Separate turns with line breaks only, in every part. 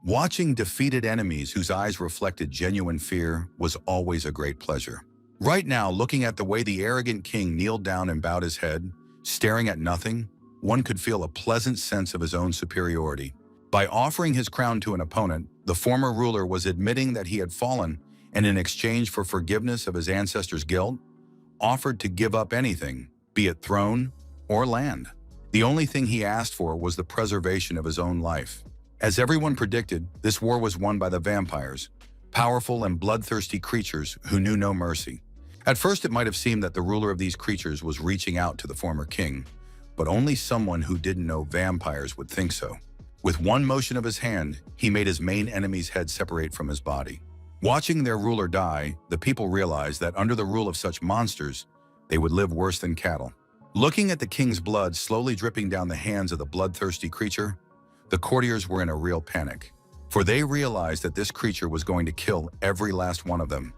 Watching defeated enemies whose eyes reflected genuine fear was always a great pleasure. Right now, looking at the way the arrogant king kneeled down and bowed his head, staring at nothing, one could feel a pleasant sense of his own superiority. By offering his crown to an opponent, the former ruler was admitting that he had fallen and in exchange for forgiveness of his ancestors' guilt, offered to give up anything, be it throne or land. The only thing he asked for was the preservation of his own life. As everyone predicted, this war was won by the vampires, powerful and bloodthirsty creatures who knew no mercy. At first, it might have seemed that the ruler of these creatures was reaching out to the former king, but only someone who didn't know vampires would think so. With one motion of his hand, he made his main enemy's head separate from his body. Watching their ruler die, the people realized that under the rule of such monsters, they would live worse than cattle. Looking at the king's blood slowly dripping down the hands of the bloodthirsty creature, the courtiers were in a real panic, for they realized that this creature was going to kill every last one of them,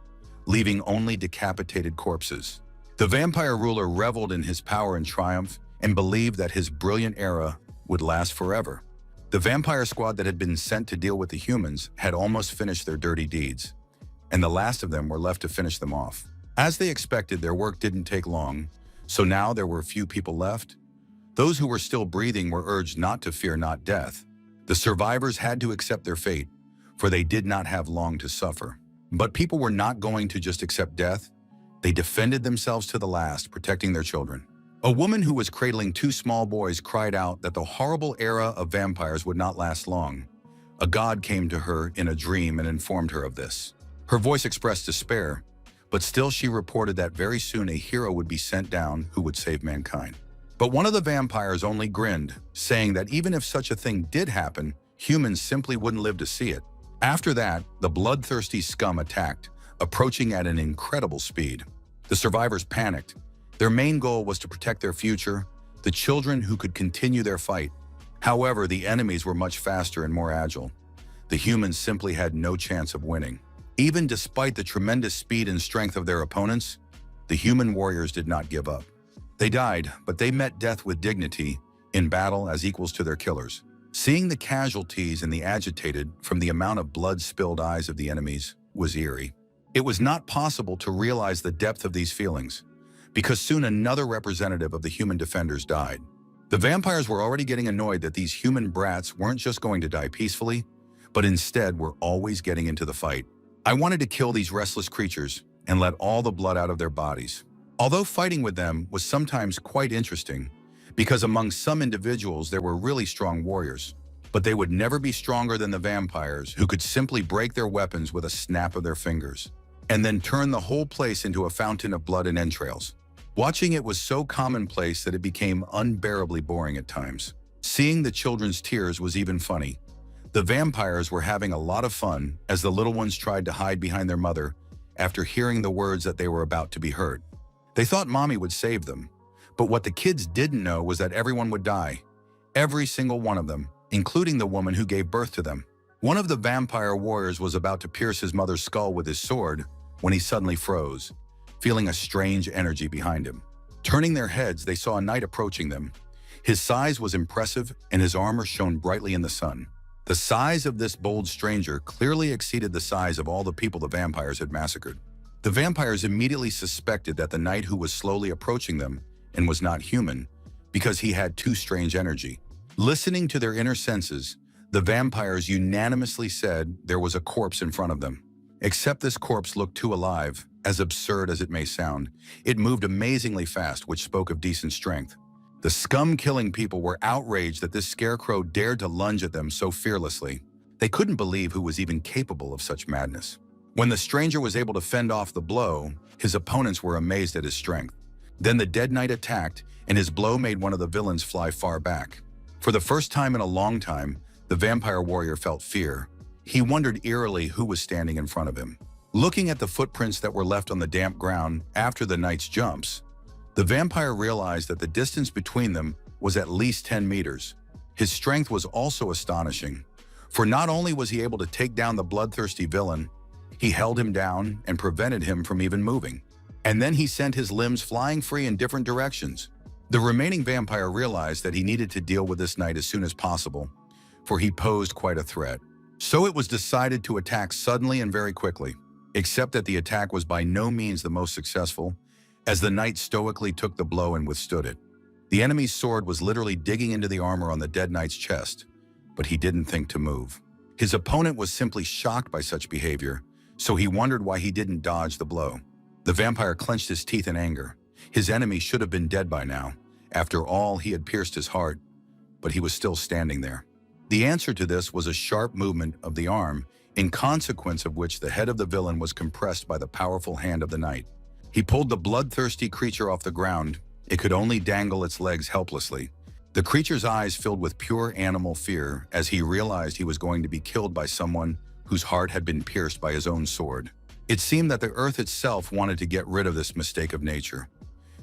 leaving only decapitated corpses. The vampire ruler reveled in his power and triumph and believed that his brilliant era would last forever. The vampire squad that had been sent to deal with the humans had almost finished their dirty deeds, and the last of them were left to finish them off. As they expected, their work didn't take long, so now there were few people left. Those who were still breathing were urged not to fear not death. The survivors had to accept their fate, for they did not have long to suffer. But people were not going to just accept death. They defended themselves to the last, protecting their children. A woman who was cradling two small boys cried out that the horrible era of vampires would not last long. A god came to her in a dream and informed her of this. Her voice expressed despair, but still she reported that very soon a hero would be sent down who would save mankind. But one of the vampires only grinned, saying that even if such a thing did happen, humans simply wouldn't live to see it. After that, the bloodthirsty scum attacked, approaching at an incredible speed. The survivors panicked. Their main goal was to protect their future, the children who could continue their fight. However, the enemies were much faster and more agile. The humans simply had no chance of winning. Even despite the tremendous speed and strength of their opponents, the human warriors did not give up. They died, but they met death with dignity in battle as equals to their killers. Seeing the casualties and the agitated from the amount of blood-spilled eyes of the enemies was eerie. It was not possible to realize the depth of these feelings, because soon another representative of the human defenders died. The vampires were already getting annoyed that these human brats weren't just going to die peacefully, but instead were always getting into the fight. I wanted to kill these restless creatures and let all the blood out of their bodies. Although fighting with them was sometimes quite interesting, because among some individuals there were really strong warriors, but they would never be stronger than the vampires, who could simply break their weapons with a snap of their fingers, and then turn the whole place into a fountain of blood and entrails. Watching it was so commonplace that it became unbearably boring at times. Seeing the children's tears was even funny. The vampires were having a lot of fun as the little ones tried to hide behind their mother after hearing the words that they were about to be heard. They thought mommy would save them, but what the kids didn't know was that everyone would die. Every single one of them, including the woman who gave birth to them. One of the vampire warriors was about to pierce his mother's skull with his sword when he suddenly froze, feeling a strange energy behind him. Turning their heads, they saw a knight approaching them. His size was impressive and his armor shone brightly in the sun. The size of this bold stranger clearly exceeded the size of all the people the vampires had massacred. The vampires immediately suspected that the knight who was slowly approaching them and was not human, because he had too strange energy. Listening to their inner senses, the vampires unanimously said there was a corpse in front of them. Except this corpse looked too alive, as absurd as it may sound. It moved amazingly fast, which spoke of decent strength. The scum-killing people were outraged that this scarecrow dared to lunge at them so fearlessly. They couldn't believe who was even capable of such madness. When the stranger was able to fend off the blow, his opponents were amazed at his strength. Then the dead knight attacked, and his blow made one of the villains fly far back. For the first time in a long time, the vampire warrior felt fear. He wondered eerily who was standing in front of him. Looking at the footprints that were left on the damp ground after the knight's jumps, the vampire realized that the distance between them was at least 10 meters. His strength was also astonishing, for not only was he able to take down the bloodthirsty villain, he held him down and prevented him from even moving. And then he sent his limbs flying free in different directions. The remaining vampire realized that he needed to deal with this knight as soon as possible, for he posed quite a threat. So it was decided to attack suddenly and very quickly, except that the attack was by no means the most successful, as the knight stoically took the blow and withstood it. The enemy's sword was literally digging into the armor on the dead knight's chest, but he didn't think to move. His opponent was simply shocked by such behavior, so he wondered why he didn't dodge the blow. The vampire clenched his teeth in anger. His enemy should have been dead by now. After all, he had pierced his heart, but he was still standing there. The answer to this was a sharp movement of the arm, in consequence of which the head of the villain was compressed by the powerful hand of the knight. He pulled the bloodthirsty creature off the ground. It could only dangle its legs helplessly. The creature's eyes filled with pure animal fear as he realized he was going to be killed by someone whose heart had been pierced by his own sword. It seemed that the earth itself wanted to get rid of this mistake of nature,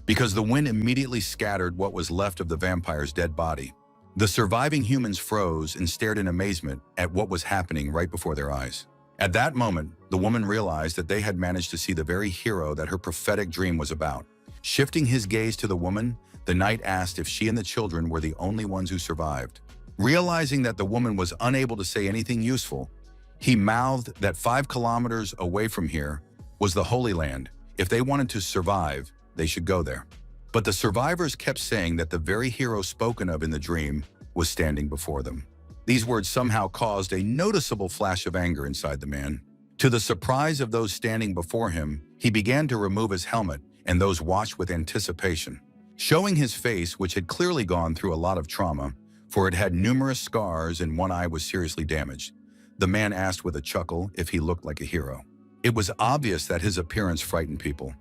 because the wind immediately scattered what was left of the vampire's dead body. The surviving humans froze and stared in amazement at what was happening right before their eyes. At that moment, the woman realized that they had managed to see the very hero that her prophetic dream was about. Shifting his gaze to the woman, the knight asked if she and the children were the only ones who survived. Realizing that the woman was unable to say anything useful, he mouthed that 5 kilometers away from here was the Holy Land. If they wanted to survive, they should go there. But the survivors kept saying that the very hero spoken of in the dream was standing before them. These words somehow caused a noticeable flash of anger inside the man. To the surprise of those standing before him, he began to remove his helmet, and those watched with anticipation. Showing his face, which had clearly gone through a lot of trauma, for it had numerous scars and one eye was seriously damaged, the man asked with a chuckle if he looked like a hero. It was obvious that his appearance frightened people,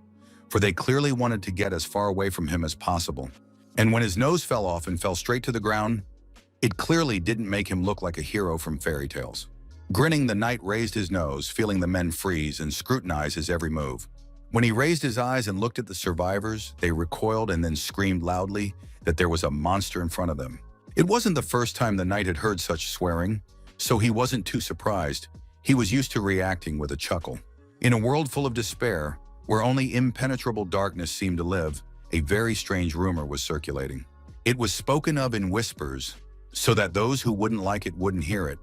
for they clearly wanted to get as far away from him as possible. And when his nose fell off and fell straight to the ground, it clearly didn't make him look like a hero from fairy tales. Grinning, the knight raised his nose, feeling the men freeze and scrutinize his every move. When he raised his eyes and looked at the survivors, they recoiled and then screamed loudly that there was a monster in front of them. It wasn't the first time the knight had heard such swearing, so he wasn't too surprised. He was used to reacting with a chuckle. In a world full of despair, where only impenetrable darkness seemed to live, a very strange rumor was circulating. It was spoken of in whispers, so that those who wouldn't like it wouldn't hear it.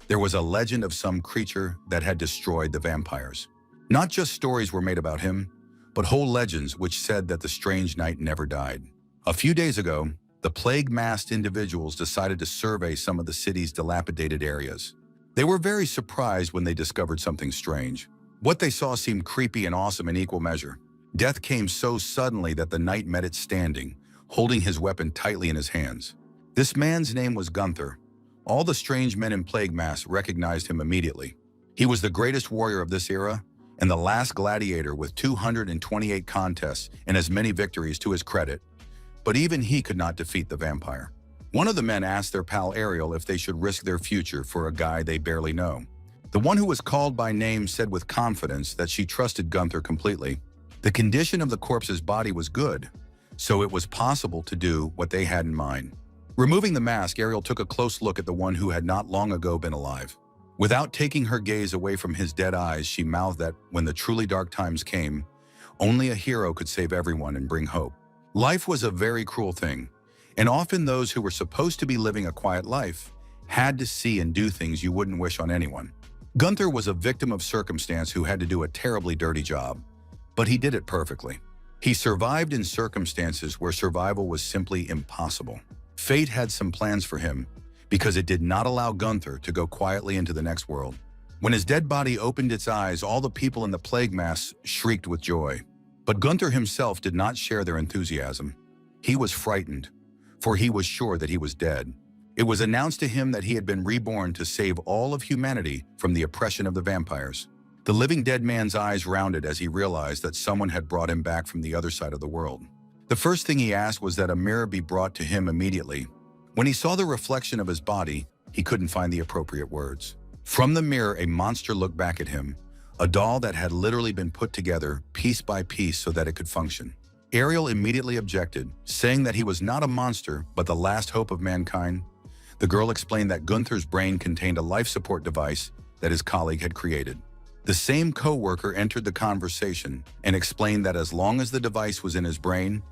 There was a legend of some creature that had destroyed the vampires. Not just stories were made about him, but whole legends which said that the strange knight never died. A few days ago, the plague-masked individuals decided to survey some of the city's dilapidated areas. They were very surprised when they discovered something strange. What they saw seemed creepy and awesome in equal measure. Death came so suddenly that the knight met it standing, holding his weapon tightly in his hands. This man's name was Gunther. All the strange men in plague masks recognized him immediately. He was the greatest warrior of this era, and the last gladiator with 228 contests and as many victories to his credit. But even he could not defeat the vampire. One of the men asked their pal Ariel if they should risk their future for a guy they barely know. The one who was called by name said with confidence that she trusted Gunther completely. The condition of the corpse's body was good, so it was possible to do what they had in mind. Removing the mask, Ariel took a close look at the one who had not long ago been alive. Without taking her gaze away from his dead eyes, she mouthed that when the truly dark times came, only a hero could save everyone and bring hope. Life was a very cruel thing, and often those who were supposed to be living a quiet life had to see and do things you wouldn't wish on anyone. Gunther was a victim of circumstance who had to do a terribly dirty job, but he did it perfectly. He survived in circumstances where survival was simply impossible. Fate had some plans for him, because it did not allow Gunther to go quietly into the next world. When his dead body opened its eyes, all the people in the plague mass shrieked with joy. But Gunther himself did not share their enthusiasm. He was frightened, for he was sure that he was dead. It was announced to him that he had been reborn to save all of humanity from the oppression of the vampires. The living dead man's eyes rounded as he realized that someone had brought him back from the other side of the world. The first thing he asked was that a mirror be brought to him immediately. When he saw the reflection of his body, he couldn't find the appropriate words. From the mirror, a monster looked back at him, a doll that had literally been put together piece by piece so that it could function. Ariel immediately objected, saying that he was not a monster, but the last hope of mankind. The girl explained that Gunther's brain contained a life support device that his colleague had created. The same co-worker entered the conversation and explained that as long as the device was in his brain,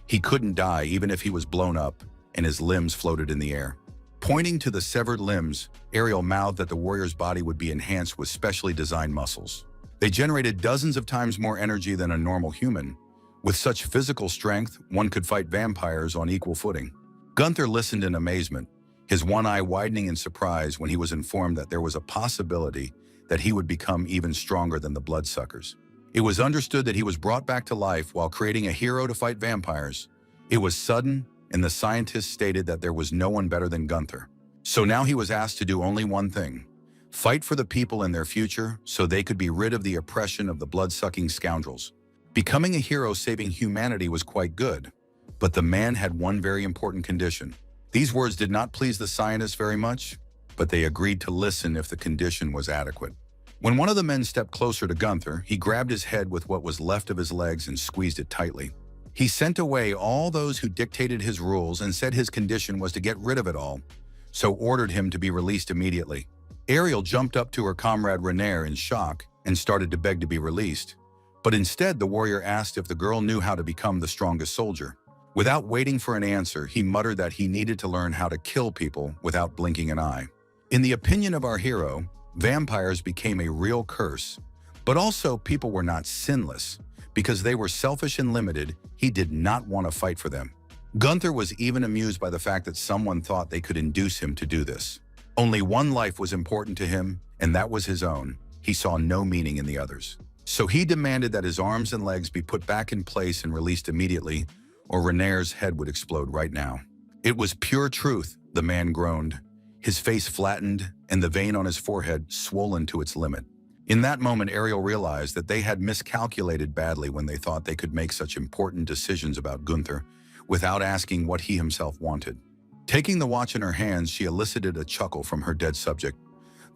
he couldn't die even if he was blown up and his limbs floated in the air. Pointing to the severed limbs, Ariel mouthed that the warrior's body would be enhanced with specially designed muscles. They generated dozens of times more energy than a normal human. With such physical strength, one could fight vampires on equal footing. Gunther listened in amazement, his one eye widening in surprise when he was informed that there was a possibility that he would become even stronger than the bloodsuckers. It was understood that he was brought back to life while creating a hero to fight vampires. It was sudden, and the scientists stated that there was no one better than Gunther. So now he was asked to do only one thing: fight for the people in their future so they could be rid of the oppression of the blood-sucking scoundrels. Becoming a hero saving humanity was quite good, but the man had one very important condition. These words did not please the scientists very much, but they agreed to listen if the condition was adequate. When one of the men stepped closer to Gunther, he grabbed his head with what was left of his legs and squeezed it tightly. He sent away all those who dictated his rules and said his condition was to get rid of it all, so ordered him to be released immediately. Ariel jumped up to her comrade Renaer in shock and started to beg to be released. But instead, the warrior asked if the girl knew how to become the strongest soldier. Without waiting for an answer, he muttered that he needed to learn how to kill people without blinking an eye. In the opinion of our hero, vampires became a real curse. But also, people were not sinless. Because they were selfish and limited, he did not want to fight for them. Gunther was even amused by the fact that someone thought they could induce him to do this. Only one life was important to him, and that was his own. He saw no meaning in the others. So he demanded that his arms and legs be put back in place and released immediately, or Renaer's head would explode right now. It was pure truth, the man groaned, his face flattened and the vein on his forehead swollen to its limit. In that moment, Ariel realized that they had miscalculated badly when they thought they could make such important decisions about Gunther without asking what he himself wanted. Taking the watch in her hands, she elicited a chuckle from her dead subject.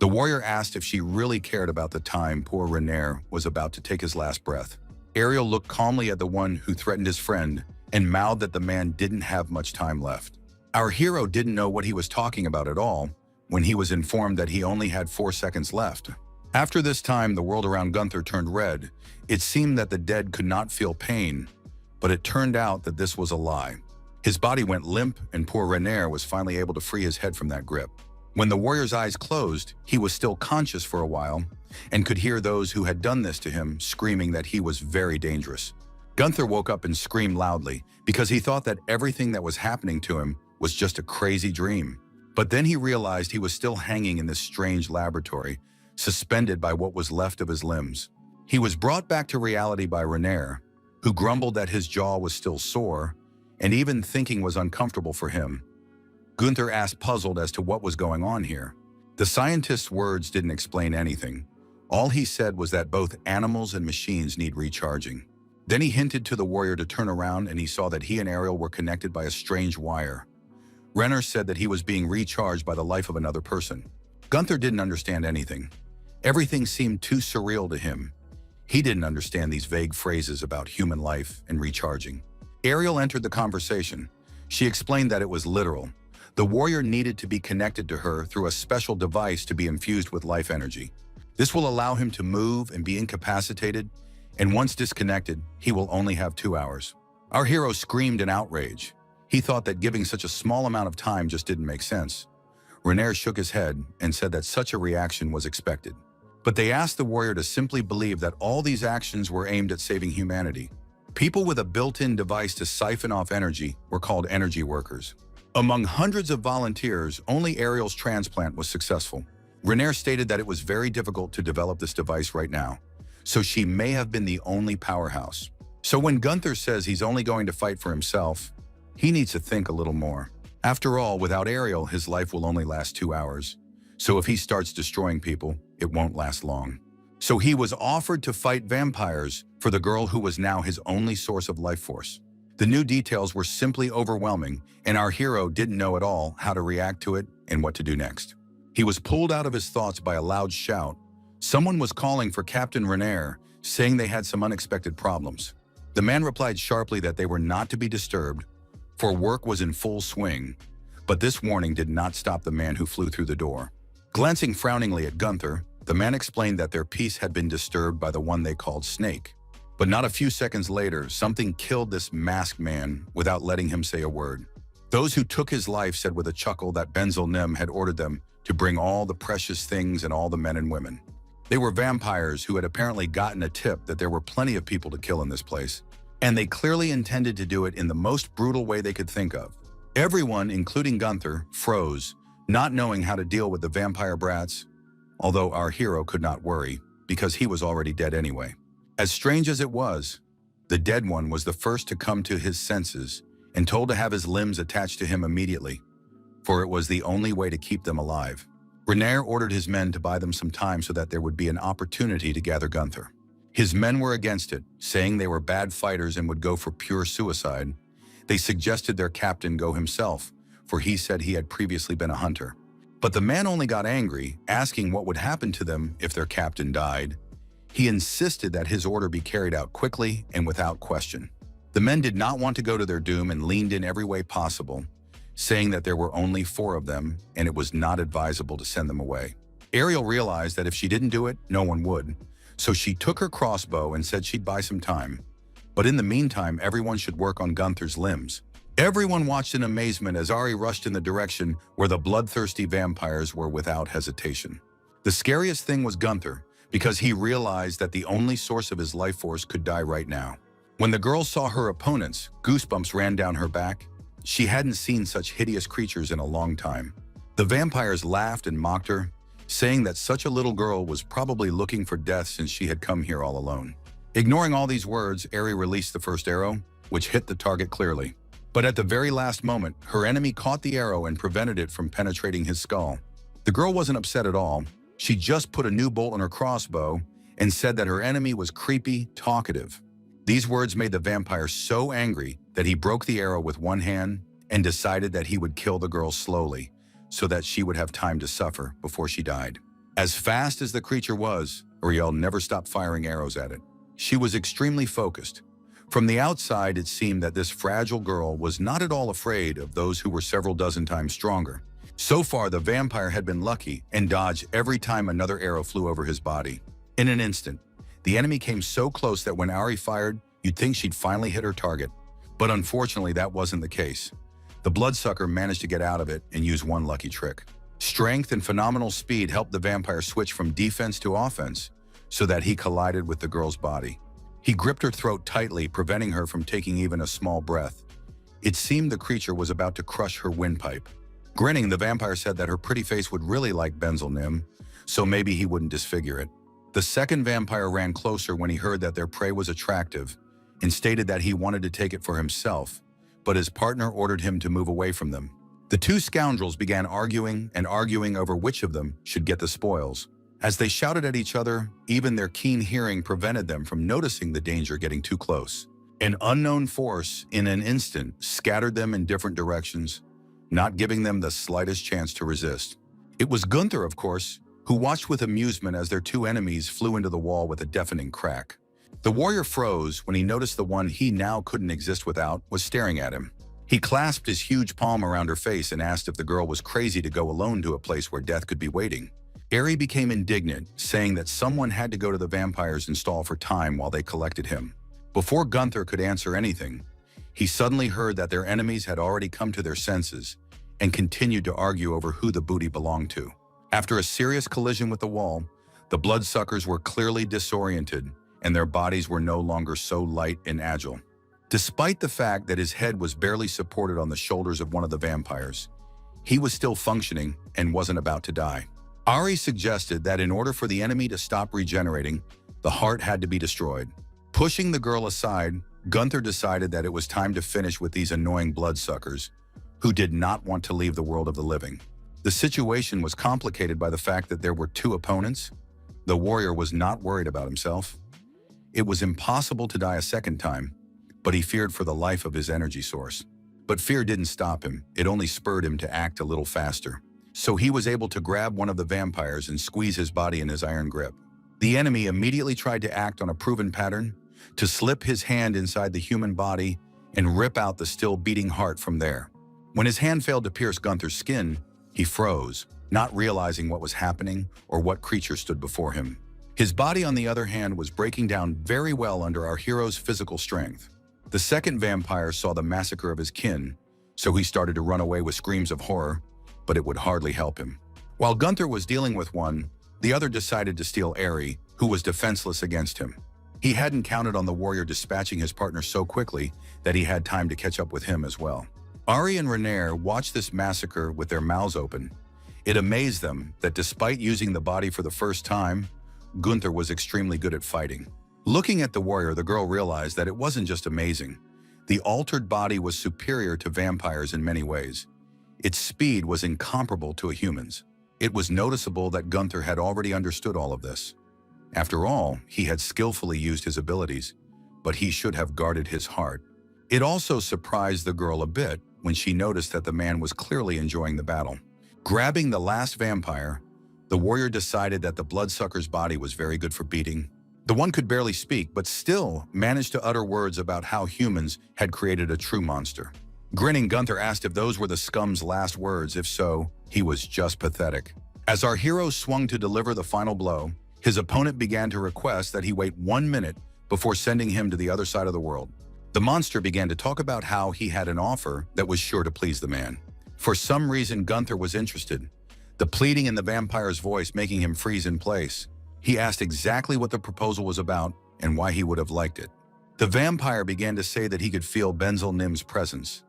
The warrior asked if she really cared about the time poor Renaer was about to take his last breath. Ariel looked calmly at the one who threatened his friend and mouthed that the man didn't have much time left. Our hero didn't know what he was talking about at all when he was informed that he only had 4 seconds left. After this time, the world around Gunther turned red. It seemed that the dead could not feel pain, but it turned out that this was a lie. His body went limp, and poor Renaer was finally able to free his head from that grip. When the warrior's eyes closed, he was still conscious for a while and could hear those who had done this to him screaming that he was very dangerous. Gunther woke up and screamed loudly because he thought that everything that was happening to him was just a crazy dream. But then he realized he was still hanging in this strange laboratory, suspended by what was left of his limbs. He was brought back to reality by Renaer, who grumbled that his jaw was still sore and even thinking was uncomfortable for him. Gunther asked, puzzled as to what was going on here. The scientist's words didn't explain anything. All he said was that both animals and machines need recharging. Then he hinted to the warrior to turn around, and he saw that he and Ariel were connected by a strange wire. Renaer said that he was being recharged by the life of another person. Gunther didn't understand anything. Everything seemed too surreal to him. He didn't understand these vague phrases about human life and recharging. Ariel entered the conversation. She explained that it was literal. The warrior needed to be connected to her through a special device to be infused with life energy. This will allow him to move and be incapacitated, and once disconnected, he will only have 2 hours. Our hero screamed in outrage. He thought that giving such a small amount of time just didn't make sense. Renaer shook his head and said that such a reaction was expected. But they asked the warrior to simply believe that all these actions were aimed at saving humanity. People with a built-in device to siphon off energy were called energy workers. Among hundreds of volunteers, only Ariel's transplant was successful. Renaer stated that it was very difficult to develop this device right now, so she may have been the only powerhouse. So when Gunther says he's only going to fight for himself, he needs to think a little more. After all, without Ariel, his life will only last 2 hours. So if he starts destroying people, it won't last long. So he was offered to fight vampires for the girl who was now his only source of life force. The new details were simply overwhelming, and our hero didn't know at all how to react to it and what to do next. He was pulled out of his thoughts by a loud shout. Someone was calling for Captain Renaer, saying they had some unexpected problems. The man replied sharply that they were not to be disturbed, for work was in full swing. But this warning did not stop the man who flew through the door. Glancing frowningly at Gunther, the man explained that their peace had been disturbed by the one they called Snake. But not a few seconds later, something killed this masked man without letting him say a word. Those who took his life said with a chuckle that Benzel-Nim had ordered them to bring all the precious things and all the men and women. They were vampires who had apparently gotten a tip that there were plenty of people to kill in this place, and they clearly intended to do it in the most brutal way they could think of. Everyone, including Gunther, froze, not knowing how to deal with the vampire brats, although our hero could not worry, because he was already dead anyway. As strange as it was, the dead one was the first to come to his senses and told to have his limbs attached to him immediately, for it was the only way to keep them alive. Renaer ordered his men to buy them some time so that there would be an opportunity to gather Gunther. His men were against it, saying they were bad fighters and would go for pure suicide. They suggested their captain go himself, for he said he had previously been a hunter. But the man only got angry, asking what would happen to them if their captain died. He insisted that his order be carried out quickly and without question. The men did not want to go to their doom and leaned in every way possible, saying that there were only 4 of them and it was not advisable to send them away. Ariel realized that if she didn't do it, no one would, so she took her crossbow and said she'd buy some time. But in the meantime, everyone should work on Gunther's limbs. Everyone watched in amazement as Ari rushed in the direction where the bloodthirsty vampires were without hesitation. The scariest thing was Gunther, because he realized that the only source of his life force could die right now. When the girl saw her opponents, goosebumps ran down her back. She hadn't seen such hideous creatures in a long time. The vampires laughed and mocked her, saying that such a little girl was probably looking for death since she had come here all alone. Ignoring all these words, Ari released the first arrow, which hit the target clearly. But at the very last moment, her enemy caught the arrow and prevented it from penetrating his skull. The girl wasn't upset at all. She just put a new bolt on her crossbow and said that her enemy was creepy, talkative. These words made the vampire so angry that he broke the arrow with one hand and decided that he would kill the girl slowly so that she would have time to suffer before she died. As fast as the creature was, Ariel never stopped firing arrows at it. She was extremely focused. From the outside, it seemed that this fragile girl was not at all afraid of those who were several dozen times stronger. So far, the vampire had been lucky and dodged every time another arrow flew over his body. In an instant, the enemy came so close that when Ari fired, you'd think she'd finally hit her target. But unfortunately, that wasn't the case. The bloodsucker managed to get out of it and use one lucky trick. Strength and phenomenal speed helped the vampire switch from defense to offense so that he collided with the girl's body. He gripped her throat tightly, preventing her from taking even a small breath. It seemed the creature was about to crush her windpipe. Grinning, the vampire said that her pretty face would really like Benzel-Nim, so maybe he wouldn't disfigure it. The second vampire ran closer when he heard that their prey was attractive and stated that he wanted to take it for himself, but his partner ordered him to move away from them. The 2 scoundrels began arguing over which of them should get the spoils. As they shouted at each other, even their keen hearing prevented them from noticing the danger getting too close. An unknown force, in an instant, scattered them in different directions, not giving them the slightest chance to resist. It was Gunther, of course, who watched with amusement as their 2 enemies flew into the wall with a deafening crack. The warrior froze when he noticed the one he now couldn't exist without was staring at him. He clasped his huge palm around her face and asked if the girl was crazy to go alone to a place where death could be waiting. Ari became indignant, saying that someone had to go to the vampires and stall for time while they collected him. Before Gunther could answer anything, he suddenly heard that their enemies had already come to their senses and continued to argue over who the booty belonged to. After a serious collision with the wall, the bloodsuckers were clearly disoriented and their bodies were no longer so light and agile. Despite the fact that his head was barely supported on the shoulders of one of the vampires, he was still functioning and wasn't about to die. Ari suggested that in order for the enemy to stop regenerating, the heart had to be destroyed. Pushing the girl aside, Gunther decided that it was time to finish with these annoying bloodsuckers, who did not want to leave the world of the living. The situation was complicated by the fact that there were 2 opponents. The warrior was not worried about himself. It was impossible to die a second time, but he feared for the life of his energy source. But fear didn't stop him, it only spurred him to act a little faster. So he was able to grab one of the vampires and squeeze his body in his iron grip. The enemy immediately tried to act on a proven pattern, to slip his hand inside the human body and rip out the still beating heart from there. When his hand failed to pierce Gunther's skin, he froze, not realizing what was happening or what creature stood before him. His body, on the other hand, was breaking down very well under our hero's physical strength. The second vampire saw the massacre of his kin, So he started to run away with screams of horror, but it would hardly help him. While Gunther was dealing with one, the other decided to steal Eri, who was defenseless against him. He hadn't counted on the warrior dispatching his partner so quickly that he had time to catch up with him as well. Ari and Renaer watched this massacre with their mouths open. It amazed them that despite using the body for the first time, Gunther was extremely good at fighting. Looking at the warrior, the girl realized that it wasn't just amazing. The altered body was superior to vampires in many ways. Its speed was incomparable to a human's. It was noticeable that Gunther had already understood all of this. After all, he had skillfully used his abilities, but he should have guarded his heart. It also surprised the girl a bit when she noticed that the man was clearly enjoying the battle. Grabbing the last vampire, the warrior decided that the bloodsucker's body was very good for beating. The one could barely speak, but still managed to utter words about how humans had created a true monster. Grinning, Gunther asked if those were the scum's last words. If so, he was just pathetic. As our hero swung to deliver the final blow, his opponent began to request that he wait 1 minute before sending him to the other side of the world. The monster began to talk about how he had an offer that was sure to please the man. For some reason, Gunther was interested, the pleading in the vampire's voice making him freeze in place. He asked exactly what the proposal was about and why he would have liked it. The vampire began to say that he could feel Benzel-Nim's presence.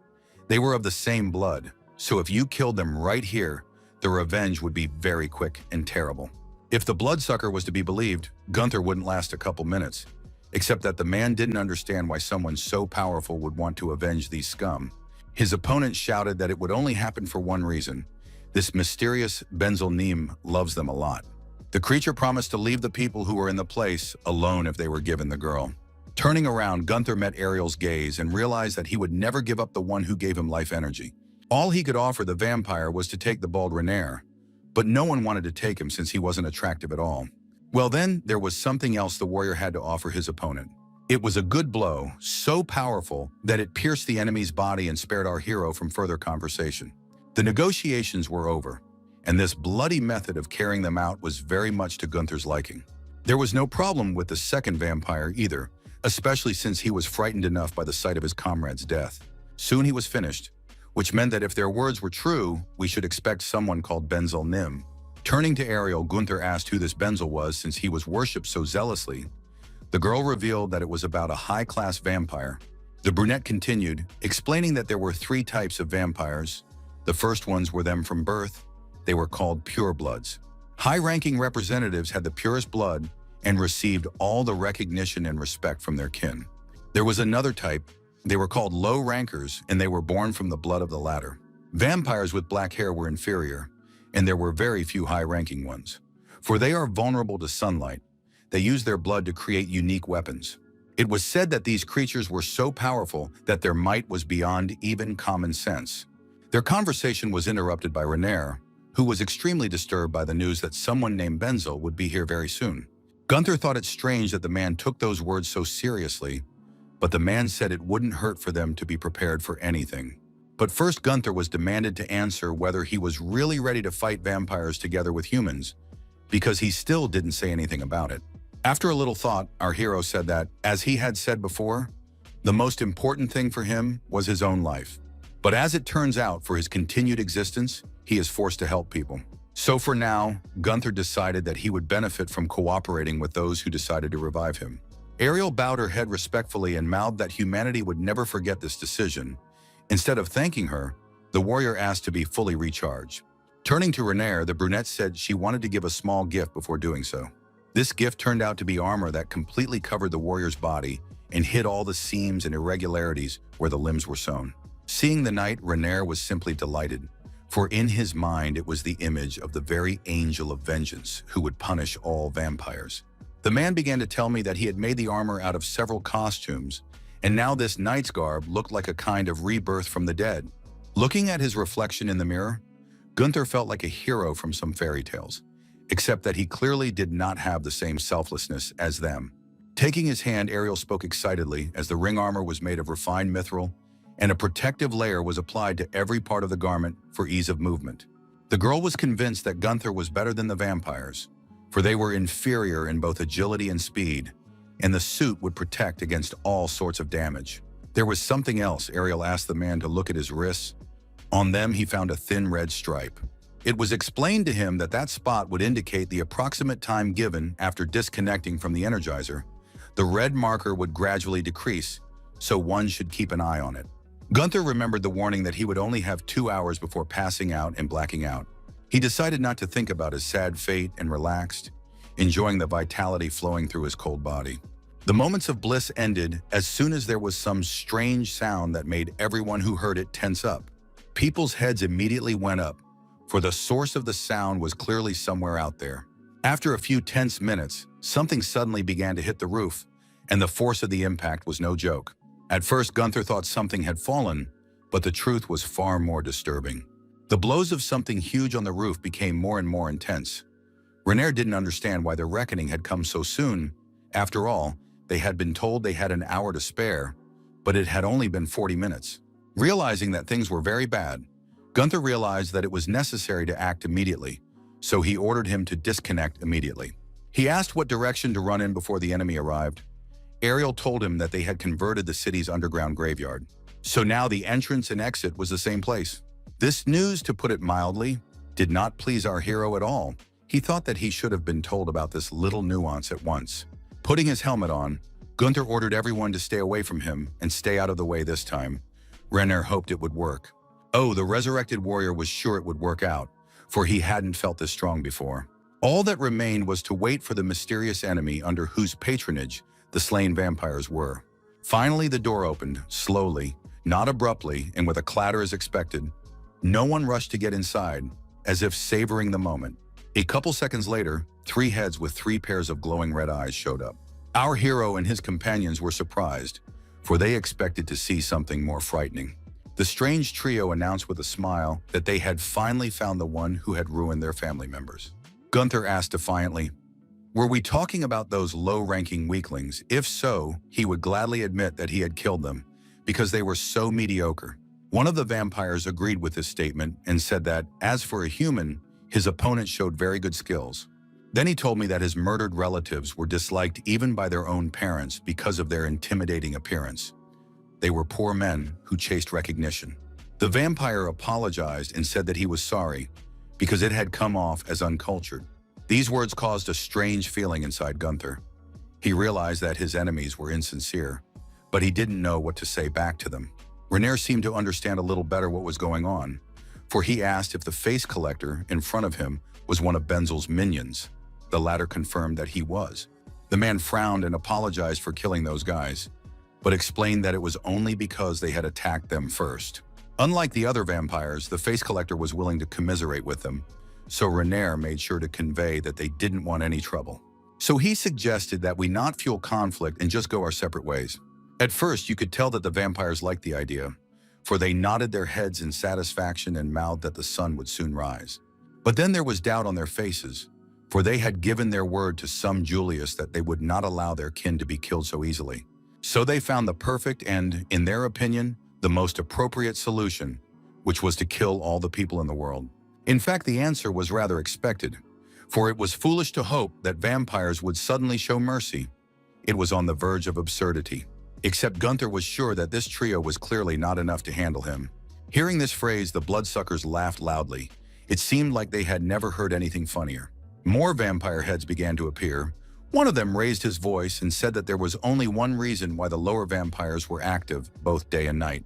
They were of the same blood, so if you killed them right here, the revenge would be very quick and terrible. If the bloodsucker was to be believed, Gunther wouldn't last a couple minutes, except that the man didn't understand why someone so powerful would want to avenge these scum. His opponent shouted that it would only happen for one reason. This mysterious Benzel-Nim loves them a lot. The creature promised to leave the people who were in the place alone if they were given the girl. Turning around, Gunther met Ariel's gaze and realized that he would never give up the one who gave him life energy. All he could offer the vampire was to take the bald Renaer, but no one wanted to take him since he wasn't attractive at all. Well then, there was something else the warrior had to offer his opponent. It was a good blow, so powerful that it pierced the enemy's body and spared our hero from further conversation. The negotiations were over, and this bloody method of carrying them out was very much to Gunther's liking. There was no problem with the second vampire either, especially since he was frightened enough by the sight of his comrade's death. Soon he was finished, which meant that if their words were true, we should expect someone called Benzel-Nim. Turning to Ariel, Gunther asked who this Benzel was since he was worshipped so zealously. The girl revealed that it was about a high-class vampire. The brunette continued, explaining that there were 3 types of vampires. The first ones were them from birth. They were called purebloods. High-ranking representatives had the purest blood and received all the recognition and respect from their kin. There was another type. They were called low rankers, and they were born from the blood of the latter. Vampires with black hair were inferior, and there were very few high-ranking ones, for they are vulnerable to sunlight. They use their blood to create unique weapons. It was said that these creatures were so powerful that their might was beyond even common sense. Their conversation was interrupted by Renaer, who was extremely disturbed by the news that someone named Benzel would be here very soon. Gunther thought it strange that the man took those words so seriously, but the man said it wouldn't hurt for them to be prepared for anything. But first, Gunther was demanded to answer whether he was really ready to fight vampires together with humans, because he still didn't say anything about it. After a little thought, our hero said that, as he had said before, the most important thing for him was his own life. But as it turns out, for his continued existence, he is forced to help people. So for now, Gunther decided that he would benefit from cooperating with those who decided to revive him. Ariel bowed her head respectfully and mouthed that humanity would never forget this decision. Instead of thanking her, the warrior asked to be fully recharged. Turning to Renaer, the brunette said she wanted to give a small gift before doing so. This gift turned out to be armor that completely covered the warrior's body and hid all the seams and irregularities where the limbs were sewn. Seeing the knight, Renaer was simply delighted, for in his mind it was the image of the very angel of vengeance who would punish all vampires. The man began to tell me that he had made the armor out of several costumes, and now this knight's garb looked like a kind of rebirth from the dead. Looking at his reflection in the mirror, Gunther felt like a hero from some fairy tales, except that he clearly did not have the same selflessness as them. Taking his hand, Ariel spoke excitedly as the ring armor was made of refined mithril, and a protective layer was applied to every part of the garment for ease of movement. The girl was convinced that Gunther was better than the vampires, for they were inferior in both agility and speed, and the suit would protect against all sorts of damage. There was something else. Ariel asked the man to look at his wrists, On them, he found a thin red stripe. It was explained to him that that spot would indicate the approximate time given after disconnecting from the Energizer. The red marker would gradually decrease, so one should keep an eye on it. Gunther remembered the warning that he would only have 2 hours before passing out and blacking out. He decided not to think about his sad fate and relaxed, enjoying the vitality flowing through his cold body. The moments of bliss ended as soon as there was some strange sound that made everyone who heard it tense up. People's heads immediately went up, for the source of the sound was clearly somewhere out there. After a few tense minutes, something suddenly began to hit the roof, and the force of the impact was no joke. At first, Gunther thought something had fallen, but the truth was far more disturbing. The blows of something huge on the roof became more and more intense. Renaer didn't understand why the reckoning had come so soon. After all, they had been told they had an hour to spare, but it had only been 40 minutes. Realizing that things were very bad, Gunther realized that it was necessary to act immediately, so he ordered him to disconnect immediately. He asked what direction to run in before the enemy arrived. Ariel told him that they had converted the city's underground graveyard, so now the entrance and exit was the same place. This news, to put it mildly, did not please our hero at all. He thought that he should have been told about this little nuance at once. Putting his helmet on, Gunther ordered everyone to stay away from him and stay out of the way this time. Renaer hoped it would work. Oh, the resurrected warrior was sure it would work out, for he hadn't felt this strong before. All that remained was to wait for the mysterious enemy under whose patronage the slain vampires were. Finally, the door opened, slowly, not abruptly, and with a clatter as expected. No one rushed to get inside, as if savoring the moment. A couple seconds later, 3 heads with 3 pairs of glowing red eyes showed up. Our hero and his companions were surprised, for they expected to see something more frightening. The strange trio announced with a smile that they had finally found the one who had ruined their family members. Gunther asked defiantly, "Were we talking about those low-ranking weaklings? If so, he would gladly admit that he had killed them, because they were so mediocre." One of the vampires agreed with this statement and said that, as for a human, his opponent showed very good skills. Then he told me that his murdered relatives were disliked even by their own parents because of their intimidating appearance. They were poor men who chased recognition. The vampire apologized and said that he was sorry, because it had come off as uncultured. These words caused a strange feeling inside Gunther. He realized that his enemies were insincere, but he didn't know what to say back to them. Renaer seemed to understand a little better what was going on, for he asked if the face collector in front of him was one of Benzel's minions. The latter confirmed that he was. The man frowned and apologized for killing those guys, but explained that it was only because they had attacked them first. Unlike the other vampires, the face collector was willing to commiserate with them, so Renaer made sure to convey that they didn't want any trouble. So he suggested that we not fuel conflict and just go our separate ways. At first, you could tell that the vampires liked the idea, for they nodded their heads in satisfaction and mouthed that the sun would soon rise. But then there was doubt on their faces, for they had given their word to some Julius that they would not allow their kin to be killed so easily. So they found the perfect and, in their opinion, the most appropriate solution, which was to kill all the people in the world. In fact, the answer was rather expected, for it was foolish to hope that vampires would suddenly show mercy. It was on the verge of absurdity. Except Gunther was sure that this trio was clearly not enough to handle him. Hearing this phrase, the bloodsuckers laughed loudly. It seemed like they had never heard anything funnier. More vampire heads began to appear. One of them raised his voice and said that there was only one reason why the lower vampires were active both day and night.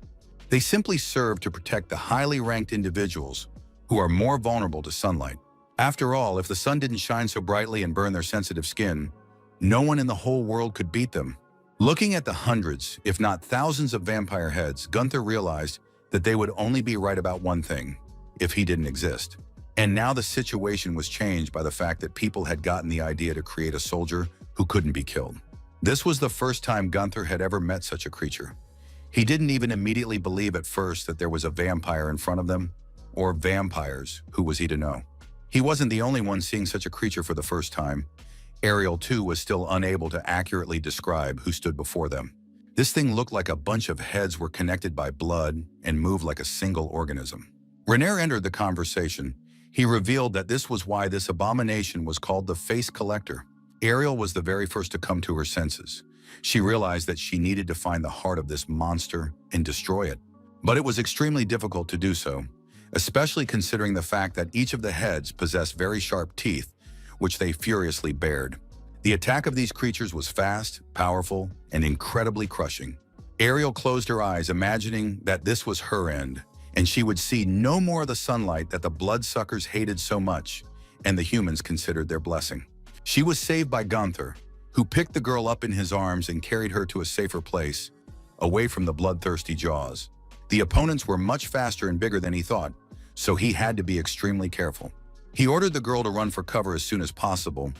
They simply served to protect the highly ranked individuals who are more vulnerable to sunlight. After all, if the sun didn't shine so brightly and burn their sensitive skin, no one in the whole world could beat them. Looking at the hundreds, if not thousands of vampire heads, Gunther realized that they would only be right about one thing, if he didn't exist. And now the situation was changed by the fact that people had gotten the idea to create a soldier who couldn't be killed. This was the first time Gunther had ever met such a creature. He didn't even immediately believe at first that there was a vampire in front of them, or vampires, who was he to know? He wasn't the only one seeing such a creature for the first time. Ariel, too, was still unable to accurately describe who stood before them. This thing looked like a bunch of heads were connected by blood and moved like a single organism. Renaer entered the conversation. He revealed that this was why this abomination was called the Face Collector. Ariel was the very first to come to her senses. She realized that she needed to find the heart of this monster and destroy it. But it was extremely difficult to do so, especially considering the fact that each of the heads possessed very sharp teeth, which they furiously bared. The attack of these creatures was fast, powerful, and incredibly crushing. Ariel closed her eyes, imagining that this was her end, and she would see no more of the sunlight that the bloodsuckers hated so much, and the humans considered their blessing. She was saved by Gunther, who picked the girl up in his arms and carried her to a safer place, away from the bloodthirsty jaws. The opponents were much faster and bigger than he thought, so he had to be extremely careful. He ordered the girl to run for cover as soon as possible,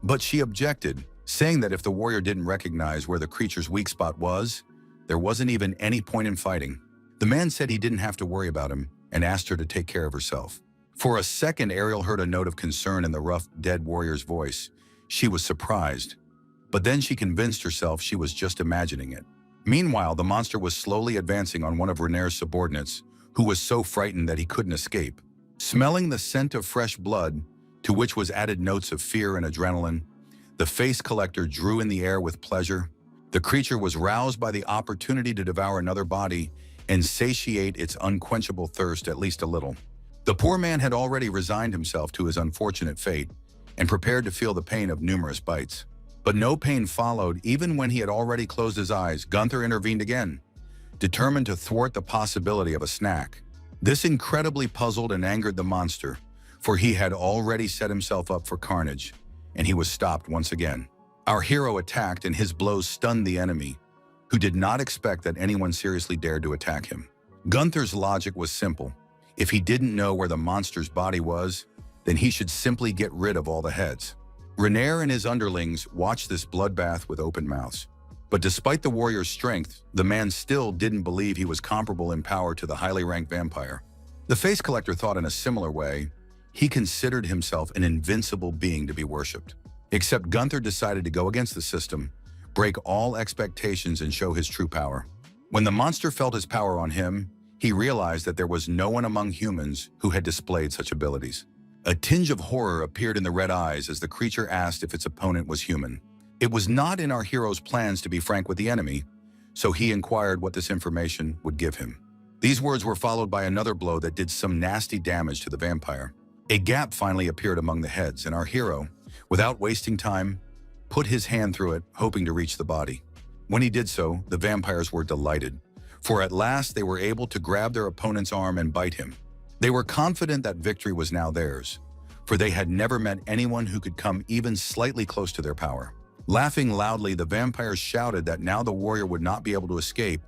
but she objected, saying that if the warrior didn't recognize where the creature's weak spot was, there wasn't even any point in fighting. The man said he didn't have to worry about him and asked her to take care of herself. For a second, Ariel heard a note of concern in the rough, dead warrior's voice. She was surprised, but then she convinced herself she was just imagining it. Meanwhile, the monster was slowly advancing on one of Renaer's subordinates, who was so frightened that he couldn't escape. Smelling the scent of fresh blood, to which was added notes of fear and adrenaline, the face collector drew in the air with pleasure. The creature was roused by the opportunity to devour another body and satiate its unquenchable thirst at least a little. The poor man had already resigned himself to his unfortunate fate and prepared to feel the pain of numerous bites. But no pain followed. Even when he had already closed his eyes, Gunther intervened again, determined to thwart the possibility of a snack. This incredibly puzzled and angered the monster, for he had already set himself up for carnage, and he was stopped once again. Our hero attacked, and his blows stunned the enemy, who did not expect that anyone seriously dared to attack him. Gunther's logic was simple. If he didn't know where the monster's body was, then he should simply get rid of all the heads. Renaer and his underlings watched this bloodbath with open mouths. But despite the warrior's strength, the man still didn't believe he was comparable in power to the highly ranked vampire. The face collector thought in a similar way. He considered himself an invincible being to be worshipped. Except Gunther decided to go against the system, break all expectations, and show his true power. When the monster felt his power on him, he realized that there was no one among humans who had displayed such abilities. A tinge of horror appeared in the red eyes as the creature asked if its opponent was human. It was not in our hero's plans to be frank with the enemy, so he inquired what this information would give him. These words were followed by another blow that did some nasty damage to the vampire. A gap finally appeared among the heads, and our hero, without wasting time, put his hand through it, hoping to reach the body. When he did so, the vampires were delighted, for at last they were able to grab their opponent's arm and bite him. They were confident that victory was now theirs, for they had never met anyone who could come even slightly close to their power. Laughing loudly, the vampires shouted that now the warrior would not be able to escape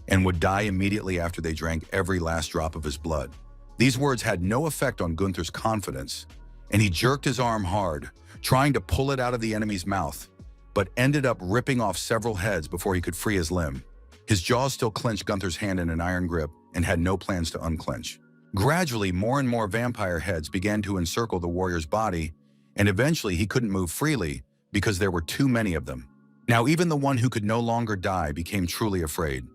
and would die immediately after they drank every last drop of his blood. These words had no effect on Gunther's confidence, and he jerked his arm hard, trying to pull it out of the enemy's mouth, but ended up ripping off several heads before he could free his limb. His jaws still clenched Gunther's hand in an iron grip and had no plans to unclench. Gradually, more and more vampire heads began to encircle the warrior's body, and eventually he couldn't move freely because there were too many of them. Now even the one who could no longer die became truly afraid,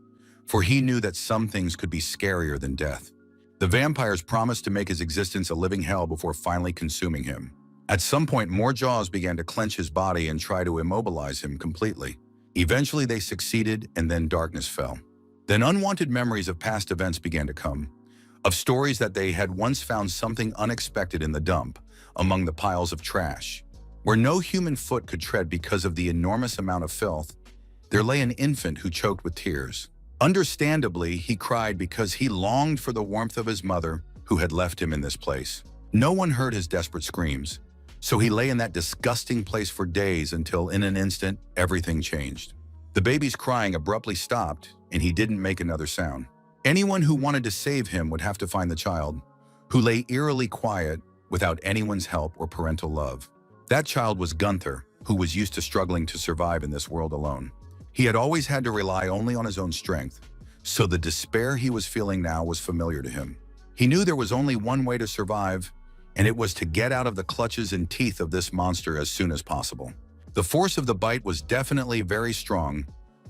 for he knew that some things could be scarier than death. The vampires promised to make his existence a living hell before finally consuming him. At some point, more jaws began to clench his body and try to immobilize him completely. Eventually they succeeded, and then darkness fell. Then unwanted memories of past events began to come, of stories that they had once found something unexpected in the dump, among the piles of trash. Where no human foot could tread because of the enormous amount of filth, there lay an infant who choked with tears. Understandably, he cried because he longed for the warmth of his mother who had left him in this place. No one heard his desperate screams, so he lay in that disgusting place for days until in an instant, everything changed. The baby's crying abruptly stopped, and he didn't make another sound. Anyone who wanted to save him would have to find the child, who lay eerily quiet without anyone's help or parental love. That child was Gunther, who was used to struggling to survive in this world alone. He had always had to rely only on his own strength, so the despair he was feeling now was familiar to him. He knew there was only one way to survive, and it was to get out of the clutches and teeth of this monster as soon as possible. The force of the bite was definitely very strong.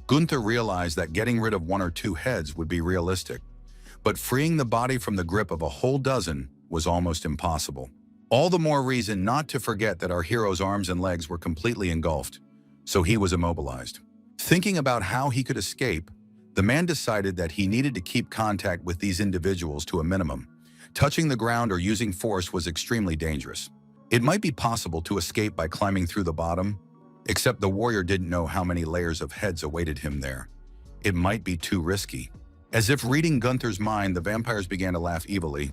Gunther realized that getting rid of one or two heads would be realistic, but freeing the body from the grip of a whole dozen was almost impossible. All the more reason not to forget that our hero's arms and legs were completely engulfed, so he was immobilized. Thinking about how he could escape, The man decided that he needed to keep contact with these individuals to a minimum. Touching the ground or using force was extremely dangerous. It might be possible to escape by climbing through the bottom, except the warrior didn't know how many layers of heads awaited him there. It might be too risky. As if reading Gunther's mind, the vampires began to laugh evilly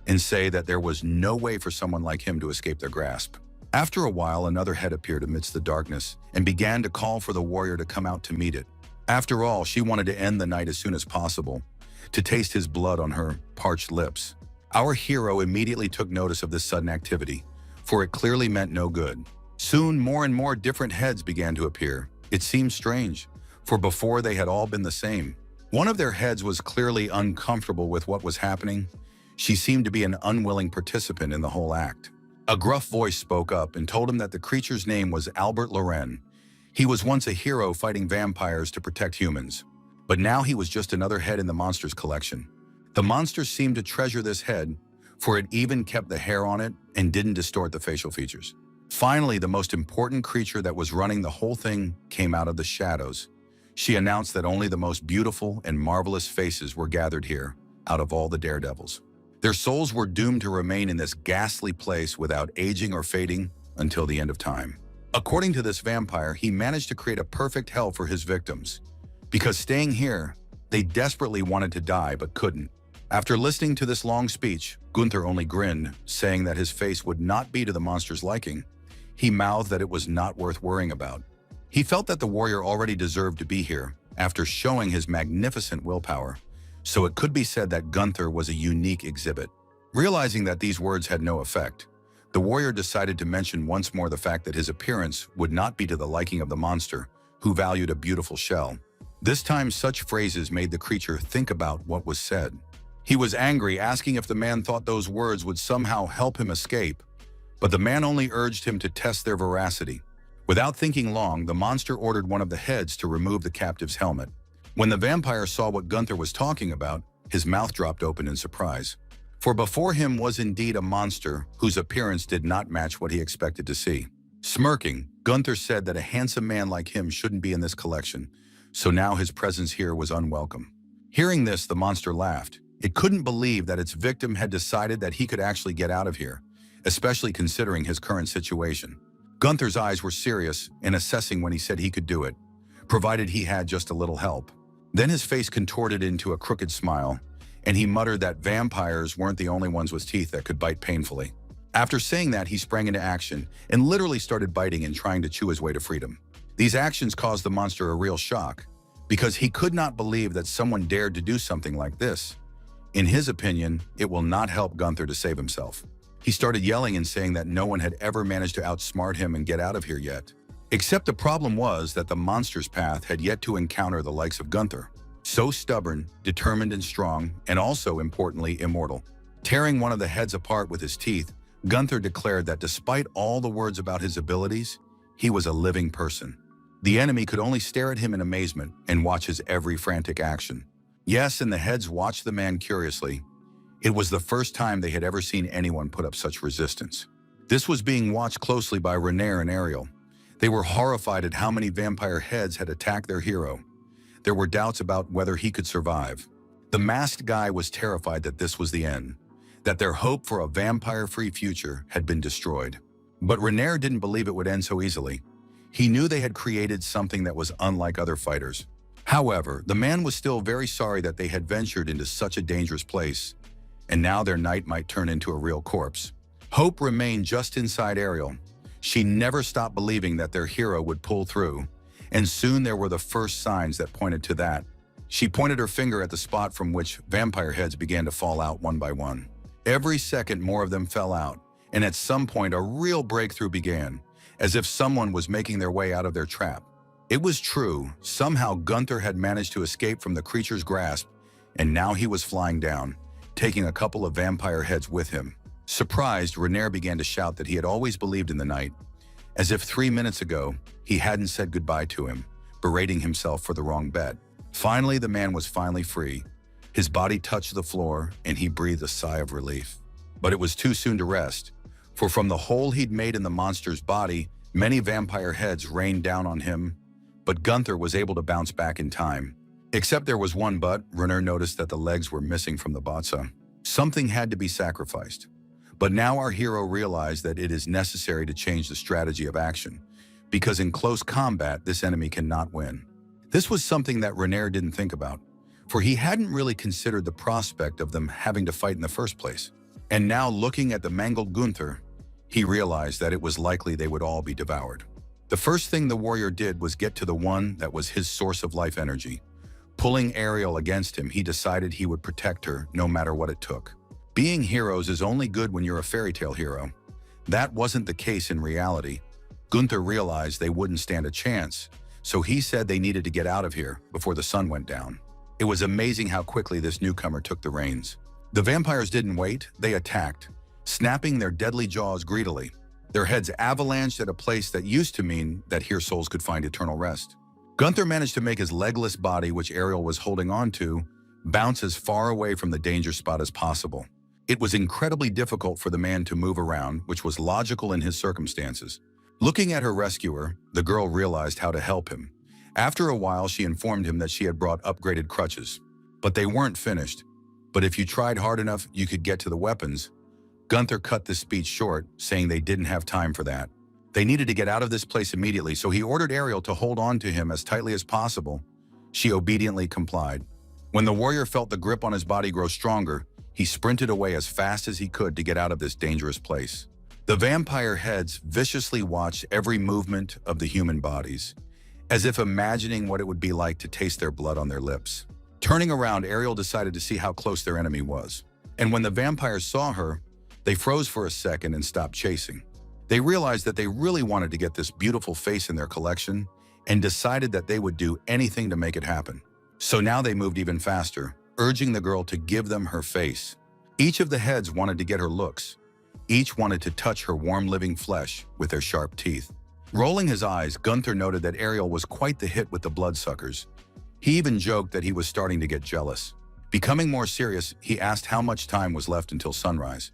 and say that there was no way for someone like him to escape their grasp. After a while, another head appeared amidst the darkness and began to call for the warrior to come out to meet it. After all, she wanted to end the night as soon as possible, to taste his blood on her parched lips. Our hero immediately took notice of this sudden activity, for it clearly meant no good. Soon, more and more different heads began to appear. It seemed strange, for before they had all been the same. One of their heads was clearly uncomfortable with what was happening. She seemed to be an unwilling participant in the whole act. A gruff voice spoke up and told him that the creature's name was Albert Loren. He was once a hero fighting vampires to protect humans, but now he was just another head in the monster's collection. The monster seemed to treasure this head, for it even kept the hair on it and didn't distort the facial features. Finally, the most important creature that was running the whole thing came out of the shadows. She announced that only the most beautiful and marvelous faces were gathered here, out of all the daredevils. Their souls were doomed to remain in this ghastly place without aging or fading until the end of time. According to this vampire, he managed to create a perfect hell for his victims. Because staying here, they desperately wanted to die but couldn't. After listening to this long speech, Gunther only grinned, saying that his face would not be to the monster's liking. He mouthed that it was not worth worrying about. He felt that the warrior already deserved to be here after showing his magnificent willpower, so it could be said that Gunther was a unique exhibit. Realizing that these words had no effect, the warrior decided to mention once more the fact that his appearance would not be to the liking of the monster, who valued a beautiful shell. This time, such phrases made the creature think about what was said. He was angry, asking if the man thought those words would somehow help him escape, but the man only urged him to test their veracity. Without thinking long, the monster ordered one of the heads to remove the captive's helmet. When the vampire saw what Gunther was talking about, his mouth dropped open in surprise. For before him was indeed a monster whose appearance did not match what he expected to see. Smirking, Gunther said that a handsome man like him shouldn't be in this collection, so now his presence here was unwelcome. Hearing this, the monster laughed. It couldn't believe that its victim had decided that he could actually get out of here, especially considering his current situation. Gunther's eyes were serious in assessing when he said he could do it, provided he had just a little help. Then his face contorted into a crooked smile, and he muttered that vampires weren't the only ones with teeth that could bite painfully. After saying that, he sprang into action and literally started biting and trying to chew his way to freedom. These actions caused the monster a real shock, because he could not believe that someone dared to do something like this. In his opinion, it will not help Gunther to save himself. He started yelling and saying that no one had ever managed to outsmart him and get out of here yet. Except the problem was that the monster's path had yet to encounter the likes of Gunther. So stubborn, determined and strong, and also, importantly, immortal. Tearing one of the heads apart with his teeth, Gunther declared that despite all the words about his abilities, he was a living person. The enemy could only stare at him in amazement and watch his every frantic action. Yes, and the heads watched the man curiously. It was the first time they had ever seen anyone put up such resistance. This was being watched closely by Renaer and Ariel. They were horrified at how many vampire heads had attacked their hero. There were doubts about whether he could survive. The masked guy was terrified that this was the end, that their hope for a vampire-free future had been destroyed. But Renaer didn't believe it would end so easily. He knew they had created something that was unlike other fighters. However, the man was still very sorry that they had ventured into such a dangerous place, and now their knight might turn into a real corpse. Hope remained just inside Ariel. She never stopped believing that their hero would pull through, and soon there were the first signs that pointed to that. She pointed her finger at the spot from which vampire heads began to fall out one by one. Every second more of them fell out, and at some point a real breakthrough began, as if someone was making their way out of their trap. It was true, somehow Gunther had managed to escape from the creature's grasp, and now he was flying down, taking a couple of vampire heads with him. Surprised, Renaer began to shout that he had always believed in the knight, as if 3 minutes ago he hadn't said goodbye to him, berating himself for the wrong bet. Finally, the man was finally free. His body touched the floor, and he breathed a sigh of relief. But it was too soon to rest, for from the hole he'd made in the monster's body, many vampire heads rained down on him. But Gunther was able to bounce back in time. Except there was one but. Renner noticed that the legs were missing from the batsa. Something had to be sacrificed. But now our hero realized that it is necessary to change the strategy of action, because in close combat, this enemy cannot win. This was something that Renner didn't think about, for he hadn't really considered the prospect of them having to fight in the first place. And now, looking at the mangled Gunther, he realized that it was likely they would all be devoured. The first thing the warrior did was get to the one that was his source of life energy. Pulling Ariel against him, he decided he would protect her no matter what it took. Being heroes is only good when you're a fairy tale hero. That wasn't the case in reality. Gunther realized they wouldn't stand a chance, so he said they needed to get out of here before the sun went down. It was amazing how quickly this newcomer took the reins. The vampires didn't wait, they attacked, snapping their deadly jaws greedily. Their heads avalanched at a place that used to mean that here souls could find eternal rest. Gunther managed to make his legless body, which Ariel was holding on to, bounce as far away from the danger spot as possible. It was incredibly difficult for the man to move around, which was logical in his circumstances. Looking at her rescuer, the girl realized how to help him. After a while, she informed him that she had brought upgraded crutches. But they weren't finished. But if you tried hard enough, you could get to the weapons. Gunther cut this speech short, saying they didn't have time for that. They needed to get out of this place immediately, so he ordered Ariel to hold on to him as tightly as possible. She obediently complied. When the warrior felt the grip on his body grow stronger, he sprinted away as fast as he could to get out of this dangerous place. The vampire heads viciously watched every movement of the human bodies, as if imagining what it would be like to taste their blood on their lips. Turning around, Ariel decided to see how close their enemy was. And when the vampires saw her, they froze for a second and stopped chasing. They realized that they really wanted to get this beautiful face in their collection and decided that they would do anything to make it happen. So now they moved even faster, urging the girl to give them her face. Each of the heads wanted to get her looks. Each wanted to touch her warm living flesh with their sharp teeth. Rolling his eyes, Gunther noted that Ariel was quite the hit with the bloodsuckers. He even joked that he was starting to get jealous. Becoming more serious, he asked how much time was left until sunrise.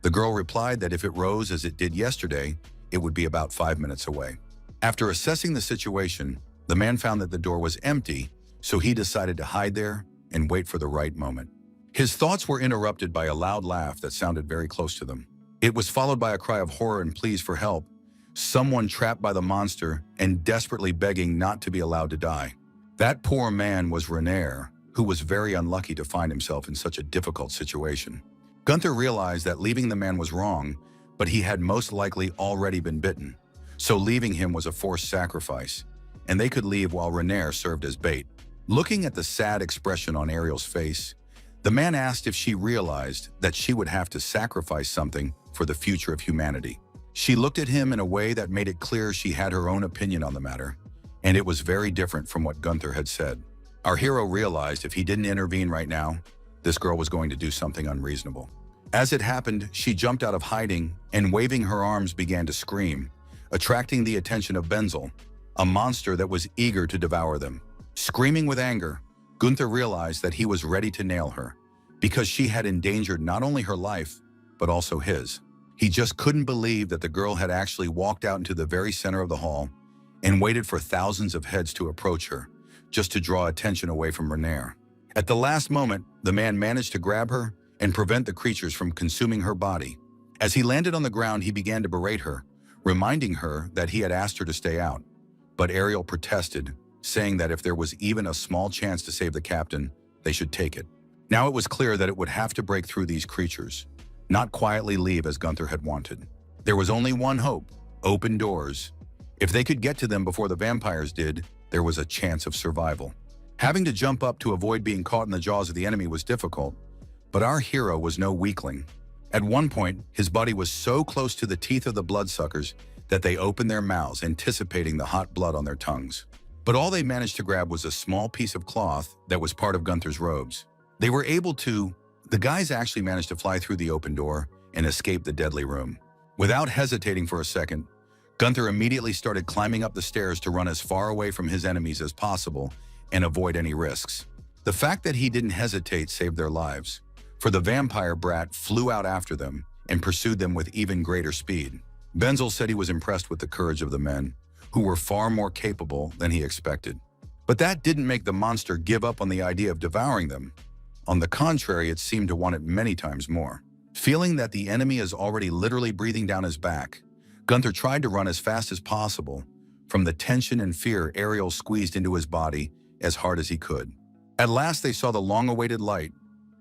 The girl replied that if it rose as it did yesterday, it would be about 5 minutes away. After assessing the situation, the man found that the door was empty, so he decided to hide there and wait for the right moment. His thoughts were interrupted by a loud laugh that sounded very close to them. It was followed by a cry of horror and pleas for help, someone trapped by the monster and desperately begging not to be allowed to die. That poor man was Renner, who was very unlucky to find himself in such a difficult situation. Gunther realized that leaving the man was wrong, but he had most likely already been bitten, so leaving him was a forced sacrifice, and they could leave while Renner served as bait. Looking at the sad expression on Ariel's face, the man asked if she realized that she would have to sacrifice something for the future of humanity. She looked at him in a way that made it clear she had her own opinion on the matter, and it was very different from what Gunther had said. Our hero realized if he didn't intervene right now, this girl was going to do something unreasonable. As it happened, she jumped out of hiding and waving her arms began to scream, attracting the attention of Benzel, a monster that was eager to devour them. Screaming with anger, Gunther realized that he was ready to nail her, because she had endangered not only her life, but also his. He just couldn't believe that the girl had actually walked out into the very center of the hall and waited for thousands of heads to approach her, just to draw attention away from Renner. At the last moment, the man managed to grab her and prevent the creatures from consuming her body. As he landed on the ground, he began to berate her, reminding her that he had asked her to stay out. But Ariel protested, saying that if there was even a small chance to save the captain, they should take it. Now it was clear that it would have to break through these creatures, not quietly leave as Gunther had wanted. There was only one hope: open doors. If they could get to them before the vampires did, there was a chance of survival. Having to jump up to avoid being caught in the jaws of the enemy was difficult, but our hero was no weakling. At one point, his body was so close to the teeth of the bloodsuckers that they opened their mouths, anticipating the hot blood on their tongues. But all they managed to grab was a small piece of cloth that was part of Gunther's robes. The guys actually managed to fly through the open door and escape the deadly room. Without hesitating for a second, Gunther immediately started climbing up the stairs to run as far away from his enemies as possible and avoid any risks. The fact that he didn't hesitate saved their lives, for the vampire brat flew out after them and pursued them with even greater speed. Benzel said he was impressed with the courage of the men, who were far more capable than he expected. But that didn't make the monster give up on the idea of devouring them. On the contrary, it seemed to want it many times more. Feeling that the enemy is already literally breathing down his back, Gunther tried to run as fast as possible. From the tension and fear, Ariel squeezed into his body as hard as he could. At last, they saw the long-awaited light,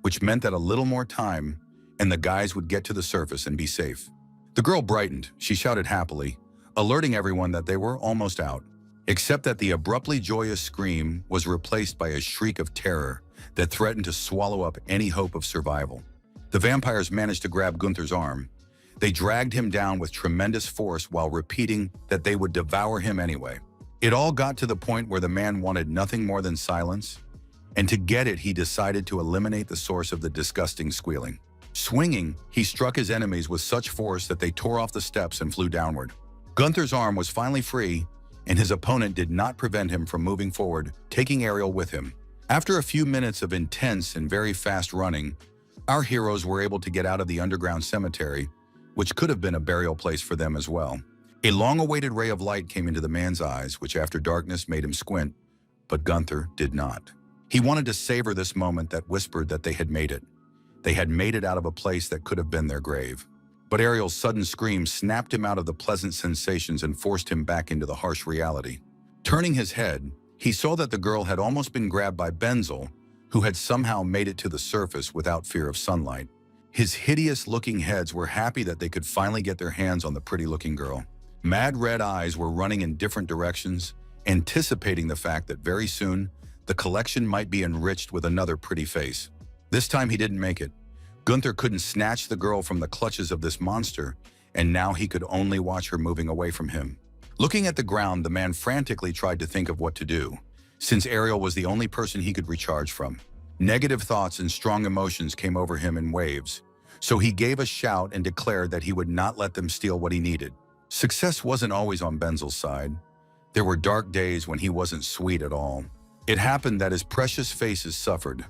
which meant that a little more time, and the guys would get to the surface and be safe. The girl brightened. She shouted happily, alerting everyone that they were almost out. Except that the abruptly joyous scream was replaced by a shriek of terror that threatened to swallow up any hope of survival. The vampires managed to grab Gunther's arm. They dragged him down with tremendous force while repeating that they would devour him anyway. It all got to the point where the man wanted nothing more than silence, and to get it, he decided to eliminate the source of the disgusting squealing. Swinging, he struck his enemies with such force that they tore off the steps and flew downward. Gunther's arm was finally free, and his opponent did not prevent him from moving forward, taking Ariel with him. After a few minutes of intense and very fast running, our heroes were able to get out of the underground cemetery, which could have been a burial place for them as well. A long-awaited ray of light came into the man's eyes, which after darkness made him squint, but Gunther did not. He wanted to savor this moment that whispered that they had made it. They had made it out of a place that could have been their grave. But Ariel's sudden scream snapped him out of the pleasant sensations and forced him back into the harsh reality. Turning his head, he saw that the girl had almost been grabbed by Benzel, who had somehow made it to the surface without fear of sunlight. His hideous-looking heads were happy that they could finally get their hands on the pretty-looking girl. Mad red eyes were running in different directions, anticipating the fact that very soon, the collection might be enriched with another pretty face. This time he didn't make it. Gunther couldn't snatch the girl from the clutches of this monster, and now he could only watch her moving away from him. Looking at the ground, the man frantically tried to think of what to do, since Ariel was the only person he could recharge from. Negative thoughts and strong emotions came over him in waves, so he gave a shout and declared that he would not let them steal what he needed. Success wasn't always on Benzel's side. There were dark days when he wasn't sweet at all. It happened that his precious faces suffered,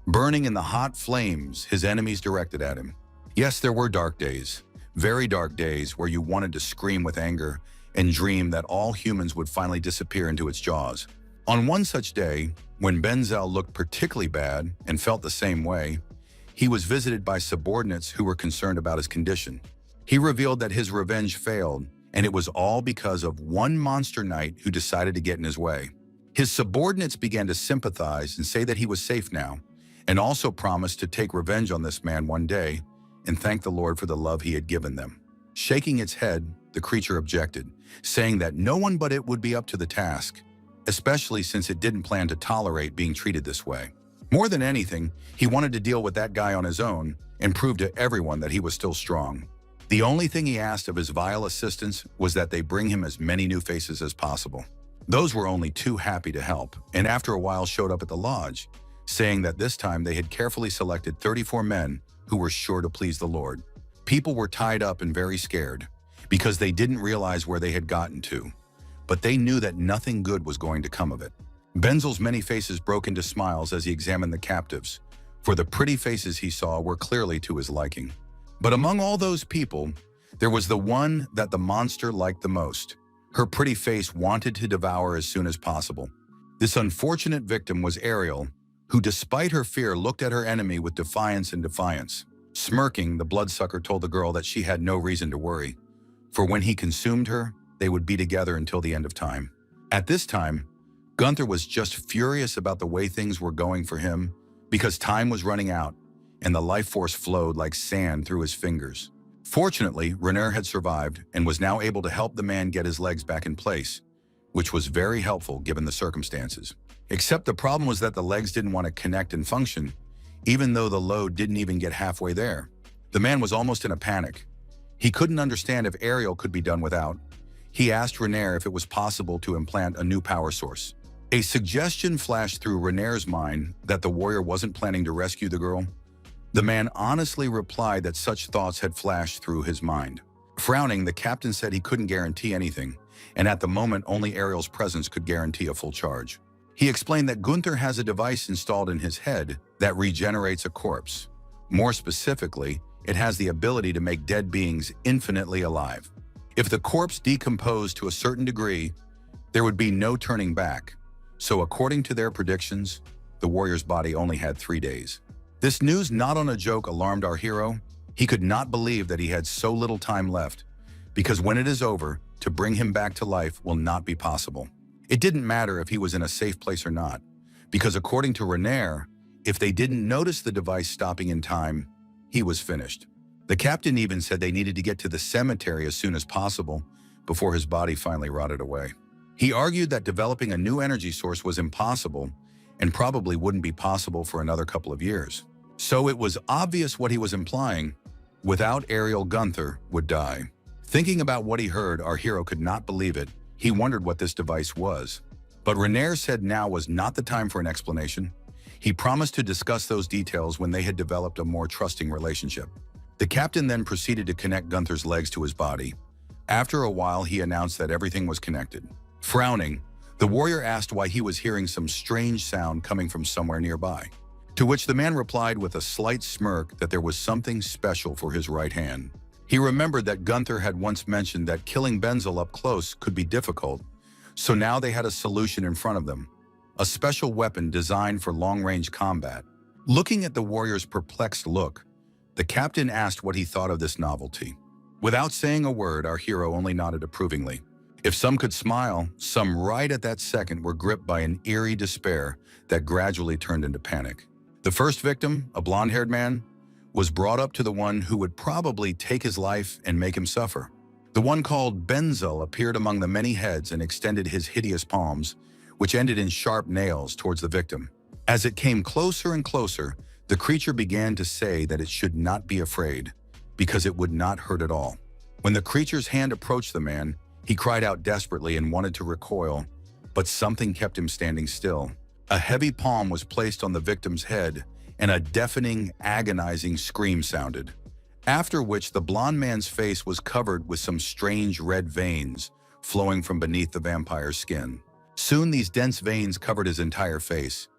burning in the hot flames his enemies directed at him. Yes, there were dark days, very dark days where you wanted to scream with anger and dream that all humans would finally disappear into its jaws. On one such day, when Benzel looked particularly bad and felt the same way, he was visited by subordinates who were concerned about his condition. He revealed that his revenge failed, and it was all because of one monster knight who decided to get in his way. His subordinates began to sympathize and say that he was safe now, and also promised to take revenge on this man one day and thank the Lord for the love he had given them. Shaking its head, the creature objected, saying that no one but it would be up to the task, especially since it didn't plan to tolerate being treated this way. More than anything, he wanted to deal with that guy on his own and prove to everyone that he was still strong. The only thing he asked of his vile assistants was that they bring him as many new faces as possible. Those were only too happy to help, and after a while showed up at the lodge, saying that this time they had carefully selected 34 men who were sure to please the Lord. People were tied up and very scared, because they didn't realize where they had gotten to, but they knew that nothing good was going to come of it. Benzel's many faces broke into smiles as he examined the captives, for the pretty faces he saw were clearly to his liking. But among all those people, there was the one that the monster liked the most. Her pretty face wanted to devour as soon as possible. This unfortunate victim was Ariel, who despite her fear looked at her enemy with defiance and defiance. Smirking, the bloodsucker told the girl that she had no reason to worry, for when he consumed her, they would be together until the end of time. At this time, Gunther was just furious about the way things were going for him because time was running out and the life force flowed like sand through his fingers. Fortunately, Renaer had survived and was now able to help the man get his legs back in place, which was very helpful given the circumstances. Except the problem was that the legs didn't want to connect and function, even though the load didn't even get halfway there. The man was almost in a panic. He couldn't understand if Ariel could be done without. He asked Renaer if it was possible to implant a new power source. A suggestion flashed through Renaer's mind that the warrior wasn't planning to rescue the girl. The man honestly replied that such thoughts had flashed through his mind. Frowning, the captain said he couldn't guarantee anything, and at the moment only Ariel's presence could guarantee a full charge. He explained that Gunther has a device installed in his head that regenerates a corpse. More specifically, it has the ability to make dead beings infinitely alive. If the corpse decomposed to a certain degree, there would be no turning back. So according to their predictions, the warrior's body only had 3 days. This news not on a joke alarmed our hero. He could not believe that he had so little time left, because when it is over, to bring him back to life will not be possible. It didn't matter if he was in a safe place or not, because according to Renair, if they didn't notice the device stopping in time, he was finished. The captain even said they needed to get to the cemetery as soon as possible before his body finally rotted away. He argued that developing a new energy source was impossible and probably wouldn't be possible for another couple of years. So it was obvious what he was implying. Without Ariel, Gunther would die. Thinking about what he heard, our hero could not believe it. He wondered what this device was. But Renair said now was not the time for an explanation. He promised to discuss those details when they had developed a more trusting relationship. The captain then proceeded to connect Gunther's legs to his body. After a while, he announced that everything was connected. Frowning, the warrior asked why he was hearing some strange sound coming from somewhere nearby, to which the man replied with a slight smirk that there was something special for his right hand. He remembered that Gunther had once mentioned that killing Benzel up close could be difficult, so now they had a solution in front of them, a special weapon designed for long-range combat. Looking at the warrior's perplexed look, the captain asked what he thought of this novelty. Without saying a word, our hero only nodded approvingly. If some could smile, some right at that second were gripped by an eerie despair that gradually turned into panic. The first victim, a blonde-haired man, was brought up to the one who would probably take his life and make him suffer. The one called Benzel appeared among the many heads and extended his hideous palms, which ended in sharp nails, towards the victim. As it came closer and closer, the creature began to say that it should not be afraid, because it would not hurt at all. When the creature's hand approached the man, he cried out desperately and wanted to recoil, but something kept him standing still. A heavy palm was placed on the victim's head, and a deafening, agonizing scream sounded, after which the blond man's face was covered with some strange red veins flowing from beneath the vampire's skin. Soon these dense veins covered his entire face.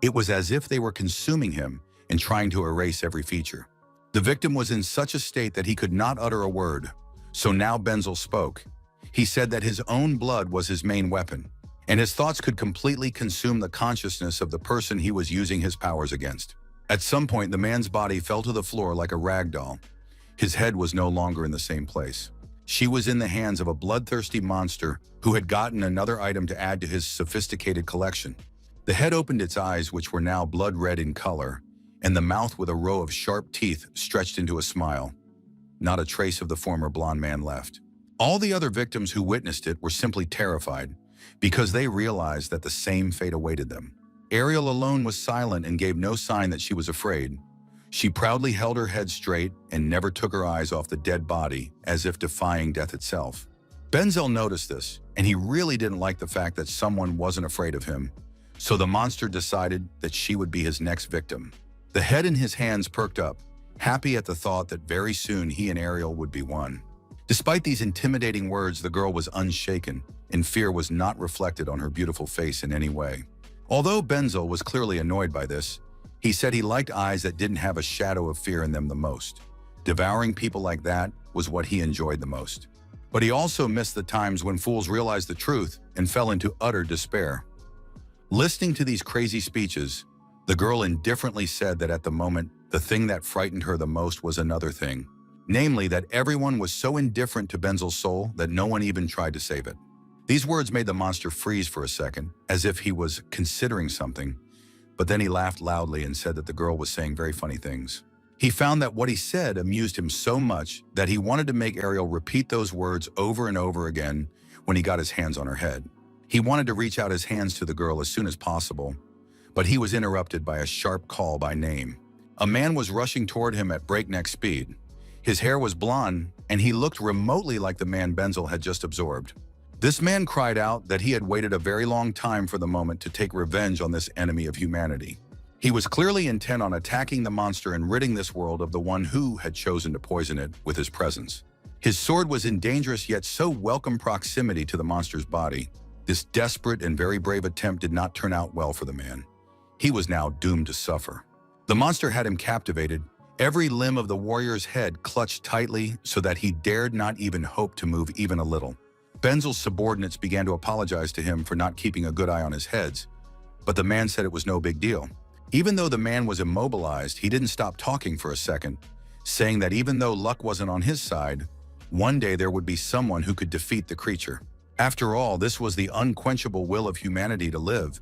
It was as if they were consuming him and trying to erase every feature. The victim was in such a state that he could not utter a word, so now Benzel spoke. He said that his own blood was his main weapon, and his thoughts could completely consume the consciousness of the person he was using his powers against. At some point, the man's body fell to the floor like a rag doll. His head was no longer in the same place. She was in the hands of a bloodthirsty monster who had gotten another item to add to his sophisticated collection. The head opened its eyes, which were now blood red in color, and the mouth with a row of sharp teeth stretched into a smile. Not a trace of the former blonde man left. All the other victims who witnessed it were simply terrified, because they realized that the same fate awaited them. Ariel alone was silent and gave no sign that she was afraid. She proudly held her head straight and never took her eyes off the dead body, as if defying death itself. Benzel noticed this, and he really didn't like the fact that someone wasn't afraid of him, so the monster decided that she would be his next victim. The head in his hands perked up, happy at the thought that very soon he and Ariel would be one. Despite these intimidating words, the girl was unshaken, and fear was not reflected on her beautiful face in any way. Although Benzel was clearly annoyed by this, he said he liked eyes that didn't have a shadow of fear in them the most. Devouring people like that was what he enjoyed the most. But he also missed the times when fools realized the truth and fell into utter despair. Listening to these crazy speeches, the girl indifferently said that at the moment, the thing that frightened her the most was another thing. Namely, that everyone was so indifferent to Benzel's soul that no one even tried to save it. These words made the monster freeze for a second, as if he was considering something, but then he laughed loudly and said that the girl was saying very funny things. He found that what he said amused him so much that he wanted to make Ariel repeat those words over and over again when he got his hands on her head. He wanted to reach out his hands to the girl as soon as possible, but he was interrupted by a sharp call by name. A man was rushing toward him at breakneck speed. His hair was blonde, and he looked remotely like the man Benzel had just absorbed. This man cried out that he had waited a very long time for the moment to take revenge on this enemy of humanity. He was clearly intent on attacking the monster and ridding this world of the one who had chosen to poison it with his presence. His sword was in dangerous yet so welcome proximity to the monster's body. This desperate and very brave attempt did not turn out well for the man. He was now doomed to suffer. The monster had him captivated, every limb of the warrior's head clutched tightly so that he dared not even hope to move even a little. Benzel's subordinates began to apologize to him for not keeping a good eye on his heads, but the man said it was no big deal. Even though the man was immobilized, he didn't stop talking for a second, saying that even though luck wasn't on his side, one day there would be someone who could defeat the creature. After all, this was the unquenchable will of humanity to live.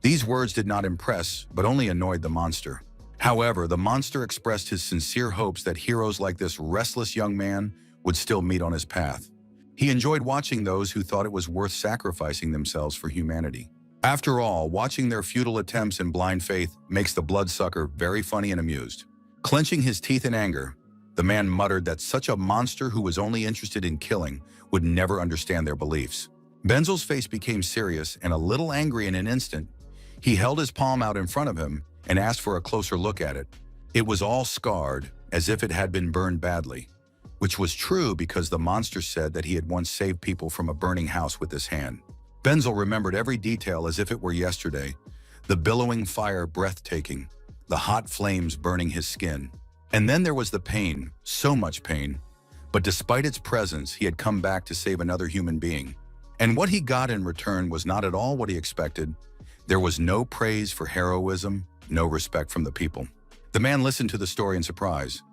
These words did not impress, but only annoyed the monster. However, the monster expressed his sincere hopes that heroes like this restless young man would still meet on his path. He enjoyed watching those who thought it was worth sacrificing themselves for humanity. After all, watching their futile attempts in blind faith makes the bloodsucker very funny and amused. Clenching his teeth in anger, the man muttered that such a monster who was only interested in killing would never understand their beliefs. Benzel's face became serious and a little angry in an instant. He held his palm out in front of him and asked for a closer look at it. It was all scarred, as if it had been burned badly, which was true because the monster said that he had once saved people from a burning house with his hand. Benzel remembered every detail as if it were yesterday, the billowing fire breathtaking, the hot flames burning his skin. And then there was the pain, so much pain. But despite its presence, he had come back to save another human being. And what he got in return was not at all what he expected. There was no praise for heroism, no respect from the people. The man listened to the story in surprise.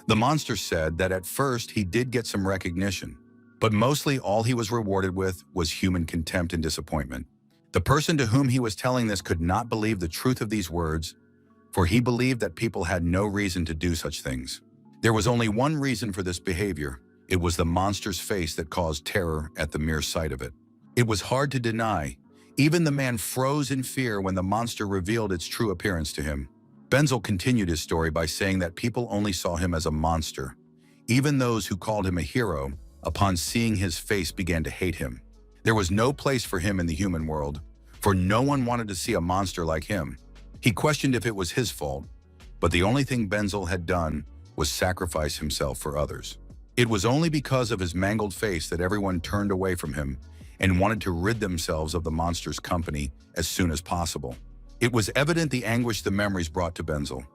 The monster said that at first he did get some recognition, but mostly all he was rewarded with was human contempt and disappointment. The person to whom he was telling this could not believe the truth of these words, for he believed that people had no reason to do such things. There was only one reason for this behavior. It was the monster's face that caused terror at the mere sight of it. It was hard to deny. Even the man froze in fear when the monster revealed its true appearance to him. Benzel continued his story by saying that people only saw him as a monster. Even those who called him a hero, upon seeing his face, began to hate him. There was no place for him in the human world, for no one wanted to see a monster like him. He questioned if it was his fault, but the only thing Benzel had done was sacrifice himself for others. It was only because of his mangled face that everyone turned away from him and wanted to rid themselves of the monster's company as soon as possible. It was evident the anguish the memories brought to Benzel,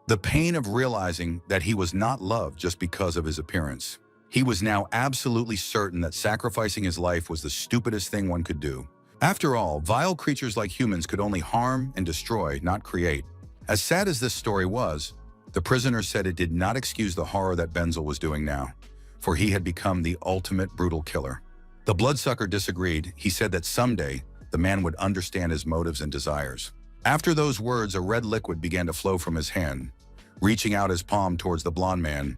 the pain of realizing that he was not loved just because of his appearance. He was now absolutely certain that sacrificing his life was the stupidest thing one could do. After all, vile creatures like humans could only harm and destroy, not create. As sad as this story was, the prisoner said it did not excuse the horror that Benzel was doing now, for he had become the ultimate brutal killer. The bloodsucker disagreed. He said that someday the man would understand his motives and desires. After those words, a red liquid began to flow from his hand, reaching out his palm towards the blond man,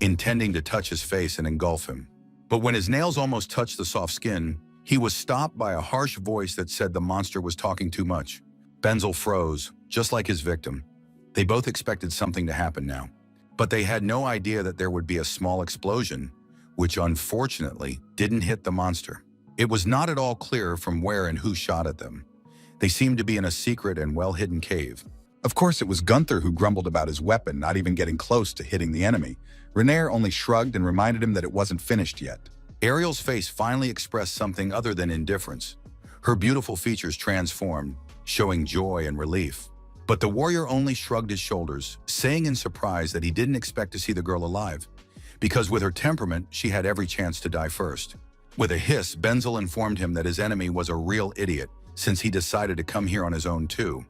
intending to touch his face and engulf him. But when his nails almost touched the soft skin, he was stopped by a harsh voice that said the monster was talking too much. Benzel froze, just like his victim. They both expected something to happen now, but they had no idea that there would be a small explosion, which unfortunately didn't hit the monster. It was not at all clear from where and who shot at them. They seemed to be in a secret and well-hidden cave.
Of course, it was Gunther who grumbled about his weapon not even getting close to hitting the enemy. Renaer only shrugged and reminded him that it wasn't finished yet.
Ariel's face finally expressed something other than indifference. Her beautiful features transformed, showing joy and relief. But the warrior only shrugged his shoulders, saying in surprise that he didn't expect to see the girl alive, because with her temperament, she had every chance to die first. With a hiss, Benzel informed him that his enemy was a real idiot, since he decided to come here on his own too.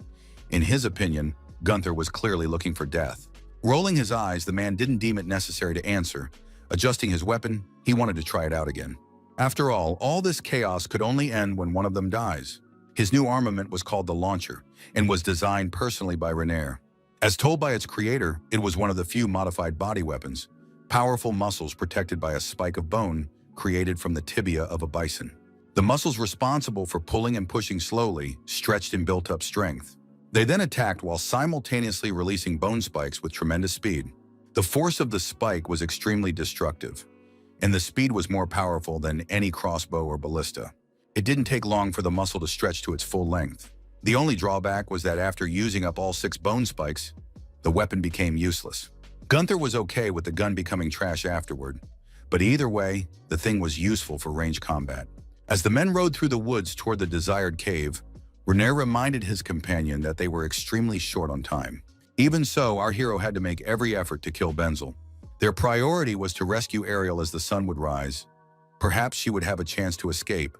In his opinion, Gunther was clearly looking for death. Rolling his eyes, the man didn't deem it necessary to answer. Adjusting his weapon, he wanted to try it out again. After all this chaos could only end when one of them dies. His new armament was called the Launcher and was designed personally by Renaer. As told by its creator, it was one of the few modified body weapons, powerful muscles protected by a spike of bone created from the tibia of a bison. The muscles responsible for pulling and pushing slowly stretched and built up strength. They then attacked while simultaneously releasing bone spikes with tremendous speed. The force of the spike was extremely destructive, and the speed was more powerful than any crossbow or ballista. It didn't take long for the muscle to stretch to its full length. The only drawback was that after using up all 6 bone spikes, the weapon became useless. Gunther was okay with the gun becoming trash afterward, but either way, the thing was useful for range combat. As the men rode through the woods toward the desired cave, Renaer reminded his companion that they were extremely short on time. Even so, our hero had to make every effort to kill Benzel. Their priority was to rescue Ariel as the sun would rise, perhaps she would have a chance to escape.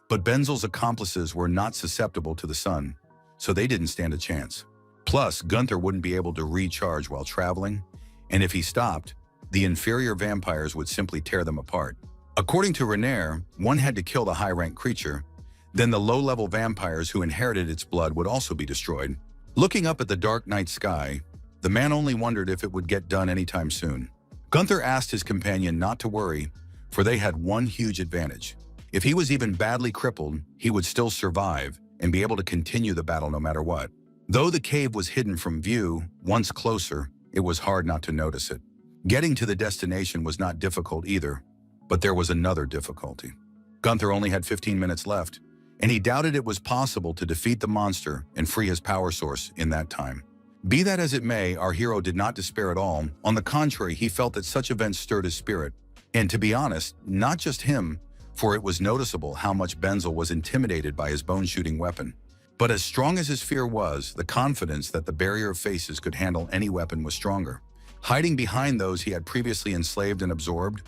But Benzel's accomplices were not susceptible to the sun, so they didn't stand a chance. Plus, Gunther wouldn't be able to recharge while traveling, and if he stopped, the inferior vampires would simply tear them apart. According to Renaer, one had to kill the high-ranked creature, then the low-level vampires who inherited its blood would also be destroyed. Looking up at the dark night sky, the man only wondered if it would get done anytime soon. Gunther asked his companion not to worry, for they had one huge advantage. If he was even badly crippled, he would still survive and be able to continue the battle no matter what. Though the cave was hidden from view, once closer, it was hard not to notice it. Getting to the destination was not difficult either, but there was another difficulty. Gunther only had 15 minutes left, and he doubted it was possible to defeat the monster and free his power source in that time. Be that as it may, our hero did not despair at all. On the contrary, he felt that such events stirred his spirit. And to be honest, not just him, for it was noticeable how much Benzel was intimidated by his bone-shooting weapon. But as strong as his fear was, the confidence that the barrier of faces could handle any weapon was stronger. Hiding behind those he had previously enslaved and absorbed,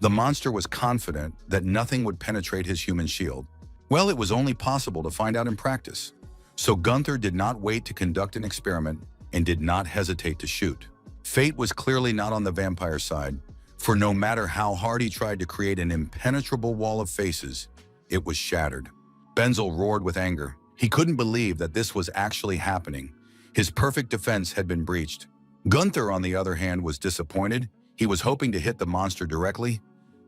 the monster was confident that nothing would penetrate his human shield. Well, it was only possible to find out in practice. So Gunther did not wait to conduct an experiment and did not hesitate to shoot. Fate was clearly not on the vampire side, for no matter how hard he tried to create an impenetrable wall of faces, it was shattered. Benzel roared with anger. He couldn't believe that this was actually happening. His perfect defense had been breached. Gunther, on the other hand, was disappointed. He was hoping to hit the monster directly,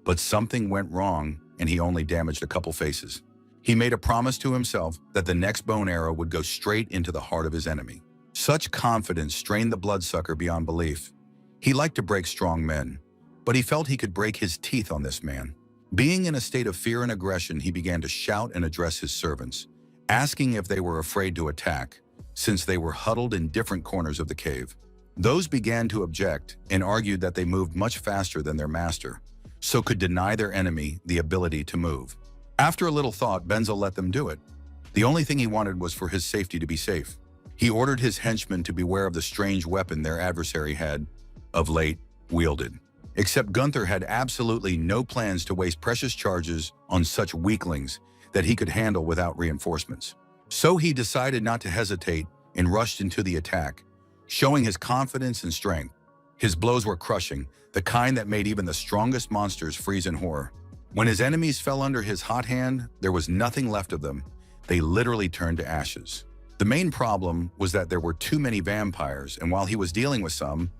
but something went wrong and he only damaged a couple faces. He made a promise to himself that the next bone arrow would go straight into the heart of his enemy. Such confidence strained the bloodsucker beyond belief. He liked to break strong men, but he felt he could break his teeth on this man. Being in a state of fear and aggression, he began to shout and address his servants, asking if they were afraid to attack, since they were huddled in different corners of the cave. Those began to object and argued that they moved much faster than their master, so could deny their enemy the ability to move. After a little thought, Benzel let them do it. The only thing he wanted was for his safety to be safe. He ordered his henchmen to beware of the strange weapon their adversary had, of late, wielded. Except Gunther had absolutely no plans to waste precious charges on such weaklings that he could handle without reinforcements. So he decided not to hesitate and rushed into the attack, showing his confidence and strength. His blows were crushing, the kind that made even the strongest monsters freeze in horror. When his enemies fell under his hot hand, there was nothing left of them. They literally turned to ashes. The main problem was that there were too many vampires, and while he was dealing with some,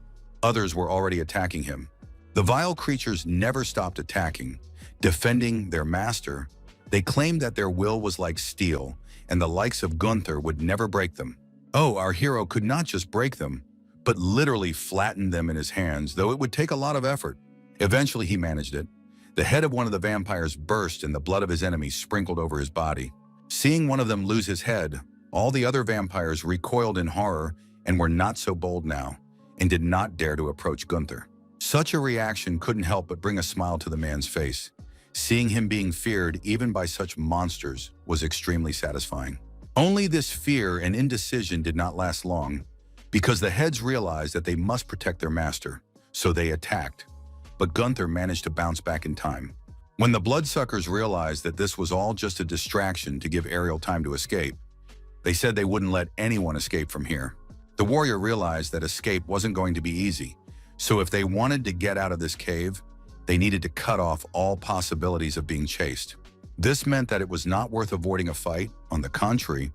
others were already attacking him. The vile creatures never stopped attacking, defending their master. They claimed that their will was like steel, and the likes of Gunther would never break them. Oh, our hero could not just break them, but literally flatten them in his hands, though it would take a lot of effort. Eventually, he managed it. The head of one of the vampires burst and the blood of his enemy sprinkled over his body. Seeing one of them lose his head, all the other vampires recoiled in horror and were not so bold now, and did not dare to approach Gunther. Such a reaction couldn't help but bring a smile to the man's face. Seeing him being feared even by such monsters was extremely satisfying. Only this fear and indecision did not last long, because the heads realized that they must protect their master, so they attacked. But Gunther managed to bounce back in time. When the bloodsuckers realized that this was all just a distraction to give Ariel time to escape, they said they wouldn't let anyone escape from here. The warrior realized that escape wasn't going to be easy, so if they wanted to get out of this cave, they needed to cut off all possibilities of being chased. This meant that it was not worth avoiding a fight. On the contrary,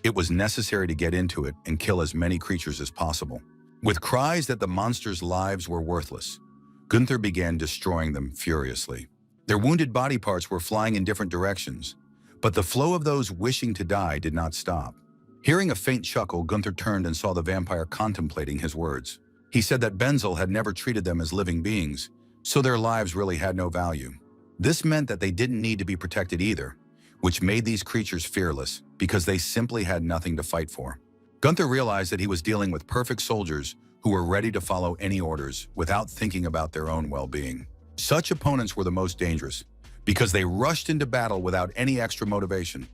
it was necessary to get into it and kill as many creatures as possible. With cries that the monsters' lives were worthless, Gunther began destroying them furiously. Their wounded body parts were flying in different directions, but the flow of those wishing to die did not stop. Hearing a faint chuckle, Gunther turned and saw the vampire contemplating his words. He said that Benzel had never treated them as living beings, so their lives really had no value. This meant that they didn't need to be protected either, which made these creatures fearless because they simply had nothing to fight for. Gunther realized that he was dealing with perfect soldiers who were ready to follow any orders without thinking about their own well-being. Such opponents were the most dangerous because they rushed into battle without any extra motivation.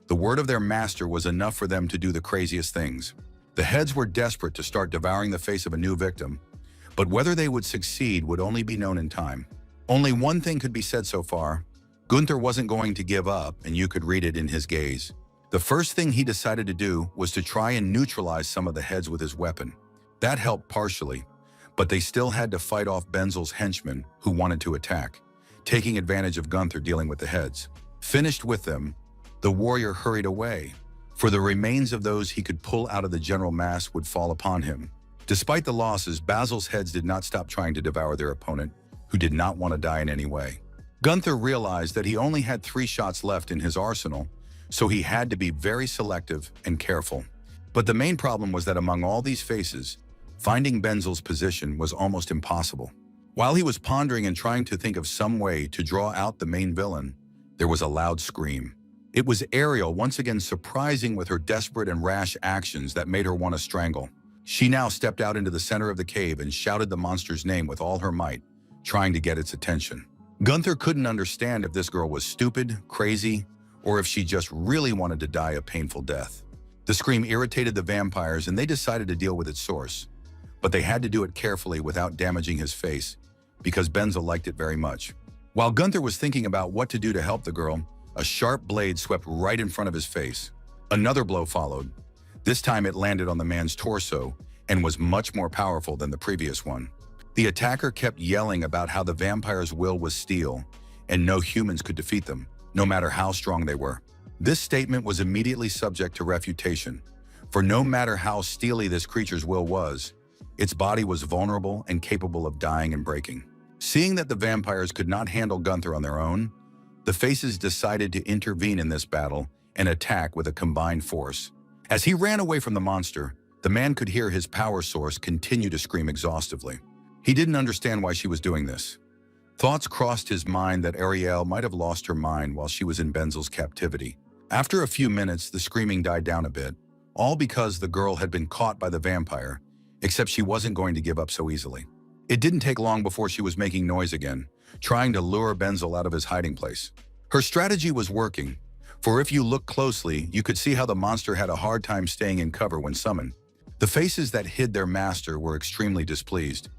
The word of their master was enough for them to do the craziest things. The heads were desperate to start devouring the face of a new victim, but whether they would succeed would only be known in time. Only one thing could be said so far. Gunther wasn't going to give up, and you could read it in his gaze. The first thing he decided to do was to try and neutralize some of the heads with his weapon. That helped partially, but they still had to fight off Benzel's henchmen who wanted to attack, taking advantage of Gunther dealing with the heads. Finished with them, the warrior hurried away, for the remains of those he could pull out of the general mass would fall upon him. Despite the losses, Basil's heads did not stop trying to devour their opponent, who did not want to die in any way. Gunther realized that he only had 3 shots left in his arsenal, so he had to be very selective and careful. But the main problem was that among all these faces, finding Benzel's position was almost impossible. While he was pondering and trying to think of some way to draw out the main villain, there was a loud scream. It was Ariel once again surprising with her desperate and rash actions that made her want to strangle. She now stepped out into the center of the cave and shouted the monster's name with all her might, trying to get its attention. Gunther couldn't understand if this girl was stupid, crazy, or if she just really wanted to die a painful death. The scream irritated the vampires and they decided to deal with its source. But they had to do it carefully without damaging his face, because Benzel liked it very much. While Gunther was thinking about what to do to help the girl, a sharp blade swept right in front of his face. Another blow followed. This time it landed on the man's torso and was much more powerful than the previous one. The attacker kept yelling about how the vampire's will was steel and no humans could defeat them, no matter how strong they were. This statement was immediately subject to refutation, for no matter how steely this creature's will was, its body was vulnerable and capable of dying and breaking. Seeing that the vampires could not handle Gunther on their own, the faces decided to intervene in this battle and attack with a combined force. As he ran away from the monster, the man could hear his power source continue to scream exhaustively. He didn't understand why she was doing this. Thoughts crossed his mind that Ariel might have lost her mind while she was in Benzel's captivity. After a few minutes, the screaming died down a bit, all because the girl had been caught by the vampire, except she wasn't going to give up so easily. It didn't take long before she was making noise again, trying to lure Benzel out of his hiding place. Her strategy was working, for if you look closely, you could see how the monster had a hard time staying in cover when summoned. The faces that hid their master were extremely displeased,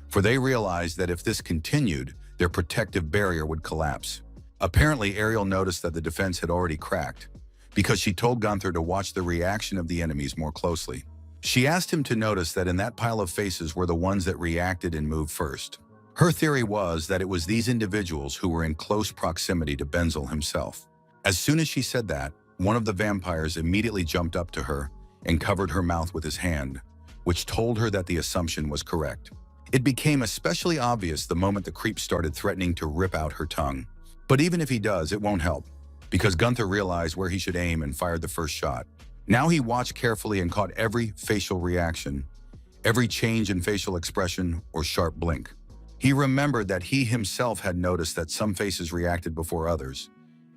for they realized that if this continued, their protective barrier would collapse. Apparently, Ariel noticed that the defense had already cracked, because she told Gunther to watch the reaction of the enemies more closely. She asked him to notice that in that pile of faces were the ones that reacted and moved first. Her theory was that it was these individuals who were in close proximity to Benzel himself. As soon as she said that, one of the vampires immediately jumped up to her and covered her mouth with his hand, which told her that the assumption was correct. It became especially obvious the moment the creep started threatening to rip out her tongue. But even if he does, it won't help, because Gunther realized where he should aim and fired the first shot. Now he watched carefully and caught every facial reaction, every change in facial expression or sharp blink. He remembered that he himself had noticed that some faces reacted before others.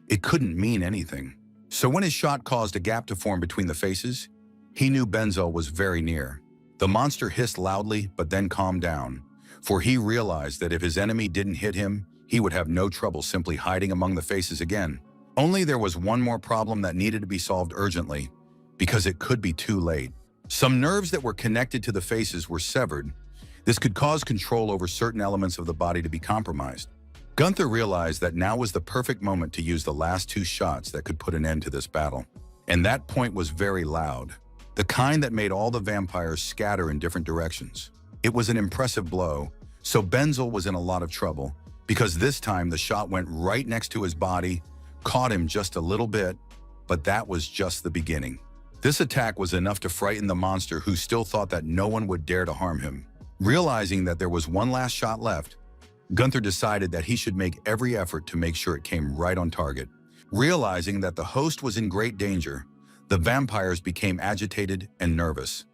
It couldn't mean anything. So when his shot caused a gap to form between the faces, he knew Benzel was very near. The monster hissed loudly but then calmed down, for he realized that if his enemy didn't hit him, he would have no trouble simply hiding among the faces again. Only there was one more problem that needed to be solved urgently, because it could be too late. Some nerves that were connected to the faces were severed. This could cause control over certain elements of the body to be compromised. Gunther realized that now was the perfect moment to use the last 2 shots that could put an end to this battle. And that point was very loud, the kind that made all the vampires scatter in different directions. It was an impressive blow, so Benzel was in a lot of trouble, because this time the shot went right next to his body, caught him just a little bit, but that was just the beginning. This attack was enough to frighten the monster, who still thought that no one would dare to harm him. Realizing that there was one last shot left, Gunther decided that he should make every effort to make sure it came right on target. Realizing that the host was in great danger, the vampires became agitated and nervous.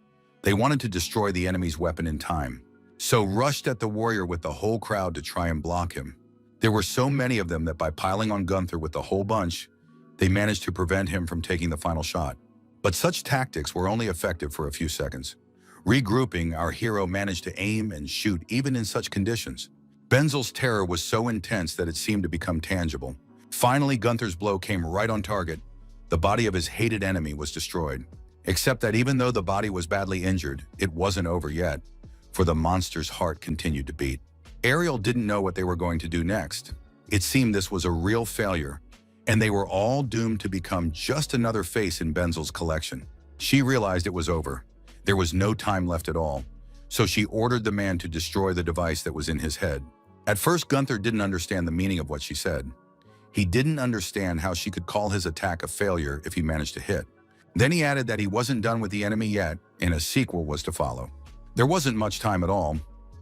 They wanted to destroy the enemy's weapon in time, so rushed at the warrior with the whole crowd to try and block him. There were so many of them that by piling on Gunther with the whole bunch, they managed to prevent him from taking the final shot. But such tactics were only effective for a few seconds. Regrouping, our hero managed to aim and shoot even in such conditions. Benzel's terror was so intense that it seemed to become tangible. Finally, Gunther's blow came right on target. The body of his hated enemy was destroyed. Except that even though the body was badly injured, it wasn't over yet, for the monster's heart continued to beat. Ariel didn't know what they were going to do next. It seemed this was a real failure, and they were all doomed to become just another face in Benzel's collection. She realized it was over. There was no time left at all, so she ordered the man to destroy the device that was in his head. At first, Gunther didn't understand the meaning of what she said. He didn't understand how she could call his attack a failure if he managed to hit. Then he added that he wasn't done with the enemy yet, and a sequel was to follow. There wasn't much time at all,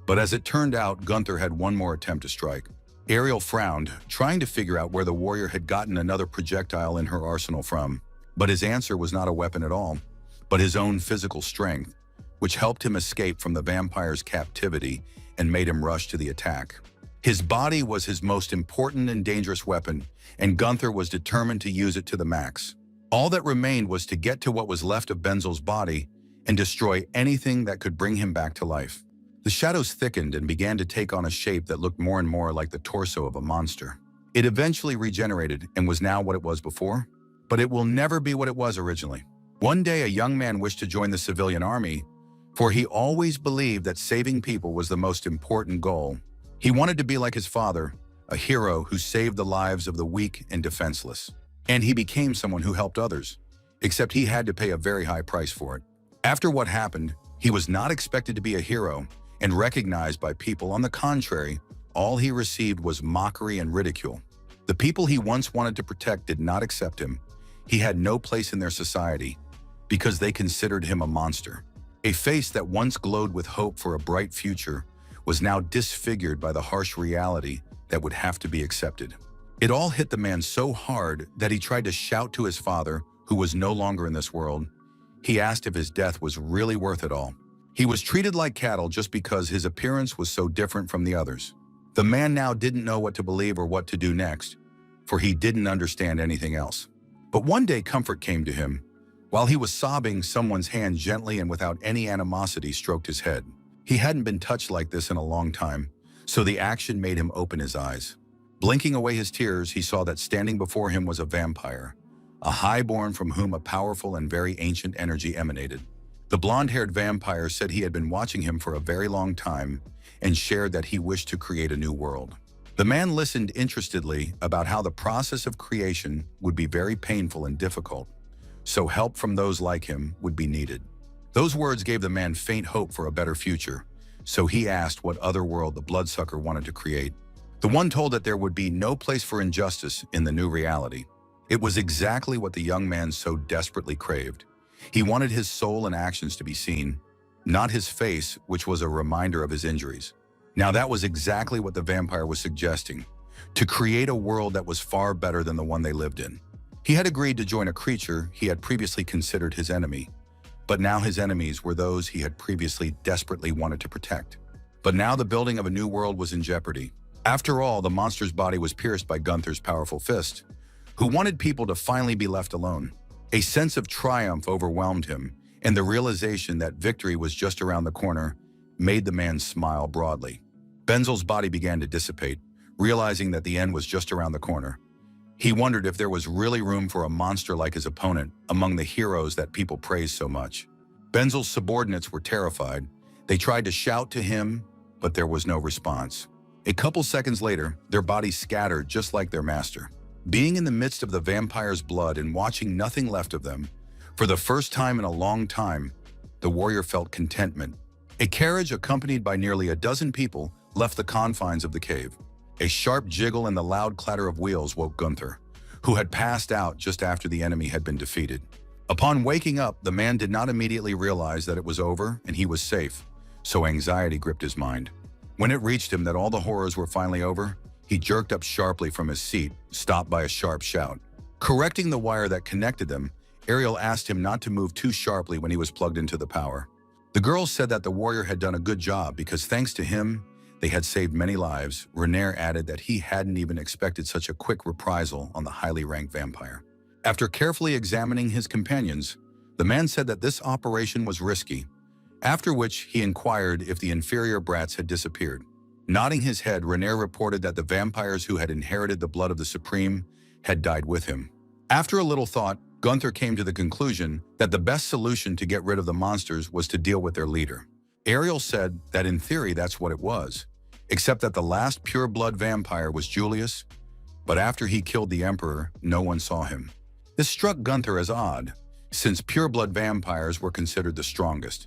but as it turned out, Gunther had one more attempt to strike. Ariel frowned, trying to figure out where the warrior had gotten another projectile in her arsenal from. But his answer was not a weapon at all, but his own physical strength, which helped him escape from the vampire's captivity and made him rush to the attack. His body was his most important and dangerous weapon, and Gunther was determined to use it to the max. All that remained was to get to what was left of Benzel's body and destroy anything that could bring him back to life. The shadows thickened and began to take on a shape that looked more and more like the torso of a monster. It eventually regenerated and was now what it was before, but it will never be what it was originally. One day, a young man wished to join the civilian army, for he always believed that saving people was the most important goal. He wanted to be like his father, a hero who saved the lives of the weak and defenseless. And he became someone who helped others, except he had to pay a very high price for it. After what happened, he was not expected to be a hero and recognized by people. On the contrary, all he received was mockery and ridicule. The people he once wanted to protect did not accept him. He had no place in their society because they considered him a monster. A face that once glowed with hope for a bright future was now disfigured by the harsh reality that would have to be accepted. It all hit the man so hard that he tried to shout to his father, who was no longer in this world. He asked if his death was really worth it all. He was treated like cattle just because his appearance was so different from the others. The man now didn't know what to believe or what to do next, for he didn't understand anything else. But one day comfort came to him. While he was sobbing, someone's hand gently and without any animosity stroked his head. He hadn't been touched like this in a long time, so the action made him open his eyes. Blinking away his tears, he saw that standing before him was a vampire, a highborn from whom a powerful and very ancient energy emanated. The blonde-haired vampire said he had been watching him for a very long time and shared that he wished to create a new world. The man listened interestedly about how the process of creation would be very painful and difficult, so help from those like him would be needed. Those words gave the man faint hope for a better future, so he asked what other world the bloodsucker wanted to create. The one told that there would be no place for injustice in the new reality. It was exactly what the young man so desperately craved. He wanted his soul and actions to be seen, not his face, which was a reminder of his injuries. Now that was exactly what the vampire was suggesting, to create a world that was far better than the one they lived in. He had agreed to join a creature he had previously considered his enemy, but now his enemies were those he had previously desperately wanted to protect. But now the building of a new world was in jeopardy. After all, the monster's body was pierced by Gunther's powerful fist, who wanted people to finally be left alone. A sense of triumph overwhelmed him, and the realization that victory was just around the corner made the man smile broadly. Benzel's body began to dissipate, realizing that the end was just around the corner. He wondered if there was really room for a monster like his opponent among the heroes that people praised so much. Benzel's subordinates were terrified. They tried to shout to him, but there was no response. A couple seconds later, their bodies scattered just like their master. Being in the midst of the vampire's blood and watching nothing left of them, for the first time in a long time, the warrior felt contentment. A carriage accompanied by nearly a dozen people left the confines of the cave. A sharp jiggle and the loud clatter of wheels woke Gunther, who had passed out just after the enemy had been defeated. Upon waking up, the man did not immediately realize that it was over and he was safe, so anxiety gripped his mind. When it reached him that all the horrors were finally over, he jerked up sharply from his seat, stopped by a sharp shout. Correcting the wire that connected them, Ariel asked him not to move too sharply when he was plugged into the power. The girl said that the warrior had done a good job because thanks to him, they had saved many lives. Renaer added that he hadn't even expected such a quick reprisal on the highly ranked vampire. After carefully examining his companions, the man said that this operation was risky, after which he inquired if the inferior brats had disappeared. Nodding his head, Renaer reported that the vampires who had inherited the blood of the Supreme had died with him. After a little thought, Gunther came to the conclusion that the best solution to get rid of the monsters was to deal with their leader. Ariel said that in theory that's what it was, except that the last pure-blood vampire was Julius, but after he killed the Emperor, no one saw him. This struck Gunther as odd, since pure-blood vampires were considered the strongest,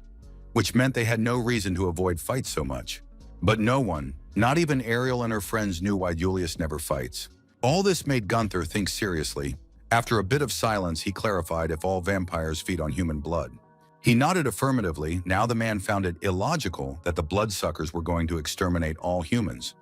which meant they had no reason to avoid fights so much. But no one, not even Ariel and her friends, knew why Julius never fights. All this made Gunther think seriously. After a bit of silence, he clarified if all vampires feed on human blood. He nodded affirmatively. Now the man found it illogical that the bloodsuckers were going to exterminate all humans,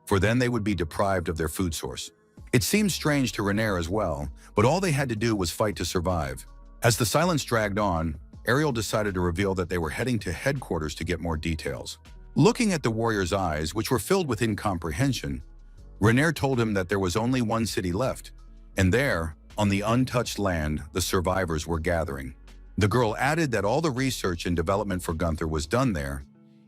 for then they would be deprived of their food source. It seemed strange to Renaer as well, but all they had to do was fight to survive. As the silence dragged on, Ariel decided to reveal that they were heading to headquarters to get more details. Looking at the warrior's eyes, which were filled with incomprehension, Renaer told him that there was only one city left, and there, on the untouched land, the survivors were gathering. The girl added that all the research and development for Gunther was done there.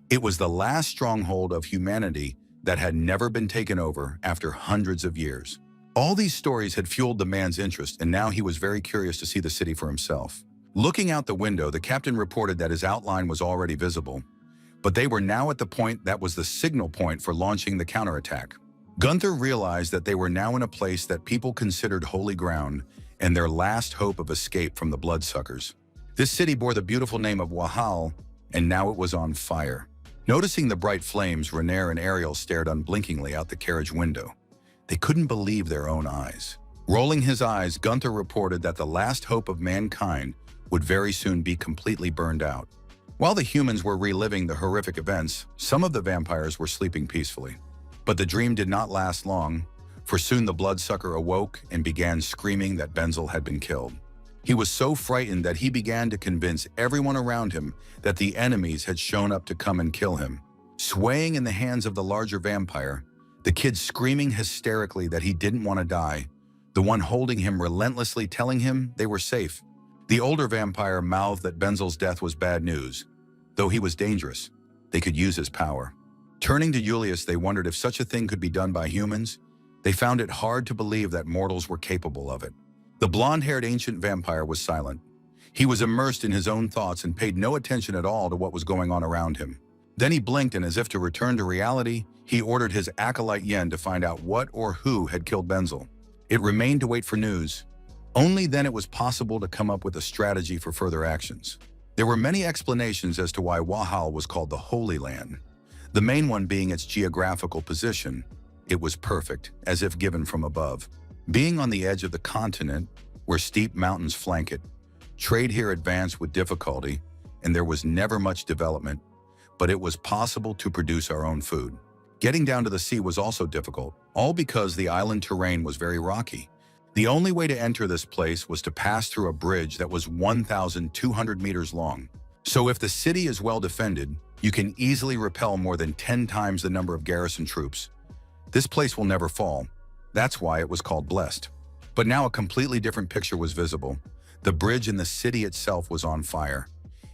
It was the last stronghold of humanity that had never been taken over after hundreds of years. All these stories had fueled the man's interest, and now he was very curious to see the city for himself. Looking out the window, the captain reported that his outline was already visible, but they were now at the point that was the signal point for launching the counterattack. Gunther realized that they were now in a place that people considered holy ground and their last hope of escape from the bloodsuckers. This city bore the beautiful name of Wahal, and now it was on fire. Noticing the bright flames, Renaer and Ariel stared unblinkingly out the carriage window. They couldn't believe their own eyes. Rolling his eyes, Gunther reported that the last hope of mankind would very soon be completely burned out. While the humans were reliving the horrific events, some of the vampires were sleeping peacefully. But the dream did not last long, for soon the bloodsucker awoke and began screaming that Benzel had been killed. He was so frightened that he began to convince everyone around him that the enemies had shown up to come and kill him. Swaying in the hands of the larger vampire, the kid screaming hysterically that he didn't want to die, the one holding him relentlessly telling him they were safe. The older vampire mouthed that Benzel's death was bad news. Though he was dangerous, they could use his power. Turning to Julius, they wondered if such a thing could be done by humans. They found it hard to believe that mortals were capable of it. The blonde-haired ancient vampire was silent. He was immersed in his own thoughts and paid no attention at all to what was going on around him. Then he blinked, and as if to return to reality, he ordered his acolyte Yen to find out what or who had killed Benzel. It remained to wait for news. Only then it was possible to come up with a strategy for further actions. There were many explanations as to why Wahal was called the Holy Land. The main one being its geographical position. It was perfect, as if given from above. Being on the edge of the continent, where steep mountains flank it, trade here advanced with difficulty, and there was never much development, but it was possible to produce our own food. Getting down to the sea was also difficult, all because the island terrain was very rocky. The only way to enter this place was to pass through a bridge that was 1,200 meters long. So if the city is well defended, you can easily repel more than 10 times the number of garrison troops. This place will never fall. That's why it was called blessed. But now a completely different picture was visible. The bridge in the city itself was on fire.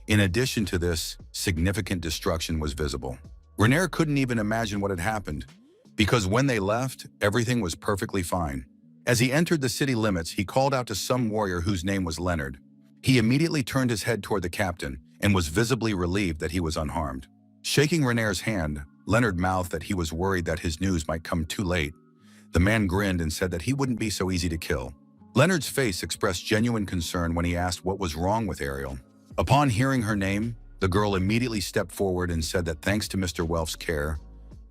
In addition to this, significant destruction was visible. Renaer couldn't even imagine what had happened, because when they left, everything was perfectly fine. As he entered the city limits, he called out to some warrior whose name was Leonard. He immediately turned his head toward the captain and was visibly relieved that he was unharmed. Shaking Renaer's hand, Leonard mouthed that he was worried that his news might come too late. The man grinned and said that he wouldn't be so easy to kill. Leonard's face expressed genuine concern when he asked what was wrong with Ariel. Upon hearing her name, the girl immediately stepped forward and said that thanks to Mr. Welf's care,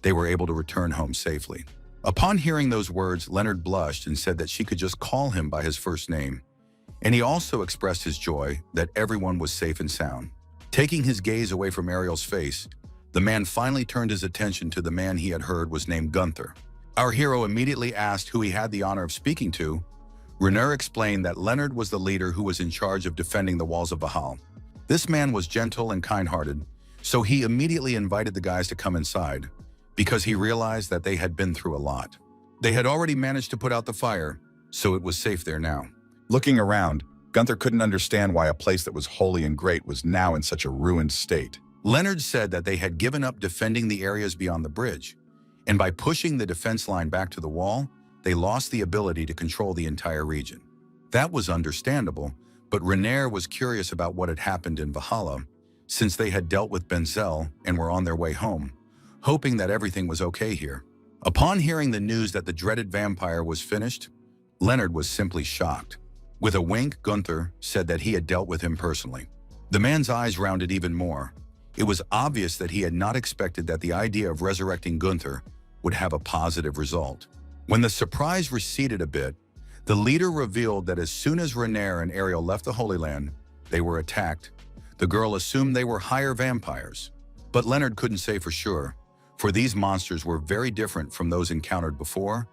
they were able to return home safely. Upon hearing those words, Leonard blushed and said that she could just call him by his first name. And he also expressed his joy that everyone was safe and sound. Taking his gaze away from Ariel's face, the man finally turned his attention to the man he had heard was named Gunther. Our hero immediately asked who he had the honor of speaking to. Renaer explained that Leonard was the leader who was in charge of defending the walls of Valhalla. This man was gentle and kind-hearted, so he immediately invited the guys to come inside, because he realized that they had been through a lot. They had already managed to put out the fire, so it was safe there now.
Looking around, Gunther couldn't understand why a place that was holy and great was now in such a ruined state.
Leonard said that they had given up defending the areas beyond the bridge, and by pushing the defense line back to the wall, they lost the ability to control the entire region. That was understandable, but Renaer was curious about what had happened in Valhalla, since they had dealt with Benzel and were on their way home. hoping that everything was okay here. Upon hearing the news that the dreaded vampire was finished, Leonard was simply shocked. With a wink, Gunther said that he had dealt with him personally. The man's eyes rounded even more. It was obvious that he had not expected that the idea of resurrecting Gunther would have a positive result. When the surprise receded a bit, the leader revealed that as soon as Renaer and Ariel left the Holy Land, they were attacked. The girl assumed they were higher vampires, but Leonard couldn't say for sure, for these monsters were very different from those encountered before.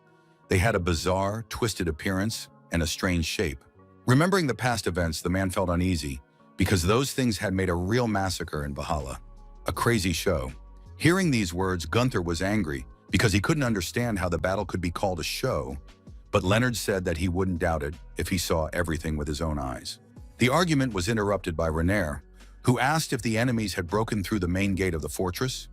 They had a bizarre, twisted appearance and a strange shape. Remembering the past events, the man felt uneasy because those things had made a real massacre in Valhalla, a crazy show. Hearing these words, Gunther was angry because he couldn't understand how the battle could be called a show, but Leonard said that he wouldn't doubt it if he saw everything with his own eyes. The argument was interrupted by Renaer, who asked if the enemies had broken through the main gate of the fortress.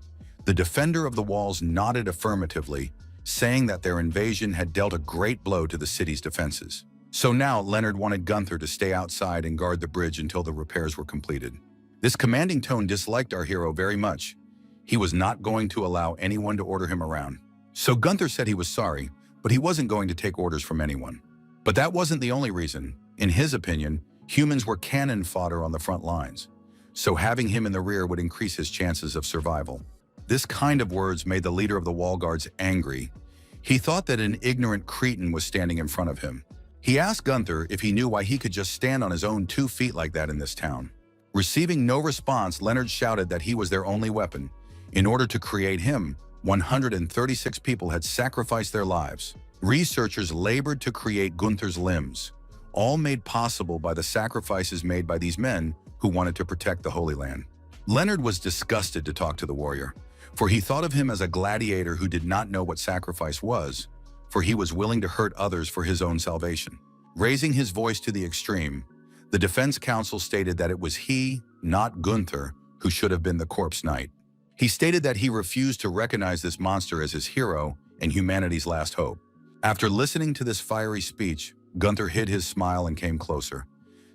The defender of the walls nodded affirmatively, saying that their invasion had dealt a great blow to the city's defenses. So now Leonard wanted Gunther to stay outside and guard the bridge until the repairs were completed. This commanding tone disliked our hero very much. He was not going to allow anyone to order him around. So Gunther said he was sorry, but he wasn't going to take orders from anyone. But that wasn't the only reason. In his opinion, humans were cannon fodder on the front lines, so having him in the rear would increase his chances of survival. This kind of words made the leader of the wall guards angry. He thought that an ignorant cretin was standing in front of him. He asked Gunther if he knew why he could just stand on his own 2 feet like that in this town. Receiving no response, Leonard shouted that he was their only weapon. In order to create him, 136 people had sacrificed their lives. Researchers labored to create Gunther's limbs, all made possible by the sacrifices made by these men who wanted to protect the Holy Land. Leonard was disgusted to talk to the warrior, for he thought of him as a gladiator who did not know what sacrifice was, for he was willing to hurt others for his own salvation. Raising his voice to the extreme, the defense counsel stated that it was he, not Gunther, who should have been the corpse knight. He stated that he refused to recognize this monster as his hero and humanity's last hope. After listening to this fiery speech, Gunther hid his smile and came closer,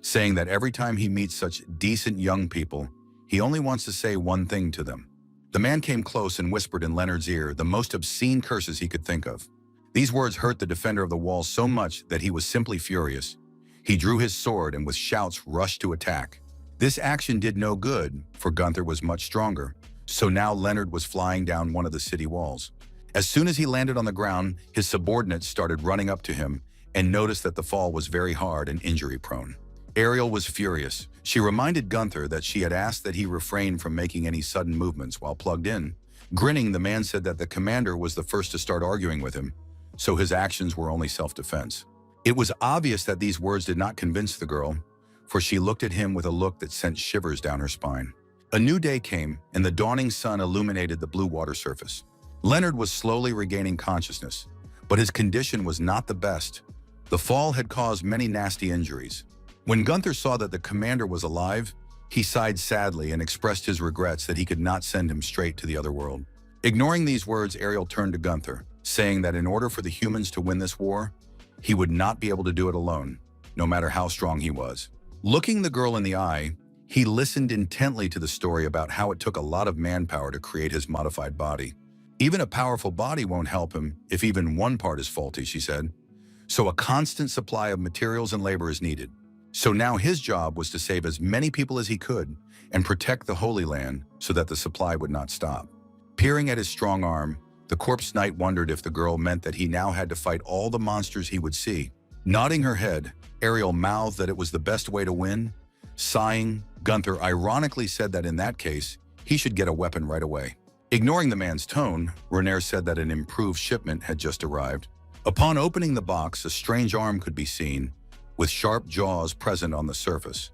saying that every time he meets such decent young people, he only wants to say one thing to them. The man came close and whispered in Leonard's ear the most obscene curses he could think of. These words hurt the defender of the wall so much that he was simply furious. He drew his sword and with shouts rushed to attack. This action did no good, for Gunther was much stronger, so now Leonard was flying down one of the city walls. As soon as he landed on the ground, his subordinates started running up to him and noticed that the fall was very hard and injury-prone. Ariel was furious. She reminded Gunther that she had asked that he refrain from making any sudden movements while plugged in. Grinning, the man said that the commander was the first to start arguing with him, so his actions were only self-defense. It was obvious that these words did not convince the girl, for she looked at him with a look that sent shivers down her spine. A new day came, and the dawning sun illuminated the blue water surface. Leonard was slowly regaining consciousness, but his condition was not the best. The fall had caused many nasty injuries. When Gunther saw that the commander was alive, he sighed sadly and expressed his regrets that he could not send him straight to the other world. Ignoring these words, Ariel turned to Gunther, saying that in order for the humans to win this war, he would not be able to do it alone, no matter how strong he was. Looking the girl in the eye, he listened intently to the story about how it took a lot of manpower to create his modified body. Even a powerful body won't help him if even one part is faulty, she said. So a constant supply of materials and labor is needed. So now his job was to save as many people as he could and protect the Holy Land so that the supply would not stop. Peering at his strong arm, the corpse knight wondered if the girl meant that he now had to fight all the monsters he would see. Nodding her head, Ariel mouthed that it was the best way to win. Sighing, Gunther ironically said that in that case, he should get a weapon right away. Ignoring the man's tone, Renaer said that an improved shipment had just arrived. Upon opening the box, a strange arm could be seen, with sharp jaws present on the surface,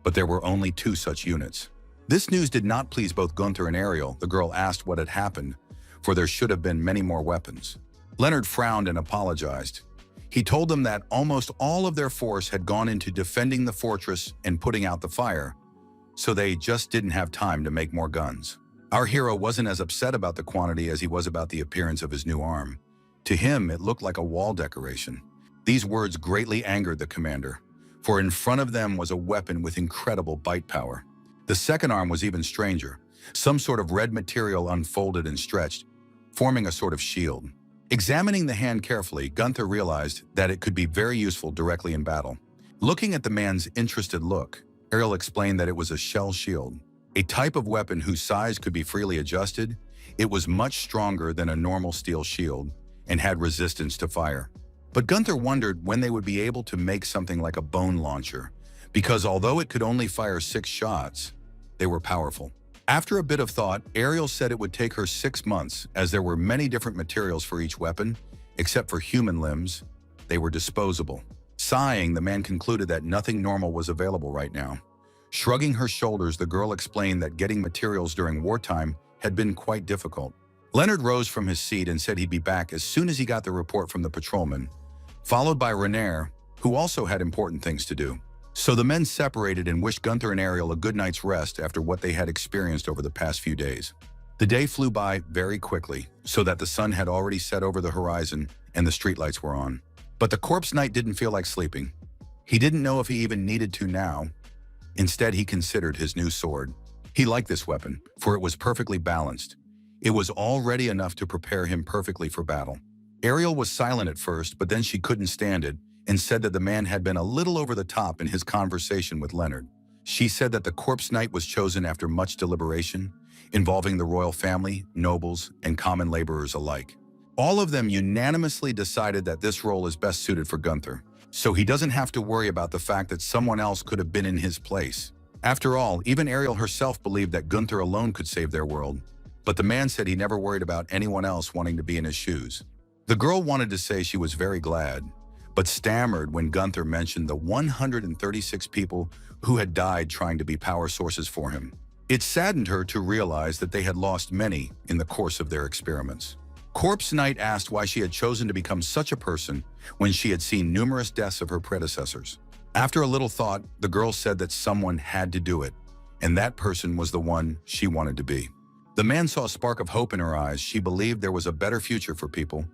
but there were only 2 such units. This news did not please both Gunther and Ariel. The girl asked what had happened, for there should have been many more weapons. Leonard frowned and apologized. He told them that almost all of their force had gone into defending the fortress and putting out the fire, so they just didn't have time to make more guns. Our hero wasn't as upset about the quantity as he was about the appearance of his new arm. To him, it looked like a wall decoration. These words greatly angered the commander, for in front of them was a weapon with incredible bite power. The second arm was even stranger. Some sort of red material unfolded and stretched, forming a sort of shield. Examining the hand carefully, Gunther realized that it could be very useful directly in battle. Looking at the man's interested look, Ariel explained that it was a shell shield, a type of weapon whose size could be freely adjusted. It was much stronger than a normal steel shield and had resistance to fire. But Gunther wondered when they would be able to make something like a bone launcher, because although it could only fire 6 shots, they were powerful. After a bit of thought, Ariel said it would take her 6 months, as there were many different materials for each weapon. Except for human limbs, they were disposable. Sighing, the man concluded that nothing normal was available right now. Shrugging her shoulders, the girl explained that getting materials during wartime had been quite difficult. Leonard rose from his seat and said he'd be back as soon as he got the report from the patrolman, followed by Renaer, who also had important things to do. So the men separated and wished Gunther and Ariel a good night's rest after what they had experienced over the past few days. The day flew by very quickly, so that the sun had already set over the horizon and the streetlights were on. But the corpse knight didn't feel like sleeping. He didn't know if he even needed to now. Instead, he considered his new sword. He liked this weapon, for it was perfectly balanced. It was already enough to prepare him perfectly for battle. Ariel was silent at first, but then she couldn't stand it and said that the man had been a little over the top in his conversation with Leonard. She said that the corpse knight was chosen after much deliberation, involving the royal family, nobles, and common laborers alike. All of them unanimously decided that this role is best suited for Gunther, so he doesn't have to worry about the fact that someone else could have been in his place. After all, even Ariel herself believed that Gunther alone could save their world, but the man said he never worried about anyone else wanting to be in his shoes. The girl wanted to say she was very glad, but stammered when Gunther mentioned the 136 people who had died trying to be power sources for him. It saddened her to realize that they had lost many in the course of their experiments. Corpse Knight asked why she had chosen to become such a person when she had seen numerous deaths of her predecessors. After a little thought, the girl said that someone had to do it, and that person was the one she wanted to be. The man saw a spark of hope in her eyes. She believed there was a better future for people.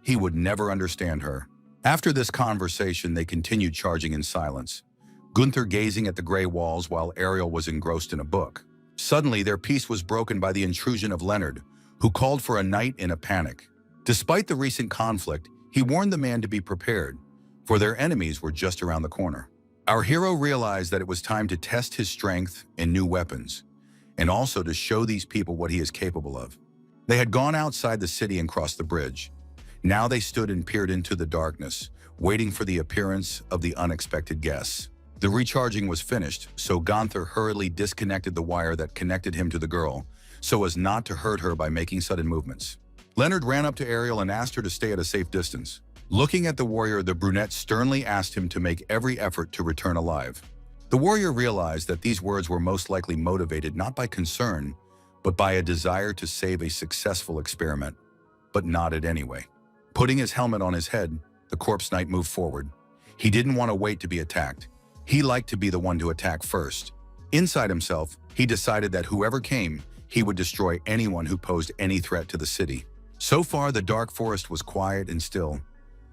He would never understand her. After this conversation, they continued charging in silence, Gunther gazing at the gray walls while Ariel was engrossed in a book. Suddenly, their peace was broken by the intrusion of Leonard, who called for a night in a panic. Despite the recent conflict, he warned the man to be prepared, for their enemies were just around the corner. Our hero realized that it was time to test his strength in new weapons, and also to show these people what he is capable of. They had gone outside the city and crossed the bridge. Now they stood and peered into the darkness, waiting for the appearance of the unexpected guests. The recharging was finished, so Gunther hurriedly disconnected the wire that connected him to the girl, so as not to hurt her by making sudden movements. Leonard ran up to Ariel and asked her to stay at a safe distance. Looking at the warrior, the brunette sternly asked him to make every effort to return alive. The warrior realized that these words were most likely motivated not by concern, but by a desire to save a successful experiment, but nodded anyway. Putting his helmet on his head, the corpse knight moved forward. He didn't want to wait to be attacked. He liked to be the one to attack first. Inside himself, he decided that whoever came, he would destroy anyone who posed any threat to the city. So far, the dark forest was quiet and still.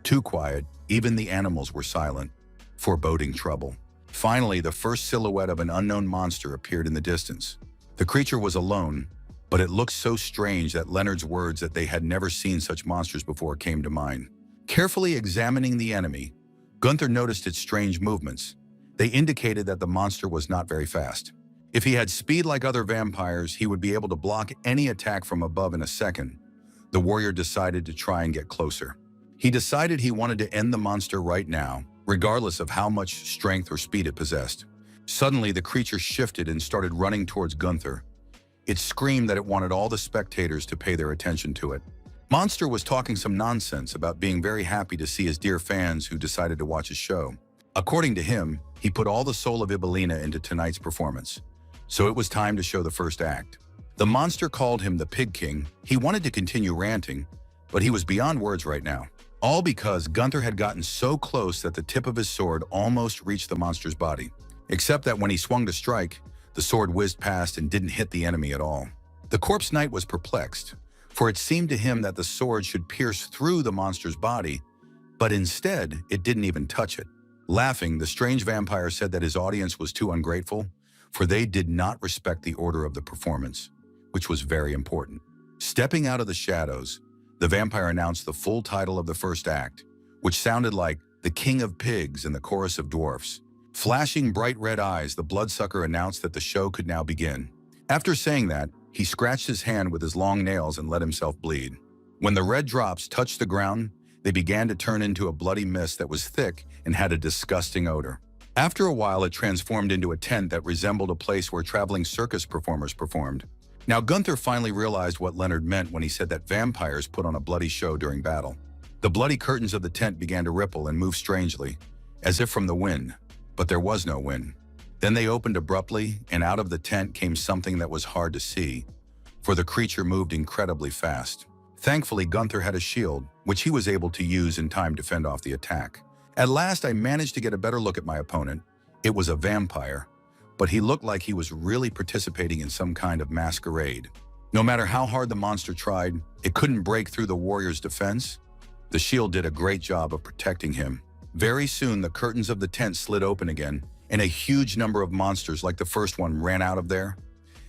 Too quiet, even the animals were silent, foreboding trouble. Finally, the first silhouette of an unknown monster appeared in the distance. The creature was alone, but it looked so strange that Leonard's words that they had never seen such monsters before came to mind. Carefully examining the enemy, Gunther noticed its strange movements. They indicated that the monster was not very fast. If he had speed like other vampires, he would be able to block any attack from above in a second. The warrior decided to try and get closer. He decided he wanted to end the monster right now, regardless of how much strength or speed it possessed. Suddenly, the creature shifted and started running towards Gunther. It screamed that it wanted all the spectators to pay their attention to it. Monster was talking some nonsense about being very happy to see his dear fans who decided to watch his show. According to him, he put all the soul of Ibelina into tonight's performance. So it was time to show the first act. The monster called him the Pig King. He wanted to continue ranting, but he was beyond words right now. All because Gunther had gotten so close that the tip of his sword almost reached the monster's body. Except that when he swung to strike, the sword whizzed past and didn't hit the enemy at all. The corpse knight was perplexed, for it seemed to him that the sword should pierce through the monster's body, but instead, it didn't even touch it. Laughing, the strange vampire said that his audience was too ungrateful, for they did not respect the order of the performance. which was very important. Stepping out of the shadows, the vampire announced the full title of the first act, which sounded like the King of Pigs and the Chorus of Dwarfs. Flashing bright red eyes, the bloodsucker announced that the show could now begin. After saying that, he scratched his hand with his long nails and let himself bleed. When the red drops touched the ground, they began to turn into a bloody mist that was thick and had a disgusting odor. After a while, it transformed into a tent that resembled a place where traveling circus performers performed. Now, Gunther finally realized what Leonard meant when he said that vampires put on a bloody show during battle. The bloody curtains of the tent began to ripple and move strangely, as if from the wind, but there was no wind. Then they opened abruptly, and out of the tent came something that was hard to see, for the creature moved incredibly fast. Thankfully, Gunther had a shield, which he was able to use in time to fend off the attack. At last, I managed to get a better look at my opponent. It was a vampire, but he looked like he was really participating in some kind of masquerade. No matter how hard the monster tried, it couldn't break through the warrior's defense. The shield did a great job of protecting him. Very soon, the curtains of the tent slid open again, and a huge number of monsters like the first one ran out of there.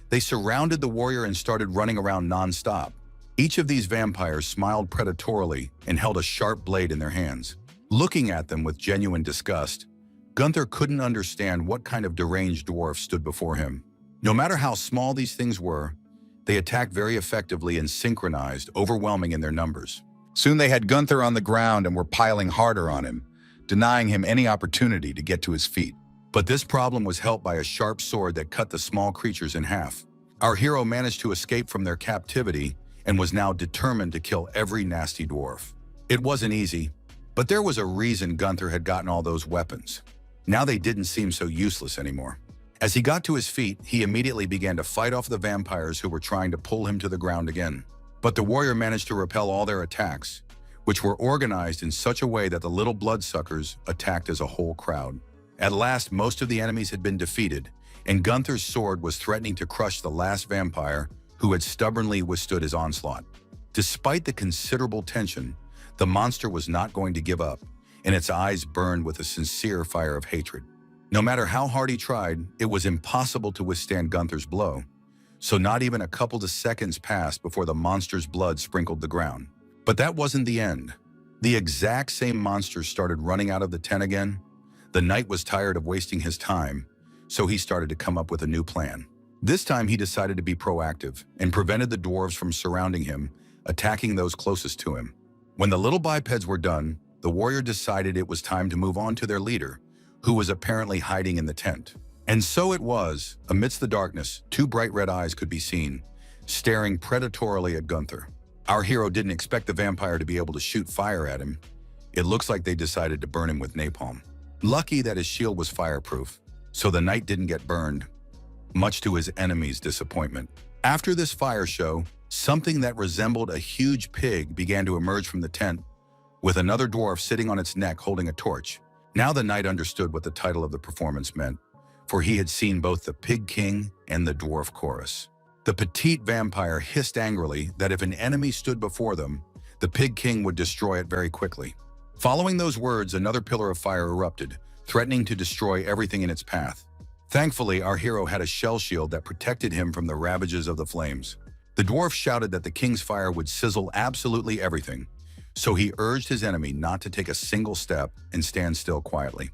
They surrounded the warrior and started running around non-stop. Each of these vampires smiled predatorily and held a sharp blade in their hands. Looking at them with genuine disgust, Gunther couldn't understand what kind of deranged dwarf stood before him. No matter how small these things were, they attacked very effectively and synchronized, overwhelming in their numbers.
Soon they had Gunther on the ground and were piling harder on him, denying him any opportunity to get to his feet.
But this problem was helped by a sharp sword that cut the small creatures in half. Our hero managed to escape from their captivity and was now determined to kill every nasty dwarf. It wasn't easy, but there was a reason Gunther had gotten all those weapons. Now they didn't seem so useless anymore. As he got to his feet, he immediately began to fight off the vampires who were trying to pull him to the ground again. But the warrior managed to repel all their attacks, which were organized in such a way that the little bloodsuckers attacked as a whole crowd. At last, most of the enemies had been defeated, and Gunther's sword was threatening to crush the last vampire who had stubbornly withstood his onslaught. Despite the considerable tension, the monster was not going to give up, and its eyes burned with a sincere fire of hatred. No matter how hard he tried, it was impossible to withstand Gunther's blow, so not even a couple of seconds passed before the monster's blood sprinkled the ground. But that wasn't the end. The exact same monster started running out of the tent again. The knight was tired of wasting his time, so he started to come up with a new plan. This time he decided to be proactive and prevented the dwarves from surrounding him, attacking those closest to him. When the little bipeds were done, the warrior decided it was time to move on to their leader, who was apparently hiding in the tent. And so it was. Amidst the darkness, two bright red eyes could be seen, staring predatorily at Gunther. Our hero didn't expect the vampire to be able to shoot fire at him. It looks like they decided to burn him with napalm. Lucky that his shield was fireproof, so the knight didn't get burned, much to his enemy's disappointment. After this fire show, something that resembled a huge pig began to emerge from the tent, with another dwarf sitting on its neck holding a torch. Now the knight understood what the title of the performance meant, for he had seen both the Pig King and the Dwarf Chorus. The petite vampire hissed angrily that if an enemy stood before them, the Pig King would destroy it very quickly. Following those words, another pillar of fire erupted, threatening to destroy everything in its path. Thankfully, our hero had a shell shield that protected him from the ravages of the flames. The dwarf shouted that the king's fire would sizzle absolutely everything, so he urged his enemy not to take a single step and stand still quietly.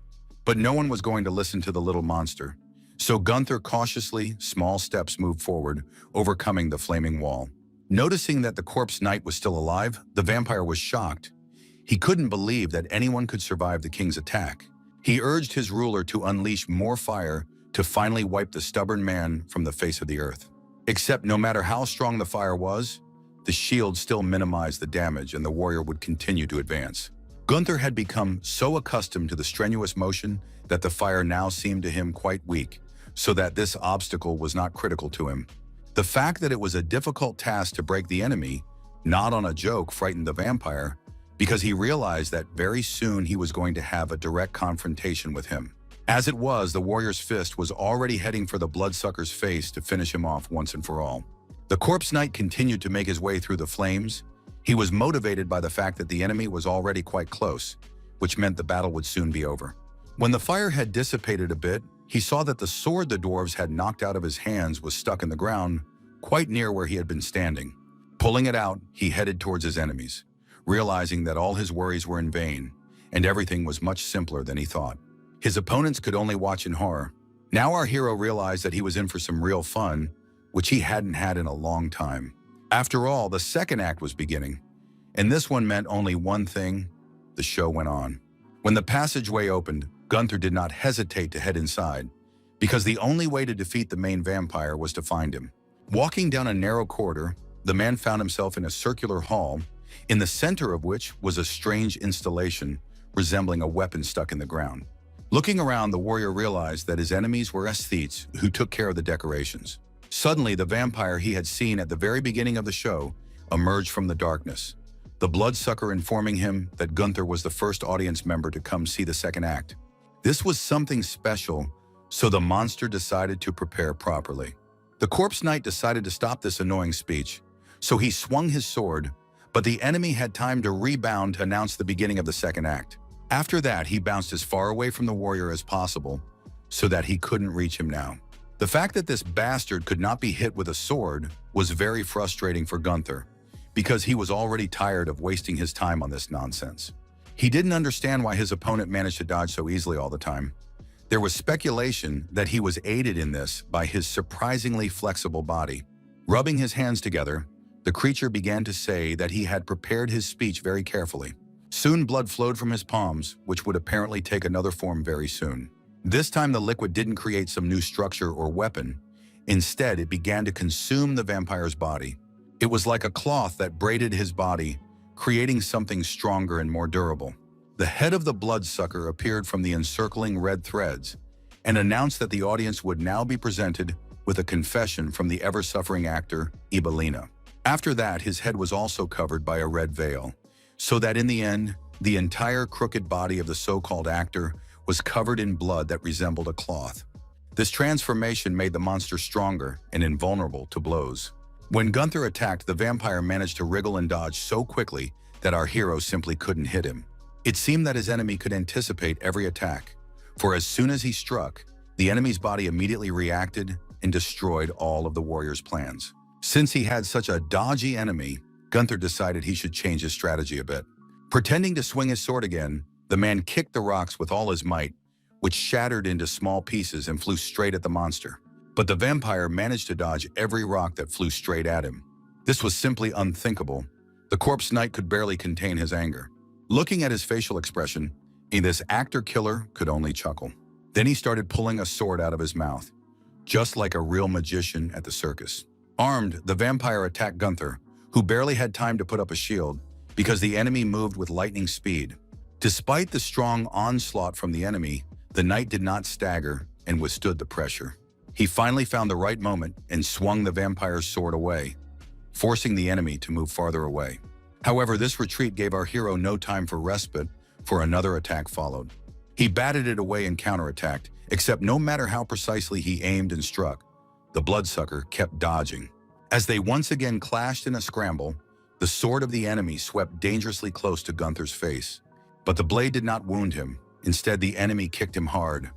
But no one was going to listen to the little monster, so Gunther cautiously, small steps moved forward, overcoming the flaming wall. Noticing that the corpse knight was still alive, the vampire was shocked. He couldn't believe that anyone could survive the king's attack. He urged his ruler to unleash more fire to finally wipe the stubborn man from the face of the earth. Except no matter how strong the fire was, the shield still minimized the damage and the warrior would continue to advance. Gunther had become so accustomed to the strenuous motion that the fire now seemed to him quite weak, so that this obstacle was not critical to him. The fact that it was a difficult task to break the enemy, not on a joke, frightened the vampire, because he realized that very soon he was going to have a direct confrontation with him. As it was, the warrior's fist was already heading for the bloodsucker's face to finish him off once and for all. The corpse knight continued to make his way through the flames. He was motivated by the fact that the enemy was already quite close, which meant the battle would soon be over. When the fire had dissipated a bit, he saw that the sword the dwarves had knocked out of his hands was stuck in the ground, quite near where he had been standing. Pulling it out, he headed towards his enemies, realizing that all his worries were in vain, and everything was much simpler than he thought. His opponents could only watch in horror. Now our hero realized that he was in for some real fun, which he hadn't had in a long time. After all, the second act was beginning, and this one meant only one thing: the show went on. When the passageway opened, Gunther did not hesitate to head inside, because the only way to defeat the main vampire was to find him. Walking down a narrow corridor, the man found himself in a circular hall, in the center of which was a strange installation resembling a weapon stuck in the ground. Looking around, the warrior realized that his enemies were aesthetes who took care of the decorations. Suddenly, the vampire he had seen at the very beginning of the show emerged from the darkness, the bloodsucker informing him that Gunther was the first audience member to come see the second act. This was something special, so the monster decided to prepare properly. The corpse knight decided to stop this annoying speech, so he swung his sword, but the enemy had time to rebound to announce the beginning of the second act. After that, he bounced as far away from the warrior as possible, so that he couldn't reach him now. The fact that this bastard could not be hit with a sword was very frustrating for Gunther, because he was already tired of wasting his time on this nonsense. He didn't understand why his opponent managed to dodge so easily all the time. There was speculation that he was aided in this by his surprisingly flexible body. Rubbing his hands together, the creature began to say that he had prepared his speech very carefully. Soon blood flowed from his palms, which would apparently take another form very soon. This time the liquid didn't create some new structure or weapon. Instead, it began to consume the vampire's body. It was like a cloth that braided his body, creating something stronger and more durable. The head of the bloodsucker appeared from the encircling red threads and announced that the audience would now be presented with a confession from the ever-suffering actor, Ibelina. After that, his head was also covered by a red veil, so that in the end, the entire crooked body of the so-called actor was covered in blood that resembled a cloth. This transformation made the monster stronger and invulnerable to blows. When Gunther attacked, the vampire managed to wriggle and dodge so quickly that our hero simply couldn't hit him. It seemed that his enemy could anticipate every attack, for as soon as he struck, the enemy's body immediately reacted and destroyed all of the warrior's plans. Since he had such a dodgy enemy, Gunther decided he should change his strategy a bit. Pretending to swing his sword again, the man kicked the rocks with all his might, which shattered into small pieces and flew straight at the monster. But the vampire managed to dodge every rock that flew straight at him. This was simply unthinkable. The corpse knight could barely contain his anger. Looking at his facial expression, this actor-killer could only chuckle. Then he started pulling a sword out of his mouth, just like a real magician at the circus. Armed, the vampire attacked Gunther, who barely had time to put up a shield because the enemy moved with lightning speed. Despite the strong onslaught from the enemy, the knight did not stagger and withstood the pressure. He finally found the right moment and swung the vampire's sword away, forcing the enemy to move farther away. However, this retreat gave our hero no time for respite, for another attack followed. He batted it away and counterattacked, except no matter how precisely he aimed and struck, the bloodsucker kept dodging. As they once again clashed in a scramble, the sword of the enemy swept dangerously close to Gunther's face. But the blade did not wound him. Instead, the enemy kicked him hard.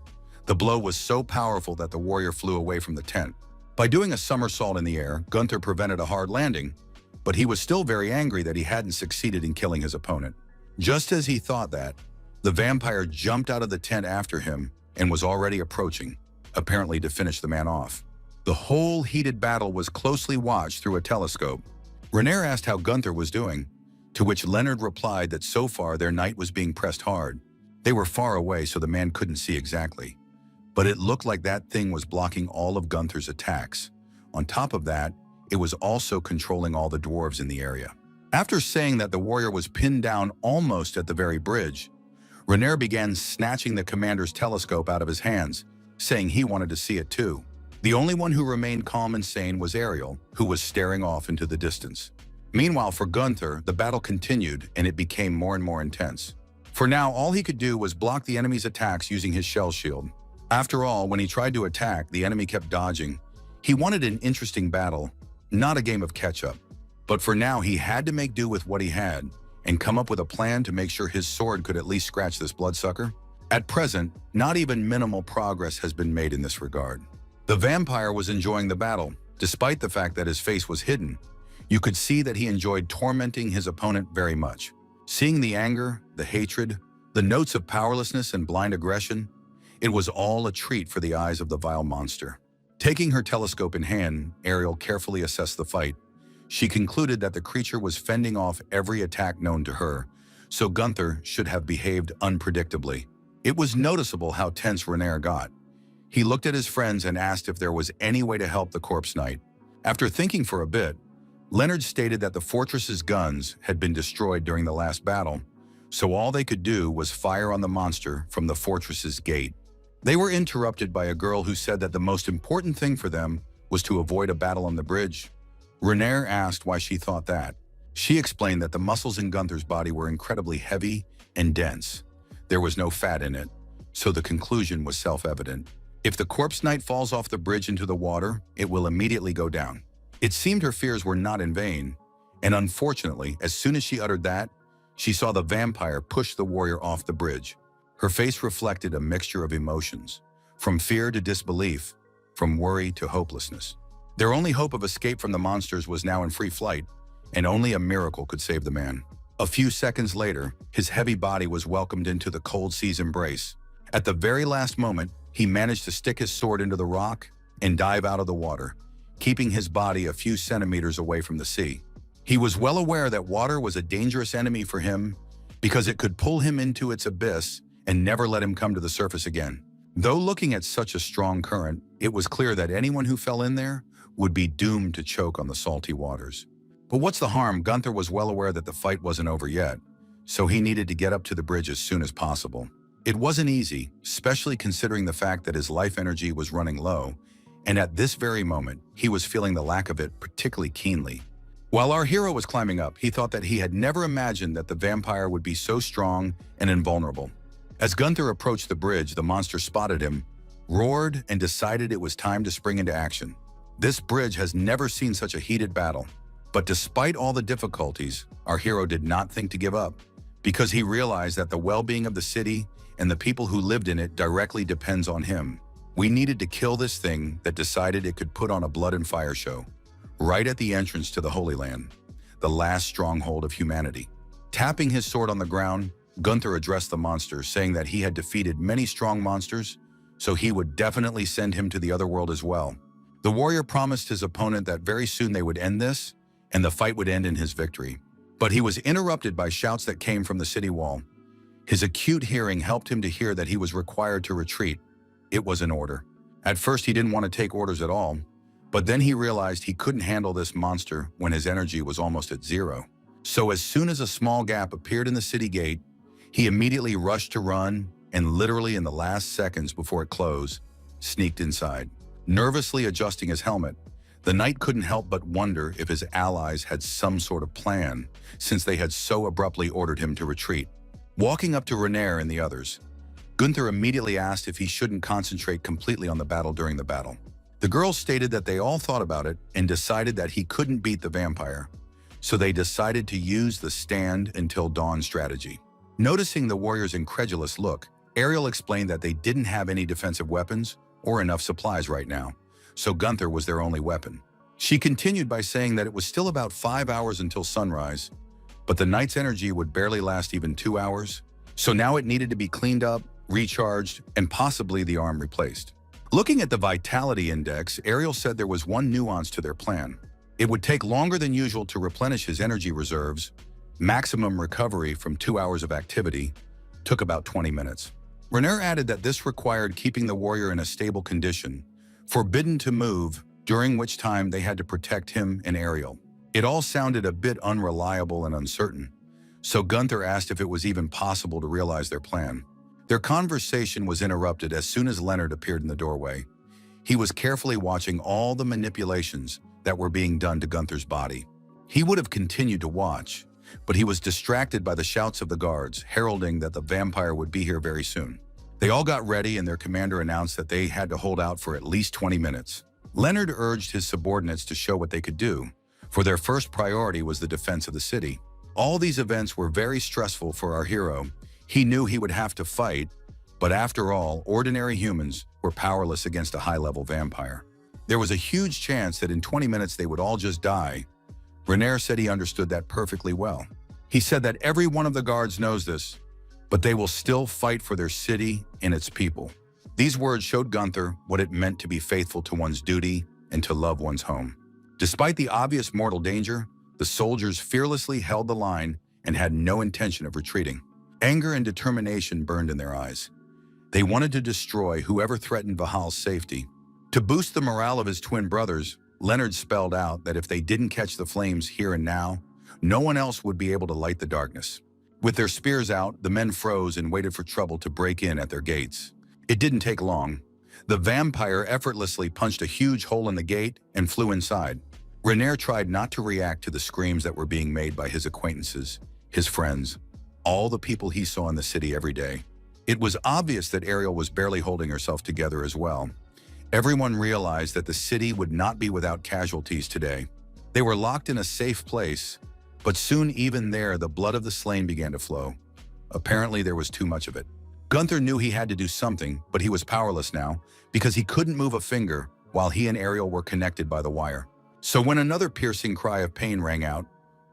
The blow was so powerful that the warrior flew away from the tent. By doing a somersault in the air, Gunther prevented a hard landing, but he was still very angry that he hadn't succeeded in killing his opponent. Just as he thought that, the vampire jumped out of the tent after him and was already approaching, apparently to finish the man off. The whole heated battle was closely watched through a telescope. Renaer asked how Gunther was doing, to which Leonard replied that so far their knight was being pressed hard. They were far away, so the man couldn't see exactly, but it looked like that thing was blocking all of Gunther's attacks. On top of that, it was also controlling all the dwarves in the area. After saying that the warrior was pinned down almost at the very bridge, Renaer began snatching the commander's telescope out of his hands, saying he wanted to see it too. The only one who remained calm and sane was Ariel, who was staring off into the distance. Meanwhile, for Gunther, the battle continued and it became more and more intense. For now, all he could do was block the enemy's attacks using his shell shield. After all, when he tried to attack, the enemy kept dodging. He wanted an interesting battle, not a game of catch-up. But for now, he had to make do with what he had and come up with a plan to make sure his sword could at least scratch this bloodsucker. At present, not even minimal progress has been made in this regard. The vampire was enjoying the battle, Despite the fact that his face was hidden, you could see that he enjoyed tormenting his opponent very much. Seeing the anger, the hatred, the notes of powerlessness and blind aggression, it was all a treat for the eyes of the vile monster. Taking her telescope in hand, Ariel carefully assessed the fight. She concluded that the creature was fending off every attack known to her, so Gunther should have behaved unpredictably. It was noticeable how tense Renaer got. He looked at his friends and asked if there was any way to help the corpse knight. After thinking for a bit, Leonard stated that the fortress's guns had been destroyed during the last battle, so all they could do was fire on the monster from the fortress's gate. They were interrupted by a girl who said that the most important thing for them was to avoid a battle on the bridge. Renaer asked why she thought that. She explained that the muscles in Gunther's body were incredibly heavy and dense. There was no fat in it, so the conclusion was self-evident. If the corpse knight falls off the bridge into the water, it will immediately go down. It seemed her fears were not in vain, and unfortunately, as soon as she uttered that, she saw the vampire push the warrior off the bridge. Her face reflected a mixture of emotions, from fear to disbelief, from worry to hopelessness. Their only hope of escape from the monsters was now in free flight, and only a miracle could save the man. A few seconds later, his heavy body was welcomed into the cold sea's embrace. At the very last moment, he managed to stick his sword into the rock and dive out of the water, keeping his body a few centimeters away from the sea. He was well aware that water was a dangerous enemy for him because it could pull him into its abyss and never let him come to the surface again. Though looking at such a strong current, it was clear that anyone who fell in there would be doomed to choke on the salty waters. But what's the harm? Gunther was well aware that the fight wasn't over yet, so he needed to get up to the bridge as soon as possible. It wasn't easy, especially considering the fact that his life energy was running low, and at this very moment, he was feeling the lack of it particularly keenly. While our hero was climbing up, he thought that he had never imagined that the vampire would be so strong and invulnerable. As Gunther approached the bridge, the monster spotted him, roared, and decided it was time to spring into action. This bridge has never seen such a heated battle. But despite all the difficulties, our hero did not think to give up, because he realized that the well-being of the city and the people who lived in it directly depends on him. We needed to kill this thing that decided it could put on a blood and fire show, right at the entrance to the Holy Land, the last stronghold of humanity. Tapping his sword on the ground, Gunther addressed the monster, saying that he had defeated many strong monsters, so he would definitely send him to the other world as well. The warrior promised his opponent that very soon they would end this, and the fight would end in his victory. But he was interrupted by shouts that came from the city wall. His acute hearing helped him to hear that he was required to retreat. It was an order. At first, he didn't want to take orders at all, but then he realized he couldn't handle this monster when his energy was almost at zero. So as soon as a small gap appeared in the city gate, he immediately rushed to run and literally in the last seconds before it closed, sneaked inside. Nervously adjusting his helmet, the knight couldn't help but wonder if his allies had some sort of plan, since they had so abruptly ordered him to retreat. Walking up to Renaer and the others, Gunther immediately asked if he shouldn't concentrate completely on the battle during the battle. The girls stated that they all thought about it and decided that he couldn't beat the vampire, so they decided to use the stand until dawn strategy. Noticing the warrior's incredulous look, Ariel explained that they didn't have any defensive weapons or enough supplies right now, so Gunther was their only weapon. She continued by saying that it was still about 5 hours until sunrise, but the night's energy would barely last even 2 hours, so now it needed to be cleaned up, recharged, and possibly the arm replaced. Looking at the vitality index, Ariel said there was one nuance to their plan. It would take longer than usual to replenish his energy reserves. Maximum recovery from 2 hours of activity took about 20 minutes. Renaer added that this required keeping the warrior in a stable condition, forbidden to move, during which time they had to protect him and Ariel. It all sounded a bit unreliable and uncertain, so Gunther asked if it was even possible to realize their plan. Their conversation was interrupted as soon as Leonard appeared in the doorway. He was carefully watching all the manipulations that were being done to Gunther's body. He would have continued to watch, but he was distracted by the shouts of the guards, heralding that the vampire would be here very soon. They all got ready and their commander announced that they had to hold out for at least 20 minutes. Leonard urged his subordinates to show what they could do, for their first priority was the defense of the city. All these events were very stressful for our hero. He knew he would have to fight, but after all, ordinary humans were powerless against a high-level vampire. There was a huge chance that in 20 minutes they would all just die. Renaer said he understood that perfectly well. He said that every one of the guards knows this, but they will still fight for their city and its people. These words showed Gunther what it meant to be faithful to one's duty and to love one's home. Despite the obvious mortal danger, the soldiers fearlessly held the line and had no intention of retreating. Anger and determination burned in their eyes. They wanted to destroy whoever threatened Valhal's safety. To boost the morale of his twin brothers, Leonard spelled out that if they didn't catch the flames here and now, no one else would be able to light the darkness. With their spears out, the men froze and waited for trouble to break in at their gates. It didn't take long. The vampire effortlessly punched a huge hole in the gate and flew inside. Renaer tried not to react to the screams that were being made by his acquaintances, his friends, all the people he saw in the city every day. It was obvious that Ariel was barely holding herself together as well. Everyone realized that the city would not be without casualties today. They were locked in a safe place, but soon even there the blood of the slain began to flow. Apparently there was too much of it. Gunther knew he had to do something, but he was powerless now because he couldn't move a finger while he and Ariel were connected by the wire. So when another piercing cry of pain rang out,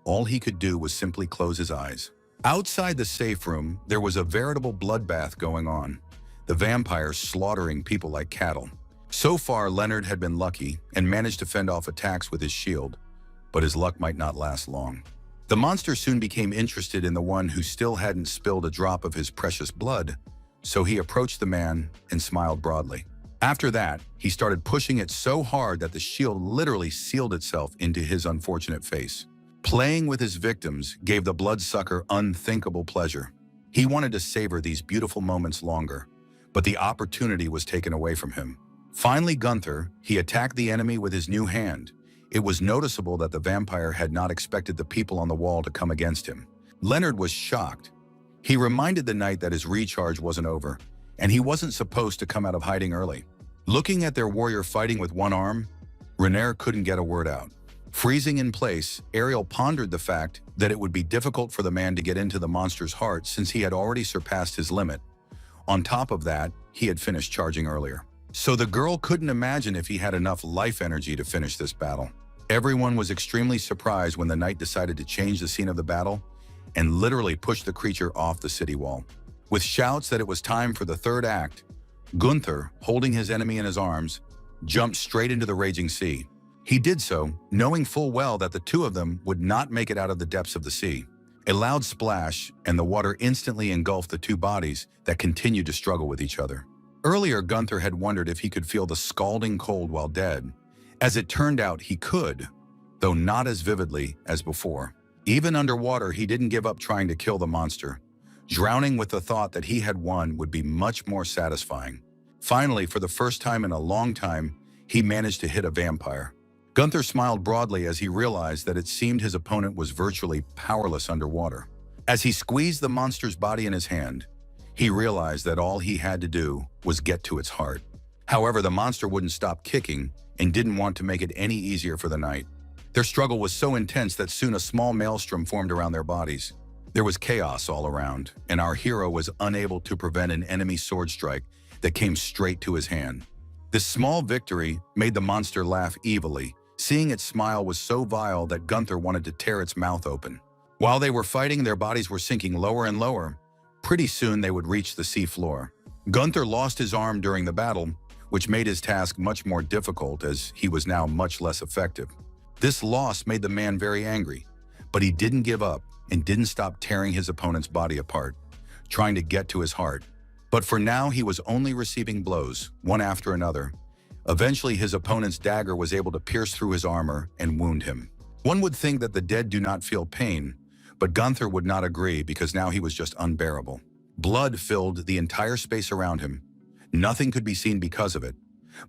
all he could do was simply close his eyes. Outside the safe room, there was a veritable bloodbath going on, the vampires slaughtering people like cattle. So far, Leonard had been lucky and managed to fend off attacks with his shield, but his luck might not last long. The monster soon became interested in the one who still hadn't spilled a drop of his precious blood, so he approached the man and smiled broadly. After that, he started pushing it so hard that the shield literally sealed itself into his unfortunate face. Playing with his victims gave the bloodsucker unthinkable pleasure. He wanted to savor these beautiful moments longer, but the opportunity was taken away from him. Finally, Gunther, he attacked the enemy with his new hand. It was noticeable that the vampire had not expected the people on the wall to come against him. Leonard was shocked. He reminded the knight that his recharge wasn't over, and he wasn't supposed to come out of hiding early. Looking at their warrior fighting with one arm, Renaer couldn't get a word out. Freezing in place, Ariel pondered the fact that it would be difficult for the man to get into the monster's heart since he had already surpassed his limit. On top of that, he had finished charging earlier. So the girl couldn't imagine if he had enough life energy to finish this battle. Everyone was extremely surprised when the knight decided to change the scene of the battle and literally push the creature off the city wall. With shouts that it was time for the third act, Gunther, holding his enemy in his arms, jumped straight into the raging sea. He did so, knowing full well that the two of them would not make it out of the depths of the sea. A loud splash, and the water instantly engulfed the two bodies that continued to struggle with each other. Earlier, Gunther had wondered if he could feel the scalding cold while dead. As it turned out, he could, though not as vividly as before. Even underwater, he didn't give up trying to kill the monster. Drowning with the thought that he had won would be much more satisfying. Finally, for the first time in a long time, he managed to hit a vampire. Gunther smiled broadly as he realized that it seemed his opponent was virtually powerless underwater. As he squeezed the monster's body in his hand, he realized that all he had to do was get to its heart. However, the monster wouldn't stop kicking and didn't want to make it any easier for the knight. Their struggle was so intense that soon a small maelstrom formed around their bodies. There was chaos all around, and our hero was unable to prevent an enemy sword strike that came straight to his hand. This small victory made the monster laugh evilly. Seeing its smile was so vile that Gunther wanted to tear its mouth open. While they were fighting, their bodies were sinking lower and lower. Pretty soon they would reach the sea floor. Gunther lost his arm during the battle, which made his task much more difficult as he was now much less effective. This loss made the man very angry, but he didn't give up and didn't stop tearing his opponent's body apart, trying to get to his heart. But for now, he was only receiving blows, one after another. Eventually, his opponent's dagger was able to pierce through his armor and wound him. One would think that the dead do not feel pain, but Gunther would not agree because now he was just unbearable. Blood filled the entire space around him. Nothing could be seen because of it,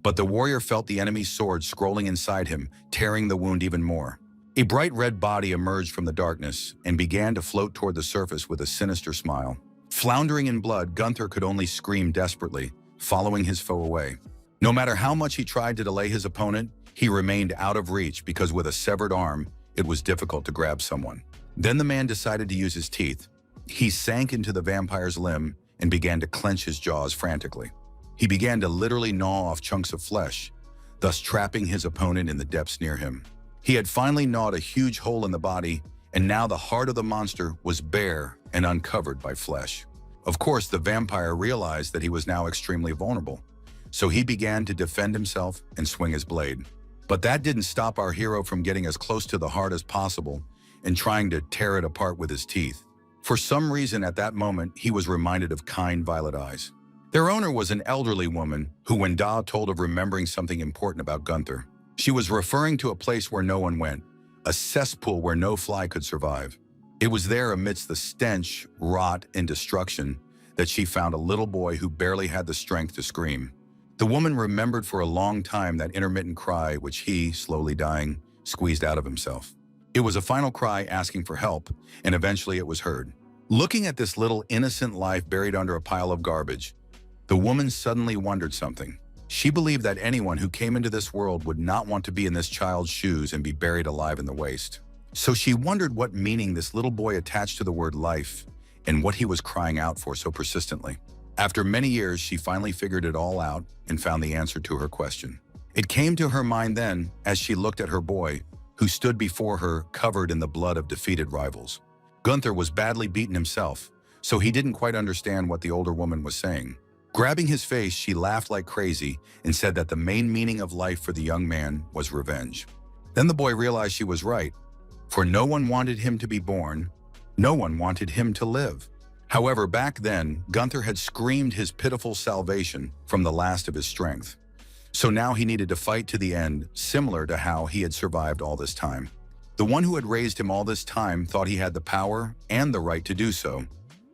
but the warrior felt the enemy's sword scrolling inside him, tearing the wound even more. A bright red body emerged from the darkness and began to float toward the surface with a sinister smile. Floundering in blood, Gunther could only scream desperately, following his foe away. No matter how much he tried to delay his opponent, he remained out of reach because with a severed arm, it was difficult to grab someone. Then the man decided to use his teeth. He sank into the vampire's limb and began to clench his jaws frantically. He began to literally gnaw off chunks of flesh. thus trapping his opponent in the depths near him. He had finally gnawed a huge hole in the body, and now the heart of the monster was bare and uncovered by flesh. Of course, the vampire realized that he was now extremely vulnerable, so he began to defend himself and swing his blade. But that didn't stop our hero from getting as close to the heart as possible and trying to tear it apart with his teeth. For some reason at that moment, he was reminded of kind violet eyes. Their owner was an elderly woman who, when Da told of remembering something important about Gunther, she was referring to a place where no one went, a cesspool where no fly could survive. It was there amidst the stench, rot, and destruction that she found a little boy who barely had the strength to scream. The woman remembered for a long time that intermittent cry which he, slowly dying, squeezed out of himself. It was a final cry asking for help, and eventually it was heard. Looking at this little innocent life buried under a pile of garbage, the woman suddenly wondered something. She believed that anyone who came into this world would not want to be in this child's shoes and be buried alive in the waste. So she wondered what meaning this little boy attached to the word life and what he was crying out for so persistently. After many years, she finally figured it all out and found the answer to her question. It came to her mind then as she looked at her boy, who stood before her covered in the blood of defeated rivals. Gunther was badly beaten himself, so he didn't quite understand what the older woman was saying. Grabbing his face, she laughed like crazy and said that the main meaning of life for the young man was revenge. Then the boy realized she was right, for no one wanted him to be born, no one wanted him to live. However, back then, Gunther had screamed his pitiful salvation from the last of his strength. So now he needed to fight to the end, similar to how he had survived all this time. The one who had raised him all this time thought he had the power and the right to do so.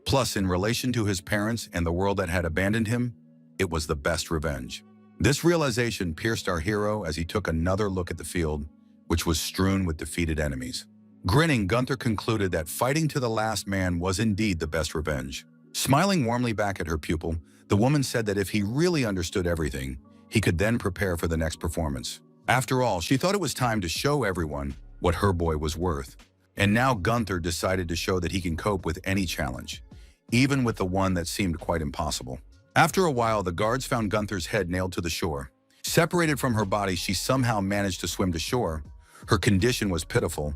Plus, in relation to his parents and the world that had abandoned him, it was the best revenge. This realization pierced our hero as he took another look at the field, which was strewn with defeated enemies. Grinning, Gunther concluded that fighting to the last man was indeed the best revenge. Smiling warmly back at her pupil, the woman said that if he really understood everything, he could then prepare for the next performance. After all, she thought it was time to show everyone what her boy was worth. And now Gunther decided to show that he can cope with any challenge, even with the one that seemed quite impossible. After a while, the guards found Gunther's head nailed to the shore. Separated from her body, she somehow managed to swim to shore. Her condition was pitiful,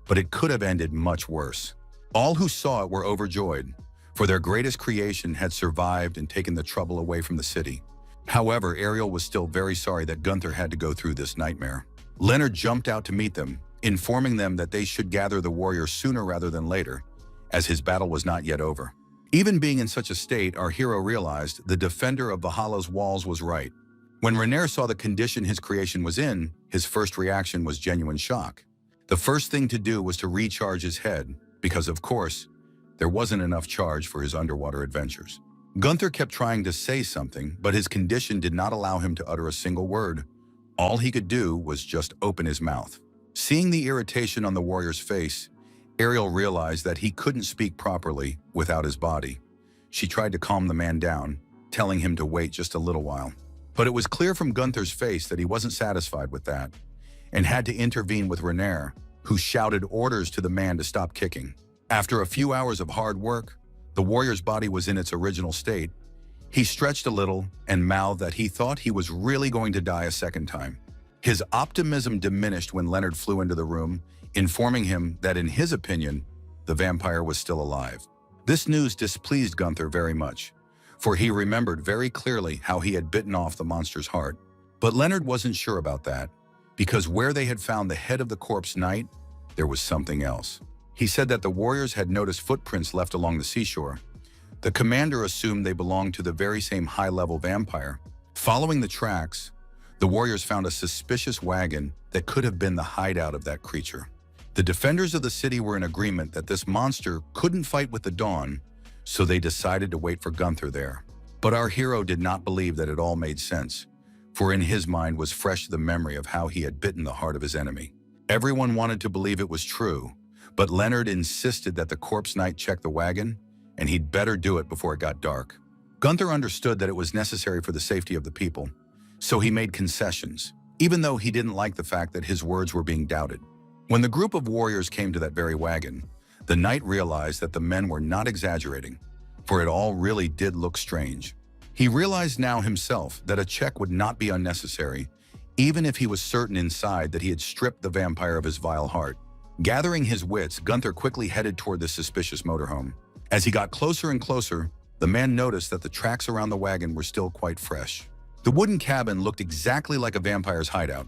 but it could have ended much worse. All who saw it were overjoyed, for their greatest creation had survived and taken the trouble away from the city. However, Ariel was still very sorry that Gunther had to go through this nightmare. Leonard jumped out to meet them, informing them that they should gather the warriors sooner rather than later, as his battle was not yet over. Even being in such a state, our hero realized the defender of Valhalla's walls was right. When Renaer saw the condition his creation was in, his first reaction was genuine shock. The first thing to do was to recharge his head, because of course, there wasn't enough charge for his underwater adventures. Gunther kept trying to say something, but his condition did not allow him to utter a single word. All he could do was just open his mouth. Seeing the irritation on the warrior's face, Ariel realized that he couldn't speak properly without his body. She tried to calm the man down, telling him to wait just a little while. But it was clear from Gunther's face that he wasn't satisfied with that, and had to intervene with Renaer, who shouted orders to the man to stop kicking. After a few hours of hard work, the warrior's body was in its original state. He stretched a little and mouthed that he thought he was really going to die a second time. His optimism diminished when Leonard flew into the room, informing him that in his opinion, the vampire was still alive. This news displeased Gunther very much, for he remembered very clearly how he had bitten off the monster's heart. But Leonard wasn't sure about that, because where they had found the head of the corpse knight, there was something else. He said that the warriors had noticed footprints left along the seashore. The commander assumed they belonged to the very same high-level vampire. Following the tracks, the warriors found a suspicious wagon that could have been the hideout of that creature. The defenders of the city were in agreement that this monster couldn't fight with the dawn, so they decided to wait for Gunther there. But our hero did not believe that it all made sense, for in his mind was fresh the memory of how he had bitten the heart of his enemy. Everyone wanted to believe it was true, but Leonard insisted that the corpse knight check the wagon, and he'd better do it before it got dark. Gunther understood that it was necessary for the safety of the people, so he made concessions, even though he didn't like the fact that his words were being doubted. When the group of warriors came to that very wagon, the knight realized that the men were not exaggerating, for it all really did look strange. He realized now himself that a check would not be unnecessary, even if he was certain inside that he had stripped the vampire of his vile heart. Gathering his wits, Gunther quickly headed toward the suspicious motorhome. As he got closer and closer, the man noticed that the tracks around the wagon were still quite fresh. The wooden cabin looked exactly like a vampire's hideout.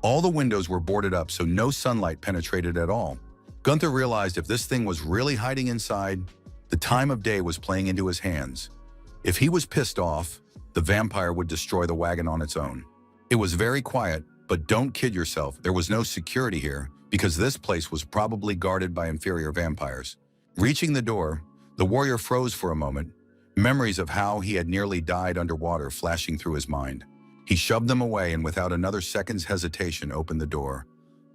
All the windows were boarded up so no sunlight penetrated at all. Gunther realized if this thing was really hiding inside, the time of day was playing into his hands. If he was pissed off, the vampire would destroy the wagon on its own. It was very quiet, but don't kid yourself, there was no security here because this place was probably guarded by inferior vampires. Reaching the door, the warrior froze for a moment, memories of how he had nearly died underwater flashing through his mind. He shoved them away and without another second's hesitation opened the door,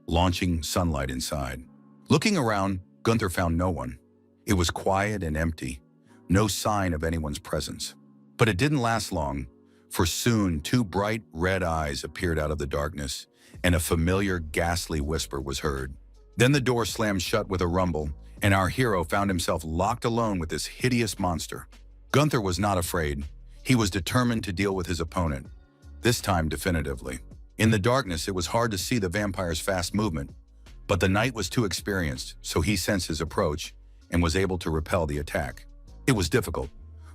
launching sunlight inside. Looking around, Gunther found no one. It was quiet and empty, no sign of anyone's presence. But it didn't last long, for soon 2 bright red eyes appeared out of the darkness, and a familiar ghastly whisper was heard. Then the door slammed shut with a rumble, and our hero found himself locked alone with this hideous monster. Gunther was not afraid. He was determined to deal with his opponent, this time definitively. In the darkness, it was hard to see the vampire's fast movement, but the knight was too experienced, so he sensed his approach and was able to repel the attack. It was difficult,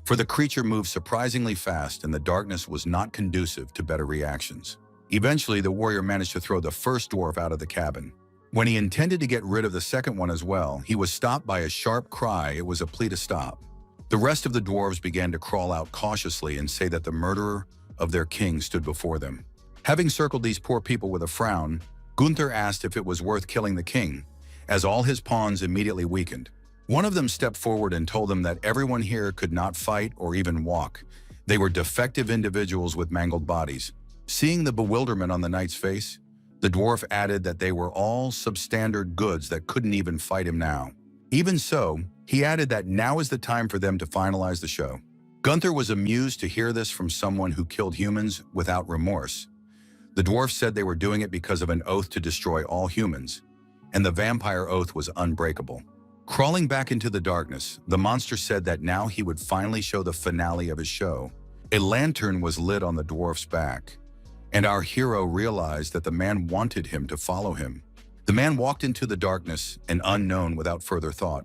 for the creature moved surprisingly fast and the darkness was not conducive to better reactions. Eventually, the warrior managed to throw the first dwarf out of the cabin. When he intended to get rid of the second one as well, he was stopped by a sharp cry. It was a plea to stop. The rest of the dwarves began to crawl out cautiously and say that the murderer of their king stood before them. Having circled these poor people with a frown, Gunther asked if it was worth killing the king, as all his pawns immediately weakened. One of them stepped forward and told them that everyone here could not fight or even walk. They were defective individuals with mangled bodies. Seeing the bewilderment on the knight's face, the dwarf added that they were all substandard goods that couldn't even fight him now. Even so, he added that now is the time for them to finalize the show. Gunther was amused to hear this from someone who killed humans without remorse. The dwarf said they were doing it because of an oath to destroy all humans, and the vampire oath was unbreakable. Crawling back into the darkness, the monster said that now he would finally show the finale of his show. A lantern was lit on the dwarf's back, and our hero realized that the man wanted him to follow him. The man walked into the darkness, an unknown without further thought,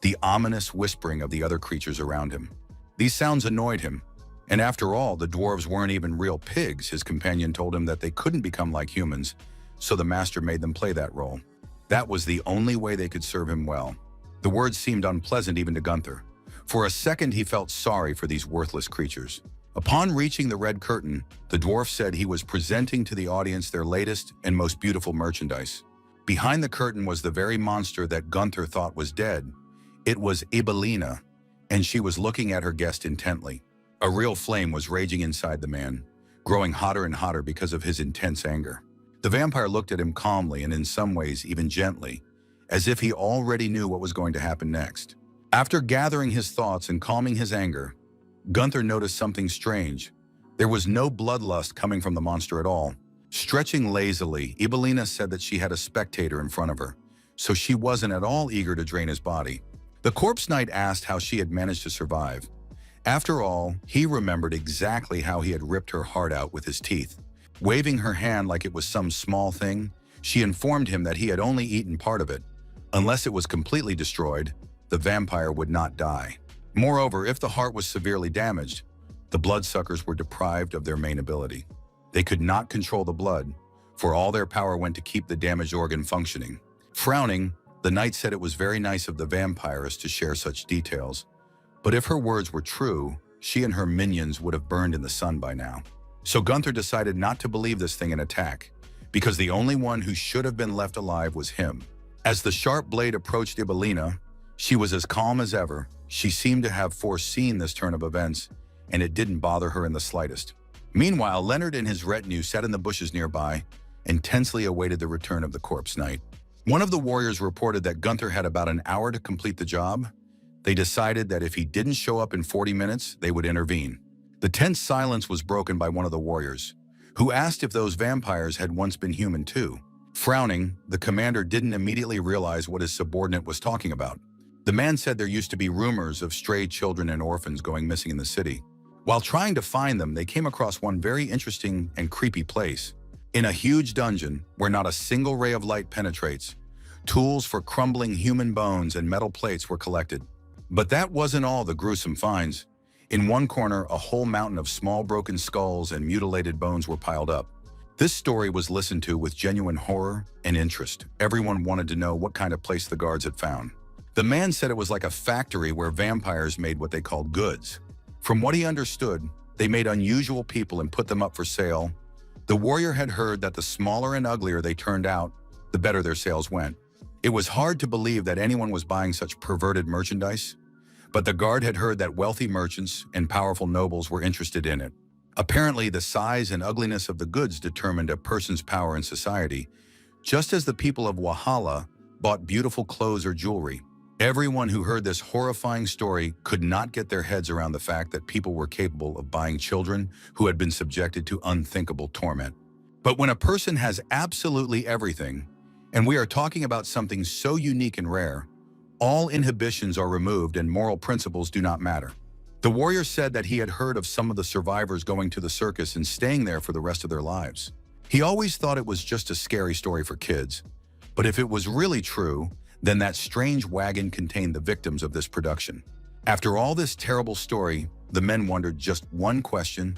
the ominous whispering of the other creatures around him. These sounds annoyed him, and after all, the dwarves weren't even real pigs. His companion told him that they couldn't become like humans, so the master made them play that role. That was the only way they could serve him well. The words seemed unpleasant even to Gunther. For a second, he felt sorry for these worthless creatures. Upon reaching the red curtain, the dwarf said he was presenting to the audience their latest and most beautiful merchandise. Behind the curtain was the very monster that Gunther thought was dead. It was Ibelina, and she was looking at her guest intently. A real flame was raging inside the man, growing hotter and hotter because of his intense anger. The vampire looked at him calmly and in some ways even gently, as if he already knew what was going to happen next. After gathering his thoughts and calming his anger, Gunther noticed something strange. There was no bloodlust coming from the monster at all. Stretching lazily, Ibelina said that she had a spectator in front of her, so she wasn't at all eager to drain his body. The corpse knight asked how she had managed to survive. After all, he remembered exactly how he had ripped her heart out with his teeth. Waving her hand like it was some small thing, she informed him that he had only eaten part of it. Unless it was completely destroyed, the vampire would not die. Moreover, if the heart was severely damaged, the bloodsuckers were deprived of their main ability. They could not control the blood, for all their power went to keep the damaged organ functioning. Frowning, the knight said it was very nice of the vampiress to share such details, but if her words were true, she and her minions would have burned in the sun by now. So Gunther decided not to believe this thing and attack, because the only one who should have been left alive was him. As the sharp blade approached Ibelina, she was as calm as ever. She seemed to have foreseen this turn of events, and it didn't bother her in the slightest. Meanwhile, Leonard and his retinue sat in the bushes nearby and tensely awaited the return of the corpse knight. One of the warriors reported that Gunther had about an hour to complete the job. They decided that if he didn't show up in 40 minutes, they would intervene. The tense silence was broken by one of the warriors, who asked if those vampires had once been human too. Frowning, the commander didn't immediately realize what his subordinate was talking about. The man said there used to be rumors of stray children and orphans going missing in the city. While trying to find them, they came across one very interesting and creepy place. In a huge dungeon where not a single ray of light penetrates, tools for crumbling human bones and metal plates were collected. But that wasn't all the gruesome finds. In one corner, a whole mountain of small broken skulls and mutilated bones were piled up. This story was listened to with genuine horror and interest. Everyone wanted to know what kind of place the guards had found. The man said it was like a factory where vampires made what they called goods. From what he understood, they made unusual people and put them up for sale. The warrior had heard that the smaller and uglier they turned out, the better their sales went. It was hard to believe that anyone was buying such perverted merchandise, but the guard had heard that wealthy merchants and powerful nobles were interested in it. Apparently, the size and ugliness of the goods determined a person's power in society, just as the people of Wahala bought beautiful clothes or jewelry. Everyone who heard this horrifying story could not get their heads around the fact that people were capable of buying children who had been subjected to unthinkable torment. But when a person has absolutely everything, and we are talking about something so unique and rare, all inhibitions are removed and moral principles do not matter. The warrior said that he had heard of some of the survivors going to the circus and staying there for the rest of their lives. He always thought it was just a scary story for kids, but if it was really true, then that strange wagon contained the victims of this production. After all this terrible story, the men wondered just one question: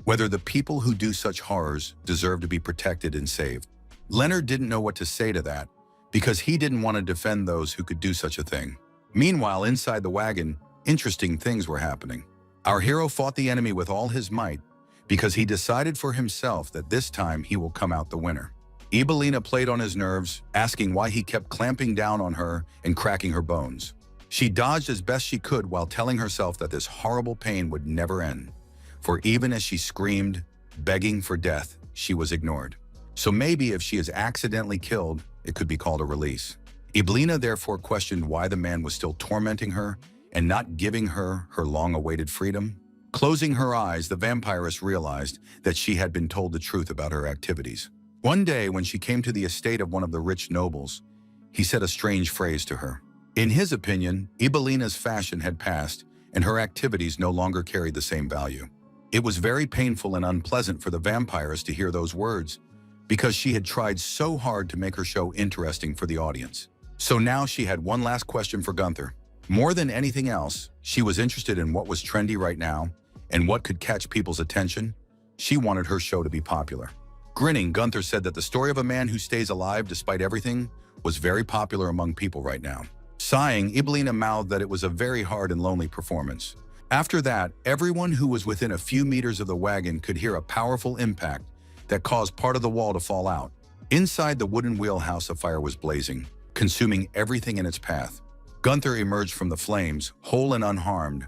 whether the people who do such horrors deserve to be protected and saved. Leonard didn't know what to say to that, because he didn't want to defend those who could do such a thing. Meanwhile, inside the wagon, interesting things were happening. Our hero fought the enemy with all his might because he decided for himself that this time he will come out the winner. Evelina played on his nerves, asking why he kept clamping down on her and cracking her bones. She dodged as best she could while telling herself that this horrible pain would never end, for even as she screamed, begging for death, she was ignored. So maybe if she is accidentally killed, it could be called a release. Evelina therefore questioned why the man was still tormenting her and not giving her her long-awaited freedom. Closing her eyes, the vampiress realized that she had been told the truth about her activities. One day, when she came to the estate of one of the rich nobles, he said a strange phrase to her. In his opinion, Evelina's fashion had passed and her activities no longer carried the same value. It was very painful and unpleasant for the vampiress to hear those words, because she had tried so hard to make her show interesting for the audience. So now she had one last question for Gunther. More than anything else, she was interested in what was trendy right now and what could catch people's attention. She wanted her show to be popular. Grinning, Gunther said that the story of a man who stays alive despite everything was very popular among people right now. Sighing, Evelina mouthed that it was a very hard and lonely performance. After that, everyone who was within a few meters of the wagon could hear a powerful impact that caused part of the wall to fall out. Inside the wooden wheelhouse, a fire was blazing, consuming everything in its path. Gunther emerged from the flames, whole and unharmed.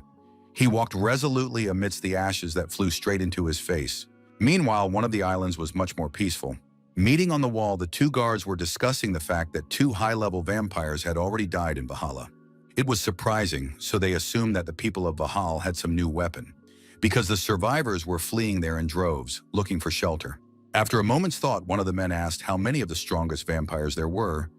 He walked resolutely amidst the ashes that flew straight into his face. Meanwhile, one of the islands was much more peaceful. Meeting on the wall, the two guards were discussing the fact that two high-level vampires had already died in Valhalla. It was surprising, so they assumed that the people of Valhalla had some new weapon, because the survivors were fleeing there in droves, looking for shelter. After a moment's thought, one of the men asked how many of the strongest vampires there were,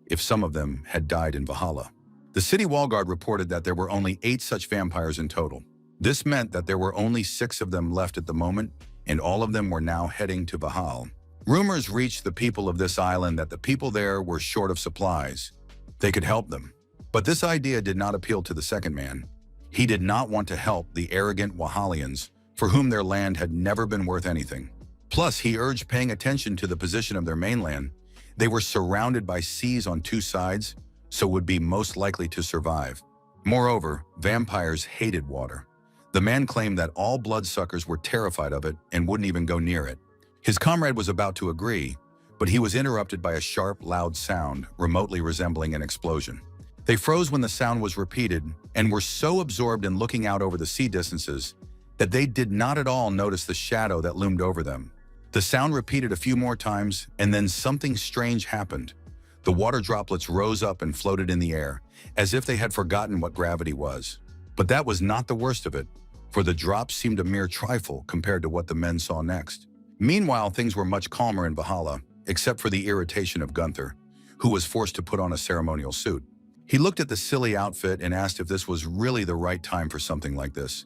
if some of them had died in Valhalla. The city wall guard reported that there were only 8 such vampires in total. This meant that there were only 6 of them left at the moment, and all of them were now heading to Valhalla. Rumors reached the people of this island that the people there were short of supplies. They could help them. But this idea did not appeal to the second man. He did not want to help the arrogant Wahalians, for whom their land had never been worth anything. Plus, he urged paying attention to the position of their mainland. They were surrounded by seas on 2 sides, so would be most likely to survive. Moreover, vampires hated water. The man claimed that all bloodsuckers were terrified of it and wouldn't even go near it. His comrade was about to agree, but he was interrupted by a sharp, loud sound, remotely resembling an explosion. They froze when the sound was repeated and were so absorbed in looking out over the sea distances that they did not at all notice the shadow that loomed over them. The sound repeated a few more times, and then something strange happened. The water droplets rose up and floated in the air, as if they had forgotten what gravity was. But that was not the worst of it, for the drops seemed a mere trifle compared to what the men saw next. Meanwhile, things were much calmer in Valhalla, except for the irritation of Gunther, who was forced to put on a ceremonial suit. He looked at the silly outfit and asked if this was really the right time for something like this.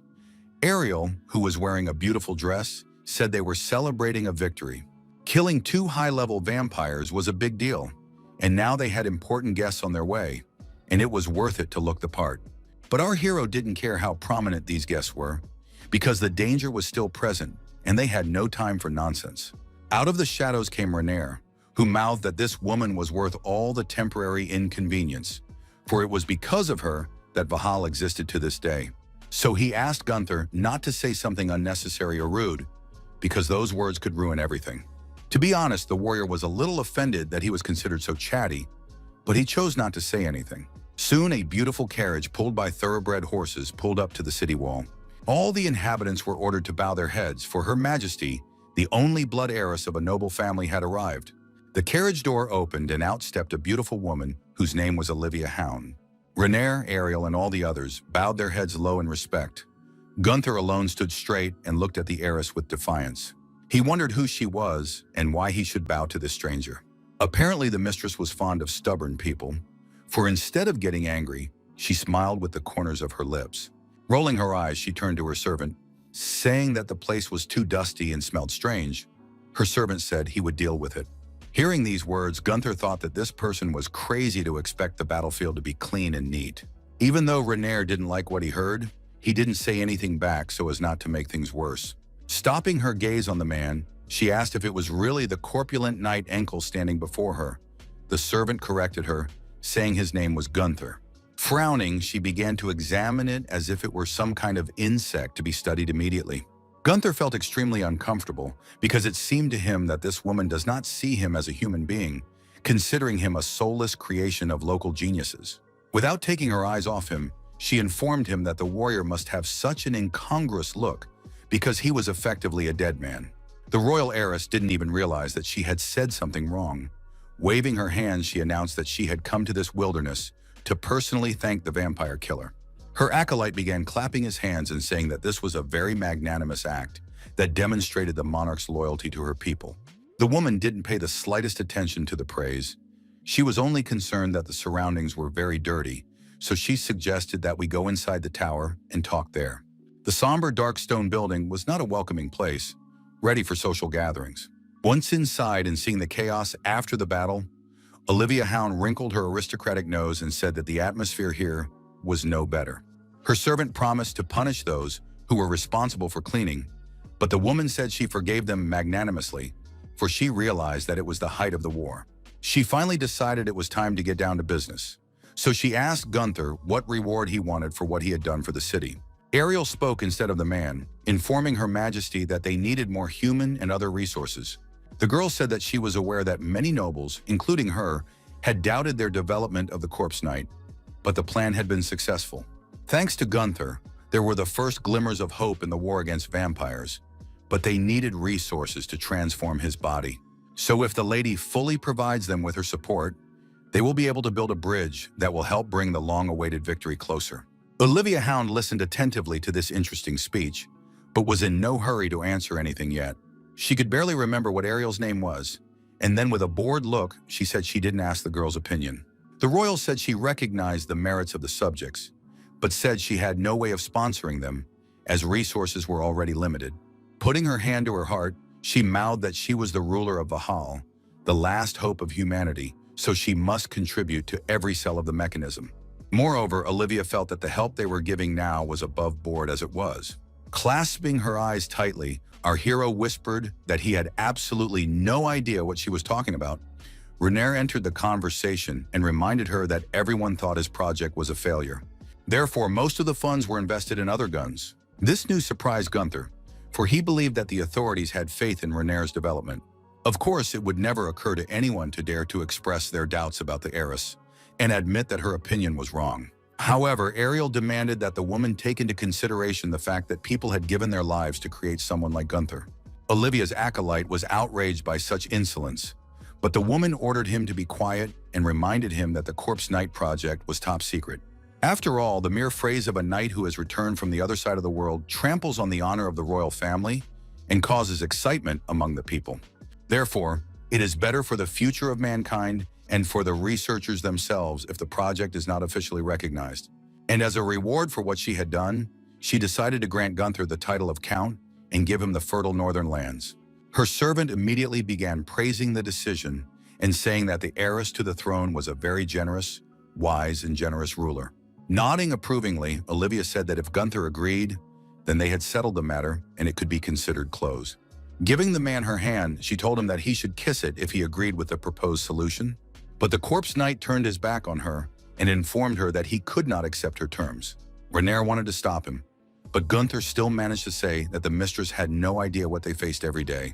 Ariel, who was wearing a beautiful dress, said they were celebrating a victory. Killing two high-level vampires was a big deal, and now they had important guests on their way, and it was worth it to look the part. But our hero didn't care how prominent these guests were, because the danger was still present, and they had no time for nonsense. Out of the shadows came Renair, who mouthed that this woman was worth all the temporary inconvenience, for it was because of her that Valhalla existed to this day. So he asked Gunther not to say something unnecessary or rude, because those words could ruin everything. To be honest, the warrior was a little offended that he was considered so chatty, but he chose not to say anything. Soon, a beautiful carriage pulled by thoroughbred horses pulled up to the city wall. All the inhabitants were ordered to bow their heads, for Her Majesty, the only blood heiress of a noble family, had arrived. The carriage door opened and out stepped a beautiful woman whose name was Olivia Hound. Renair, Ariel, and all the others bowed their heads low in respect. Gunther alone stood straight and looked at the heiress with defiance. He wondered who she was and why he should bow to this stranger. Apparently, the mistress was fond of stubborn people, for instead of getting angry, she smiled with the corners of her lips. Rolling her eyes, she turned to her servant, saying that the place was too dusty and smelled strange. Her servant said he would deal with it. Hearing these words, Gunther thought that this person was crazy to expect the battlefield to be clean and neat. Even though Renair didn't like what he heard, he didn't say anything back so as not to make things worse. Stopping her gaze on the man, she asked if it was really the corpulent knight Enkel standing before her. The servant corrected her, saying his name was Gunther. Frowning, she began to examine it as if it were some kind of insect to be studied immediately. Gunther felt extremely uncomfortable because it seemed to him that this woman does not see him as a human being, considering him a soulless creation of local geniuses. Without taking her eyes off him, she informed him that the warrior must have such an incongruous look because he was effectively a dead man. The royal heiress didn't even realize that she had said something wrong. Waving her hands, she announced that she had come to this wilderness to personally thank the vampire killer. Her acolyte began clapping his hands and saying that this was a very magnanimous act that demonstrated the monarch's loyalty to her people. The woman didn't pay the slightest attention to the praise. She was only concerned that the surroundings were very dirty, so she suggested that we go inside the tower and talk there. The somber, dark stone building was not a welcoming place, ready for social gatherings. Once inside and seeing the chaos after the battle, Olivia Hound wrinkled her aristocratic nose and said that the atmosphere here was no better. Her servant promised to punish those who were responsible for cleaning, but the woman said she forgave them magnanimously, for she realized that it was the height of the war. She finally decided it was time to get down to business, so she asked Gunther what reward he wanted for what he had done for the city. Ariel spoke instead of the man, informing Her Majesty that they needed more human and other resources. The girl said that she was aware that many nobles, including her, had doubted their development of the Corpse Knight, but the plan had been successful. Thanks to Gunther, there were the first glimmers of hope in the war against vampires, but they needed resources to transform his body. So if the lady fully provides them with her support, they will be able to build a bridge that will help bring the long-awaited victory closer. Olivia Hound listened attentively to this interesting speech, but was in no hurry to answer anything yet. She could barely remember what Ariel's name was, and then with a bored look, she said she didn't ask the girl's opinion. The royal said she recognized the merits of the subjects, but said she had no way of sponsoring them, as resources were already limited. Putting her hand to her heart, she mouthed that she was the ruler of Valhalla, the last hope of humanity, so she must contribute to every cell of the mechanism. Moreover, Olivia felt that the help they were giving now was above board as it was. Clasping her eyes tightly, our hero whispered that he had absolutely no idea what she was talking about. Renair entered the conversation and reminded her that everyone thought his project was a failure. Therefore, most of the funds were invested in other guns. This news surprised Gunther, for he believed that the authorities had faith in Renair's development. Of course, it would never occur to anyone to dare to express their doubts about the heiress and admit that her opinion was wrong. However, Ariel demanded that the woman take into consideration the fact that people had given their lives to create someone like Gunther. Olivia's acolyte was outraged by such insolence, but the woman ordered him to be quiet and reminded him that the Corpse Knight project was top secret. After all, the mere phrase of a knight who has returned from the other side of the world tramples on the honor of the royal family and causes excitement among the people. Therefore, it is better for the future of mankind and for the researchers themselves if the project is not officially recognized. And as a reward for what she had done, she decided to grant Gunther the title of Count and give him the fertile northern lands. Her servant immediately began praising the decision and saying that the heiress to the throne was a very generous, wise, and generous ruler. Nodding approvingly, Olivia said that if Gunther agreed, then they had settled the matter and it could be considered closed. Giving the man her hand, she told him that he should kiss it if he agreed with the proposed solution. But the corpse knight turned his back on her and informed her that he could not accept her terms. Renaer wanted to stop him, but Gunther still managed to say that the mistress had no idea what they faced every day,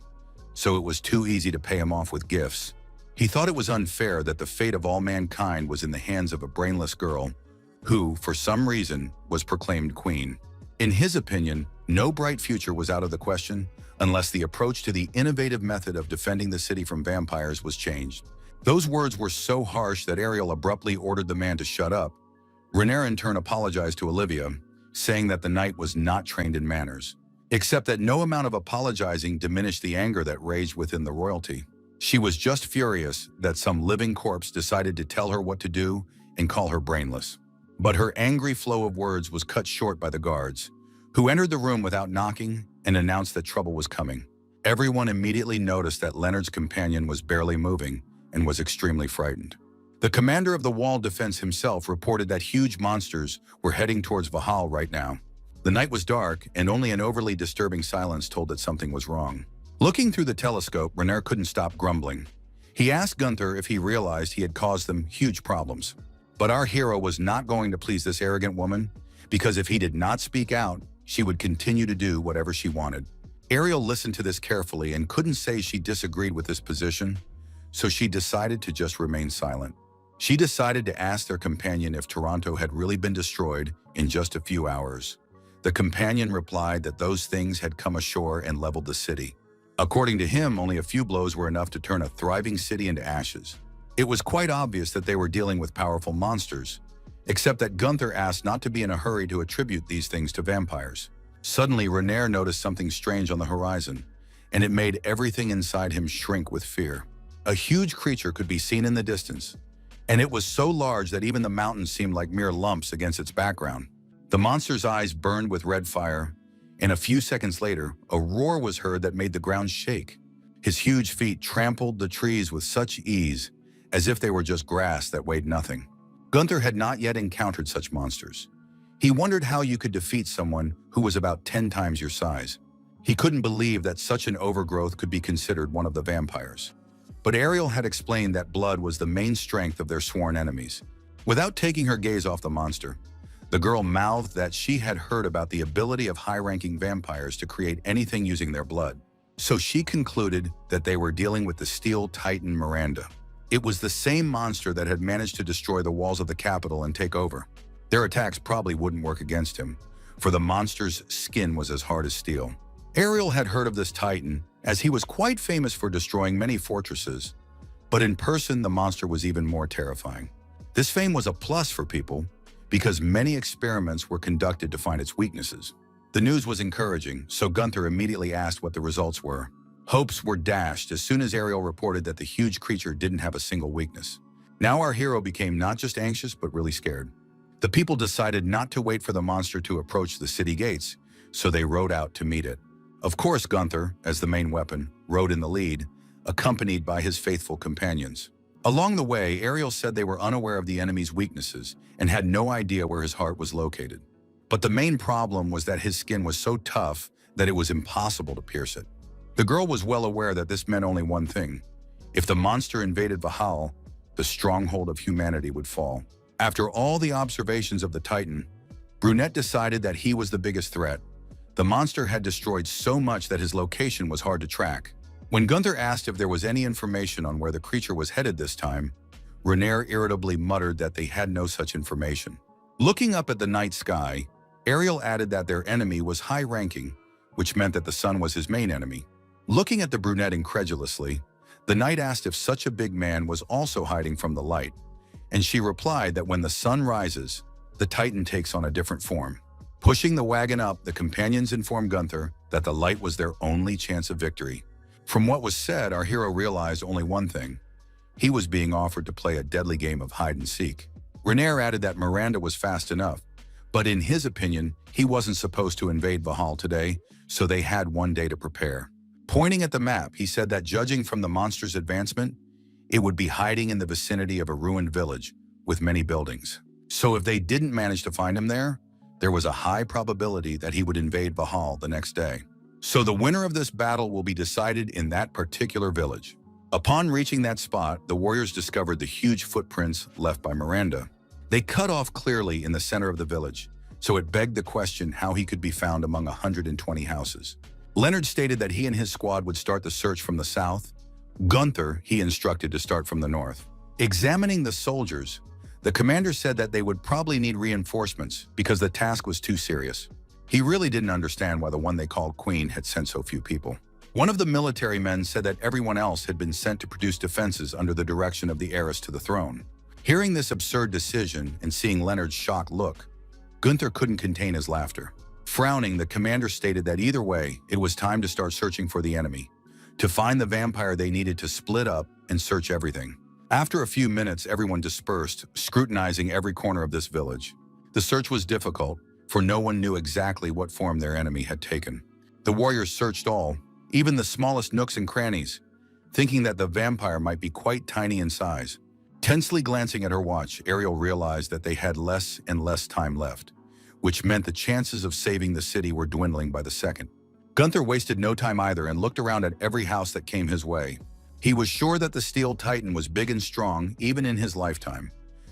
so it was too easy to pay him off with gifts. He thought it was unfair that the fate of all mankind was in the hands of a brainless girl who, for some reason, was proclaimed queen. In his opinion, no bright future was out of the question unless the approach to the innovative method of defending the city from vampires was changed. Those words were so harsh that Ariel abruptly ordered the man to shut up. Renaer in turn apologized to Olivia, saying that the knight was not trained in manners, except that no amount of apologizing diminished the anger that raged within the royalty. She was just furious that some living corpse decided to tell her what to do and call her brainless. But her angry flow of words was cut short by the guards, who entered the room without knocking and announced that trouble was coming. Everyone immediately noticed that Leonard's companion was barely moving and was extremely frightened. The commander of the wall defense himself reported that huge monsters were heading towards Valhall right now. The night was dark, and only an overly disturbing silence told that something was wrong. Looking through the telescope, Renaer couldn't stop grumbling. He asked Gunther if he realized he had caused them huge problems. But our hero was not going to please this arrogant woman, because if he did not speak out, she would continue to do whatever she wanted. Ariel listened to this carefully and couldn't say she disagreed with this position, so she decided to just remain silent. She decided to ask their companion if Toronto had really been destroyed in just a few hours. The companion replied that those things had come ashore and leveled the city. According to him, only a few blows were enough to turn a thriving city into ashes. It was quite obvious that they were dealing with powerful monsters, except that Gunther asked not to be in a hurry to attribute these things to vampires. Suddenly, Renaer noticed something strange on the horizon, and it made everything inside him shrink with fear. A huge creature could be seen in the distance, and it was so large that even the mountains seemed like mere lumps against its background. The monster's eyes burned with red fire, and a few seconds later, a roar was heard that made the ground shake. His huge feet trampled the trees with such ease, as if they were just grass that weighed nothing. Gunther had not yet encountered such monsters. He wondered how you could defeat someone who was about 10 times your size. He couldn't believe that such an overgrowth could be considered one of the vampires. But Ariel had explained that blood was the main strength of their sworn enemies. Without taking her gaze off the monster, the girl mouthed that she had heard about the ability of high-ranking vampires to create anything using their blood. So she concluded that they were dealing with the steel titan Miranda. It was the same monster that had managed to destroy the walls of the capital and take over. Their attacks probably wouldn't work against him, for the monster's skin was as hard as steel. Ariel had heard of this titan, as he was quite famous for destroying many fortresses, but in person the monster was even more terrifying. This fame was a plus for people, because many experiments were conducted to find its weaknesses. The news was encouraging, so Gunther immediately asked what the results were. Hopes were dashed as soon as Ariel reported that the huge creature didn't have a single weakness. Now our hero became not just anxious, but really scared. The people decided not to wait for the monster to approach the city gates, so they rode out to meet it. Of course, Gunther, as the main weapon, rode in the lead, accompanied by his faithful companions. Along the way, Ariel said they were unaware of the enemy's weaknesses and had no idea where his heart was located. But the main problem was that his skin was so tough that it was impossible to pierce it. The girl was well aware that this meant only one thing. If the monster invaded Valhall, the stronghold of humanity would fall. After all the observations of the Titan, Brunette decided that he was the biggest threat. The monster had destroyed so much that his location was hard to track. When Gunther asked if there was any information on where the creature was headed this time, Renaer irritably muttered that they had no such information. Looking up at the night sky, Ariel added that their enemy was high-ranking, which meant that the sun was his main enemy. Looking at the brunette incredulously, the knight asked if such a big man was also hiding from the light, and she replied that when the sun rises, the Titan takes on a different form. Pushing the wagon up, the companions informed Gunther that the light was their only chance of victory. From what was said, our hero realized only one thing. He was being offered to play a deadly game of hide-and-seek. Renaer added that Miranda was fast enough, but in his opinion, he wasn't supposed to invade Valhall today, so they had one day to prepare. Pointing at the map, he said that judging from the monster's advancement, it would be hiding in the vicinity of a ruined village with many buildings. So if they didn't manage to find him there was a high probability that he would invade Vahal the next day. So the winner of this battle will be decided in that particular village. Upon reaching that spot, the warriors discovered the huge footprints left by Miranda. They cut off clearly in the center of the village, so it begged the question how he could be found among 120 houses. Leonard stated that he and his squad would start the search from the south. Gunther, he instructed to start from the north. Examining the soldiers, the commander said that they would probably need reinforcements because the task was too serious. He really didn't understand why the one they called Queen had sent so few people. One of the military men said that everyone else had been sent to produce defenses under the direction of the heiress to the throne. Hearing this absurd decision and seeing Leonard's shocked look, Gunther couldn't contain his laughter. Frowning, the commander stated that either way, it was time to start searching for the enemy. To find the vampire, they needed to split up and search everything. After a few minutes, everyone dispersed, scrutinizing every corner of this village. The search was difficult, for no one knew exactly what form their enemy had taken. The warriors searched all, even the smallest nooks and crannies, thinking that the vampire might be quite tiny in size. Tensely glancing at her watch, Ariel realized that they had less and less time left, which meant the chances of saving the city were dwindling by the second. Gunther wasted no time either and looked around at every house that came his way. He was sure that the Steel Titan was big and strong even in his lifetime,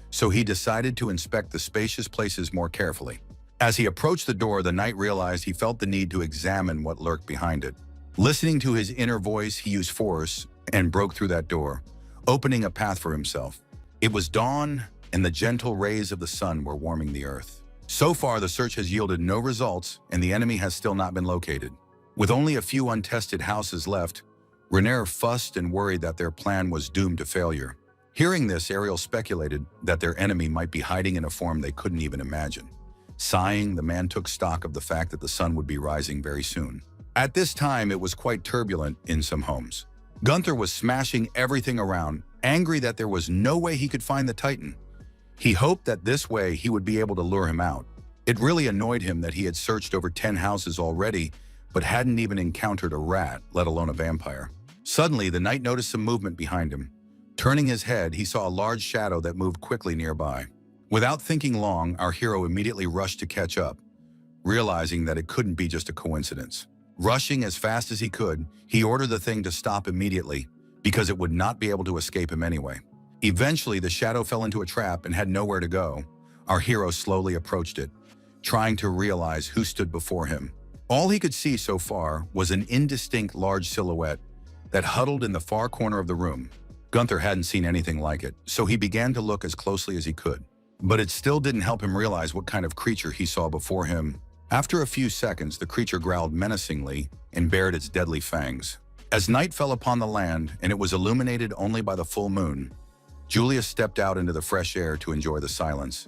so he decided to inspect the spacious places more carefully. As he approached the door, the knight realized he felt the need to examine what lurked behind it. Listening to his inner voice, he used force and broke through that door, opening a path for himself. It was dawn, and the gentle rays of the sun were warming the earth. So far, the search has yielded no results, and the enemy has still not been located. With only a few untested houses left, Renaer fussed and worried that their plan was doomed to failure. Hearing this, Ariel speculated that their enemy might be hiding in a form they couldn't even imagine. Sighing, the man took stock of the fact that the sun would be rising very soon. At this time, it was quite turbulent in some homes. Gunther was smashing everything around, angry that there was no way he could find the Titan. He hoped that this way he would be able to lure him out. It really annoyed him that he had searched over 10 houses already, but hadn't even encountered a rat, let alone a vampire. Suddenly, the knight noticed some movement behind him. Turning his head, he saw a large shadow that moved quickly nearby. Without thinking long, our hero immediately rushed to catch up, realizing that it couldn't be just a coincidence. Rushing as fast as he could, he ordered the thing to stop immediately because it would not be able to escape him anyway. Eventually, the shadow fell into a trap and had nowhere to go. Our hero slowly approached it, trying to realize who stood before him. All he could see so far was an indistinct large silhouette that huddled in the far corner of the room. Gunther hadn't seen anything like it, so he began to look as closely as he could. But it still didn't help him realize what kind of creature he saw before him. After a few seconds, the creature growled menacingly and bared its deadly fangs. As night fell upon the land and it was illuminated only by the full moon, Julius stepped out into the fresh air to enjoy the silence.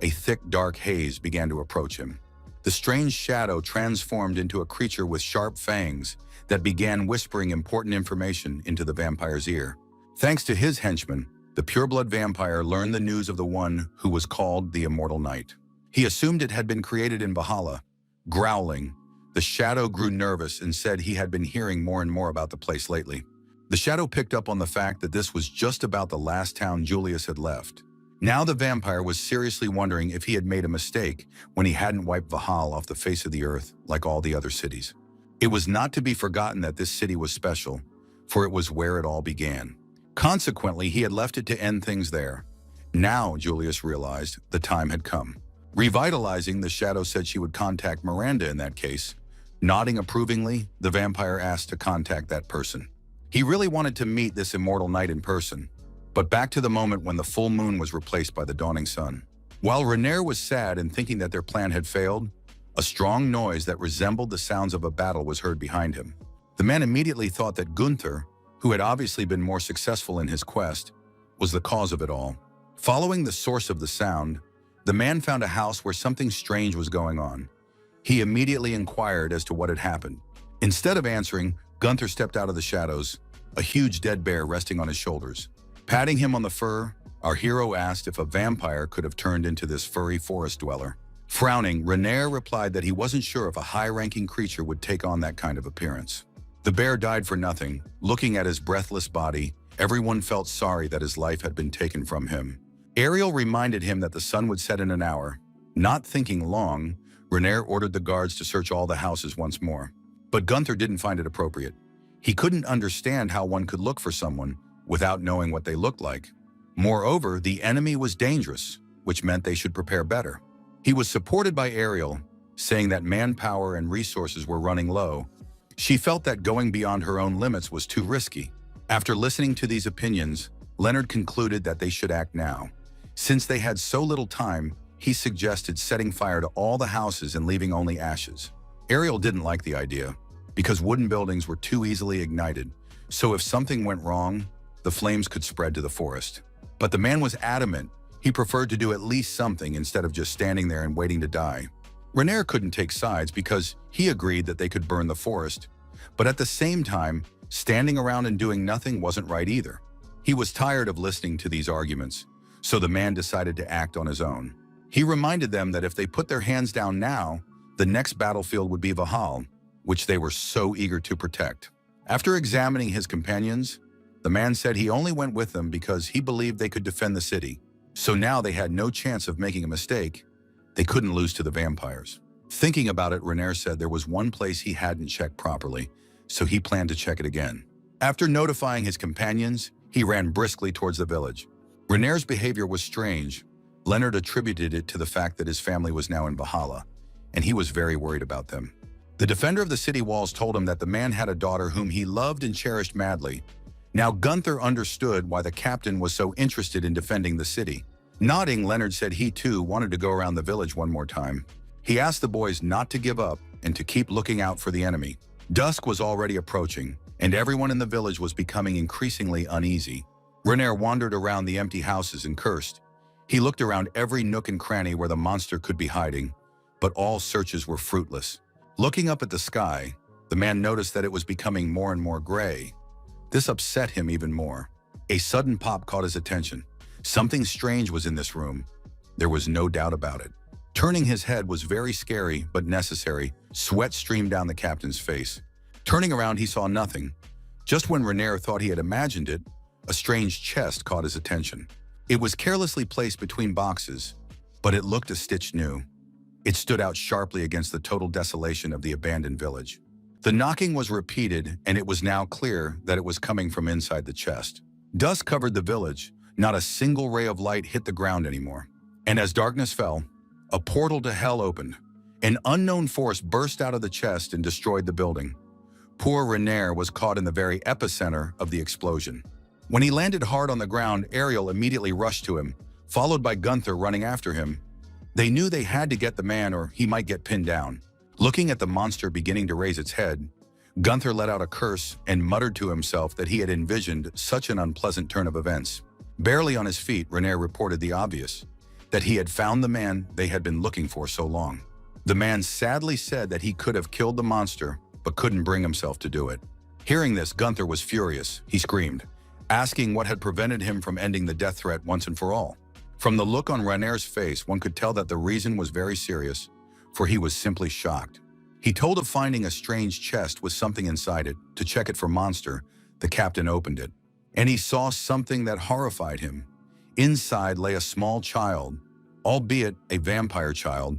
A thick, dark haze began to approach him. The strange shadow transformed into a creature with sharp fangs that began whispering important information into the vampire's ear. Thanks to his henchman, the pureblood vampire learned the news of the one who was called the Immortal Knight. He assumed it had been created in Valhalla. Growling, the shadow grew nervous and said he had been hearing more and more about the place lately. The shadow picked up on the fact that this was just about the last town Julius had left. Now the vampire was seriously wondering if he had made a mistake when he hadn't wiped Valhalla off the face of the earth like all the other cities. It was not to be forgotten that this city was special, for it was where it all began. Consequently, he had left it to end things there. Now, Julius realized, the time had come. Revitalizing, the shadow said she would contact Miranda in that case. Nodding approvingly, the vampire asked to contact that person. He really wanted to meet this immortal knight in person. But back to the moment when the full moon was replaced by the dawning sun. While Renaer was sad and thinking that their plan had failed, a strong noise that resembled the sounds of a battle was heard behind him. The man immediately thought that Gunther, who had obviously been more successful in his quest, was the cause of it all. Following the source of the sound, the man found a house where something strange was going on. He immediately inquired as to what had happened. Instead of answering, Gunther stepped out of the shadows, a huge dead bear resting on his shoulders. Patting him on the fur, our hero asked if a vampire could have turned into this furry forest dweller. Frowning, Renaer replied that he wasn't sure if a high-ranking creature would take on that kind of appearance. The bear died for nothing. Looking at his breathless body, everyone felt sorry that his life had been taken from him. Ariel reminded him that the sun would set in an hour. Not thinking long, Renaer ordered the guards to search all the houses once more. But Gunther didn't find it appropriate. He couldn't understand how one could look for someone without knowing what they looked like. Moreover, the enemy was dangerous, which meant they should prepare better. He was supported by Ariel, saying that manpower and resources were running low. She felt that going beyond her own limits was too risky. After listening to these opinions, Leonard concluded that they should act now. Since they had so little time, he suggested setting fire to all the houses and leaving only ashes. Ariel didn't like the idea, because wooden buildings were too easily ignited, so if something went wrong, the flames could spread to the forest. But the man was adamant. He preferred to do at least something instead of just standing there and waiting to die. Renaer couldn't take sides because he agreed that they could burn the forest, but at the same time, standing around and doing nothing wasn't right either. He was tired of listening to these arguments, so the man decided to act on his own. He reminded them that if they put their hands down now, the next battlefield would be Valhalla, which they were so eager to protect. After examining his companions, the man said he only went with them because he believed they could defend the city. So now they had no chance of making a mistake. They couldn't lose to the vampires. Thinking about it, Renaer said there was one place he hadn't checked properly, so he planned to check it again. After notifying his companions, he ran briskly towards the village. Renaer's behavior was strange. Leonard attributed it to the fact that his family was now in Valhalla, and he was very worried about them. The defender of the city walls told him that the man had a daughter whom he loved and cherished madly. Now Gunther understood why the captain was so interested in defending the city. Nodding, Leonard said he too wanted to go around the village one more time. He asked the boys not to give up and to keep looking out for the enemy. Dusk was already approaching, and everyone in the village was becoming increasingly uneasy. Renaer wandered around the empty houses and cursed. He looked around every nook and cranny where the monster could be hiding, but all searches were fruitless. Looking up at the sky, the man noticed that it was becoming more and more gray. This upset him even more. A sudden pop caught his attention. Something strange was in this room. There was no doubt about it. Turning his head was very scary but necessary. Sweat streamed down the captain's face. Turning around, he saw nothing. Just when Renaer thought he had imagined it, a strange chest caught his attention. It was carelessly placed between boxes, but it looked a stitch new. It stood out sharply against the total desolation of the abandoned village. The knocking was repeated, and it was now clear that it was coming from inside the chest. Dusk covered the village. Not a single ray of light hit the ground anymore. And as darkness fell, a portal to hell opened. An unknown force burst out of the chest and destroyed the building. Poor Renaer was caught in the very epicenter of the explosion. When he landed hard on the ground, Ariel immediately rushed to him, followed by Gunther running after him. They knew they had to get the man or he might get pinned down. Looking at the monster beginning to raise its head, Gunther let out a curse and muttered to himself that he had envisioned such an unpleasant turn of events. Barely on his feet, Renaer reported the obvious, that he had found the man they had been looking for so long. The man sadly said that he could have killed the monster, but couldn't bring himself to do it. Hearing this, Gunther was furious. He screamed, asking what had prevented him from ending the death threat once and for all. From the look on Renaer's face, one could tell that the reason was very serious, for he was simply shocked. He told of finding a strange chest with something inside it. To check it for monster, the captain opened it, and he saw something that horrified him. Inside lay a small child, albeit a vampire child,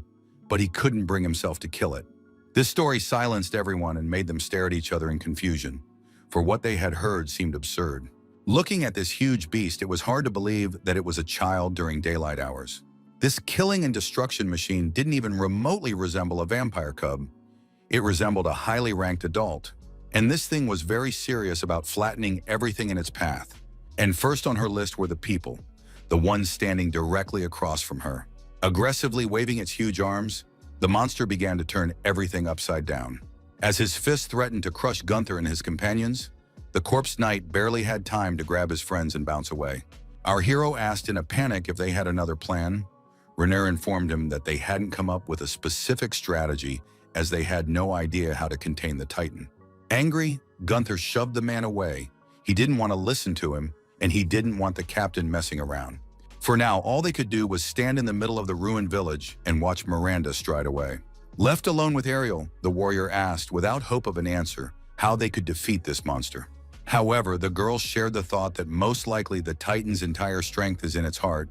but he couldn't bring himself to kill it. This story silenced everyone and made them stare at each other in confusion, for what they had heard seemed absurd. Looking at this huge beast, it was hard to believe that it was a child during daylight hours. This killing and destruction machine didn't even remotely resemble a vampire cub. It resembled a highly ranked adult. And this thing was very serious about flattening everything in its path. And first on her list were the people, the ones standing directly across from her. Aggressively waving its huge arms, the monster began to turn everything upside down. As his fist threatened to crush Gunther and his companions, the corpse knight barely had time to grab his friends and bounce away. Our hero asked in a panic if they had another plan. Renaer informed him that they hadn't come up with a specific strategy, as they had no idea how to contain the Titan. Angry, Gunther shoved the man away. He didn't want to listen to him, and he didn't want the captain messing around. For now, all they could do was stand in the middle of the ruined village and watch Miranda stride away. Left alone with Ariel, the warrior asked, without hope of an answer, how they could defeat this monster. However, the girls shared the thought that most likely the Titan's entire strength is in its heart.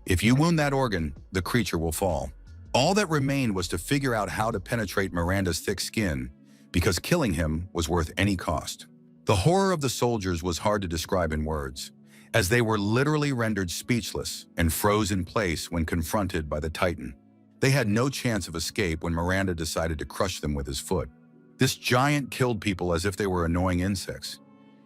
If you wound that organ, the creature will fall. All that remained was to figure out how to penetrate Miranda's thick skin, because killing him was worth any cost. The horror of the soldiers was hard to describe in words, as they were literally rendered speechless and froze in place when confronted by the Titan. They had no chance of escape when Miranda decided to crush them with his foot. This giant killed people as if they were annoying insects.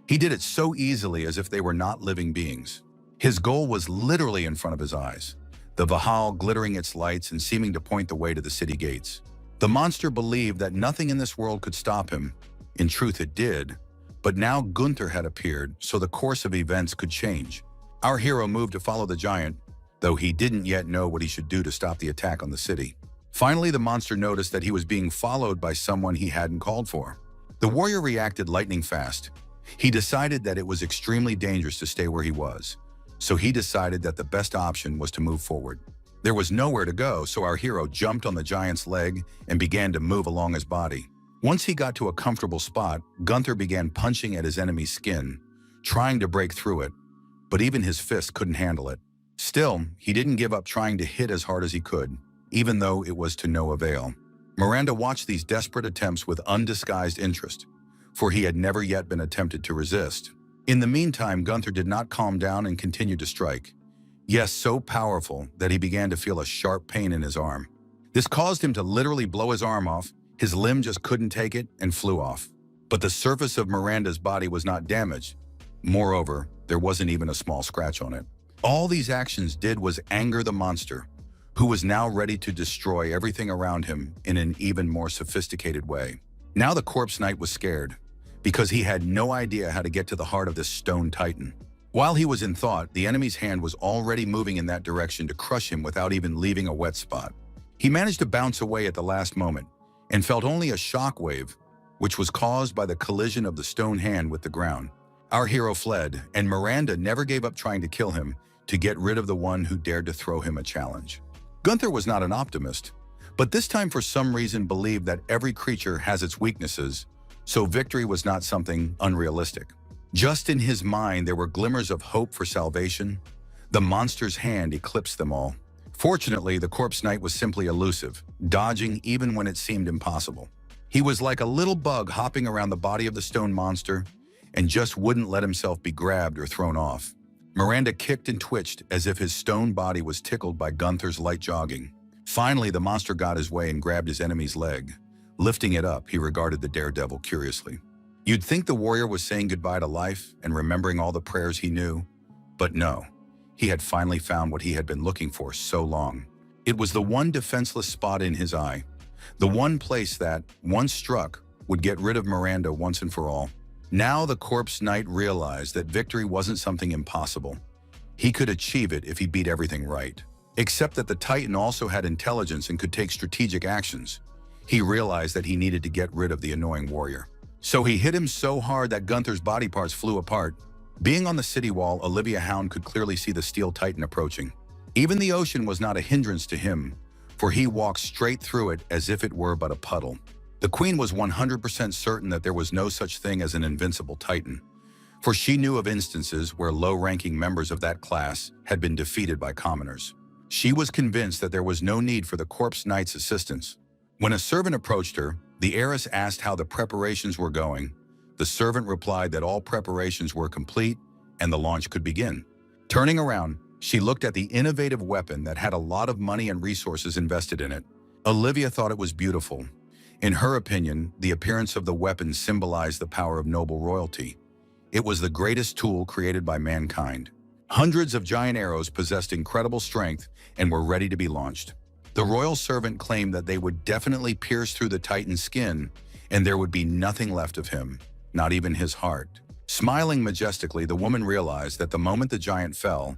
He did it so easily as if they were not living beings. His goal was literally in front of his eyes, the Vahal glittering its lights and seeming to point the way to the city gates. The monster believed that nothing in this world could stop him. In truth, it did. But now Gunther had appeared, so the course of events could change. Our hero moved to follow the giant, though he didn't yet know what he should do to stop the attack on the city. Finally, the monster noticed that he was being followed by someone he hadn't called for. The warrior reacted lightning fast. He decided that it was extremely dangerous to stay where he was, so he decided that the best option was to move forward. There was nowhere to go, so our hero jumped on the giant's leg and began to move along his body. Once he got to a comfortable spot, Gunther began punching at his enemy's skin, trying to break through it, but even his fist couldn't handle it. Still, he didn't give up trying to hit as hard as he could, even though it was to no avail. Miranda watched these desperate attempts with undisguised interest, for he had never yet been attempted to resist. In the meantime, Gunther did not calm down and continued to strike. Yes, so powerful that he began to feel a sharp pain in his arm. This caused him to literally blow his arm off. His limb just couldn't take it and flew off. But the surface of Miranda's body was not damaged. Moreover, there wasn't even a small scratch on it. All these actions did was anger the monster, who was now ready to destroy everything around him in an even more sophisticated way. Now the corpse knight was scared, because he had no idea how to get to the heart of this stone titan. While he was in thought, the enemy's hand was already moving in that direction to crush him without even leaving a wet spot. He managed to bounce away at the last moment and felt only a shock wave, which was caused by the collision of the stone hand with the ground. Our hero fled, and Miranda never gave up trying to kill him to get rid of the one who dared to throw him a challenge. Gunther was not an optimist, but this time for some reason believed that every creature has its weaknesses, so victory was not something unrealistic. Just in his mind, there were glimmers of hope for salvation. The monster's hand eclipsed them all. Fortunately, the corpse knight was simply elusive, dodging even when it seemed impossible. He was like a little bug hopping around the body of the stone monster and just wouldn't let himself be grabbed or thrown off. Miranda kicked and twitched as if his stone body was tickled by Gunther's light jogging. Finally, the monster got his way and grabbed his enemy's leg. Lifting it up, he regarded the daredevil curiously. You'd think the warrior was saying goodbye to life and remembering all the prayers he knew, but no. He had finally found what he had been looking for so long. It was the one defenseless spot in his eye, the one place that, once struck, would get rid of Miranda once and for all. Now the corpse knight realized that victory wasn't something impossible. He could achieve it if he beat everything right. Except that the Titan also had intelligence and could take strategic actions. He realized that he needed to get rid of the annoying warrior. So he hit him so hard that Gunther's body parts flew apart. Being on the city wall, Olivia Hound could clearly see the steel Titan approaching. Even the ocean was not a hindrance to him, for he walked straight through it as if it were but a puddle. The queen was 100% certain that there was no such thing as an invincible Titan, for she knew of instances where low-ranking members of that class had been defeated by commoners. She was convinced that there was no need for the corpse knight's assistance. When a servant approached her, the heiress asked how the preparations were going. The servant replied that all preparations were complete and the launch could begin. Turning around, she looked at the innovative weapon that had a lot of money and resources invested in it. Olivia thought it was beautiful. In her opinion, the appearance of the weapon symbolized the power of noble royalty. It was the greatest tool created by mankind. Hundreds of giant arrows possessed incredible strength and were ready to be launched. The royal servant claimed that they would definitely pierce through the Titan's skin, and there would be nothing left of him, not even his heart. Smiling majestically, the woman realized that the moment the giant fell,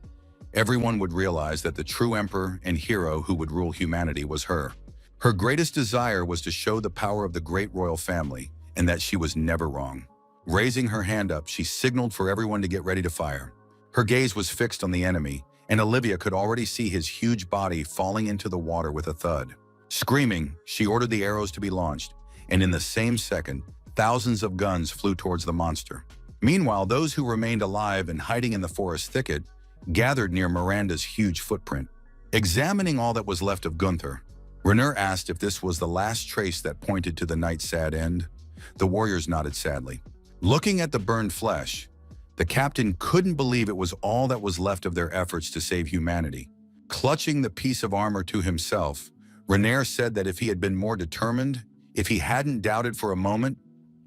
everyone would realize that the true emperor and hero who would rule humanity was her. Her greatest desire was to show the power of the great royal family, and that she was never wrong. Raising her hand up, she signaled for everyone to get ready to fire. Her gaze was fixed on the enemy, and Olivia could already see his huge body falling into the water with a thud. Screaming, she ordered the arrows to be launched, and in the same second, Thousands of guns flew towards the monster. Meanwhile, those who remained alive and hiding in the forest thicket gathered near Miranda's huge footprint. Examining all that was left of Gunther, Rainier asked if this was the last trace that pointed to the knight's sad end. The warriors nodded sadly. Looking at the burned flesh, the captain couldn't believe it was all that was left of their efforts to save humanity. Clutching the piece of armor to himself, Rainier said that if he had been more determined, if he hadn't doubted for a moment,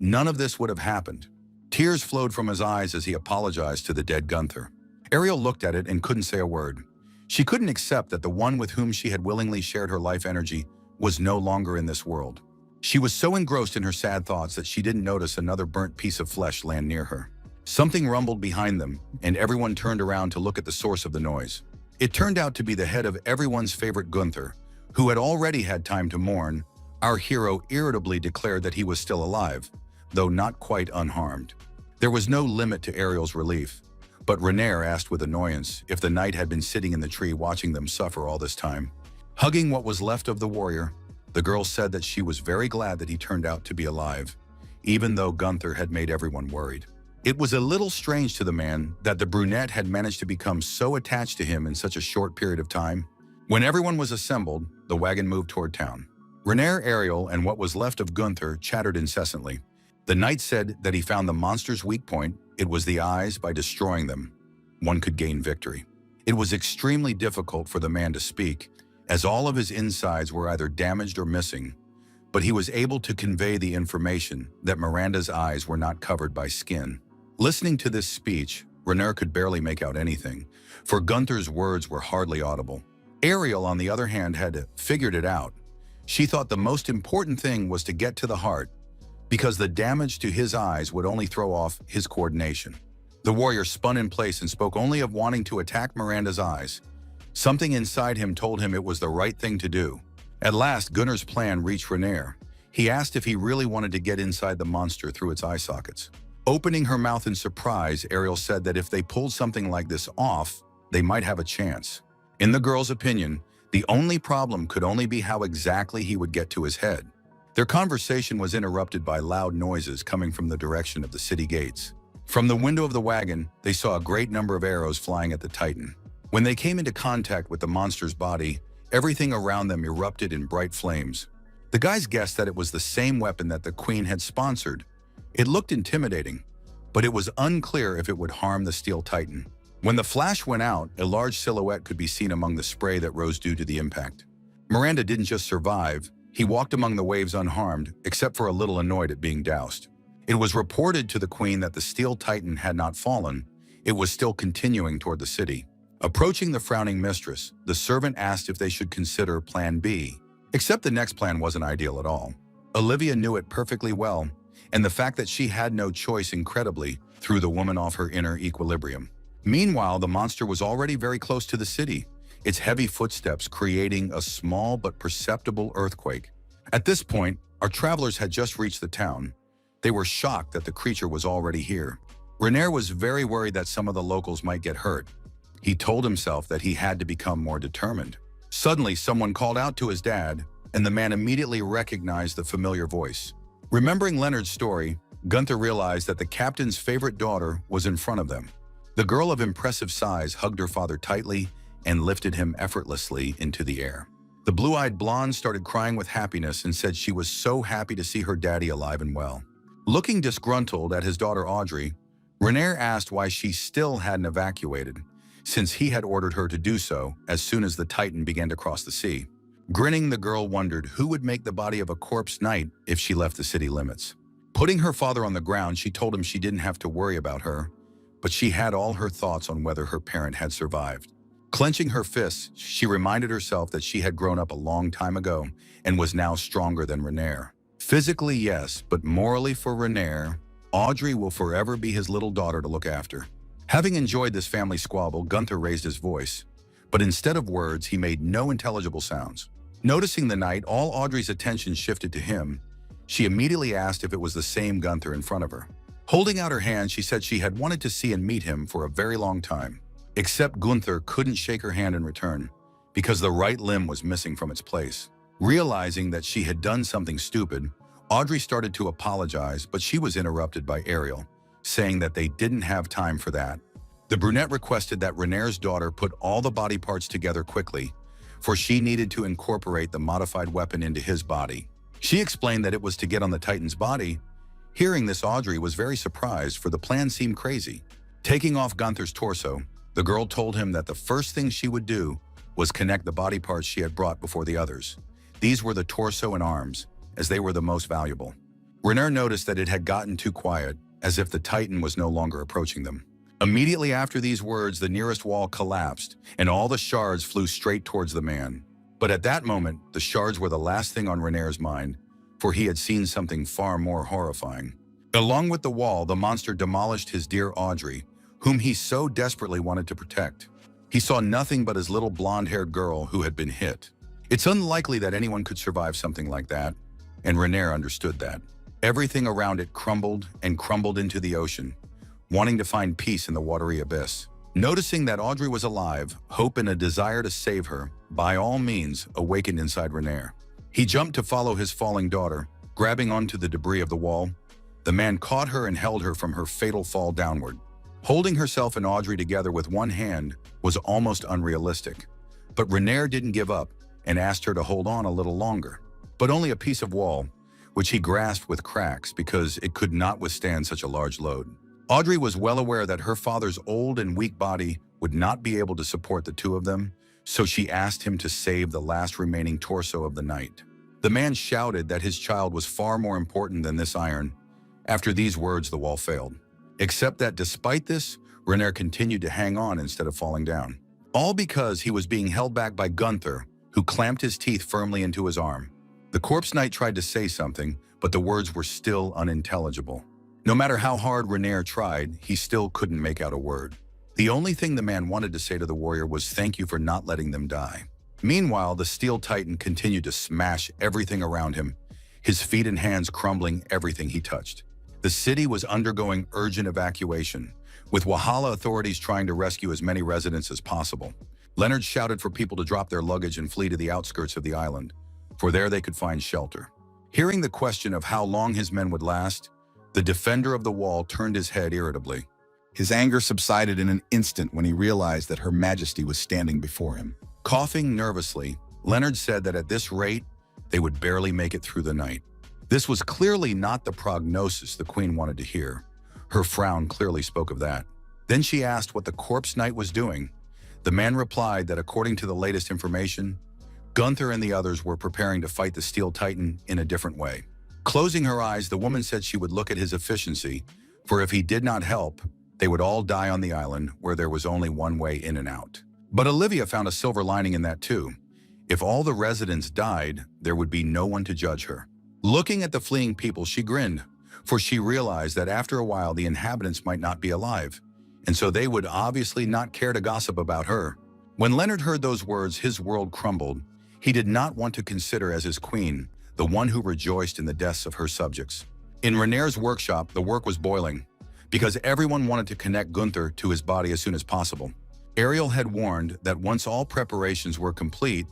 none of this would have happened. Tears flowed from his eyes as he apologized to the dead Gunther. Ariel looked at it and couldn't say a word. She couldn't accept that the one with whom she had willingly shared her life energy was no longer in this world. She was so engrossed in her sad thoughts that she didn't notice another burnt piece of flesh land near her. Something rumbled behind them, and everyone turned around to look at the source of the noise. It turned out to be the head of everyone's favorite Gunther, who had already had time to mourn. Our hero irritably declared that he was still alive, though not quite unharmed. There was no limit to Ariel's relief, but Rainier asked with annoyance if the knight had been sitting in the tree watching them suffer all this time. Hugging what was left of the warrior, the girl said that she was very glad that he turned out to be alive, even though Gunther had made everyone worried. It was a little strange to the man that the brunette had managed to become so attached to him in such a short period of time. When everyone was assembled, the wagon moved toward town. Rainier, Ariel, and what was left of Gunther chattered incessantly. The knight said that he found the monster's weak point. It was the eyes. By destroying them, one could gain victory. It was extremely difficult for the man to speak, as all of his insides were either damaged or missing, but he was able to convey the information that Miranda's eyes were not covered by skin. Listening to this speech, Rainier could barely make out anything, for Gunther's words were hardly audible. Ariel, on the other hand, had figured it out. She thought the most important thing was to get to the heart, because the damage to his eyes would only throw off his coordination. The warrior spun in place and spoke only of wanting to attack Miranda's eyes. Something inside him told him it was the right thing to do. At last, Gunnar's plan reached Rainier. He asked if he really wanted to get inside the monster through its eye sockets. Opening her mouth in surprise, Ariel said that if they pulled something like this off, they might have a chance. In the girl's opinion, the only problem could only be how exactly he would get to his head. Their conversation was interrupted by loud noises coming from the direction of the city gates. From the window of the wagon, they saw a great number of arrows flying at the Titan. When they came into contact with the monster's body, everything around them erupted in bright flames. The guys guessed that it was the same weapon that the Queen had sponsored. It looked intimidating, but it was unclear if it would harm the steel Titan. When the flash went out, a large silhouette could be seen among the spray that rose due to the impact. Miranda didn't just survive, he walked among the waves unharmed, except for a little annoyed at being doused. It was reported to the Queen that the steel Titan had not fallen. It was still continuing toward the city. Approaching the frowning mistress, the servant asked if they should consider Plan B. Except the next plan wasn't ideal at all. Olivia knew it perfectly well, and the fact that she had no choice incredibly threw the woman off her inner equilibrium. Meanwhile, the monster was already very close to the city, its heavy footsteps creating a small but perceptible earthquake. At this point, our travelers had just reached the town. They were shocked that the creature was already here. Rainier was very worried that some of the locals might get hurt. He told himself that he had to become more determined. Suddenly, someone called out to his dad, and the man immediately recognized the familiar voice. Remembering Leonard's story, Gunther realized that the captain's favorite daughter was in front of them. The girl of impressive size hugged her father tightly and lifted him effortlessly into the air. The blue-eyed blonde started crying with happiness and said she was so happy to see her daddy alive and well. Looking disgruntled at his daughter Audrey, Rainier asked why she still hadn't evacuated, since he had ordered her to do so as soon as the Titan began to cross the sea. Grinning, the girl wondered who would make the body of a corpse knight if she left the city limits. Putting her father on the ground, she told him she didn't have to worry about her, but she had all her thoughts on whether her parent had survived. Clenching her fists, she reminded herself that she had grown up a long time ago and was now stronger than Rainier. Physically, yes, but morally for Rainier, Audrey will forever be his little daughter to look after. Having enjoyed this family squabble, Gunther raised his voice, but instead of words, he made no intelligible sounds. Noticing the knight, all Audrey's attention shifted to him. She immediately asked if it was the same Gunther in front of her. Holding out her hand, she said she had wanted to see and meet him for a very long time. Except Gunther couldn't shake her hand in return, because the right limb was missing from its place. Realizing that she had done something stupid, Audrey started to apologize, but she was interrupted by Ariel, saying that they didn't have time for that. The brunette requested that Renair's daughter put all the body parts together quickly, for she needed to incorporate the modified weapon into his body. She explained that it was to get on the Titan's body. Hearing this, Audrey was very surprised, for the plan seemed crazy. Taking off Gunther's torso, the girl told him that the first thing she would do was connect the body parts she had brought before the others. These were the torso and arms, as they were the most valuable. Renair noticed that it had gotten too quiet, as if the Titan was no longer approaching them. Immediately after these words, the nearest wall collapsed, and all the shards flew straight towards the man. But at that moment, the shards were the last thing on Renair's mind, for he had seen something far more horrifying. Along with the wall, the monster demolished his dear Audrey, whom he so desperately wanted to protect. He saw nothing but his little blonde-haired girl who had been hit. It's unlikely that anyone could survive something like that, and Renair understood that. Everything around it crumbled and crumbled into the ocean, wanting to find peace in the watery abyss. Noticing that Audrey was alive, hope and a desire to save her, by all means, awakened inside Renair. He jumped to follow his falling daughter, grabbing onto the debris of the wall. The man caught her and held her from her fatal fall downward. Holding herself and Audrey together with one hand was almost unrealistic. But Renair didn't give up and asked her to hold on a little longer. But only a piece of wall, which he grasped with cracks because it could not withstand such a large load. Audrey was well aware that her father's old and weak body would not be able to support the two of them, so she asked him to save the last remaining torso of the night. The man shouted that his child was far more important than this iron. After these words, the wall failed. Except that despite this, Renair continued to hang on instead of falling down. All because he was being held back by Gunther, who clamped his teeth firmly into his arm. The corpse knight tried to say something, but the words were still unintelligible. No matter how hard Renair tried, he still couldn't make out a word. The only thing the man wanted to say to the warrior was thank you for not letting them die. Meanwhile, the steel titan continued to smash everything around him, his feet and hands crumbling everything he touched. The city was undergoing urgent evacuation, with Wahala authorities trying to rescue as many residents as possible. Leonard shouted for people to drop their luggage and flee to the outskirts of the island, for there they could find shelter. Hearing the question of how long his men would last, the defender of the wall turned his head irritably.
His anger subsided in an instant when he realized that Her Majesty was standing before him.
Coughing nervously, Leonard said that at this rate, they would barely make it through the night. This was clearly not the prognosis the queen wanted to hear. Her frown clearly spoke of that. Then she asked what the corpse knight was doing. The man replied that according to the latest information, Gunther and the others were preparing to fight the Steel Titan in a different way. Closing her eyes, the woman said she would look at his efficiency, for if he did not help, they would all die on the island where there was only one way in and out. But Olivia found a silver lining in that too. If all the residents died, there would be no one to judge her. Looking at the fleeing people, she grinned, for she realized that after a while the inhabitants might not be alive, and so they would obviously not care to gossip about her. When Leonard heard those words, his world crumbled. He did not want to consider as his queen the one who rejoiced in the deaths of her subjects. In Renair's workshop, the work was boiling, because everyone wanted to connect Gunther to his body as soon as possible. Ariel had warned that once all preparations were complete,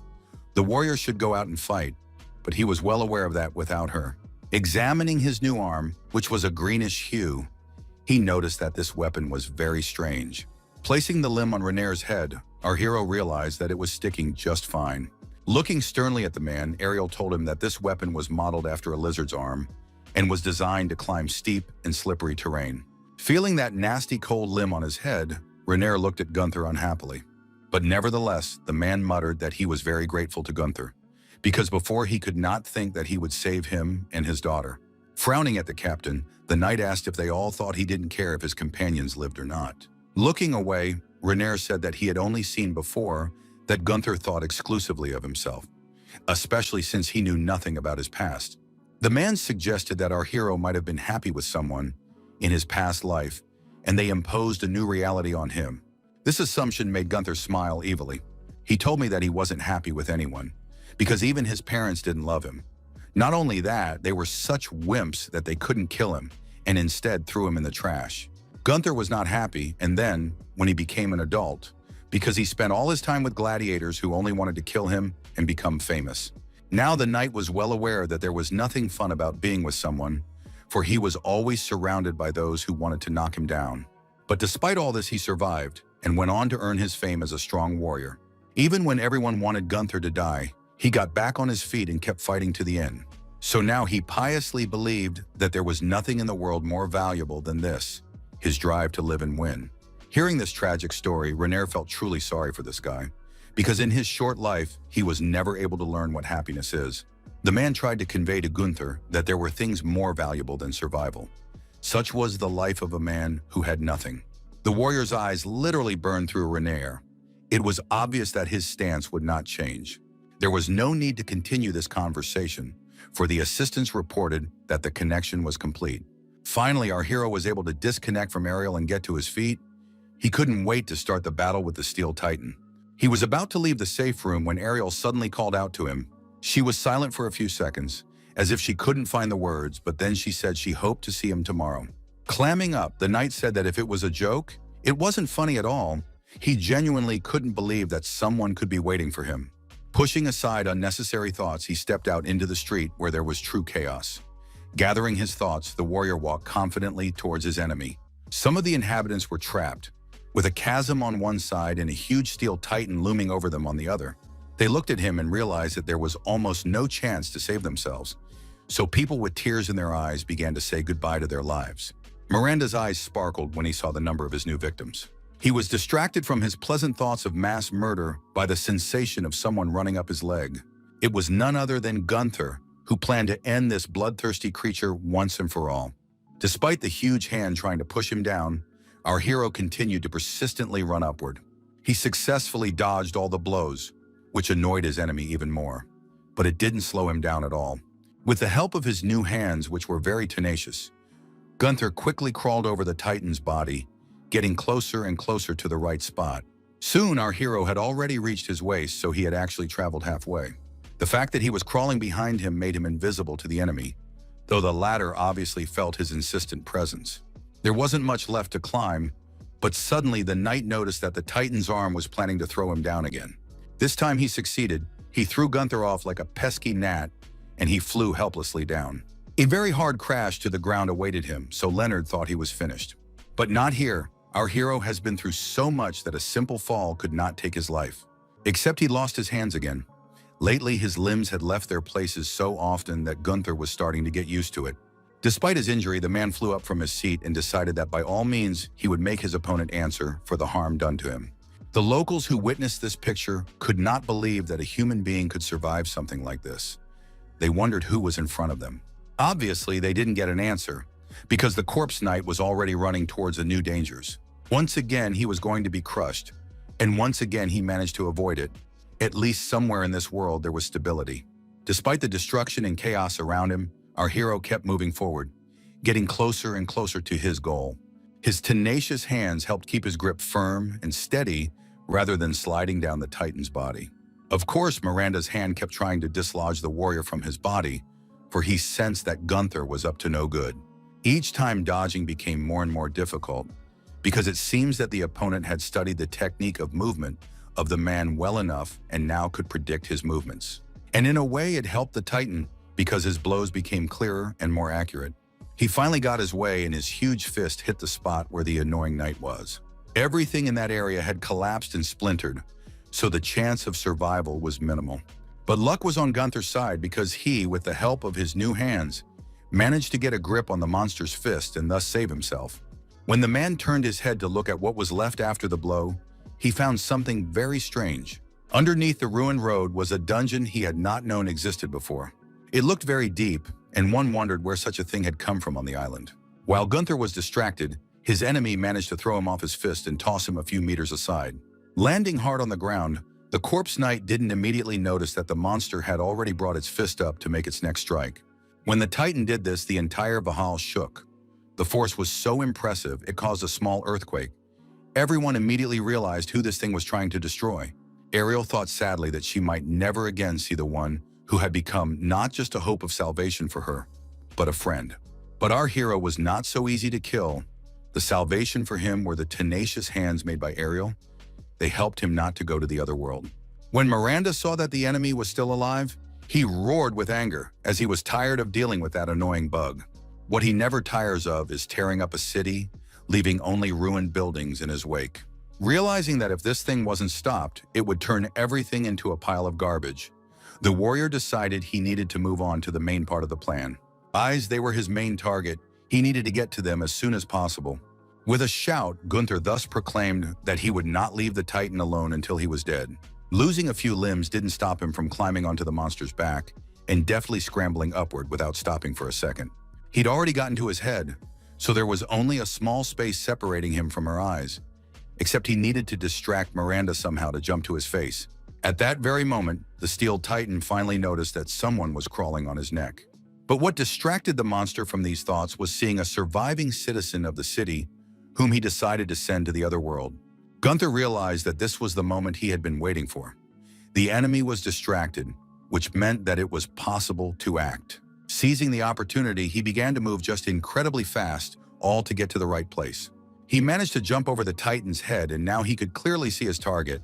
the warrior should go out and fight, but he was well aware of that without her. Examining his new arm, which was a greenish hue, he noticed that this weapon was very strange. Placing the limb on Renair's head, our hero realized that it was sticking just fine. Looking sternly at the man, Ariel told him that this weapon was modeled after a lizard's arm and was designed to climb steep and slippery terrain. Feeling that nasty cold limb on his head, Renair looked at Gunther unhappily. But nevertheless, the man muttered that he was very grateful to Gunther, because before he could not think that he would save him and his daughter. Frowning at the captain, the knight asked if they all thought he didn't care if his companions lived or not. Looking away, Renair said that he had only seen before that Gunther thought exclusively of himself, especially since he knew nothing about his past. The man suggested that our hero might have been happy with someone in his past life, and they imposed a new reality on him. This assumption made Gunther smile evilly. He told me that he wasn't happy with anyone, because even his parents didn't love him. Not only that, they were such wimps that they couldn't kill him, and instead threw him in the trash. Gunther was not happy, and then, when he became an adult, because he spent all his time with gladiators who only wanted to kill him and become famous. Now the knight was well aware that there was nothing fun about being with someone, for he was always surrounded by those who wanted to knock him down. But despite all this, he survived and went on to earn his fame as a strong warrior. Even when everyone wanted Gunther to die, he got back on his feet and kept fighting to the end. So now he piously believed that there was nothing in the world more valuable than this, his drive to live and win. Hearing this tragic story, Renaer felt truly sorry for this guy, because in his short life, he was never able to learn what happiness is. The man tried to convey to Gunther that there were things more valuable than survival. Such was the life of a man who had nothing. The warrior's eyes literally burned through Renaer. It was obvious that his stance would not change. There was no need to continue this conversation, for the assistants reported that the connection was complete. Finally, our hero was able to disconnect from Ariel and get to his feet. He couldn't wait to start the battle with the Steel Titan. He was about to leave the safe room when Ariel suddenly called out to him. She was silent for a few seconds, as if she couldn't find the words, but then she said she hoped to see him tomorrow. Clamming up, the knight said that if it was a joke, it wasn't funny at all. He genuinely couldn't believe that someone could be waiting for him. Pushing aside unnecessary thoughts, he stepped out into the street where there was true chaos. Gathering his thoughts, the warrior walked confidently towards his enemy. Some of the inhabitants were trapped, with a chasm on one side and a huge steel titan looming over them on the other. They looked at him and realized that there was almost no chance to save themselves. So people with tears in their eyes began to say goodbye to their lives. Miranda's eyes sparkled when he saw the number of his new victims. He was distracted from his pleasant thoughts of mass murder by the sensation of someone running up his leg. It was none other than Gunther, who planned to end this bloodthirsty creature once and for all. Despite the huge hand trying to push him down, our hero continued to persistently run upward. He successfully dodged all the blows, which annoyed his enemy even more. But it didn't slow him down at all. With the help of his new hands, which were very tenacious, Gunther quickly crawled over the Titan's body, getting closer and closer to the right spot. Soon, our hero had already reached his waist, so he had actually traveled halfway. The fact that he was crawling behind him made him invisible to the enemy, though the latter obviously felt his insistent presence. There wasn't much left to climb, but suddenly the knight noticed that the Titan's arm was planning to throw him down again. This time he succeeded. He threw Gunther off like a pesky gnat, and he flew helplessly down. A very hard crash to the ground awaited him, so Leonard thought he was finished. But not here. Our hero has been through so much that a simple fall could not take his life. Except he lost his hands again. Lately, his limbs had left their places so often that Gunther was starting to get used to it. Despite his injury, the man flew up from his seat and decided that by all means, he would make his opponent answer for the harm done to him. The locals who witnessed this picture could not believe that a human being could survive something like this. They wondered who was in front of them. Obviously, they didn't get an answer, because the corpse knight was already running towards the new dangers. Once again, he was going to be crushed, and once again he managed to avoid it. At least somewhere in this world there was stability. Despite the destruction and chaos around him, our hero kept moving forward, getting closer and closer to his goal. His tenacious hands helped keep his grip firm and steady rather than sliding down the Titan's body. Of course, Miranda's hand kept trying to dislodge the warrior from his body, for he sensed that Gunther was up to no good. Each time dodging became more and more difficult, because it seems that the opponent had studied the technique of movement of the man well enough and now could predict his movements. And in a way, it helped the Titan because his blows became clearer and more accurate. He finally got his way and his huge fist hit the spot where the annoying knight was. Everything in that area had collapsed and splintered, so the chance of survival was minimal. But luck was on Gunther's side because he, with the help of his new hands, managed to get a grip on the monster's fist and thus save himself. When the man turned his head to look at what was left after the blow, he found something very strange. Underneath the ruined road was a dungeon he had not known existed before. It looked very deep, and one wondered where such a thing had come from on the island. While Gunther was distracted, his enemy managed to throw him off his fist and toss him a few meters aside. Landing hard on the ground, the corpse knight didn't immediately notice that the monster had already brought its fist up to make its next strike. When the Titan did this, the entire Valhalla shook. The force was so impressive, it caused a small earthquake. Everyone immediately realized who this thing was trying to destroy. Ariel thought sadly that she might never again see the one who had become not just a hope of salvation for her, but a friend. But our hero was not so easy to kill. The salvation for him were the tenacious hands made by Ariel. They helped him not to go to the other world. When Miranda saw that the enemy was still alive, He roared with anger, as he was tired of dealing with that annoying bug. What he never tires of is tearing up a city, leaving only ruined buildings in his wake. Realizing that if this thing wasn't stopped, it would turn everything into a pile of garbage, the warrior decided he needed to move on to the main part of the plan. They were his main target. He needed to get to them as soon as possible. With a shout, Gunther thus proclaimed that he would not leave the Titan alone until he was dead. Losing a few limbs didn't stop him from climbing onto the monster's back and deftly scrambling upward without stopping for a second. He'd already gotten to his head, so there was only a small space separating him from her eyes. Except he needed to distract Miranda somehow to jump to his face. At that very moment, the steel Titan finally noticed that someone was crawling on his neck. But what distracted the monster from these thoughts was seeing a surviving citizen of the city whom he decided to send to the other world. Gunther realized that this was the moment he had been waiting for. The enemy was distracted, which meant that it was possible to act. Seizing the opportunity, he began to move just incredibly fast, all to get to the right place. He managed to jump over the Titan's head, and now he could clearly see his target,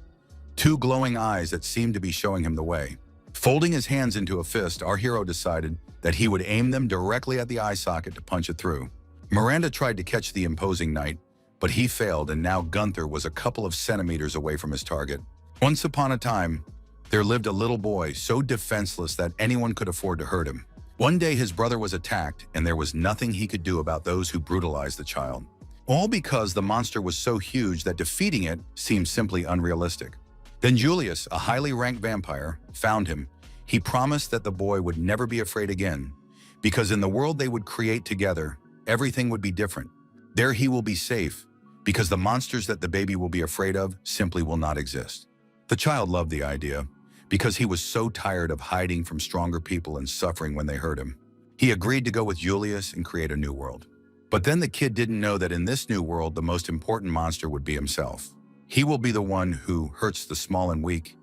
two glowing eyes that seemed to be showing him the way. Folding his hands into a fist, our hero decided that he would aim them directly at the eye socket to punch it through. Miranda tried to catch the imposing knight, but he failed, and now Gunther was a couple of centimeters away from his target. Once upon a time, there lived a little boy so defenseless that anyone could afford to hurt him. One day his brother was attacked, and there was nothing he could do about those who brutalized the child. All because the monster was so huge that defeating it seemed simply unrealistic. Then Julius, a highly ranked vampire, found him. He promised that the boy would never be afraid again, because in the world they would create together, everything would be different. There he will be safe, because the monsters that the baby will be afraid of simply will not exist. The child loved the idea, because he was so tired of hiding from stronger people and suffering when they hurt him. He agreed to go with Julius and create a new world. But then the kid didn't know that in this new world, the most important monster would be himself. He will be the one who hurts the small and weak.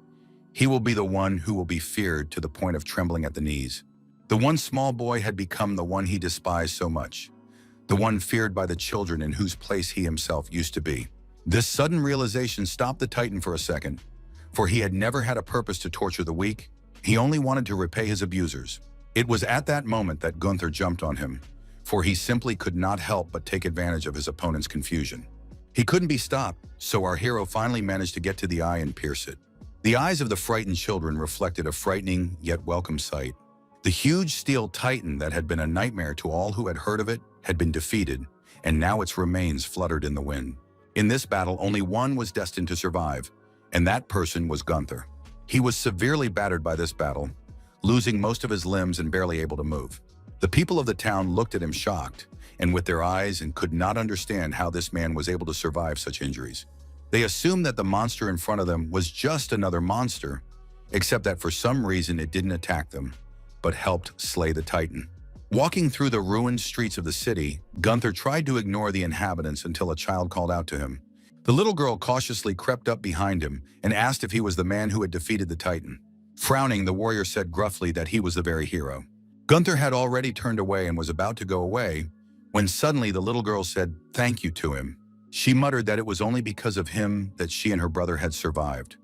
He will be the one who will be feared to the point of trembling at the knees. The one small boy had become the one he despised so much, the one feared by the children in whose place he himself used to be. This sudden realization stopped the Titan for a second, for he had never had a purpose to torture the weak. He only wanted to repay his abusers. It was at that moment that Gunther jumped on him, for he simply could not help but take advantage of his opponent's confusion. He couldn't be stopped, so our hero finally managed to get to the eye and pierce it. The eyes of the frightened children reflected a frightening yet welcome sight. The huge steel Titan that had been a nightmare to all who had heard of it had been defeated, and now its remains fluttered in the wind. In this battle, only one was destined to survive, and that person was Gunther. He was severely battered by this battle, losing most of his limbs and barely able to move. The people of the town looked at him shocked and with their eyes and could not understand how this man was able to survive such injuries. They assumed that the monster in front of them was just another monster, except that for some reason it didn't attack them, but helped slay the Titan. Walking through the ruined streets of the city, Gunther tried to ignore the inhabitants until a child called out to him. The little girl cautiously crept up behind him and asked if he was the man who had defeated the Titan. Frowning, the warrior said gruffly that he was the very hero. Gunther had already turned away and was about to go away when suddenly the little girl said thank you to him. She muttered that it was only because of him that she and her brother had survived,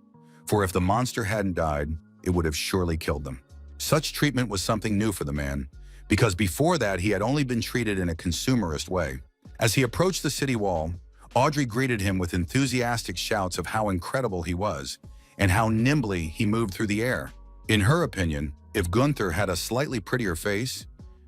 for if the monster hadn't died, it would have surely killed them. Such treatment was something new for the man, because before that he had only been treated in a consumerist way. As he approached the city wall, Audrey greeted him with enthusiastic shouts of how incredible he was and how nimbly he moved through the air. In her opinion, if Gunther had a slightly prettier face,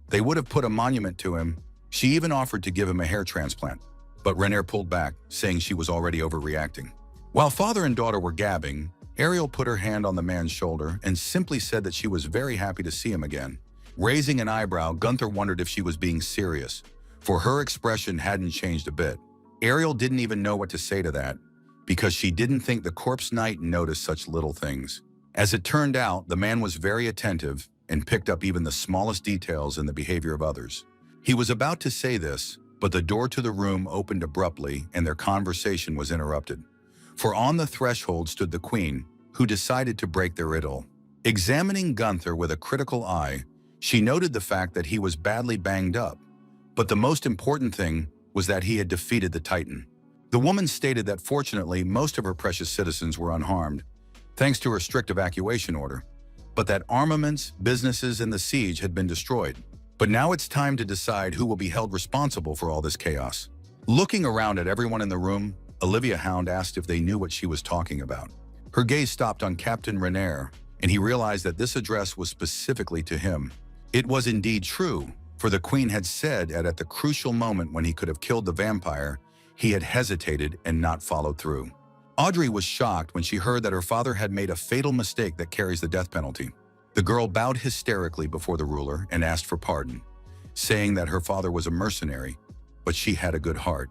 they would have put a monument to him. She even offered to give him a hair transplant, but Renaer pulled back, saying she was already overreacting. While father and daughter were gabbing, Ariel put her hand on the man's shoulder and simply said that she was very happy to see him again. Raising an eyebrow, Gunther wondered if she was being serious, for her expression hadn't changed a bit. Ariel didn't even know what to say to that, because she didn't think the corpse knight noticed such little things. As it turned out, the man was very attentive and picked up even the smallest details in the behavior of others. He was about to say this, but the door to the room opened abruptly and their conversation was interrupted. For on the threshold stood the queen, who decided to break their idyll. Examining Gunther with a critical eye, she noted the fact that he was badly banged up, but the most important thing was that he had defeated the Titan. The woman stated that fortunately most of her precious citizens were unharmed, thanks to her strict evacuation order. but that armaments, businesses, and the siege had been destroyed. But now it's time to decide who will be held responsible for all this chaos. Looking around at everyone in the room, Olivia Hound asked if they knew what she was talking about. Her gaze stopped on Captain Renair, and he realized that this address was specifically to him. It was indeed true, for the Queen had said that at the crucial moment when he could have killed the vampire, he had hesitated and not followed through. Audrey was shocked when she heard that her father had made a fatal mistake that carries the death penalty. The girl bowed hysterically before the ruler and asked for pardon, saying that her father was a mercenary, but she had a good heart,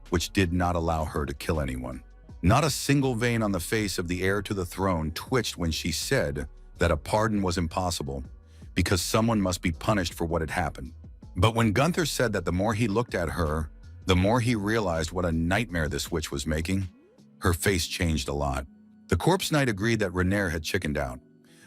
which did not allow her to kill anyone. Not a single vein on the face of the heir to the throne twitched when she said that a pardon was impossible because someone must be punished for what had happened. But when Gunther said that the more he looked at her, the more he realized what a nightmare this witch was making, her face changed a lot. The corpse knight agreed that Renair had chickened out,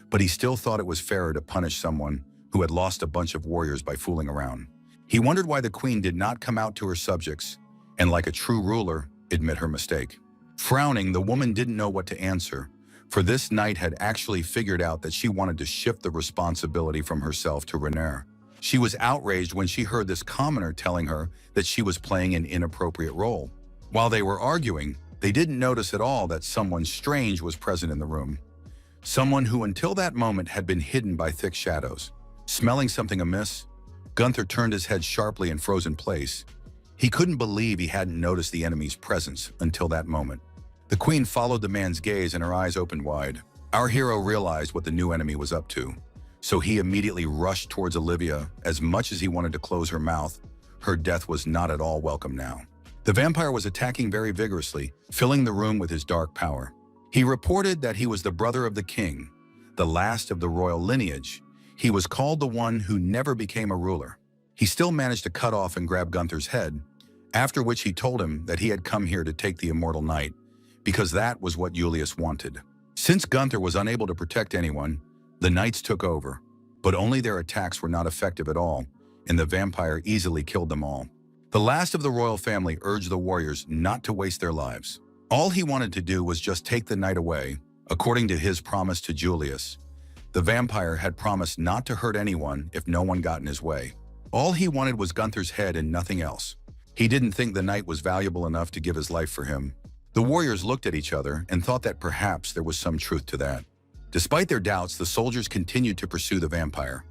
but he still thought it was fairer to punish someone who had lost a bunch of warriors by fooling around. He wondered why the queen did not come out to her subjects and, like a true ruler, admit her mistake. Frowning, the woman didn't know what to answer, for this knight had actually figured out that she wanted to shift the responsibility from herself to Renair. She was outraged when she heard this commoner telling her that she was playing an inappropriate role. While they were arguing, they didn't notice at all that someone strange was present in the room. Someone who until that moment had been hidden by thick shadows. Smelling something amiss, Gunther turned his head sharply and froze in place. He couldn't believe he hadn't noticed the enemy's presence until that moment. The queen followed the man's gaze and her eyes opened wide. Our hero realized what the new enemy was up to, so he immediately rushed towards Olivia. As much as he wanted to close her mouth, her death was not at all welcome now. The vampire was attacking very vigorously, filling the room with his dark power. He reported that he was the brother of the king, the last of the royal lineage. He was called the one who never became a ruler. He still managed to cut off and grab Gunther's head, after which he told him that he had come here to take the immortal knight, because that was what Julius wanted. Since Gunther was unable to protect anyone, the knights took over, but only their attacks were not effective at all, and the vampire easily killed them all. The last of the royal family urged the warriors not to waste their lives. All he wanted to do was just take the knight away, according to his promise to Julius. The vampire had promised not to hurt anyone if no one got in his way. All he wanted was Gunther's head and nothing else. He didn't think the knight was valuable enough to give his life for him. The warriors looked at each other and thought that perhaps there was some truth to that. Despite their doubts, the soldiers continued to pursue the vampire.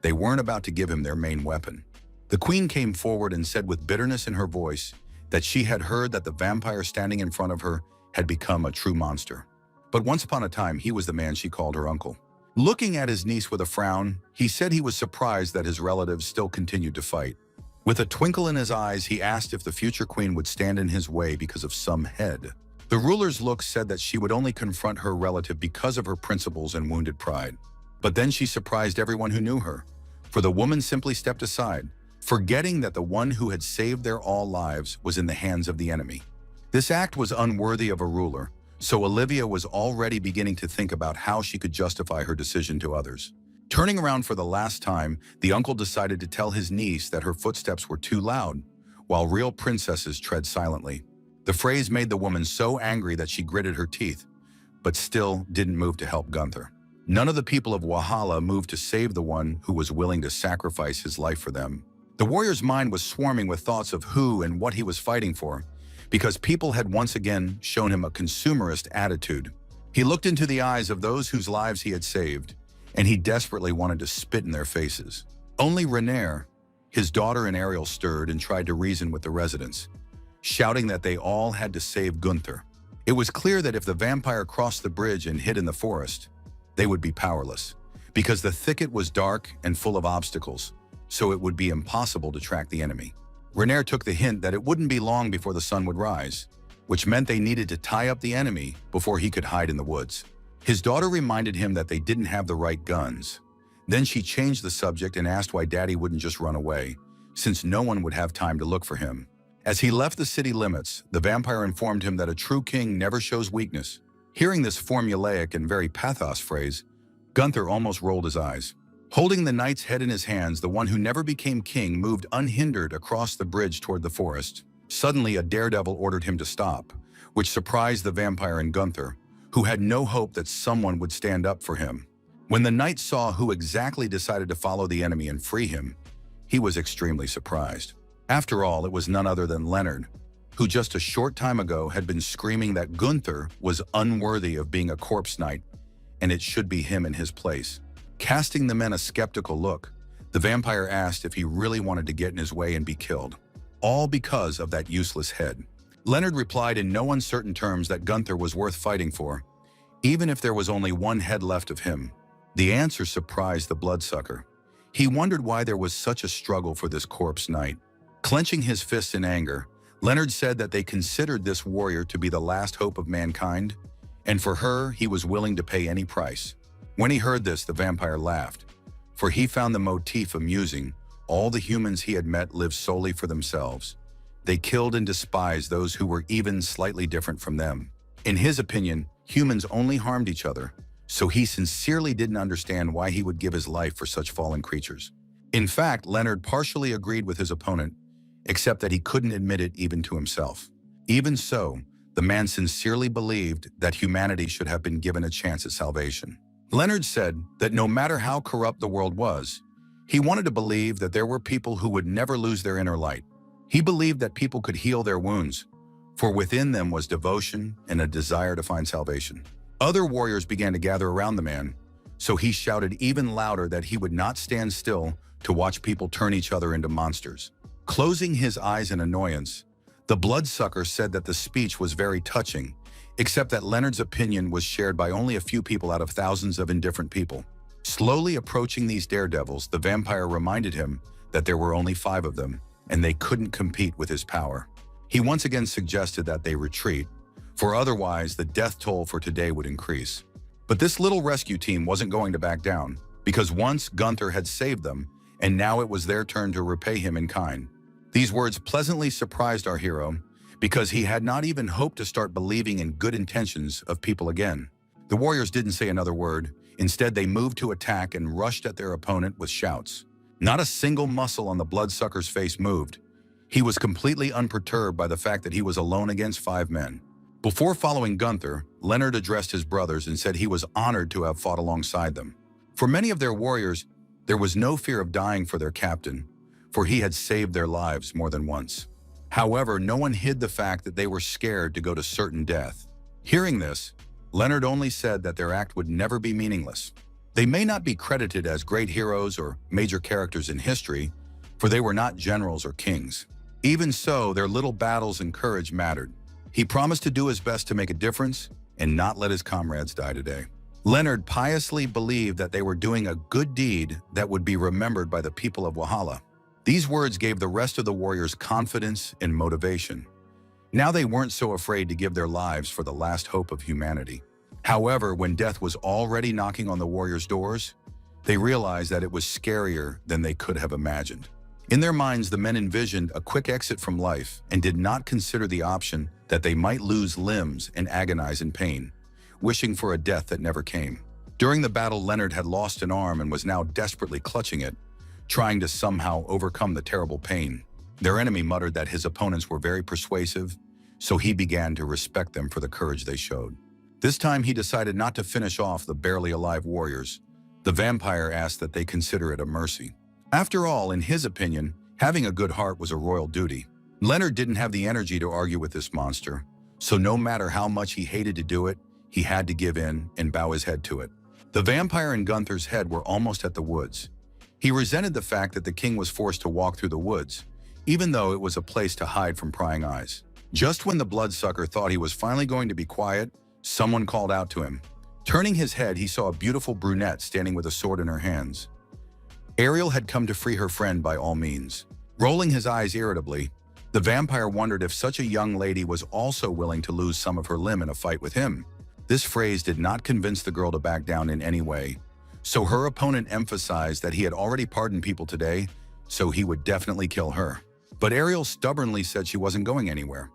They weren't about to give him their main weapon. The queen came forward and said with bitterness in her voice that she had heard that the vampire standing in front of her had become a true monster. But once upon a time, he was the man she called her uncle. Looking at his niece with a frown, he said he was surprised that his relatives still continued to fight. With a twinkle in his eyes, he asked if the future queen would stand in his way because of some head. The ruler's look said that she would only confront her relative because of her principles and wounded pride. But then she surprised everyone who knew her, for the woman simply stepped aside, forgetting that the one who had saved their all lives was in the hands of the enemy. This act was unworthy of a ruler, so Olivia was already beginning to think about how she could justify her decision to others. Turning around for the last time, the uncle decided to tell his niece that her footsteps were too loud, while real princesses tread silently. The phrase made the woman so angry that she gritted her teeth, but still didn't move to help Gunther. None of the people of Valhalla moved to save the one who was willing to sacrifice his life for them. The warrior's mind was swarming with thoughts of who and what he was fighting for, because people had once again shown him a consumerist attitude. He looked into the eyes of those whose lives he had saved, and he desperately wanted to spit in their faces. Only Renair, his daughter and Ariel stirred and tried to reason with the residents, shouting that they all had to save Gunther. It was clear that if the vampire crossed the bridge and hid in the forest, they would be powerless, because the thicket was dark and full of obstacles, so it would be impossible to track the enemy. Renair took the hint that it wouldn't be long before the sun would rise, which meant they needed to tie up the enemy before he could hide in the woods. His daughter reminded him that they didn't have the right guns. Then she changed the subject and asked why Daddy wouldn't just run away, since no one would have time to look for him. As he left the city limits, the vampire informed him that a true king never shows weakness. Hearing this formulaic and very pathos phrase, Gunther almost rolled his eyes. Holding the knight's head in his hands, the one who never became king moved unhindered across the bridge toward the forest. Suddenly, a daredevil ordered him to stop, which surprised the vampire and Gunther, who had no hope that someone would stand up for him. When the knight saw who exactly decided to follow the enemy and free him, he was extremely surprised. After all, it was none other than Leonard, who just a short time ago had been screaming that Gunther was unworthy of being a corpse knight and it should be him in his place. Casting the men a skeptical look, the vampire asked if he really wanted to get in his way and be killed, all because of that useless head. Leonard replied in no uncertain terms that Gunther was worth fighting for, even if there was only one head left of him. The answer surprised the bloodsucker. He wondered why there was such a struggle for this corpse knight. Clenching his fists in anger, Leonard said that they considered this warrior to be the last hope of mankind, and for her, he was willing to pay any price. When he heard this, the vampire laughed, for he found the motif amusing. All the humans he had met lived solely for themselves. They killed and despised those who were even slightly different from them. In his opinion, humans only harmed each other, so he sincerely didn't understand why he would give his life for such fallen creatures. In fact, Leonard partially agreed with his opponent, except that he couldn't admit it even to himself. Even so, the man sincerely believed that humanity should have been given a chance at salvation. Leonard said that no matter how corrupt the world was, he wanted to believe that there were people who would never lose their inner light. He believed that people could heal their wounds, for within them was devotion and a desire to find salvation. Other warriors began to gather around the man, so he shouted even louder that he would not stand still to watch people turn each other into monsters. Closing his eyes in annoyance, the bloodsucker said that the speech was very touching, except that Leonard's opinion was shared by only a few people out of thousands of indifferent people. Slowly approaching these daredevils, the vampire reminded him that there were only 5 of them, and they couldn't compete with his power. He once again suggested that they retreat, for otherwise the death toll for today would increase. But this little rescue team wasn't going to back down, because once Gunther had saved them, and now it was their turn to repay him in kind. These words pleasantly surprised our hero, because he had not even hoped to start believing in good intentions of people again. The warriors didn't say another word. Instead, they moved to attack and rushed at their opponent with shouts. Not a single muscle on the bloodsucker's face moved. He was completely unperturbed by the fact that he was alone against 5 men. Before following Gunther, Leonard addressed his brothers and said he was honored to have fought alongside them. For many of their warriors, there was no fear of dying for their captain, for he had saved their lives more than once. However, no one hid the fact that they were scared to go to certain death. Hearing this, Leonard only said that their act would never be meaningless. They may not be credited as great heroes or major characters in history, for they were not generals or kings. Even so, their little battles and courage mattered. He promised to do his best to make a difference and not let his comrades die today. Leonard piously believed that they were doing a good deed that would be remembered by the people of Valhalla. These words gave the rest of the warriors confidence and motivation. Now they weren't so afraid to give their lives for the last hope of humanity. However, when death was already knocking on the warriors' doors, they realized that it was scarier than they could have imagined. In their minds, the men envisioned a quick exit from life and did not consider the option that they might lose limbs and agonize in pain, wishing for a death that never came. During the battle, Leonard had lost an arm and was now desperately clutching it, trying to somehow overcome the terrible pain. Their enemy muttered that his opponents were very persuasive, so he began to respect them for the courage they showed. This time he decided not to finish off the barely alive warriors. The vampire asked that they consider it a mercy. After all, in his opinion, having a good heart was a royal duty. Leonard didn't have the energy to argue with this monster, so no matter how much he hated to do it, he had to give in and bow his head to it. The vampire and Gunther's head were almost at the woods. He resented the fact that the king was forced to walk through the woods, even though it was a place to hide from prying eyes. Just when the bloodsucker thought he was finally going to be quiet, someone called out to him. Turning his head, he saw a beautiful brunette standing with a sword in her hands. Ariel had come to free her friend by all means. Rolling his eyes irritably, the vampire wondered if such a young lady was also willing to lose some of her limb in a fight with him. This phrase did not convince the girl to back down in any way, so her opponent emphasized that he had already pardoned people today, so he would definitely kill her. But Ariel stubbornly said she wasn't going anywhere,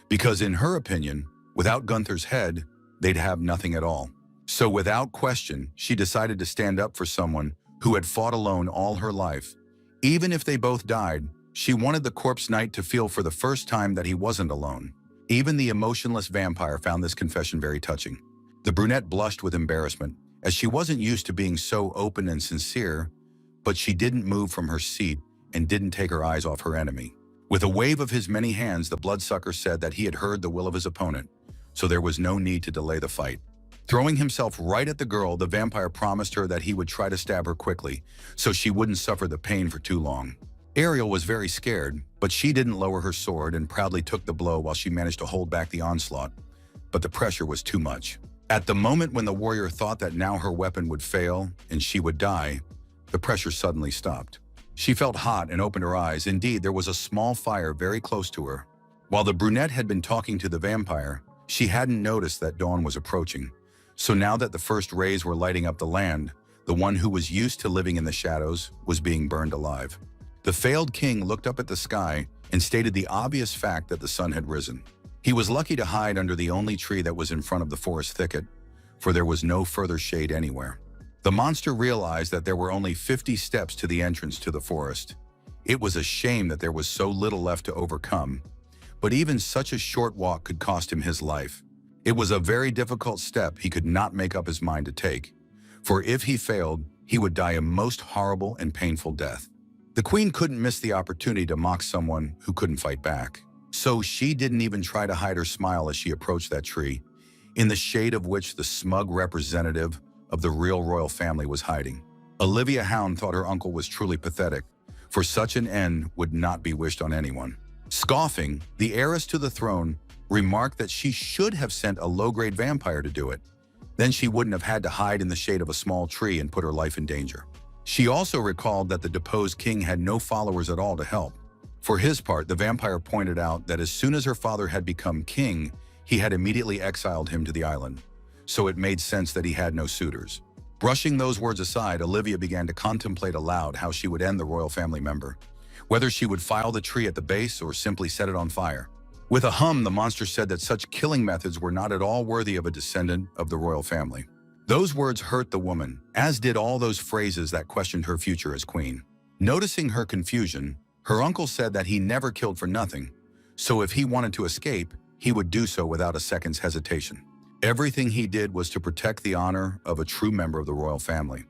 because in her opinion, without Gunther's head, they'd have nothing at all. So without question, she decided to stand up for someone who had fought alone all her life. Even if they both died, she wanted the corpse knight to feel for the first time that he wasn't alone. Even the emotionless vampire found this confession very touching. The brunette blushed with embarrassment as she wasn't used to being so open and sincere, but she didn't move from her seat and didn't take her eyes off her enemy. With a wave of his many hands, the bloodsucker said that he had heard the will of his opponent, so there was no need to delay the fight. Throwing himself right at the girl, the vampire promised her that he would try to stab her quickly, so she wouldn't suffer the pain for too long. Ariel was very scared, but she didn't lower her sword and proudly took the blow while she managed to hold back the onslaught. But the pressure was too much. At the moment when the warrior thought that now her weapon would fail and she would die, the pressure suddenly stopped. She felt hot and opened her eyes. Indeed, there was a small fire very close to her. While the brunette had been talking to the vampire, she hadn't noticed that dawn was approaching. So now that the first rays were lighting up the land, the one who was used to living in the shadows was being burned alive. The failed king looked up at the sky and stated the obvious fact that the sun had risen. He was lucky to hide under the only tree that was in front of the forest thicket, for there was no further shade anywhere. The monster realized that there were only 50 steps to the entrance to the forest. It was a shame that there was so little left to overcome, but even such a short walk could cost him his life. It was a very difficult step he could not make up his mind to take, for if he failed, he would die a most horrible and painful death. The queen couldn't miss the opportunity to mock someone who couldn't fight back. So she didn't even try to hide her smile as she approached that tree, in the shade of which the smug representative of the real royal family was hiding. Olivia Hound thought her uncle was truly pathetic, for such an end would not be wished on anyone. Scoffing, the heiress to the throne remarked that she should have sent a low-grade vampire to do it. Then she wouldn't have had to hide in the shade of a small tree and put her life in danger. She also recalled that the deposed king had no followers at all to help. For his part, the vampire pointed out that as soon as her father had become king, he had immediately exiled him to the island, so it made sense that he had no suitors. Brushing those words aside, Olivia began to contemplate aloud how she would end the royal family member, whether she would file the tree at the base or simply set it on fire. With a hum, the monster said that such killing methods were not at all worthy of a descendant of the royal family. Those words hurt the woman, as did all those phrases that questioned her future as queen. Noticing her confusion, her uncle said that he never killed for nothing, so if he wanted to escape, he would do so without a second's hesitation. Everything he did was to protect the honor of a true member of the royal family.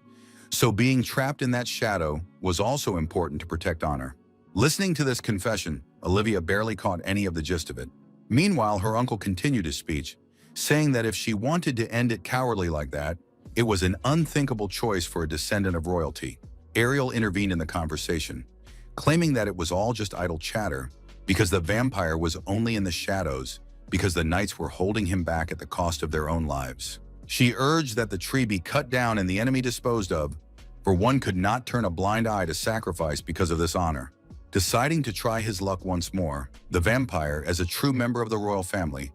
So being trapped in that shadow was also important to protect honor. Listening to this confession, Olivia barely caught any of the gist of it. Meanwhile, her uncle continued his speech, saying that if she wanted to end it cowardly like that, it was an unthinkable choice for a descendant of royalty. Ariel intervened in the conversation, claiming that it was all just idle chatter because the vampire was only in the shadows because the knights were holding him back at the cost of their own lives. She urged that the tree be cut down and the enemy disposed of, for one could not turn a blind eye to sacrifice because of this honor. Deciding to try his luck once more, the vampire, as a true member of the royal family,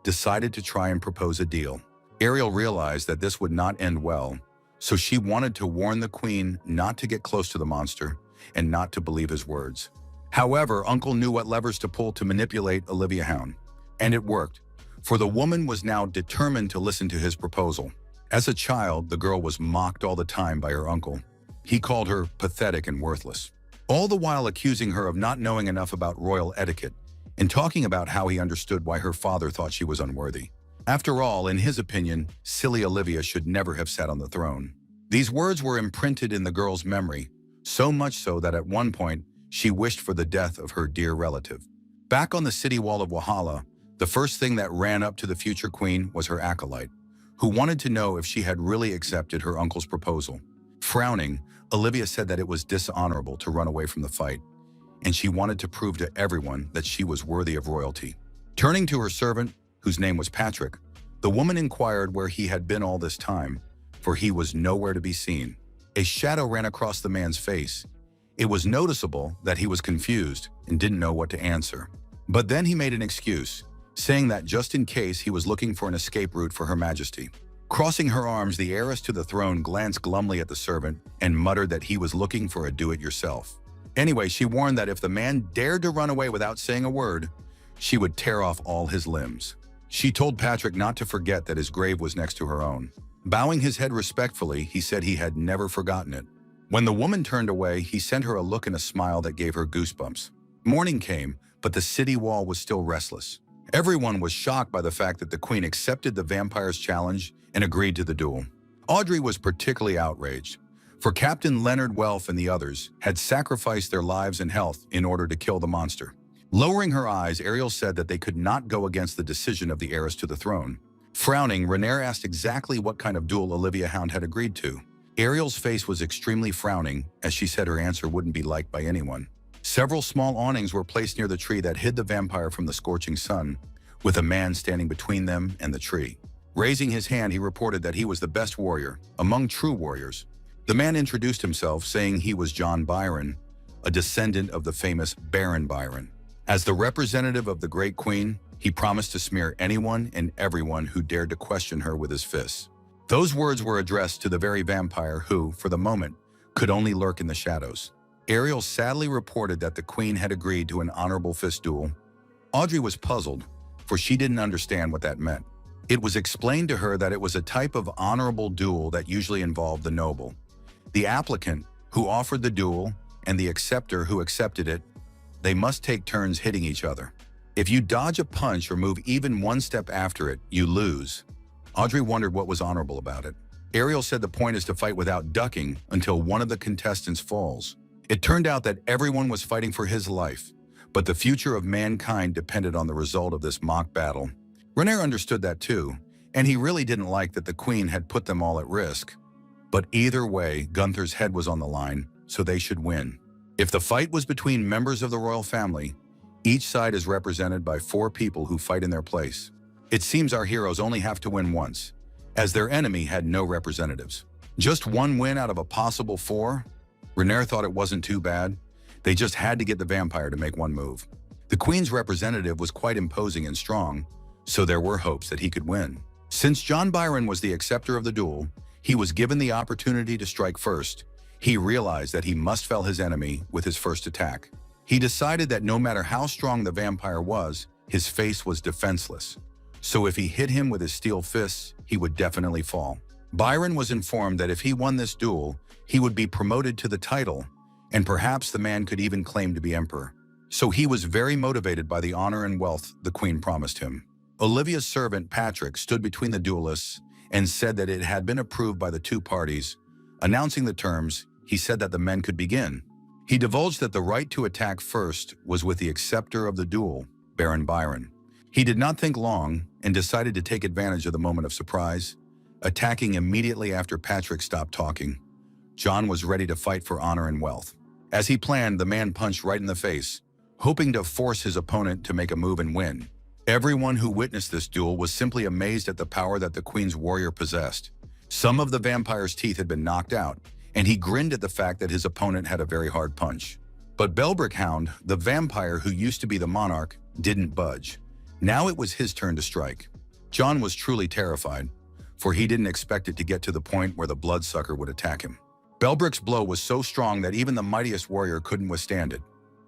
decided to try and propose a deal. Ariel realized that this would not end well, so she wanted to warn the queen not to get close to the monster and not to believe his words. However, Uncle knew what levers to pull to manipulate Olivia Hound, and it worked, for the woman was now determined to listen to his proposal. As a child, the girl was mocked all the time by her uncle. He called her pathetic and worthless, all the while accusing her of not knowing enough about royal etiquette and talking about how he understood why her father thought she was unworthy. After all, in his opinion, silly Olivia should never have sat on the throne. These words were imprinted in the girl's memory, so much so that at one point, she wished for the death of her dear relative. Back on the city wall of Wahala, the first thing that ran up to the future queen was her acolyte, who wanted to know if she had really accepted her uncle's proposal. Frowning, Olivia said that it was dishonorable to run away from the fight, and she wanted to prove to everyone that she was worthy of royalty. Turning to her servant, whose name was Patrick, the woman inquired where he had been all this time, for he was nowhere to be seen. A shadow ran across the man's face. It was noticeable that he was confused and didn't know what to answer. But then he made an excuse, saying that just in case he was looking for an escape route for Her Majesty. Crossing her arms, the heiress to the throne glanced glumly at the servant and muttered that he was looking for a do-it-yourself. Anyway, she warned that if the man dared to run away without saying a word, she would tear off all his limbs. She told Patrick not to forget that his grave was next to her own. Bowing his head respectfully, he said he had never forgotten it. When the woman turned away, he sent her a look and a smile that gave her goosebumps. Morning came, but the city wall was still restless. Everyone was shocked by the fact that the queen accepted the vampire's challenge and agreed to the duel. Audrey was particularly outraged, for Captain Leonard Welf and the others had sacrificed their lives and health in order to kill the monster. Lowering her eyes, Ariel said that they could not go against the decision of the heiress to the throne. Frowning, Renaer asked exactly what kind of duel Olivia Hound had agreed to. Ariel's face was extremely frowning as she said her answer wouldn't be liked by anyone. Several small awnings were placed near the tree that hid the vampire from the scorching sun, with a man standing between them and the tree. Raising his hand, he reported that he was the best warrior among true warriors. The man introduced himself, saying he was John Byron, a descendant of the famous Baron Byron. As the representative of the Great Queen, he promised to smear anyone and everyone who dared to question her with his fists. Those words were addressed to the very vampire who, for the moment, could only lurk in the shadows. Ariel sadly reported that the Queen had agreed to an honorable fist duel. Audrey was puzzled, for she didn't understand what that meant. It was explained to her that it was a type of honorable duel that usually involved the noble, the applicant who offered the duel, and the acceptor who accepted it. They must take turns hitting each other. If you dodge a punch or move even one step after it, you lose. Audrey wondered what was honorable about it. Ariel said the point is to fight without ducking until one of the contestants falls. It turned out that everyone was fighting for his life, but the future of mankind depended on the result of this mock battle. Renaer understood that too, and he really didn't like that the Queen had put them all at risk. But either way, Gunther's head was on the line, so they should win. If the fight was between members of the royal family, each side is represented by 4 people who fight in their place. It seems our heroes only have to win once, as their enemy had no representatives. Just one win out of a possible 4? Renaer thought it wasn't too bad. They just had to get the vampire to make one move. The Queen's representative was quite imposing and strong, so there were hopes that he could win. Since John Byron was the acceptor of the duel, he was given the opportunity to strike first. He realized that he must fell his enemy with his first attack. He decided that no matter how strong the vampire was, his face was defenseless. So if he hit him with his steel fists, he would definitely fall. Byron was informed that if he won this duel, he would be promoted to the title, and perhaps the man could even claim to be emperor. So he was very motivated by the honor and wealth the Queen promised him. Olivia's servant, Patrick, stood between the duelists and said that it had been approved by the 2 parties. Announcing the terms, he said that the men could begin. He divulged that the right to attack first was with the acceptor of the duel, Baron Byron. He did not think long and decided to take advantage of the moment of surprise, attacking immediately after Patrick stopped talking. John was ready to fight for honor and wealth. As he planned, the man punched right in the face, hoping to force his opponent to make a move and win. Everyone who witnessed this duel was simply amazed at the power that the Queen's warrior possessed. Some of the vampire's teeth had been knocked out, and he grinned at the fact that his opponent had a very hard punch. But Belbrick Hound, the vampire who used to be the monarch, didn't budge. Now it was his turn to strike. John was truly terrified, for he didn't expect it to get to the point where the bloodsucker would attack him. Belbrick's blow was so strong that even the mightiest warrior couldn't withstand it.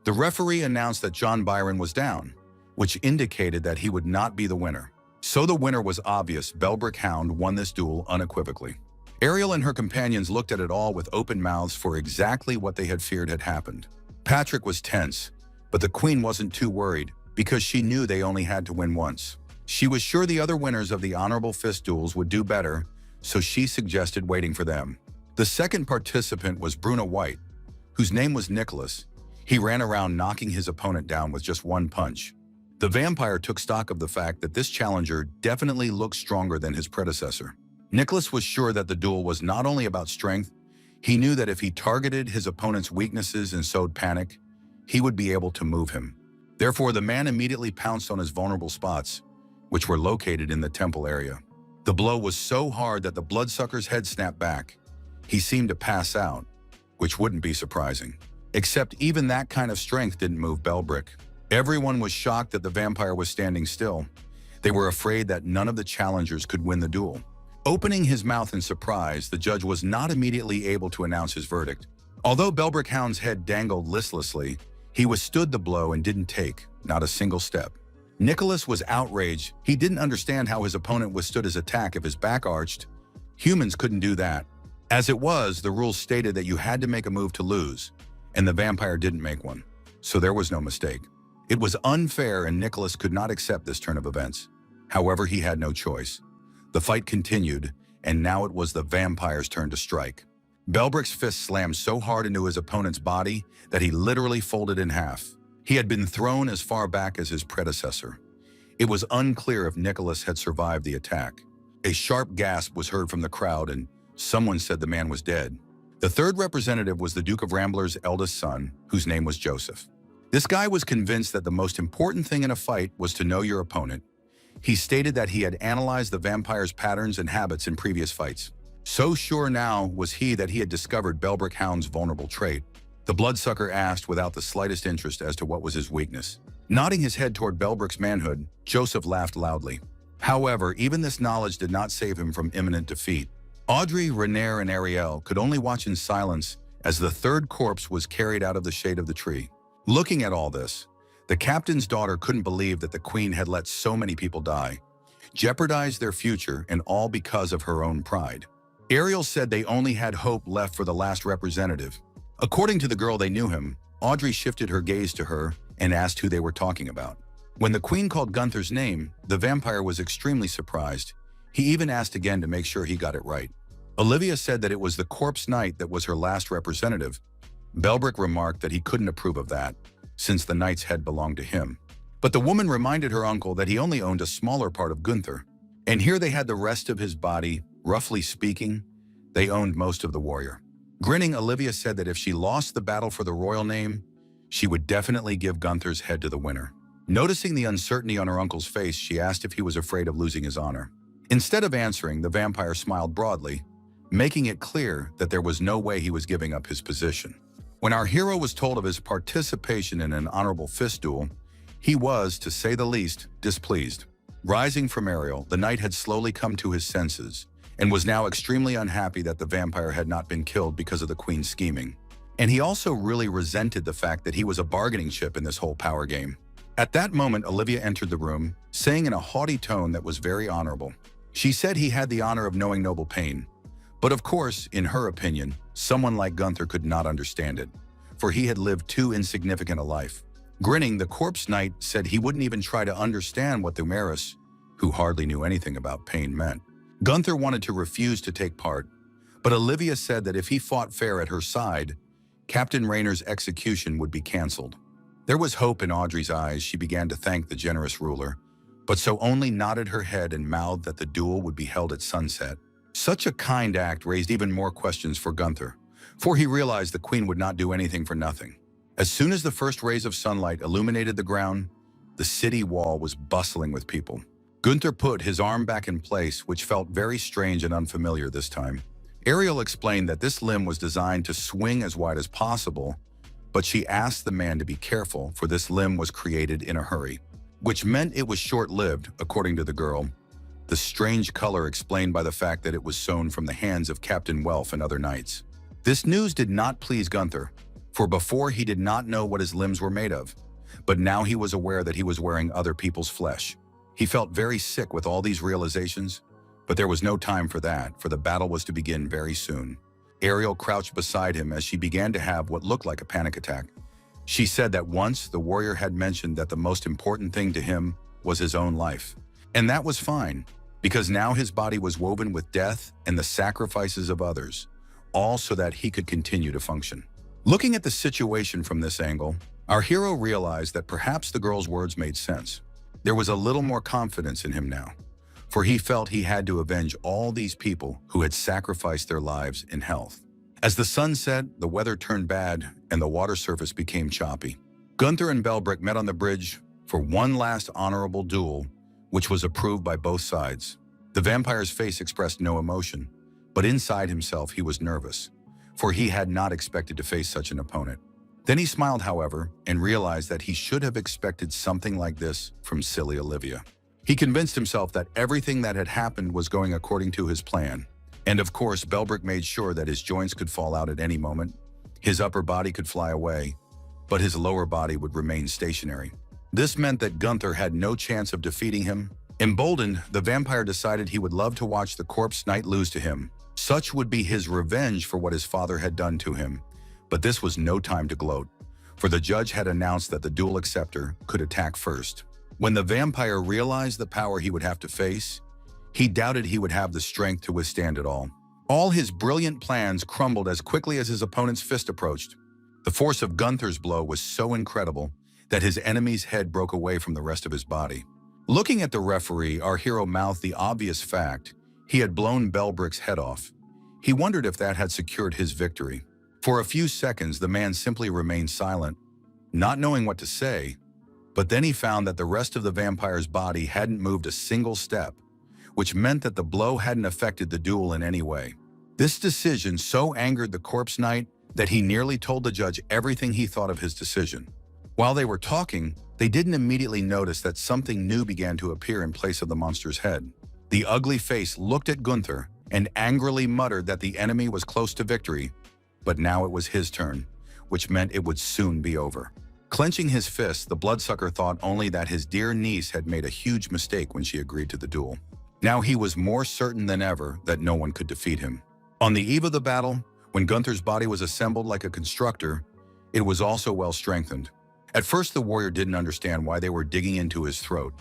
The referee announced that John Byron was down, which indicated that he would not be the winner. So the winner was obvious. Belbrick Hound won this duel unequivocally. Ariel and her companions looked at it all with open mouths, for exactly what they had feared had happened. Patrick was tense, but the Queen wasn't too worried, because she knew they only had to win once. She was sure the other winners of the honorable fist duels would do better, so she suggested waiting for them. The second participant was Bruno White, whose name was Nicholas. He ran around knocking his opponent down with just one punch. The vampire took stock of the fact that this challenger definitely looked stronger than his predecessor. Nicholas was sure that the duel was not only about strength. He knew that if he targeted his opponent's weaknesses and sowed panic, he would be able to move him. Therefore, the man immediately pounced on his vulnerable spots, which were located in the temple area. The blow was so hard that the bloodsucker's head snapped back. He seemed to pass out, which wouldn't be surprising. Except even that kind of strength didn't move Belbrick. Everyone was shocked that the vampire was standing still. They were afraid that none of the challengers could win the duel. Opening his mouth in surprise, the judge was not immediately able to announce his verdict. Although Belbrick Hound's head dangled listlessly, he withstood the blow and didn't take not a single step. Nicholas was outraged. He didn't understand how his opponent withstood his attack if his back arched. Humans couldn't do that. As it was, the rules stated that you had to make a move to lose, and the vampire didn't make one, so there was no mistake. It was unfair, and Nicholas could not accept this turn of events. However, he had no choice. The fight continued, and now it was the vampire's turn to strike. Belbrick's fist slammed so hard into his opponent's body that he literally folded in half. He had been thrown as far back as his predecessor. It was unclear if Nicholas had survived the attack. A sharp gasp was heard from the crowd, and someone said the man was dead. The third representative was the Duke of Rambler's eldest son, whose name was Joseph. This guy was convinced that the most important thing in a fight was to know your opponent. He stated that he had analyzed the vampire's patterns and habits in previous fights. So sure now was he that he had discovered Belbrick Hound's vulnerable trait. The bloodsucker asked without the slightest interest as to what was his weakness. Nodding his head toward Belbrick's manhood, Joseph laughed loudly. However, even this knowledge did not save him from imminent defeat. Audrey, Renaer, and Ariel could only watch in silence as the third corpse was carried out of the shade of the tree. Looking at all this, the captain's daughter couldn't believe that the queen had let so many people die, jeopardized their future, and all because of her own pride. Ariel said they only had hope left for the last representative. According to the girl, they knew him. Audrey shifted her gaze to her and asked who they were talking about. When the queen called Gunther's name, the vampire was extremely surprised. He even asked again to make sure he got it right. Olivia said that it was the corpse knight that was her last representative. Belbrick remarked that he couldn't approve of that, since the knight's head belonged to him. But the woman reminded her uncle that he only owned a smaller part of Gunther. And here they had the rest of his body. Roughly speaking, they owned most of the warrior. Grinning, Olivia said that if she lost the battle for the royal name, she would definitely give Gunther's head to the winner. Noticing the uncertainty on her uncle's face, she asked if he was afraid of losing his honor. Instead of answering, the vampire smiled broadly, making it clear that there was no way he was giving up his position. When our hero was told of his participation in an honorable fist duel, he was, to say the least, displeased. Rising from Ariel, the knight had slowly come to his senses and was now extremely unhappy that the vampire had not been killed because of the queen's scheming. And he also really resented the fact that he was a bargaining chip in this whole power game. At that moment, Olivia entered the room, saying in a haughty tone that was very honorable. She said he had the honor of knowing noble pain. But of course, in her opinion, someone like Gunther could not understand it, for he had lived too insignificant a life. Grinning, the corpse knight said he wouldn't even try to understand what the Maris, who hardly knew anything about pain, meant. Gunther wanted to refuse to take part, but Olivia said that if he fought fair at her side, Captain Raynor's execution would be cancelled. There was hope in Audrey's eyes. She began to thank the generous ruler, but so only nodded her head and mouthed that the duel would be held at sunset. Such a kind act raised even more questions for Gunther, for he realized the queen would not do anything for nothing. As soon as the first rays of sunlight illuminated the ground, the city wall was bustling with people. Gunther put his arm back in place, which felt very strange and unfamiliar this time. Ariel explained that this limb was designed to swing as wide as possible, but she asked the man to be careful, for this limb was created in a hurry, which meant it was short-lived, according to the girl. The strange color explained by the fact that it was sewn from the hands of Captain Welf and other knights. This news did not please Gunther, for before he did not know what his limbs were made of, but now he was aware that he was wearing other people's flesh. He felt very sick with all these realizations, but there was no time for that, for the battle was to begin very soon. Ariel crouched beside him as she began to have what looked like a panic attack. She said that once the warrior had mentioned that the most important thing to him was his own life. And that was fine, because now his body was woven with death and the sacrifices of others, all so that he could continue to function. Looking at the situation from this angle, our hero realized that perhaps the girl's words made sense. There was a little more confidence in him now, for he felt he had to avenge all these people who had sacrificed their lives in health. As the sun set, the weather turned bad and the water surface became choppy. Gunther and Belbrick met on the bridge for one last honorable duel, which was approved by both sides. The vampire's face expressed no emotion, but inside himself he was nervous, for he had not expected to face such an opponent. Then he smiled, however, and realized that he should have expected something like this from silly Olivia. He convinced himself that everything that had happened was going according to his plan. And of course, Belbrick made sure that his joints could fall out at any moment. His upper body could fly away, but his lower body would remain stationary. This meant that Gunther had no chance of defeating him. Emboldened, the vampire decided he would love to watch the corpse knight lose to him. Such would be his revenge for what his father had done to him. But this was no time to gloat, for the judge had announced that the duel acceptor could attack first. When the vampire realized the power he would have to face, He doubted he would have the strength to withstand it all. All his brilliant plans crumbled as quickly as his opponent's fist approached. The force of Gunther's blow was so incredible that his enemy's head broke away from the rest of his body. Looking at the referee, our hero mouthed the obvious fact: he had blown Belbrick's head off. He wondered if that had secured his victory. For a few seconds, the man simply remained silent, not knowing what to say, but then he found that the rest of the vampire's body hadn't moved a single step, which meant that the blow hadn't affected the duel in any way. This decision so angered the corpse knight that he nearly told the judge everything he thought of his decision. While they were talking, they didn't immediately notice that something new began to appear in place of the monster's head. The ugly face looked at Gunther and angrily muttered that the enemy was close to victory, but now it was his turn, which meant it would soon be over. Clenching his fists, the bloodsucker thought only that his dear niece had made a huge mistake when she agreed to the duel. Now he was more certain than ever that no one could defeat him. On the eve of the battle, when Gunther's body was assembled like a constructor, it was also well strengthened. At first, the warrior didn't understand why they were digging into his throat,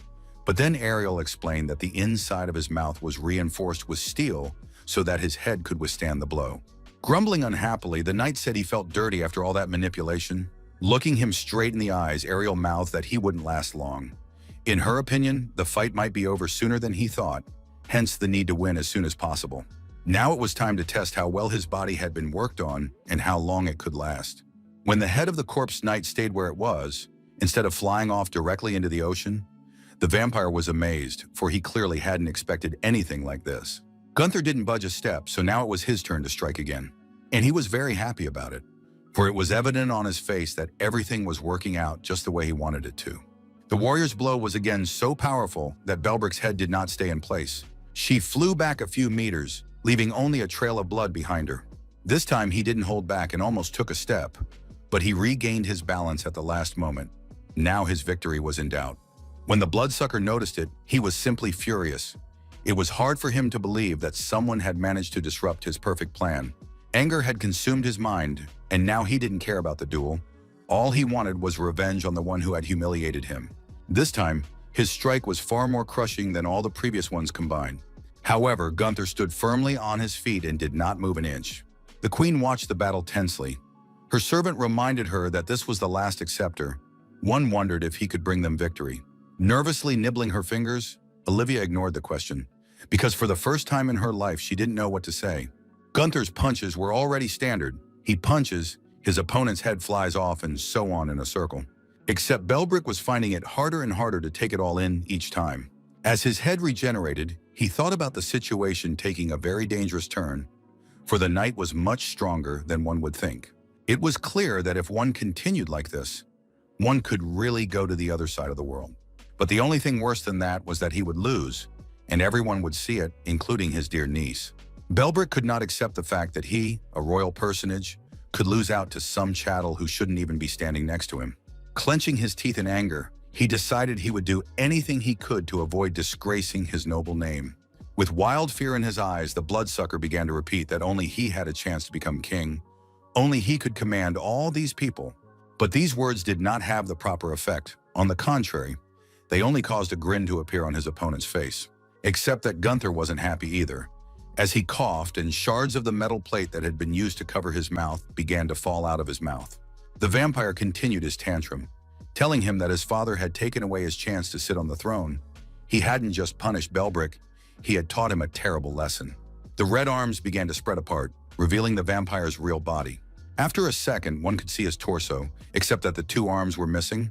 but then Ariel explained that the inside of his mouth was reinforced with steel so that his head could withstand the blow. Grumbling unhappily, the knight said he felt dirty after all that manipulation. Looking him straight in the eyes, Ariel mouthed that he wouldn't last long. In her opinion, the fight might be over sooner than he thought, hence the need to win as soon as possible. Now it was time to test how well his body had been worked on and how long it could last. When the head of the corpse knight stayed where it was, instead of flying off directly into the ocean, the vampire was amazed, for he clearly hadn't expected anything like this. Gunther didn't budge a step, so now it was his turn to strike again. And he was very happy about it, for it was evident on his face that everything was working out just the way he wanted it to. The warrior's blow was again so powerful that Belbrick's head did not stay in place. She flew back a few meters, leaving only a trail of blood behind her. This time he didn't hold back and almost took a step, but he regained his balance at the last moment. Now his victory was in doubt. When the bloodsucker noticed it, he was simply furious. It was hard for him to believe that someone had managed to disrupt his perfect plan. Anger had consumed his mind, and now he didn't care about the duel. All he wanted was revenge on the one who had humiliated him. This time, his strike was far more crushing than all the previous ones combined. However, Gunther stood firmly on his feet and did not move an inch. The queen watched the battle tensely. Her servant reminded her that this was the last acceptor. One wondered if he could bring them victory. Nervously nibbling her fingers, Olivia ignored the question, because for the first time in her life she didn't know what to say. Gunther's punches were already standard. He punches, his opponent's head flies off, and so on in a circle. Except Belbrick was finding it harder and harder to take it all in each time. As his head regenerated, he thought about the situation taking a very dangerous turn, for the knight was much stronger than one would think. It was clear that if one continued like this, one could really go to the other side of the world. But the only thing worse than that was that he would lose, and everyone would see it, including his dear niece. Belbrick could not accept the fact that he, a royal personage, could lose out to some chattel who shouldn't even be standing next to him. Clenching his teeth in anger, he decided he would do anything he could to avoid disgracing his noble name. With wild fear in his eyes, the bloodsucker began to repeat that only he had a chance to become king. Only he could command all these people. But these words did not have the proper effect. On the contrary, they only caused a grin to appear on his opponent's face. Except that Gunther wasn't happy either, as he coughed and shards of the metal plate that had been used to cover his mouth began to fall out of his mouth. The vampire continued his tantrum, telling him that his father had taken away his chance to sit on the throne. He hadn't just punished Belbrick, he had taught him a terrible lesson. The red arms began to spread apart, revealing the vampire's real body. After a second, one could see his torso, except that the two arms were missing,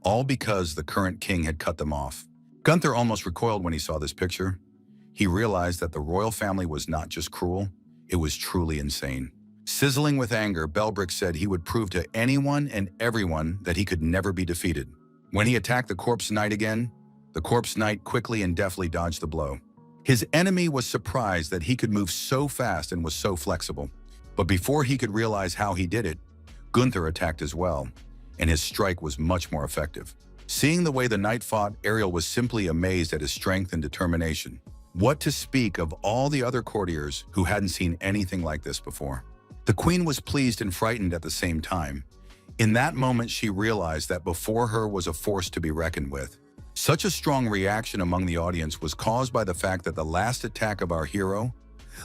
all because the current king had cut them off. Gunther almost recoiled when he saw this picture. He realized that the royal family was not just cruel, it was truly insane. Sizzling with anger, Belbrick said he would prove to anyone and everyone that he could never be defeated. When he attacked the corpse knight again, the corpse knight quickly and deftly dodged the blow. His enemy was surprised that he could move so fast and was so flexible. But before he could realize how he did it, Gunther attacked as well, and his strike was much more effective. Seeing the way the knight fought, Ariel was simply amazed at his strength and determination. What to speak of all the other courtiers who hadn't seen anything like this before? The queen was pleased and frightened at the same time. In that moment, she realized that before her was a force to be reckoned with. Such a strong reaction among the audience was caused by the fact that the last attack of our hero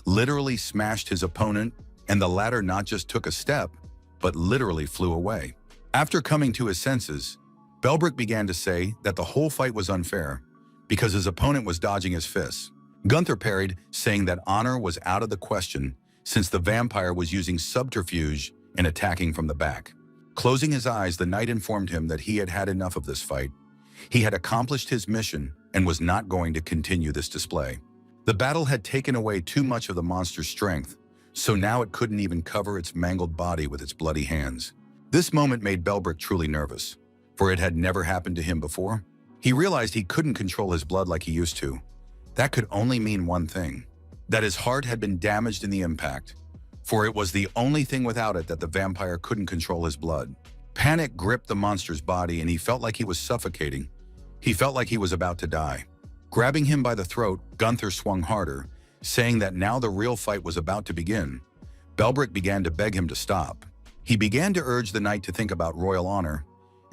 literally smashed his opponent, and the latter not just took a step, but literally flew away. After coming to his senses, Belbrick began to say that the whole fight was unfair because his opponent was dodging his fists. Gunther parried, saying that honor was out of the question since the vampire was using subterfuge and attacking from the back. Closing his eyes, the knight informed him that he had had enough of this fight. He had accomplished his mission and was not going to continue this display. The battle had taken away too much of the monster's strength, so now it couldn't even cover its mangled body with its bloody hands. This moment made Belbrick truly nervous, for it had never happened to him before. He realized he couldn't control his blood like he used to. That could only mean one thing, that his heart had been damaged in the impact, for it was the only thing without it that the vampire couldn't control his blood. Panic gripped the monster's body and he felt like he was suffocating. He felt like he was about to die. Grabbing him by the throat, Gunther swung harder, saying that now the real fight was about to begin. Belbrick began to beg him to stop. He began to urge the knight to think about royal honor,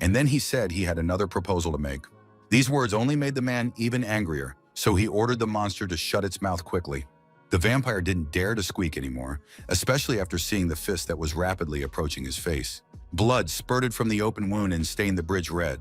and then he said he had another proposal to make. These words only made the man even angrier, so he ordered the monster to shut its mouth quickly. The vampire didn't dare to squeak anymore, especially after seeing the fist that was rapidly approaching his face. Blood spurted from the open wound and stained the bridge red.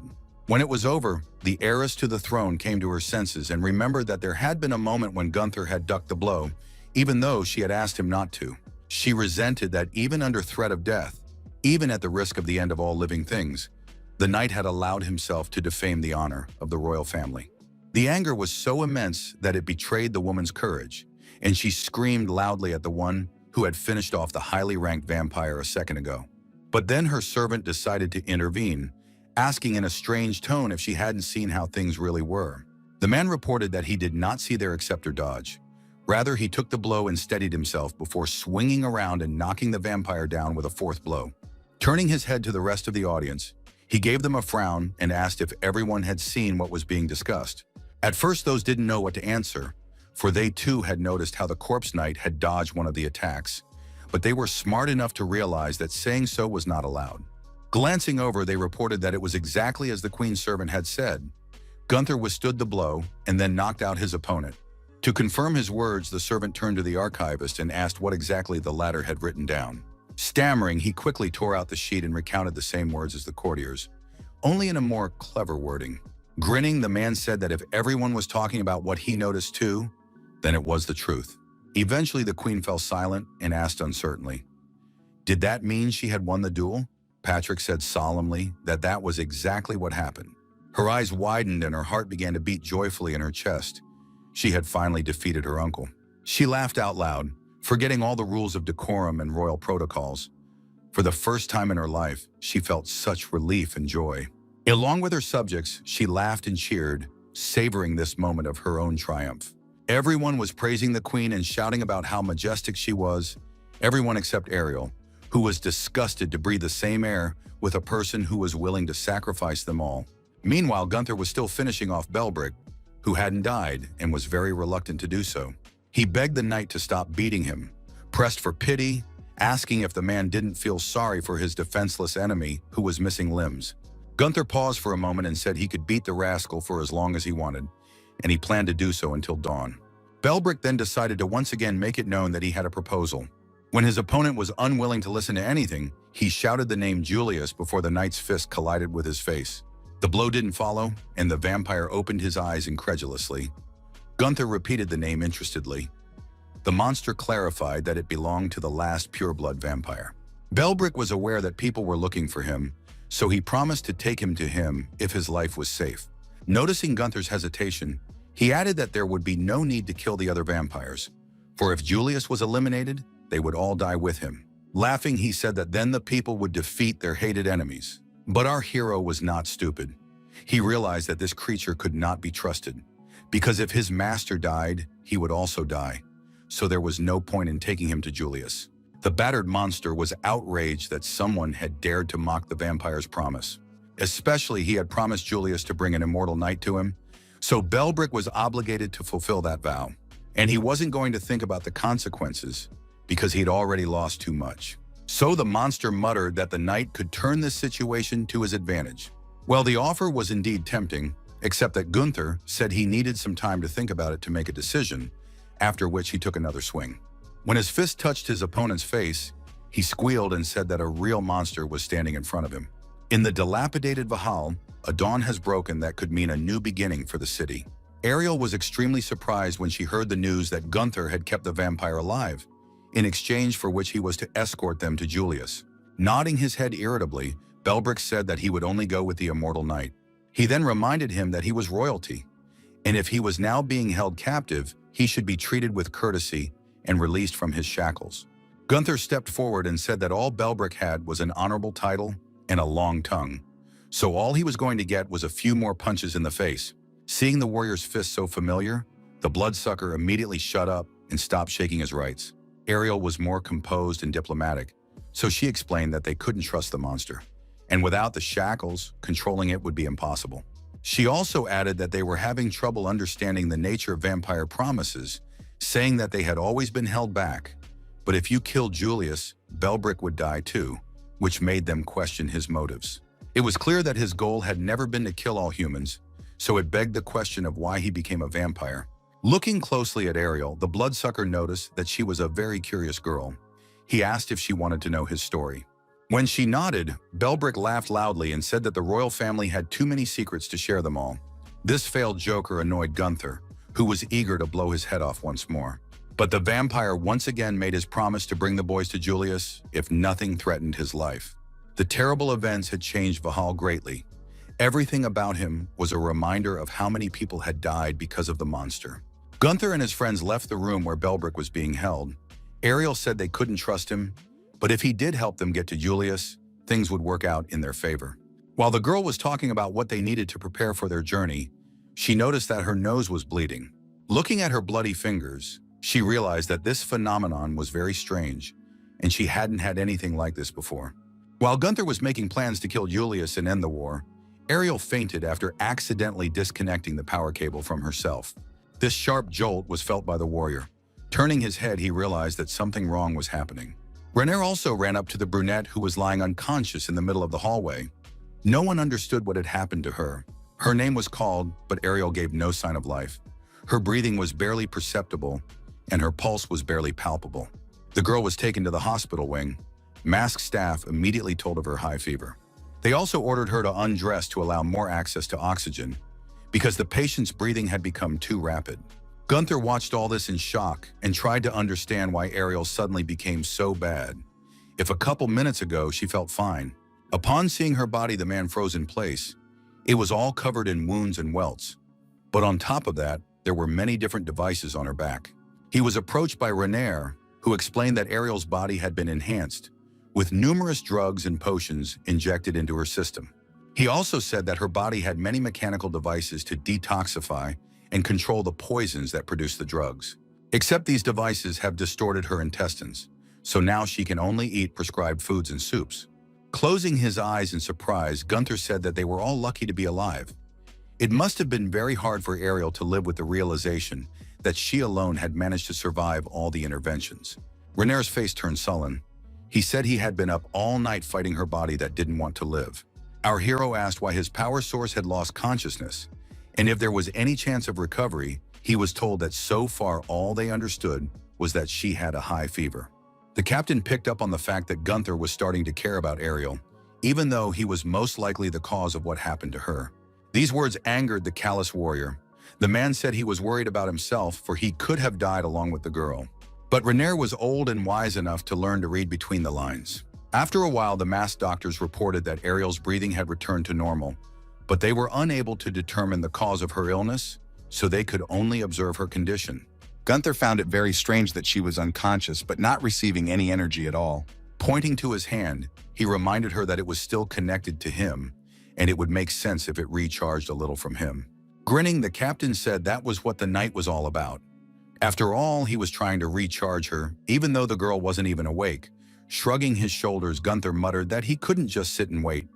When it was over, the heiress to the throne came to her senses and remembered that there had been a moment when Gunther had ducked the blow, even though she had asked him not to. She resented that even under threat of death, even at the risk of the end of all living things, the knight had allowed himself to defame the honor of the royal family. The anger was so immense that it betrayed the woman's courage, and she screamed loudly at the one who had finished off the highly ranked vampire a second ago. But then her servant decided to intervene, asking in a strange tone if she hadn't seen how things really were. The man reported that he did not see their acceptor dodge. Rather, he took the blow and steadied himself before swinging around and knocking the vampire down with a fourth blow. Turning his head to the rest of the audience, he gave them a frown and asked if everyone had seen what was being discussed. At first, those didn't know what to answer, for they too had noticed how the corpse knight had dodged one of the attacks, but they were smart enough to realize that saying so was not allowed. Glancing over, they reported that it was exactly as the queen's servant had said. Gunther withstood the blow and then knocked out his opponent. To confirm his words, the servant turned to the archivist and asked what exactly the latter had written down. Stammering, he quickly tore out the sheet and recounted the same words as the courtiers, only in a more clever wording. Grinning, the man said that if everyone was talking about what he noticed too, then it was the truth. Eventually, the queen fell silent and asked uncertainly, "Did that mean she had won the duel?" Patrick said solemnly that that was exactly what happened. Her eyes widened and her heart began to beat joyfully in her chest. She had finally defeated her uncle. She laughed out loud, forgetting all the rules of decorum and royal protocols. For the first time in her life, she felt such relief and joy. Along with her subjects, she laughed and cheered, savoring this moment of her own triumph. Everyone was praising the queen and shouting about how majestic she was, everyone except Ariel, who was disgusted to breathe the same air with a person who was willing to sacrifice them all. Meanwhile, Gunther was still finishing off Belbrick, who hadn't died and was very reluctant to do so. He begged the knight to stop beating him, pressed for pity, asking if the man didn't feel sorry for his defenseless enemy who was missing limbs. Gunther paused for a moment and said he could beat the rascal for as long as he wanted, and he planned to do so until dawn. Belbrick then decided to once again make it known that he had a proposal. When his opponent was unwilling to listen to anything, he shouted the name Julius before the knight's fist collided with his face. The blow didn't follow, and the vampire opened his eyes incredulously. Gunther repeated the name interestedly. The monster clarified that it belonged to the last pureblood vampire. Belbrick was aware that people were looking for him, so he promised to take him to him if his life was safe. Noticing Gunther's hesitation, he added that there would be no need to kill the other vampires, for if Julius was eliminated, they would all die with him. Laughing, he said that then the people would defeat their hated enemies. But our hero was not stupid. He realized that this creature could not be trusted, because if his master died, he would also die. So there was no point in taking him to Julius. The battered monster was outraged that someone had dared to mock the vampire's promise. Especially, he had promised Julius to bring an immortal knight to him, so Belbrick was obligated to fulfill that vow. And he wasn't going to think about the consequences, because he'd already lost too much. So the monster muttered that the knight could turn this situation to his advantage. Well, the offer was indeed tempting, except that Gunther said he needed some time to think about it to make a decision, after which he took another swing. When his fist touched his opponent's face, he squealed and said that a real monster was standing in front of him. In the dilapidated Valhalla, a dawn has broken that could mean a new beginning for the city. Ariel was extremely surprised when she heard the news that Gunther had kept the vampire alive, in exchange for which he was to escort them to Julius. Nodding his head irritably, Belbrick said that he would only go with the immortal knight. He then reminded him that he was royalty, and if he was now being held captive, he should be treated with courtesy and released from his shackles. Gunther stepped forward and said that all Belbrick had was an honorable title and a long tongue, so all he was going to get was a few more punches in the face. Seeing the warrior's fist so familiar, the bloodsucker immediately shut up and stopped shaking his rights. Ariel was more composed and diplomatic, so she explained that they couldn't trust the monster, and without the shackles, controlling it would be impossible. She also added that they were having trouble understanding the nature of vampire promises, saying that they had always been held back, but if you killed Julius, Belbrick would die too, which made them question his motives. It was clear that his goal had never been to kill all humans, so it begged the question of why he became a vampire. Looking closely at Ariel, the bloodsucker noticed that she was a very curious girl. He asked if she wanted to know his story. When she nodded, Belbrick laughed loudly and said that the royal family had too many secrets to share them all. This failed joker annoyed Gunther, who was eager to blow his head off once more. But the vampire once again made his promise to bring the boys to Julius if nothing threatened his life. The terrible events had changed Vahal greatly. Everything about him was a reminder of how many people had died because of the monster. Gunther and his friends left the room where Belbrick was being held. Ariel said they couldn't trust him, but if he did help them get to Julius, things would work out in their favor. While the girl was talking about what they needed to prepare for their journey, she noticed that her nose was bleeding. Looking at her bloody fingers, she realized that this phenomenon was very strange, and she hadn't had anything like this before. While Gunther was making plans to kill Julius and end the war, Ariel fainted after accidentally disconnecting the power cable from herself. This sharp jolt was felt by the warrior. Turning his head, he realized that something wrong was happening. Renaer also ran up to the brunette who was lying unconscious in the middle of the hallway. No one understood what had happened to her. Her name was called, but Ariel gave no sign of life. Her breathing was barely perceptible, and her pulse was barely palpable. The girl was taken to the hospital wing. Masked staff immediately told of her high fever. They also ordered her to undress to allow more access to oxygen, because the patient's breathing had become too rapid. Gunther watched all this in shock and tried to understand why Ariel suddenly became so bad. If a couple minutes ago she felt fine, upon seeing her body the man froze in place. It was all covered in wounds and welts. But on top of that, there were many different devices on her back. He was approached by Renaer, who explained that Ariel's body had been enhanced, with numerous drugs and potions injected into her system. He also said that her body had many mechanical devices to detoxify and control the poisons that produce the drugs. Except these devices have distorted her intestines, so now she can only eat prescribed foods and soups. Closing his eyes in surprise, Gunther said that they were all lucky to be alive. It must have been very hard for Ariel to live with the realization that she alone had managed to survive all the interventions. Renaer's face turned sullen. He said he had been up all night fighting her body that didn't want to live. Our hero asked why his power source had lost consciousness, and if there was any chance of recovery. He was told that so far all they understood was that she had a high fever. The captain picked up on the fact that Gunther was starting to care about Ariel, even though he was most likely the cause of what happened to her. These words angered the callous warrior. The man said he was worried about himself, for he could have died along with the girl. But Renaer was old and wise enough to learn to read between the lines. After a while, the masked doctors reported that Ariel's breathing had returned to normal, but they were unable to determine the cause of her illness, so they could only observe her condition.
Gunther found it very strange that she was unconscious but not receiving any energy at all.
Pointing to his hand, he reminded her that it was still connected to him, and it would make sense if it recharged a little from him. Grinning, the captain said that was what the night was all about. After all, he was trying to recharge her, even though the girl wasn't even awake. Shrugging his shoulders, Gunther muttered that he couldn't just sit and wait.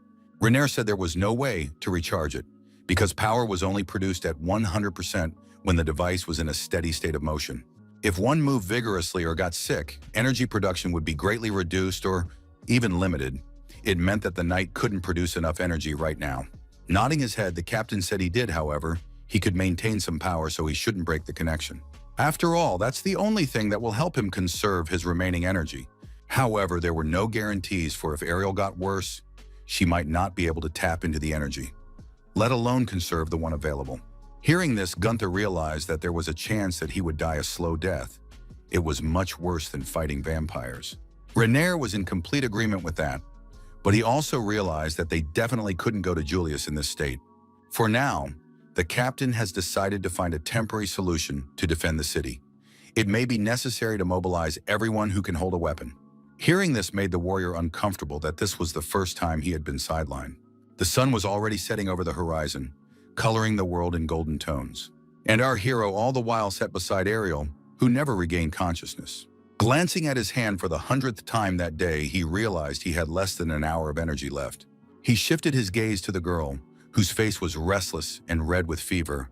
Renaer said there was no way to recharge it, because power was only produced at 100% when the device was in a steady state of motion. If one moved vigorously or got sick, energy production would be greatly reduced or even limited. It meant that the knight couldn't produce enough energy right now. Nodding his head, the captain said he did, however, he could maintain some power so he shouldn't break the connection. After all, that's the only thing that will help him conserve his remaining energy. However, there were no guarantees for if Ariel got worse, she might not be able to tap into the energy, let alone conserve the one available. Hearing this, Gunther realized that there was a chance that he would die a slow death. It was much worse than fighting vampires. Renaer was in complete agreement with that, but he also realized that they definitely couldn't go to Julius in this state. For now, the captain has decided to find a temporary solution to defend the city. It may be necessary to mobilize everyone who can hold a weapon. Hearing this made the warrior uncomfortable that this was the first time he had been sidelined. The sun was already setting over the horizon, coloring the world in golden tones. And our hero all the while sat beside Ariel, who never regained consciousness. Glancing at his hand for the 100th time that day, he realized he had less than an hour of energy left. He shifted his gaze to the girl, whose face was restless and red with fever.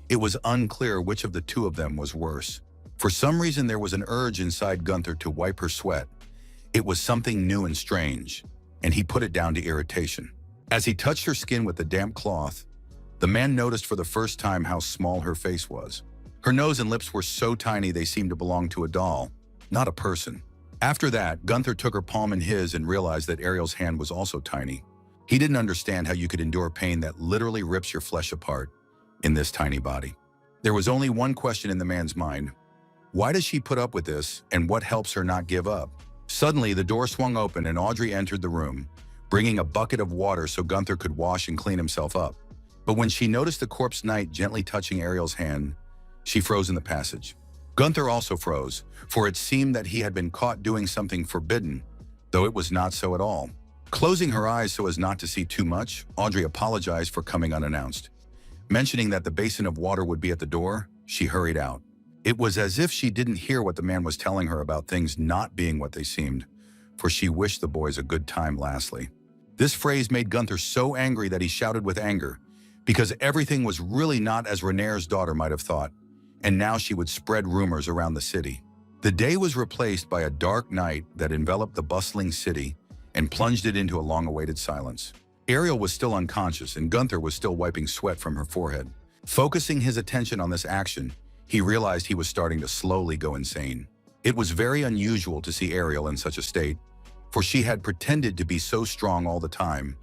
It was unclear which of the two of them was worse. For some reason, there was an urge inside Gunther to wipe her sweat. It was something new and strange, and he put it down to irritation. As he touched her skin with the damp cloth, the man noticed for the first time how small her face was. Her nose and lips were so tiny they seemed to belong to a doll, not a person. After that, Gunther took her palm in his and realized that Ariel's hand was also tiny. He didn't understand how you could endure pain that literally rips your flesh apart in this tiny body. There was only one question in the man's mind. Why does she put up with this, and what helps her not give up? Suddenly, the door swung open and Audrey entered the room, bringing a bucket of water so Gunther could wash and clean himself up. But when she noticed the corpse knight gently touching Ariel's hand, she froze in the passage. Gunther also froze, for it seemed that he had been caught doing something forbidden, though it was not so at all. Closing her eyes so as not to see too much, Audrey apologized for coming unannounced. Mentioning that the basin of water would be at the door, she hurried out. It was as if she didn't hear what the man was telling her about things not being what they seemed, for she wished the boys a good time lastly. This phrase made Gunther so angry that he shouted with anger, because everything was really not as Renaer's daughter might have thought, and now she would spread rumors around the city. The day was replaced by a dark night that enveloped the bustling city and plunged it into a long-awaited silence. Ariel was still unconscious, and Gunther was still wiping sweat from her forehead. Focusing his attention on this action, he realized he was starting to slowly go insane. It was very unusual to see Ariel in such a state, for she had pretended to be so strong all the time,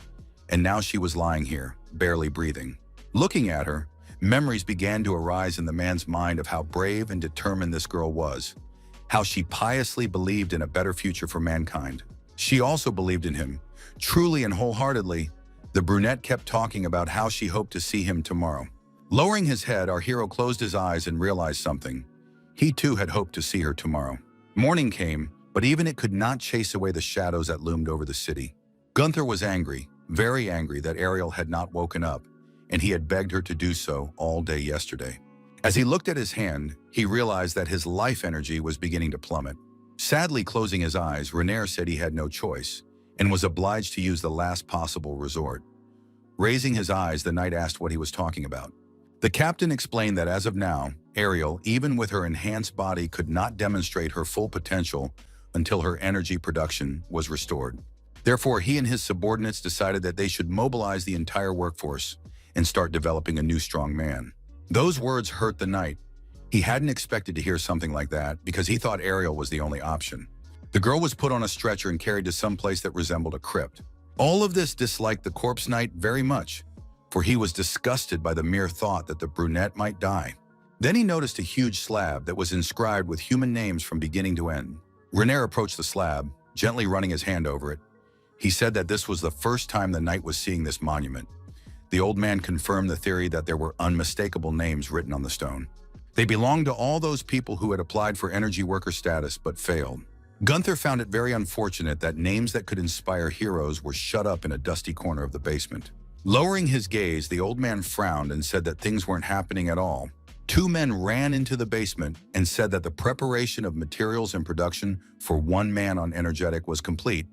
and now she was lying here, barely breathing. Looking at her, memories began to arise in the man's mind of how brave and determined this girl was, how she piously believed in a better future for mankind. She also believed in him, truly and wholeheartedly. The brunette kept talking about how she hoped to see him tomorrow. Lowering his head, our hero closed his eyes and realized something. He too had hoped to see her tomorrow. Morning came, but even it could not chase away the shadows that loomed over the city. Gunther was angry, very angry that Ariel had not woken up, and he had begged her to do so all day yesterday. As he looked at his hand, he realized that his life energy was beginning to plummet. Sadly closing his eyes, Renaer said he had no choice and was obliged to use the last possible resort. Raising his eyes, the knight asked what he was talking about. The captain explained that as of now, Ariel, even with her enhanced body, could not demonstrate her full potential until her energy production was restored. Therefore, he and his subordinates decided that they should mobilize the entire workforce and start developing a new strong man. Those words hurt the knight. He hadn't expected to hear something like that because he thought Ariel was the only option. The girl was put on a stretcher and carried to some place that resembled a crypt. All of this disliked the corpse knight very much, for he was disgusted by the mere thought that the brunette might die. Then he noticed a huge slab that was inscribed with human names from beginning to end. Renaer approached the slab, gently running his hand over it. He said that this was the first time the knight was seeing this monument. The old man confirmed the theory that there were unmistakable names written on the stone. They belonged to all those people who had applied for energy worker status but failed. Gunther found it very unfortunate that names that could inspire heroes were shut up in a dusty corner of the basement. Lowering his gaze, the old man frowned and said that things weren't happening at all. Two men ran into the basement and said that the preparation of materials and production for one man on energetic was complete,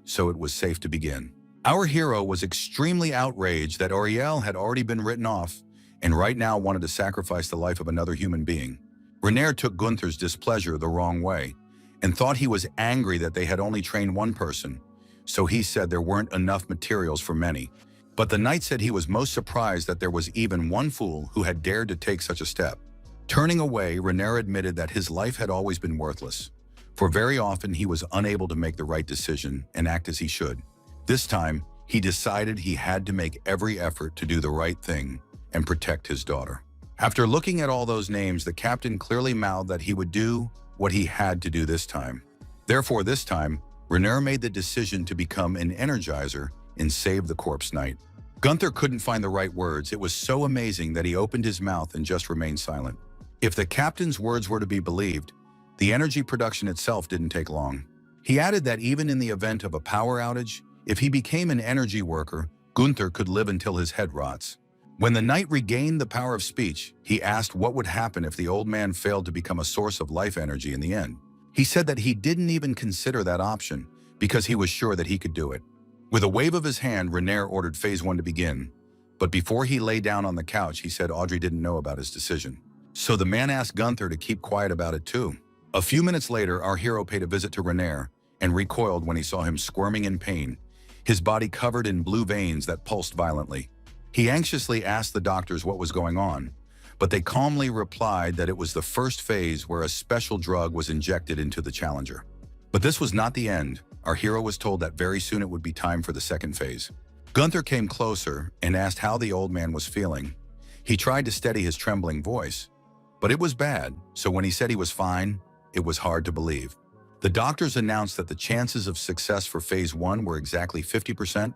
so it was safe to begin. Our hero was extremely outraged that Ariel had already been written off and right now wanted to sacrifice the life of another human being. Renaer took Gunther's displeasure the wrong way and thought he was angry that they had only trained one person, so he said there weren't enough materials for many. But the knight said he was most surprised that there was even one fool who had dared to take such a step. Turning away, Renaer admitted that his life had always been worthless, for very often he was unable to make the right decision and act as he should. This time, he decided he had to make every effort to do the right thing and protect his daughter. After looking at all those names, the captain clearly mouthed that he would do what he had to do this time. Therefore, this time, Renaer made the decision to become an energizer and save the corpse knight. Gunther couldn't find the right words. It was so amazing that he opened his mouth and just remained silent. If the captain's words were to be believed, the energy production itself didn't take long. He added that even in the event of a power outage, if he became an energy worker, Gunther could live until his head rots. When the knight regained the power of speech, he asked what would happen if the old man failed to become a source of life energy in the end. He said that he didn't even consider that option because he was sure that he could do it. With a wave of his hand, Renaer ordered Phase 1 to begin. But before he lay down on the couch, he said Audrey didn't know about his decision. So the man asked Gunther to keep quiet about it too. A few minutes later, our hero paid a visit to Renaer and recoiled when he saw him squirming in pain, his body covered in blue veins that pulsed violently. He anxiously asked the doctors what was going on, but they calmly replied that it was the first phase where a special drug was injected into the challenger. But this was not the end. Our hero was told that very soon it would be time for the second phase. Gunther came closer and asked how the old man was feeling. He tried to steady his trembling voice, but it was bad, so when he said he was fine, it was hard to believe. The doctors announced that the chances of success for Phase 1 were exactly 50%.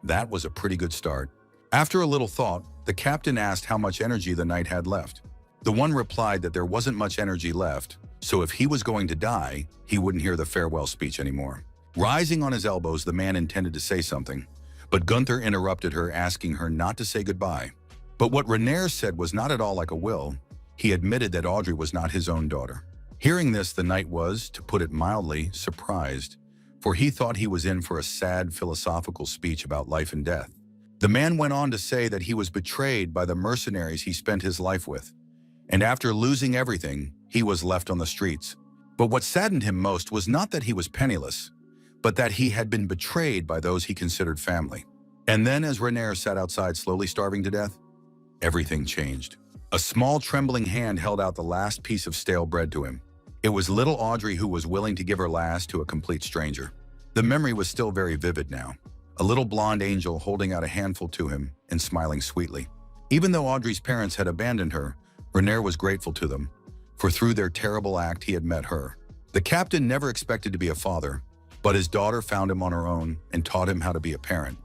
That was a pretty good start. After a little thought, the captain asked how much energy the knight had left. The one replied that there wasn't much energy left, so if he was going to die, he wouldn't hear the farewell speech anymore. Rising on his elbows, the man intended to say something, but Gunther interrupted her, asking her not to say goodbye. But what Renaer said was not at all like a will. He admitted that Audrey was not his own daughter. Hearing this, the knight was, to put it mildly, surprised, for he thought he was in for a sad philosophical speech about life and death. The man went on to say that he was betrayed by the mercenaries he spent his life with, and after losing everything, he was left on the streets. But what saddened him most was not that he was penniless, but that he had been betrayed by those he considered family. And then, as Renaer sat outside slowly starving to death, everything changed. A small trembling hand held out the last piece of stale bread to him. It was little Audrey who was willing to give her last to a complete stranger. The memory was still very vivid now. A little blonde angel holding out a handful to him and smiling sweetly. Even though Audrey's parents had abandoned her, Renaer was grateful to them, for through their terrible act he had met her. The captain never expected to be a father, but his daughter found him on her own and taught him how to be a parent.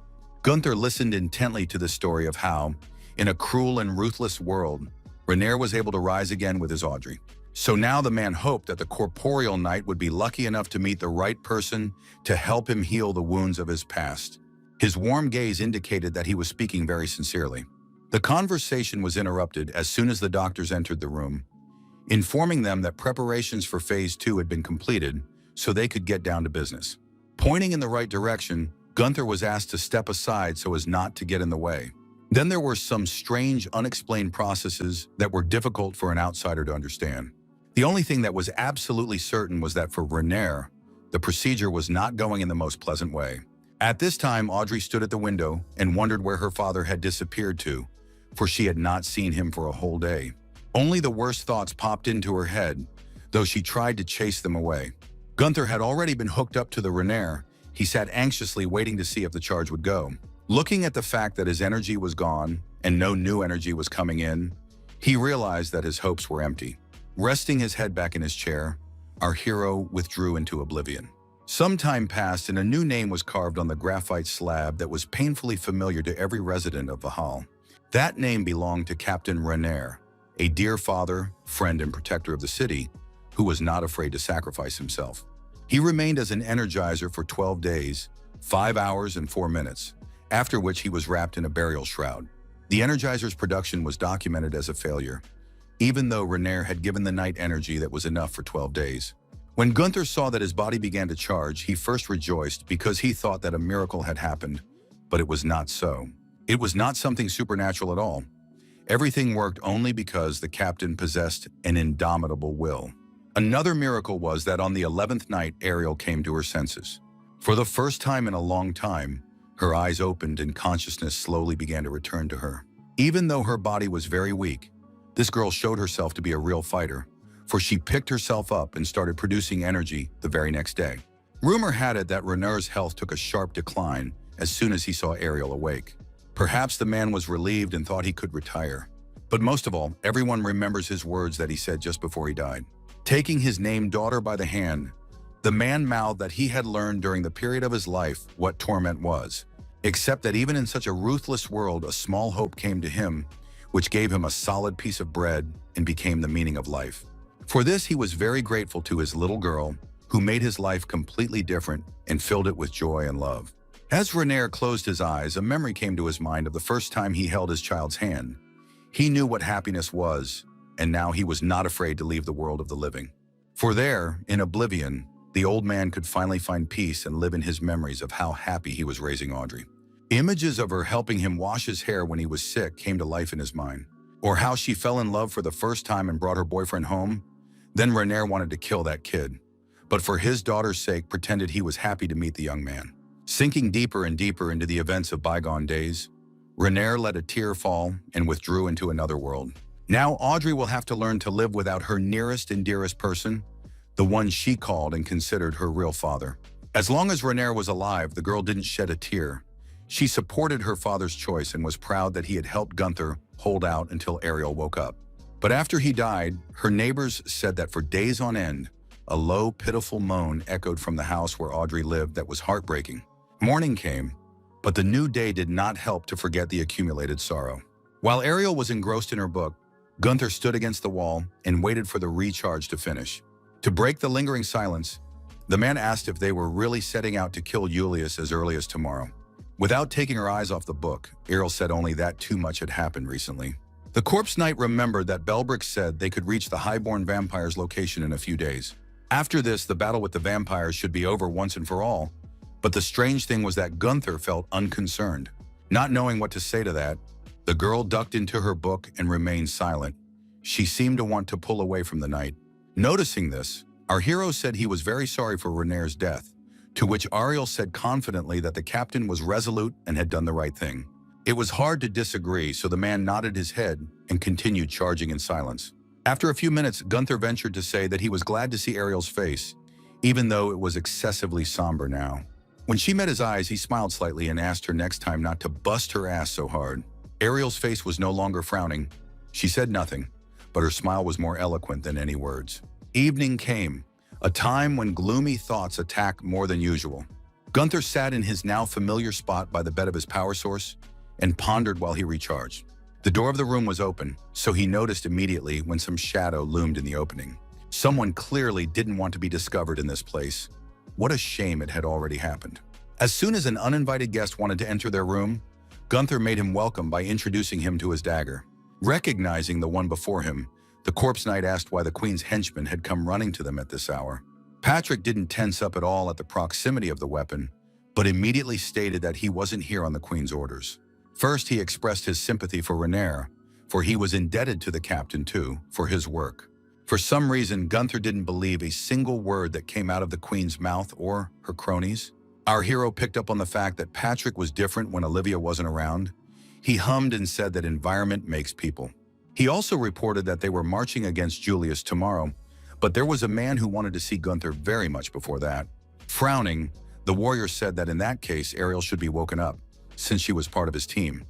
Gunther listened intently to the story of how, in a cruel and ruthless world, Renaer was able to rise again with his Audrey. So now the man hoped that the corporeal knight would be lucky enough to meet the right person to help him heal the wounds of his past. His warm gaze indicated that he was speaking very sincerely. The conversation was interrupted as soon as the doctors entered the room, informing them that preparations for Phase 2 had been completed so they could get down to business. Pointing in the right direction, Gunther was asked to step aside so as not to get in the way. Then there were some strange, unexplained processes that were difficult for an outsider to understand. The only thing that was absolutely certain was that for Renaer, the procedure was not going in the most pleasant way. At this time, Audrey stood at the window and wondered where her father had disappeared to, for she had not seen him for a whole day. Only the worst thoughts popped into her head, though she tried to chase them away. Gunther had already been hooked up to the Renaer. He sat anxiously waiting to see if the charge would go. Looking at the fact that his energy was gone and no new energy was coming in, he realized that his hopes were empty. Resting his head back in his chair, our hero withdrew into oblivion. Some time passed and a new name was carved on the graphite slab that was painfully familiar to every resident of Valhalla. That name belonged to Captain Renaer, a dear father, friend, and protector of the city, who was not afraid to sacrifice himself. He remained as an energizer for 12 days, 5 hours and 4 minutes, after which he was wrapped in a burial shroud. The energizer's production was documented as a failure, even though Renaer had given the knight energy that was enough for 12 days. When Gunther saw that his body began to charge, he first rejoiced because he thought that a miracle had happened, but it was not so. It was not something supernatural at all. Everything worked only because the captain possessed an indomitable will. Another miracle was that on the 11th night, Ariel came to her senses. For the first time in a long time, Her eyes opened and consciousness slowly began to return to her. Even though her body was very weak, this girl showed herself to be a real fighter, for she picked herself up and started producing energy the very next day. Rumor had it that Renaer's health took a sharp decline as soon as he saw Ariel awake. Perhaps the man was relieved and thought he could retire. But most of all, everyone remembers his words that he said just before he died. Taking his named daughter by the hand, the man mouthed that he had learned during the period of his life what torment was, except that even in such a ruthless world, a small hope came to him, which gave him a solid piece of bread and became the meaning of life. For this, he was very grateful to his little girl, who made his life completely different and filled it with joy and love. As Renaer closed his eyes, a memory came to his mind of the first time he held his child's hand. He knew what happiness was, and now he was not afraid to leave the world of the living. For there, in oblivion, the old man could finally find peace and live in his memories of how happy he was raising Audrey. Images of her helping him wash his hair when he was sick came to life in his mind, or how she fell in love for the first time and brought her boyfriend home. Then Renaer wanted to kill that kid, but for his daughter's sake pretended he was happy to meet the young man. Sinking deeper and deeper into the events of bygone days, Renaer let a tear fall and withdrew into another world. Now Audrey will have to learn to live without her nearest and dearest person, the one she called and considered her real father. As long as Renaer was alive, the girl didn't shed a tear. She supported her father's choice and was proud that he had helped Gunther hold out until Ariel woke up. But after he died, her neighbors said that for days on end, a low, pitiful moan echoed from the house where Audrey lived that was heartbreaking. Morning came, but the new day did not help to forget the accumulated sorrow. While Ariel was engrossed in her book, Gunther stood against the wall and waited for the recharge to finish. To break the lingering silence, the man asked if they were really setting out to kill Julius as early as tomorrow. Without taking her eyes off the book, Ariel said only that too much had happened recently. The corpse knight remembered that Belbrick said they could reach the highborn vampire's location in a few days. After this, the battle with the vampires should be over once and for all, but the strange thing was that Gunther felt unconcerned. Not knowing what to say to that, the girl ducked into her book and remained silent. She seemed to want to pull away from the knight. Noticing this, our hero said he was very sorry for Renaer's death, to which Ariel said confidently that the captain was resolute and had done the right thing. It was hard to disagree, so the man nodded his head and continued charging in silence. After a few minutes, Gunther ventured to say that he was glad to see Ariel's face, even though it was excessively somber now. When she met his eyes, he smiled slightly and asked her next time not to bust her ass so hard. Ariel's face was no longer frowning. She said nothing, but her smile was more eloquent than any words. Evening came, a time when gloomy thoughts attacked more than usual. Gunther sat in his now familiar spot by the bed of his power source and pondered while he recharged. The door of the room was open, so he noticed immediately when some shadow loomed in the opening. Someone clearly didn't want to be discovered in this place. What a shame it had already happened. As soon as an uninvited guest wanted to enter their room, Gunther made him welcome by introducing him to his dagger. Recognizing the one before him, the corpse knight asked why the queen's henchmen had come running to them at this hour. Patrick didn't tense up at all at the proximity of the weapon, but immediately stated that he wasn't here on the queen's orders. First, he expressed his sympathy for Renaer, for he was indebted to the captain too, for his work. For some reason, Gunther didn't believe a single word that came out of the queen's mouth or her cronies. Our hero picked up on the fact that Patrick was different when Olivia wasn't around. He hummed and said that environment makes people. He also reported that they were marching against Julius tomorrow, but there was a man who wanted to see Gunther very much before that. Frowning, the warrior said that in that case, Ariel should be woken up, since she was part of his team.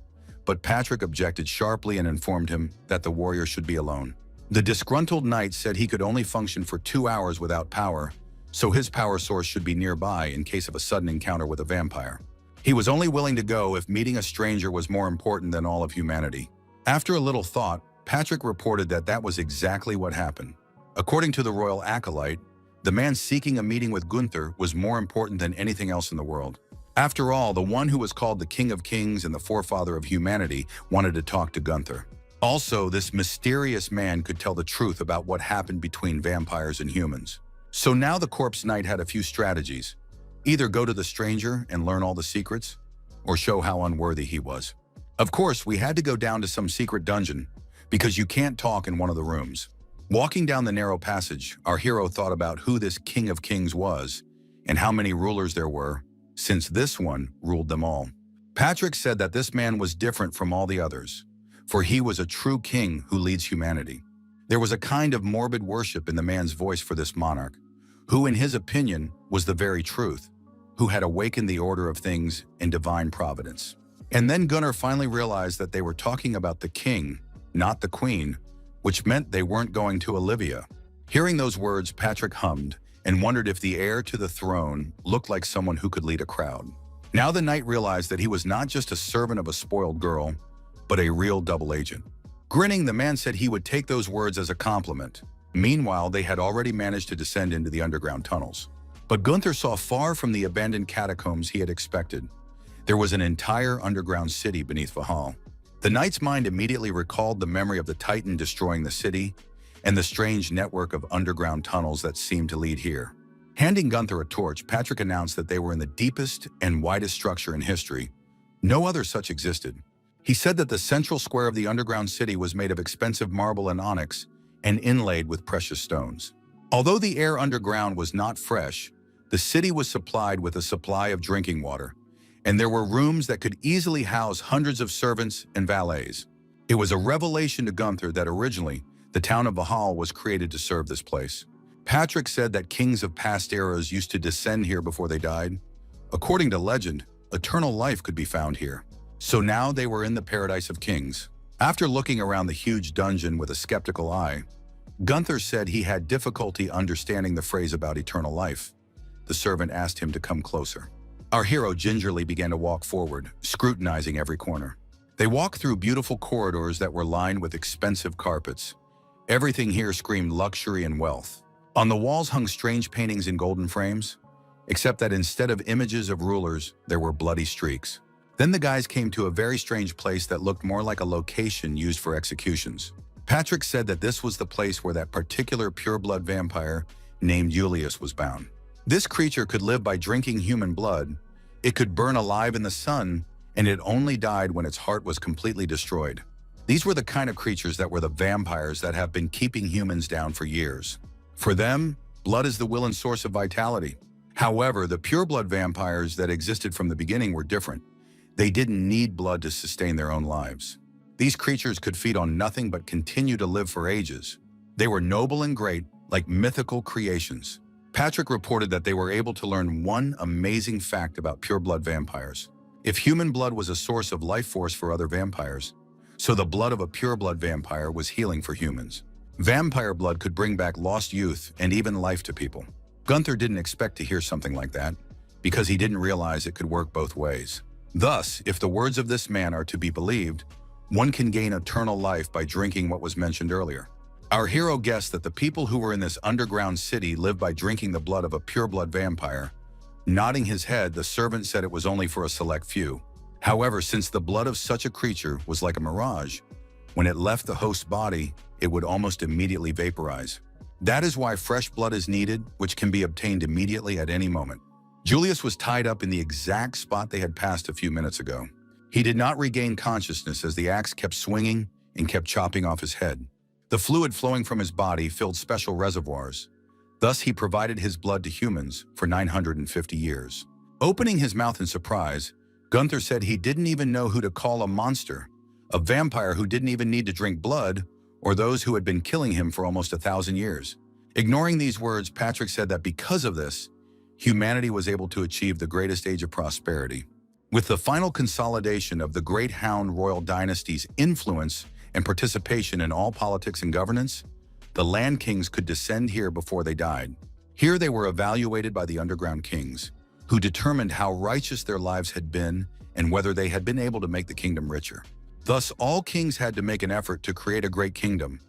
But Patrick objected sharply and informed him that the warrior should be alone. The disgruntled knight said he could only function for 2 hours without power, so his power source should be nearby in case of a sudden encounter with a vampire. He was only willing to go if meeting a stranger was more important than all of humanity. After a little thought, Patrick reported that that was exactly what happened. According to the royal acolyte, the man seeking a meeting with Gunther was more important than anything else in the world. After all, the one who was called the King of Kings and the forefather of humanity wanted to talk to Gunther. Also, this mysterious man could tell the truth about what happened between vampires and humans. So now the corpse knight had a few strategies. Either go to the stranger and learn all the secrets, or show how unworthy he was. Of course, we had to go down to some secret dungeon, because you can't talk in one of the rooms. Walking down the narrow passage, our hero thought about who this King of Kings was, and how many rulers there were, since this one ruled them all. Patrick said that this man was different from all the others, for he was a true king who leads humanity. There was a kind of morbid worship in the man's voice for this monarch, who in his opinion was the very truth, who had awakened the order of things in divine providence. And then Gunnar finally realized that they were talking about the king, not the queen, which meant they weren't going to Olivia. Hearing those words, Patrick hummed and wondered if the heir to the throne looked like someone who could lead a crowd. Now the knight realized that he was not just a servant of a spoiled girl, but a real double agent. Grinning, the man said he would take those words as a compliment. Meanwhile, they had already managed to descend into the underground tunnels. But Gunther saw far from the abandoned catacombs he had expected. There was an entire underground city beneath Valhalla. The knight's mind immediately recalled the memory of the Titan destroying the city and the strange network of underground tunnels that seemed to lead here. Handing Gunther a torch, Patrick announced that they were in the deepest and widest structure in history. No other such existed. He said that the central square of the underground city was made of expensive marble and onyx and inlaid with precious stones. Although the air underground was not fresh, the city was supplied with a supply of drinking water, and there were rooms that could easily house hundreds of servants and valets. It was a revelation to Gunther that originally the town of Valhalla was created to serve this place. Patrick said that kings of past eras used to descend here before they died. According to legend, eternal life could be found here. So now they were in the paradise of kings. After looking around the huge dungeon with a skeptical eye, Gunther said he had difficulty understanding the phrase about eternal life. The servant asked him to come closer. Our hero gingerly began to walk forward, scrutinizing every corner. They walked through beautiful corridors that were lined with expensive carpets. Everything here screamed luxury and wealth. On the walls hung strange paintings in golden frames, except that instead of images of rulers, there were bloody streaks. Then the guys came to a very strange place that looked more like a location used for executions. Patrick said that this was the place where that particular pureblood vampire named Julius was bound. This creature could live by drinking human blood, it could burn alive in the sun, and it only died when its heart was completely destroyed. These were the kind of creatures that were the vampires that have been keeping humans down for years. For them, blood is the will and source of vitality. However, the pureblood vampires that existed from the beginning were different. They didn't need blood to sustain their own lives. These creatures could feed on nothing but continue to live for ages. They were noble and great, like mythical creations. Patrick reported that they were able to learn one amazing fact about pureblood vampires. If human blood was a source of life force for other vampires, so the blood of a pureblood vampire was healing for humans. Vampire blood could bring back lost youth and even life to people. Gunther didn't expect to hear something like that, because he didn't realize it could work both ways. Thus, if the words of this man are to be believed, one can gain eternal life by drinking what was mentioned earlier. Our hero guessed that the people who were in this underground city lived by drinking the blood of a pureblood vampire. Nodding his head, the servant said it was only for a select few. However, since the blood of such a creature was like a mirage, when it left the host's body, it would almost immediately vaporize. That is why fresh blood is needed, which can be obtained immediately at any moment. Julius was tied up in the exact spot they had passed a few minutes ago. He did not regain consciousness as the axe kept swinging and kept chopping off his head. The fluid flowing from his body filled special reservoirs. Thus, he provided his blood to humans for 950 years. Opening his mouth in surprise, Gunther said he didn't even know who to call a monster, a vampire who didn't even need to drink blood, or those who had been killing him for almost 1,000 years. Ignoring these words, Patrick said that because of this, humanity was able to achieve the greatest age of prosperity. With the final consolidation of the Great Hound royal dynasty's influence and participation in all politics and governance, the Land Kings could descend here before they died. Here they were evaluated by the underground kings, who determined how righteous their lives had been and whether they had been able to make the kingdom richer. Thus, all kings had to make an effort to create a great kingdom,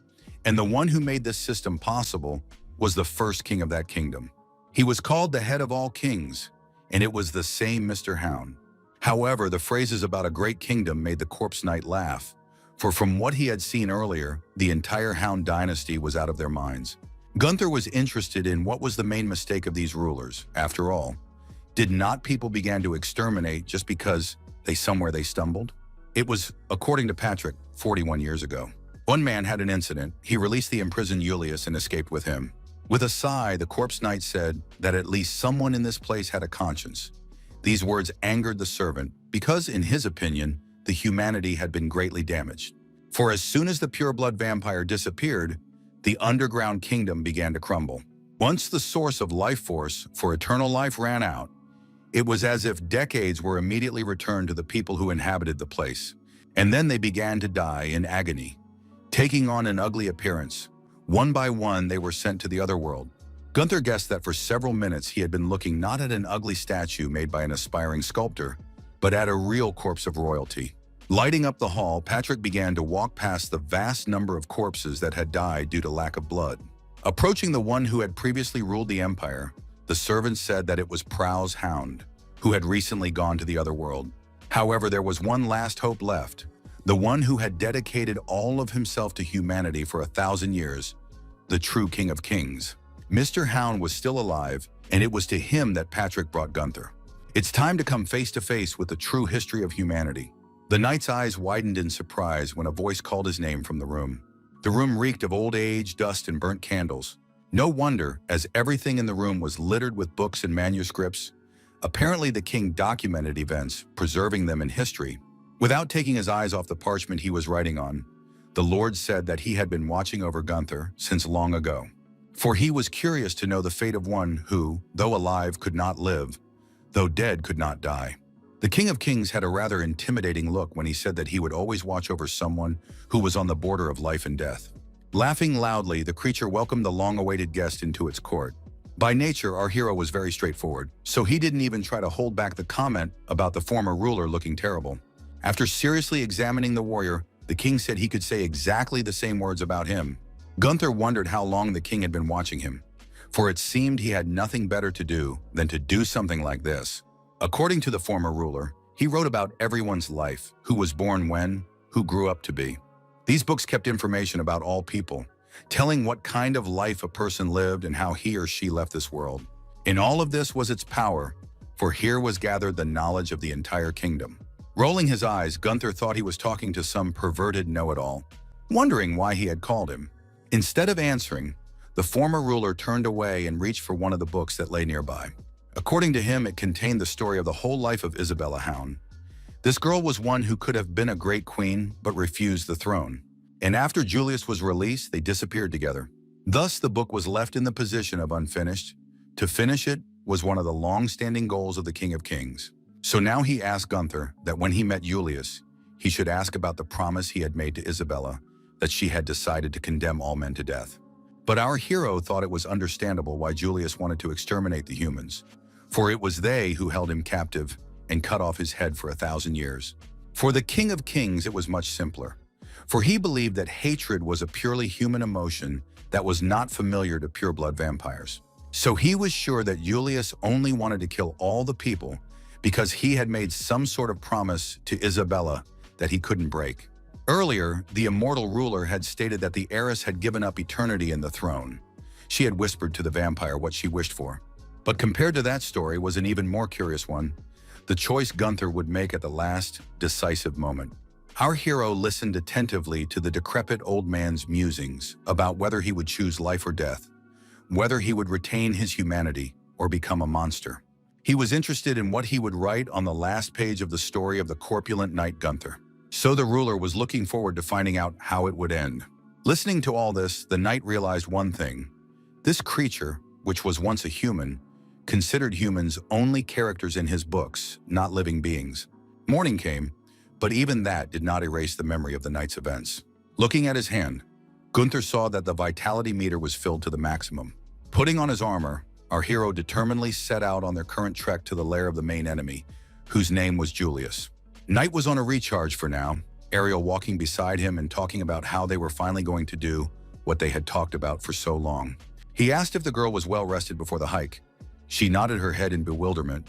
and the one who made this system possible was the first king of that kingdom. He was called the head of all kings, and it was the same Mr. Hound. However, the phrases about a great kingdom made the corpse knight laugh, for from what he had seen earlier, the entire Hound dynasty was out of their minds. Gunther was interested in what was the main mistake of these rulers. After all, did not people begin to exterminate just because they stumbled? It was, according to Patrick, 41 years ago. One man had an incident. He released the imprisoned Julius and escaped with him. With a sigh, the corpse knight said that at least someone in this place had a conscience. These words angered the servant because, in his opinion, the humanity had been greatly damaged. For as soon as the pure-blood vampire disappeared, the underground kingdom began to crumble. Once the source of life force for eternal life ran out, it was as if decades were immediately returned to the people who inhabited the place. And then they began to die in agony, taking on an ugly appearance. One by one, they were sent to the other world. Gunther guessed that for several minutes he had been looking not at an ugly statue made by an aspiring sculptor, but at a real corpse of royalty. Lighting up the hall, Patrick began to walk past the vast number of corpses that had died due to lack of blood. Approaching the one who had previously ruled the empire, the servant said that it was Prow's hound, who had recently gone to the other world. However, there was one last hope left, the one who had dedicated all of himself to humanity for 1,000 years, the true King of Kings. Mr. Hound was still alive, and it was to him that Patrick brought Gunther. It's time to come face to face with the true history of humanity. The knight's eyes widened in surprise when a voice called his name from the room. The room reeked of old age, dust, and burnt candles. No wonder, as everything in the room was littered with books and manuscripts. Apparently the king documented events, preserving them in history. Without taking his eyes off the parchment he was writing on, the Lord said that he had been watching over Gunther since long ago. For he was curious to know the fate of one who, though alive, could not live, though dead could not die. The King of Kings had a rather intimidating look when he said that he would always watch over someone who was on the border of life and death. Laughing loudly, the creature welcomed the long-awaited guest into its court. By nature, our hero was very straightforward, so he didn't even try to hold back the comment about the former ruler looking terrible. After seriously examining the warrior, the king said he could say exactly the same words about him. Gunther wondered how long the king had been watching him, for it seemed he had nothing better to do than to do something like this. According to the former ruler, he wrote about everyone's life, who was born when, who grew up to be. These books kept information about all people, telling what kind of life a person lived and how he or she left this world. In all of this was its power, for here was gathered the knowledge of the entire kingdom. Rolling his eyes, Gunther thought he was talking to some perverted know-it-all, wondering why he had called him. Instead of answering, the former ruler turned away and reached for one of the books that lay nearby. According to him, it contained the story of the whole life of Isabella Hound. This girl was one who could have been a great queen, but refused the throne. And after Julius was released, they disappeared together. Thus, the book was left in the position of unfinished. To finish it was one of the long-standing goals of the King of Kings. So now he asked Gunther that when he met Julius, he should ask about the promise he had made to Isabella, that she had decided to condemn all men to death. But our hero thought it was understandable why Julius wanted to exterminate the humans, for it was they who held him captive and cut off his head for 1,000 years. For the King of Kings, it was much simpler, for he believed that hatred was a purely human emotion that was not familiar to pure-blood vampires. So he was sure that Julius only wanted to kill all the people because he had made some sort of promise to Isabella that he couldn't break. Earlier, the immortal ruler had stated that the heiress had given up eternity in the throne. She had whispered to the vampire what she wished for. But compared to that story was an even more curious one, the choice Gunther would make at the last, decisive moment. Our hero listened attentively to the decrepit old man's musings about whether he would choose life or death, whether he would retain his humanity or become a monster. He was interested in what he would write on the last page of the story of the corpulent knight Gunther. So the ruler was looking forward to finding out how it would end. Listening to all this, the knight realized one thing. This creature, which was once a human, considered humans only characters in his books, not living beings. Morning came, but even that did not erase the memory of the night's events. Looking at his hand, Gunther saw that the vitality meter was filled to the maximum. Putting on his armor, our hero determinedly set out on their current trek to the lair of the main enemy, whose name was Julius. Knight was on a recharge for now, Ariel walking beside him and talking about how they were finally going to do what they had talked about for so long. He asked if the girl was well rested before the hike. She nodded her head in bewilderment.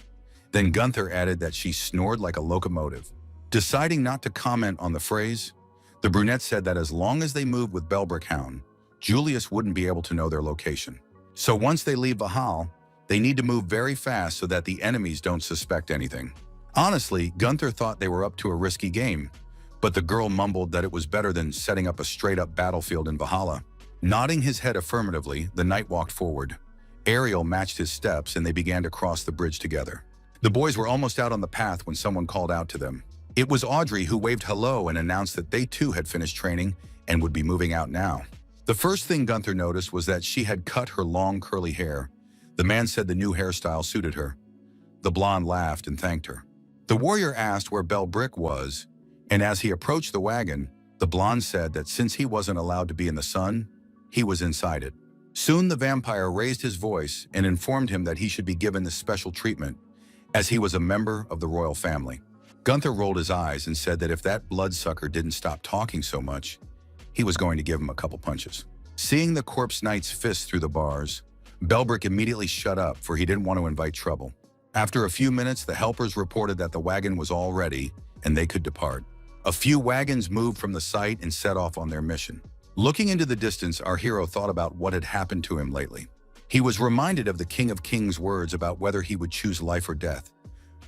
Then Gunther added that she snored like a locomotive. Deciding not to comment on the phrase, the brunette said that as long as they moved with Belbrick Hound, Julius wouldn't be able to know their location. So once they leave Valhalla, they need to move very fast so that the enemies don't suspect anything. Honestly, Gunther thought they were up to a risky game, but the girl mumbled that it was better than setting up a straight-up battlefield in Valhalla. Nodding his head affirmatively, the knight walked forward. Ariel matched his steps and they began to cross the bridge together. The boys were almost out on the path when someone called out to them. It was Audrey, who waved hello and announced that they too had finished training and would be moving out now. The first thing Gunther noticed was that she had cut her long curly hair. The man said the new hairstyle suited her. The blonde laughed and thanked her. The warrior asked where Belbrick was, and as he approached the wagon, the blonde said that since he wasn't allowed to be in the sun, he was inside it. Soon the vampire raised his voice and informed him that he should be given this special treatment, as he was a member of the royal family. Gunther rolled his eyes and said that if that bloodsucker didn't stop talking so much, he was going to give him a couple punches. Seeing the corpse knight's fist through the bars, Belbrick immediately shut up, for he didn't want to invite trouble. After a few minutes, the helpers reported that the wagon was all ready and they could depart. A few wagons moved from the site and set off on their mission. Looking into the distance, our hero thought about what had happened to him lately. He was reminded of the King of Kings' words about whether he would choose life or death,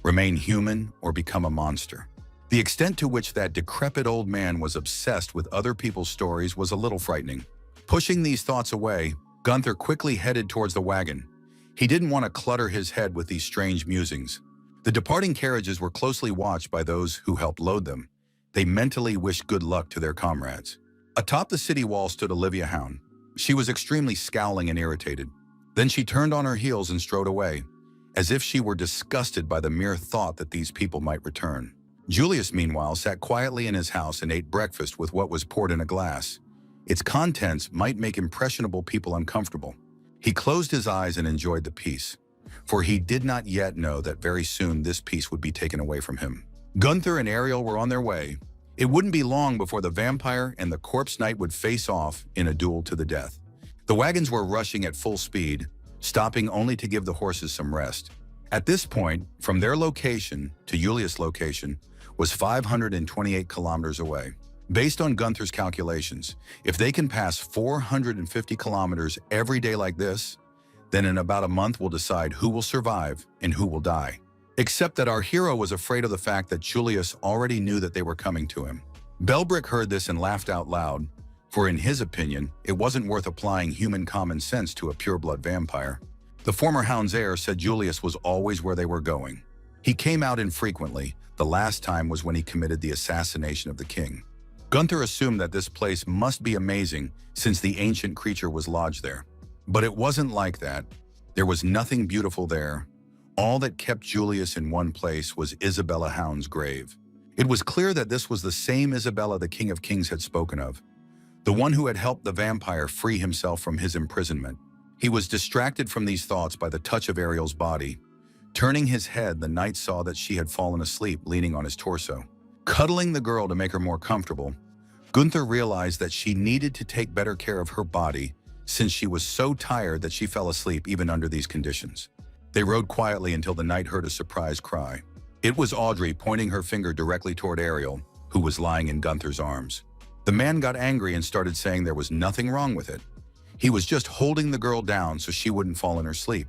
remain human or become a monster. The extent to which that decrepit old man was obsessed with other people's stories was a little frightening. Pushing these thoughts away, Gunther quickly headed towards the wagon. He didn't want to clutter his head with these strange musings. The departing carriages were closely watched by those who helped load them. They mentally wished good luck to their comrades. Atop the city wall stood Olivia Hound. She was extremely scowling and irritated. Then she turned on her heels and strode away, as if she were disgusted by the mere thought that these people might return. Julius, meanwhile, sat quietly in his house and ate breakfast with what was poured in a glass. Its contents might make impressionable people uncomfortable. He closed his eyes and enjoyed the peace, for he did not yet know that very soon this peace would be taken away from him. Gunther and Ariel were on their way. It wouldn't be long before the vampire and the corpse knight would face off in a duel to the death. The wagons were rushing at full speed, stopping only to give the horses some rest. At this point, from their location to Julius' location was 528 kilometers away. Based on Gunther's calculations, if they can pass 450 kilometers every day like this, then in about a month we'll decide who will survive and who will die. Except that our hero was afraid of the fact that Julius already knew that they were coming to him. Belbrick heard this and laughed out loud, for in his opinion, it wasn't worth applying human common sense to a pureblood vampire. The former Hound's heir said Julius was always where they were going. He came out infrequently. The last time was when he committed the assassination of the king. Gunther assumed that this place must be amazing since the ancient creature was lodged there. But it wasn't like that. There was nothing beautiful there. All that kept Julius in one place was Isabella Hound's grave. It was clear that this was the same Isabella the King of Kings had spoken of, the one who had helped the vampire free himself from his imprisonment. He was distracted from these thoughts by the touch of Ariel's body. Turning his head, the knight saw that she had fallen asleep, leaning on his torso. Cuddling the girl to make her more comfortable, Gunther realized that she needed to take better care of her body since she was so tired that she fell asleep even under these conditions. They rode quietly until the knight heard a surprised cry. It was Audrey, pointing her finger directly toward Ariel, who was lying in Gunther's arms. The man got angry and started saying there was nothing wrong with it. He was just holding the girl down so she wouldn't fall in her sleep.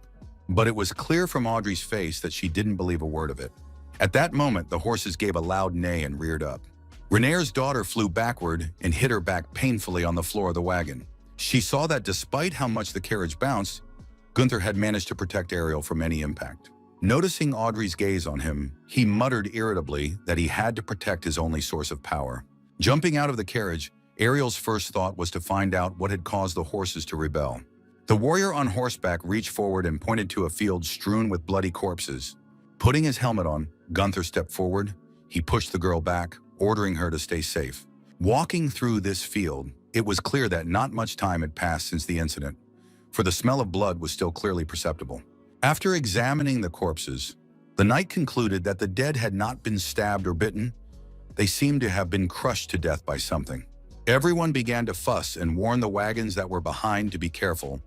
But it was clear from Audrey's face that she didn't believe a word of it. At that moment, the horses gave a loud neigh and reared up. Renaer's daughter flew backward and hit her back painfully on the floor of the wagon. She saw that despite how much the carriage bounced, Gunther had managed to protect Ariel from any impact. Noticing Audrey's gaze on him, he muttered irritably that he had to protect his only source of power. Jumping out of the carriage, Ariel's first thought was to find out what had caused the horses to rebel. The warrior on horseback reached forward and pointed to a field strewn with bloody corpses. Putting his helmet on, Gunther stepped forward. He pushed the girl back, ordering her to stay safe. Walking through this field, it was clear that not much time had passed since the incident, for the smell of blood was still clearly perceptible. After examining the corpses, the knight concluded that the dead had not been stabbed or bitten. They seemed to have been crushed to death by something. Everyone began to fuss and warn the wagons that were behind to be careful,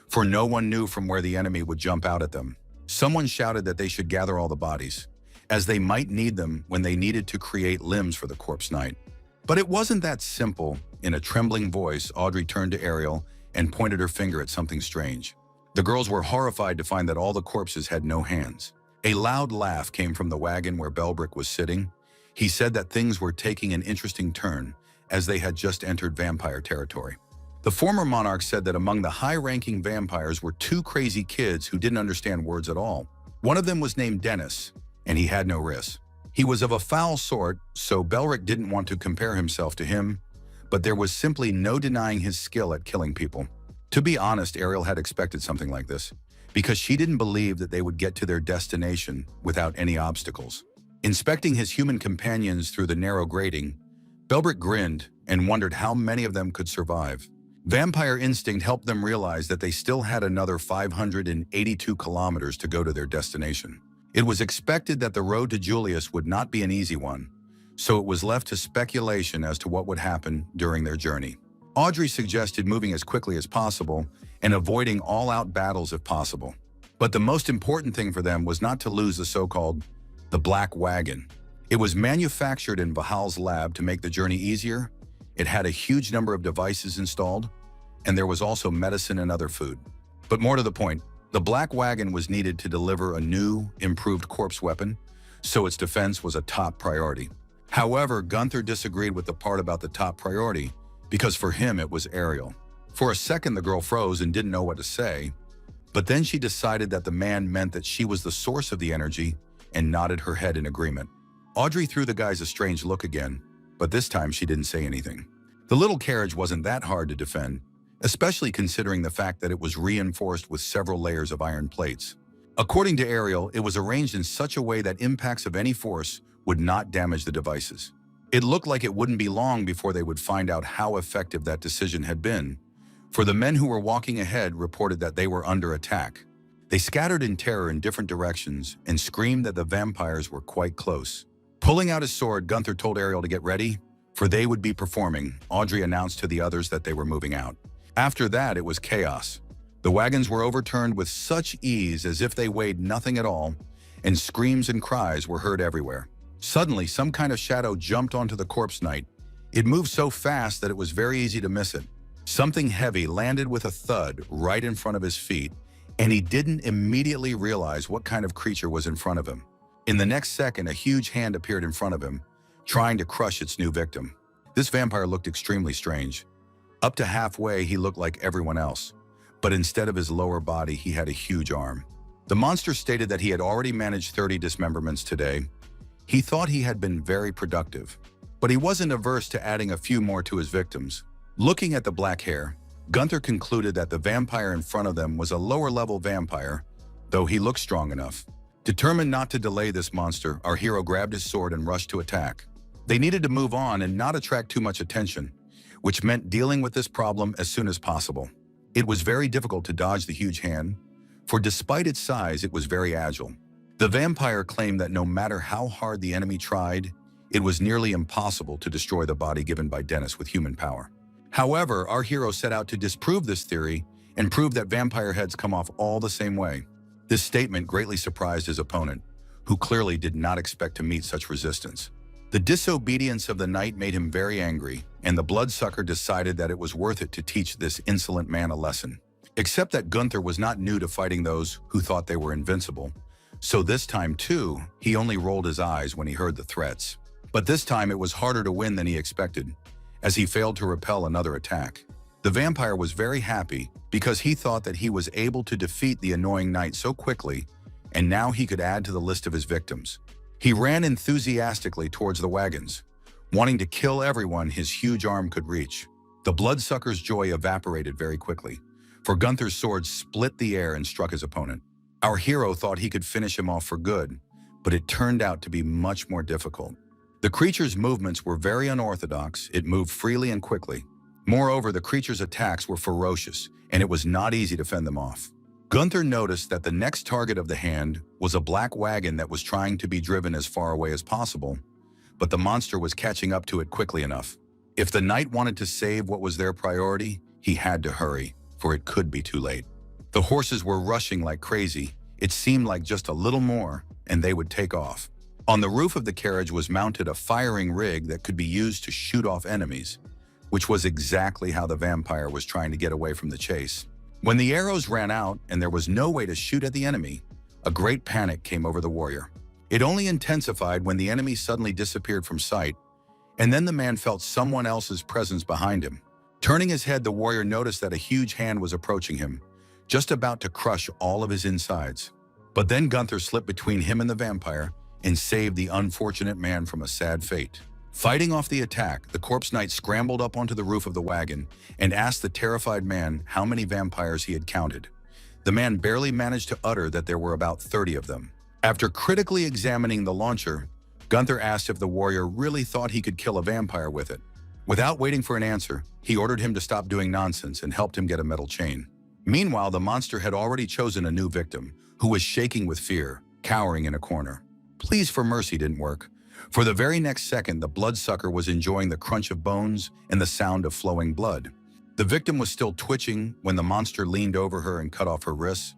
for no one knew from where the enemy would jump out at them. Someone shouted that they should gather all the bodies, as they might need them when they needed to create limbs for the corpse knight. But it wasn't that simple. In a trembling voice, Audrey turned to Ariel and pointed her finger at something strange. The girls were horrified to find that all the corpses had no hands. A loud laugh came from the wagon where Belbrick was sitting. He said that things were taking an interesting turn, as they had just entered vampire territory. The former monarch said that among the high-ranking vampires were two crazy kids who didn't understand words at all. One of them was named Dennis, and he had no wrists. He was of a foul sort, so Belric didn't want to compare himself to him, but there was simply no denying his skill at killing people. To be honest, Ariel had expected something like this, because she didn't believe that they would get to their destination without any obstacles. Inspecting his human companions through the narrow grating, Belric grinned and wondered how many of them could survive. Vampire instinct helped them realize that they still had another 582 kilometers to go to their destination. It was expected that the road to Julius would not be an easy one, so it was left to speculation as to what would happen during their journey. Audrey suggested moving as quickly as possible and avoiding all-out battles if possible. But the most important thing for them was not to lose the so-called the Black Wagon. It was manufactured in Vahal's lab to make the journey easier. It had a huge number of devices installed, and there was also medicine and other food. But more to the point, the Black Wagon was needed to deliver a new, improved corpse weapon, so its defense was a top priority. However, Gunther disagreed with the part about the top priority, because for him it was Ariel. For a second the girl froze and didn't know what to say, but then she decided that the man meant that she was the source of the energy and nodded her head in agreement. Audrey threw the guys a strange look again, but this time she didn't say anything. The little carriage wasn't that hard to defend, especially considering the fact that it was reinforced with several layers of iron plates. According to Ariel, it was arranged in such a way that impacts of any force would not damage the devices. It looked like it wouldn't be long before they would find out how effective that decision had been, for the men who were walking ahead reported that they were under attack. They scattered in terror in different directions and screamed that the vampires were quite close. Pulling out his sword, Gunther told Ariel to get ready, for they would be performing. Audrey announced to the others that they were moving out. After that, it was chaos. The wagons were overturned with such ease as if they weighed nothing at all, and screams and cries were heard everywhere. Suddenly, some kind of shadow jumped onto the corpse knight. It moved so fast that it was very easy to miss it. Something heavy landed with a thud right in front of his feet, and he didn't immediately realize what kind of creature was in front of him. In the next second, a huge hand appeared in front of him, trying to crush its new victim. This vampire looked extremely strange. Up to halfway, he looked like everyone else, but instead of his lower body, he had a huge arm. The monster stated that he had already managed 30 dismemberments today. He thought he had been very productive, but he wasn't averse to adding a few more to his victims. Looking at the black hair, Gunther concluded that the vampire in front of them was a lower-level vampire, though he looked strong enough. Determined not to delay this monster, our hero grabbed his sword and rushed to attack. They needed to move on and not attract too much attention, which meant dealing with this problem as soon as possible. It was very difficult to dodge the huge hand, for despite its size, it was very agile. The vampire claimed that no matter how hard the enemy tried, it was nearly impossible to destroy the body given by Dennis with human power. However, our hero set out to disprove this theory and prove that vampire heads come off all the same way. This statement greatly surprised his opponent, who clearly did not expect to meet such resistance. The disobedience of the knight made him very angry, and the bloodsucker decided that it was worth it to teach this insolent man a lesson. Except that Gunther was not new to fighting those who thought they were invincible, so this time too, he only rolled his eyes when he heard the threats. But this time it was harder to win than he expected, as he failed to repel another attack. The vampire was very happy because he thought that he was able to defeat the annoying knight so quickly, and now he could add to the list of his victims. He ran enthusiastically towards the wagons, wanting to kill everyone his huge arm could reach. The bloodsucker's joy evaporated very quickly, for Gunther's sword split the air and struck his opponent. Our hero thought he could finish him off for good, but it turned out to be much more difficult. The creature's movements were very unorthodox. It moved freely and quickly. Moreover, the creature's attacks were ferocious, and it was not easy to fend them off. Gunther noticed that the next target of the hand was a black wagon that was trying to be driven as far away as possible, but the monster was catching up to it quickly enough. If the knight wanted to save what was their priority, he had to hurry, for it could be too late. The horses were rushing like crazy. It seemed like just a little more, and they would take off. On the roof of the carriage was mounted a firing rig that could be used to shoot off enemies, which was exactly how the vampire was trying to get away from the chase. When the arrows ran out and there was no way to shoot at the enemy, a great panic came over the warrior. It only intensified when the enemy suddenly disappeared from sight, and then the man felt someone else's presence behind him. Turning his head, the warrior noticed that a huge hand was approaching him, just about to crush all of his insides. But then Gunther slipped between him and the vampire and saved the unfortunate man from a sad fate. Fighting off the attack, the corpse knight scrambled up onto the roof of the wagon and asked the terrified man how many vampires he had counted. The man barely managed to utter that there were about 30 of them. After critically examining the launcher, Gunther asked if the warrior really thought he could kill a vampire with it. Without waiting for an answer, he ordered him to stop doing nonsense and helped him get a metal chain. Meanwhile, the monster had already chosen a new victim, who was shaking with fear, cowering in a corner. Pleas for mercy didn't work. For the very next second, the bloodsucker was enjoying the crunch of bones and the sound of flowing blood. The victim was still twitching when the monster leaned over her and cut off her wrists.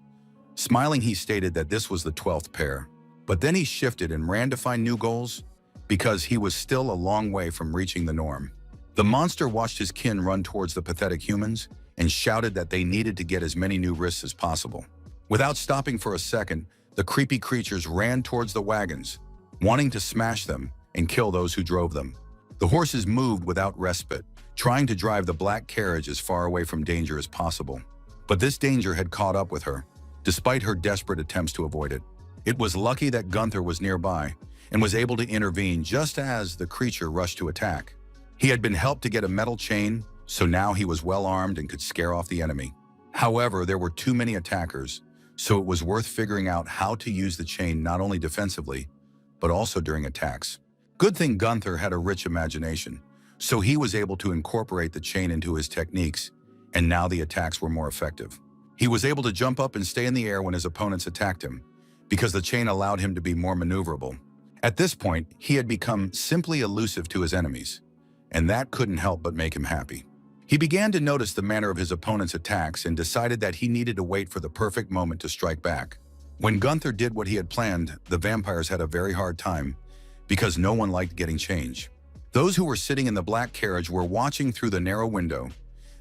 Smiling, he stated that this was the 12th pair. But then he shifted and ran to find new goals because he was still a long way from reaching the norm. The monster watched his kin run towards the pathetic humans and shouted that they needed to get as many new wrists as possible. Without stopping for a second, the creepy creatures ran towards the wagons, wanting to smash them and kill those who drove them. The horses moved without respite, trying to drive the black carriage as far away from danger as possible. But this danger had caught up with her, despite her desperate attempts to avoid it. It was lucky that Gunther was nearby and was able to intervene just as the creature rushed to attack. He had been helped to get a metal chain, so now he was well armed and could scare off the enemy. However, there were too many attackers, so it was worth figuring out how to use the chain not only defensively, but also during attacks. Good thing Gunther had a rich imagination, so he was able to incorporate the chain into his techniques, and now the attacks were more effective. He was able to jump up and stay in the air when his opponents attacked him, because the chain allowed him to be more maneuverable. At this point, he had become simply elusive to his enemies, and that couldn't help but make him happy. He began to notice the manner of his opponent's attacks and decided that he needed to wait for the perfect moment to strike back. When Gunther did what he had planned, the vampires had a very hard time because no one liked getting change. Those who were sitting in the black carriage were watching through the narrow window.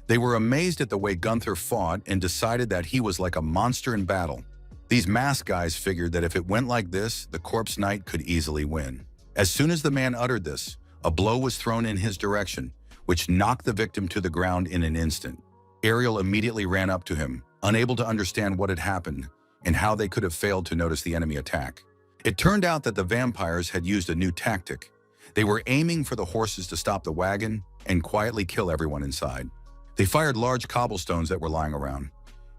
They were amazed at the way Gunther fought and decided that he was like a monster in battle. These masked guys figured that if it went like this, the corpse knight could easily win. As soon as the man uttered this, a blow was thrown in his direction, which knocked the victim to the ground in an instant. Ariel immediately ran up to him, unable to understand what had happened and how they could have failed to notice the enemy attack. It turned out that the vampires had used a new tactic. They were aiming for the horses to stop the wagon and quietly kill everyone inside. They fired large cobblestones that were lying around.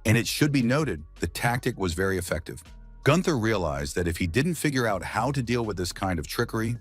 And it should be noted, the tactic was very effective. Gunther realized that if he didn't figure out how to deal with this kind of trickery,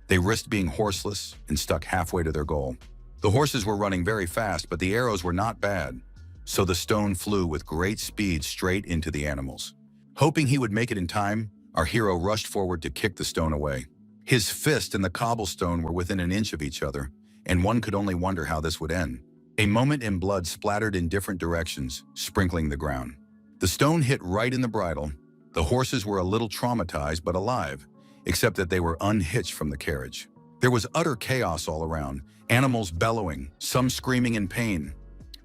they risked being horseless and stuck halfway to their goal. The horses were running very fast, but the arrows were not bad, so the stone flew with great speed straight into the animals. Hoping he would make it in time, our hero rushed forward to kick the stone away. His fist and the cobblestone were within an inch of each other, and one could only wonder how this would end. A moment and blood splattered in different directions, sprinkling the ground. The stone hit right in the bridle. The horses were a little traumatized but alive, except that they were unhitched from the carriage. There was utter chaos all around, animals bellowing, some screaming in pain,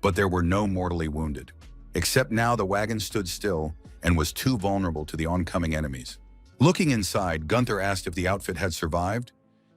but there were no mortally wounded. Except now the wagon stood still and was too vulnerable to the oncoming enemies. Looking inside, Gunther asked if the outfit had survived.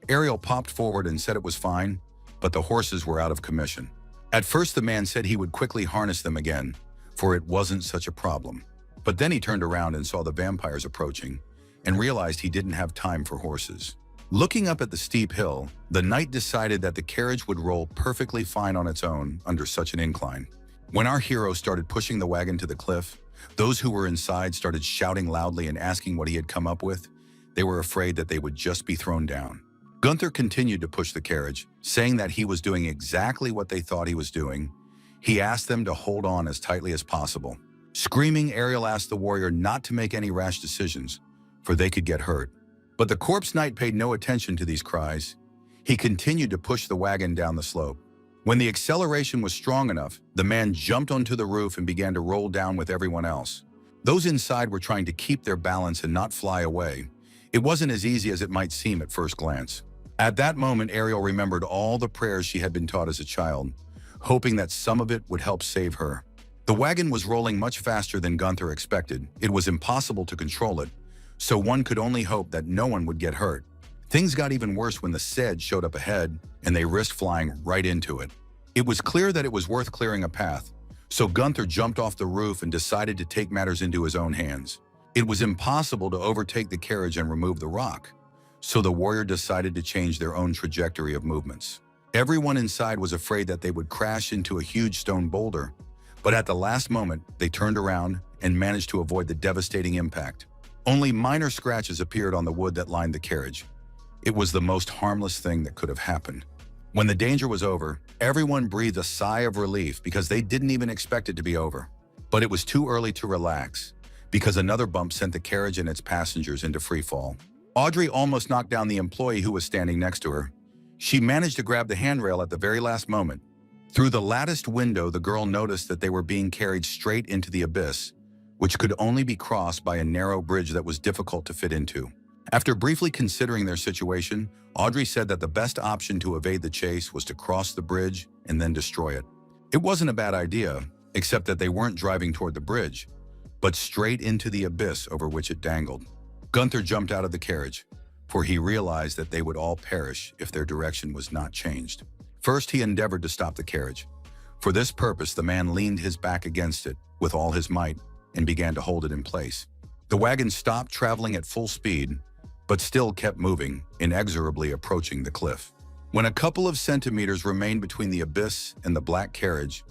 Ariel popped forward and said it was fine, but the horses were out of commission. At first, the man said he would quickly harness them again, for it wasn't such a problem. But then he turned around and saw the vampires approaching and realized he didn't have time for horses. Looking up at the steep hill, the knight decided that the carriage would roll perfectly fine on its own under such an incline. When our hero started pushing the wagon to the cliff, those who were inside started shouting loudly and asking what he had come up with. They were afraid that they would just be thrown down. Gunther continued to push the carriage, saying that he was doing exactly what they thought he was doing. He asked them to hold on as tightly as possible. Screaming, Ariel asked the warrior not to make any rash decisions, for they could get hurt. But the corpse knight paid no attention to these cries. He continued to push the wagon down the slope. When the acceleration was strong enough, the man jumped onto the roof and began to roll down with everyone else. Those inside were trying to keep their balance and not fly away. It wasn't as easy as it might seem at first glance. At that moment, Ariel remembered all the prayers she had been taught as a child, hoping that some of it would help save her. The wagon was rolling much faster than Gunther expected. It was impossible to control it, so one could only hope that no one would get hurt. Things got even worse when the sedge showed up ahead, and they risked flying right into it. It was clear that it was worth clearing a path, so Gunther jumped off the roof and decided to take matters into his own hands. It was impossible to overtake the carriage and remove the rock, so the warrior decided to change their own trajectory of movements. Everyone inside was afraid that they would crash into a huge stone boulder, but at the last moment, they turned around and managed to avoid the devastating impact. Only minor scratches appeared on the wood that lined the carriage. It was the most harmless thing that could have happened. When the danger was over, everyone breathed a sigh of relief because they didn't even expect it to be over. But it was too early to relax, because another bump sent the carriage and its passengers into free fall. Audrey almost knocked down the employee who was standing next to her. She managed to grab the handrail at the very last moment. Through the latticed window, the girl noticed that they were being carried straight into the abyss, which could only be crossed by a narrow bridge that was difficult to fit into. After briefly considering their situation, Audrey said that the best option to evade the chase was to cross the bridge and then destroy it. It wasn't a bad idea, except that they weren't driving toward the bridge, but straight into the abyss over which it dangled. Gunther jumped out of the carriage, for he realized that they would all perish if their direction was not changed. First, he endeavored to stop the carriage. For this purpose, the man leaned his back against it with all his might and began to hold it in place. The wagon stopped traveling at full speed, but still kept moving, inexorably approaching the cliff. When a couple of centimeters remained between the abyss and the black carriage,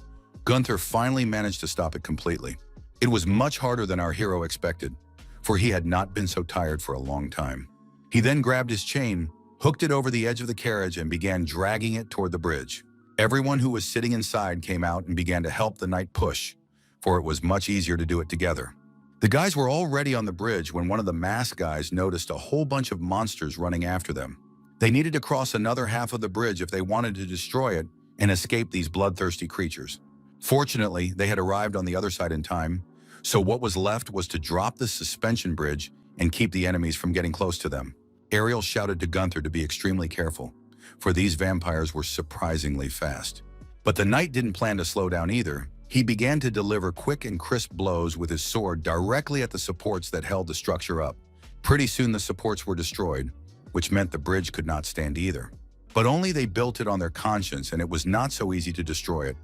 Gunther finally managed to stop it completely. It was much harder than our hero expected, for he had not been so tired for a long time. He then grabbed his chain, hooked it over the edge of the carriage, and began dragging it toward the bridge. Everyone who was sitting inside came out and began to help the knight push, for it was much easier to do it together. The guys were already on the bridge when one of the masked guys noticed a whole bunch of monsters running after them. They needed to cross another half of the bridge if they wanted to destroy it and escape these bloodthirsty creatures. Fortunately, they had arrived on the other side in time, so what was left was to drop the suspension bridge and keep the enemies from getting close to them. Ariel shouted to Gunther to be extremely careful, for these vampires were surprisingly fast. But the knight didn't plan to slow down either. He began to deliver quick and crisp blows with his sword directly at the supports that held the structure up. Pretty soon the supports were destroyed, which meant the bridge could not stand either. But only they built it on their conscience, and it was not so easy to destroy it.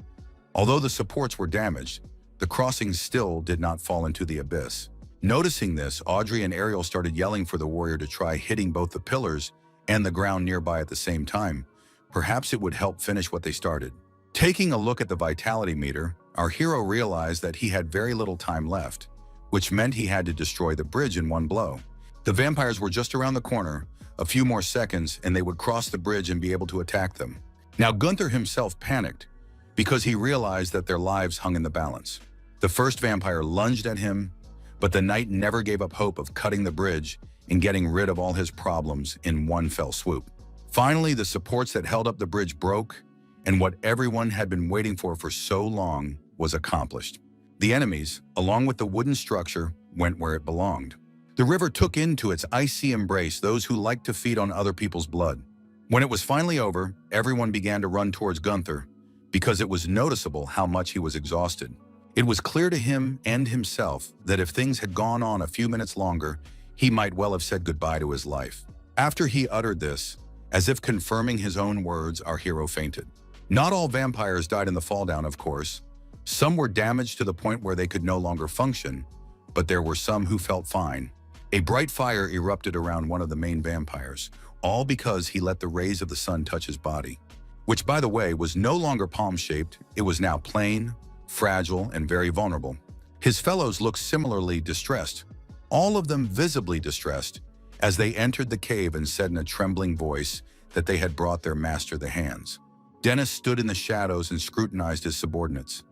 Although the supports were damaged, the crossing still did not fall into the abyss. Noticing this, Audrey and Ariel started yelling for the warrior to try hitting both the pillars and the ground nearby at the same time. Perhaps it would help finish what they started. Taking a look at the vitality meter, our hero realized that he had very little time left, which meant he had to destroy the bridge in one blow. The vampires were just around the corner, a few more seconds, and they would cross the bridge and be able to attack them. Now Gunther himself panicked, because he realized that their lives hung in the balance. The first vampire lunged at him, but the knight never gave up hope of cutting the bridge and getting rid of all his problems in one fell swoop. Finally, the supports that held up the bridge broke, and what everyone had been waiting for so long was accomplished. The enemies, along with the wooden structure, went where it belonged. The river took into its icy embrace those who liked to feed on other people's blood. When it was finally over, everyone began to run towards Gunther, because it was noticeable how much he was exhausted. It was clear to him and himself that if things had gone on a few minutes longer, he might well have said goodbye to his life. After he uttered this, as if confirming his own words, our hero fainted. Not all vampires died in the falldown, of course. Some were damaged to the point where they could no longer function, but there were some who felt fine. A bright fire erupted around one of the main vampires, all because he let the rays of the sun touch his body, which, by the way, was no longer palm-shaped. It was now plain, fragile, and very vulnerable. His fellows looked similarly distressed, all of them visibly distressed, as they entered the cave and said in a trembling voice that they had brought their master the hands. Dennis stood in the shadows and scrutinized his subordinates.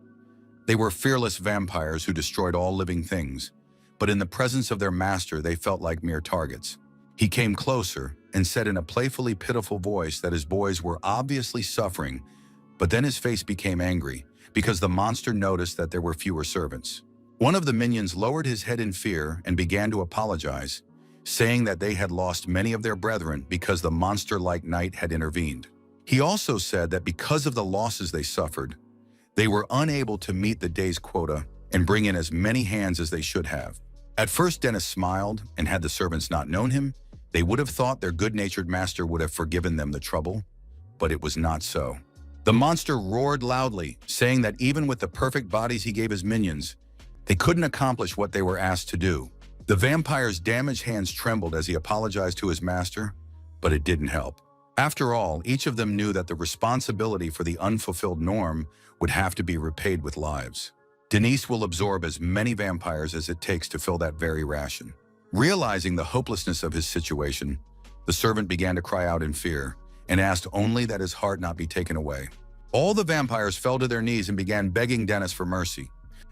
They were fearless vampires who destroyed all living things, but in the presence of their master, they felt like mere targets. He came closer and said in a playfully pitiful voice that his boys were obviously suffering, but then his face became angry because the monster noticed that there were fewer servants. One of the minions lowered his head in fear and began to apologize, saying that they had lost many of their brethren because the monster-like knight had intervened. He also said that because of the losses they suffered, they were unable to meet the day's quota and bring in as many hands as they should have. At first, Dennis smiled, and had the servants not known him, they would have thought their good-natured master would have forgiven them the trouble, but it was not so. The monster roared loudly, saying that even with the perfect bodies he gave his minions, they couldn't accomplish what they were asked to do. The vampire's damaged hands trembled as he apologized to his master, but it didn't help. After all, each of them knew that the responsibility for the unfulfilled norm would have to be repaid with lives. Denise will absorb as many vampires as it takes to fill that very ration. Realizing the hopelessness of his situation, the servant began to cry out in fear and asked only that his heart not be taken away. All the vampires fell to their knees and began begging Dennis for mercy.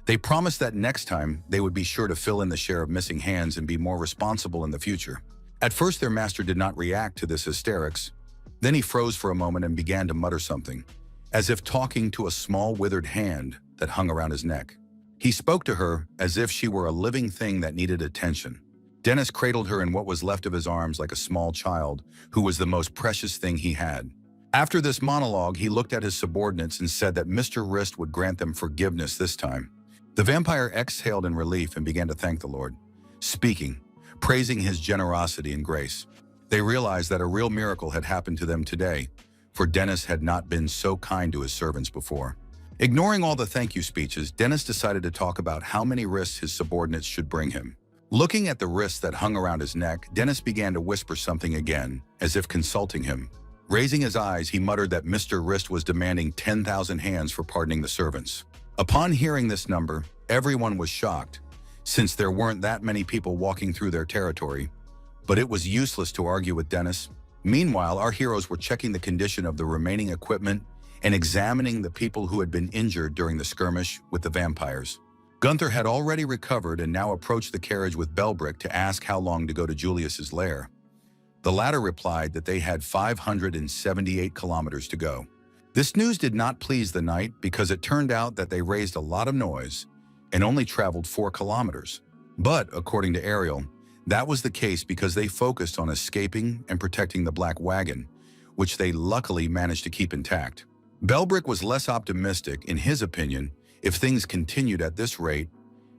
They promised that next time they would be sure to fill in the share of missing hands and be more responsible in the future. At first, their master did not react to this hysterics. Then he froze for a moment and began to mutter something, as if talking to a small withered hand that hung around his neck. He spoke to her as if she were a living thing that needed attention. Dennis cradled her in what was left of his arms like a small child who was the most precious thing he had. After this monologue, he looked at his subordinates and said that Mr. Wrist would grant them forgiveness this time. The vampire exhaled in relief and began to thank the Lord, speaking, praising his generosity and grace. They realized that a real miracle had happened to them today, for Dennis had not been so kind to his servants before. Ignoring all the thank you speeches, Dennis decided to talk about how many wrists his subordinates should bring him. Looking at the wrists that hung around his neck, Dennis began to whisper something again, as if consulting him. Raising his eyes, he muttered that Mr. Wrist was demanding 10,000 hands for pardoning the servants. Upon hearing this number, everyone was shocked, since there weren't that many people walking through their territory. But it was useless to argue with Dennis. Meanwhile, our heroes were checking the condition of the remaining equipment and examining the people who had been injured during the skirmish with the vampires. Gunther had already recovered and now approached the carriage with Belbrick to ask how long to go to Julius's lair. The latter replied that they had 578 kilometers to go. This news did not please the knight because it turned out that they raised a lot of noise and only traveled 4 kilometers. But, according to Ariel, that was the case because they focused on escaping and protecting the black wagon, which they luckily managed to keep intact. Belbrick was less optimistic. In his opinion, if things continued at this rate,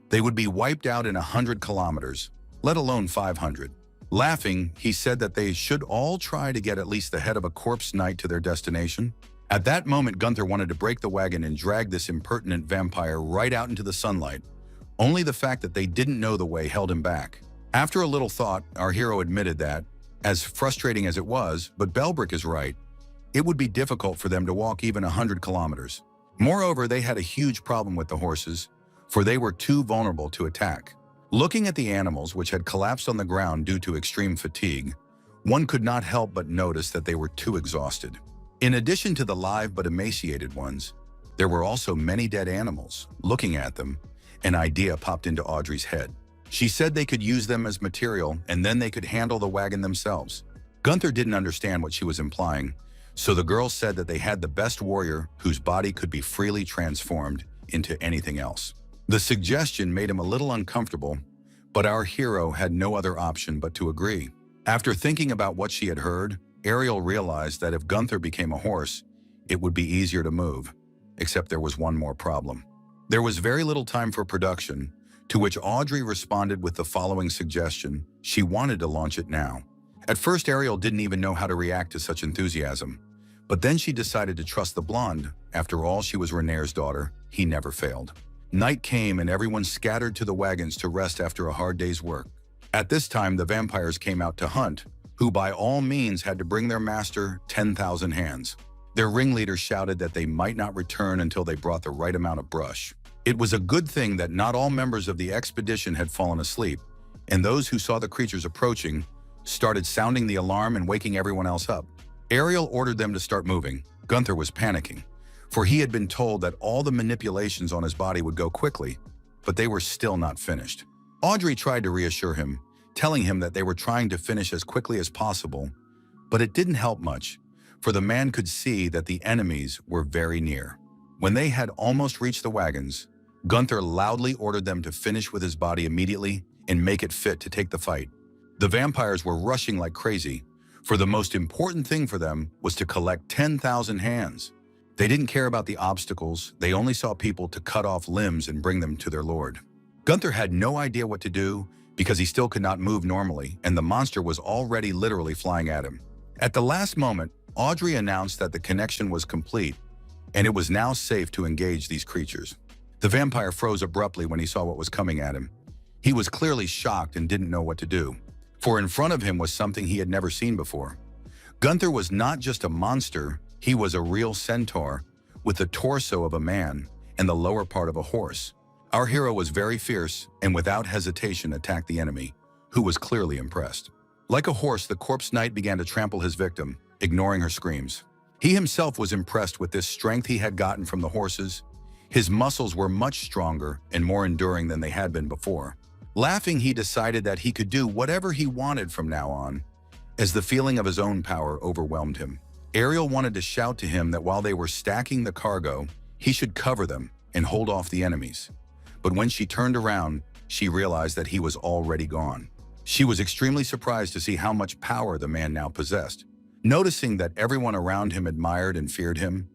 they would be wiped out in 100 kilometers, let alone 500. Laughing, he said that they should all try to get at least the head of a corpse knight to their destination. At that moment, Gunther wanted to break the wagon and drag this impertinent vampire right out into the sunlight. Only the fact that they didn't know the way held him back. After a little thought, our hero admitted that, as frustrating as it was, but Belbrick is right, it would be difficult for them to walk even 100 kilometers. Moreover, they had a huge problem with the horses, for they were too vulnerable to attack. Looking at the animals, which had collapsed on the ground due to extreme fatigue, one could not help but notice that they were too exhausted. In addition to the live but emaciated ones, there were also many dead animals. Looking at them, an idea popped into Audrey's head. She said they could use them as material and then they could handle the wagon themselves. Gunther didn't understand what she was implying, so the girl said that they had the best warrior whose body could be freely transformed into anything else. The suggestion made him a little uncomfortable, but our hero had no other option but to agree. After thinking about what she had heard, Ariel realized that if Gunther became a horse, it would be easier to move, except there was one more problem. There was very little time for production, to which Audrey responded with the following suggestion. She wanted to launch it now. At first, Ariel didn't even know how to react to such enthusiasm, but then she decided to trust the blonde. After all, she was Renaer's daughter. He never failed. Night came and everyone scattered to the wagons to rest after a hard day's work. At this time, the vampires came out to hunt, who by all means had to bring their master 10,000 hands. Their ringleader shouted that they might not return until they brought the right amount of brush. It was a good thing that not all members of the expedition had fallen asleep, and those who saw the creatures approaching started sounding the alarm and waking everyone else up. Ariel ordered them to start moving. Gunther was panicking, for he had been told that all the manipulations on his body would go quickly, but they were still not finished. Audrey tried to reassure him, telling him that they were trying to finish as quickly as possible, but it didn't help much, for the man could see that the enemies were very near. When they had almost reached the wagons, Gunther loudly ordered them to finish with his body immediately and make it fit to take the fight. The vampires were rushing like crazy, for the most important thing for them was to collect 10,000 hands. They didn't care about the obstacles, they only saw people to cut off limbs and bring them to their lord. Gunther had no idea what to do because he still could not move normally, and the monster was already literally flying at him. At the last moment, Audrey announced that the connection was complete, and it was now safe to engage these creatures. The vampire froze abruptly when he saw what was coming at him. He was clearly shocked and didn't know what to do, for in front of him was something he had never seen before. Gunther was not just a monster, he was a real centaur, with the torso of a man and the lower part of a horse. Our hero was very fierce and without hesitation attacked the enemy, who was clearly impressed. Like a horse, the corpse knight began to trample his victim, ignoring her screams. He himself was impressed with this strength he had gotten from the horses. His muscles were much stronger and more enduring than they had been before. Laughing, he decided that he could do whatever he wanted from now on, as the feeling of his own power overwhelmed him. Ariel wanted to shout to him that while they were stacking the cargo, he should cover them and hold off the enemies. But when she turned around, she realized that he was already gone. She was extremely surprised to see how much power the man now possessed. Noticing that everyone around him admired and feared him,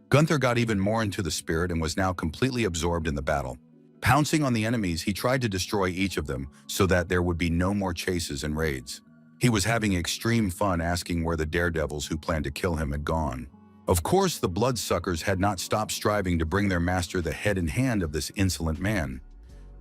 Gunther got even more into the spirit and was now completely absorbed in the battle. Pouncing on the enemies, he tried to destroy each of them so that there would be no more chases and raids. He was having extreme fun asking where the daredevils who planned to kill him had gone. Of course, the bloodsuckers had not stopped striving to bring their master the head and hand of this insolent man,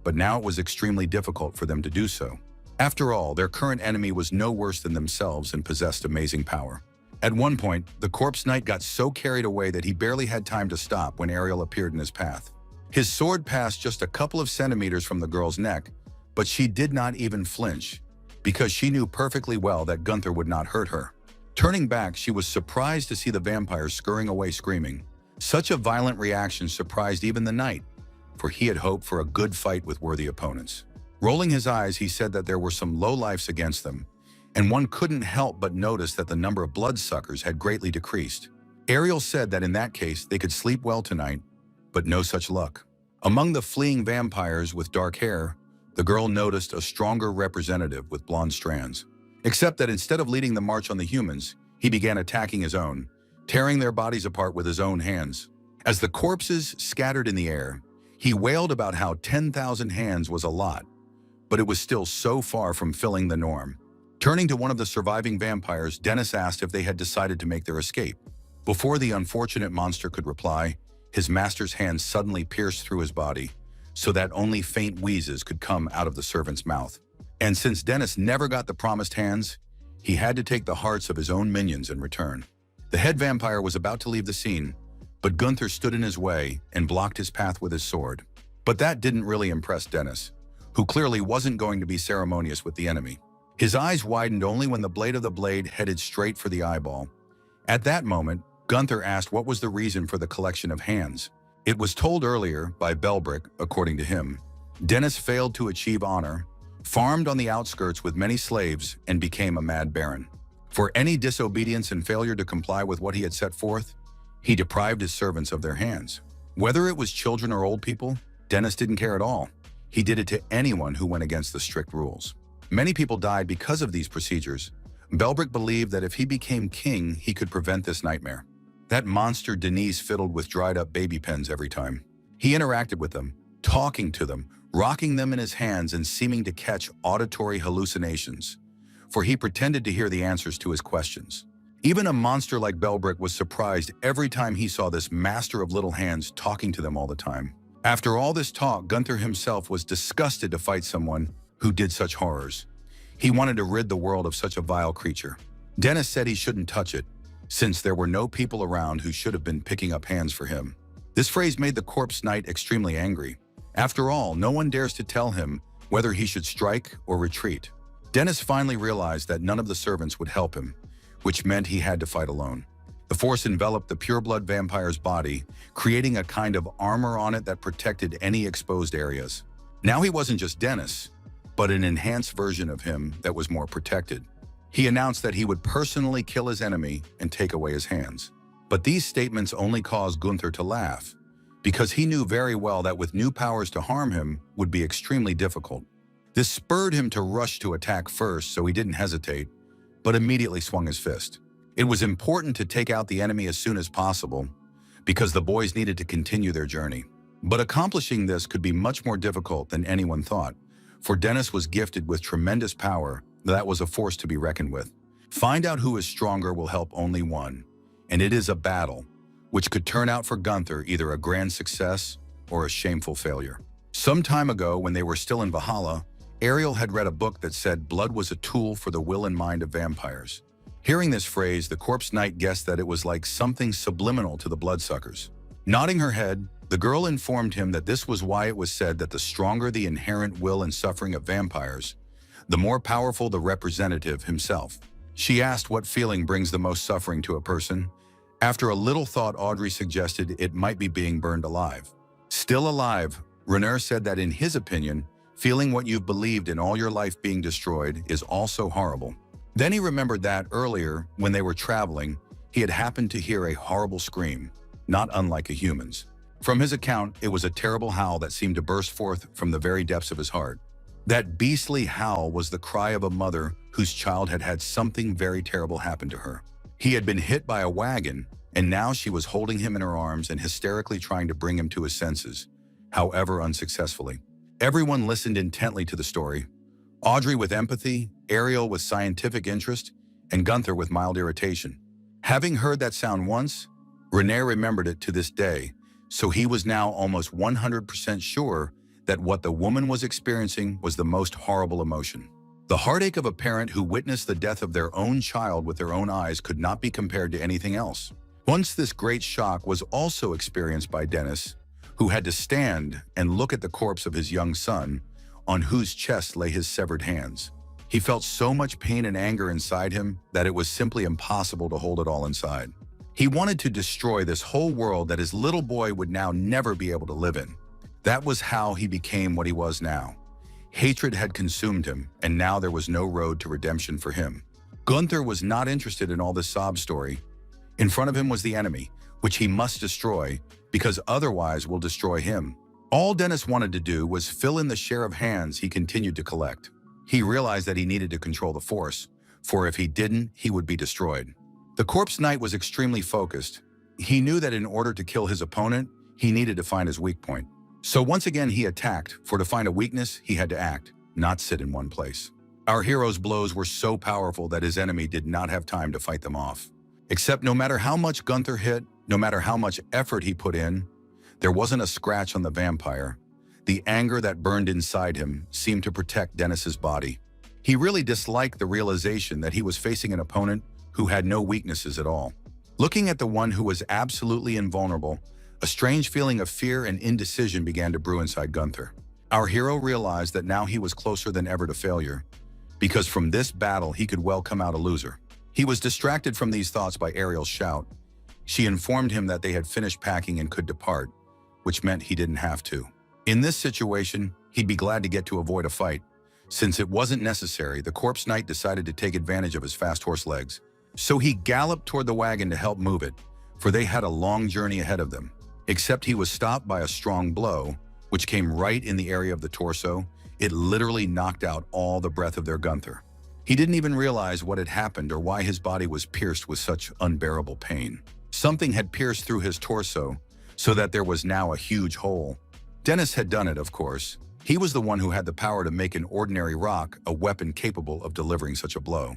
but now it was extremely difficult for them to do so. After all, their current enemy was no worse than themselves and possessed amazing power. At one point, the corpse knight got so carried away that he barely had time to stop when Ariel appeared in his path. His sword passed just a couple of centimeters from the girl's neck, but she did not even flinch, because she knew perfectly well that Gunther would not hurt her. Turning back, she was surprised to see the vampires scurrying away screaming. Such a violent reaction surprised even the knight, for he had hoped for a good fight with worthy opponents. Rolling his eyes, he said that there were some lowlifes against them, and one couldn't help but notice that the number of bloodsuckers had greatly decreased. Ariel said that in that case they could sleep well tonight, but no such luck. Among the fleeing vampires with dark hair, the girl noticed a stronger representative with blonde strands. Except that instead of leading the march on the humans, he began attacking his own, tearing their bodies apart with his own hands. As the corpses scattered in the air, he wailed about how 10,000 hands was a lot, but it was still so far from filling the norm. Turning to one of the surviving vampires, Dennis asked if they had decided to make their escape. Before the unfortunate monster could reply, his master's hand suddenly pierced through his body, so that only faint wheezes could come out of the servant's mouth. And since Dennis never got the promised hands, he had to take the hearts of his own minions in return. The head vampire was about to leave the scene, but Gunther stood in his way and blocked his path with his sword. But that didn't really impress Dennis, who clearly wasn't going to be ceremonious with the enemy. His eyes widened only when the blade of the blade headed straight for the eyeball. At that moment, Gunther asked what was the reason for the collection of hands. It was told earlier by Belbrick, according to him. Dennis failed to achieve honor, farmed on the outskirts with many slaves, and became a mad baron. For any disobedience and failure to comply with what he had set forth, he deprived his servants of their hands. Whether it was children or old people, Dennis didn't care at all. He did it to anyone who went against the strict rules. Many people died because of these procedures. Belbrick believed that if he became king, he could prevent this nightmare. That monster Denise fiddled with dried-up baby pens every time. He interacted with them, talking to them, rocking them in his hands and seeming to catch auditory hallucinations, for he pretended to hear the answers to his questions. Even a monster like Belbrick was surprised every time he saw this master of little hands talking to them all the time. After all this talk, Gunther himself was disgusted to fight someone who did such horrors. He wanted to rid the world of such a vile creature. Dennis said he shouldn't touch it, since there were no people around who should have been picking up hands for him. This phrase made the corpse knight extremely angry. After all, no one dares to tell him whether he should strike or retreat. Dennis finally realized that none of the servants would help him, which meant he had to fight alone. The force enveloped the pureblood vampire's body, creating a kind of armor on it that protected any exposed areas. Now he wasn't just Dennis, but an enhanced version of him that was more protected. He announced that he would personally kill his enemy and take away his hands. But these statements only caused Gunther to laugh, because he knew very well that with new powers to harm him would be extremely difficult. This spurred him to rush to attack first, so he didn't hesitate, but immediately swung his fist. It was important to take out the enemy as soon as possible, because the boys needed to continue their journey. But accomplishing this could be much more difficult than anyone thought, for Dennis was gifted with tremendous power that was a force to be reckoned with. Find out who is stronger will help only one, and it is a battle, which could turn out for Gunther either a grand success or a shameful failure. Some time ago, when they were still in Valhalla, Ariel had read a book that said blood was a tool for the will and mind of vampires. Hearing this phrase, the corpse knight guessed that it was like something subliminal to the bloodsuckers. Nodding her head, the girl informed him that this was why it was said that the stronger the inherent will and suffering of vampires, the more powerful the representative himself. She asked what feeling brings the most suffering to a person. After a little thought, Audrey suggested it might be being burned alive. Still alive, Rainier said that in his opinion, feeling what you've believed in all your life being destroyed is also horrible. Then he remembered that earlier, when they were traveling, he had happened to hear a horrible scream, not unlike a human's. From his account, it was a terrible howl that seemed to burst forth from the very depths of his heart. That beastly howl was the cry of a mother whose child had had something very terrible happen to her. He had been hit by a wagon, and now she was holding him in her arms and hysterically trying to bring him to his senses, however unsuccessfully. Everyone listened intently to the story. Audrey with empathy, Ariel with scientific interest, and Gunther with mild irritation. Having heard that sound once, Rainier remembered it to this day, so he was now almost 100% sure that what the woman was experiencing was the most horrible emotion. The heartache of a parent who witnessed the death of their own child with their own eyes could not be compared to anything else. Once this great shock was also experienced by Dennis, who had to stand and look at the corpse of his young son, on whose chest lay his severed hands. He felt so much pain and anger inside him that it was simply impossible to hold it all inside. He wanted to destroy this whole world that his little boy would now never be able to live in. That was how he became what he was now. Hatred had consumed him, and now there was no road to redemption for him. Gunther was not interested in all this sob story. In front of him was the enemy, which he must destroy, because otherwise will destroy him. All Dennis wanted to do was fill in the share of hands he continued to collect. He realized that he needed to control the force, for if he didn't, he would be destroyed. The corpse knight was extremely focused. He knew that in order to kill his opponent, he needed to find his weak point. So once again he attacked, for to find a weakness, he had to act, not sit in one place. Our hero's blows were so powerful that his enemy did not have time to fight them off. Except no matter how much Gunther hit, no matter how much effort he put in, there wasn't a scratch on the vampire. The anger that burned inside him seemed to protect Dennis's body. He really disliked the realization that he was facing an opponent who had no weaknesses at all. Looking at the one who was absolutely invulnerable, a strange feeling of fear and indecision began to brew inside Gunther. Our hero realized that now he was closer than ever to failure, because from this battle he could well come out a loser. He was distracted from these thoughts by Ariel's shout. She informed him that they had finished packing and could depart, which meant he didn't have to. In this situation, he'd be glad to get to avoid a fight. Since it wasn't necessary, the corpse knight decided to take advantage of his fast horse legs. So he galloped toward the wagon to help move it, for they had a long journey ahead of them. Except he was stopped by a strong blow, which came right in the area of the torso. It literally knocked out all the breath of their Gunther. He didn't even realize what had happened or why his body was pierced with such unbearable pain. Something had pierced through his torso, so that there was now a huge hole. Dennis had done it, of course. He was the one who had the power to make an ordinary rock a weapon capable of delivering such a blow.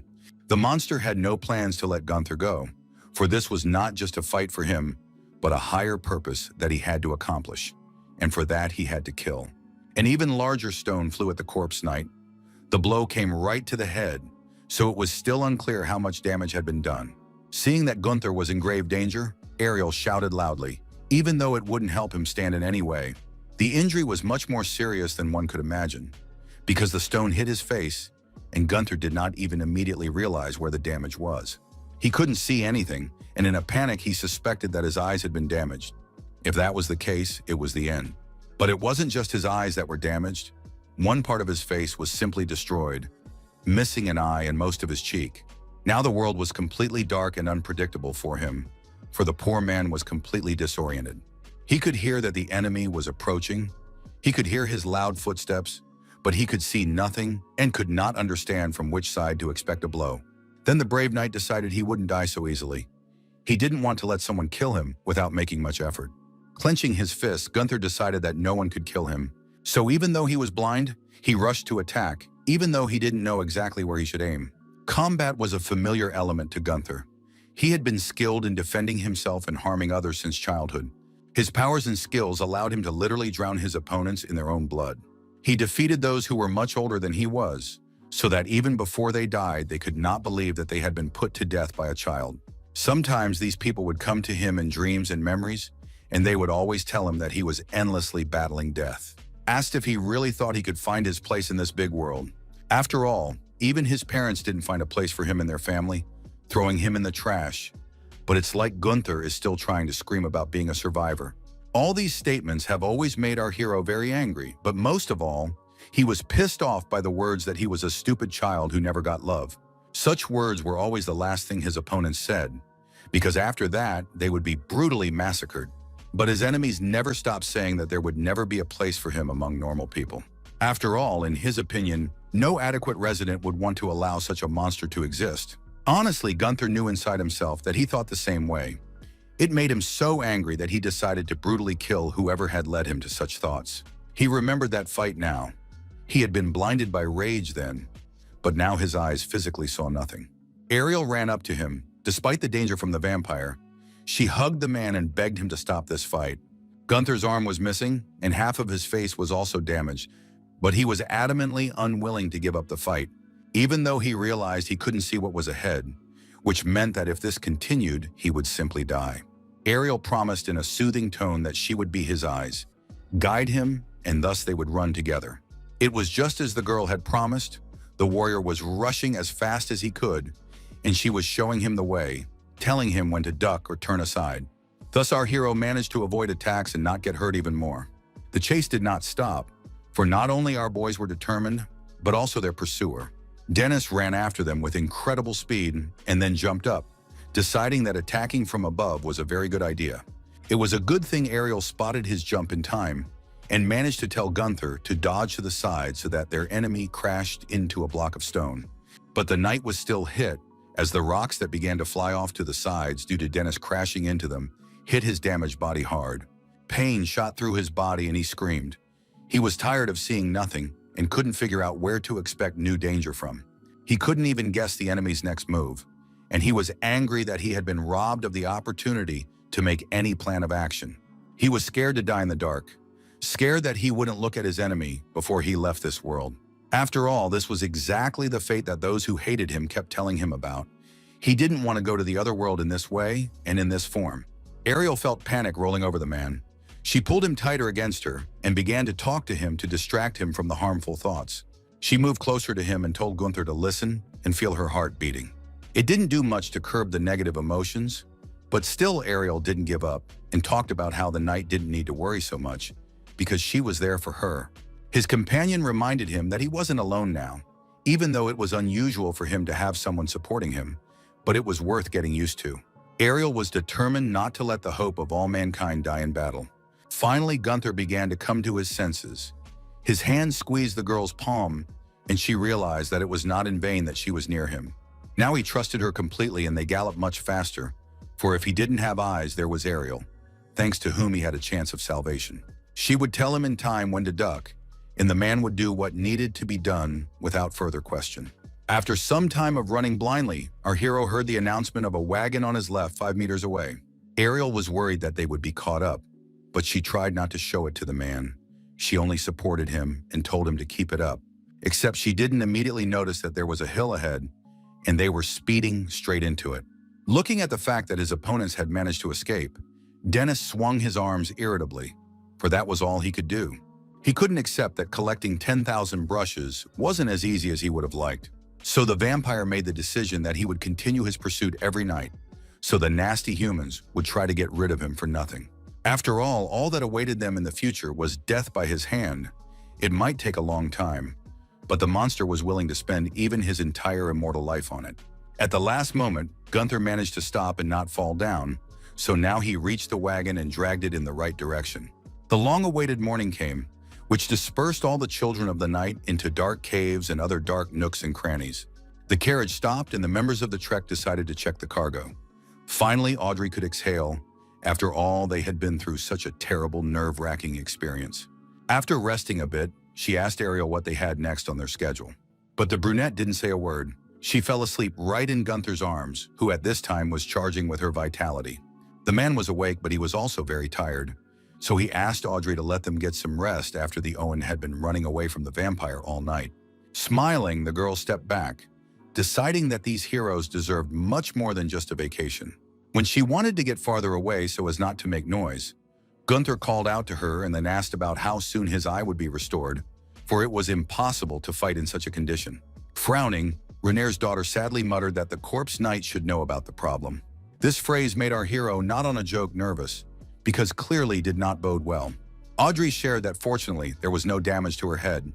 The monster had no plans to let Gunther go, for this was not just a fight for him, but a higher purpose that he had to accomplish, and for that he had to kill. An even larger stone flew at the corpse knight. The blow came right to the head, so it was still unclear how much damage had been done. Seeing that Gunther was in grave danger, Ariel shouted loudly, even though it wouldn't help him stand in any way. The injury was much more serious than one could imagine, because the stone hit his face, and Gunther did not even immediately realize where the damage was. He couldn't see anything, and in a panic he suspected that his eyes had been damaged. If that was the case, it was the end. But it wasn't just his eyes that were damaged. One part of his face was simply destroyed, missing an eye and most of his cheek. Now the world was completely dark and unpredictable for him, for the poor man was completely disoriented. He could hear that the enemy was approaching. He could hear his loud footsteps, but he could see nothing and could not understand from which side to expect a blow. Then the brave knight decided he wouldn't die so easily. He didn't want to let someone kill him without making much effort. Clenching his fists, Gunther decided that no one could kill him. So even though he was blind, he rushed to attack, even though he didn't know exactly where he should aim. Combat was a familiar element to Gunther. He had been skilled in defending himself and harming others since childhood. His powers and skills allowed him to literally drown his opponents in their own blood. He defeated those who were much older than he was, so that even before they died, they could not believe that they had been put to death by a child. Sometimes these people would come to him in dreams and memories, and they would always tell him that he was endlessly battling death. Asked if he really thought he could find his place in this big world. After all, even his parents didn't find a place for him in their family, throwing him in the trash. But it's like Gunther is still trying to scream about being a survivor. All these statements have always made our hero very angry, but most of all, he was pissed off by the words that he was a stupid child who never got love. Such words were always the last thing his opponents said, because after that, they would be brutally massacred. But his enemies never stopped saying that there would never be a place for him among normal people. After all, in his opinion, no adequate resident would want to allow such a monster to exist. Honestly, Gunther knew inside himself that he thought the same way. It made him so angry that he decided to brutally kill whoever had led him to such thoughts. He remembered that fight now. He had been blinded by rage then, but now his eyes physically saw nothing. Ariel ran up to him. Despite the danger from the vampire, she hugged the man and begged him to stop this fight. Gunther's arm was missing, and half of his face was also damaged, but he was adamantly unwilling to give up the fight, even though he realized he couldn't see what was ahead, which meant that if this continued, he would simply die. Ariel promised in a soothing tone that she would be his eyes, guide him, and thus they would run together. It was just as the girl had promised. The warrior was rushing as fast as he could, and she was showing him the way, telling him when to duck or turn aside. Thus our hero managed to avoid attacks and not get hurt even more. The chase did not stop, for not only our boys were determined, but also their pursuer. Dennis ran after them with incredible speed and then jumped up, deciding that attacking from above was a very good idea. It was a good thing Ariel spotted his jump in time and managed to tell Gunther to dodge to the side so that their enemy crashed into a block of stone. But the knight was still hit, as the rocks that began to fly off to the sides due to Dennis crashing into them hit his damaged body hard. Pain shot through his body and he screamed. He was tired of seeing nothing and couldn't figure out where to expect new danger from. He couldn't even guess the enemy's next move, and he was angry that he had been robbed of the opportunity to make any plan of action. He was scared to die in the dark, scared that he wouldn't look at his enemy before he left this world. After all, this was exactly the fate that those who hated him kept telling him about. He didn't want to go to the other world in this way and in this form. Ariel felt panic rolling over the man. She pulled him tighter against her and began to talk to him to distract him from the harmful thoughts. She moved closer to him and told Gunther to listen and feel her heart beating. It didn't do much to curb the negative emotions, but still Ariel didn't give up and talked about how the knight didn't need to worry so much because she was there for her. His companion reminded him that he wasn't alone now, even though it was unusual for him to have someone supporting him, but it was worth getting used to. Ariel was determined not to let the hope of all mankind die in battle. Finally, Gunther began to come to his senses. His hand squeezed the girl's palm, and she realized that it was not in vain that she was near him. Now he trusted her completely, and they galloped much faster, for if he didn't have eyes, there was Ariel, thanks to whom he had a chance of salvation. She would tell him in time when to duck, and the man would do what needed to be done without further question. After some time of running blindly, our hero heard the announcement of a wagon on his left 5 meters away. Ariel was worried that they would be caught up, but she tried not to show it to the man. She only supported him and told him to keep it up, except she didn't immediately notice that there was a hill ahead, and they were speeding straight into it. Looking at the fact that his opponents had managed to escape, Dennis swung his arms irritably, for that was all he could do. He couldn't accept that collecting 10,000 brushes wasn't as easy as he would have liked. So the vampire made the decision that he would continue his pursuit every night, so the nasty humans would try to get rid of him for nothing. After all that awaited them in the future was death by his hand. It might take a long time, but the monster was willing to spend even his entire immortal life on it. At the last moment, Gunther managed to stop and not fall down, so now he reached the wagon and dragged it in the right direction. The long-awaited morning came, which dispersed all the children of the night into dark caves and other dark nooks and crannies. The carriage stopped and the members of the trek decided to check the cargo. Finally, Audrey could exhale after all they had been through such a terrible, nerve-wracking experience. After resting a bit, she asked Ariel what they had next on their schedule. But the brunette didn't say a word. She fell asleep right in Gunther's arms, who at this time was charging with her vitality. The man was awake, but he was also very tired, so he asked Audrey to let them get some rest after the Owen had been running away from the vampire all night. Smiling, the girl stepped back, deciding that these heroes deserved much more than just a vacation. When she wanted to get farther away so as not to make noise, Gunther called out to her and then asked about how soon his eye would be restored, for it was impossible to fight in such a condition. Frowning, Renaer's daughter sadly muttered that the corpse knight should know about the problem. This phrase made our hero not on a joke nervous, because clearly did not bode well. Audrey shared that fortunately there was no damage to her head,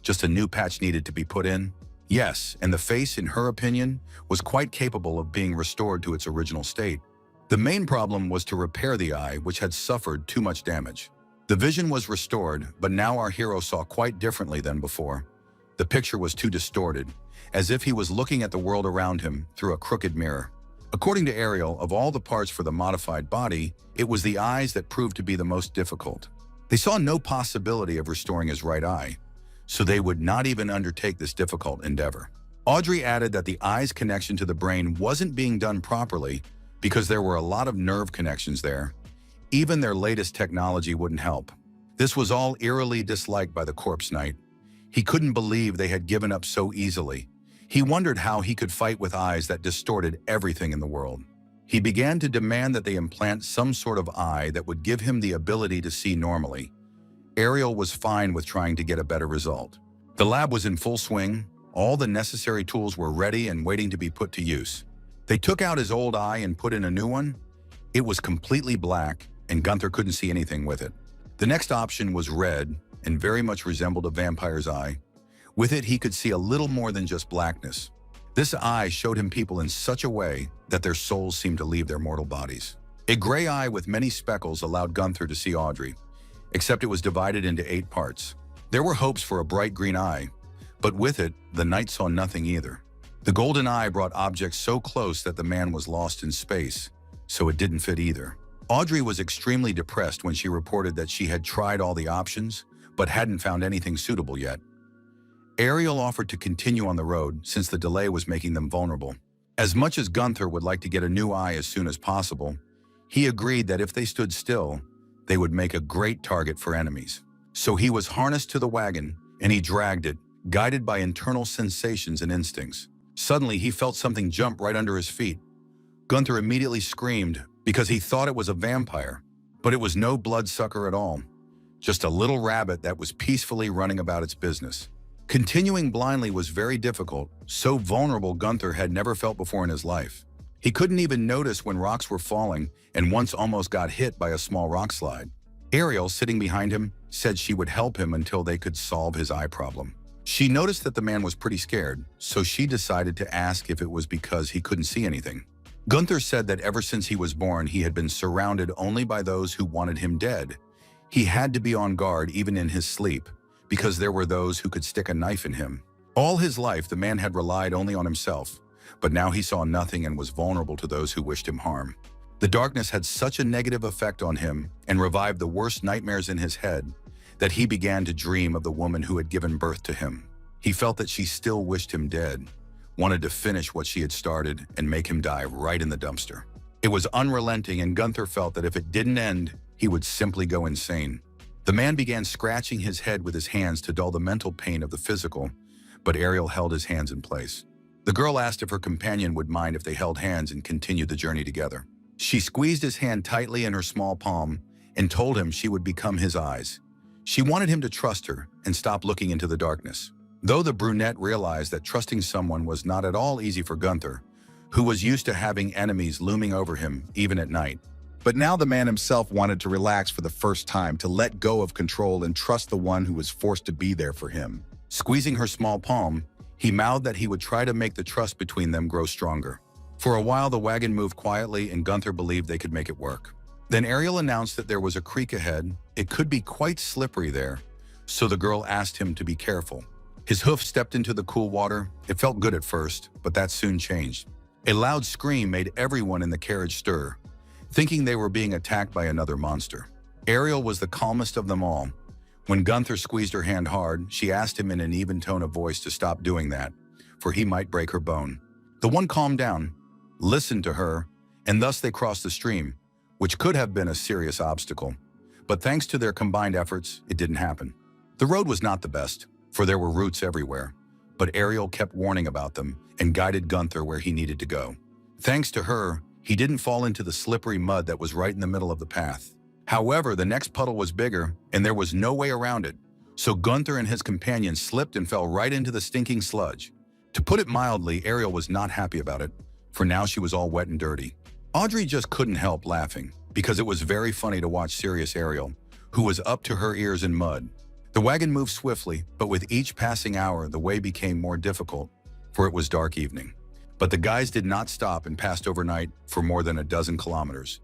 just a new patch needed to be put in. Yes, and the face, in her opinion, was quite capable of being restored to its original state. The main problem was to repair the eye, which had suffered too much damage. The vision was restored, but now our hero saw quite differently than before. The picture was too distorted, as if he was looking at the world around him through a crooked mirror. According to Ariel, of all the parts for the modified body, it was the eyes that proved to be the most difficult. They saw no possibility of restoring his right eye, so they would not even undertake this difficult endeavor. Audrey added that the eye's connection to the brain wasn't being done properly because there were a lot of nerve connections there. Even their latest technology wouldn't help. This was all eerily disliked by the corpse knight. He couldn't believe they had given up so easily. He wondered how he could fight with eyes that distorted everything in the world. He began to demand that they implant some sort of eye that would give him the ability to see normally. Ariel was fine with trying to get a better result. The lab was in full swing. All the necessary tools were ready and waiting to be put to use. They took out his old eye and put in a new one. It was completely black, and Gunther couldn't see anything with it. The next option was red and very much resembled a vampire's eye. With it, he could see a little more than just blackness. This eye showed him people in such a way that their souls seemed to leave their mortal bodies. A gray eye with many speckles allowed Gunther to see Audrey, except it was divided into 8 parts. There were hopes for a bright green eye, but with it, the knight saw nothing either. The golden eye brought objects so close that the man was lost in space, so it didn't fit either. Audrey was extremely depressed when she reported that she had tried all the options, but hadn't found anything suitable yet. Ariel offered to continue on the road since the delay was making them vulnerable. As much as Gunther would like to get a new eye as soon as possible, he agreed that if they stood still, they would make a great target for enemies. So he was harnessed to the wagon, and he dragged it, guided by internal sensations and instincts. Suddenly, he felt something jump right under his feet. Gunther immediately screamed because he thought it was a vampire, but it was no bloodsucker at all, just a little rabbit that was peacefully running about its business. Continuing blindly was very difficult, so vulnerable Gunther had never felt before in his life. He couldn't even notice when rocks were falling and once almost got hit by a small rock slide. Ariel, sitting behind him, said she would help him until they could solve his eye problem. She noticed that the man was pretty scared, so she decided to ask if it was because he couldn't see anything. Gunther said that ever since he was born, he had been surrounded only by those who wanted him dead. He had to be on guard even in his sleep, because there were those who could stick a knife in him. All his life, the man had relied only on himself, but now he saw nothing and was vulnerable to those who wished him harm. The darkness had such a negative effect on him and revived the worst nightmares in his head that he began to dream of the woman who had given birth to him. He felt that she still wished him dead, wanted to finish what she had started and make him die right in the dumpster. It was unrelenting, and Gunther felt that if it didn't end, he would simply go insane. The man began scratching his head with his hands to dull the mental pain of the physical, but Ariel held his hands in place. The girl asked if her companion would mind if they held hands and continued the journey together. She squeezed his hand tightly in her small palm and told him she would become his eyes. She wanted him to trust her and stop looking into the darkness. Though the brunette realized that trusting someone was not at all easy for Gunther, who was used to having enemies looming over him even at night.
But now the man himself wanted to relax for the first time, to let go of control and trust the one who was forced to be there for him.
Squeezing her small palm, he mouthed that he would try to make the trust between them grow stronger. For a while, the wagon moved quietly, and Gunther believed they could make it work. Then Ariel announced that there was a creek ahead. It could be quite slippery there, so the girl asked him to be careful. His hoof stepped into the cool water. It felt good at first, but that soon changed. A loud scream made everyone in the carriage stir, thinking they were being attacked by another monster. Ariel was the calmest of them all. When Gunther squeezed her hand hard, she asked him in an even tone of voice to stop doing that, for he might break her bone. The one calmed down, listened to her, and thus they crossed the stream, which could have been a serious obstacle. But thanks to their combined efforts, it didn't happen. The road was not the best, for there were roots everywhere, but Ariel kept warning about them and guided Gunther where he needed to go. Thanks to her, he didn't fall into the slippery mud that was right in the middle of the path. However, the next puddle was bigger, and there was no way around it, so Gunther and his companion slipped and fell right into the stinking sludge. To put it mildly, Ariel was not happy about it, for now she was all wet and dirty. Audrey just couldn't help laughing, because it was very funny to watch serious Ariel, who was up to her ears in mud. The wagon moved swiftly, but with each passing hour, the way became more difficult, for it was dark evening. But the guys did not stop and passed overnight for more than a dozen kilometers,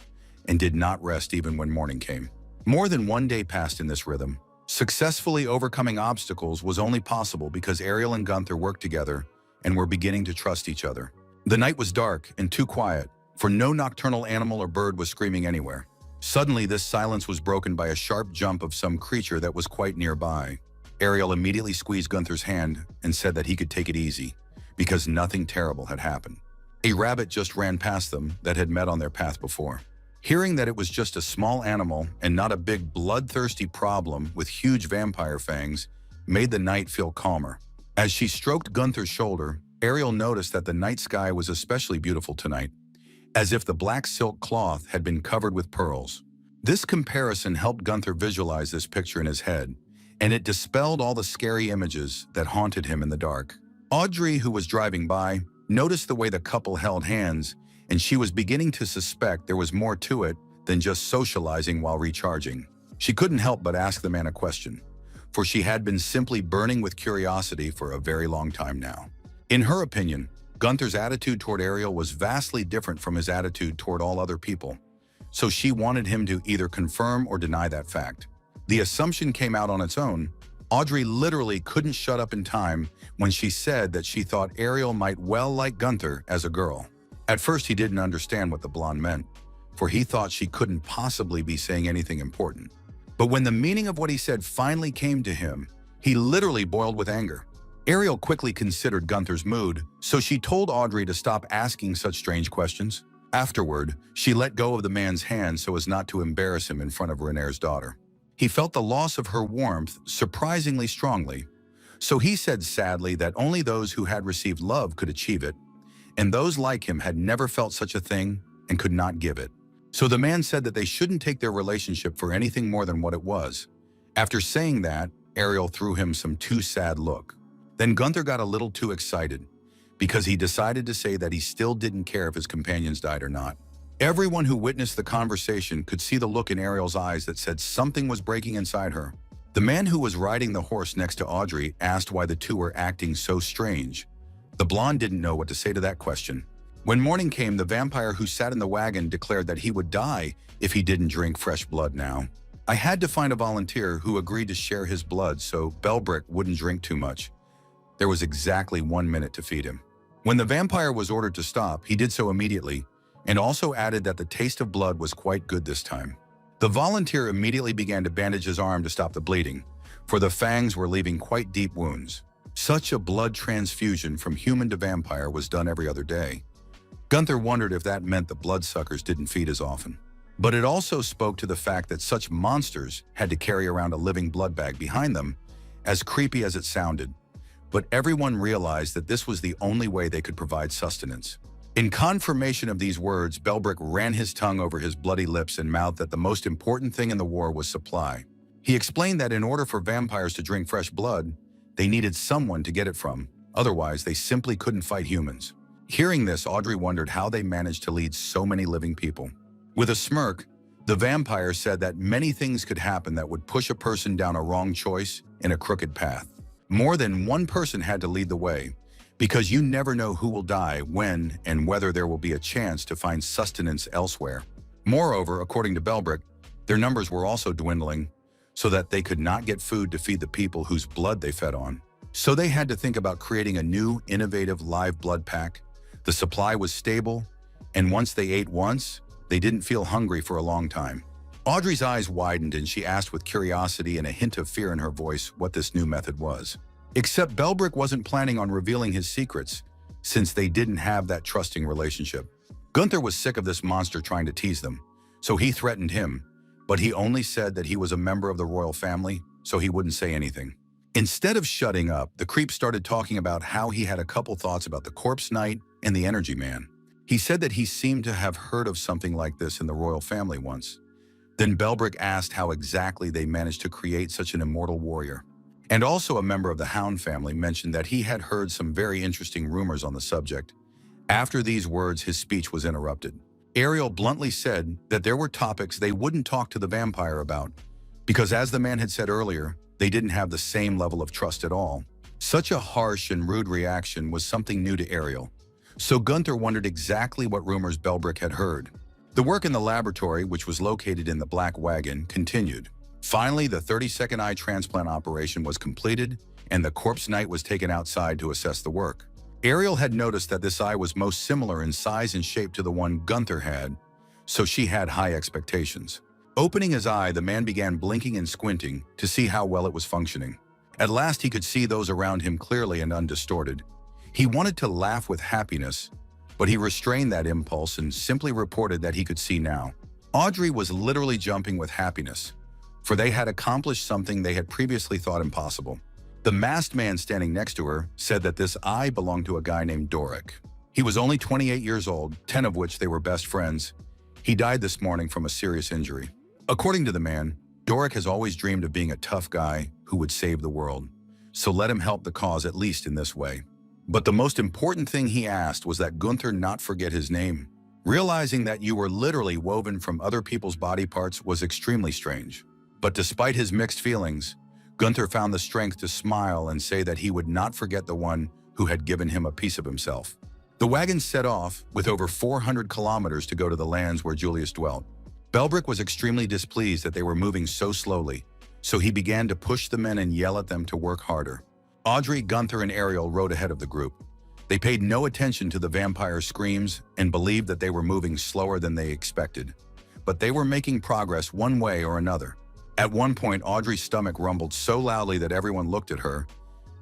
and did not rest even when morning came. More than one day passed in this rhythm. Successfully overcoming obstacles was only possible because Ariel and Gunther worked together and were beginning to trust each other. The night was dark and too quiet, for no nocturnal animal or bird was screaming anywhere. Suddenly, this silence was broken by a sharp jump of some creature that was quite nearby. Ariel immediately squeezed Gunther's hand and said that he could take it easy, because nothing terrible had happened. A rabbit just ran past them that had met on their path before. Hearing that it was just a small animal and not a big bloodthirsty problem with huge vampire fangs made the night feel calmer. As she stroked Gunther's shoulder, Ariel noticed that the night sky was especially beautiful tonight, as if the black silk cloth had been covered with pearls. This comparison helped Gunther visualize this picture in his head, and it dispelled all the scary images that haunted him in the dark. Audrey, who was driving by, noticed the way the couple held hands, and she was beginning to suspect there was more to it than just socializing while recharging. She couldn't help but ask the man a question, for she had been simply burning with curiosity for a very long time now. In her opinion, Gunther's attitude toward Ariel was vastly different from his attitude toward all other people, so she wanted him to either confirm or deny that fact. The assumption came out on its own. Audrey literally couldn't shut up in time when she said that she thought Ariel might well like Gunther as a girl. At first, he didn't understand what the blonde meant, for he thought she couldn't possibly be saying anything important. But when the meaning of what he said finally came to him, he literally boiled with anger. Ariel quickly considered Gunther's mood, so she told Audrey to stop asking such strange questions. Afterward, she let go of the man's hand so as not to embarrass him in front of Renaer's daughter. He felt the loss of her warmth surprisingly strongly, so he said sadly that only those who had received love could achieve it, and those like him had never felt such a thing and could not give it. So the man said that they shouldn't take their relationship for anything more than what it was. After saying that, Ariel threw him some too sad look. Then Gunther got a little too excited, because he decided to say that he still didn't care if his companions died or not. Everyone who witnessed the conversation could see the look in Ariel's eyes that said something was breaking inside her. The man who was riding the horse next to Audrey asked why the two were acting so strange. The blonde didn't know what to say to that question. When morning came, the vampire who sat in the wagon declared that he would die if he didn't drink fresh blood now. I had to find a volunteer who agreed to share his blood so Belbrick wouldn't drink too much. There was exactly 1 minute to feed him. When the vampire was ordered to stop, he did so immediately, and also added that the taste of blood was quite good this time. The volunteer immediately began to bandage his arm to stop the bleeding, for the fangs were leaving quite deep wounds. Such a blood transfusion from human to vampire was done every other day. Gunther wondered if that meant the bloodsuckers didn't feed as often. But it also spoke to the fact that such monsters had to carry around a living blood bag behind them, as creepy as it sounded. But everyone realized that this was the only way they could provide sustenance. In confirmation of these words, Belbrick ran his tongue over his bloody lips and mouthed that the most important thing in the war was supply. He explained that in order for vampires to drink fresh blood, they needed someone to get it from. Otherwise, they simply couldn't fight humans. Hearing this, Audrey wondered how they managed to lead so many living people. With a smirk, the vampire said that many things could happen that would push a person down a wrong choice in a crooked path. More than one person had to lead the way, because you never know who will die, when, and whether there will be a chance to find sustenance elsewhere. Moreover, according to Belbrick, their numbers were also dwindling, so that they could not get food to feed the people whose blood they fed on. So they had to think about creating a new, innovative live blood pack. The supply was stable, and once they ate once, they didn't feel hungry for a long time. Audrey's eyes widened and she asked with curiosity and a hint of fear in her voice what this new method was. Except Belbrick wasn't planning on revealing his secrets, since they didn't have that trusting relationship. Gunther was sick of this monster trying to tease them, so he threatened him, but he only said that he was a member of the royal family, so he wouldn't say anything. Instead of shutting up, the creep started talking about how he had a couple thoughts about the corpse knight and the energy man. He said that he seemed to have heard of something like this in the royal family once. Then Belbrick asked how exactly they managed to create such an immortal warrior. And also a member of the Hound family mentioned that he had heard some very interesting rumors on the subject. After these words, his speech was interrupted. Ariel bluntly said that there were topics they wouldn't talk to the vampire about, because as the man had said earlier, they didn't have the same level of trust at all. Such a harsh and rude reaction was something new to Ariel. So Gunther wondered exactly what rumors Belbrick had heard. The work in the laboratory, which was located in the Black Wagon, continued. Finally, the 30-second eye transplant operation was completed, and the corpse knight was taken outside to assess the work. Ariel had noticed that this eye was most similar in size and shape to the one Gunther had, so she had high expectations. Opening his eye, the man began blinking and squinting to see how well it was functioning. At last, he could see those around him clearly and undistorted. He wanted to laugh with happiness, but he restrained that impulse and simply reported that he could see now. Audrey was literally jumping with happiness, for they had accomplished something they had previously thought impossible. The masked man standing next to her said that this eye belonged to a guy named Doric. He was only 28 years old, 10 of which they were best friends. He died this morning from a serious injury. According to the man, Doric has always dreamed of being a tough guy who would save the world, so let him help the cause at least in this way. But the most important thing he asked was that Gunther not forget his name. Realizing that you were literally woven from other people's body parts was extremely strange. But despite his mixed feelings, Gunther found the strength to smile and say that he would not forget the one who had given him a piece of himself. The wagon set off with over 400 kilometers to go to the lands where Julius dwelt. Belbrick was extremely displeased that they were moving so slowly, so he began to push the men and yell at them to work harder. Audrey, Gunther, and Ariel rode ahead of the group. They paid no attention to the vampire's screams and believed that they were moving slower than they expected. But they were making progress one way or another. At one point, Audrey's stomach rumbled so loudly that everyone looked at her.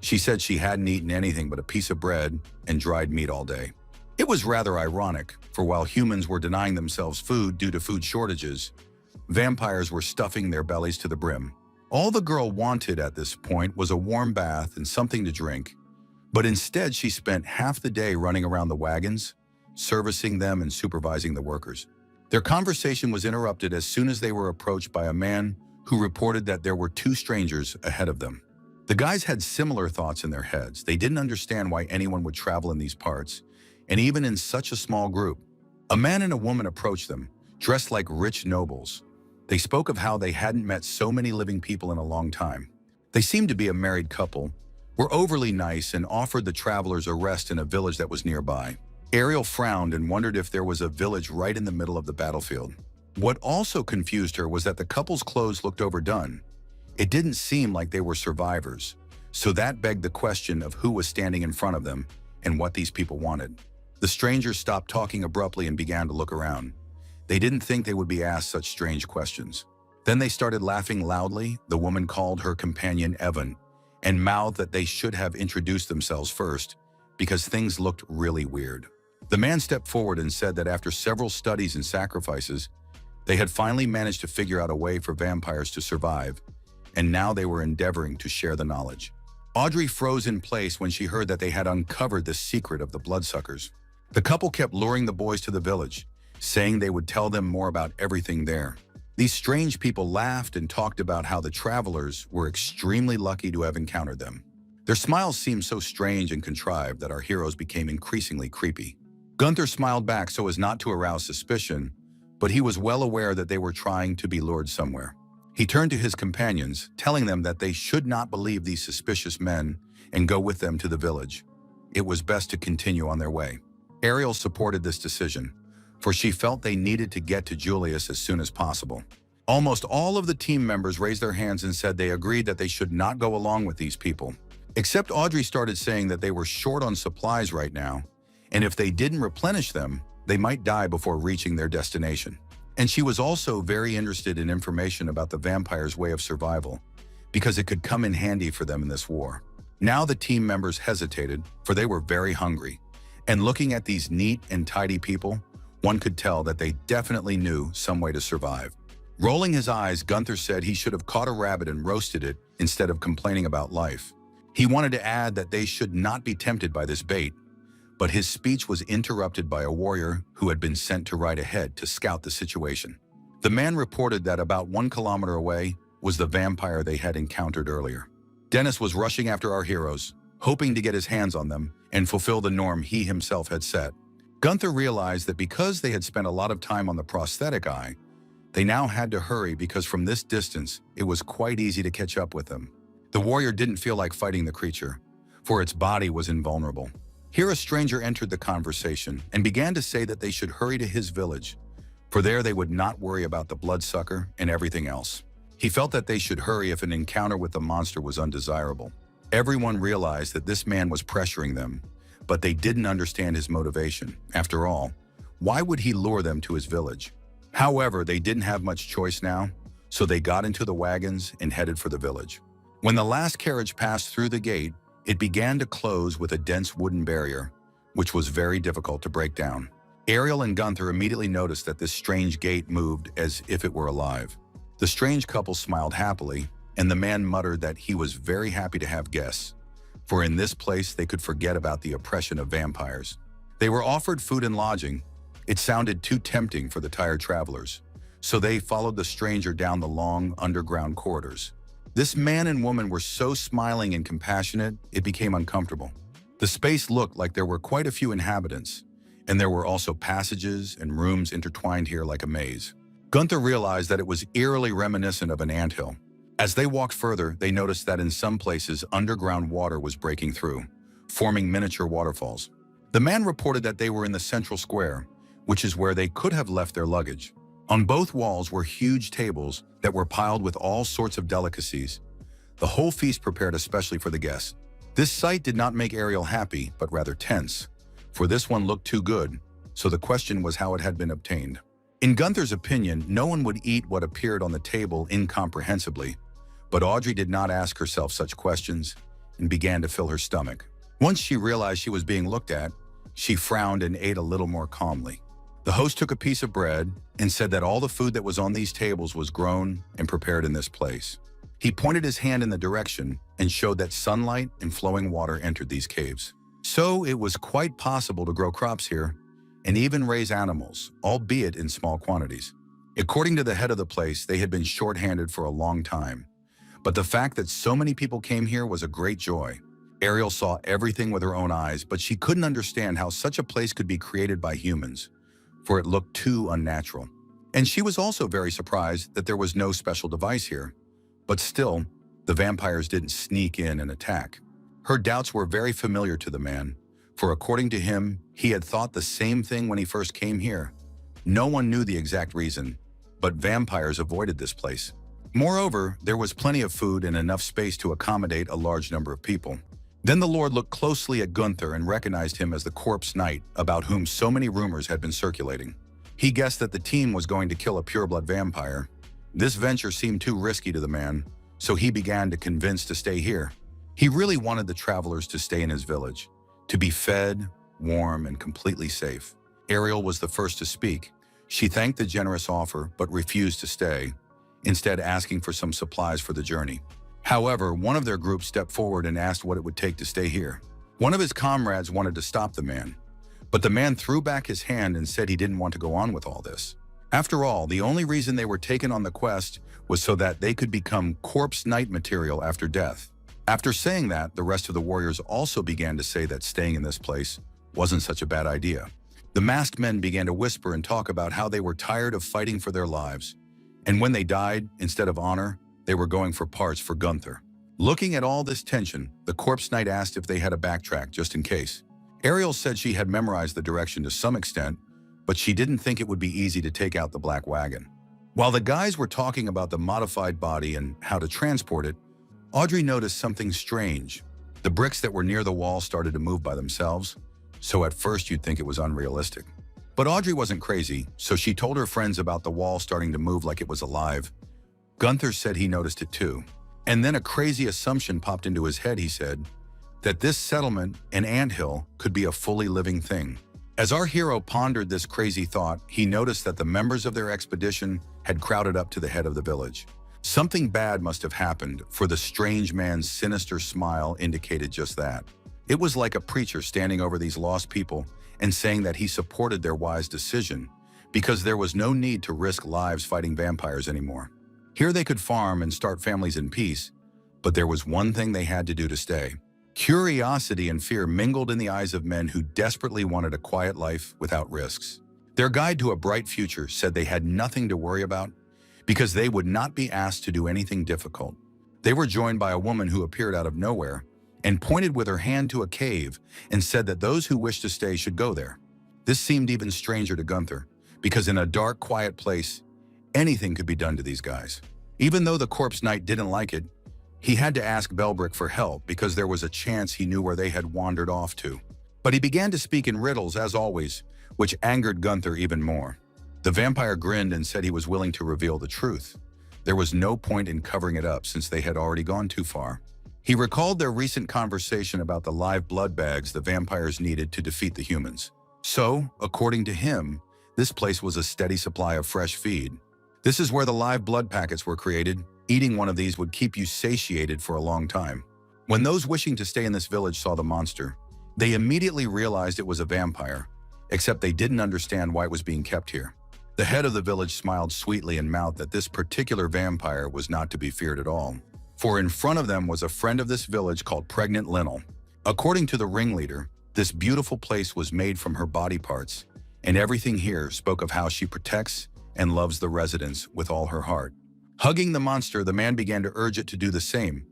She said she hadn't eaten anything but a piece of bread and dried meat all day. It was rather ironic, for while humans were denying themselves food due to food shortages, vampires were stuffing their bellies to the brim. All the girl wanted at this point was a warm bath and something to drink, but instead she spent half the day running around the wagons, servicing them and supervising the workers. Their conversation was interrupted as soon as they were approached by a man who reported that there were two strangers ahead of them. The guys had similar thoughts in their heads. They didn't understand why anyone would travel in these parts, and even in such a small group. A man and a woman approached them, dressed like rich nobles. They spoke of how they hadn't met so many living people in a long time. They seemed to be a married couple, were overly nice, and offered the travelers a rest in a village that was nearby. Ariel frowned and wondered if there was a village right in the middle of the battlefield. What also confused her was that the couple's clothes looked overdone. It didn't seem like they were survivors, so that begged the question of who was standing in front of them and what these people wanted. The strangers stopped talking abruptly and began to look around. They didn't think they would be asked such strange questions. Then they started laughing loudly. The woman called her companion Evan and mouthed that they should have introduced themselves first because things looked really weird. The man stepped forward and said that after several studies and sacrifices, they had finally managed to figure out a way for vampires to survive, and now they were endeavoring to share the knowledge. Audrey froze in place when she heard that they had uncovered the secret of the bloodsuckers. The couple kept luring the boys to the village, saying they would tell them more about everything there. These strange people laughed and talked about how the travelers were extremely lucky to have encountered them. Their smiles seemed so strange and contrived that our heroes became increasingly creepy. Gunther smiled back so as not to arouse suspicion, but he was well aware that they were trying to be lured somewhere. He turned to his companions, telling them that they should not believe these suspicious men and go with them to the village. It was best to continue on their way. Ariel supported this decision, for she felt they needed to get to Julius as soon as possible. Almost all of the team members raised their hands and said they agreed that they should not go along with these people. Except Audrey started saying that they were short on supplies right now, and if they didn't replenish them, they might die before reaching their destination. And she was also very interested in information about the vampires' way of survival, because it could come in handy for them in this war. Now the team members hesitated, for they were very hungry, and looking at these neat and tidy people, one could tell that they definitely knew some way to survive. Rolling his eyes, Gunther said he should have caught a rabbit and roasted it instead of complaining about life. He wanted to add that they should not be tempted by this bait, but his speech was interrupted by a warrior who had been sent to ride ahead to scout the situation. The man reported that about 1 kilometer away was the vampire they had encountered earlier. Dennis was rushing after our heroes, hoping to get his hands on them and fulfill the norm he himself had set. Gunther realized that because they had spent a lot of time on the prosthetic eye, they now had to hurry because from this distance, it was quite easy to catch up with them. The warrior didn't feel like fighting the creature, for its body was invulnerable. Here a stranger entered the conversation and began to say that they should hurry to his village, for there they would not worry about the bloodsucker and everything else. He felt that they should hurry if an encounter with the monster was undesirable. Everyone realized that this man was pressuring them, but they didn't understand his motivation. After all, why would he lure them to his village? However, they didn't have much choice now, so they got into the wagons and headed for the village. When the last carriage passed through the gate, it began to close with a dense wooden barrier, which was very difficult to break down. Ariel and Gunther immediately noticed that this strange gate moved as if it were alive. The strange couple smiled happily, and the man muttered that he was very happy to have guests, for in this place they could forget about the oppression of vampires. They were offered food and lodging. It sounded too tempting for the tired travelers, so they followed the stranger down the long underground corridors. This man and woman were so smiling and compassionate, it became uncomfortable. The space looked like there were quite a few inhabitants, and there were also passages and rooms intertwined here like a maze. Gunther realized that it was eerily reminiscent of an anthill. As they walked further, they noticed that in some places underground water was breaking through, forming miniature waterfalls. The man reported that they were in the central square, which is where they could have left their luggage. On both walls were huge tables that were piled with all sorts of delicacies, the whole feast prepared especially for the guests. This sight did not make Ariel happy, but rather tense, for this one looked too good, so the question was how it had been obtained. In Gunther's opinion, no one would eat what appeared on the table incomprehensibly, but Audrey did not ask herself such questions and began to fill her stomach. Once she realized she was being looked at, she frowned and ate a little more calmly. The host took a piece of bread and said that all the food that was on these tables was grown and prepared in this place. He pointed his hand in the direction and showed that sunlight and flowing water entered these caves. So it was quite possible to grow crops here and even raise animals, albeit in small quantities. According to the head of the place, they had been short-handed for a long time, but the fact that so many people came here was a great joy. Ariel saw everything with her own eyes, but she couldn't understand how such a place could be created by humans, for it looked too unnatural. And she was also very surprised that there was no special device here, but still, the vampires didn't sneak in and attack. Her doubts were very familiar to the man, for according to him, he had thought the same thing when he first came here. No one knew the exact reason, but vampires avoided this place. Moreover, there was plenty of food and enough space to accommodate a large number of people. Then the Lord looked closely at Gunther and recognized him as the corpse knight about whom so many rumors had been circulating. He guessed that the team was going to kill a pureblood vampire. This venture seemed too risky to the man, so he began to convince to stay here. He really wanted the travelers to stay in his village, to be fed, warm, and completely safe. Ariel was the first to speak. She thanked the generous offer, but refused to stay, instead asking for some supplies for the journey. However, one of their group stepped forward and asked what it would take to stay here. One of his comrades wanted to stop the man, but the man threw back his hand and said he didn't want to go on with all this. After all, the only reason they were taken on the quest was so that they could become corpse knight material after death. After saying that, the rest of the warriors also began to say that staying in this place wasn't such a bad idea. The masked men began to whisper and talk about how they were tired of fighting for their lives, and when they died, instead of honor, they were going for parts for Gunther. Looking at all this tension, the corpse knight asked if they had a backtrack just in case. Ariel said she had memorized the direction to some extent, but she didn't think it would be easy to take out the black wagon. While the guys were talking about the modified body and how to transport it, Audrey noticed something strange. The bricks that were near the wall started to move by themselves, so at first you'd think it was unrealistic. But Audrey wasn't crazy, so she told her friends about the wall starting to move like it was alive. Gunther said he noticed it too. And then a crazy assumption popped into his head, he said, that this settlement, an anthill, could be a fully living thing. As our hero pondered this crazy thought, he noticed that the members of their expedition had crowded up to the head of the village. Something bad must have happened, for the strange man's sinister smile indicated just that. It was like a preacher standing over these lost people and saying that he supported their wise decision because there was no need to risk lives fighting vampires anymore. Here they could farm and start families in peace, but there was one thing they had to do to stay. Curiosity and fear mingled in the eyes of men who desperately wanted a quiet life without risks. Their guide to a bright future said they had nothing to worry about because they would not be asked to do anything difficult. They were joined by a woman who appeared out of nowhere and pointed with her hand to a cave and said that those who wished to stay should go there. This seemed even stranger to Gunther, because in a dark, quiet place, anything could be done to these guys. Even though the corpse knight didn't like it, he had to ask Belbrick for help because there was a chance he knew where they had wandered off to. But he began to speak in riddles, as always, which angered Gunther even more. The vampire grinned and said he was willing to reveal the truth. There was no point in covering it up since they had already gone too far. He recalled their recent conversation about the live blood bags the vampires needed to defeat the humans. So, according to him, this place was a steady supply of fresh feed. This is where the live blood packets were created. Eating one of these would keep you satiated for a long time. When those wishing to stay in this village saw the monster, they immediately realized it was a vampire, except they didn't understand why it was being kept here. The head of the village smiled sweetly and mouthed that this particular vampire was not to be feared at all. For in front of them was a friend of this village called Pregnant Linnell. According to the ringleader, this beautiful place was made from her body parts, and everything here spoke of how she protects and loves the residents with all her heart. Hugging the monster, the man began to urge it to do the same,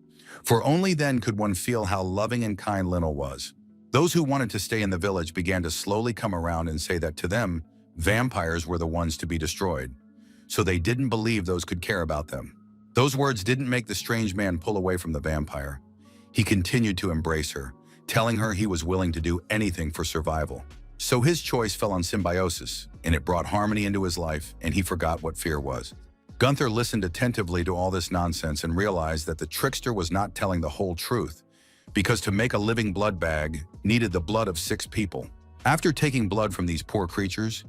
for only then could one feel how loving and kind Linnell was. Those who wanted to stay in the village began to slowly come around and say that to them, vampires were the ones to be destroyed, so they didn't believe those could care about them. Those words didn't make the strange man pull away from the vampire. He continued to embrace her, telling her he was willing to do anything for survival. So his choice fell on symbiosis, and it brought harmony into his life, and he forgot what fear was. Gunther listened attentively to all this nonsense and realized that the trickster was not telling the whole truth, because to make a living blood bag needed the blood of 6 people. After taking blood from these poor creatures,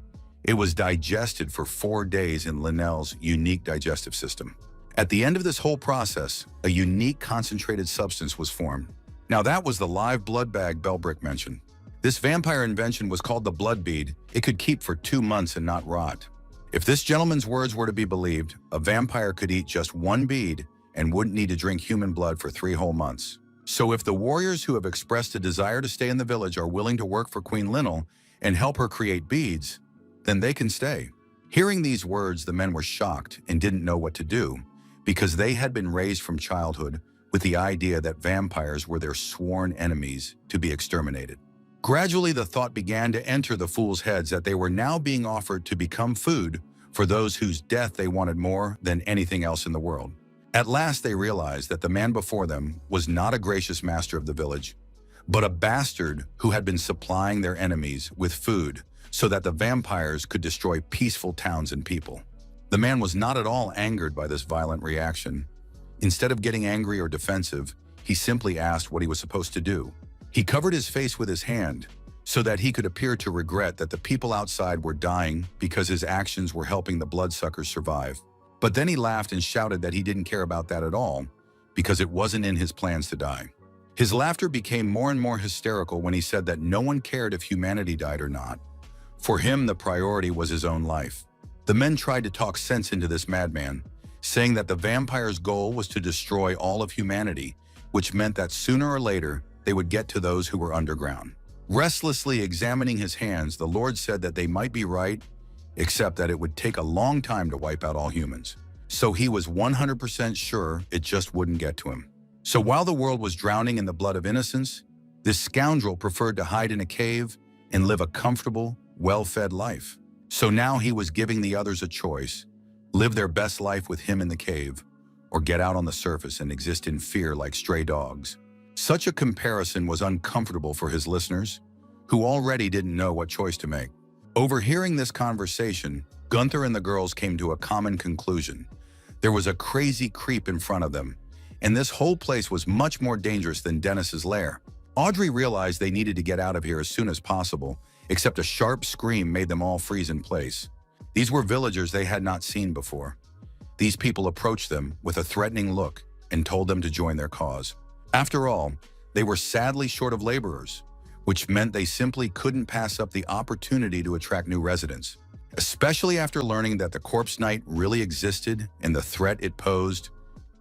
it was digested for 4 days in Linnell's unique digestive system. At the end of this whole process, a unique concentrated substance was formed. Now that was the live blood bag Belbrick mentioned. This vampire invention was called the blood bead. It could keep for 2 months and not rot. If this gentleman's words were to be believed, a vampire could eat just 1 bead and wouldn't need to drink human blood for 3 whole months. So if the warriors who have expressed a desire to stay in the village are willing to work for Queen Linnell and help her create beads, then they can stay. Hearing these words, the men were shocked and didn't know what to do, because they had been raised from childhood with the idea that vampires were their sworn enemies to be exterminated. Gradually, the thought began to enter the fools' heads that they were now being offered to become food for those whose death they wanted more than anything else in the world. At last, they realized that the man before them was not a gracious master of the village, but a bastard who had been supplying their enemies with food so that the vampires could destroy peaceful towns and people. The man was not at all angered by this violent reaction. Instead of getting angry or defensive, he simply asked what he was supposed to do. He covered his face with his hand so that he could appear to regret that the people outside were dying because his actions were helping the bloodsuckers survive. But then he laughed and shouted that he didn't care about that at all because it wasn't in his plans to die. His laughter became more and more hysterical when he said that no one cared if humanity died or not. For him, the priority was his own life. The men tried to talk sense into this madman, saying that the vampire's goal was to destroy all of humanity, which meant that sooner or later, they would get to those who were underground. Restlessly examining his hands, the Lord said that they might be right, except that it would take a long time to wipe out all humans. So he was 100% sure it just wouldn't get to him. So while the world was drowning in the blood of innocence, this scoundrel preferred to hide in a cave and live a comfortable, well-fed life. So now he was giving the others a choice: live their best life with him in the cave, or get out on the surface and exist in fear like stray dogs. Such a comparison was uncomfortable for his listeners, who already didn't know what choice to make. Overhearing this conversation, Gunther and the girls came to a common conclusion. There was a crazy creep in front of them, and this whole place was much more dangerous than Dennis's lair. Audrey realized they needed to get out of here as soon as possible, except a sharp scream made them all freeze in place. These were villagers they had not seen before. These people approached them with a threatening look and told them to join their cause. After all, they were sadly short of laborers, which meant they simply couldn't pass up the opportunity to attract new residents. Especially after learning that the corpse night really existed and the threat it posed,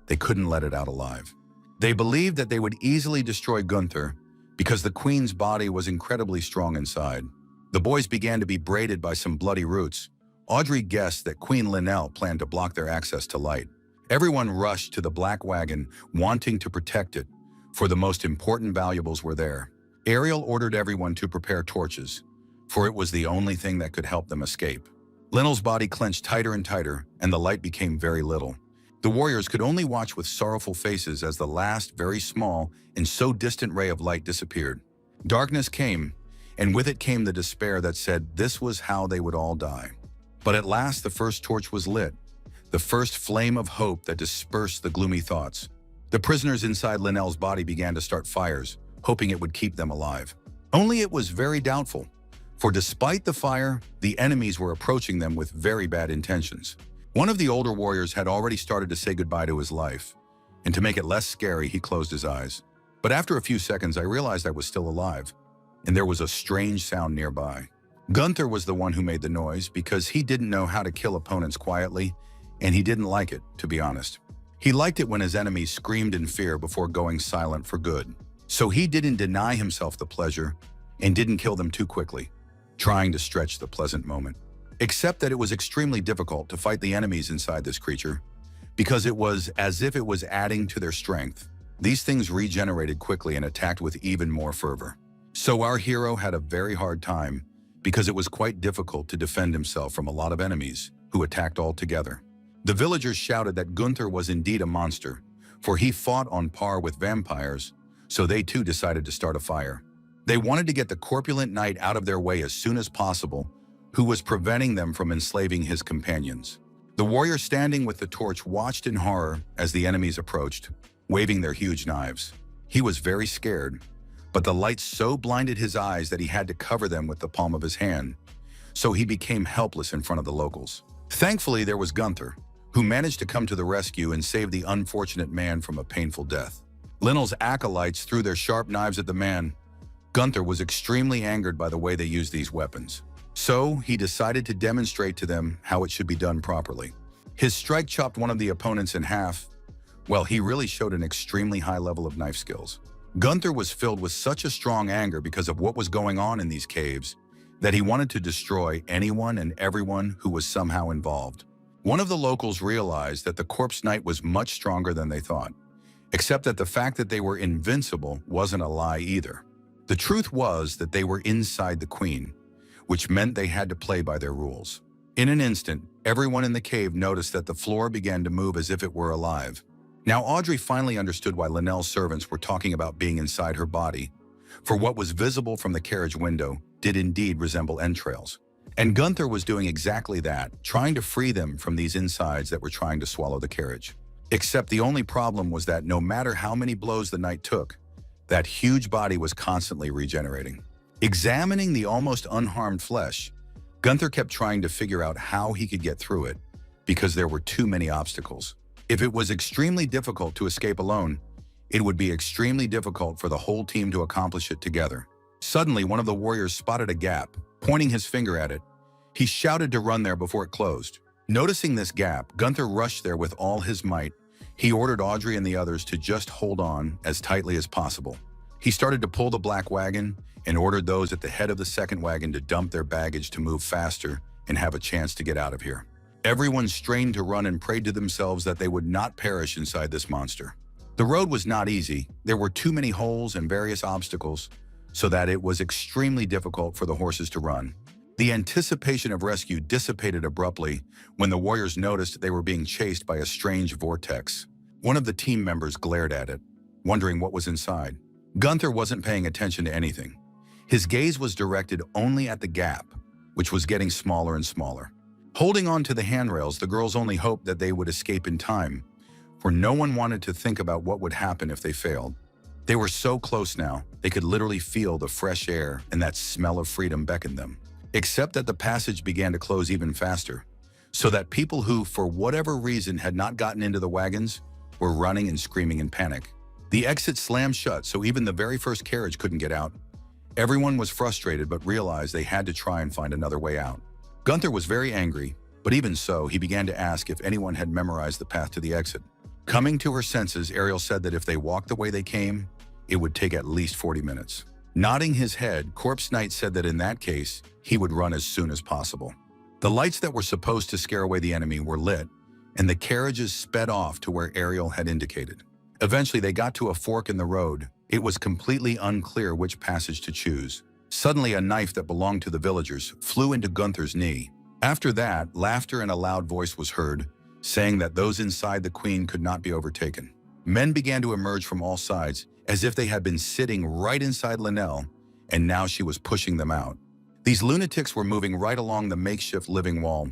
they couldn't let it out alive. They believed that they would easily destroy Gunther because the queen's body was incredibly strong inside. The boys began to be braided by some bloody roots. Audrey guessed that Queen Linnell planned to block their access to light. Everyone rushed to the black wagon, wanting to protect it, for the most important valuables were there. Ariel ordered everyone to prepare torches, for it was the only thing that could help them escape. Linnell's body clenched tighter and tighter, and the light became very little. The warriors could only watch with sorrowful faces as the last, very small, and so distant ray of light disappeared. Darkness came, and with it came the despair that said this was how they would all die. But at last the first torch was lit, the first flame of hope that dispersed the gloomy thoughts. The prisoners inside Linnell's body began to start fires, hoping it would keep them alive. Only it was very doubtful, for despite the fire, the enemies were approaching them with very bad intentions. One of the older warriors had already started to say goodbye to his life, and to make it less scary, he closed his eyes. But after a few seconds, I realized I was still alive, and there was a strange sound nearby. Gunther was the one who made the noise because he didn't know how to kill opponents quietly, and he didn't like it, to be honest. He liked it when his enemies screamed in fear before going silent for good. So he didn't deny himself the pleasure and didn't kill them too quickly, trying to stretch the pleasant moment. Except that it was extremely difficult to fight the enemies inside this creature because it was as if it was adding to their strength. These things regenerated quickly and attacked with even more fervor. So our hero had a very hard time because it was quite difficult to defend himself from a lot of enemies who attacked all together. The villagers shouted that Gunther was indeed a monster, for he fought on par with vampires, so they too decided to start a fire. They wanted to get the corpulent knight out of their way as soon as possible, who was preventing them from enslaving his companions. The warrior standing with the torch watched in horror as the enemies approached, waving their huge knives. He was very scared, but the light so blinded his eyes that he had to cover them with the palm of his hand, so he became helpless in front of the locals. Thankfully, there was Gunther, who managed to come to the rescue and save the unfortunate man from a painful death. Linnell's acolytes threw their sharp knives at the man. Gunther was extremely angered by the way they used these weapons. So he decided to demonstrate to them how it should be done properly. His strike chopped one of the opponents in half. Well, he really showed an extremely high level of knife skills. Gunther was filled with such a strong anger because of what was going on in these caves that he wanted to destroy anyone and everyone who was somehow involved. One of the locals realized that the corpse knight was much stronger than they thought, except that the fact that they were invincible wasn't a lie either. The truth was that they were inside the queen, which meant they had to play by their rules. In an instant, everyone in the cave noticed that the floor began to move as if it were alive. Now Audrey finally understood why Linnell's servants were talking about being inside her body, for what was visible from the carriage window did indeed resemble entrails. And Gunther was doing exactly that, trying to free them from these insides that were trying to swallow the carriage. Except the only problem was that no matter how many blows the knight took, that huge body was constantly regenerating. Examining the almost unharmed flesh, Gunther kept trying to figure out how he could get through it, because there were too many obstacles. If it was extremely difficult to escape alone, it would be extremely difficult for the whole team to accomplish it together. Suddenly, one of the warriors spotted a gap. Pointing his finger at it, he shouted to run there before it closed. Noticing this gap, Gunther rushed there with all his might. He ordered Audrey and the others to just hold on as tightly as possible. He started to pull the black wagon and ordered those at the head of the second wagon to dump their baggage to move faster and have a chance to get out of here. Everyone strained to run and prayed to themselves that they would not perish inside this monster. The road was not easy. There were too many holes and various obstacles, so that it was extremely difficult for the horses to run. The anticipation of rescue dissipated abruptly when the warriors noticed they were being chased by a strange vortex. One of the team members glared at it, wondering what was inside. Gunther wasn't paying attention to anything. His gaze was directed only at the gap, which was getting smaller and smaller. Holding on to the handrails, the girls only hoped that they would escape in time, for no one wanted to think about what would happen if they failed. They were so close now, they could literally feel the fresh air and that smell of freedom beckon them. Except that the passage began to close even faster, so that people who, for whatever reason, had not gotten into the wagons were running and screaming in panic. The exit slammed shut, so even the very first carriage couldn't get out. Everyone was frustrated but realized they had to try and find another way out. Gunther was very angry, but even so, he began to ask if anyone had memorized the path to the exit. Coming to her senses, Ariel said that if they walked the way they came, it would take at least 40 minutes. Nodding his head, Corpse Knight said that in that case, he would run as soon as possible. The lights that were supposed to scare away the enemy were lit, and the carriages sped off to where Ariel had indicated. Eventually, they got to a fork in the road. It was completely unclear which passage to choose. Suddenly, a knife that belonged to the villagers flew into Gunther's knee. After that, laughter and a loud voice was heard, saying that those inside the queen could not be overtaken. Men began to emerge from all sides, as if they had been sitting right inside Linnell, and now she was pushing them out. These lunatics were moving right along the makeshift living wall.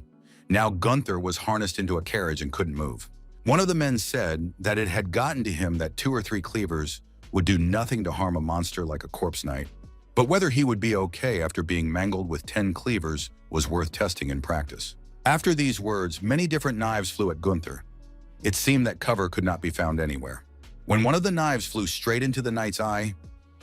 Now Gunther was harnessed into a carriage and couldn't move. One of the men said that it had gotten to him that 2 or 3 cleavers would do nothing to harm a monster like a Corpse Knight. But whether he would be okay after being mangled with 10 cleavers was worth testing in practice. After these words, many different knives flew at Gunther. It seemed that cover could not be found anywhere. When one of the knives flew straight into the knight's eye,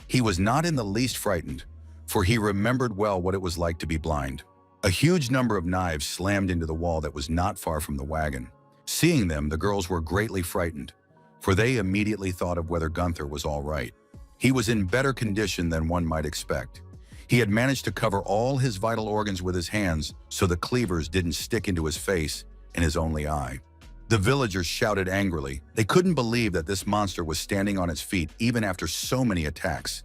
he was not in the least frightened, for he remembered well what it was like to be blind. A huge number of knives slammed into the wall that was not far from the wagon. Seeing them, the girls were greatly frightened, for they immediately thought of whether Gunther was all right. He was in better condition than one might expect. He had managed to cover all his vital organs with his hands so the cleavers didn't stick into his face and his only eye. The villagers shouted angrily. They couldn't believe that this monster was standing on its feet even after so many attacks.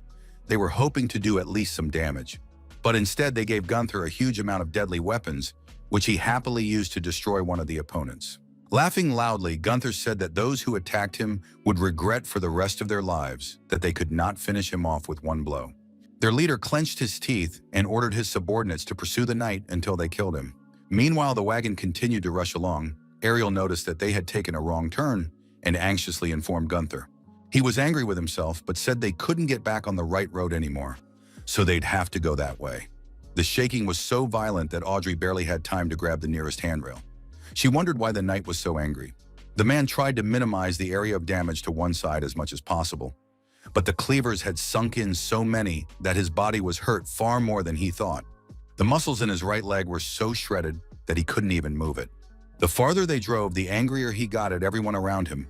They were hoping to do at least some damage. But instead, they gave Gunther a huge amount of deadly weapons, which he happily used to destroy one of the opponents. Laughing loudly, Gunther said that those who attacked him would regret for the rest of their lives that they could not finish him off with one blow. Their leader clenched his teeth and ordered his subordinates to pursue the knight until they killed him. Meanwhile, the wagon continued to rush along. Ariel noticed that they had taken a wrong turn and anxiously informed Gunther. He was angry with himself, but said they couldn't get back on the right road anymore, so they'd have to go that way. The shaking was so violent that Audrey barely had time to grab the nearest handrail. She wondered why the knight was so angry. The man tried to minimize the area of damage to one side as much as possible, but the cleavers had sunk in so many that his body was hurt far more than he thought. The muscles in his right leg were so shredded that he couldn't even move it. The farther they drove, the angrier he got at everyone around him.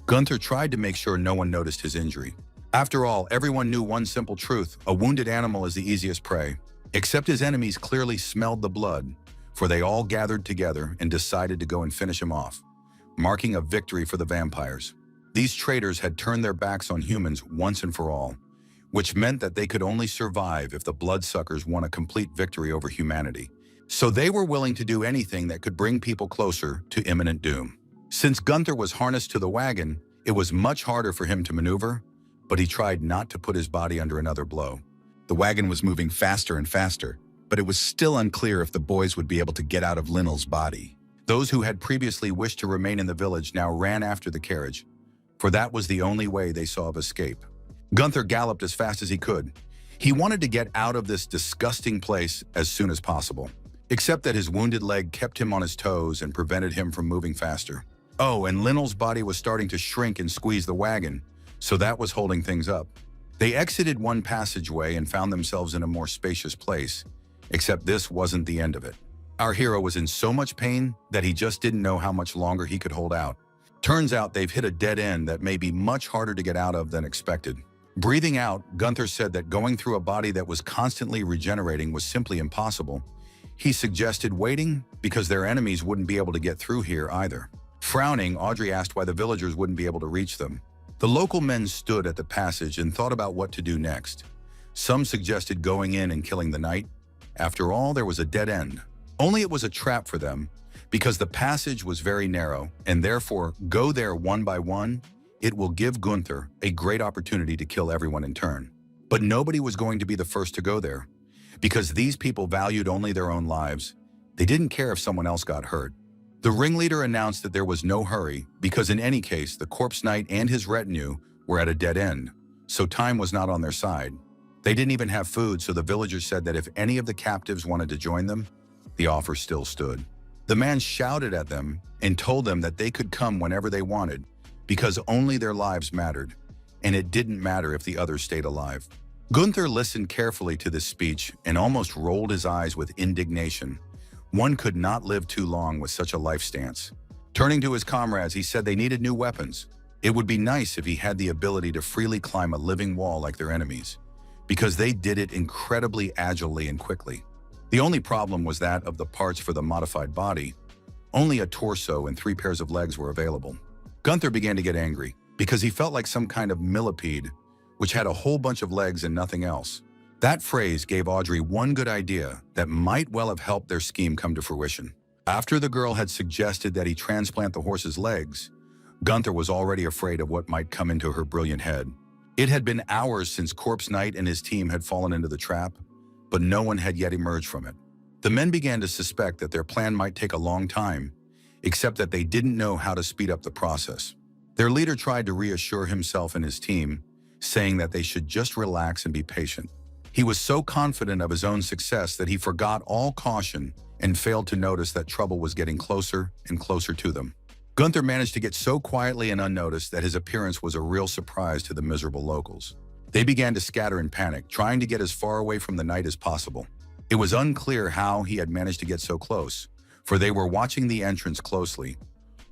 Gunther tried to make sure no one noticed his injury. After all, everyone knew one simple truth: a wounded animal is the easiest prey. Except his enemies clearly smelled the blood, for they all gathered together and decided to go and finish him off, marking a victory for the vampires. These traitors had turned their backs on humans once and for all, which meant that they could only survive if the bloodsuckers won a complete victory over humanity. So they were willing to do anything that could bring people closer to imminent doom. Since Gunther was harnessed to the wagon, it was much harder for him to maneuver, but he tried not to put his body under another blow.
The wagon was moving faster and faster, but it was still unclear if the boys would be able to get out of Linnell's body.
Those who had previously wished to remain in the village now ran after the carriage, for that was the only way they saw of escape. Gunther galloped as fast as he could. He wanted to get out of this disgusting place as soon as possible, except that his wounded leg kept him on his toes and prevented him from moving faster. Oh, and Linnell's body was starting to shrink and squeeze the wagon, so that was holding things up. They exited one passageway and found themselves in a more spacious place, except this wasn't the end of it. Our hero was in so much pain that he just didn't know how much longer he could hold out. Turns out they've hit a dead end that may be much harder to get out of than expected. Breathing out, Gunther said that going through a body that was constantly regenerating was simply impossible. He suggested waiting because their enemies wouldn't be able to get through here either. Frowning, Audrey asked why the villagers wouldn't be able to reach them. The local men stood at the passage and thought about what to do next. Some suggested going in and killing the knight. After all, there was a dead end. Only it was a trap for them, because the passage was very narrow, and therefore go there one by one. It will give Gunther a great opportunity to kill everyone in turn. But nobody was going to be the first to go there, because these people valued only their own lives. They didn't care if someone else got hurt. The ringleader announced that there was no hurry, because in any case, the Corpse Knight and his retinue were at a dead end, so time was not on their side. They didn't even have food, so the villagers said that if any of the captives wanted to join them, the offer still stood. The man shouted at them and told them that they could come whenever they wanted because only their lives mattered, and it didn't matter if the others stayed alive. Gunther listened carefully to this speech and almost rolled his eyes with indignation. One could not live too long with such a life stance. Turning to his comrades, he said they needed new weapons. It would be nice if he had the ability to freely climb a living wall like their enemies, because they did it incredibly agilely and quickly. The only problem was that of the parts for the modified body. Only a torso and 3 pairs of legs were available. Gunther began to get angry because he felt like some kind of millipede, which had a whole bunch of legs and nothing else. That phrase gave Audrey one good idea that might well have helped their scheme come to fruition. After the girl had suggested that he transplant the horse's legs, Gunther was already afraid of what might come into her brilliant head. It had been hours since Corpse Knight and his team had fallen into the trap, but no one had yet emerged from it. The men began to suspect that their plan might take a long time, except that they didn't know how to speed up the process. Their leader tried to reassure himself and his team, saying that they should just relax and be patient. He was so confident of his own success that he forgot all caution and failed to notice that trouble was getting closer and closer to them. Gunther managed to get so quietly and unnoticed that his appearance was a real surprise to the miserable locals. They began to scatter in panic, trying to get as far away from the night as possible. It was unclear how he had managed to get so close, for they were watching the entrance closely.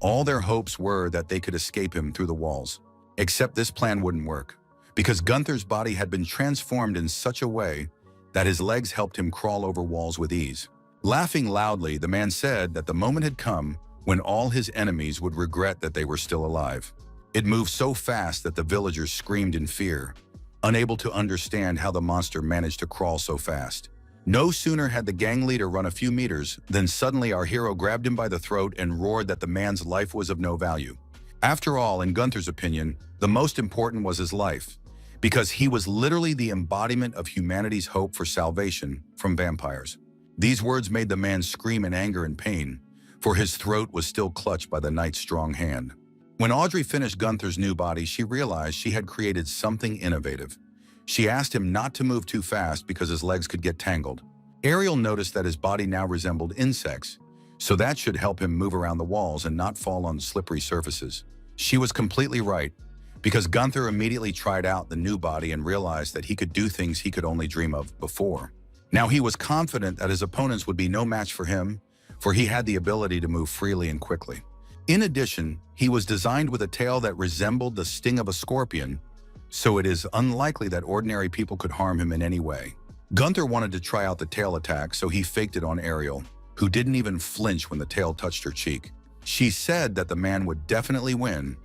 All their hopes were that they could escape him through the walls. Except this plan wouldn't work, because Gunther's body had been transformed in such a way that his legs helped him crawl over walls with ease. Laughing loudly, the man said that the moment had come when all his enemies would regret that they were still alive. It moved so fast that the villagers screamed in fear, unable to understand how the monster managed to crawl so fast. No sooner had the gang leader run a few meters than suddenly our hero grabbed him by the throat and roared that the man's life was of no value. After all, in Gunther's opinion, the most important was his life, because he was literally the embodiment of humanity's hope for salvation from vampires. These words made the man scream in anger and pain, for his throat was still clutched by the knight's strong hand. When Audrey finished Gunther's new body, she realized she had created something innovative. She asked him not to move too fast because his legs could get tangled. Ariel noticed that his body now resembled insects, so that should help him move around the walls and not fall on slippery surfaces. She was completely right, because Gunther immediately tried out the new body and realized that he could do things he could only dream of before. Now he was confident that his opponents would be no match for him, for he had the ability to move freely and quickly. In addition, he was designed with a tail that resembled the sting of a scorpion, so it is unlikely that ordinary people could harm him in any way. Gunther wanted to try out the tail attack, so he faked it on Ariel, who didn't even flinch when the tail touched her cheek. She said that the man would definitely win,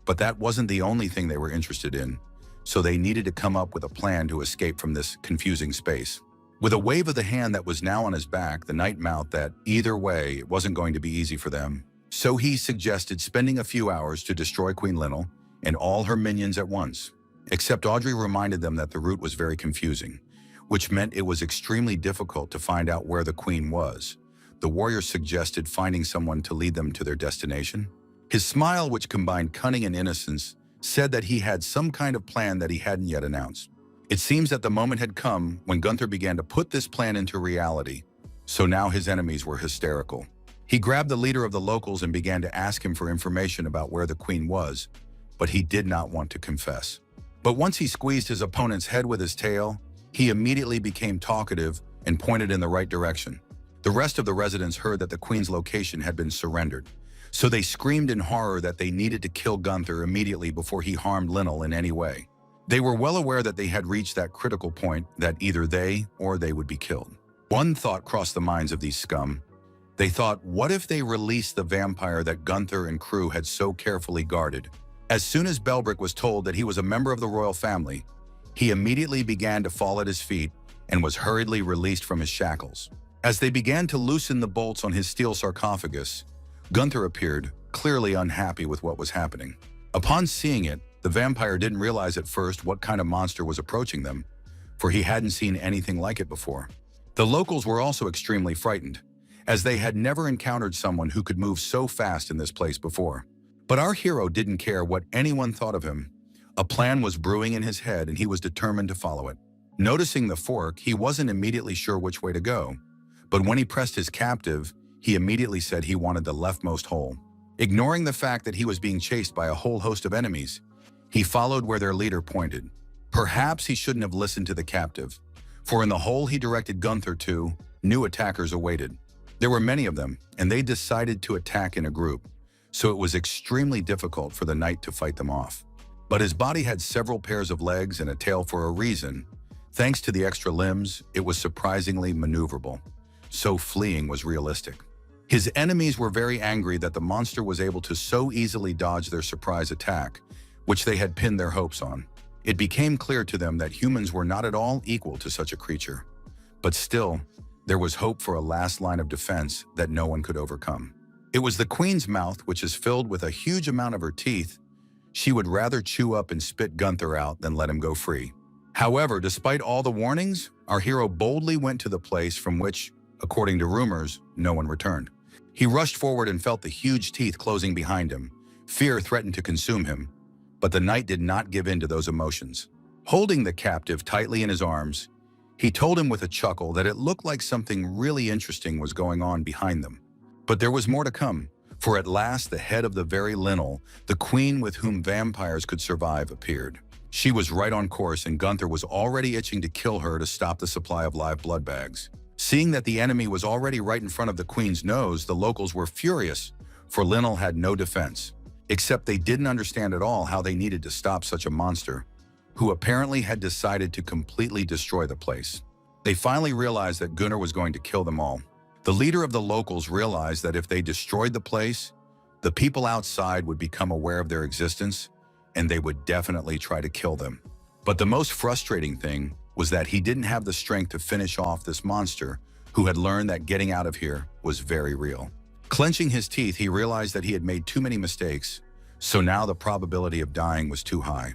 but that wasn't the only thing they were interested in, so they needed to come up with a plan to escape from this confusing space. With a wave of the hand that was now on his back, the knight mouthed that either way, it wasn't going to be easy for them. So he suggested spending a few hours to destroy Queen Linnell and all her minions at once. Except Audrey reminded them that the route was very confusing, which meant it was extremely difficult to find out where the queen was. The warrior suggested finding someone to lead them to their destination. His smile, which combined cunning and innocence, said that he had some kind of plan that he hadn't yet announced. It seems that the moment had come when Gunther began to put this plan into reality, so now his enemies were hysterical. He grabbed the leader of the locals and began to ask him for information about where the queen was, but he did not want to confess. But once he squeezed his opponent's head with his tail, he immediately became talkative and pointed in the right direction. The rest of the residents heard that the queen's location had been surrendered, so they screamed in horror that they needed to kill Gunther immediately before he harmed Linnell in any way. They were well aware that they had reached that critical point that either they or they would be killed. One thought crossed the minds of these scum. They thought, what if they released the vampire that Gunther and crew had so carefully guarded? As soon as Belbrick was told that he was a member of the royal family, he immediately began to fall at his feet and was hurriedly released from his shackles. As they began to loosen the bolts on his steel sarcophagus, Gunther appeared, clearly unhappy with what was happening. Upon seeing it, the vampire didn't realize at first what kind of monster was approaching them, for he hadn't seen anything like it before. The locals were also extremely frightened, as they had never encountered someone who could move so fast in this place before. But our hero didn't care what anyone thought of him. A plan was brewing in his head and he was determined to follow it. Noticing the fork, he wasn't immediately sure which way to go. But when he pressed his captive, he immediately said he wanted the leftmost hole. Ignoring the fact that he was being chased by a whole host of enemies, he followed where their leader pointed. Perhaps he shouldn't have listened to the captive, for in the hole he directed Gunther to, new attackers awaited. There were many of them, and they decided to attack in a group, so it was extremely difficult for the knight to fight them off. But his body had several pairs of legs and a tail for a reason. Thanks to the extra limbs, it was surprisingly maneuverable, so fleeing was realistic. His enemies were very angry that the monster was able to so easily dodge their surprise attack, which they had pinned their hopes on. It became clear to them that humans were not at all equal to such a creature. But still, there was hope for a last line of defense that no one could overcome. It was the queen's mouth, which is filled with a huge amount of her teeth. She would rather chew up and spit Gunther out than let him go free. However, despite all the warnings, our hero boldly went to the place from which, according to rumors, no one returned. He rushed forward and felt the huge teeth closing behind him. Fear threatened to consume him, but the knight did not give in to those emotions. Holding the captive tightly in his arms, he told him with a chuckle that it looked like something really interesting was going on behind them. But there was more to come, for at last the head of the very Linnell, the queen with whom vampires could survive, appeared. She was right on course, and Gunther was already itching to kill her to stop the supply of live blood bags. Seeing that the enemy was already right in front of the queen's nose, the locals were furious, for Linnell had no defense, except they didn't understand at all how they needed to stop such a monster, who apparently had decided to completely destroy the place. They finally realized that Gunnar was going to kill them all. The leader of the locals realized that if they destroyed the place, the people outside would become aware of their existence, and they would definitely try to kill them. But the most frustrating thing was that he didn't have the strength to finish off this monster who had learned that getting out of here was very real. Clenching his teeth, he realized that he had made too many mistakes, so now the probability of dying was too high.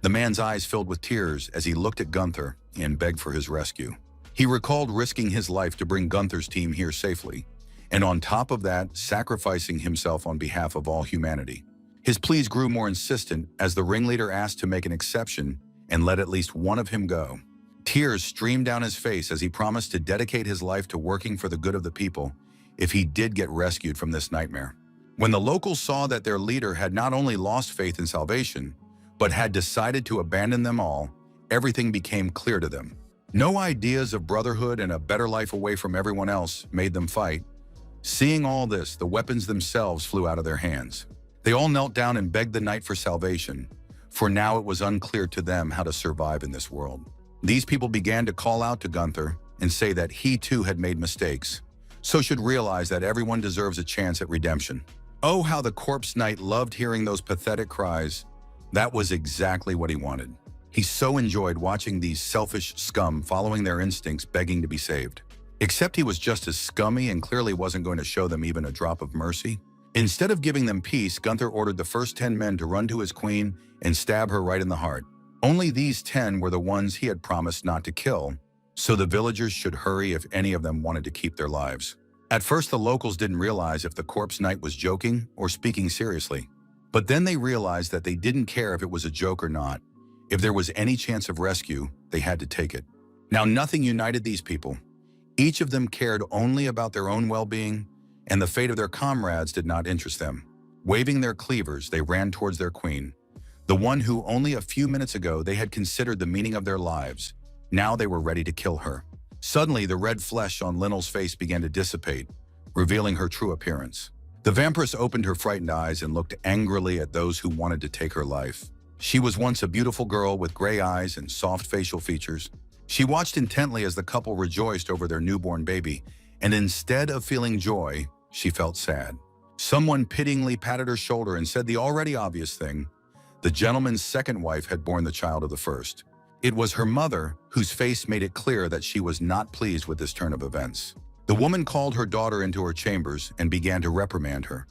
The man's eyes filled with tears as he looked at Gunther and begged for his rescue. He recalled risking his life to bring Gunther's team here safely, and on top of that, sacrificing himself on behalf of all humanity. His pleas grew more insistent as the ringleader asked to make an exception and let at least one of him go. Tears streamed down his face as he promised to dedicate his life to working for the good of the people if he did get rescued from this nightmare. When the locals saw that their leader had not only lost faith in salvation, but had decided to abandon them all, everything became clear to them. No ideas of brotherhood and a better life away from everyone else made them fight. Seeing all this, the weapons themselves flew out of their hands. They all knelt down and begged the knight for salvation, for now it was unclear to them how to survive in this world. These people began to call out to Gunther and say that he too had made mistakes, so should realize that everyone deserves a chance at redemption. Oh, how the corpse knight loved hearing those pathetic cries. That was exactly what he wanted. He so enjoyed watching these selfish scum following their instincts, begging to be saved. Except he was just as scummy and clearly wasn't going to show them even a drop of mercy. Instead of giving them peace, Gunther ordered the first 10 men to run to his queen and stab her right in the heart. Only these 10 were the ones he had promised not to kill, so the villagers should hurry if any of them wanted to keep their lives. At first, the locals didn't realize if the corpse knight was joking or speaking seriously. But then they realized that they didn't care if it was a joke or not. If there was any chance of rescue, they had to take it. Now, nothing united these people. Each of them cared only about their own well-being, and the fate of their comrades did not interest them. Waving their cleavers, they ran towards their queen, the one who only a few minutes ago they had considered the meaning of their lives. Now they were ready to kill her. Suddenly, the red flesh on Linnell's face began to dissipate, revealing her true appearance. The vampiress opened her frightened eyes and looked angrily at those who wanted to take her life. She was once a beautiful girl with gray eyes and soft facial features. She watched intently as the couple rejoiced over their newborn baby, and instead of feeling joy, she felt sad. Someone pityingly patted her shoulder and said the already obvious thing. The gentleman's second wife had borne the child of the first. It was her mother, whose face made it clear that she was not pleased with this turn of events. The woman called her daughter into her chambers and began to reprimand her,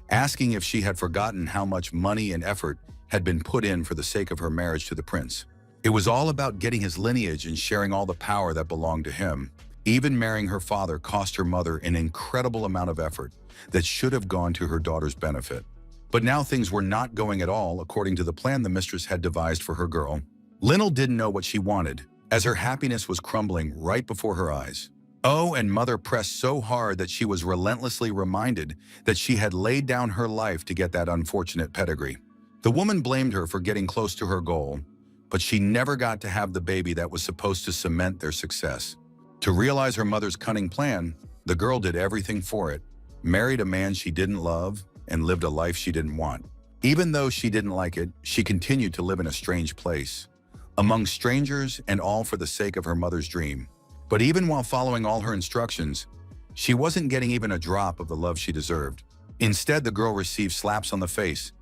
asking if she had forgotten how much money and effort had been put in for the sake of her marriage to the prince. It was all about getting his lineage and sharing all the power that belonged to him. Even marrying her father cost her mother an incredible amount of effort that should have gone to her daughter's benefit. But now things were not going at all according to the plan the mistress had devised for her girl. Linnell didn't know what she wanted, as her happiness was crumbling right before her eyes. Oh, and Mother pressed so hard that she was relentlessly reminded that she had laid down her life to get that unfortunate pedigree. The woman blamed her for getting close to her goal, but she never got to have the baby that was supposed to cement their success. To realize her mother's cunning plan, the girl did everything for it, married a man she didn't love, and lived a life she didn't want. Even though she didn't like it, she continued to live in a strange place, among strangers, and all for the sake of her mother's dream. But even while following all her instructions, she wasn't getting even a drop of the love she deserved. Instead, the girl received slaps on the face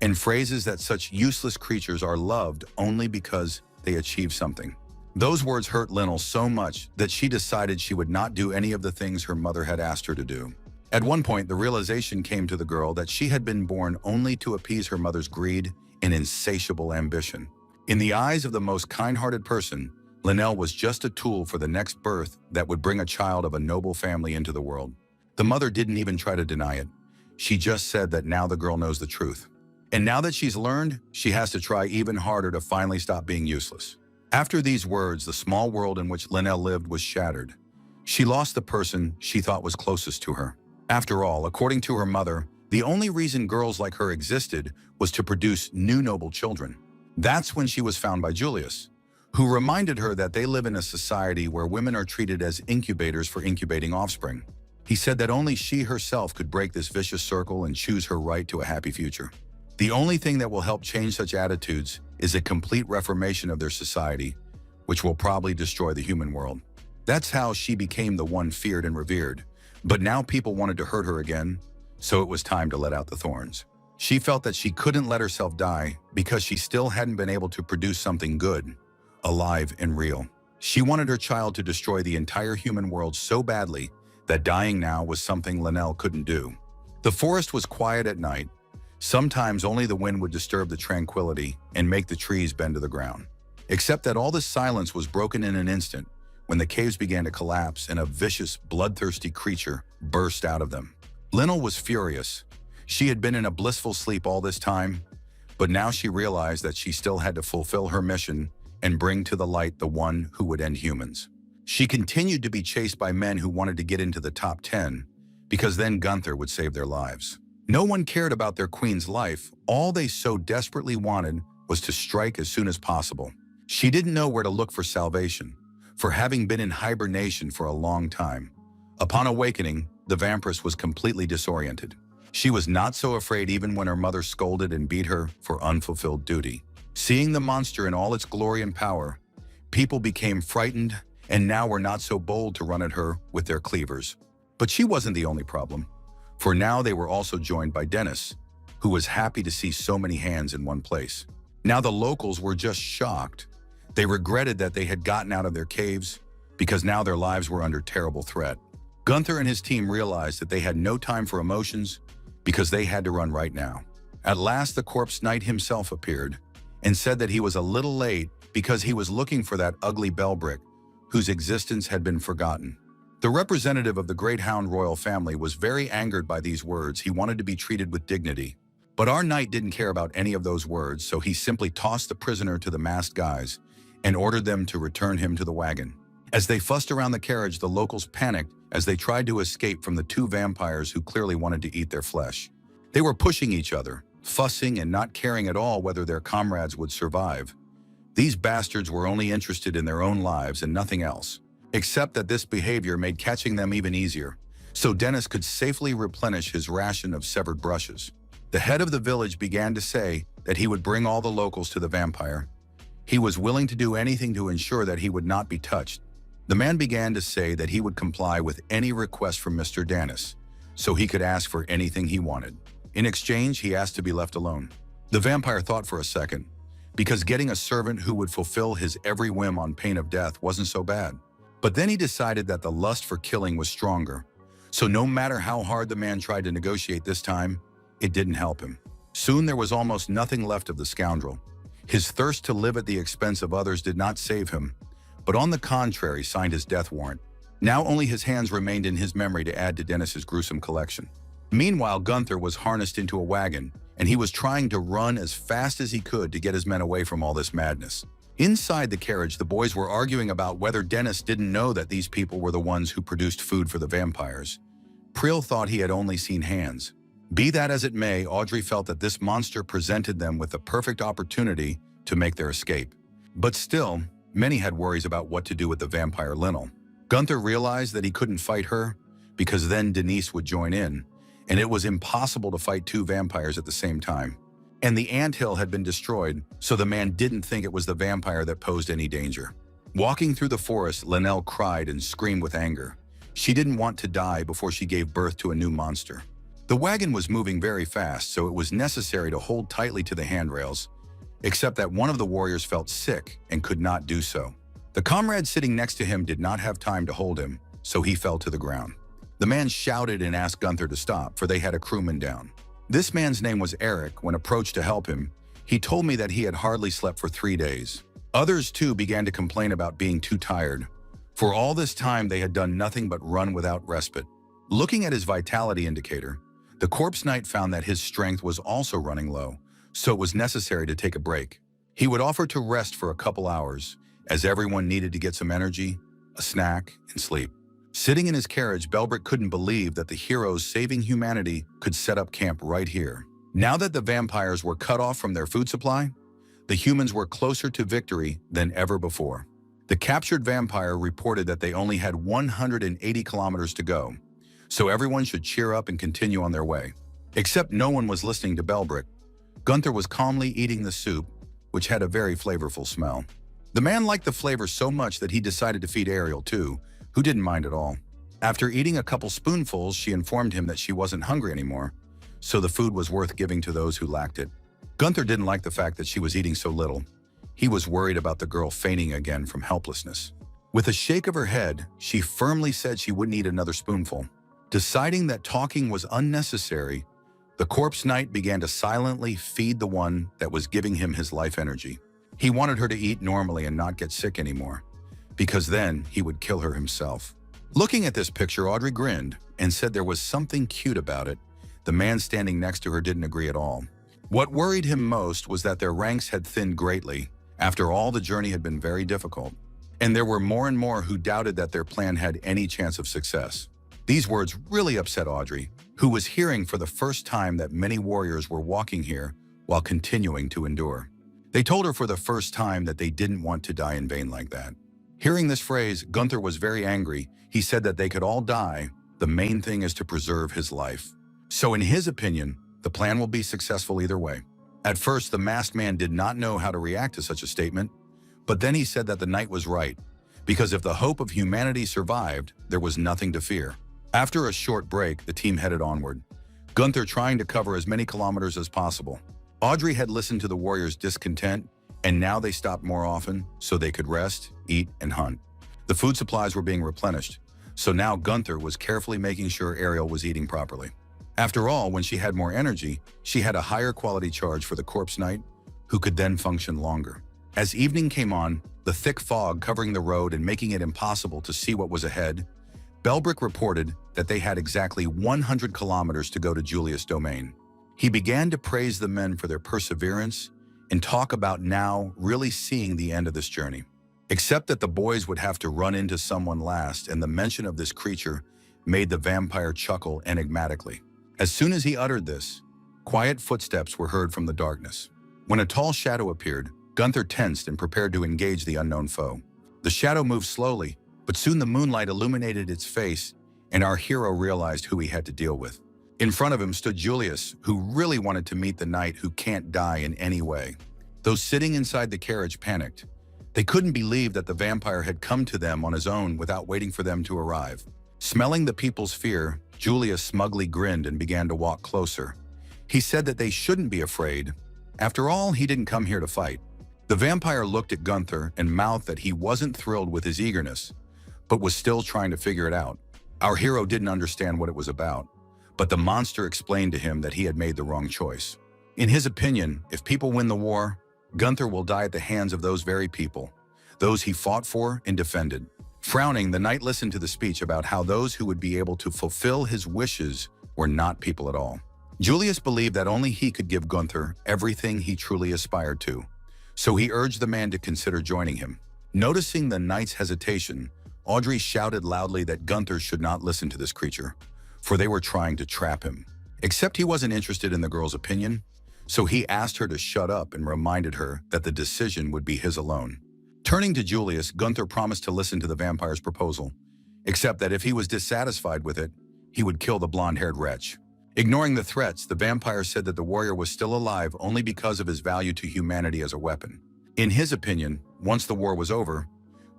and phrases that such useless creatures are loved only because they achieve something. Those words hurt Linnell so much that she decided she would not do any of the things her mother had asked her to do. At one point, the realization came to the girl that she had been born only to appease her mother's greed and insatiable ambition. In the eyes of the most kind-hearted person, Linnell was just a tool for the next birth that would bring a child of a noble family into the world. The mother didn't even try to deny it. She just said that now the girl knows the truth. And now that she's learned, she has to try even harder to finally stop being useless. After these words, the small world in which Linnell lived was shattered. She lost the person she thought was closest to her. After all, according to her mother, the only reason girls like her existed was to produce new noble children. That's when she was found by Julius, who reminded her that they live in a society where women are treated as incubators for incubating offspring. He said that only she herself could break this vicious circle and choose her right to a happy future. The only thing that will help change such attitudes is a complete reformation of their society, which will probably destroy the human world. That's how she became the one feared and revered. But now people wanted to hurt her again, so it was time to let out the thorns. She felt that she couldn't let herself die because she still hadn't been able to produce something good, alive and real. She wanted her child to destroy the entire human world so badly that dying now was something Linnell couldn't do. The forest was quiet at night. Sometimes only the wind would disturb the tranquility and make the trees bend to the ground. Except that all this silence was broken in an instant when the caves began to collapse and a vicious, bloodthirsty creature burst out of them. Linnell was furious. She had been in a blissful sleep all this time, but now she realized that she still had to fulfill her mission and bring to the light the one who would end humans. She continued to be chased by men who wanted to get into the top 10, because then Gunther would save their lives. No one cared about their queen's life. All they so desperately wanted was to strike as soon as possible. She didn't know where to look for salvation, for having been in hibernation for a long time. Upon awakening, the vampiress was completely disoriented. She was not so afraid even when her mother scolded and beat her for unfulfilled duty. Seeing the monster in all its glory and power, people became frightened and now were not so bold to run at her with their cleavers. But she wasn't the only problem, for now they were also joined by Dennis, who was happy to see so many hands in one place. Now the locals were just shocked. They regretted that they had gotten out of their caves because now their lives were under terrible threat. Gunther and his team realized that they had no time for emotions because they had to run right now. At last, the corpse knight himself appeared and said that he was a little late because he was looking for that ugly bellbrick whose existence had been forgotten. The representative of the Great Hound royal family was very angered by these words. He wanted to be treated with dignity. But our knight didn't care about any of those words, so he simply tossed the prisoner to the masked guys and ordered them to return him to the wagon. As they fussed around the carriage, the locals panicked as they tried to escape from the two vampires who clearly wanted to eat their flesh. They were pushing each other, fussing and not caring at all whether their comrades would survive. These bastards were only interested in their own lives and nothing else, except that this behavior made catching them even easier, so Dennis could safely replenish his ration of severed brushes. The head of the village began to say that he would bring all the locals to the vampire. He was willing to do anything to ensure that he would not be touched. The man began to say that he would comply with any request from Mr. Dennis, so he could ask for anything he wanted. In exchange, he asked to be left alone. The vampire thought for a second, because getting a servant who would fulfill his every whim on pain of death wasn't so bad. But then he decided that the lust for killing was stronger, so no matter how hard the man tried to negotiate this time, it didn't help him. Soon there was almost nothing left of the scoundrel. His thirst to live at the expense of others did not save him, but on the contrary signed his death warrant. Now only his hands remained in his memory to add to Dennis's gruesome collection. Meanwhile, Gunther was harnessed into a wagon and he was trying to run as fast as he could to get his men away from all this madness. Inside the carriage, the boys were arguing about whether Dennis didn't know that these people were the ones who produced food for the vampires. Priel thought he had only seen hands. Be that as it may, Audrey felt that this monster presented them with the perfect opportunity to make their escape. But still, many had worries about what to do with the vampire Linnell. Gunther realized that he couldn't fight her, because then Denise would join in, and it was impossible to fight two vampires at the same time. And the anthill had been destroyed, so the man didn't think it was the vampire that posed any danger. Walking through the forest, Linnell cried and screamed with anger. She didn't want to die before she gave birth to a new monster. The wagon was moving very fast, so it was necessary to hold tightly to the handrails, except that one of the warriors felt sick and could not do so. The comrade sitting next to him did not have time to hold him, so he fell to the ground. The man shouted and asked Gunther to stop, for they had a crewman down. This man's name was Eric. When approached to help him, he told me that he had hardly slept for 3 days. Others too began to complain about being too tired. For all this time, they had done nothing but run without respite. Looking at his vitality indicator, the corpse knight found that his strength was also running low, so it was necessary to take a break. He would offer to rest for a couple hours, as everyone needed to get some energy, a snack, and sleep. Sitting in his carriage, Belbrick couldn't believe that the heroes saving humanity could set up camp right here. Now that the vampires were cut off from their food supply, the humans were closer to victory than ever before. The captured vampire reported that they only had 180 kilometers to go, so everyone should cheer up and continue on their way. Except no one was listening to Belbrick. Gunther was calmly eating the soup, which had a very flavorful smell. The man liked the flavor so much that he decided to feed Ariel too, who didn't mind at all. After eating a couple spoonfuls, she informed him that she wasn't hungry anymore, so the food was worth giving to those who lacked it. Gunther didn't like the fact that she was eating so little. He was worried about the girl fainting again from helplessness. With a shake of her head, she firmly said she wouldn't eat another spoonful. Deciding that talking was unnecessary, the corpse knight began to silently feed the one that was giving him his life energy. He wanted her to eat normally and not get sick anymore, because then he would kill her himself. Looking at this picture, Audrey grinned and said there was something cute about it. The man standing next to her didn't agree at all. What worried him most was that their ranks had thinned greatly. After all, the journey had been very difficult, and there were more and more who doubted that their plan had any chance of success. These words really upset Audrey, who was hearing for the first time that many warriors were walking here while continuing to endure. They told her for the first time that they didn't want to die in vain like that. Hearing this phrase, Gunther was very angry. He said that they could all die. The main thing is to preserve his life. So in his opinion, the plan will be successful either way. At first, the masked man did not know how to react to such a statement, but then he said that the knight was right, because if the hope of humanity survived, there was nothing to fear. After a short break, the team headed onward, Gunther trying to cover as many kilometers as possible. Audrey had listened to the warriors' discontent, and now they stopped more often so they could rest, eat, and hunt. The food supplies were being replenished, so now Gunther was carefully making sure Ariel was eating properly. After all, when she had more energy, she had a higher quality charge for the corpse knight, who could then function longer. As evening came on, the thick fog covering the road and making it impossible to see what was ahead, Belbrick reported that they had exactly 100 kilometers to go to Julius' domain. He began to praise the men for their perseverance and talk about now really seeing the end of this journey. Except that the boys would have to run into someone last, and the mention of this creature made the vampire chuckle enigmatically. As soon as he uttered this, quiet footsteps were heard from the darkness. When a tall shadow appeared, Gunther tensed and prepared to engage the unknown foe. The shadow moved slowly, but soon the moonlight illuminated its face, and our hero realized who he had to deal with. In front of him stood Julius, who really wanted to meet the knight who can't die in any way. Those sitting inside the carriage panicked. They couldn't believe that the vampire had come to them on his own without waiting for them to arrive. Smelling the people's fear, Julius smugly grinned and began to walk closer. He said that they shouldn't be afraid. After all, he didn't come here to fight. The vampire looked at Gunther and mouthed that he wasn't thrilled with his eagerness, but was still trying to figure it out. Our hero didn't understand what it was about, but the monster explained to him that he had made the wrong choice. In his opinion, if people win the war, Gunther will die at the hands of those very people, those he fought for and defended. Frowning, the knight listened to the speech about how those who would be able to fulfill his wishes were not people at all. Julius believed that only he could give Gunther everything he truly aspired to, so he urged the man to consider joining him. Noticing the knight's hesitation, Audrey shouted loudly that Gunther should not listen to this creature, for they were trying to trap him. Except he wasn't interested in the girl's opinion, so he asked her to shut up and reminded her that the decision would be his alone. Turning to Julius, Gunther promised to listen to the vampire's proposal, except that if he was dissatisfied with it, he would kill the blonde-haired wretch. Ignoring the threats, the vampire said that the warrior was still alive only because of his value to humanity as a weapon. In his opinion, once the war was over,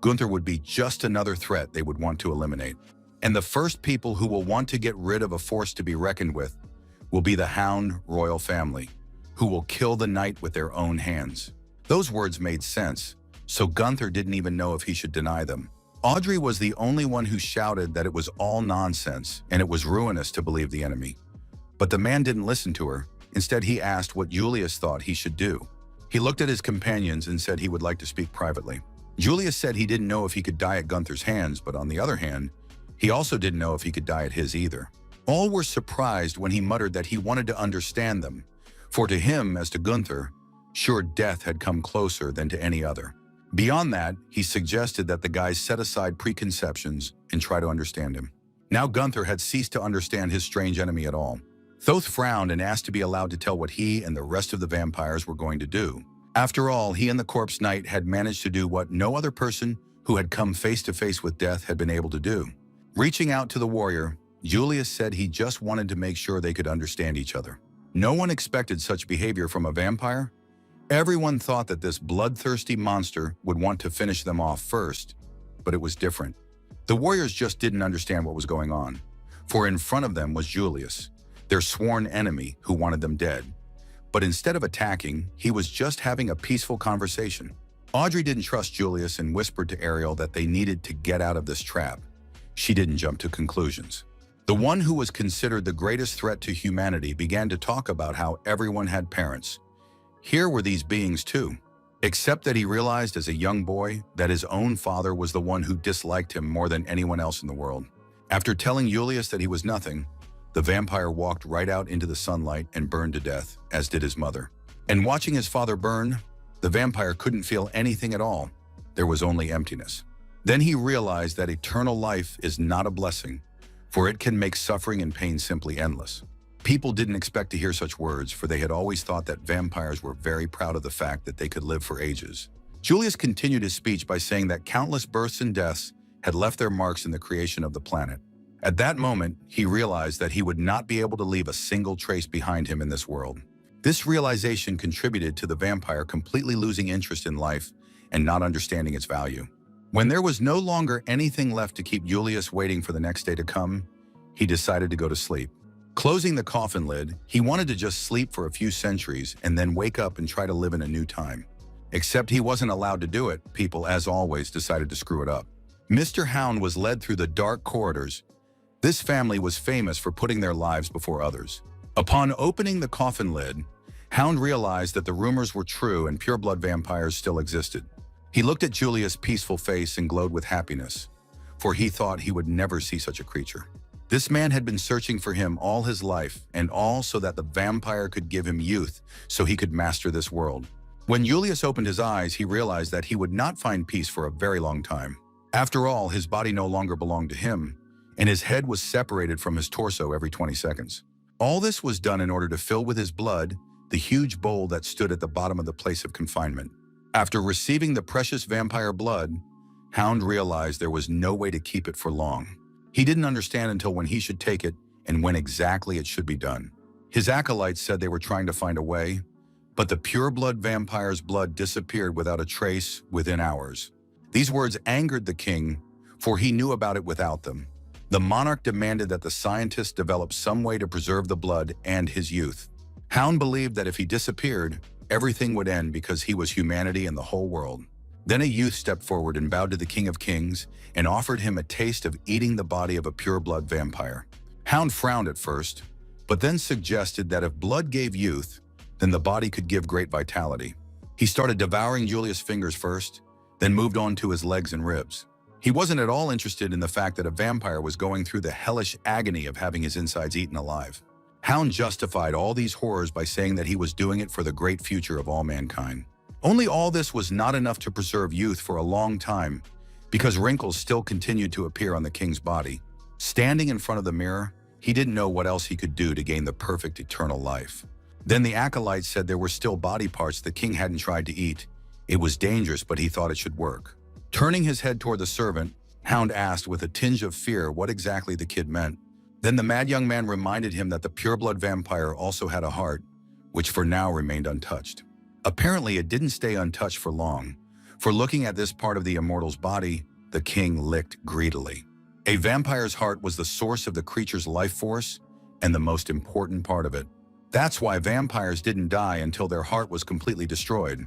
Gunther would be just another threat they would want to eliminate. And the first people who will want to get rid of a force to be reckoned with will be the Hound royal family, who will kill the knight with their own hands. Those words made sense, so Gunther didn't even know if he should deny them. Audrey was the only one who shouted that it was all nonsense and it was ruinous to believe the enemy. But the man didn't listen to her. Instead, he asked what Julius thought he should do. He looked at his companions and said he would like to speak privately. Julius said he didn't know if he could die at Gunther's hands, but on the other hand, he also didn't know if he could die at his either. All were surprised when he muttered that he wanted to understand them, for to him, as to Gunther, sure death had come closer than to any other. Beyond that, he suggested that the guys set aside preconceptions and try to understand him. Now Gunther had ceased to understand his strange enemy at all. Thoth frowned and asked to be allowed to tell what he and the rest of the vampires were going to do. After all, he and the corpse knight had managed to do what no other person who had come face to face with death had been able to do. Reaching out to the warrior, Julius said he just wanted to make sure they could understand each other. No one expected such behavior from a vampire. Everyone thought that this bloodthirsty monster would want to finish them off first, but it was different. The warriors just didn't understand what was going on, for in front of them was Julius, their sworn enemy who wanted them dead. But instead of attacking, he was just having a peaceful conversation. Audrey didn't trust Julius and whispered to Ariel that they needed to get out of this trap. She didn't jump to conclusions. The one who was considered the greatest threat to humanity began to talk about how everyone had parents. Here were these beings too, except that he realized as a young boy that his own father was the one who disliked him more than anyone else in the world. After telling Julius that he was nothing, the vampire walked right out into the sunlight and burned to death, as did his mother. And watching his father burn, the vampire couldn't feel anything at all. There was only emptiness. Then he realized that eternal life is not a blessing, for it can make suffering and pain simply endless. People didn't expect to hear such words, for they had always thought that vampires were very proud of the fact that they could live for ages. Julius continued his speech by saying that countless births and deaths had left their marks in the creation of the planet. At that moment, he realized that he would not be able to leave a single trace behind him in this world. This realization contributed to the vampire completely losing interest in life and not understanding its value. When there was no longer anything left to keep Julius waiting for the next day to come, he decided to go to sleep. Closing the coffin lid, he wanted to just sleep for a few centuries and then wake up and try to live in a new time. Except he wasn't allowed to do it. People, as always, decided to screw it up. Mr. Hound was led through the dark corridors. This family was famous for putting their lives before others. Upon opening the coffin lid, Hound realized that the rumors were true and pureblood vampires still existed. He looked at Julius' peaceful face and glowed with happiness, for he thought he would never see such a creature. This man had been searching for him all his life, and all so that the vampire could give him youth so he could master this world. When Julius opened his eyes, he realized that he would not find peace for a very long time. After all, his body no longer belonged to him, and his head was separated from his torso every 20 seconds. All this was done in order to fill with his blood the huge bowl that stood at the bottom of the place of confinement. After receiving the precious vampire blood, Hound realized there was no way to keep it for long. He didn't understand until when he should take it and when exactly it should be done. His acolytes said they were trying to find a way, but the pureblood vampire's blood disappeared without a trace within hours. These words angered the king, for he knew about it without them. The monarch demanded that the scientists develop some way to preserve the blood and his youth. Hound believed that if he disappeared, everything would end because he was humanity and the whole world. Then a youth stepped forward and bowed to the King of Kings and offered him a taste of eating the body of a pureblood vampire. Hound frowned at first, but then suggested that if blood gave youth, then the body could give great vitality. He started devouring Julius' fingers first, then moved on to his legs and ribs. He wasn't at all interested in the fact that a vampire was going through the hellish agony of having his insides eaten alive. Hound justified all these horrors by saying that he was doing it for the great future of all mankind. Only all this was not enough to preserve youth for a long time, because wrinkles still continued to appear on the king's body. Standing in front of the mirror, he didn't know what else he could do to gain the perfect eternal life. Then the acolytes said there were still body parts the king hadn't tried to eat. It was dangerous, but he thought it should work. Turning his head toward the servant, Hound asked with a tinge of fear what exactly the kid meant. Then the mad young man reminded him that the pureblood vampire also had a heart, which for now remained untouched. Apparently, it didn't stay untouched for long, for looking at this part of the immortal's body, the king licked greedily. A vampire's heart was the source of the creature's life force and the most important part of it. That's why vampires didn't die until their heart was completely destroyed.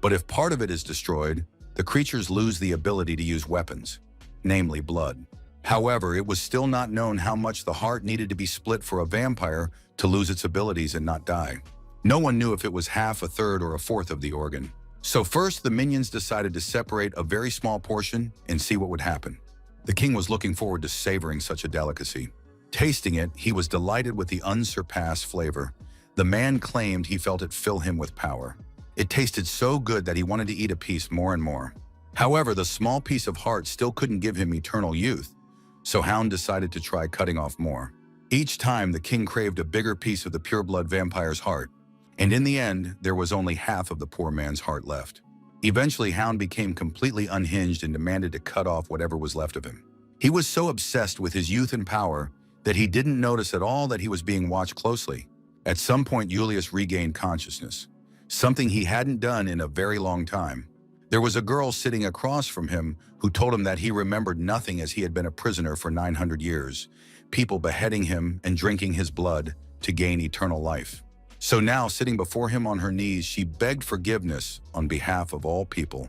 But if part of it is destroyed, the creatures lose the ability to use weapons, namely blood. However, it was still not known how much the heart needed to be split for a vampire to lose its abilities and not die. No one knew if it was half, a third, or a fourth of the organ. So first, the minions decided to separate a very small portion and see what would happen. The king was looking forward to savoring such a delicacy. Tasting it, he was delighted with the unsurpassed flavor. The man claimed he felt it fill him with power. It tasted so good that he wanted to eat a piece more and more. However, the small piece of heart still couldn't give him eternal youth, so Hound decided to try cutting off more. Each time, the king craved a bigger piece of the pureblood vampire's heart, and in the end, there was only half of the poor man's heart left. Eventually, Hound became completely unhinged and demanded to cut off whatever was left of him. He was so obsessed with his youth and power that he didn't notice at all that he was being watched closely. At some point, Julius regained consciousness, something he hadn't done in a very long time. There was a girl sitting across from him who told him that he remembered nothing as he had been a prisoner for 900 years, people beheading him and drinking his blood to gain eternal life. So now, sitting before him on her knees, she begged forgiveness on behalf of all people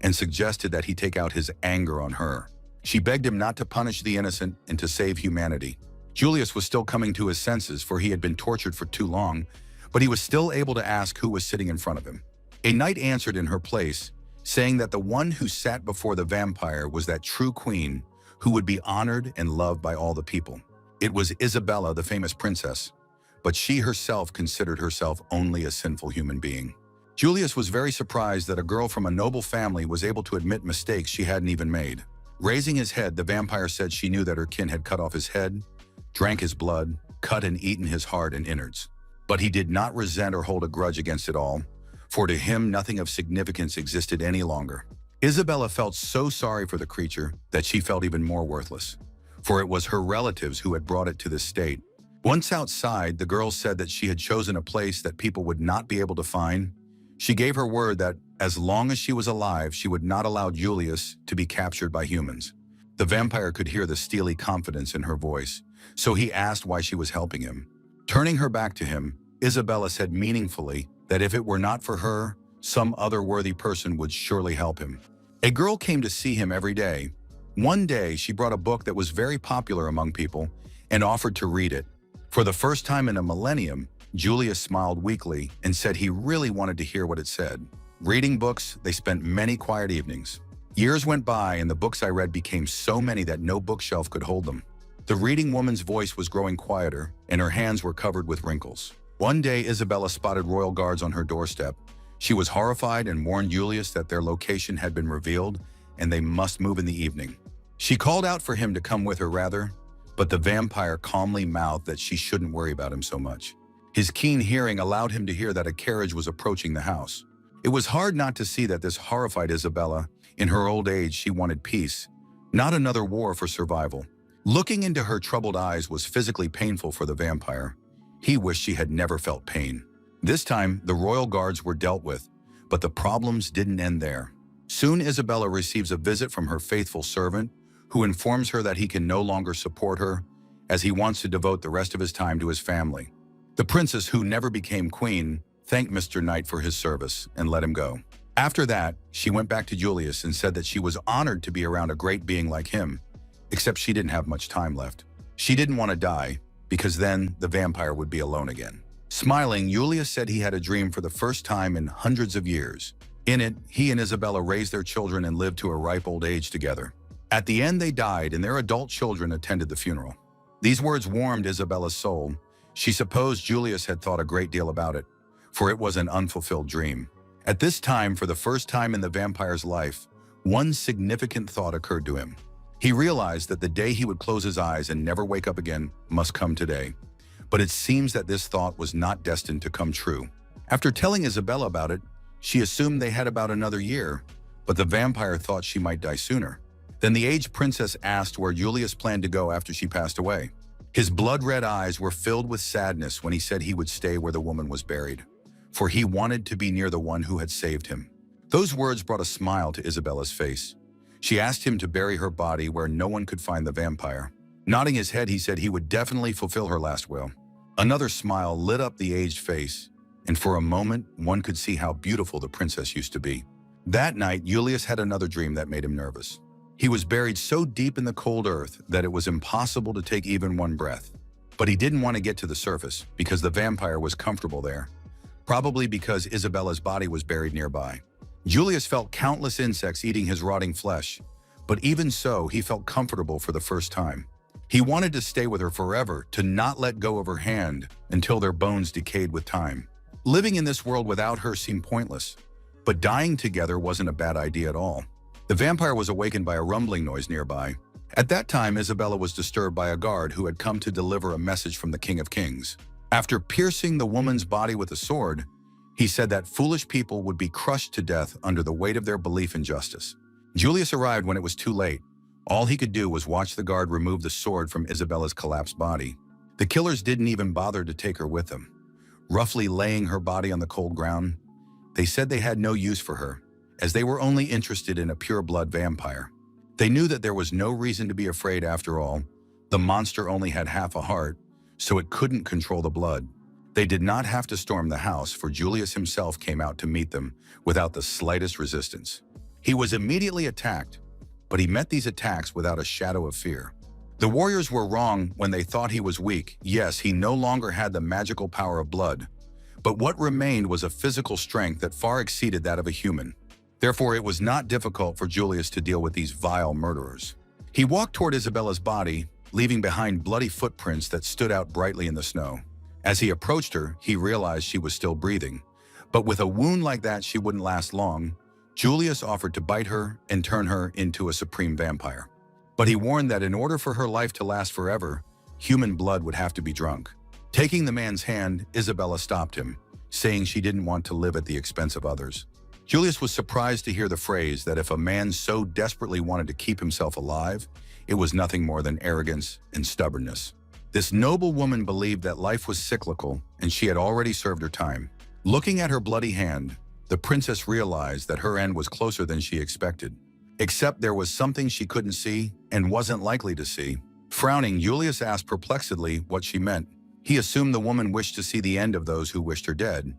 and suggested that he take out his anger on her. She begged him not to punish the innocent and to save humanity. Julius was still coming to his senses, for he had been tortured for too long, but he was still able to ask who was sitting in front of him. A knight answered in her place, saying that the one who sat before the vampire was that true queen who would be honored and loved by all the people. It was Isabella, the famous princess, but she herself considered herself only a sinful human being. Julius was very surprised that a girl from a noble family was able to admit mistakes she hadn't even made. Raising his head, the vampire said she knew that her kin had cut off his head, drank his blood, cut and eaten his heart and innards. But he did not resent or hold a grudge against it all, for to him nothing of significance existed any longer. Isabella felt so sorry for the creature that she felt even more worthless, for it was her relatives who had brought it to this state. Once outside, the girl said that she had chosen a place that people would not be able to find. She gave her word that as long as she was alive, she would not allow Julius to be captured by humans. The vampire could hear the steely confidence in her voice, so he asked why she was helping him. Turning her back to him, Isabella said meaningfully that if it were not for her, some other worthy person would surely help him. A girl came to see him every day. One day, she brought a book that was very popular among people and offered to read it. For the first time in a millennium, Julius smiled weakly and said he really wanted to hear what it said. Reading books, they spent many quiet evenings. Years went by and the books I read became so many that no bookshelf could hold them. The reading woman's voice was growing quieter and her hands were covered with wrinkles. One day, Isabella spotted royal guards on her doorstep. She was horrified and warned Julius that their location had been revealed and they must move in the evening. She called out for him to come with her rather, but the vampire calmly mouthed that she shouldn't worry about him so much. His keen hearing allowed him to hear that a carriage was approaching the house. It was hard not to see that this horrified Isabella. In her old age, she wanted peace, not another war for survival. Looking into her troubled eyes was physically painful for the vampire. He wished she had never felt pain. This time, the royal guards were dealt with, but the problems didn't end there. Soon, Isabella receives a visit from her faithful servant, who informs her that he can no longer support her, as he wants to devote the rest of his time to his family. The princess, who never became queen, thanked Mr. Knight for his service and let him go. After that, she went back to Julius and said that she was honored to be around a great being like him, except she didn't have much time left. She didn't want to die, because then the vampire would be alone again. Smiling, Julius said he had a dream for the first time in hundreds of years. In it, he and Isabella raised their children and lived to a ripe old age together. At the end, they died, and their adult children attended the funeral. These words warmed Isabella's soul. She supposed Julius had thought a great deal about it, for it was an unfulfilled dream. At this time, for the first time in the vampire's life, one significant thought occurred to him. He realized that the day he would close his eyes and never wake up again must come today. But it seems that this thought was not destined to come true. After telling Isabella about it, she assumed they had about another year, but the vampire thought she might die sooner. Then the aged princess asked where Julius planned to go after she passed away. His blood-red eyes were filled with sadness when he said he would stay where the woman was buried, for he wanted to be near the one who had saved him. Those words brought a smile to Isabella's face. She asked him to bury her body where no one could find the vampire. Nodding his head, he said he would definitely fulfill her last will. Another smile lit up the aged face, and for a moment, one could see how beautiful the princess used to be. That night, Julius had another dream that made him nervous. He was buried so deep in the cold earth that it was impossible to take even one breath. But he didn't want to get to the surface because the vampire was comfortable there, probably because Isabella's body was buried nearby. Julius felt countless insects eating his rotting flesh, but even so, he felt comfortable for the first time. He wanted to stay with her forever, to not let go of her hand until their bones decayed with time. Living in this world without her seemed pointless, but dying together wasn't a bad idea at all. The vampire was awakened by a rumbling noise nearby. At that time, Isabella was disturbed by a guard who had come to deliver a message from the King of Kings. After piercing the woman's body with a sword, he said that foolish people would be crushed to death under the weight of their belief in justice. Julius arrived when it was too late. All he could do was watch the guard remove the sword from Isabella's collapsed body. The killers didn't even bother to take her with them. Roughly laying her body on the cold ground, they said they had no use for her, as they were only interested in a pure-blood vampire. They knew that there was no reason to be afraid after all. The monster only had half a heart, so it couldn't control the blood. They did not have to storm the house, for Julius himself came out to meet them without the slightest resistance. He was immediately attacked, but he met these attacks without a shadow of fear. The warriors were wrong when they thought he was weak. Yes, he no longer had the magical power of blood, but what remained was a physical strength that far exceeded that of a human. Therefore, it was not difficult for Julius to deal with these vile murderers. He walked toward Isabella's body, leaving behind bloody footprints that stood out brightly in the snow. As he approached her, he realized she was still breathing. But with a wound like that, she wouldn't last long. Julius offered to bite her and turn her into a supreme vampire. But he warned that in order for her life to last forever, human blood would have to be drunk. Taking the man's hand, Isabella stopped him, saying she didn't want to live at the expense of others. Julius was surprised to hear the phrase that if a man so desperately wanted to keep himself alive, it was nothing more than arrogance and stubbornness. This noble woman believed that life was cyclical and she had already served her time. Looking at her bloody hand, the princess realized that her end was closer than she expected. Except there was something she couldn't see and wasn't likely to see. Frowning, Julius asked perplexedly what she meant. He assumed the woman wished to see the end of those who wished her dead,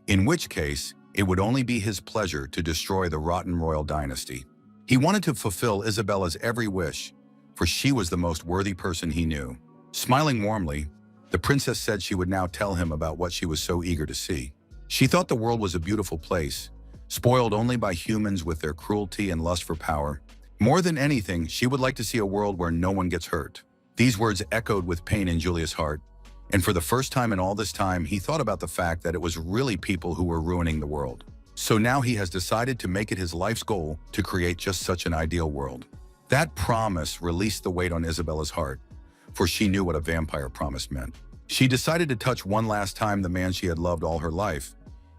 in which case, it would only be his pleasure to destroy the rotten royal dynasty. He wanted to fulfill Isabella's every wish, for she was the most worthy person he knew. Smiling warmly, the princess said she would now tell him about what she was so eager to see. She thought the world was a beautiful place, spoiled only by humans with their cruelty and lust for power. More than anything, she would like to see a world where no one gets hurt. These words echoed with pain in Julius' heart, and for the first time in all this time, he thought about the fact that it was really people who were ruining the world. So now he has decided to make it his life's goal to create just such an ideal world. That promise released the weight on Isabella's heart, for she knew what a vampire promise meant. She decided to touch one last time the man she had loved all her life,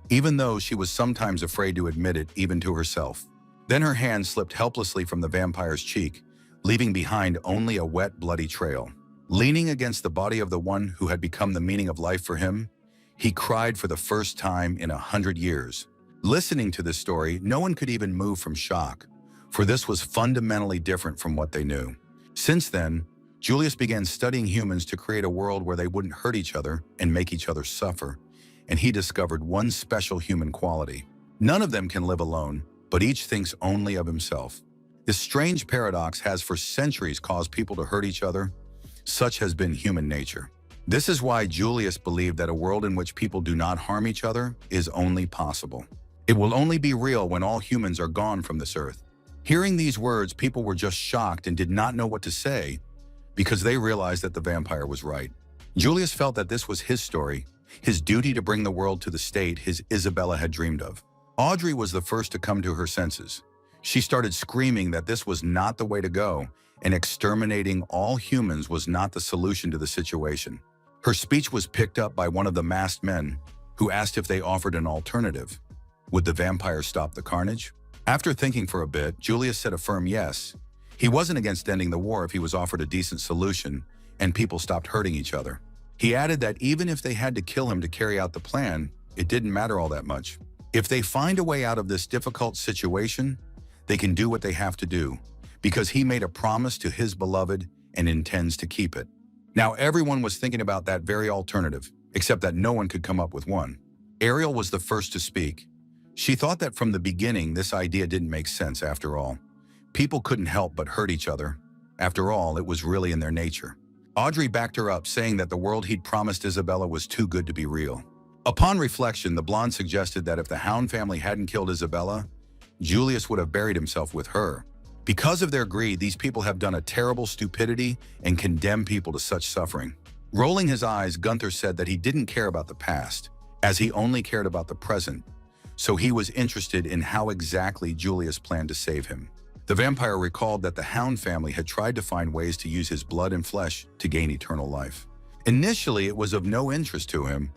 even though she was sometimes afraid to admit it even to herself. Then her hand slipped helplessly from the vampire's cheek, leaving behind only a wet, bloody trail. Leaning against the body of the one who had become the meaning of life for him, he cried for the first time in 100 years. Listening to this story, no one could even move from shock, for this was fundamentally different from what they knew. Since then, Julius began studying humans to create a world where they wouldn't hurt each other and make each other suffer, and he discovered one special human quality. None of them can live alone, but each thinks only of himself. This strange paradox has for centuries caused people to hurt each other. Such has been human nature. This is why Julius believed that a world in which people do not harm each other is only possible. It will only be real when all humans are gone from this earth. Hearing these words, people were just shocked and did not know what to say because they realized that the vampire was right. Julius felt that this was his story, his duty to bring the world to the state his Isabella had dreamed of. Audrey was the first to come to her senses. She started screaming that this was not the way to go, and exterminating all humans was not the solution to the situation. Her speech was picked up by one of the masked men, who asked if they offered an alternative. Would the vampires stop the carnage? After thinking for a bit, Julius said a firm yes. He wasn't against ending the war if he was offered a decent solution and people stopped hurting each other. He added that even if they had to kill him to carry out the plan, it didn't matter all that much. If they find a way out of this difficult situation, they can do what they have to do, because he made a promise to his beloved and intends to keep it. Now everyone was thinking about that very alternative, except that no one could come up with one. Ariel was the first to speak. She thought that from the beginning this idea didn't make sense after all. People couldn't help but hurt each other. After all, it was really in their nature. Audrey backed her up, saying that the world he'd promised Isabella was too good to be real. Upon reflection, the blonde suggested that if the Hound family hadn't killed Isabella, Julius would have buried himself with her. Because of their greed, these people have done a terrible stupidity and condemn people to such suffering. Rolling his eyes, Gunther said that he didn't care about the past, as he only cared about the present, so he was interested in how exactly Julius planned to save him. The vampire recalled that the Hound family had tried to find ways to use his blood and flesh to gain eternal life. Initially, it was of no interest to him,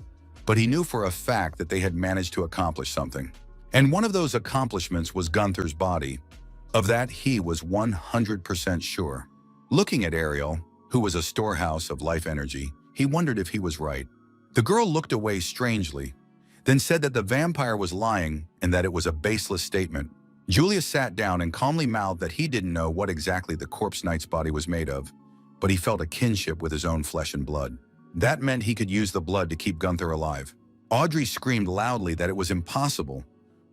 but he knew for a fact that they had managed to accomplish something. And one of those accomplishments was Gunther's body. Of that, he was 100% sure. Looking at Ariel, who was a storehouse of life energy, he wondered if he was right. The girl looked away strangely, then said that the vampire was lying and that it was a baseless statement. Julius sat down and calmly mouthed that he didn't know what exactly the corpse knight's body was made of, but he felt a kinship with his own flesh and blood. That meant he could use the blood to keep Gunther alive. Audrey screamed loudly that it was impossible,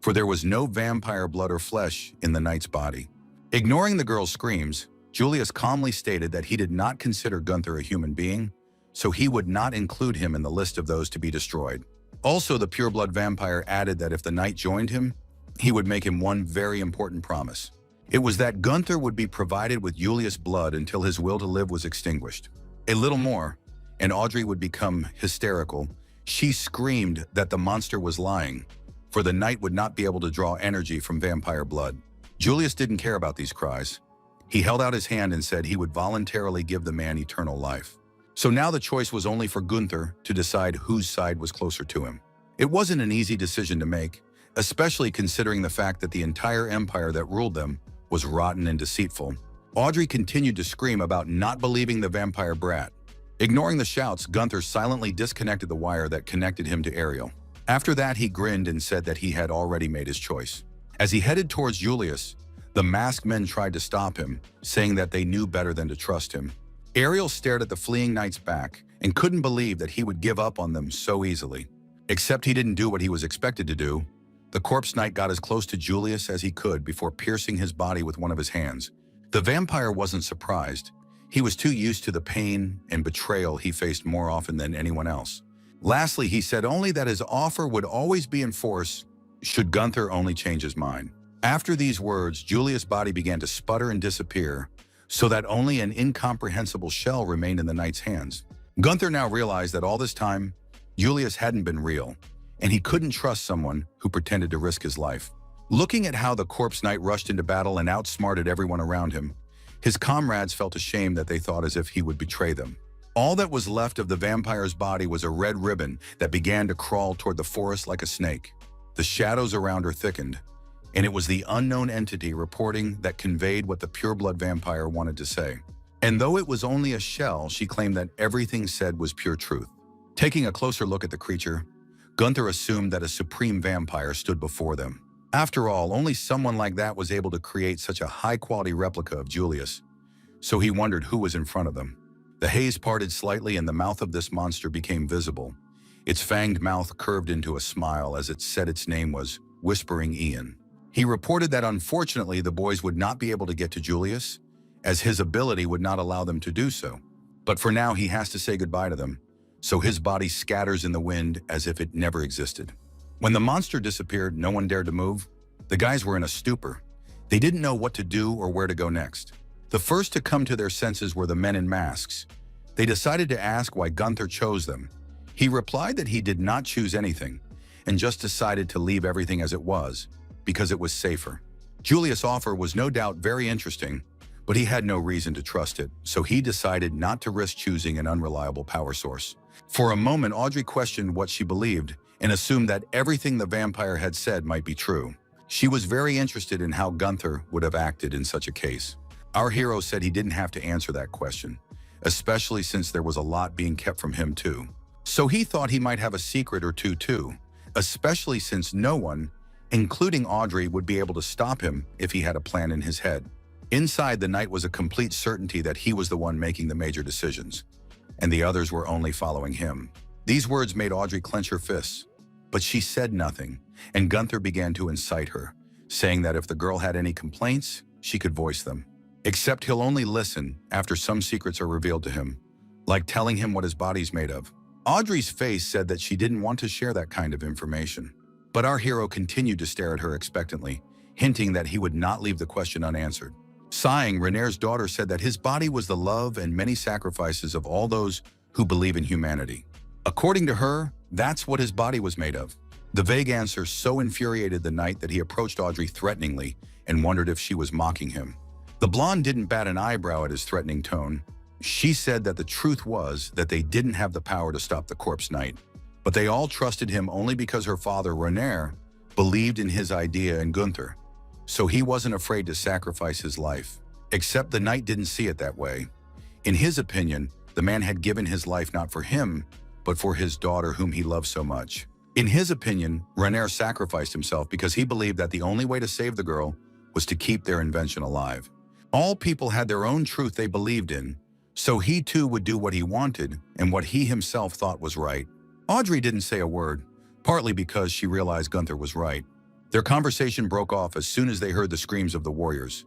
for there was no vampire blood or flesh in the knight's body. Ignoring the girl's screams, Julius calmly stated that he did not consider Gunther a human being, so he would not include him in the list of those to be destroyed. Also, the pureblood vampire added that if the knight joined him, he would make him one very important promise. It was that Gunther would be provided with Julius' blood until his will to live was extinguished. A little more, and Audrey would become hysterical. She screamed that the monster was lying, for the knight would not be able to draw energy from vampire blood. Julius didn't care about these cries. He held out his hand and said he would voluntarily give the man eternal life. So now the choice was only for Gunther to decide whose side was closer to him. It wasn't an easy decision to make, especially considering the fact that the entire empire that ruled them was rotten and deceitful. Audrey continued to scream about not believing the vampire brat. Ignoring the shouts, Gunther silently disconnected the wire that connected him to Ariel. After that, he grinned and said that he had already made his choice. As he headed towards Julius, the masked men tried to stop him, saying that they knew better than to trust him. Ariel stared at the fleeing knight's back and couldn't believe that he would give up on them so easily. Except he didn't do what he was expected to do. The corpse knight got as close to Julius as he could before piercing his body with one of his hands. The vampire wasn't surprised. He was too used to the pain and betrayal he faced more often than anyone else. Lastly, he said only that his offer would always be in force should Gunther only change his mind. After these words, Julius' body began to sputter and disappear, so that only an incomprehensible shell remained in the knight's hands. Gunther now realized that all this time, Julius hadn't been real, and he couldn't trust someone who pretended to risk his life. Looking at how the corpse knight rushed into battle and outsmarted everyone around him, his comrades felt ashamed that they thought as if he would betray them. All that was left of the vampire's body was a red ribbon that began to crawl toward the forest like a snake. The shadows around her thickened, and it was the unknown entity reporting that conveyed what the pureblood vampire wanted to say. And though it was only a shell, she claimed that everything said was pure truth. Taking a closer look at the creature, Gunther assumed that a supreme vampire stood before them. After all, only someone like that was able to create such a high-quality replica of Julius, so he wondered who was in front of them. The haze parted slightly and the mouth of this monster became visible. Its fanged mouth curved into a smile as it said its name was Whispering Ian. He reported that unfortunately the boys would not be able to get to Julius, as his ability would not allow them to do so. But for now he has to say goodbye to them, so his body scatters in the wind as if it never existed. When the monster disappeared, no one dared to move. The guys were in a stupor. They didn't know what to do or where to go next. The first to come to their senses were the men in masks. They decided to ask why Gunther chose them. He replied that he did not choose anything and just decided to leave everything as it was because it was safer. Julius' offer was no doubt very interesting, but he had no reason to trust it, so he decided not to risk choosing an unreliable power source. For a moment, Audrey questioned what she believed and assumed that everything the vampire had said might be true. She was very interested in how Gunther would have acted in such a case. Our hero said he didn't have to answer that question, especially since there was a lot being kept from him too. So he thought he might have a secret or two too, especially since no one, including Audrey, would be able to stop him if he had a plan in his head. Inside, the knight was a complete certainty that he was the one making the major decisions, and the others were only following him. These words made Audrey clench her fists, but she said nothing, and Gunther began to incite her, saying that if the girl had any complaints, she could voice them. Except he'll only listen after some secrets are revealed to him, like telling him what his body's made of. Audrey's face said that she didn't want to share that kind of information. But our hero continued to stare at her expectantly, hinting that he would not leave the question unanswered. Sighing, Renaer's daughter said that his body was the love and many sacrifices of all those who believe in humanity. According to her, that's what his body was made of. The vague answer so infuriated the knight that he approached Audrey threateningly and wondered if she was mocking him. The blonde didn't bat an eyebrow at his threatening tone. She said that the truth was that they didn't have the power to stop the corpse knight, but they all trusted him only because her father, Renaer, believed in his idea and Gunther, so he wasn't afraid to sacrifice his life. Except the knight didn't see it that way. In his opinion, the man had given his life not for him, but for his daughter whom he loved so much. In his opinion, Renaer sacrificed himself because he believed that the only way to save the girl was to keep their invention alive. All people had their own truth they believed in, so he too would do what he wanted and what he himself thought was right. Audrey didn't say a word, partly because she realized Gunther was right. Their conversation broke off as soon as they heard the screams of the warriors.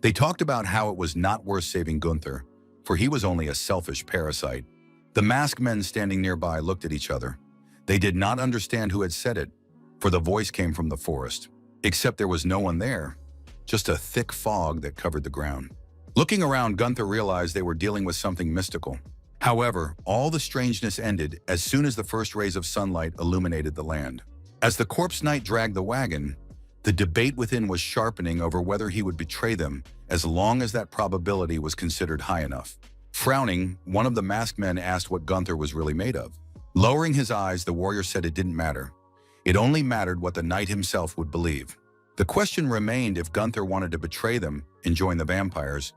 They talked about how it was not worth saving Gunther, for he was only a selfish parasite. The masked men standing nearby looked at each other. They did not understand who had said it, for the voice came from the forest. Except there was no one there, just a thick fog that covered the ground. Looking around, Gunther realized they were dealing with something mystical. However, all the strangeness ended as soon as the first rays of sunlight illuminated the land. As the corpse knight dragged the wagon, the debate within was sharpening over whether he would betray them as long as that probability was considered high enough. Frowning, one of the masked men asked what Gunther was really made of. Lowering his eyes, the warrior said it didn't matter. It only mattered what the knight himself would believe. The question remained, if Gunther wanted to betray them and join the vampires,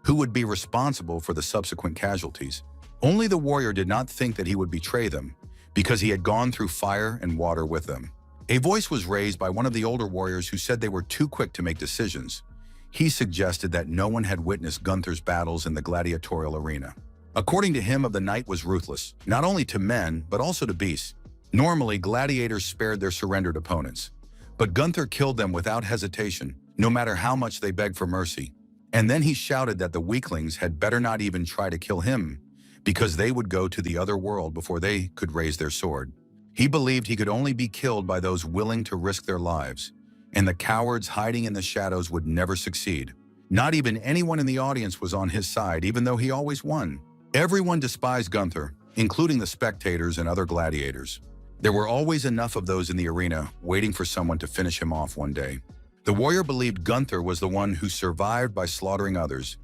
who would be responsible for the subsequent casualties? Only the warrior did not think that he would betray them, because he had gone through fire and water with them. A voice was raised by one of the older warriors who said they were too quick to make decisions. He suggested that no one had witnessed Gunther's battles in the gladiatorial arena. According to him, the knight was ruthless, not only to men, but also to beasts. Normally, gladiators spared their surrendered opponents, but Gunther killed them without hesitation, no matter how much they begged for mercy. And then he shouted that the weaklings had better not even try to kill him, because they would go to the other world before they could raise their sword. He believed he could only be killed by those willing to risk their lives, and the cowards hiding in the shadows would never succeed. Not even anyone in the audience was on his side, even though he always won. Everyone despised Gunther, including the spectators and other gladiators. There were always enough of those in the arena waiting for someone to finish him off one day. The warrior believed Gunther was the one who survived by slaughtering others.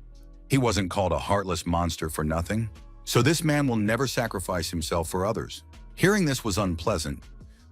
He wasn't called a heartless monster for nothing. So this man will never sacrifice himself for others. Hearing this was unpleasant,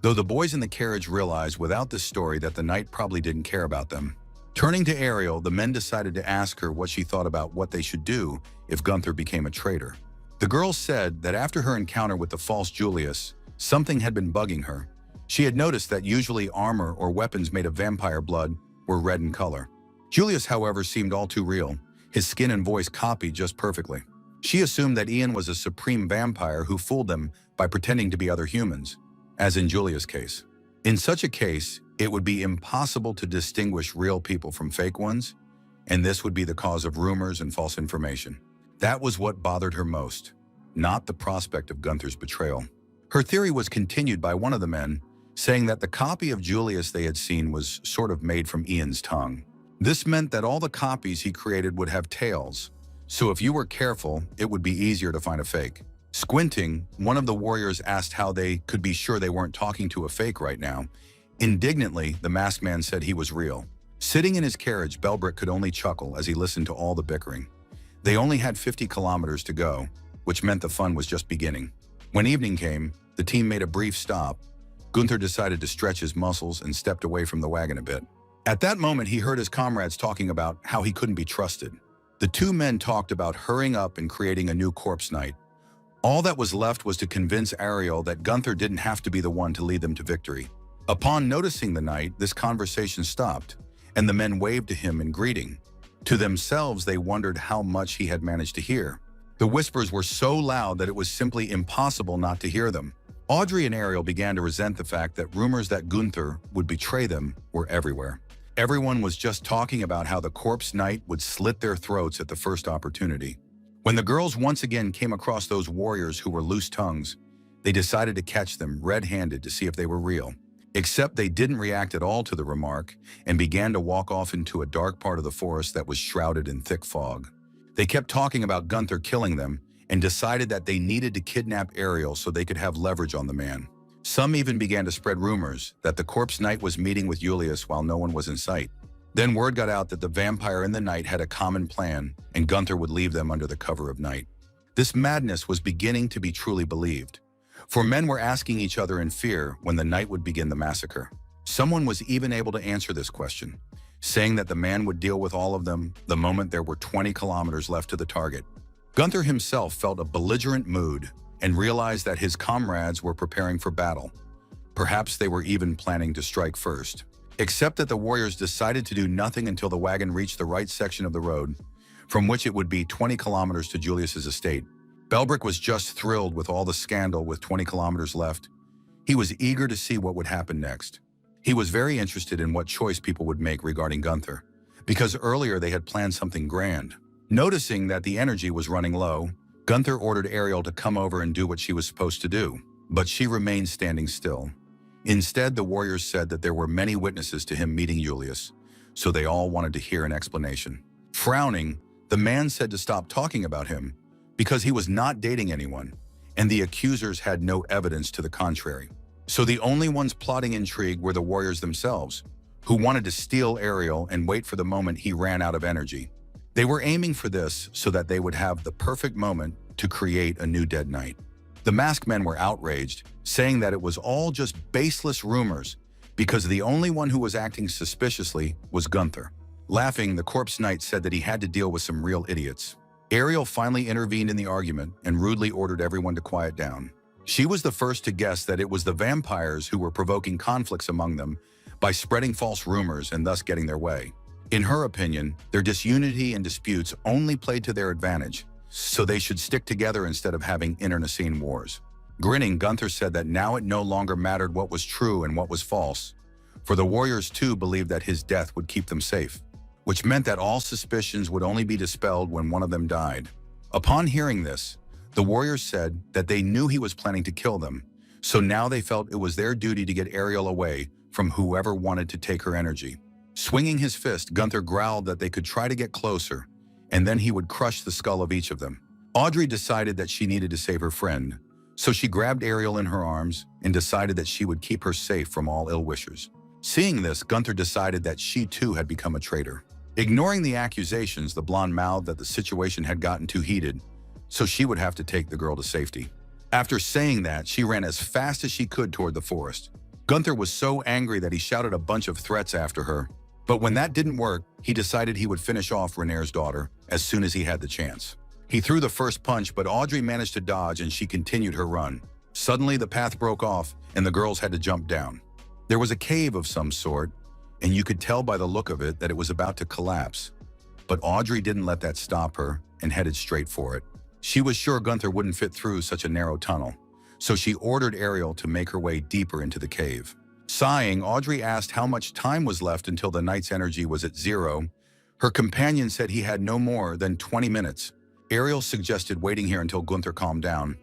though the boys in the carriage realized without this story that the knight probably didn't care about them. Turning to Ariel, the men decided to ask her what she thought about what they should do if Gunther became a traitor. The girl said that after her encounter with the false Julius, something had been bugging her. She had noticed that usually armor or weapons made of vampire blood were red in color. Julius, however, seemed all too real. His skin and voice copied just perfectly. She assumed that Ian was a supreme vampire who fooled them by pretending to be other humans, as in Julia's case. In such a case, it would be impossible to distinguish real people from fake ones, and this would be the cause of rumors and false information. That was what bothered her most, not the prospect of Gunther's betrayal. Her theory was continued by one of the men, saying that the copy of Julius they had seen was sort of made from Ian's tongue. This meant that all the copies he created would have tails, So if you were careful, it would be easier to find a fake. Squinting, one of the warriors asked how they could be sure they weren't talking to a fake right now. Indignantly, the masked man said he was real. Sitting in his carriage, Belbrick could only chuckle as he listened to all the bickering. They only had 50 kilometers to go, which meant the fun was just beginning. When evening came, the team made a brief stop. Gunther decided to stretch his muscles and stepped away from the wagon a bit. At that moment, he heard his comrades talking about how he couldn't be trusted. The two men talked about hurrying up and creating a new corpse night. All that was left was to convince Ariel that Gunther didn't have to be the one to lead them to victory. Upon noticing the night, this conversation stopped, and the men waved to him in greeting. To themselves, they wondered how much he had managed to hear. The whispers were so loud that it was simply impossible not to hear them. Audrey and Ariel began to resent the fact that rumors that Gunther would betray them were everywhere. Everyone was just talking about how the corpse knight would slit their throats at the first opportunity. When the girls once again came across those warriors who were loose tongues, they decided to catch them red-handed to see if they were real. Except they didn't react at all to the remark and began to walk off into a dark part of the forest that was shrouded in thick fog. They kept talking about Gunther killing them and decided that they needed to kidnap Ariel so they could have leverage on the man. Some even began to spread rumors that the corpse knight was meeting with Julius while no one was in sight. Then word got out that the vampire and the knight had a common plan and Gunther would leave them under the cover of night. This madness was beginning to be truly believed, for men were asking each other in fear when the night would begin the massacre. Someone was even able to answer this question, saying that the man would deal with all of them the moment there were 20 kilometers left to the target. Gunther himself felt a belligerent mood and realized that his comrades were preparing for battle. Perhaps they were even planning to strike first. Except that the warriors decided to do nothing until the wagon reached the right section of the road, from which it would be 20 kilometers to Julius's estate. Belbrick was just thrilled with all the scandal with 20 kilometers left. He was eager to see what would happen next. He was very interested in what choice people would make regarding Gunther, because earlier they had planned something grand. Noticing that the energy was running low, Gunther ordered Ariel to come over and do what she was supposed to do, but she remained standing still. Instead, the warriors said that there were many witnesses to him meeting Julius, so they all wanted to hear an explanation. Frowning, the man said to stop talking about him because he was not dating anyone, and the accusers had no evidence to the contrary. So the only ones plotting intrigue were the warriors themselves, who wanted to steal Ariel and wait for the moment he ran out of energy. They were aiming for this so that they would have the perfect moment to create a new dead knight. The masked men were outraged, saying that it was all just baseless rumors because the only one who was acting suspiciously was Gunther. Laughing, the corpse knight said that he had to deal with some real idiots. Ariel finally intervened in the argument and rudely ordered everyone to quiet down. She was the first to guess that it was the vampires who were provoking conflicts among them by spreading false rumors and thus getting their way. In her opinion, their disunity and disputes only played to their advantage, so they should stick together instead of having internecine wars. Grinning, Gunther said that now it no longer mattered what was true and what was false, for the warriors too believed that his death would keep them safe, which meant that all suspicions would only be dispelled when one of them died. Upon hearing this, the warriors said that they knew he was planning to kill them, so now they felt it was their duty to get Ariel away from whoever wanted to take her energy. Swinging his fist, Gunther growled that they could try to get closer, and then he would crush the skull of each of them. Audrey decided that she needed to save her friend, so she grabbed Ariel in her arms and decided that she would keep her safe from all ill-wishers. Seeing this, Gunther decided that she too had become a traitor. Ignoring the accusations, the blonde mouthed that the situation had gotten too heated, so she would have to take the girl to safety. After saying that, she ran as fast as she could toward the forest. Gunther was so angry that he shouted a bunch of threats after her. But when that didn't work, he decided he would finish off Renaer's daughter as soon as he had the chance. He threw the first punch, but Audrey managed to dodge and she continued her run. Suddenly, the path broke off and the girls had to jump down. There was a cave of some sort, and you could tell by the look of it that it was about to collapse. But Audrey didn't let that stop her and headed straight for it. She was sure Gunther wouldn't fit through such a narrow tunnel, so she ordered Ariel to make her way deeper into the cave. Sighing, Audrey asked how much time was left until the knight's energy was at 0. Her companion said he had no more than 20 minutes. Ariel suggested waiting here until Gunther calmed down.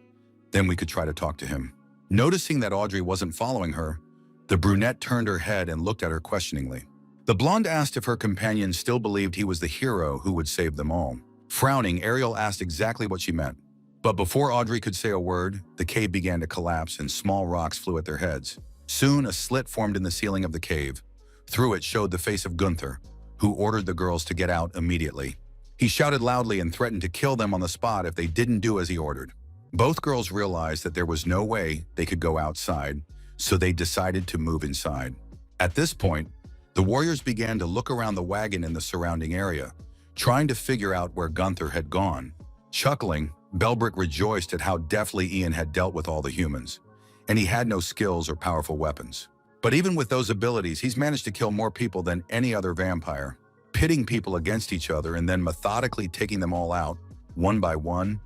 Then we could try to talk to him. Noticing that Audrey wasn't following her, the brunette turned her head and looked at her questioningly. The blonde asked if her companion still believed he was the hero who would save them all. Frowning, Ariel asked exactly what she meant. But before Audrey could say a word, the cave began to collapse and small rocks flew at their heads. Soon, a slit formed in the ceiling of the cave. Through it showed the face of Gunther, who ordered the girls to get out immediately. He shouted loudly and threatened to kill them on the spot if they didn't do as he ordered. Both girls realized that there was no way they could go outside, so they decided to move inside. At this point, the warriors began to look around the wagon in the surrounding area, trying to figure out where Gunther had gone. Chuckling, Belbrick rejoiced at how deftly Ian had dealt with all the humans, and he had no skills or powerful weapons. But even with those abilities, he's managed to kill more people than any other vampire, pitting people against each other and then methodically taking them all out, one by one,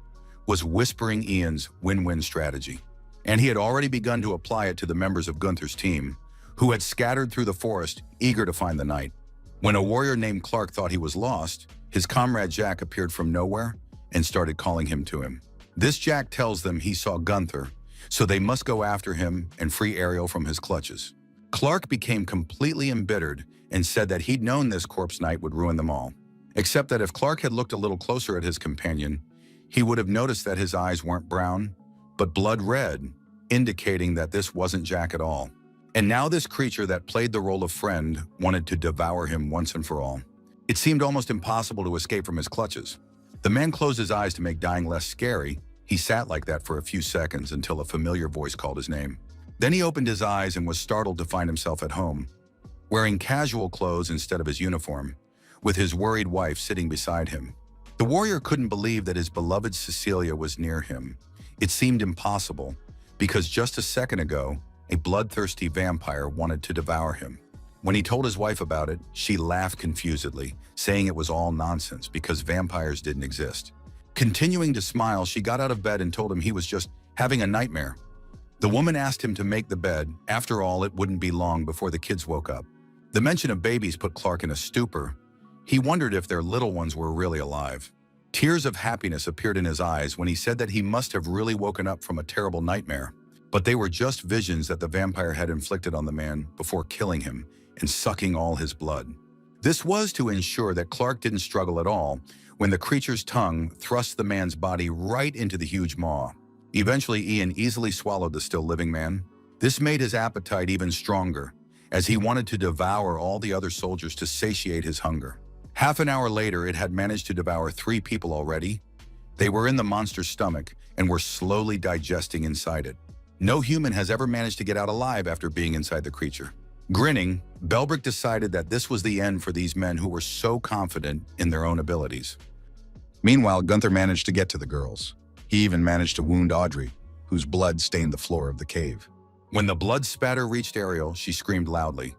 was Whispering Ian's win-win strategy. And he had already begun to apply it to the members of Gunther's team, who had scattered through the forest, eager to find the knight. When a warrior named Clark thought he was lost, his comrade Jack appeared from nowhere and started calling him to him. This Jack tells them he saw Gunther, so they must go after him and free Ariel from his clutches. Clark became completely embittered and said that he'd known this corpse knight would ruin them all. Except that if Clark had looked a little closer at his companion, he would have noticed that his eyes weren't brown, but blood red, indicating that this wasn't Jack at all. And now this creature that played the role of friend wanted to devour him once and for all. It seemed almost impossible to escape from his clutches. The man closed his eyes to make dying less scary. He sat like that for a few seconds until a familiar voice called his name. Then he opened his eyes and was startled to find himself at home, wearing casual clothes instead of his uniform, with his worried wife sitting beside him. The warrior couldn't believe that his beloved Cecilia was near him. It seemed impossible, because just a second ago, a bloodthirsty vampire wanted to devour him. When he told his wife about it, she laughed confusedly, saying it was all nonsense because vampires didn't exist. Continuing to smile, she got out of bed and told him he was just having a nightmare. The woman asked him to make the bed. After all, it wouldn't be long before the kids woke up. The mention of babies put Clark in a stupor. He wondered if their little ones were really alive. Tears of happiness appeared in his eyes when he said that he must have really woken up from a terrible nightmare. But they were just visions that the vampire had inflicted on the man before killing him and sucking all his blood. This was to ensure that Clark didn't struggle at all when the creature's tongue thrust the man's body right into the huge maw. Eventually, Ian easily swallowed the still living man. This made his appetite even stronger, as he wanted to devour all the other soldiers to satiate his hunger. Half an hour later, it had managed to devour 3 people already. They were in the monster's stomach and were slowly digesting inside it. No human has ever managed to get out alive after being inside the creature. Grinning, Belbrick decided that this was the end for these men who were so confident in their own abilities.
Meanwhile, Gunther managed to get to the girls. He even managed to wound Audrey, whose blood stained the floor of the cave.
When the blood spatter reached Ariel, she screamed loudly,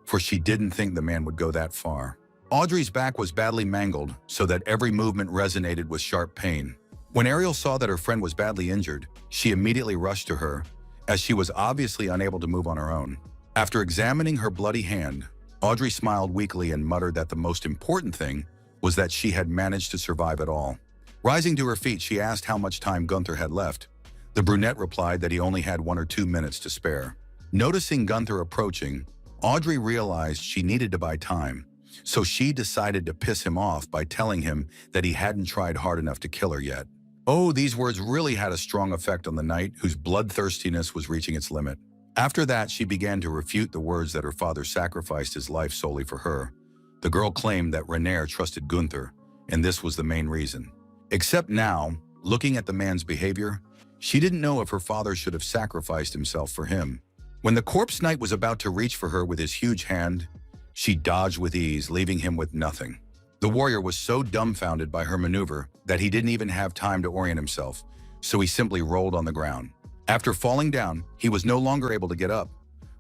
for she didn't think the man would go that far. Audrey's back was badly mangled, so that every movement resonated with sharp pain. When Ariel saw that her friend was badly injured, she immediately rushed to her, as she was obviously unable to move on her own. After examining her bloody hand, Audrey smiled weakly and muttered that the most important thing was that she had managed to survive it all. Rising to her feet, she asked how much time Gunther had left. The brunette replied that he only had 1 or 2 minutes to spare. Noticing Gunther approaching, Audrey realized she needed to buy time, so she decided to piss him off by telling him that he hadn't tried hard enough to kill her yet. Oh, these words really had a strong effect on the knight, whose bloodthirstiness was reaching its limit. After that, she began to refute the words that her father sacrificed his life solely for her. The girl claimed that Renaer trusted Gunther, and this was the main reason. Except now, looking at the man's behavior, she didn't know if her father should have sacrificed himself for him. When the corpse knight was about to reach for her with his huge hand, she dodged with ease, leaving him with nothing. The warrior was so dumbfounded by her maneuver that he didn't even have time to orient himself, so he simply rolled on the ground. After falling down, he was no longer able to get up,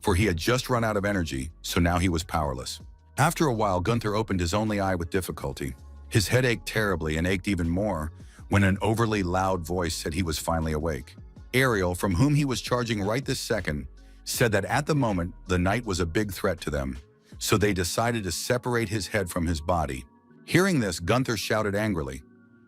for he had just run out of energy, so now he was powerless. After a while, Gunther opened his only eye with difficulty. His head ached terribly and ached even more when an overly loud voice said he was finally awake. Ariel, from whom he was charging right this second, said that at the moment, the knight was a big threat to them, so they decided to separate his head from his body. Hearing this, Gunther shouted angrily,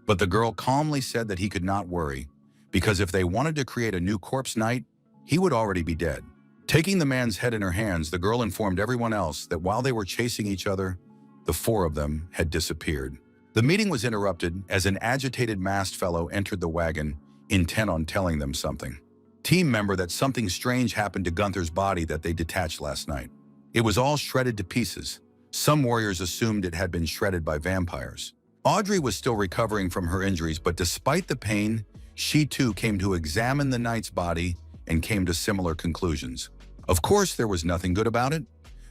but the girl calmly said that he could not worry, because if they wanted to create a new corpse knight, he would already be dead. Taking the man's head in her hands, the girl informed everyone else that while they were chasing each other, the 4 of them had disappeared. The meeting was interrupted as an agitated masked fellow entered the wagon, intent on telling them something. Team member that something strange happened to Gunther's body that they detached last night. It was all shredded to pieces. Some warriors assumed it had been shredded by vampires. Audrey was still recovering from her injuries, but despite the pain, she too came to examine the knight's body and came to similar conclusions. Of course, there was nothing good about it,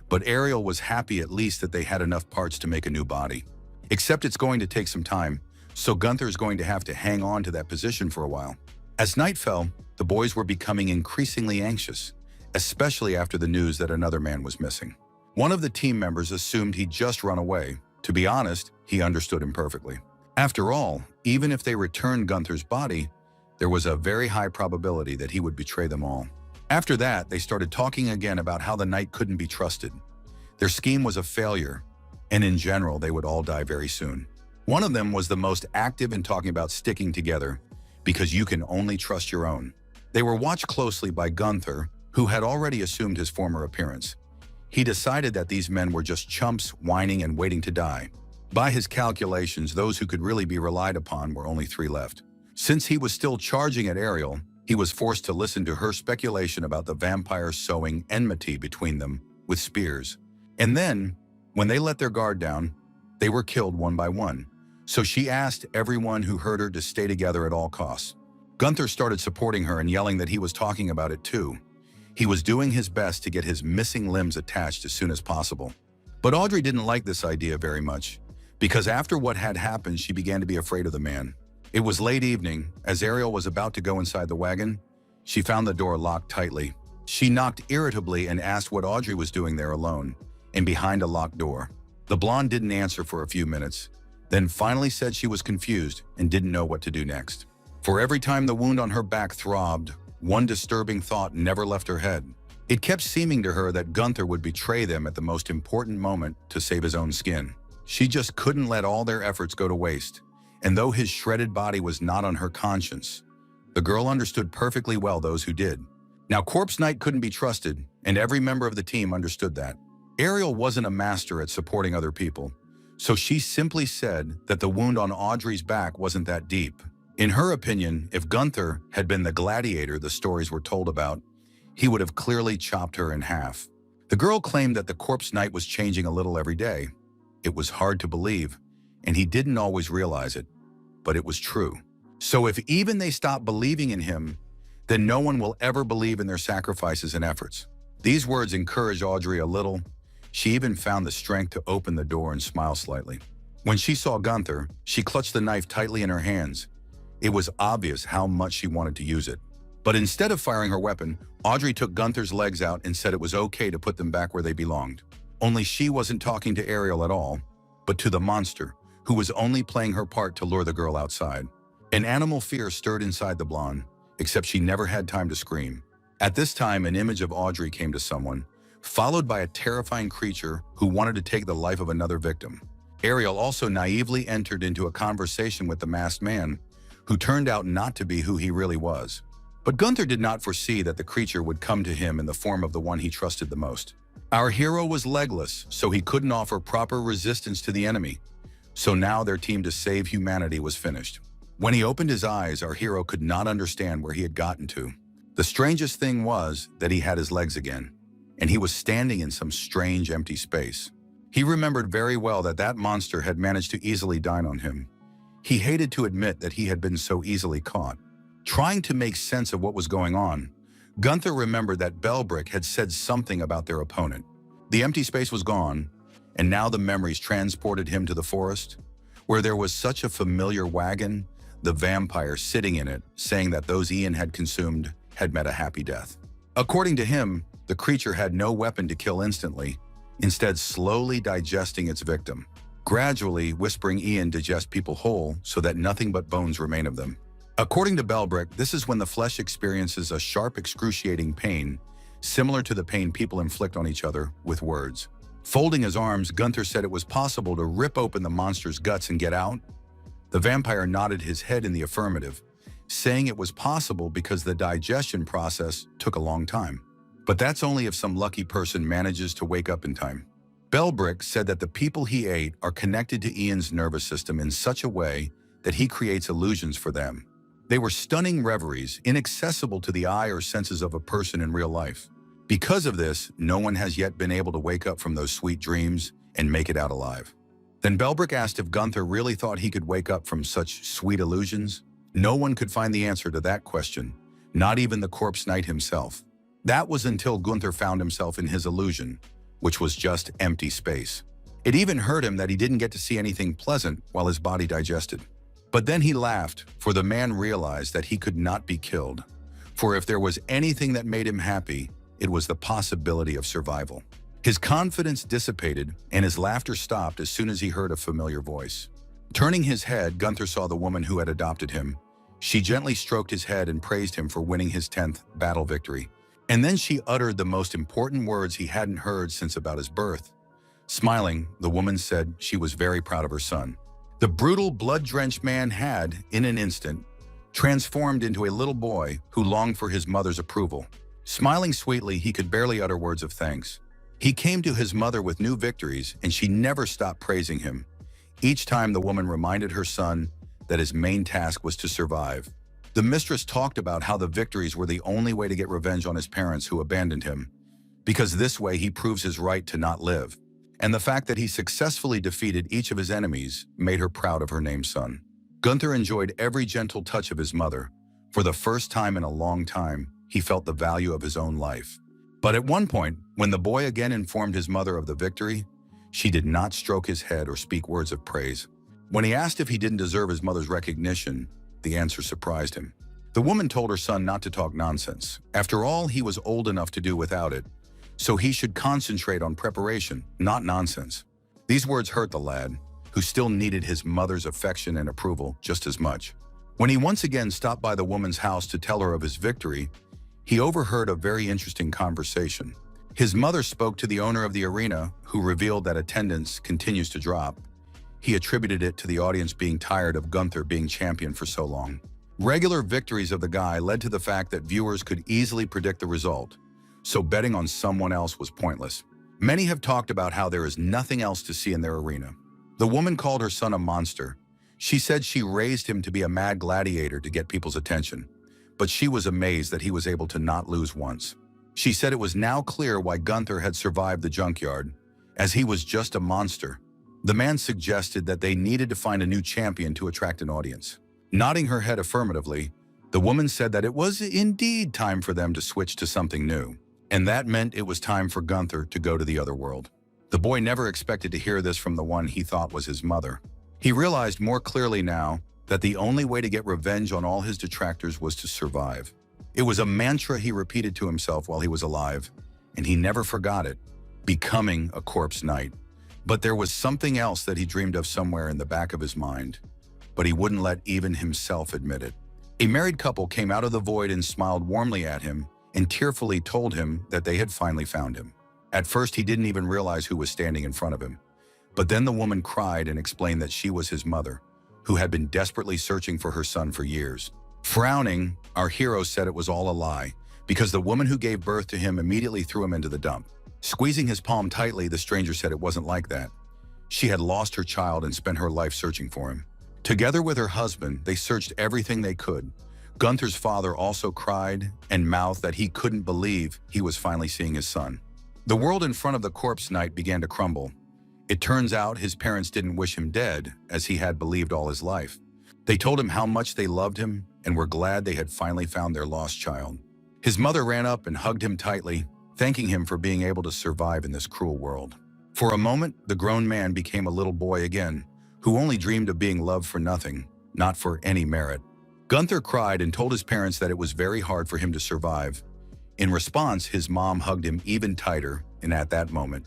but Ariel was happy at least that they had enough parts to make a new body. Except it's going to take some time, so Gunther's going to have to hang on to that position for a while. As night fell, the boys were becoming increasingly anxious, especially after the news that another man was missing. One of the team members assumed he'd just run away. To be honest, he understood him perfectly. After all, even if they returned Gunther's body, there was a very high probability that he would betray them all. After that, they started talking again about how the knight couldn't be trusted. Their scheme was a failure, and in general, they would all die very soon. One of them was the most active in talking about sticking together, because you can only trust your own. They were watched closely by Gunther, who had already assumed his former appearance. He decided that these men were just chumps whining and waiting to die. By his calculations, those who could really be relied upon were only 3 left. Since he was still charging at Ariel, he was forced to listen to her speculation about the vampires sowing enmity between them with spears. And then, when they let their guard down, they were killed one by one. So she asked everyone who heard her to stay together at all costs. Gunther started supporting her and yelling that he was talking about it too. He was doing his best to get his missing limbs attached as soon as possible. But Audrey didn't like this idea very much, because after what had happened, she began to be afraid of the man. It was late evening. As Ariel was about to go inside the wagon, she found the door locked tightly. She knocked irritably and asked what Audrey was doing there alone, and behind a locked door. The blonde didn't answer for a few minutes, then finally said she was confused and didn't know what to do next. For every time the wound on her back throbbed, one disturbing thought never left her head. It kept seeming to her that Gunther would betray them at the most important moment to save his own skin. She just couldn't let all their efforts go to waste. And though his shredded body was not on her conscience, the girl understood perfectly well those who did. Now, Corpse Knight couldn't be trusted, and every member of the team understood that. Ariel wasn't a master at supporting other people, so she simply said that the wound on Audrey's back wasn't that deep. In her opinion, if Gunther had been the gladiator the stories were told about, he would have clearly chopped her in half. The girl claimed that the Corpse Knight was changing a little every day. It was hard to believe, and he didn't always realize it, but it was true. So if even they stop believing in him, then no one will ever believe in their sacrifices and efforts. These words encouraged Audrey a little. She even found the strength to open the door and smile slightly. When she saw Gunther, she clutched the knife tightly in her hands. It was obvious how much she wanted to use it. But instead of firing her weapon, Audrey took Gunther's legs out and said it was okay to put them back where they belonged. Only she wasn't talking to Ariel at all, but to the monster, who was only playing her part to lure the girl outside. An animal fear stirred inside the blonde, except she never had time to scream. At this time, an image of Audrey came to someone, followed by a terrifying creature who wanted to take the life of another victim. Ariel also naively entered into a conversation with the masked man, who turned out not to be who he really was. But Gunther did not foresee that the creature would come to him in the form of the one he trusted the most. Our hero was legless, so he couldn't offer proper resistance to the enemy. So now their team to save humanity was finished. When he opened his eyes, our hero could not understand where he had gotten to. The strangest thing was that he had his legs again, and he was standing in some strange empty space. He remembered very well that that monster had managed to easily dine on him. He hated to admit that he had been so easily caught. Trying to make sense of what was going on, Gunther remembered that Belbrick had said something about their opponent. The empty space was gone, and now the memories transported him to the forest, where there was such a familiar wagon, the vampire sitting in it, saying that those Ian had consumed had met a happy death. According to him, the creature had no weapon to kill instantly, instead slowly digesting its victim, gradually whispering Ian digest people whole so that nothing but bones remain of them. According to Belbrick, this is when the flesh experiences a sharp, excruciating pain, similar to the pain people inflict on each other with words. Folding his arms, Gunther said it was possible to rip open the monster's guts and get out. The vampire nodded his head in the affirmative, saying it was possible because the digestion process took a long time. But that's only if some lucky person manages to wake up in time. Bellbrick said that the people he ate are connected to Ian's nervous system in such a way that he creates illusions for them. They were stunning reveries, inaccessible to the eye or senses of a person in real life. Because of this, no one has yet been able to wake up from those sweet dreams and make it out alive. Then Bellbrick asked if Gunther really thought he could wake up from such sweet illusions. No one could find the answer to that question, not even the corpse knight himself. That was until Gunther found himself in his illusion, which was just empty space. It even hurt him that he didn't get to see anything pleasant while his body digested. But then he laughed, for the man realized that he could not be killed. For if there was anything that made him happy, it was the possibility of survival. His confidence dissipated, and his laughter stopped as soon as he heard a familiar voice. Turning his head, Gunther saw the woman who had adopted him. She gently stroked his head and praised him for winning his 10th battle victory. And then she uttered the most important words he hadn't heard since about his birth. Smiling, the woman said she was very proud of her son. The brutal, blood-drenched man had, in an instant, transformed into a little boy who longed for his mother's approval. Smiling sweetly, he could barely utter words of thanks. He came to his mother with new victories, and she never stopped praising him. Each time the woman reminded her son that his main task was to survive. The mistress talked about how the victories were the only way to get revenge on his parents who abandoned him, because this way he proves his right to not live. And the fact that he successfully defeated each of his enemies made her proud of her named son. Gunther enjoyed every gentle touch of his mother. For the first time in a long time, he felt the value of his own life. But at one point, when the boy again informed his mother of the victory, she did not stroke his head or speak words of praise. When he asked if he didn't deserve his mother's recognition, the answer surprised him. The woman told her son not to talk nonsense. After all, he was old enough to do without it, so he should concentrate on preparation, not nonsense. These words hurt the lad, who still needed his mother's affection and approval just as much. When he once again stopped by the woman's house to tell her of his victory, he overheard a very interesting conversation. His mother spoke to the owner of the arena, who revealed that attendance continues to drop. He attributed it to the audience being tired of Gunther being champion for so long. Regular victories of the guy led to the fact that viewers could easily predict the result, so betting on someone else was pointless. Many have talked about how there is nothing else to see in their arena. The woman called her son a monster. She said she raised him to be a mad gladiator to get people's attention, but she was amazed that he was able to not lose once. She said it was now clear why Gunther had survived the junkyard, as he was just a monster. The man suggested that they needed to find a new champion to attract an audience. Nodding her head affirmatively, the woman said that it was indeed time for them to switch to something new, and that meant it was time for Gunther to go to the other world. The boy never expected to hear this from the one he thought was his mother. He realized more clearly now that the only way to get revenge on all his detractors was to survive. It was a mantra he repeated to himself while he was alive, and he never forgot it: becoming a corpse knight. But there was something else that he dreamed of somewhere in the back of his mind, but he wouldn't let even himself admit it. A married couple came out of the void and smiled warmly at him and tearfully told him that they had finally found him. At first, he didn't even realize who was standing in front of him. But then the woman cried and explained that she was his mother, who had been desperately searching for her son for years. Frowning, our hero said it was all a lie, because the woman who gave birth to him immediately threw him into the dump. Squeezing his palm tightly, the stranger said it wasn't like that. She had lost her child and spent her life searching for him. Together with her husband, they searched everything they could. Gunther's father also cried and mouthed that he couldn't believe he was finally seeing his son. The world in front of the corpse knight began to crumble. It turns out his parents didn't wish him dead, as he had believed all his life. They told him how much they loved him and were glad they had finally found their lost child. His mother ran up and hugged him tightly, thanking him for being able to survive in this cruel world. For a moment, the grown man became a little boy again, who only dreamed of being loved for nothing, not for any merit. Gunther cried and told his parents that it was very hard for him to survive. In response, his mom hugged him even tighter, and at that moment,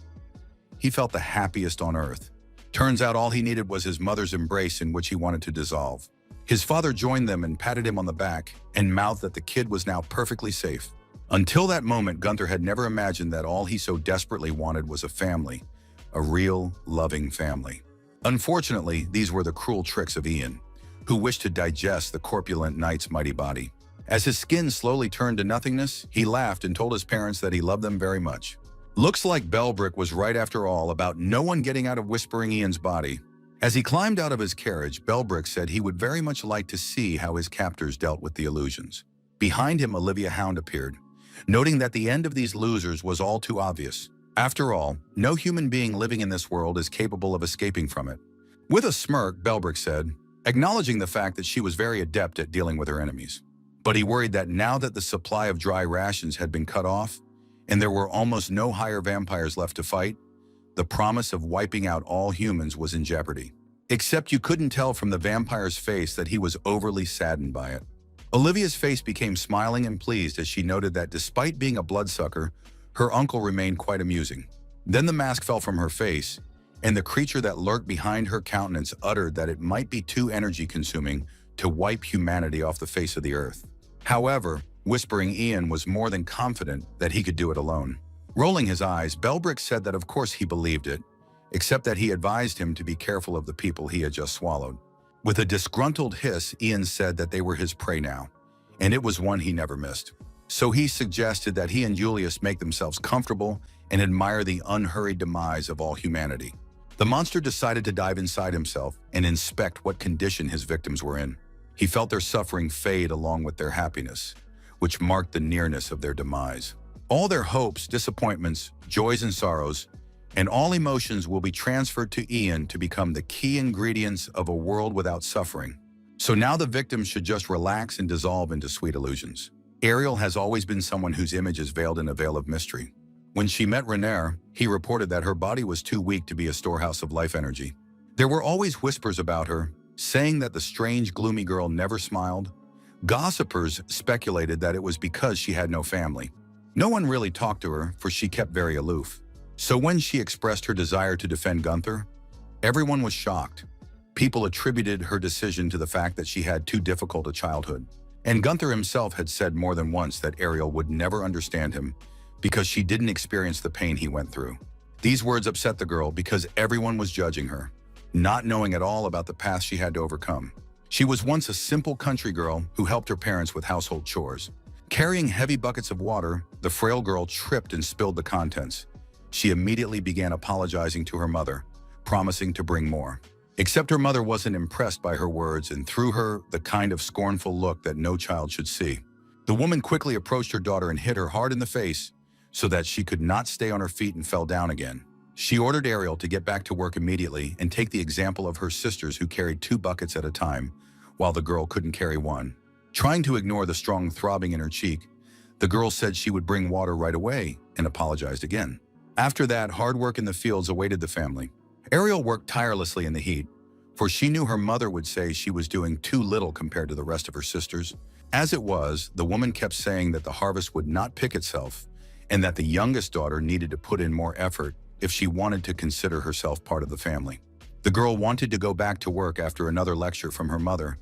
he felt the happiest on earth. Turns out all he needed was his mother's embrace, in which he wanted to dissolve. His father joined them and patted him on the back and mouthed that the kid was now perfectly safe. Until that moment, Gunther had never imagined that all he so desperately wanted was a family, a real, loving family. Unfortunately, these were the cruel tricks of Ian, who wished to digest the corpulent knight's mighty body. As his skin slowly turned to nothingness, he laughed and told his parents that he loved them very much. Looks like Belbrick was right after all about no one getting out of Whispering Ian's body. As he climbed out of his carriage, Belbrick said he would very much like to see how his captors dealt with the illusions. Behind him, Olivia Hound appeared, noting that the end of these losers was all too obvious. After all, no human being living in this world is capable of escaping from it. With a smirk, Belbrick said, acknowledging the fact that she was very adept at dealing with her enemies. But he worried that now that the supply of dry rations had been cut off, and there were almost no higher vampires left to fight, the promise of wiping out all humans was in jeopardy. Except you couldn't tell from the vampire's face that he was overly saddened by it. Olivia's face became smiling and pleased as she noted that despite being a bloodsucker, her uncle remained quite amusing. Then the mask fell from her face, and the creature that lurked behind her countenance uttered that it might be too energy-consuming to wipe humanity off the face of the earth. However, Whispering Ian was more than confident that he could do it alone. Rolling his eyes, Belbrick said that of course he believed it, except that he advised him to be careful of the people he had just swallowed. With a disgruntled hiss, Ian said that they were his prey now, and it was one he never missed. So he suggested that he and Julius make themselves comfortable and admire the unhurried demise of all humanity. The monster decided to dive inside himself and inspect what condition his victims were in. He felt their suffering fade along with their happiness, which marked the nearness of their demise. All their hopes, disappointments, joys and sorrows, and all emotions will be transferred to Ian to become the key ingredients of a world without suffering. So now the victims should just relax and dissolve into sweet illusions. Ariel has always been someone whose image is veiled in a veil of mystery. When she met Renaer, he reported that her body was too weak to be a storehouse of life energy. There were always whispers about her, saying that the strange, gloomy girl never smiled. Gossipers speculated that it was because she had no family. No one really talked to her, for she kept very aloof. So when she expressed her desire to defend Gunther, everyone was shocked. People attributed her decision to the fact that she had too difficult a childhood. And Gunther himself had said more than once that Ariel would never understand him because she didn't experience the pain he went through. These words upset the girl because everyone was judging her, not knowing at all about the path she had to overcome. She was once a simple country girl who helped her parents with household chores. Carrying heavy buckets of water, the frail girl tripped and spilled the contents. She immediately began apologizing to her mother, promising to bring more. Except her mother wasn't impressed by her words and threw her the kind of scornful look that no child should see. The woman quickly approached her daughter and hit her hard in the face so that she could not stay on her feet and fell down again. She ordered Ariel to get back to work immediately and take the example of her sisters who carried 2 buckets at a time, while the girl couldn't carry one. Trying to ignore the strong throbbing in her cheek, the girl said she would bring water right away and apologized again. After that, hard work in the fields awaited the family. Ariel worked tirelessly in the heat, for she knew her mother would say she was doing too little compared to the rest of her sisters. As it was, the woman kept saying that the harvest would not pick itself and that the youngest daughter needed to put in more effort if she wanted to consider herself part of the family. The girl wanted to go back to work after another lecture from her mother,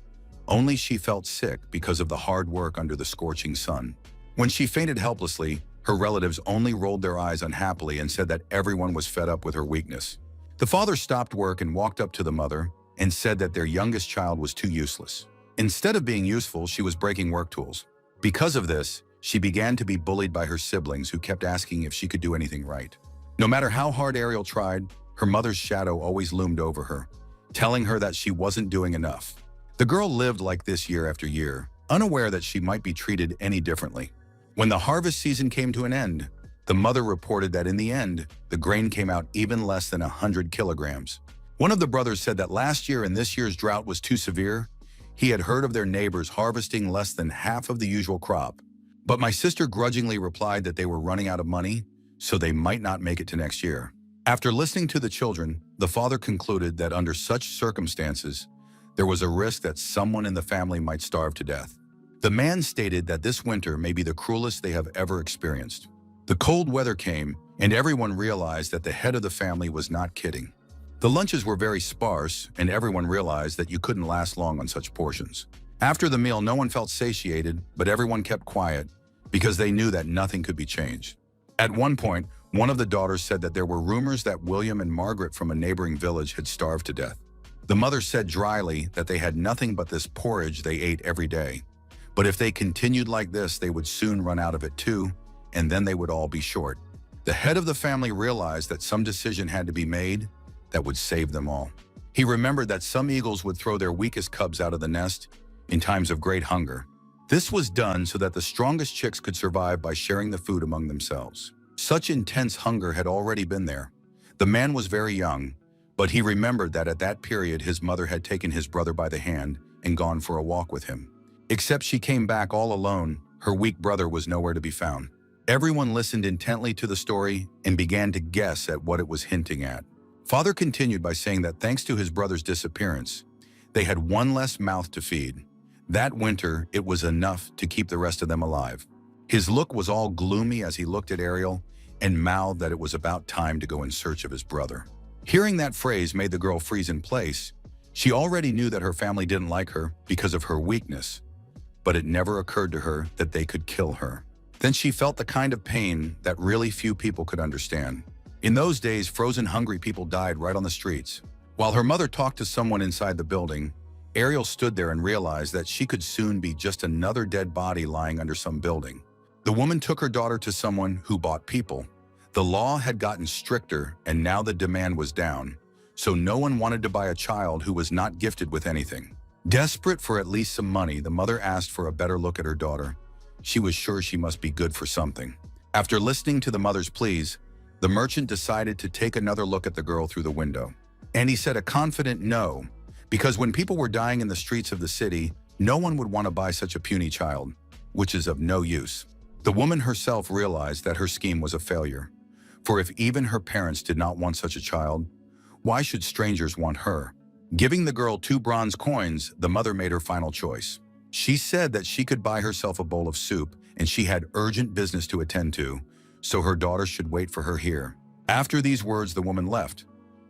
only she felt sick because of the hard work under the scorching sun. When she fainted helplessly, her relatives only rolled their eyes unhappily and said that everyone was fed up with her weakness. The father stopped work and walked up to the mother and said that their youngest child was too useless. Instead of being useful, she was breaking work tools. Because of this, she began to be bullied by her siblings who kept asking if she could do anything right. No matter how hard Ariel tried, her mother's shadow always loomed over her, telling her that she wasn't doing enough. The girl lived like this year after year, unaware that she might be treated any differently. When the harvest season came to an end, the mother reported that in the end, the grain came out even less than 100 kilograms. One of the brothers said that last year and this year's drought was too severe. He had heard of their neighbors harvesting less than half of the usual crop. But my sister grudgingly replied that they were running out of money, so they might not make it to next year. After listening to the children, the father concluded that under such circumstances, there was a risk that someone in the family might starve to death. The man stated that this winter may be the cruelest they have ever experienced. The cold weather came, and everyone realized that the head of the family was not kidding. The lunches were very sparse, and everyone realized that you couldn't last long on such portions. After the meal, no one felt satiated, but everyone kept quiet because they knew that nothing could be changed. At one point, one of the daughters said that there were rumors that William and Margaret from a neighboring village had starved to death. The mother said dryly that they had nothing but this porridge they ate every day. But if they continued like this, they would soon run out of it too, and then they would all be short. The head of the family realized that some decision had to be made that would save them all. He remembered that some eagles would throw their weakest cubs out of the nest in times of great hunger. This was done so that the strongest chicks could survive by sharing the food among themselves. Such intense hunger had already been there. The man was very young, but he remembered that at that period his mother had taken his brother by the hand and gone for a walk with him. Except she came back all alone, her weak brother was nowhere to be found. Everyone listened intently to the story and began to guess at what it was hinting at. Father continued by saying that thanks to his brother's disappearance, they had one less mouth to feed. That winter, it was enough to keep the rest of them alive. His look was all gloomy as he looked at Ariel and mouthed that it was about time to go in search of his brother. Hearing that phrase made the girl freeze in place. She already knew that her family didn't like her because of her weakness, but it never occurred to her that they could kill her. Then she felt the kind of pain that really few people could understand. In those days, frozen hungry people died right on the streets. While her mother talked to someone inside the building, Ariel stood there and realized that she could soon be just another dead body lying under some building. The woman took her daughter to someone who bought people. The law had gotten stricter and now the demand was down, so no one wanted to buy a child who was not gifted with anything. Desperate for at least some money, the mother asked for a better look at her daughter. She was sure she must be good for something. After listening to the mother's pleas, the merchant decided to take another look at the girl through the window. And he said a confident no, because when people were dying in the streets of the city, no one would want to buy such a puny child, which is of no use. The woman herself realized that her scheme was a failure. For if even her parents did not want such a child, why should strangers want her? Giving the girl 2 bronze coins, the mother made her final choice. She said that she could buy herself a bowl of soup and she had urgent business to attend to, so her daughter should wait for her here. After these words, the woman left.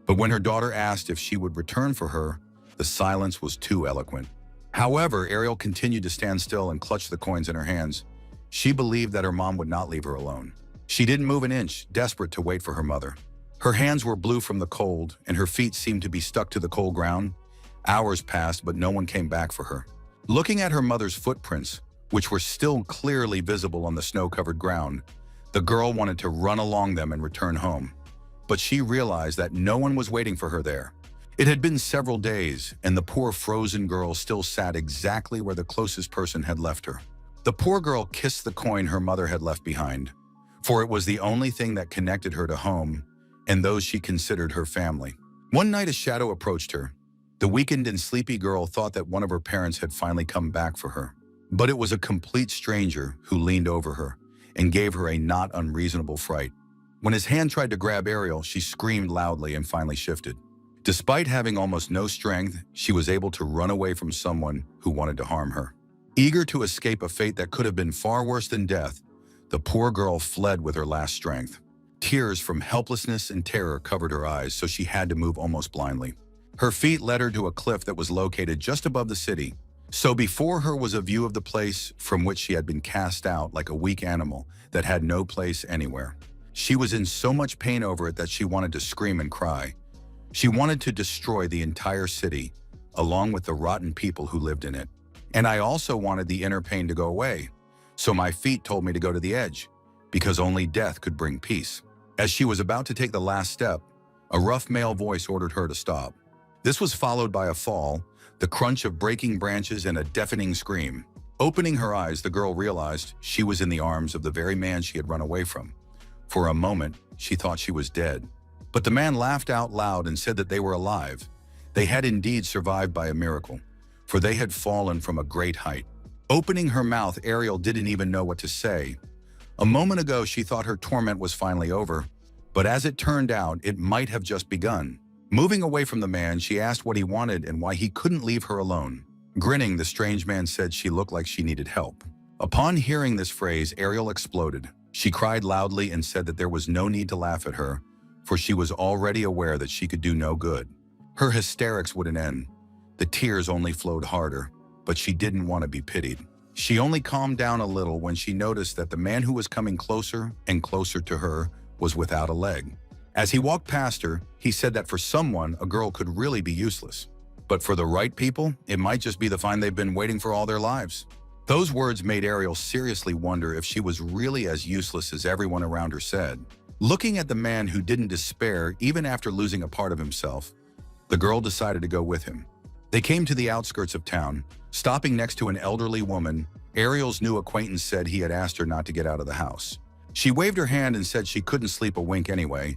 But when her daughter asked if she would return for her, the silence was too eloquent. However, Ariel continued to stand still and clutch the coins in her hands. She believed that her mom would not leave her alone. She didn't move an inch, desperate to wait for her mother. Her hands were blue from the cold, and her feet seemed to be stuck to the cold ground. Hours passed, but no one came back for her. Looking at her mother's footprints, which were still clearly visible on the snow-covered ground, the girl wanted to run along them and return home. But she realized that no one was waiting for her there. It had been several days, and the poor frozen girl still sat exactly where the closest person had left her. The poor girl kissed the coin her mother had left behind, for it was the only thing that connected her to home and those she considered her family. One night a shadow approached her. The weakened and sleepy girl thought that one of her parents had finally come back for her. But it was a complete stranger who leaned over her and gave her a not unreasonable fright. When his hand tried to grab Ariel, she screamed loudly and finally shifted. Despite having almost no strength, she was able to run away from someone who wanted to harm her. Eager to escape a fate that could have been far worse than death, the poor girl fled with her last strength. Tears from helplessness and terror covered her eyes, so she had to move almost blindly. Her feet led her to a cliff that was located just above the city. So before her was a view of the place from which she had been cast out like a weak animal that had no place anywhere. She was in so much pain over it that she wanted to scream and cry. She wanted to destroy the entire city, along with the rotten people who lived in it. And I also wanted the inner pain to go away. So my feet told me to go to the edge, because only death could bring peace. As she was about to take the last step, a rough male voice ordered her to stop. This was followed by a fall, the crunch of breaking branches, and a deafening scream. Opening her eyes, the girl realized she was in the arms of the very man she had run away from. For a moment, she thought she was dead. But the man laughed out loud and said that they were alive. They had indeed survived by a miracle, for they had fallen from a great height. Opening her mouth, Ariel didn't even know what to say. A moment ago, she thought her torment was finally over, but as it turned out, it might have just begun. Moving away from the man, she asked what he wanted and why he couldn't leave her alone. Grinning, the strange man said she looked like she needed help. Upon hearing this phrase, Ariel exploded. She cried loudly and said that there was no need to laugh at her, for she was already aware that she could do no good. Her hysterics wouldn't end. The tears only flowed harder, but she didn't want to be pitied. She only calmed down a little when she noticed that the man who was coming closer and closer to her was without a leg. As he walked past her, he said that for someone, a girl could really be useless. But for the right people, it might just be the find they've been waiting for all their lives. Those words made Ariel seriously wonder if she was really as useless as everyone around her said. Looking at the man who didn't despair even after losing a part of himself, the girl decided to go with him. They came to the outskirts of town. Stopping next to an elderly woman, Ariel's new acquaintance said he had asked her not to get out of the house. She waved her hand and said she couldn't sleep a wink anyway.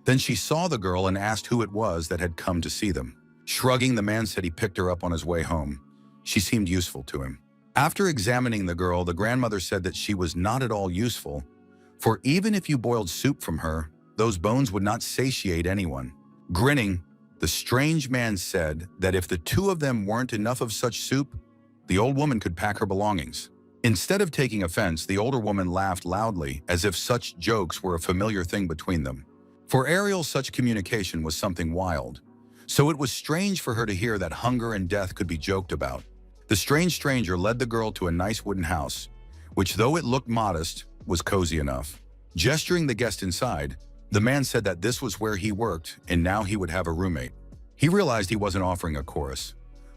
Then she saw the girl and asked who it was that had come to see them. Shrugging, the man said he picked her up on his way home. She seemed useful to him. After examining the girl, the grandmother said that she was not at all useful, for even if you boiled soup from her, those bones would not satiate anyone. Grinning, the strange man said that if the two of them weren't enough of such soup, the old woman could pack her belongings. Instead of taking offense, the older woman laughed loudly as if such jokes were a familiar thing between them. For Ariel, such communication was something wild, so it was strange for her to hear that hunger and death could be joked about. The strange stranger led the girl to a nice wooden house, which, though it looked modest, was cozy enough. Gesturing the guest inside, the man said that this was where he worked and now he would have a roommate. He realized he wasn't offering a chorus,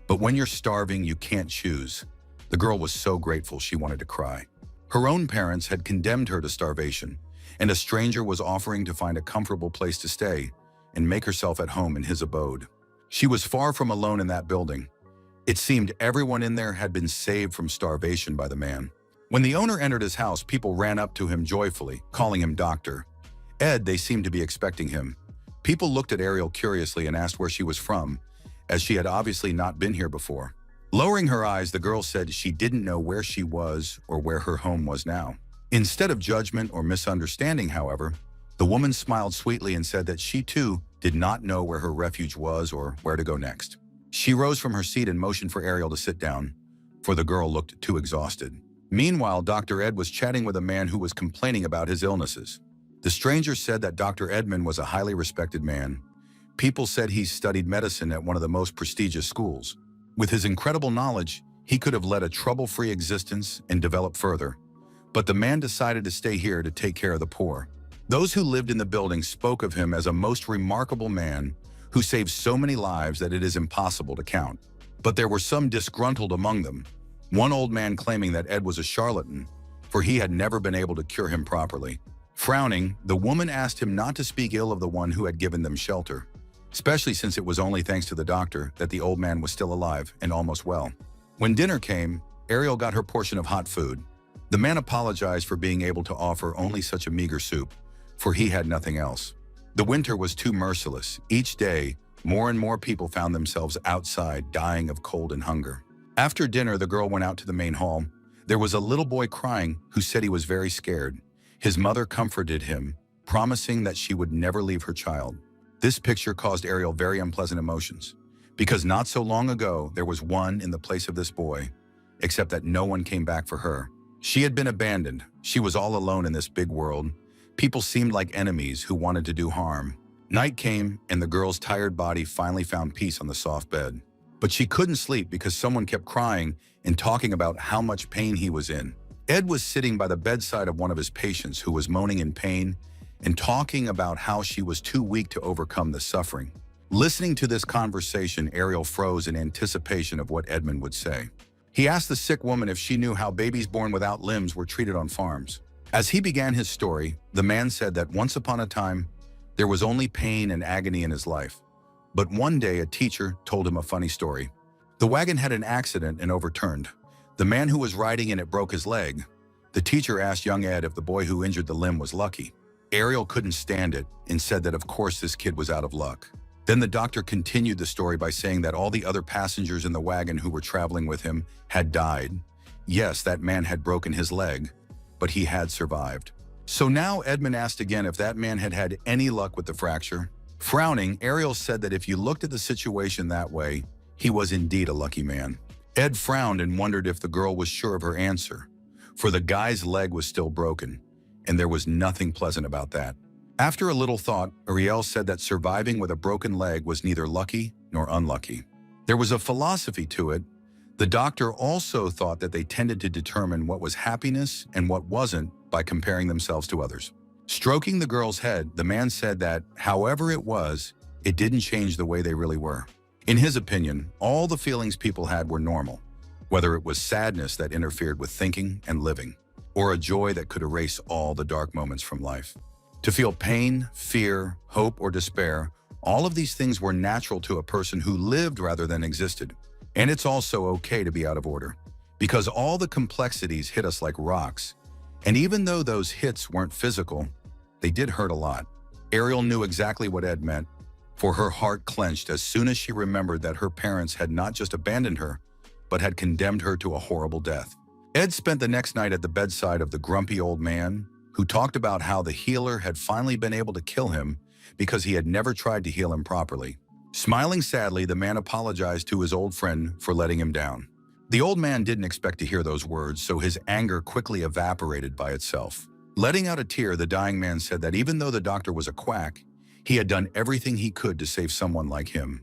but when you're starving, you can't choose. The girl was so grateful she wanted to cry. Her own parents had condemned her to starvation, and a stranger was offering to find a comfortable place to stay and make herself at home in his abode. She was far from alone in that building. It seemed everyone in there had been saved from starvation by the man. When the owner entered his house, people ran up to him joyfully, calling him Doctor Ed. They seemed to be expecting him. People looked at Ariel curiously and asked where she was from, as she had obviously not been here before. Lowering her eyes, the girl said she didn't know where she was or where her home was now. Instead of judgment or misunderstanding, however, the woman smiled sweetly and said that she too did not know where her refuge was or where to go next. She rose from her seat and motioned for Ariel to sit down, for the girl looked too exhausted. Meanwhile, Dr. Ed was chatting with a man who was complaining about his illnesses. The stranger said that Dr. Edmund was a highly respected man. People said he studied medicine at one of the most prestigious schools. With his incredible knowledge, he could have led a trouble-free existence and developed further. But the man decided to stay here to take care of the poor. Those who lived in the building spoke of him as a most remarkable man who saved so many lives that it is impossible to count. But there were some disgruntled among them, one old man claiming that Ed was a charlatan, for he had never been able to cure him properly. Frowning, the woman asked him not to speak ill of the one who had given them shelter, especially since it was only thanks to the doctor that the old man was still alive and almost well. When dinner came, Ariel got her portion of hot food. The man apologized for being able to offer only such a meager soup, for he had nothing else. The winter was too merciless. Each day, more and more people found themselves outside, dying of cold and hunger. After dinner, the girl went out to the main hall. There was a little boy crying who said he was very scared. His mother comforted him, promising that she would never leave her child. This picture caused Ariel very unpleasant emotions, because not so long ago, there was one in the place of this boy, except that no one came back for her. She had been abandoned. She was all alone in this big world. People seemed like enemies who wanted to do harm. Night came, and the girl's tired body finally found peace on the soft bed. But she couldn't sleep because someone kept crying and talking about how much pain he was in. Ed was sitting by the bedside of one of his patients who was moaning in pain and talking about how she was too weak to overcome the suffering. Listening to this conversation, Ariel froze in anticipation of what Edmund would say. He asked the sick woman if she knew how babies born without limbs were treated on farms. As he began his story, the man said that once upon a time, there was only pain and agony in his life. But one day, a teacher told him a funny story. The wagon had an accident and overturned. The man who was riding in it broke his leg. The teacher asked young Ed if the boy who injured the limb was lucky. Ariel couldn't stand it and said that of course this kid was out of luck. Then the doctor continued the story by saying that all the other passengers in the wagon who were traveling with him had died. Yes, that man had broken his leg, but he had survived. So now Edmund asked again if that man had had any luck with the fracture. Frowning, Ariel said that if you looked at the situation that way, he was indeed a lucky man. Ed frowned and wondered if the girl was sure of her answer, for the guy's leg was still broken, and there was nothing pleasant about that. After a little thought, Ariel said that surviving with a broken leg was neither lucky nor unlucky. There was a philosophy to it. The doctor also thought that they tended to determine what was happiness and what wasn't by comparing themselves to others. Stroking the girl's head, the man said that, however it was, it didn't change the way they really were. In his opinion, all the feelings people had were normal, whether it was sadness that interfered with thinking and living, or a joy that could erase all the dark moments from life. To feel pain, fear, hope, or despair, all of these things were natural to a person who lived rather than existed. And it's also okay to be out of order, because all the complexities hit us like rocks. And even though those hits weren't physical, they did hurt a lot. Ariel knew exactly what Ed meant, for her heart clenched as soon as she remembered that her parents had not just abandoned her, but had condemned her to a horrible death. Ed spent the next night at the bedside of the grumpy old man, who talked about how the healer had finally been able to kill him because he had never tried to heal him properly. Smiling sadly, the man apologized to his old friend for letting him down. The old man didn't expect to hear those words, so his anger quickly evaporated by itself. Letting out a tear, the dying man said that even though the doctor was a quack, he had done everything he could to save someone like him,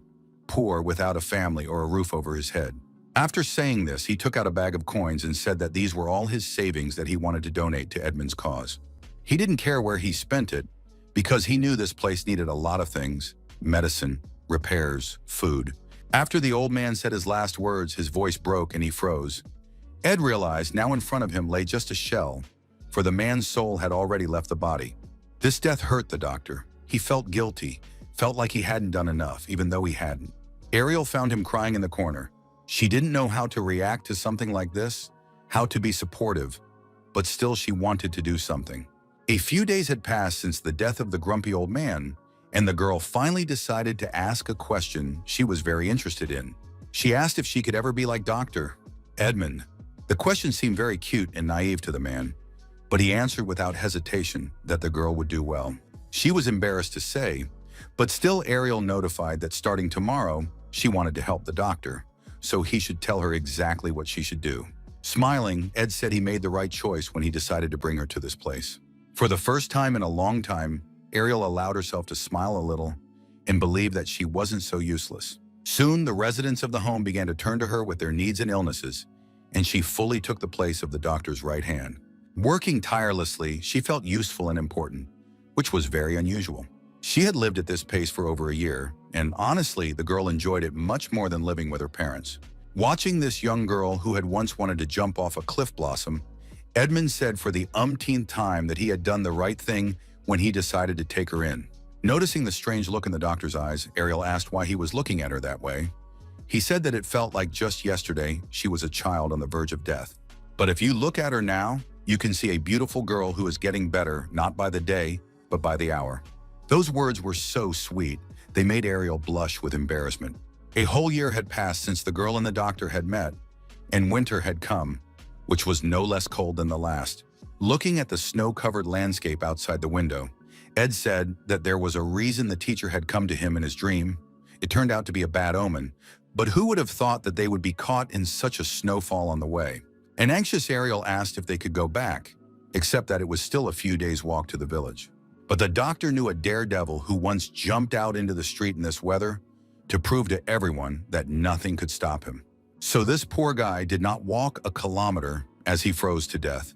poor, without a family or a roof over his head. After saying this, he took out a bag of coins and said that these were all his savings that he wanted to donate to Edmund's cause. He didn't care where he spent it, because he knew this place needed a lot of things: medicine, repairs, food. After the old man said his last words, his voice broke and he froze. Ed realized now in front of him lay just a shell, for the man's soul had already left the body. This death hurt the doctor. He felt guilty, felt like he hadn't done enough, even though he hadn't. Ariel found him crying in the corner. She didn't know how to react to something like this, how to be supportive, but still she wanted to do something. A few days had passed since the death of the grumpy old man, and the girl finally decided to ask a question she was very interested in. She asked if she could ever be like Dr. Edmund. The question seemed very cute and naive to the man, but he answered without hesitation that the girl would do well. She was embarrassed to say, but still Ariel notified that starting tomorrow, she wanted to help the doctor, so he should tell her exactly what she should do. Smiling, Ed said he made the right choice when he decided to bring her to this place. For the first time in a long time, Ariel allowed herself to smile a little and believe that she wasn't so useless. Soon, the residents of the home began to turn to her with their needs and illnesses, and she fully took the place of the doctor's right hand. Working tirelessly, she felt useful and important, which was very unusual. She had lived at this pace for over a year, and honestly, the girl enjoyed it much more than living with her parents. Watching this young girl who had once wanted to jump off a cliff blossom, Edmund said for the umpteenth time that he had done the right thing when he decided to take her in. Noticing the strange look in the doctor's eyes, Ariel asked why he was looking at her that way. He said that it felt like just yesterday she was a child on the verge of death. But if you look at her now, you can see a beautiful girl who is getting better, not by the day, but by the hour. Those words were so sweet, they made Ariel blush with embarrassment. A whole year had passed since the girl and the doctor had met, and winter had come, which was no less cold than the last. Looking at the snow-covered landscape outside the window, Ed said that there was a reason the teacher had come to him in his dream. It turned out to be a bad omen, but who would have thought that they would be caught in such a snowfall on the way? An anxious Ariel asked if they could go back, except that it was still a few days' walk to the village. But the doctor knew a daredevil who once jumped out into the street in this weather to prove to everyone that nothing could stop him. So this poor guy did not walk a kilometer as he froze to death.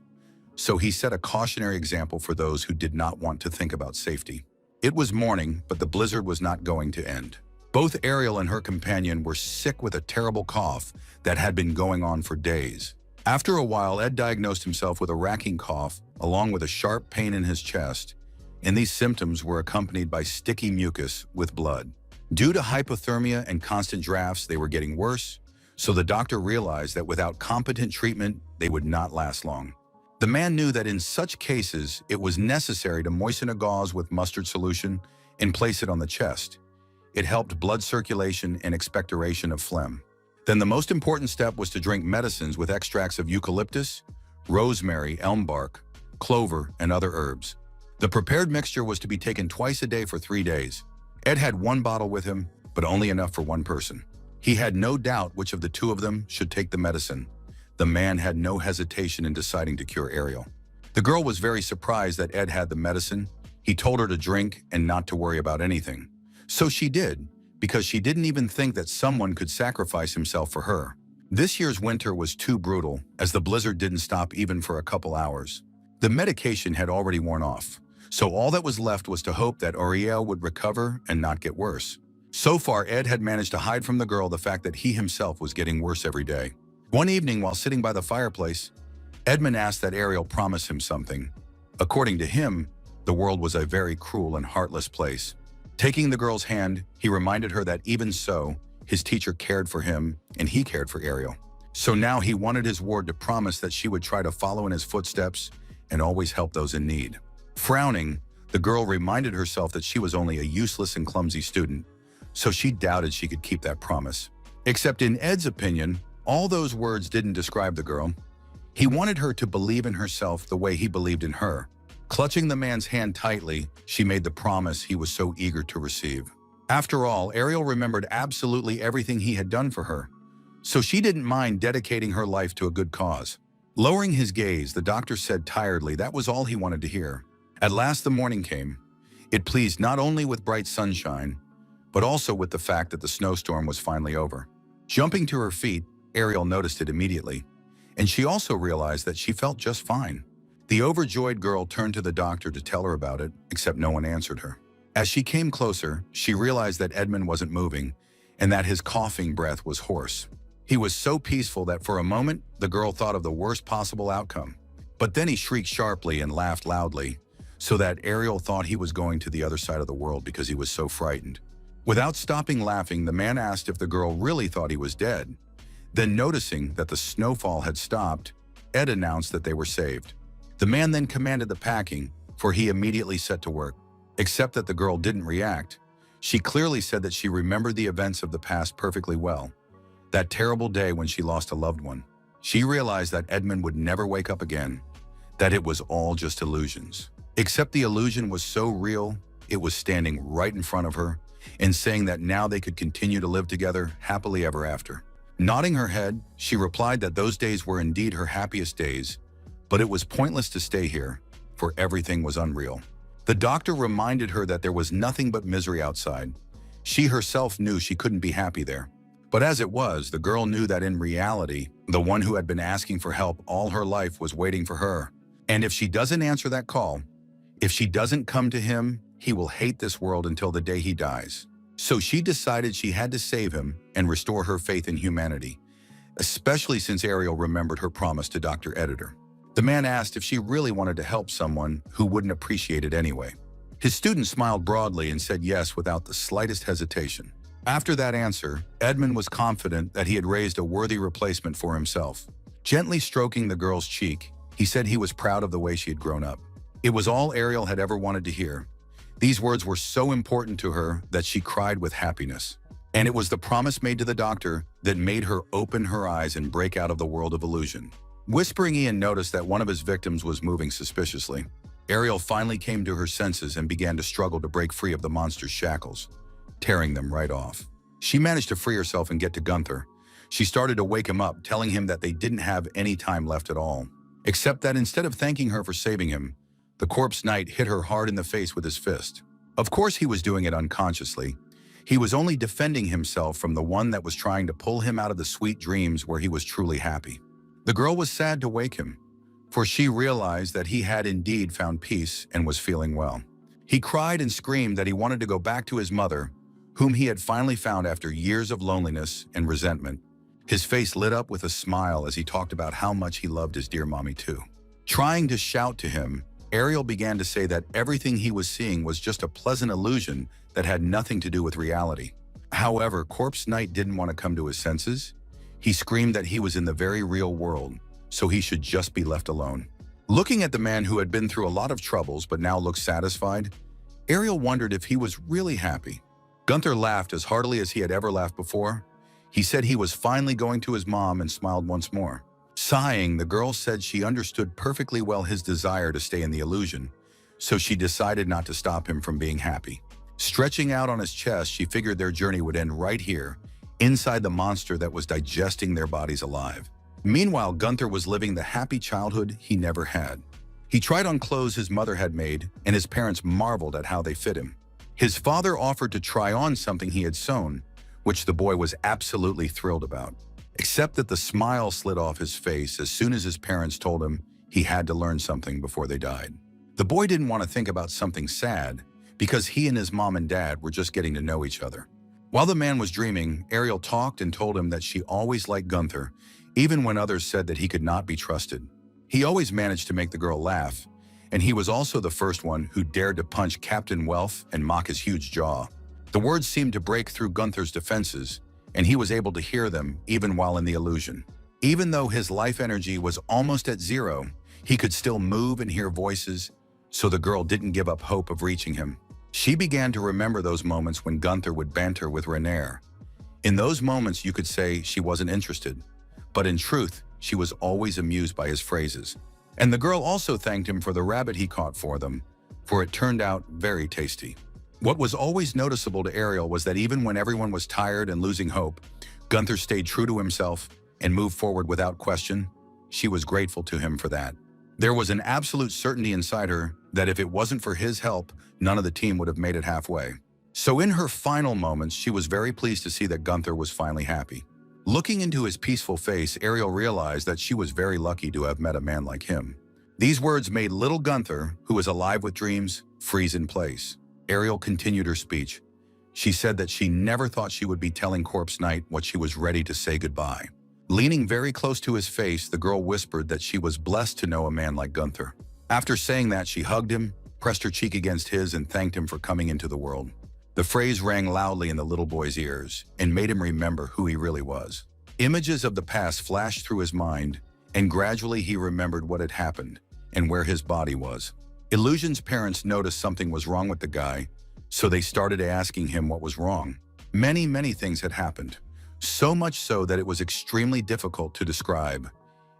So he set a cautionary example for those who did not want to think about safety. It was morning, but the blizzard was not going to end. Both Ariel and her companion were sick with a terrible cough that had been going on for days. After a while, Ed diagnosed himself with a racking cough, along with a sharp pain in his chest, and these symptoms were accompanied by sticky mucus with blood. Due to hypothermia and constant drafts, they were getting worse, so the doctor realized that without competent treatment, they would not last long. The man knew that in such cases, it was necessary to moisten a gauze with mustard solution and place it on the chest. It helped blood circulation and expectoration of phlegm. Then the most important step was to drink medicines with extracts of eucalyptus, rosemary, elm bark, clover, and other herbs. The prepared mixture was to be taken twice a day for 3 days. Ed had one bottle with him, but only enough for one person. He had no doubt which of the two of them should take the medicine. The man had no hesitation in deciding to cure Ariel. The girl was very surprised that Ed had the medicine. He told her to drink and not to worry about anything. So she did, because she didn't even think that someone could sacrifice himself for her. This year's winter was too brutal, as the blizzard didn't stop even for a couple hours. The medication had already worn off, so all that was left was to hope that Ariel would recover and not get worse. So far, Ed had managed to hide from the girl the fact that he himself was getting worse every day. One evening, while sitting by the fireplace, Edmund asked that Ariel promise him something. According to him, The world was a very cruel and heartless place. Taking the girl's hand, he reminded her that even so, his teacher cared for him and he cared for Ariel. So now he wanted his ward to promise that she would try to follow in his footsteps and always help those in need. Frowning, the girl reminded herself that she was only a useless and clumsy student, so she doubted she could keep that promise. Except in Ed's opinion, all those words didn't describe the girl. He wanted her to believe in herself the way he believed in her. Clutching the man's hand tightly, she made the promise he was so eager to receive. After all, Ariel remembered absolutely everything he had done for her, so she didn't mind dedicating her life to a good cause. Lowering his gaze, the doctor said tiredly that was all he wanted to hear. At last the morning came. It pleased not only with bright sunshine, but also with the fact that the snowstorm was finally over. Jumping to her feet, Ariel noticed it immediately, and she also realized that she felt just fine. The overjoyed girl turned to the doctor to tell her about it, except no one answered her. As she came closer, she realized that Edmund wasn't moving and that his coughing breath was hoarse. He was so peaceful that for a moment, the girl thought of the worst possible outcome. But then he shrieked sharply and laughed loudly, so that Ariel thought he was going to the other side of the world because he was so frightened. Without stopping laughing, the man asked if the girl really thought he was dead. Then noticing that the snowfall had stopped, Ed announced that they were saved. The man then commanded the packing, for he immediately set to work. Except that the girl didn't react. She clearly said that she remembered the events of the past perfectly well. That terrible day when she lost a loved one. She realized that Edmund would never wake up again, that it was all just illusions. Except the illusion was so real, it was standing right in front of her and saying that now they could continue to live together happily ever after. Nodding her head, she replied that those days were indeed her happiest days, but it was pointless to stay here, for everything was unreal. The doctor reminded her that there was nothing but misery outside. She herself knew she couldn't be happy there. But as it was, the girl knew that in reality, the one who had been asking for help all her life was waiting for her. And if she doesn't answer that call, if she doesn't come to him, he will hate this world until the day he dies. So she decided she had to save him and restore her faith in humanity, especially since Ariel remembered her promise to Dr. Editor. The man asked if she really wanted to help someone who wouldn't appreciate it anyway. His student smiled broadly and said yes without the slightest hesitation. After that answer, Edmund was confident that he had raised a worthy replacement for himself. Gently stroking the girl's cheek, he said he was proud of the way she had grown up. It was all Ariel had ever wanted to hear. These words were so important to her that she cried with happiness. And it was the promise made to the doctor that made her open her eyes and break out of the world of illusion. Whispering, Ian noticed that one of his victims was moving suspiciously. Ariel finally came to her senses and began to struggle to break free of the monster's shackles, tearing them right off. She managed to free herself and get to Gunther. She started to wake him up, telling him that they didn't have any time left at all. Except that instead of thanking her for saving him, the corpse knight hit her hard in the face with his fist. Of course he was doing it unconsciously. He was only defending himself from the one that was trying to pull him out of the sweet dreams where he was truly happy. The girl was sad to wake him, for she realized that he had indeed found peace and was feeling well. He cried and screamed that he wanted to go back to his mother, whom he had finally found after years of loneliness and resentment. His face lit up with a smile as he talked about how much he loved his dear mommy too. Trying to shout to him, Ariel began to say that everything he was seeing was just a pleasant illusion that had nothing to do with reality. However, Corpse Knight didn't want to come to his senses. He screamed that he was in the very real world, so he should just be left alone. Looking at the man who had been through a lot of troubles but now looked satisfied, Ariel wondered if he was really happy. Gunther laughed as heartily as he had ever laughed before. He said he was finally going to his mom and smiled once more. Sighing, the girl said she understood perfectly well his desire to stay in the illusion, so she decided not to stop him from being happy. Stretching out on his chest, she figured their journey would end right here, inside the monster that was digesting their bodies alive. Meanwhile, Gunther was living the happy childhood he never had. He tried on clothes his mother had made, and his parents marveled at how they fit him. His father offered to try on something he had sewn, which the boy was absolutely thrilled about. Except that the smile slid off his face as soon as his parents told him he had to learn something before they died. The boy didn't want to think about something sad because he and his mom and dad were just getting to know each other. While the man was dreaming, Ariel talked and told him that she always liked Gunther, even when others said that he could not be trusted. He always managed to make the girl laugh, and he was also the first one who dared to punch Captain Welf and mock his huge jaw. The words seemed to break through Gunther's defenses, and he was able to hear them even while in the illusion. Even though his life energy was almost at zero, he could still move and hear voices, so the girl didn't give up hope of reaching him. She began to remember those moments when Gunther would banter with Renaer. In those moments, you could say she wasn't interested, but in truth, she was always amused by his phrases. And the girl also thanked him for the rabbit he caught for them, for it turned out very tasty. What was always noticeable to Ariel was that even when everyone was tired and losing hope, Gunther stayed true to himself and moved forward without question. She was grateful to him for that. There was an absolute certainty inside her that if it wasn't for his help, none of the team would have made it halfway. So in her final moments, she was very pleased to see that Gunther was finally happy. Looking into his peaceful face, Ariel realized that she was very lucky to have met a man like him. These words made little Gunther, who was alive with dreams, freeze in place. Ariel continued her speech. She said that she never thought she would be telling Corpse Knight what she was ready to say goodbye. Leaning very close to his face, the girl whispered that she was blessed to know a man like Gunther. After saying that, she hugged him, pressed her cheek against his, and thanked him for coming into the world. The phrase rang loudly in the little boy's ears and made him remember who he really was. Images of the past flashed through his mind, and gradually he remembered what had happened and where his body was. Illusion's parents noticed something was wrong with the guy, so they started asking him what was wrong. Many things had happened, so much so that it was extremely difficult to describe.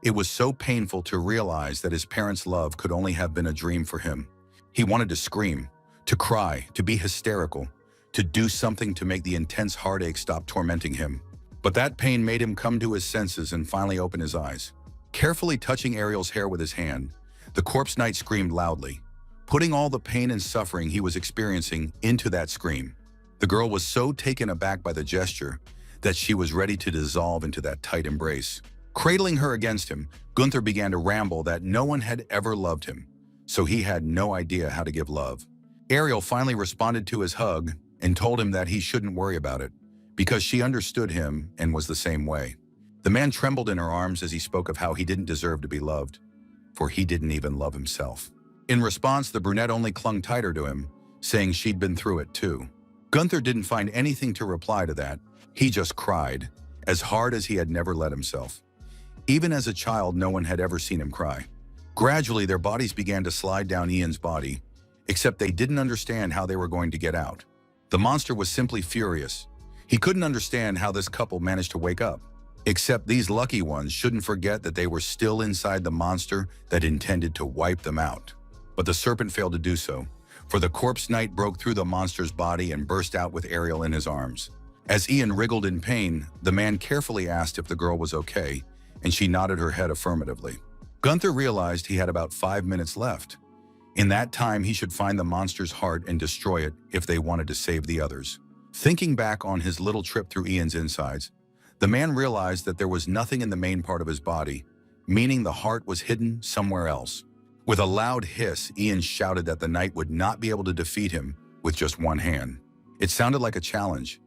It was so painful to realize that his parents' love could only have been a dream for him. He wanted to scream, to cry, to be hysterical, to do something to make the intense heartache stop tormenting him. But that pain made him come to his senses and finally open his eyes. Carefully touching Ariel's hair with his hand, the Corpse Knight screamed loudly, putting all the pain and suffering he was experiencing into that scream. The girl was so taken aback by the gesture that she was ready to dissolve into that tight embrace. Cradling her against him, Gunther began to ramble that no one had ever loved him, so he had no idea how to give love. Ariel finally responded to his hug and told him that he shouldn't worry about it, because she understood him and was the same way. The man trembled in her arms as he spoke of how he didn't deserve to be loved, for he didn't even love himself. In response, the brunette only clung tighter to him, saying she'd been through it too. Gunther didn't find anything to reply to that. He just cried, as hard as he had never let himself. Even as a child, no one had ever seen him cry. Gradually, their bodies began to slide down Ian's body, except they didn't understand how they were going to get out. The monster was simply furious. He couldn't understand how this couple managed to wake up. Except these lucky ones shouldn't forget that they were still inside the monster that intended to wipe them out. But the serpent failed to do so, for the Corpse Knight broke through the monster's body and burst out with Ariel in his arms. As Ian wriggled in pain, the man carefully asked if the girl was okay, and she nodded her head affirmatively. Gunther realized he had about 5 minutes left. In that time, he should find the monster's heart and destroy it if they wanted to save the others. Thinking back on his little trip through Ian's insides, the man realized that there was nothing in the main part of his body, meaning the heart was hidden somewhere else. With a loud hiss, Ian shouted that the knight would not be able to defeat him with just one hand. It sounded like a challenge,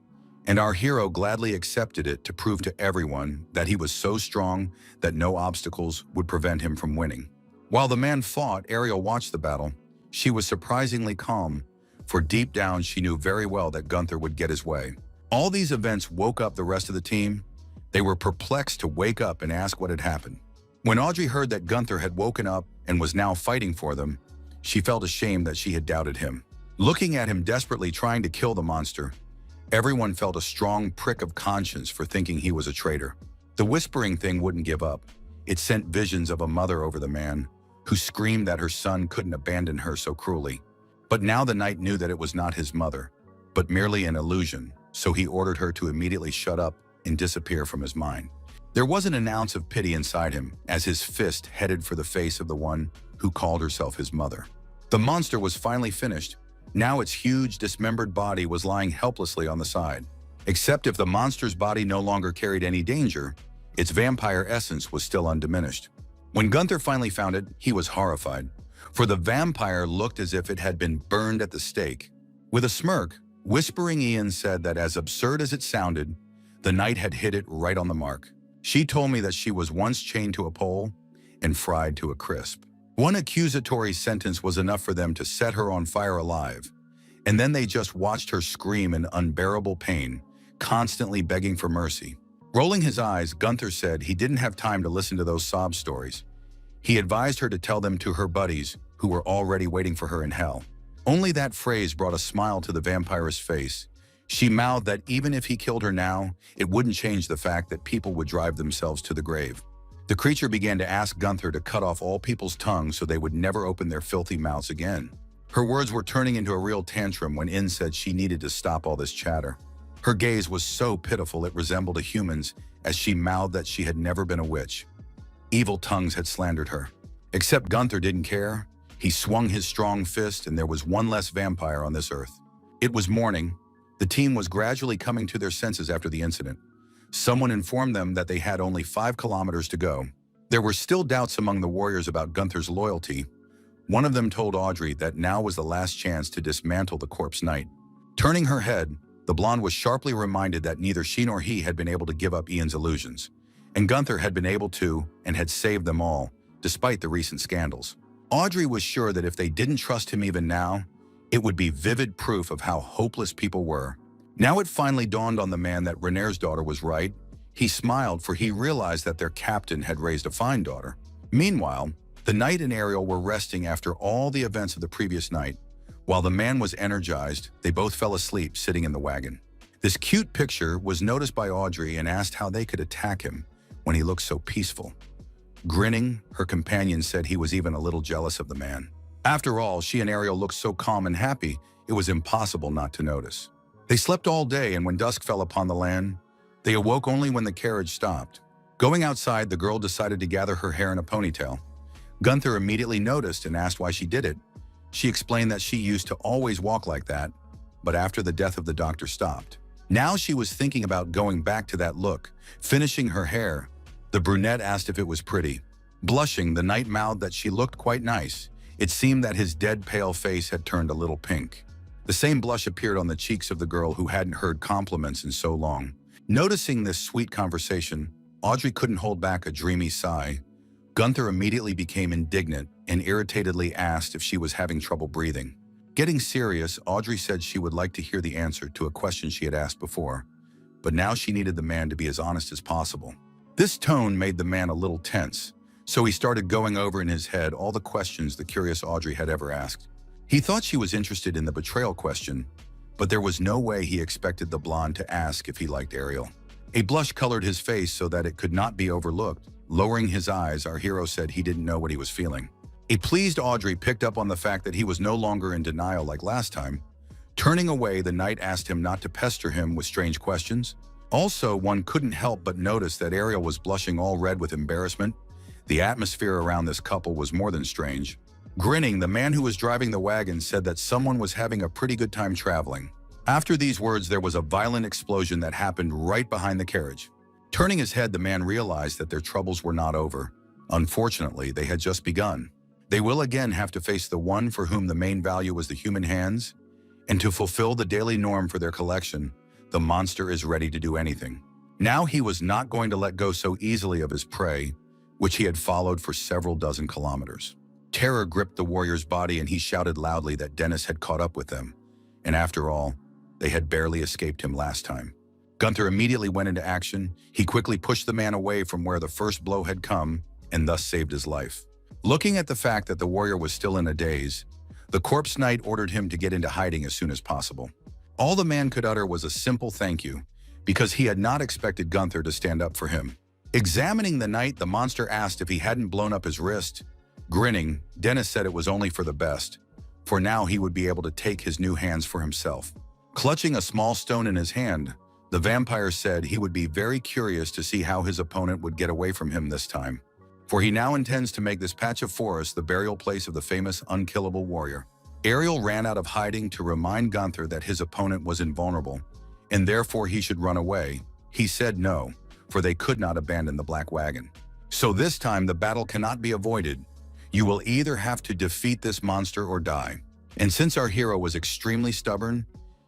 and our hero gladly accepted it to prove to everyone that he was so strong that no obstacles would prevent him from winning. While the man fought, Ariel watched the battle. She was surprisingly calm, for deep down she knew very well that Gunther would get his way. All these events woke up the rest of the team. They were perplexed to wake up and ask what had happened. When Audrey heard that Gunther had woken up and was now fighting for them, she felt ashamed that she had doubted him. Looking at him desperately trying to kill the monster, everyone felt a strong prick of conscience for thinking he was a traitor. The whispering thing wouldn't give up. It sent visions of a mother over the man, who screamed that her son couldn't abandon her so cruelly. But now the knight knew that it was not his mother, but merely an illusion, so he ordered her to immediately shut up and disappear from his mind. There wasn't an ounce of pity inside him as his fist headed for the face of the one who called herself his mother. The monster was finally finished. Now its huge, dismembered body was lying helplessly on the side. Except if the monster's body no longer carried any danger, its vampire essence was still undiminished. When Gunther finally found it, he was horrified, for the vampire looked as if it had been burned at the stake. With a smirk, Whispering Ian said that as absurd as it sounded, the knight had hit it right on the mark. She told me that she was once chained to a pole and fried to a crisp. One accusatory sentence was enough for them to set her on fire alive, and then they just watched her scream in unbearable pain, constantly begging for mercy. Rolling his eyes, Gunther said he didn't have time to listen to those sob stories. He advised her to tell them to her buddies, who were already waiting for her in hell. Only that phrase brought a smile to the vampire's face. She mouthed that even if he killed her now, it wouldn't change the fact that people would drive themselves to the grave. The creature began to ask Gunther to cut off all people's tongues so they would never open their filthy mouths again. Her words were turning into a real tantrum when In said she needed to stop all this chatter. Her gaze was so pitiful it resembled a human's as she mouthed that she had never been a witch. Evil tongues had slandered her. Except Gunther didn't care. He swung his strong fist and there was one less vampire on this earth. It was morning. The team was gradually coming to their senses after the incident. Someone informed them that they had only 5 kilometers to go. There were still doubts among the warriors about Gunther's loyalty. One of them told Audrey that now was the last chance to dismantle the Corpse Knight. Turning her head, the blonde was sharply reminded that neither she nor he had been able to give up Ian's illusions. And Gunther had been able to and had saved them all, despite the recent scandals. Audrey was sure that if they didn't trust him even now, it would be vivid proof of how hopeless people were. Now it finally dawned on the man that Renaer's daughter was right. He smiled, for he realized that their captain had raised a fine daughter. Meanwhile, the knight and Ariel were resting after all the events of the previous night. While the man was energized, they both fell asleep sitting in the wagon. This cute picture was noticed by Audrey and asked how they could attack him when he looked so peaceful. Grinning, her companion said he was even a little jealous of the man. After all, she and Ariel looked so calm and happy, it was impossible not to notice. They slept all day, and when dusk fell upon the land, they awoke only when the carriage stopped. Going outside, the girl decided to gather her hair in a ponytail. Gunther immediately noticed and asked why she did it. She explained that she used to always walk like that, but after the death of the doctor stopped. Now she was thinking about going back to that look. Finishing her hair, the brunette asked if it was pretty. Blushing, the knight mouthed that she looked quite nice. It seemed that his dead pale face had turned a little pink. The same blush appeared on the cheeks of the girl who hadn't heard compliments in so long. Noticing this sweet conversation, Audrey couldn't hold back a dreamy sigh. Gunther immediately became indignant and irritatedly asked if she was having trouble breathing. Getting serious, Audrey said she would like to hear the answer to a question she had asked before, but now she needed the man to be as honest as possible. This tone made the man a little tense, so he started going over in his head all the questions the curious Audrey had ever asked. He thought she was interested in the betrayal question, but there was no way he expected the blonde to ask if he liked Ariel. A blush colored his face so that it could not be overlooked. Lowering his eyes, our hero said he didn't know what he was feeling. A pleased Audrey picked up on the fact that he was no longer in denial like last time. Turning away, the knight asked him not to pester him with strange questions. Also, one couldn't help but notice that Ariel was blushing all red with embarrassment. The atmosphere around this couple was more than strange. Grinning, the man who was driving the wagon said that someone was having a pretty good time traveling. After these words, there was a violent explosion that happened right behind the carriage. Turning his head, the man realized that their troubles were not over. Unfortunately, they had just begun. They will again have to face the one for whom the main value was the human hands, and to fulfill the daily norm for their collection, the monster is ready to do anything. Now he was not going to let go so easily of his prey, which he had followed for several dozen kilometers. Terror gripped the warrior's body and he shouted loudly that Dennis had caught up with them, and after all, they had barely escaped him last time. Gunther immediately went into action. He quickly pushed the man away from where the first blow had come and thus saved his life. Looking at the fact that the warrior was still in a daze, the corpse knight ordered him to get into hiding as soon as possible. All the man could utter was a simple thank you, because he had not expected Gunther to stand up for him. Examining the knight, the monster asked if he hadn't blown up his wrist. Grinning, Dennis said it was only for the best, for now he would be able to take his new hands for himself. Clutching a small stone in his hand, the vampire said he would be very curious to see how his opponent would get away from him this time, for he now intends to make this patch of forest the burial place of the famous unkillable warrior. Ariel ran out of hiding to remind Gunther that his opponent was invulnerable, and therefore he should run away. He said no, for they could not abandon the black wagon. So this time the battle cannot be avoided. You will either have to defeat this monster or die. And since our hero was extremely stubborn,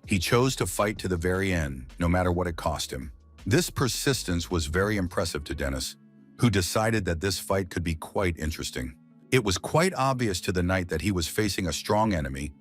he chose to fight to the very end, no matter what it cost him. This persistence was very impressive to Dennis, who decided that this fight could be quite interesting. It was quite obvious to the knight that he was facing a strong enemy.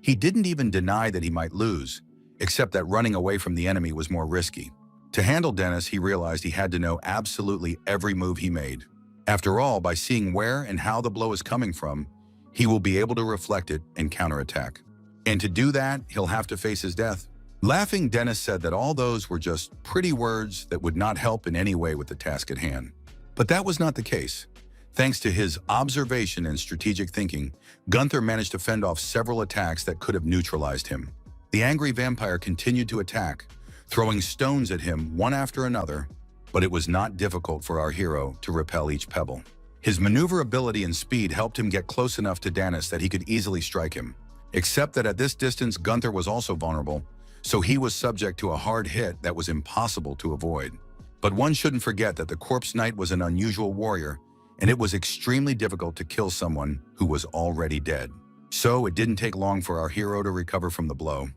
He didn't even deny that he might lose, except that running away from the enemy was more risky. To handle Dennis, he realized he had to know absolutely every move he made. After all, by seeing where and how the blow is coming from, he will be able to reflect it and counterattack. And to do that, he'll have to face his death. Laughing, Dennis said that all those were just pretty words that would not help in any way with the task at hand. But that was not the case. Thanks to his observation and strategic thinking, Gunther managed to fend off several attacks that could have neutralized him. The angry vampire continued to attack, throwing stones at him one after another, but it was not difficult for our hero to repel each pebble. His maneuverability and speed helped him get close enough to Dennis that he could easily strike him. Except that at this distance, Gunther was also vulnerable, so he was subject to a hard hit that was impossible to avoid. But one shouldn't forget that the Corpse Knight was an unusual warrior, and it was extremely difficult to kill someone who was already dead. So it didn't take long for our hero to recover from the blow.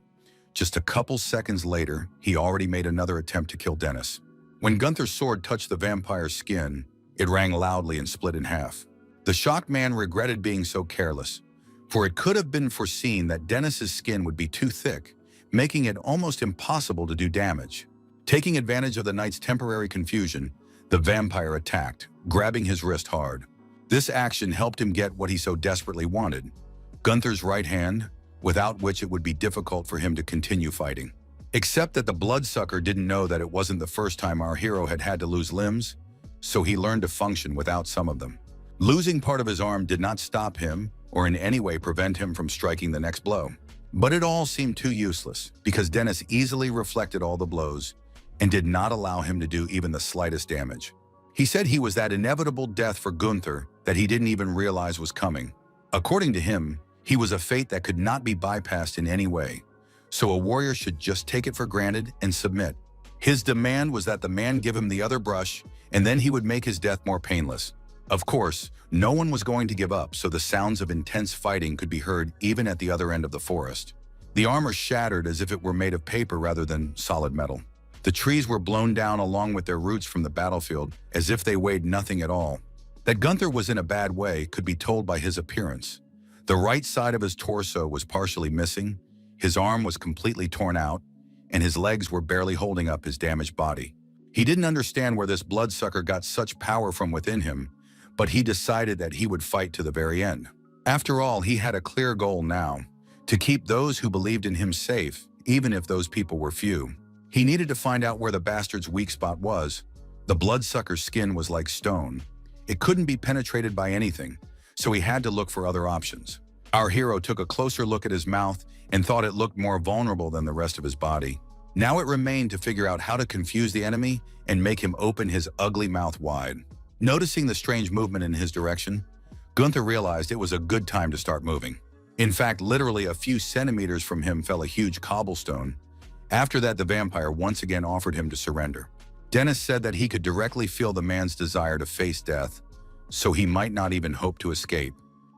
Just a couple seconds later, he already made another attempt to kill Dennis. When Gunther's sword touched the vampire's skin, it rang loudly and split in half. The shocked man regretted being so careless, for it could have been foreseen that Dennis's skin would be too thick, making it almost impossible to do damage. Taking advantage of the knight's temporary confusion, the vampire attacked, grabbing his wrist hard. This action helped him get what he so desperately wanted, Gunther's right hand, without which it would be difficult for him to continue fighting. Except that the bloodsucker didn't know that it wasn't the first time our hero had had to lose limbs, so he learned to function without some of them. Losing part of his arm did not stop him or in any way prevent him from striking the next blow. But it all seemed too useless because Dennis easily reflected all the blows and did not allow him to do even the slightest damage. He said he was that inevitable death for Gunther that he didn't even realize was coming. According to him, he was a fate that could not be bypassed in any way, so a warrior should just take it for granted and submit. His demand was that the man give him the other brush, and then he would make his death more painless. Of course, no one was going to give up, so the sounds of intense fighting could be heard even at the other end of the forest. The armor shattered as if it were made of paper rather than solid metal. The trees were blown down along with their roots from the battlefield as if they weighed nothing at all. That Gunther was in a bad way could be told by his appearance. The right side of his torso was partially missing, his arm was completely torn out, and his legs were barely holding up his damaged body. He didn't understand where this bloodsucker got such power from within him, but he decided that he would fight to the very end. After all, he had a clear goal now, to keep those who believed in him safe, even if those people were few. He needed to find out where the bastard's weak spot was. The bloodsucker's skin was like stone. It couldn't be penetrated by anything, so he had to look for other options. Our hero took a closer look at his mouth and thought it looked more vulnerable than the rest of his body. Now it remained to figure out how to confuse the enemy and make him open his ugly mouth wide. Noticing the strange movement in his direction, Gunther realized it was a good time to start moving. In fact, literally a few centimeters from him fell a huge cobblestone. After that, the vampire once again offered him to surrender. Dennis said that he could directly feel the man's desire to face death, so he might not even hope to escape.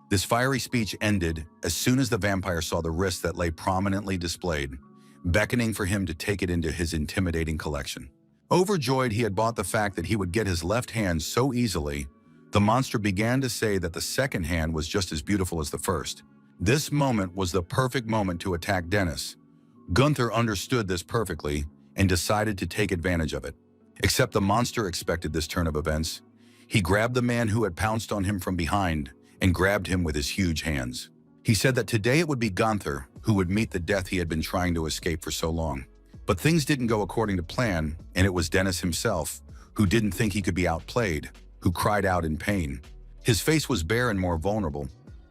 This fiery speech ended as soon as the vampire saw the wrist that lay prominently displayed, beckoning for him to take it into his intimidating collection. Overjoyed he had bought the fact that he would get his left hand so easily, the monster began to say that the second hand was just as beautiful as the first. This moment was the perfect moment to attack Dennis. Gunther understood this perfectly and decided to take advantage of it. Except the monster expected this turn of events. He grabbed the man who had pounced on him from behind and grabbed him with his huge hands. He said that today it would be Gunther who would meet the death he had been trying to escape for so long. But things didn't go according to plan, and it was Dennis himself, who didn't think he could be outplayed, who cried out in pain. His face was bare and more vulnerable,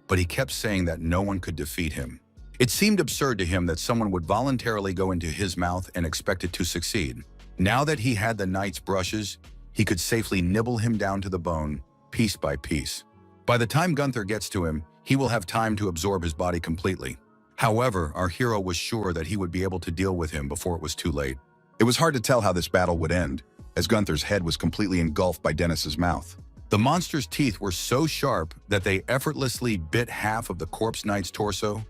but he kept saying that no one could defeat him. It seemed absurd to him that someone would voluntarily go into his mouth and expect it to succeed. Now that he had the knight's brushes, he could safely nibble him down to the bone, piece by piece. By the time Gunther gets to him, he will have time to absorb his body completely. However, our hero was sure that he would be able to deal with him before it was too late.
It was hard to tell how this battle would end, as Gunther's head was completely engulfed by Dennis's mouth.
The monster's teeth were so sharp that they effortlessly bit half of the corpse knight's torso,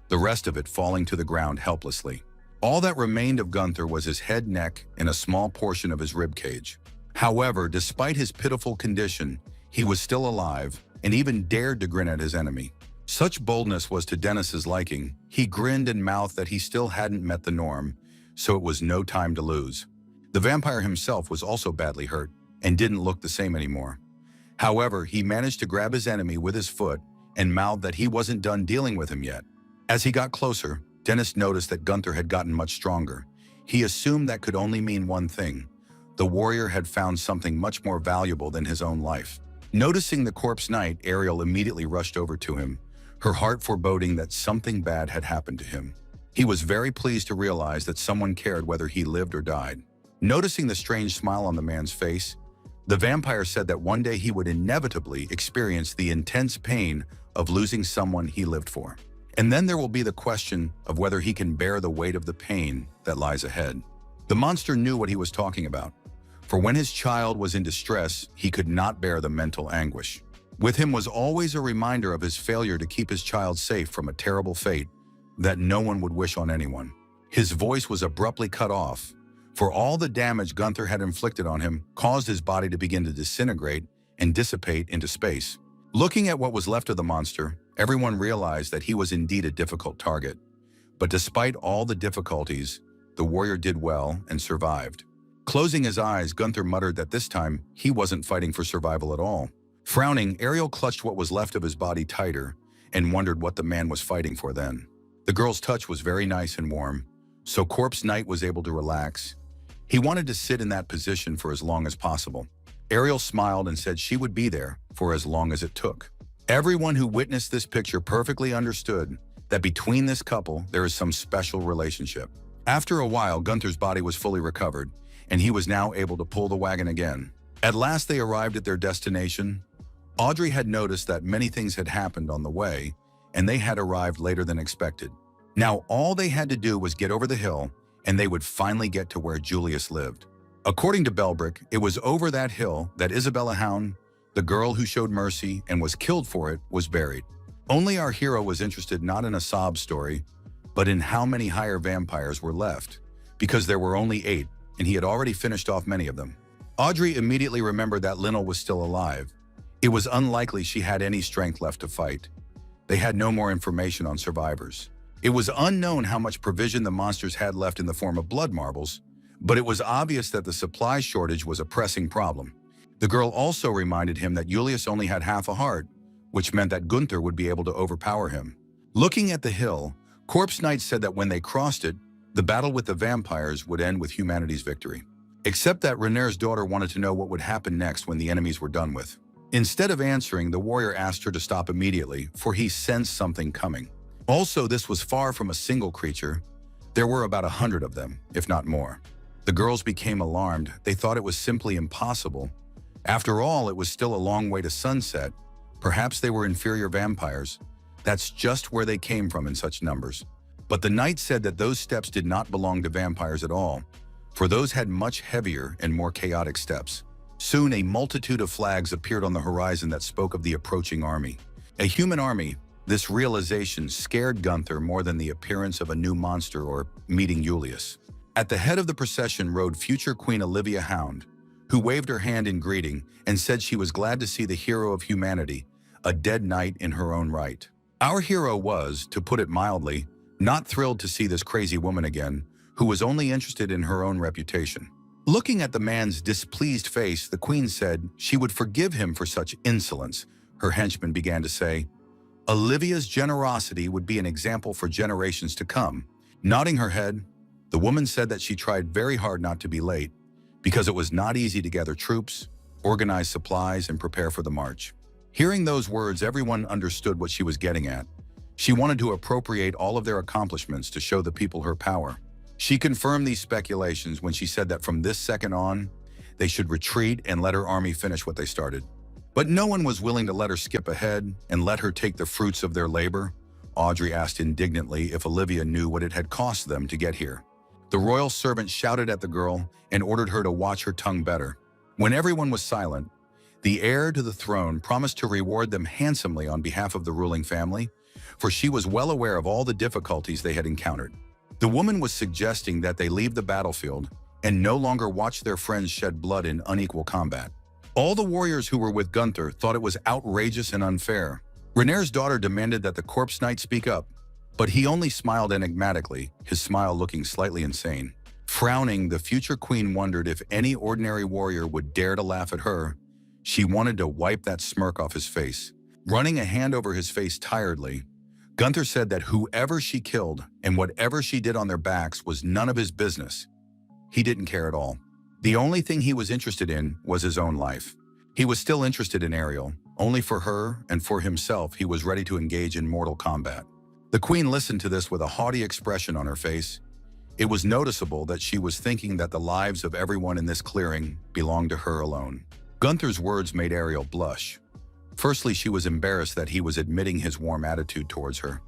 the rest of it falling to the ground helplessly. All that remained of Gunther was his head, neck, and a small portion of his rib cage. However, despite his pitiful condition, he was still alive, and even dared to grin at his enemy. Such boldness was to Dennis's liking. He grinned and mouthed that he still hadn't met the norm, so it was no time to lose. The vampire himself was also badly hurt and didn't look the same anymore. However, he managed to grab his enemy with his foot and mouthed that he wasn't done dealing with him yet. As he got closer, Dennis noticed that Gunther had gotten much stronger. He assumed that could only mean one thing. The warrior had found something much more valuable than his own life. Noticing the corpse knight, Ariel immediately rushed over to him, her heart foreboding that something bad had happened to him. He was very pleased to realize that someone cared whether he lived or died. Noticing the strange smile on the man's face, the vampire said that one day he would inevitably experience the intense pain of losing someone he lived for. And then there will be the question of whether he can bear the weight of the pain that lies ahead. The monster knew what he was talking about, for when his child was in distress, he could not bear the mental anguish. With him was always a reminder of his failure to keep his child safe from a terrible fate that no one would wish on anyone. His voice was abruptly cut off, for all the damage Gunther had inflicted on him caused his body to begin to disintegrate and dissipate into space. Looking at what was left of the monster, everyone realized that he was indeed a difficult target. But despite all the difficulties, the warrior did well and survived. Closing his eyes, Gunther muttered that this time he wasn't fighting for survival at all. Frowning, Ariel clutched what was left of his body tighter and wondered what the man was fighting for then. The girl's touch was very nice and warm, so Corpse Knight was able to relax. He wanted to sit in that position for as long as possible. Ariel smiled and said she would be there for as long as it took. Everyone who witnessed this picture perfectly understood that between this couple there is some special relationship. After a while, Gunther's body was fully recovered, and he was now able to pull the wagon again. At last they arrived at their destination. Audrey had noticed that many things had happened on the way, and they had arrived later than expected. Now all they had to do was get over the hill, and they would finally get to where Julius lived. According to Belbrick, it was over that hill that Isabella Hound, the girl who showed mercy and was killed for it, was buried. Only our hero was interested not in a sob story, but in how many higher vampires were left, because there were only 8, and he had already finished off many of them. Audrey immediately remembered that Linnell was still alive. It was unlikely she had any strength left to fight. They had no more information on survivors. It was unknown how much provision the monsters had left in the form of blood marbles, but it was obvious that the supply shortage was a pressing problem. The girl also reminded him that Julius only had half a heart, which meant that Gunther would be able to overpower him. Looking at the hill, Corpse Knight said that when they crossed it, the battle with the vampires would end with humanity's victory. Except that Renaer's daughter wanted to know what would happen next when the enemies were done with. Instead of answering, the warrior asked her to stop immediately, for he sensed something coming. Also, this was far from a single creature. There were about 100 of them, if not more. The girls became alarmed. They thought it was simply impossible. After all, it was still a long way to sunset. Perhaps they were inferior vampires. That's just where they came from in such numbers. But the knight said that those steps did not belong to vampires at all, for those had much heavier and more chaotic steps. Soon a multitude of flags appeared on the horizon that spoke of the approaching army. A human army. This realization scared Gunther more than the appearance of a new monster or meeting Julius. At the head of the procession rode future Queen Olivia Hound, who waved her hand in greeting and said she was glad to see the hero of humanity, a dead knight in her own right. Our hero was, to put it mildly, not thrilled to see this crazy woman again, who was only interested in her own reputation. Looking at the man's displeased face, the queen said she would forgive him for such insolence. Her henchman began to say, Olivia's generosity would be an example for generations to come. Nodding her head, the woman said that she tried very hard not to be late, because it was not easy to gather troops, organize supplies, and prepare for the march. Hearing those words, everyone understood what she was getting at. She wanted to appropriate all of their accomplishments to show the people her power. She confirmed these speculations when she said that from this second on, they should retreat and let her army finish what they started. But no one was willing to let her skip ahead and let her take the fruits of their labor. Audrey asked indignantly if Olivia knew what it had cost them to get here. The royal servant shouted at the girl and ordered her to watch her tongue better. When everyone was silent, the heir to the throne promised to reward them handsomely on behalf of the ruling family, for she was well aware of all the difficulties they had encountered. The woman was suggesting that they leave the battlefield and no longer watch their friends shed blood in unequal combat. All the warriors who were with Gunther thought it was outrageous and unfair. Renaer's daughter demanded that the corpse knight speak up, but he only smiled enigmatically, his smile looking slightly insane. Frowning, the future queen wondered if any ordinary warrior would dare to laugh at her. She wanted to wipe that smirk off his face. Running a hand over his face tiredly, Gunther said that whoever she killed and whatever she did on their backs was none of his business. He didn't care at all. The only thing he was interested in was his own life. He was still interested in Ariel. Only for her and for himself he was ready to engage in mortal combat. The queen listened to this with a haughty expression on her face. It was noticeable that she was thinking that the lives of everyone in this clearing belonged to her alone. Gunther's words made Ariel blush. Firstly, she was embarrassed that he was admitting his warm attitude towards her.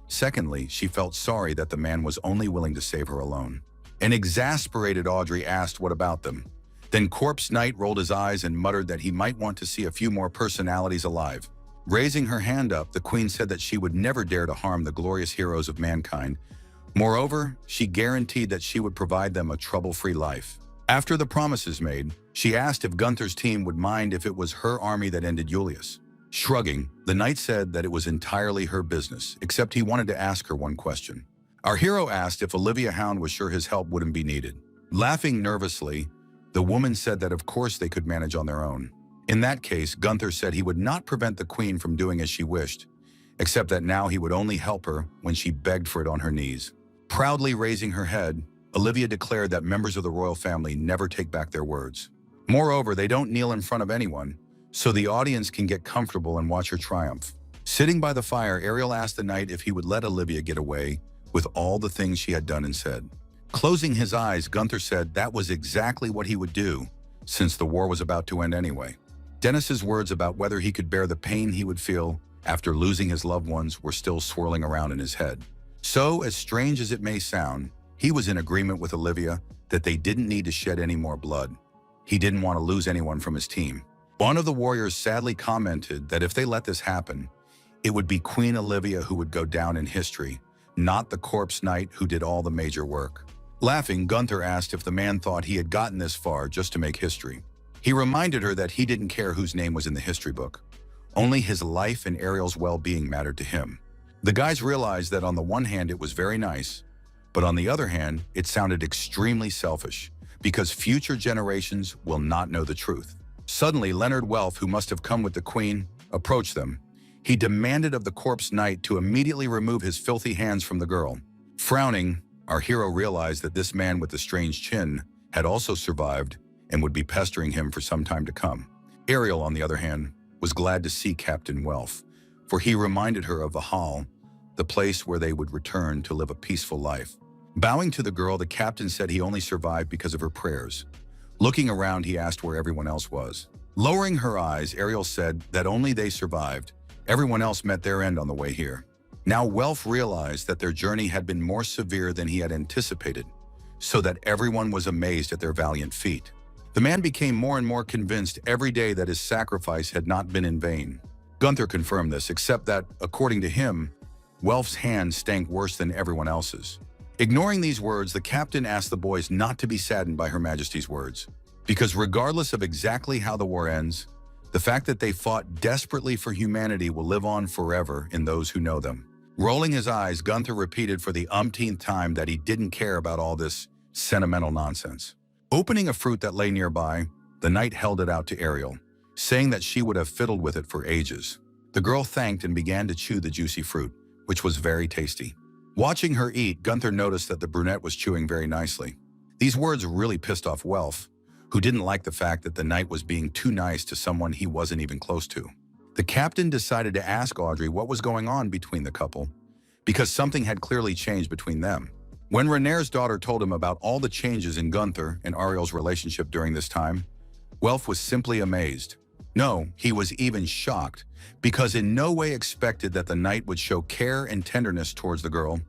Secondly, she felt sorry that the man was only willing to save her alone. An exasperated Audrey asked what about them. Then Corpse Knight rolled his eyes and muttered that he might want to see a few more personalities alive. Raising her hand up, the queen said that she would never dare to harm the glorious heroes of mankind. Moreover, she guaranteed that she would provide them a trouble-free life. After the promises made, she asked if Gunther's team would mind if it was her army that ended Julius. Shrugging, the knight said that it was entirely her business, except he wanted to ask her one question. Our hero asked if Olivia Hound was sure his help wouldn't be needed. Laughing nervously, the woman said that of course they could manage on their own. In that case, Gunther said he would not prevent the queen from doing as she wished, except that now he would only help her when she begged for it on her knees. Proudly raising her head, Olivia declared that members of the royal family never take back their words. Moreover, they don't kneel in front of anyone, so the audience can get comfortable and watch her triumph. Sitting by the fire, Ariel asked the knight if he would let Olivia get away with all the things she had done and said. Closing his eyes, Gunther said that was exactly what he would do, since the war was about to end anyway. Dennis's words about whether he could bear the pain he would feel after losing his loved ones were still swirling around in his head. So, as strange as it may sound, he was in agreement with Olivia that they didn't need to shed any more blood. He didn't want to lose anyone from his team. One of the warriors sadly commented that if they let this happen, it would be Queen Olivia who would go down in history, not the corpse knight who did all the major work. Laughing, Gunther asked if the man thought he had gotten this far just to make history. He reminded her that he didn't care whose name was in the history book. Only his life and Ariel's well-being mattered to him. The guys realized that on the one hand it was very nice, but on the other hand, it sounded extremely selfish, because future generations will not know the truth. Suddenly, Leonard Welf, who must have come with the queen, approached them. He demanded of the corpse knight to immediately remove his filthy hands from the girl. Frowning, our hero realized that this man with the strange chin had also survived and would be pestering him for some time to come. Ariel, on the other hand, was glad to see Captain Welf, for he reminded her of Valhalla, the place where they would return to live a peaceful life. Bowing to the girl, the captain said he only survived because of her prayers. Looking around, he asked where everyone else was. Lowering her eyes, Ariel said that only they survived. Everyone else met their end on the way here. Now Welf realized that their journey had been more severe than he had anticipated, so that everyone was amazed at their valiant feat. The man became more and more convinced every day that his sacrifice had not been in vain. Gunther confirmed this, except that, according to him, Welf's hand stank worse than everyone else's. Ignoring these words, the captain asked the boys not to be saddened by Her Majesty's words, because regardless of exactly how the war ends, the fact that they fought desperately for humanity will live on forever in those who know them. Rolling his eyes, Gunther repeated for the umpteenth time that he didn't care about all this sentimental nonsense. Opening a fruit that lay nearby, the knight held it out to Ariel, saying that she would have fiddled with it for ages. The girl thanked and began to chew the juicy fruit, which was very tasty. Watching her eat, Gunther noticed that the brunette was chewing very nicely. These words really pissed off Welf, who didn't like the fact that the knight was being too nice to someone he wasn't even close to. The captain decided to ask Audrey what was going on between the couple, because something had clearly changed between them. When Renaer's daughter told him about all the changes in Gunther and Ariel's relationship during this time, Welf was simply amazed. No, he was even shocked, because in no way expected that the knight would show care and tenderness towards the girl,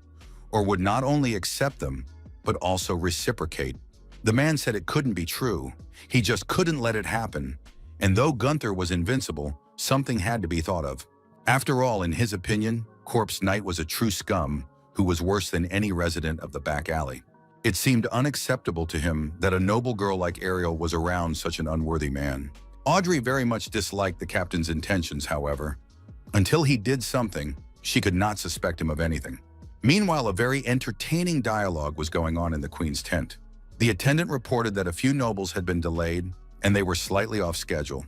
or would not only accept them, but also reciprocate. The man said it couldn't be true. He just couldn't let it happen. And though Gunther was invincible, something had to be thought of. After all, in his opinion, Corpse Knight was a true scum who was worse than any resident of the back alley. It seemed unacceptable to him that a noble girl like Ariel was around such an unworthy man. Audrey very much disliked the captain's intentions, however. Until he did something, she could not suspect him of anything. Meanwhile, a very entertaining dialogue was going on in the queen's tent. The attendant reported that a few nobles had been delayed and they were slightly off schedule,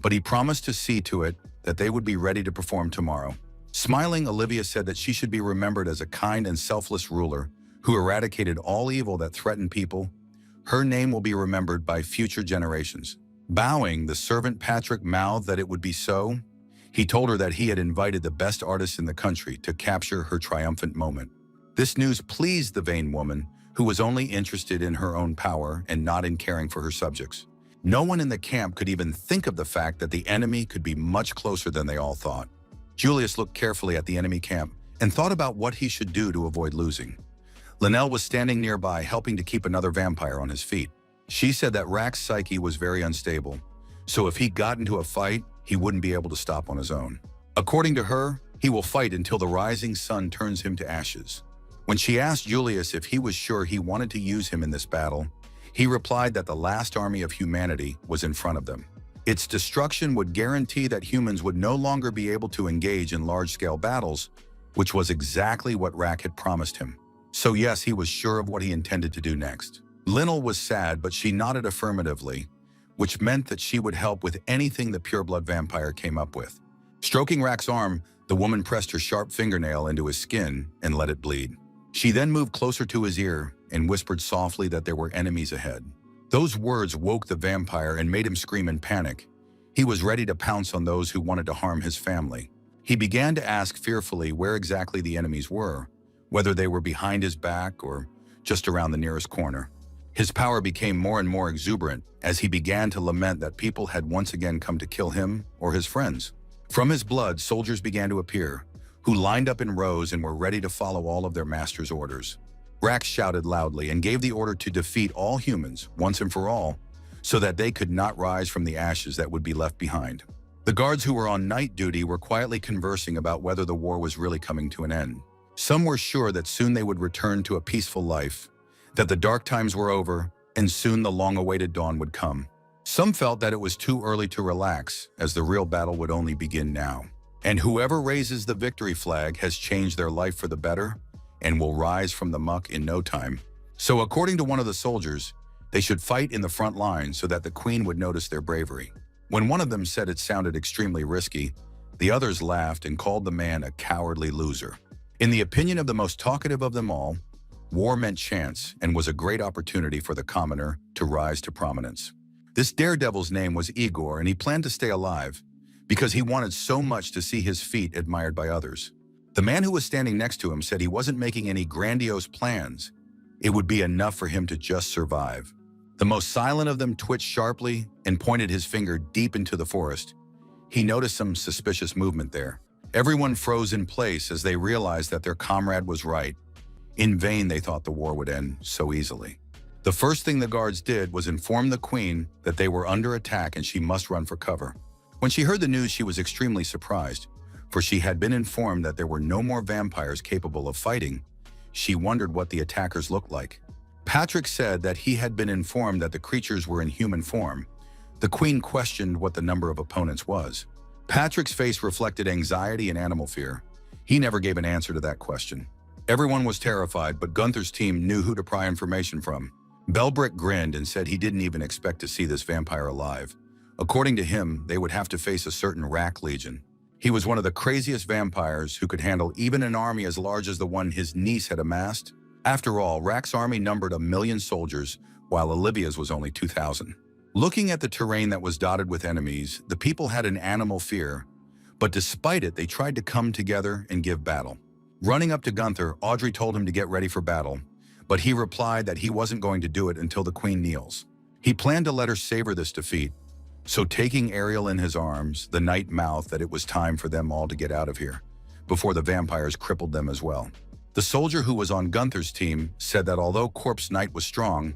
but he promised to see to it that they would be ready to perform tomorrow. Smiling, Olivia said that she should be remembered as a kind and selfless ruler who eradicated all evil that threatened people. Her name will be remembered by future generations. Bowing, the servant Patrick mouthed that it would be so. He told her that he had invited the best artists in the country to capture her triumphant moment. This news pleased the vain woman, who was only interested in her own power and not in caring for her subjects. No one in the camp could even think of the fact that the enemy could be much closer than they all thought. Julius looked carefully at the enemy camp and thought about what he should do to avoid losing. Linnell was standing nearby, helping to keep another vampire on his feet. She said that Rack's psyche was very unstable, so if he got into a fight, he wouldn't be able to stop on his own. According to her, he will fight until the rising sun turns him to ashes. When she asked Julius if he was sure he wanted to use him in this battle, he replied that the last army of humanity was in front of them. Its destruction would guarantee that humans would no longer be able to engage in large-scale battles, which was exactly what Rack had promised him. So yes, he was sure of what he intended to do next. Linnell was sad, but she nodded affirmatively, which meant that she would help with anything the pureblood vampire came up with. Stroking Rack's arm, the woman pressed her sharp fingernail into his skin and let it bleed. She then moved closer to his ear and whispered softly that there were enemies ahead. Those words woke the vampire and made him scream in panic. He was ready to pounce on those who wanted to harm his family. He began to ask fearfully where exactly the enemies were, whether they were behind his back or just around the nearest corner. His power became more and more exuberant as he began to lament that people had once again come to kill him or his friends. From his blood, soldiers began to appear, who lined up in rows and were ready to follow all of their master's orders. Rack shouted loudly and gave the order to defeat all humans, once and for all, so that they could not rise from the ashes that would be left behind. The guards who were on night duty were quietly conversing about whether the war was really coming to an end. Some were sure that soon they would return to a peaceful life, that the dark times were over, and soon the long-awaited dawn would come. Some felt that it was too early to relax, as the real battle would only begin now. And whoever raises the victory flag has changed their life for the better and will rise from the muck in no time. So according to one of the soldiers, they should fight in the front line so that the queen would notice their bravery. When one of them said it sounded extremely risky, the others laughed and called the man a cowardly loser. In the opinion of the most talkative of them all, war meant chance and was a great opportunity for the commoner to rise to prominence. This daredevil's name was Igor, and he planned to stay alive because he wanted so much to see his feat admired by others. The man who was standing next to him said he wasn't making any grandiose plans. It would be enough for him to just survive. The most silent of them twitched sharply and pointed his finger deep into the forest. He noticed some suspicious movement there. Everyone froze in place as they realized that their comrade was right. In vain they thought the war would end so easily. The first thing the guards did was inform the queen that they were under attack and she must run for cover. When she heard the news, she was extremely surprised, for she had been informed that there were no more vampires capable of fighting. She wondered what the attackers looked like. Patrick said that he had been informed that the creatures were in human form. The queen questioned what the number of opponents was. Patrick's face reflected anxiety and animal fear. He never gave an answer to that question. Everyone was terrified, but Gunther's team knew who to pry information from. Belbrick grinned and said he didn't even expect to see this vampire alive. According to him, they would have to face a certain Rack Legion. He was one of the craziest vampires who could handle even an army as large as the one his niece had amassed. After all, Rack's army numbered 1,000,000 soldiers, while Olivia's was only 2,000. Looking at the terrain that was dotted with enemies, the people had an animal fear, but despite it, they tried to come together and give battle. Running up to Gunther, Audrey told him to get ready for battle, but he replied that he wasn't going to do it until the queen kneels. He planned to let her savor this defeat, so taking Ariel in his arms, the knight mouthed that it was time for them all to get out of here, before the vampires crippled them as well. The soldier who was on Gunther's team said that although Corpse Knight was strong,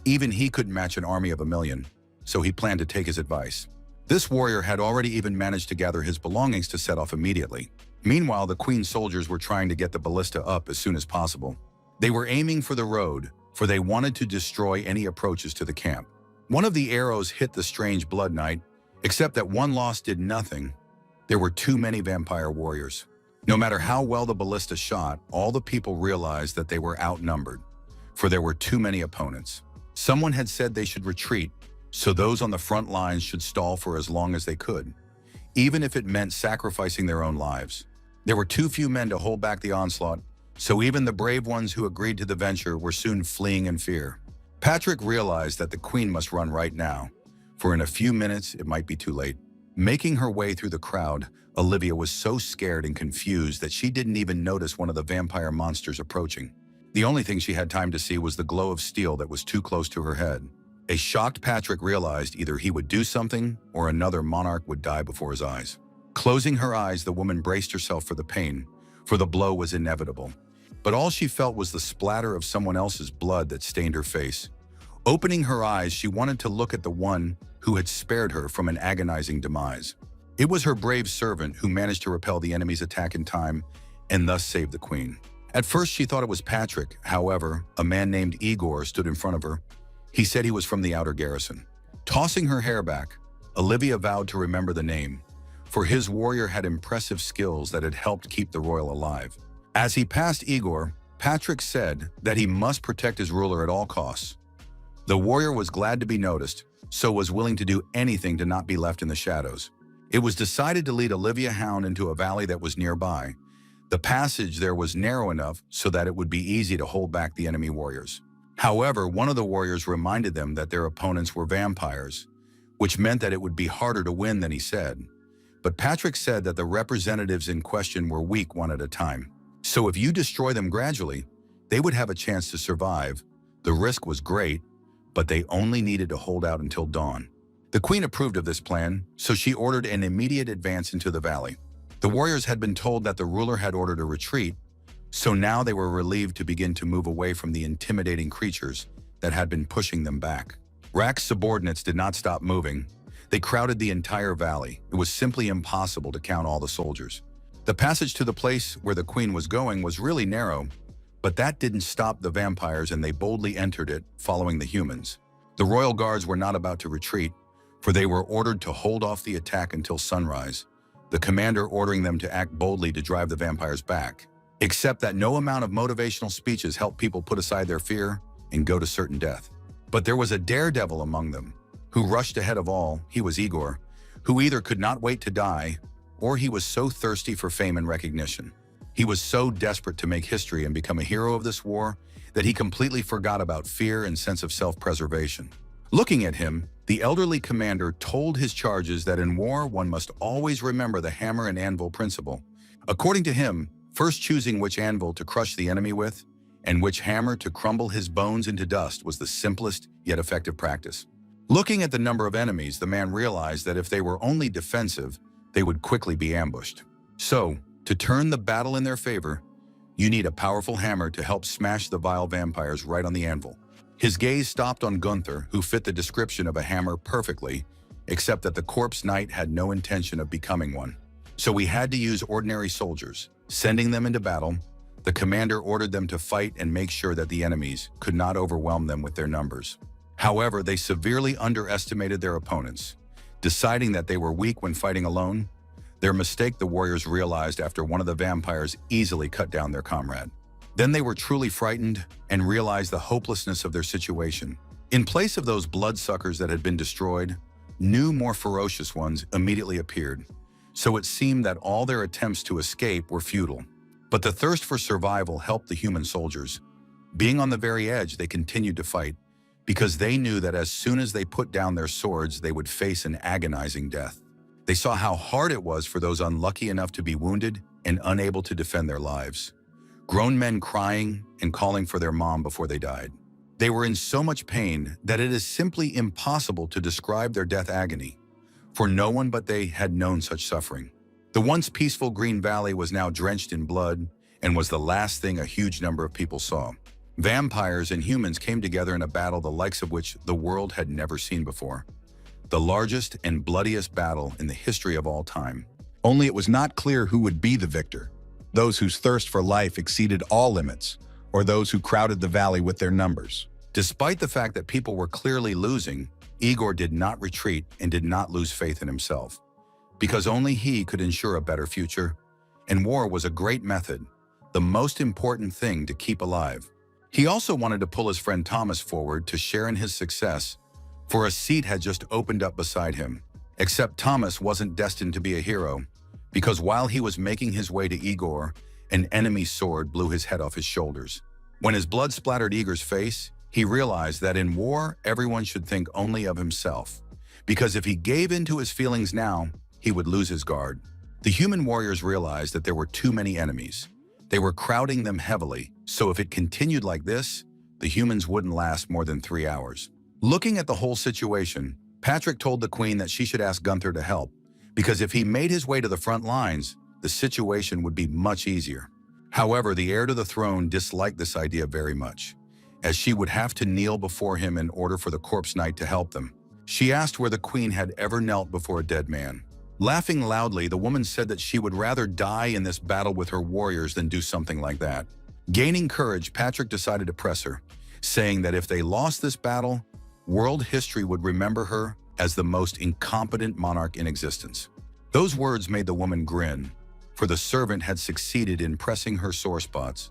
even he couldn't match an army of 1,000,000, so he planned to take his advice. This warrior had already even managed to gather his belongings to set off immediately. Meanwhile, the queen's soldiers were trying to get the ballista up as soon as possible. They were aiming for the road, for they wanted to destroy any approaches to the camp. One of the arrows hit the strange blood knight, Except that one loss did nothing. There were too many vampire warriors. No matter how well the ballista shot, all the people realized that they were outnumbered, for there were too many opponents. Someone had said they should retreat, so those on the front lines should stall for as long as they could, even if it meant sacrificing their own lives. There were too few men to hold back the onslaught, so even the brave ones who agreed to the venture were soon fleeing in fear. Patrick realized that the queen must run right now, for in a few minutes it might be too late. Making her way through the crowd, Olivia was so scared and confused that she didn't even notice one of the vampire monsters approaching. The only thing she had time to see was the glow of steel that was too close to her head. A shocked Patrick realized either he would do something or another monarch would die before his eyes. Closing her eyes, the woman braced herself for the pain, for the blow was inevitable. But all she felt was the splatter of someone else's blood that stained her face. Opening her eyes, she wanted to look at the one who had spared her from an agonizing demise. It was her brave servant who managed to repel the enemy's attack in time and thus save the queen. At first, she thought it was Patrick. However, a man named Igor stood in front of her. He said he was from the outer garrison. Tossing her hair back, Olivia vowed to remember the name, for his warrior had impressive skills that had helped keep the royal alive. As he passed Igor, Patrick said that he must protect his ruler at all costs. The warrior was glad to be noticed, so was willing to do anything to not be left in the shadows. It was decided to lead Olivia Hound into a valley that was nearby. The passage there was narrow enough so that it would be easy to hold back the enemy warriors. However, one of the warriors reminded them that their opponents were vampires, which meant that it would be harder to win than he said. But Patrick said that the representatives in question were weak one at a time. So if you destroy them gradually, they would have a chance to survive. The risk was great, but they only needed to hold out until dawn. The queen approved of this plan, so she ordered an immediate advance into the valley. The warriors had been told that the ruler had ordered a retreat, so now they were relieved to begin to move away from the intimidating creatures that had been pushing them back. Rack's subordinates did not stop moving. They crowded the entire valley. It was simply impossible to count all the soldiers. The passage to the place where the queen was going was really narrow, but that didn't stop the vampires and they boldly entered it, following the humans. The royal guards were not about to retreat, for they were ordered to hold off the attack until sunrise, the commander ordering them to act boldly to drive the vampires back. Except that no amount of motivational speeches helped people put aside their fear and go to certain death. But there was a daredevil among them, who rushed ahead of all. He was Igor, who either could not wait to die, or he was so thirsty for fame and recognition. He was so desperate to make history and become a hero of this war that he completely forgot about fear and sense of self-preservation. Looking at him, the elderly commander told his charges that in war one must always remember the hammer and anvil principle. According to him, first choosing which anvil to crush the enemy with and which hammer to crumble his bones into dust was the simplest yet effective practice. Looking at the number of enemies, the man realized that if they were only defensive, they would quickly be ambushed. So, to turn the battle in their favor, you need a powerful hammer to help smash the vile vampires right on the anvil. His gaze stopped on Gunther, who fit the description of a hammer perfectly, except that the corpse knight had no intention of becoming one. So he had to use ordinary soldiers. Sending them into battle, the commander ordered them to fight and make sure that the enemies could not overwhelm them with their numbers. However, they severely underestimated their opponents. Deciding that they were weak when fighting alone, their mistake the warriors realized after one of the vampires easily cut down their comrade. Then they were truly frightened and realized the hopelessness of their situation. In place of those bloodsuckers that had been destroyed, new, more ferocious ones immediately appeared. So it seemed that all their attempts to escape were futile. But the thirst for survival helped the human soldiers. Being on the very edge, they continued to fight, because they knew that as soon as they put down their swords, they would face an agonizing death. They saw how hard it was for those unlucky enough to be wounded and unable to defend their lives. Grown men crying and calling for their mom before they died. They were in so much pain that it is simply impossible to describe their death agony, for no one but they had known such suffering. The once peaceful Green Valley was now drenched in blood and was the last thing a huge number of people saw. Vampires and humans came together in a battle the likes of which the world had never seen before. The largest and bloodiest battle in the history of all time.
Only it was not clear who would be the victor. Those whose thirst for life exceeded all limits, or those who crowded the valley with their numbers.
Despite the fact that people were clearly losing, Igor did not retreat and did not lose faith in himself, because only he could ensure a better future, and war was a great method, the most important thing to keep alive. He also wanted to pull his friend Thomas forward to share in his success, for a seat had just opened up beside him. Except Thomas wasn't destined to be a hero, because while he was making his way to Igor, an enemy sword blew his head off his shoulders. When his blood splattered Igor's face, he realized that in war, everyone should think only of himself, because if he gave in to his feelings now, he would lose his guard. The human warriors realized that there were too many enemies. They were crowding them heavily, so if it continued like this, the humans wouldn't last more than 3 hours. Looking at the whole situation, Patrick told the queen that she should ask Gunther to help, because if he made his way to the front lines, the situation would be much easier. However, the heir to the throne disliked this idea very much, as she would have to kneel before him in order for the corpse knight to help them. She asked where the queen had ever knelt before a dead man. Laughing loudly, the woman said that she would rather die in this battle with her warriors than do something like that. Gaining courage, Patrick decided to press her, saying that if they lost this battle, world history would remember her as the most incompetent monarch in existence. Those words made the woman grin, for the servant had succeeded in pressing her sore spots.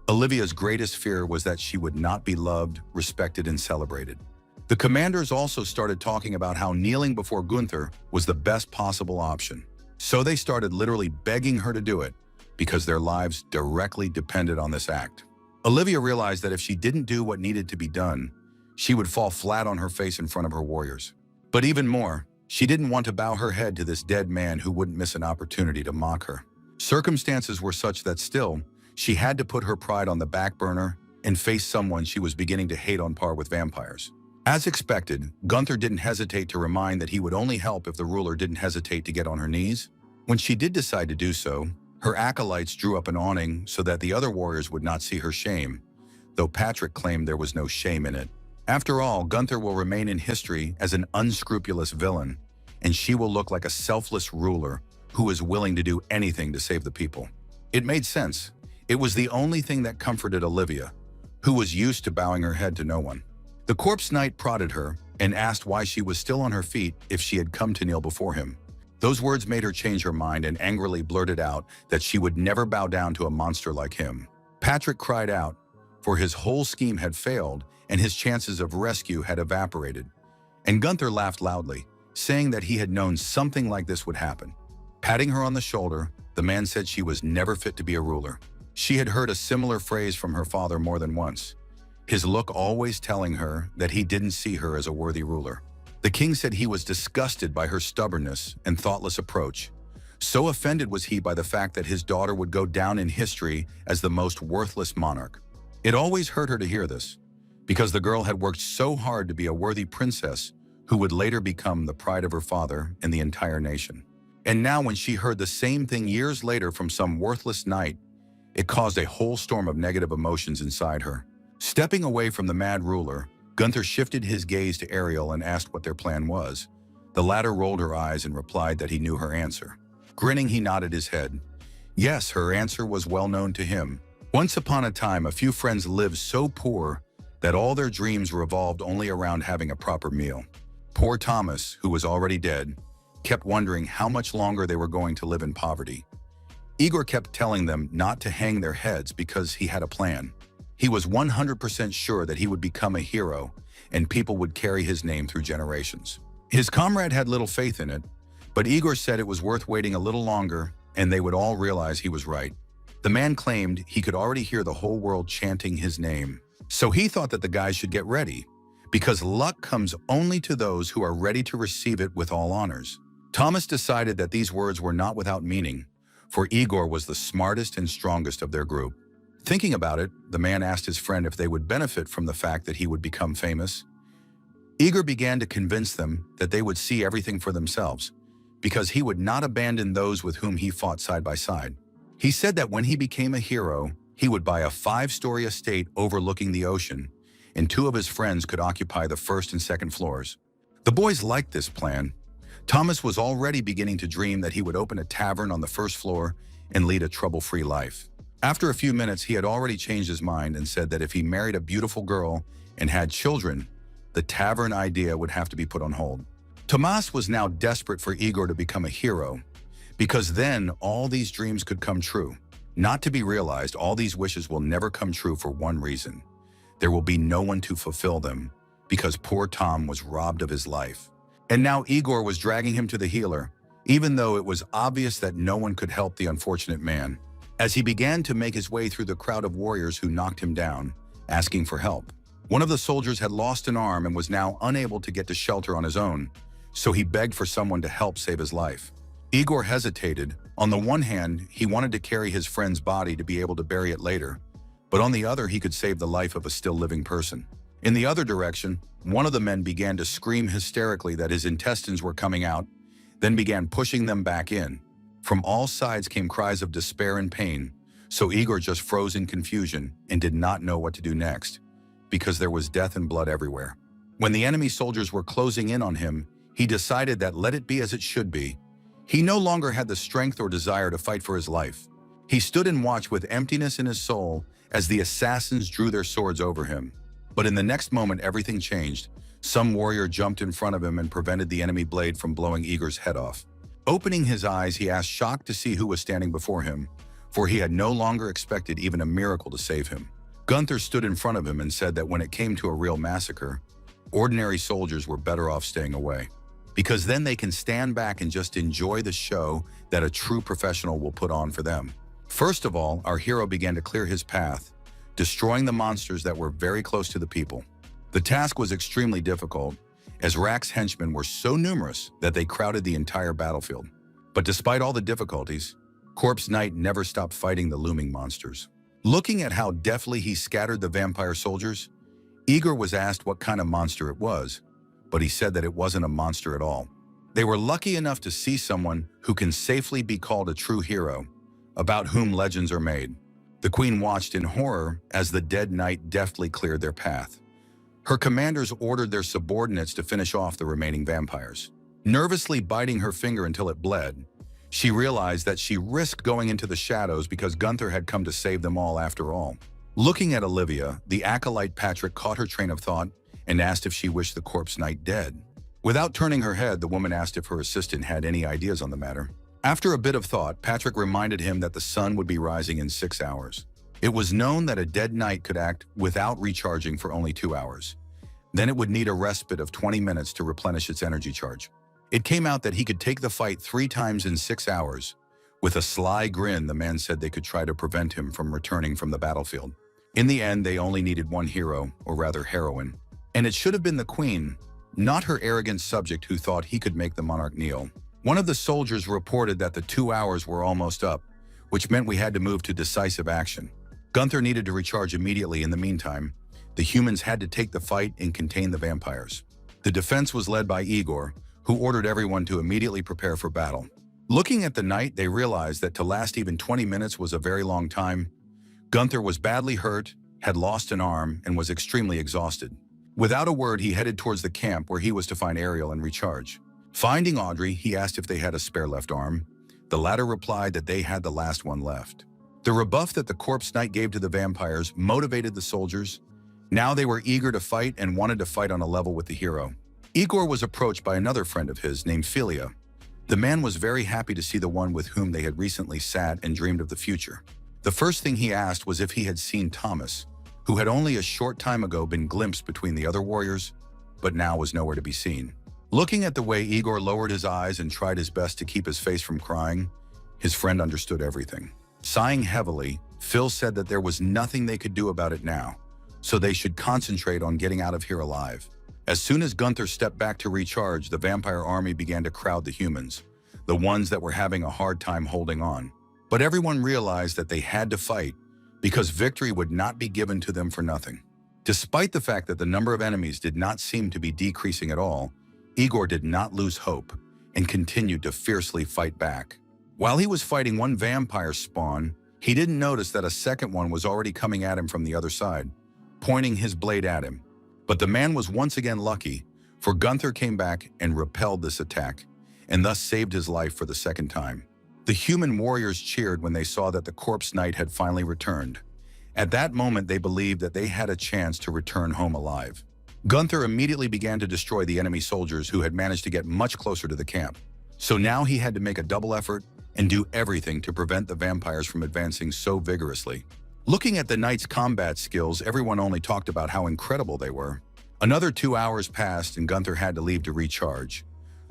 Olivia's greatest fear was that she would not be loved, respected, and celebrated. The commanders also started talking about how kneeling before Gunther was the best possible option. So they started literally begging her to do it, because their lives directly depended on this act. Olivia realized that if she didn't do what needed to be done, she would fall flat on her face in front of her warriors. But even more, she didn't want to bow her head to this dead man who wouldn't miss an opportunity to mock her. Circumstances were such that still, she had to put her pride on the back burner and face someone she was beginning to hate on par with vampires. As expected, Gunther didn't hesitate to remind that he would only help if the ruler didn't hesitate to get on her knees. When she did decide to do so, her acolytes drew up an awning so that the other warriors would not see her shame, though Patrick claimed there was no shame in it. After all, Gunther will remain in history as an unscrupulous villain, and she will look like a selfless ruler who is willing to do anything to save the people. It made sense. It was the only thing that comforted Olivia, who was used to bowing her head to no one. The corpse knight prodded her and asked why she was still on her feet if she had come to kneel before him. Those words made her change her mind and angrily blurted out that she would never bow down to a monster like him. Patrick cried out, for his whole scheme had failed and his chances of rescue had evaporated. And Gunther laughed loudly, saying that he had known something like this would happen. Patting her on the shoulder, the man said she was never fit to be a ruler. She had heard a similar phrase from her father more than once, his look always telling her that he didn't see her as a worthy ruler. The king said he was disgusted by her stubbornness and thoughtless approach. So offended was he by the fact that his daughter would go down in history as the most worthless monarch. It always hurt her to hear this, because the girl had worked so hard to be a worthy princess who would later become the pride of her father and the entire nation. And now when she heard the same thing years later from some worthless knight, it caused a whole storm of negative emotions inside her. Stepping away from the mad ruler, Gunther shifted his gaze to Ariel and asked what their plan was. The latter rolled her eyes and replied that he knew her answer. Grinning, he nodded his head. Yes, her answer was well known to him. Once upon a time, a few friends lived so poor that all their dreams revolved only around having a proper meal. Poor Thomas, who was already dead, kept wondering how much longer they were going to live in poverty. Igor kept telling them not to hang their heads because he had a plan. He was 100% sure that he would become a hero and people would carry his name through generations. His comrade had little faith in it, but Igor said it was worth waiting a little longer and they would all realize he was right. The man claimed he could already hear the whole world chanting his name. So he thought that the guys should get ready, because luck comes only to those who are ready to receive it with all honors. Thomas decided that these words were not without meaning, for Igor was the smartest and strongest of their group. Thinking about it, the man asked his friend if they would benefit from the fact that he would become famous. Igor began to convince them that they would see everything for themselves, because he would not abandon those with whom he fought side by side. He said that when he became a hero, he would buy a 5-story estate overlooking the ocean, and 2 of his friends could occupy the 1st and 2nd floors. The boys liked this plan. Thomas was already beginning to dream that he would open a tavern on the 1st floor and lead a trouble-free life. After a few minutes, he had already changed his mind and said that if he married a beautiful girl and had children, the tavern idea would have to be put on hold. Tomas was now desperate for Igor to become a hero, because then all these dreams could come true. Not to be realized, all these wishes will never come true for one reason. There will be no one to fulfill them, because poor Tom was robbed of his life. And now Igor was dragging him to the healer, even though it was obvious that no one could help the unfortunate man. As he began to make his way through the crowd of warriors who knocked him down, asking for help, one of the soldiers had lost an arm and was now unable to get to shelter on his own, so he begged for someone to help save his life. Igor hesitated. On the one hand, he wanted to carry his friend's body to be able to bury it later, but on the other, he could save the life of a still living person. In the other direction, one of the men began to scream hysterically that his intestines were coming out, then began pushing them back in. From all sides came cries of despair and pain, so Igor just froze in confusion and did not know what to do next, because there was death and blood everywhere. When the enemy soldiers were closing in on him, he decided that let it be as it should be. He no longer had the strength or desire to fight for his life. He stood and watched with emptiness in his soul as the assassins drew their swords over him. But in the next moment, everything changed. Some warrior jumped in front of him and prevented the enemy blade from blowing Igor's head off. Opening his eyes, he asked, shocked to see who was standing before him, for he had no longer expected even a miracle to save him. Gunther stood in front of him and said that when it came to a real massacre, ordinary soldiers were better off staying away, because then they can stand back and just enjoy the show that a true professional will put on for them. First of all, our hero began to clear his path, destroying the monsters that were very close to the people. The task was extremely difficult, as Rack's henchmen were so numerous that they crowded the entire battlefield. But despite all the difficulties, Corpse Knight never stopped fighting the looming monsters. Looking at how deftly he scattered the vampire soldiers, Igor was asked what kind of monster it was, but he said that it wasn't a monster at all. They were lucky enough to see someone who can safely be called a true hero, about whom legends are made. The queen watched in horror as the dead knight deftly cleared their path. Her commanders ordered their subordinates to finish off the remaining vampires. Nervously biting her finger until it bled, she realized that she risked going into the shadows because Gunther had come to save them all after all. Looking at Olivia, the acolyte Patrick caught her train of thought and asked if she wished the corpse knight dead. Without turning her head, the woman asked if her assistant had any ideas on the matter. After a bit of thought, Patrick reminded him that the sun would be rising in 6 hours. It was known that a dead knight could act without recharging for only 2 hours. Then it would need a respite of 20 minutes to replenish its energy charge. It came out that he could take the fight 3 times in 6 hours. With a sly grin, the man said they could try to prevent him from returning from the battlefield. In the end, they only needed one hero, or rather heroine. And it should have been the queen, not her arrogant subject who thought he could make the monarch kneel. One of the soldiers reported that the 2 hours were almost up, which meant we had to move to decisive action. Gunther needed to recharge immediately. In the meantime, the humans had to take the fight and contain the vampires. The defense was led by Igor, who ordered everyone to immediately prepare for battle. Looking at the night, they realized that to last even 20 minutes was a very long time. Gunther was badly hurt, had lost an arm, and was extremely exhausted. Without a word, he headed towards the camp where he was to find Ariel and recharge. Finding Audrey, he asked if they had a spare left arm. The latter replied that they had the last one left. The rebuff that the corpse knight gave to the vampires motivated the soldiers. Now they were eager to fight and wanted to fight on a level with the hero. Igor was approached by another friend of his named Philia. The man was very happy to see the one with whom they had recently sat and dreamed of the future. The first thing he asked was if he had seen Thomas, who had only a short time ago been glimpsed between the other warriors, but now was nowhere to be seen. Looking at the way Igor lowered his eyes and tried his best to keep his face from crying, his friend understood everything. Sighing heavily, Phil said that there was nothing they could do about it now, so they should concentrate on getting out of here alive. As soon as Gunther stepped back to recharge, the vampire army began to crowd the humans, the ones that were having a hard time holding on. But everyone realized that they had to fight, because victory would not be given to them for nothing. Despite the fact that the number of enemies did not seem to be decreasing at all, Igor did not lose hope and continued to fiercely fight back. While he was fighting one vampire spawn, he didn't notice that a second one was already coming at him from the other side, pointing his blade at him. But the man was once again lucky, for Gunther came back and repelled this attack, and thus saved his life for the second time. The human warriors cheered when they saw that the corpse knight had finally returned, At that moment, they believed that they had a chance to return home alive. Gunther immediately began to destroy the enemy soldiers who had managed to get much closer to the camp. So now he had to make a double effort and do everything to prevent the vampires from advancing so vigorously. Looking at the knight's combat skills, everyone only talked about how incredible they were. Another 2 hours passed and Gunther had to leave to recharge.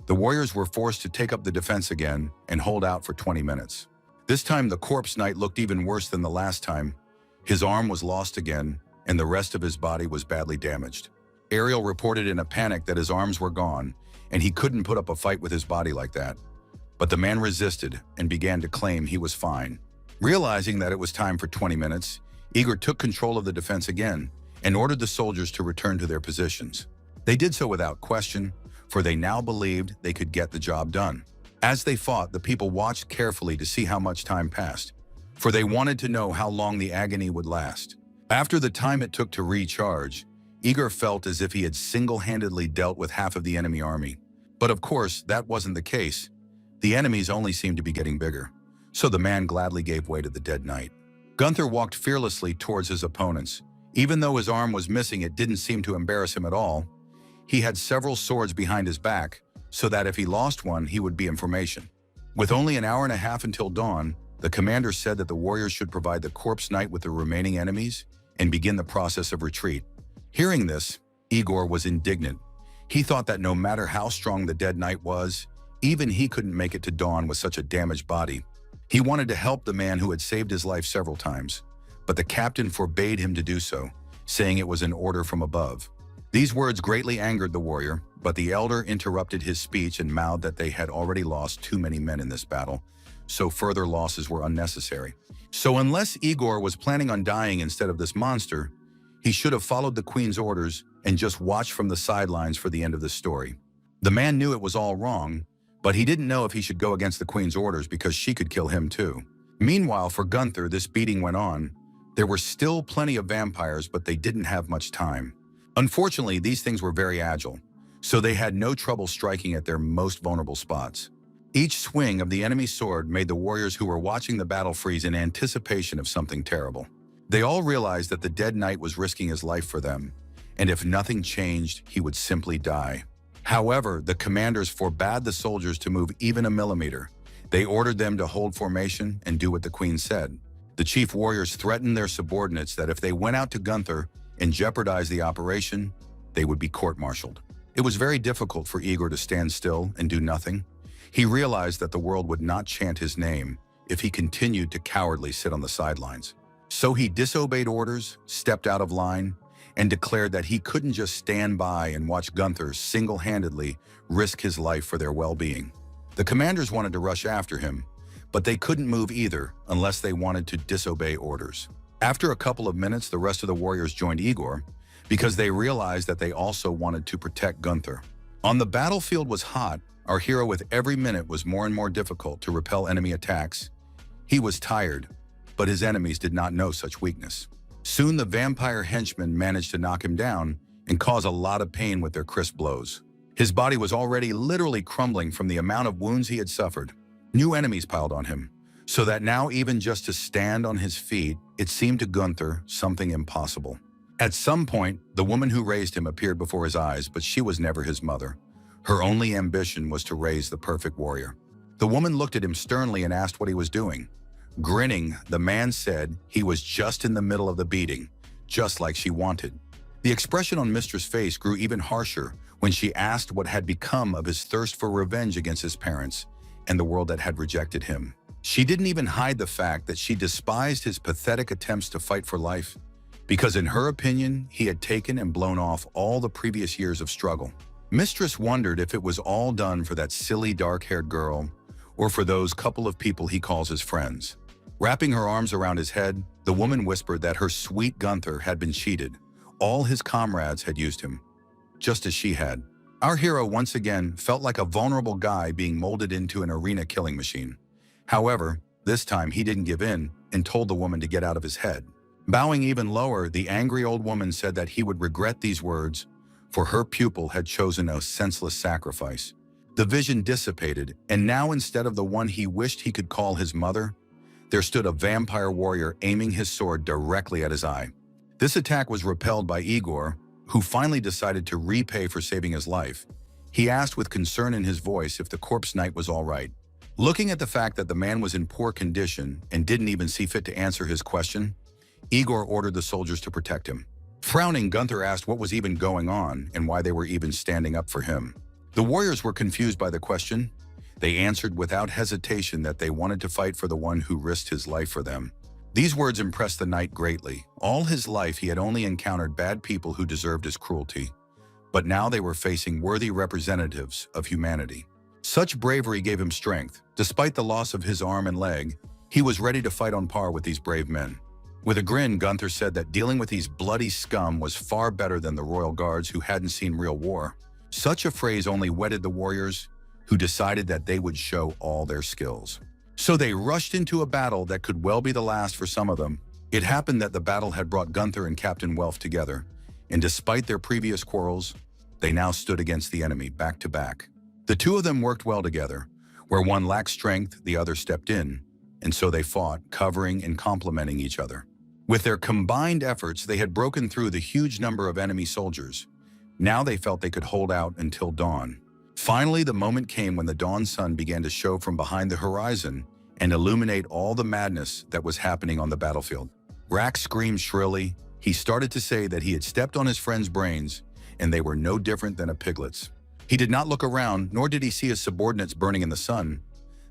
The warriors were forced to take up the defense again and hold out for 20 minutes. This time the corpse knight looked even worse than the last time. His arm was lost again, and the rest of his body was badly damaged. Ariel reported in a panic that his arms were gone, and he couldn't put up a fight with his body like that. But the man resisted and began to claim he was fine. Realizing that it was time for 20 minutes, Igor took control of the defense again and ordered the soldiers to return to their positions. They did so without question, for they now believed they could get the job done. As they fought, the people watched carefully to see how much time passed, for they wanted to know how long the agony would last. After the time it took to recharge, Igor felt as if he had single-handedly dealt with half of the enemy army. But of course, that wasn't the case. The enemies only seemed to be getting bigger, so the man gladly gave way to the dead knight. Gunther walked fearlessly towards his opponents. Even though his arm was missing, it didn't seem to embarrass him at all. He had several swords behind his back, so that if he lost one, he would be in formation. With only an hour and a half until dawn, the commander said that the warriors should provide the corpse knight with the remaining enemies and begin the process of retreat. Hearing this, Igor was indignant. He thought that no matter how strong the dead knight was, even he couldn't make it to dawn with such a damaged body. He wanted to help the man who had saved his life several times, but the captain forbade him to do so, saying it was an order from above. These words greatly angered the warrior, but the elder interrupted his speech and mouthed that they had already lost too many men in this battle, so further losses were unnecessary. So unless Igor was planning on dying instead of this monster, he should have followed the queen's orders and just watched from the sidelines for the end of the story. The man knew it was all wrong, but he didn't know if he should go against the queen's orders because she could kill him too. Meanwhile, for Gunther, this beating went on. There were still plenty of vampires, but they didn't have much time. Unfortunately, these things were very agile, so they had no trouble striking at their most vulnerable spots. Each swing of the enemy's sword made the warriors who were watching the battle freeze in anticipation of something terrible. They all realized that the dead knight was risking his life for them, and if nothing changed, he would simply die. However, the commanders forbade the soldiers to move even a millimeter. They ordered them to hold formation and do what the queen said. The chief warriors threatened their subordinates that if they went out to Gunther and jeopardized the operation, they would be court-martialed. It was very difficult for Igor to stand still and do nothing. He realized that the world would not chant his name if he continued to cowardly sit on the sidelines. So he disobeyed orders, stepped out of line, and declared that he couldn't just stand by and watch Gunther single-handedly risk his life for their well-being. The commanders wanted to rush after him, but they couldn't move either unless they wanted to disobey orders. After a couple of minutes, the rest of the warriors joined Igor because they realized that they also wanted to protect Gunther. On the battlefield was hot. Our hero with every minute was more and more difficult to repel enemy attacks. He was tired, but his enemies did not know such weakness. Soon the vampire henchmen managed to knock him down and cause a lot of pain with their crisp blows. His body was already literally crumbling from the amount of wounds he had suffered. New enemies piled on him, so that now even just to stand on his feet, it seemed to Gunther something impossible. At some point, the woman who raised him appeared before his eyes, but she was never his mother. Her only ambition was to raise the perfect warrior. The woman looked at him sternly and asked what he was doing. Grinning, the man said he was just in the middle of the beating, just like she wanted. The expression on Mistress' face grew even harsher when she asked what had become of his thirst for revenge against his parents and the world that had rejected him. She didn't even hide the fact that she despised his pathetic attempts to fight for life, because in her opinion, he had taken and blown off all the previous years of struggle. Mistress wondered if it was all done for that silly dark-haired girl or for those couple of people he calls his friends. Wrapping her arms around his head, the woman whispered that her sweet Gunther had been cheated. All his comrades had used him, just as she had. Our hero once again felt like a vulnerable guy being molded into an arena killing machine. However, this time he didn't give in and told the woman to get out of his head. Bowing even lower, the angry old woman said that he would regret these words, for her pupil had chosen a senseless sacrifice. The vision dissipated, and now instead of the one he wished he could call his mother, there stood a vampire warrior aiming his sword directly at his eye. This attack was repelled by Igor, who finally decided to repay for saving his life. He asked with concern in his voice if the corpse knight was all right. Looking at the fact that the man was in poor condition and didn't even see fit to answer his question, Igor ordered the soldiers to protect him. Frowning, Gunther asked what was even going on and why they were even standing up for him. The warriors were confused by the question. They answered without hesitation that they wanted to fight for the one who risked his life for them. These words impressed the knight greatly. All his life he had only encountered bad people who deserved his cruelty, but now they were facing worthy representatives of humanity. Such bravery gave him strength. Despite the loss of his arm and leg, he was ready to fight on par with these brave men. With a grin, Gunther said that dealing with these bloody scum was far better than the royal guards who hadn't seen real war. Such a phrase only whetted the warriors, who decided that they would show all their skills. So they rushed into a battle that could well be the last for some of them. It happened that the battle had brought Gunther and Captain Welf together, and despite their previous quarrels, they now stood against the enemy back to back. The two of them worked well together. Where one lacked strength, the other stepped in, and so they fought, covering and complementing each other. With their combined efforts, they had broken through the huge number of enemy soldiers. Now they felt they could hold out until dawn. Finally, the moment came when the dawn sun began to show from behind the horizon and illuminate all the madness that was happening on the battlefield. Rack screamed shrilly. He started to say that he had stepped on his friend's brains, and they were no different than a piglet's. He did not look around, nor did he see his subordinates burning in the sun.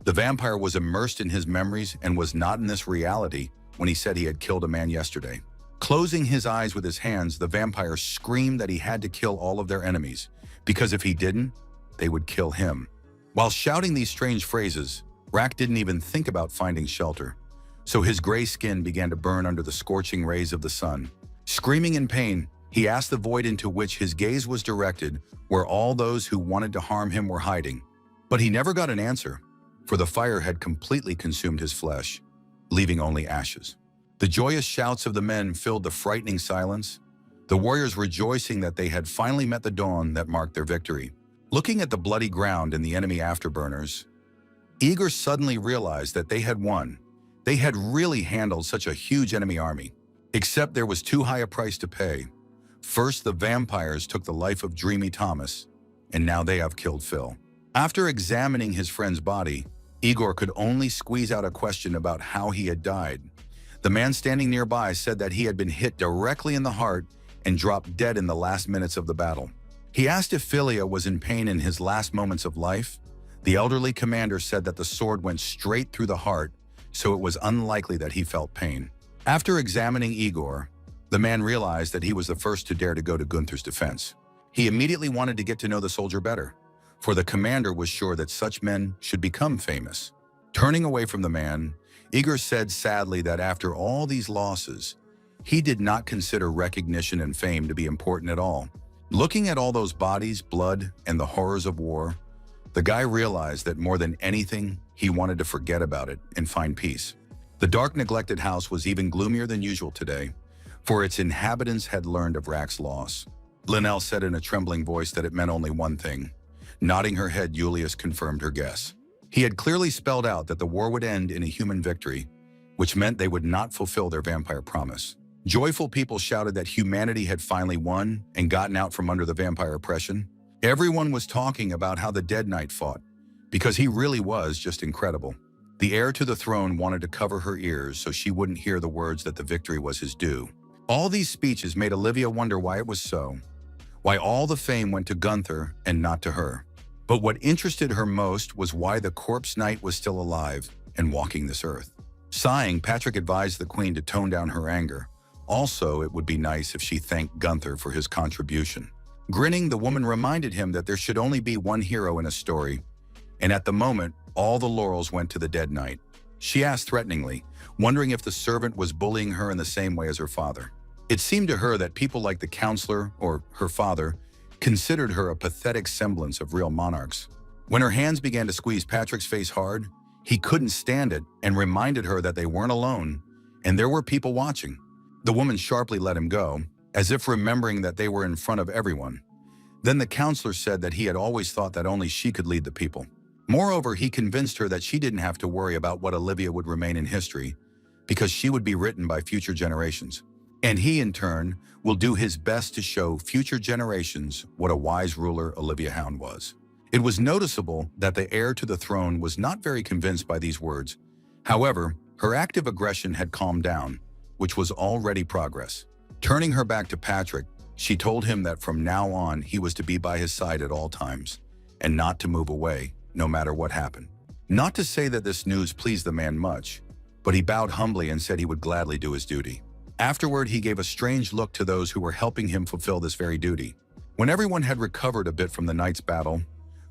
The vampire was immersed in his memories and was not in this reality when he said he had killed a man yesterday. Closing his eyes with his hands, the vampire screamed that he had to kill all of their enemies, because if he didn't, they would kill him. While shouting these strange phrases, Rack didn't even think about finding shelter, so his gray skin began to burn under the scorching rays of the sun. Screaming in pain, he asked the void into which his gaze was directed where all those who wanted to harm him were hiding. But he never got an answer, for the fire had completely consumed his flesh, leaving only ashes. The joyous shouts of the men filled the frightening silence, the warriors rejoicing that they had finally met the dawn that marked their victory. Looking at the bloody ground and the enemy afterburners, Igor suddenly realized that they had won. They had really handled such a huge enemy army. Except there was too high a price to pay. First, the vampires took the life of Dreamy Thomas, and now they have killed Phil. After examining his friend's body, Igor could only squeeze out a question about how he had died. The man standing nearby said that he had been hit directly in the heart and dropped dead in the last minutes of the battle. He asked if Philia was in pain in his last moments of life. The elderly commander said that the sword went straight through the heart, so it was unlikely that he felt pain. After examining Igor, the man realized that he was the first to dare to go to Gunther's defense. He immediately wanted to get to know the soldier better, for the commander was sure that such men should become famous. Turning away from the man, Igor said sadly that after all these losses, he did not consider recognition and fame to be important at all. Looking at all those bodies, blood, and the horrors of war, the guy realized that more than anything, he wanted to forget about it and find peace. The dark, neglected house was even gloomier than usual today, for its inhabitants had learned of Rack's loss. Linnell said in a trembling voice that it meant only one thing. Nodding her head, Julius confirmed her guess. He had clearly spelled out that the war would end in a human victory, which meant they would not fulfill their vampire promise. Joyful people shouted that humanity had finally won and gotten out from under the vampire oppression. Everyone was talking about how the Dead Knight fought, because he really was just incredible. The heir to the throne wanted to cover her ears so she wouldn't hear the words that the victory was his due. All these speeches made Olivia wonder why it was so, why all the fame went to Gunther and not to her. But what interested her most was why the corpse knight was still alive and walking this earth. Sighing, Patrick advised the queen to tone down her anger. Also, it would be nice if she thanked Gunther for his contribution. Grinning, the woman reminded him that there should only be one hero in a story, and at the moment, all the laurels went to the dead knight. She asked threateningly, wondering if the servant was bullying her in the same way as her father. It seemed to her that people like the counselor, or her father, considered her a pathetic semblance of real monarchs. When her hands began to squeeze Patrick's face hard, he couldn't stand it and reminded her that they weren't alone, and there were people watching. The woman sharply let him go, as if remembering that they were in front of everyone. Then the counselor said that he had always thought that only she could lead the people. Moreover, he convinced her that she didn't have to worry about what Olivia would remain in history because she would be written by future generations. And he, in turn, will do his best to show future generations what a wise ruler Olivia Hound was. It was noticeable that the heir to the throne was not very convinced by these words. However, her active aggression had calmed down, which was already progress. Turning her back to Patrick, she told him that from now on he was to be by his side at all times, and not to move away, no matter what happened. Not to say that this news pleased the man much, but he bowed humbly and said he would gladly do his duty. Afterward, he gave a strange look to those who were helping him fulfill this very duty. When everyone had recovered a bit from the night's battle,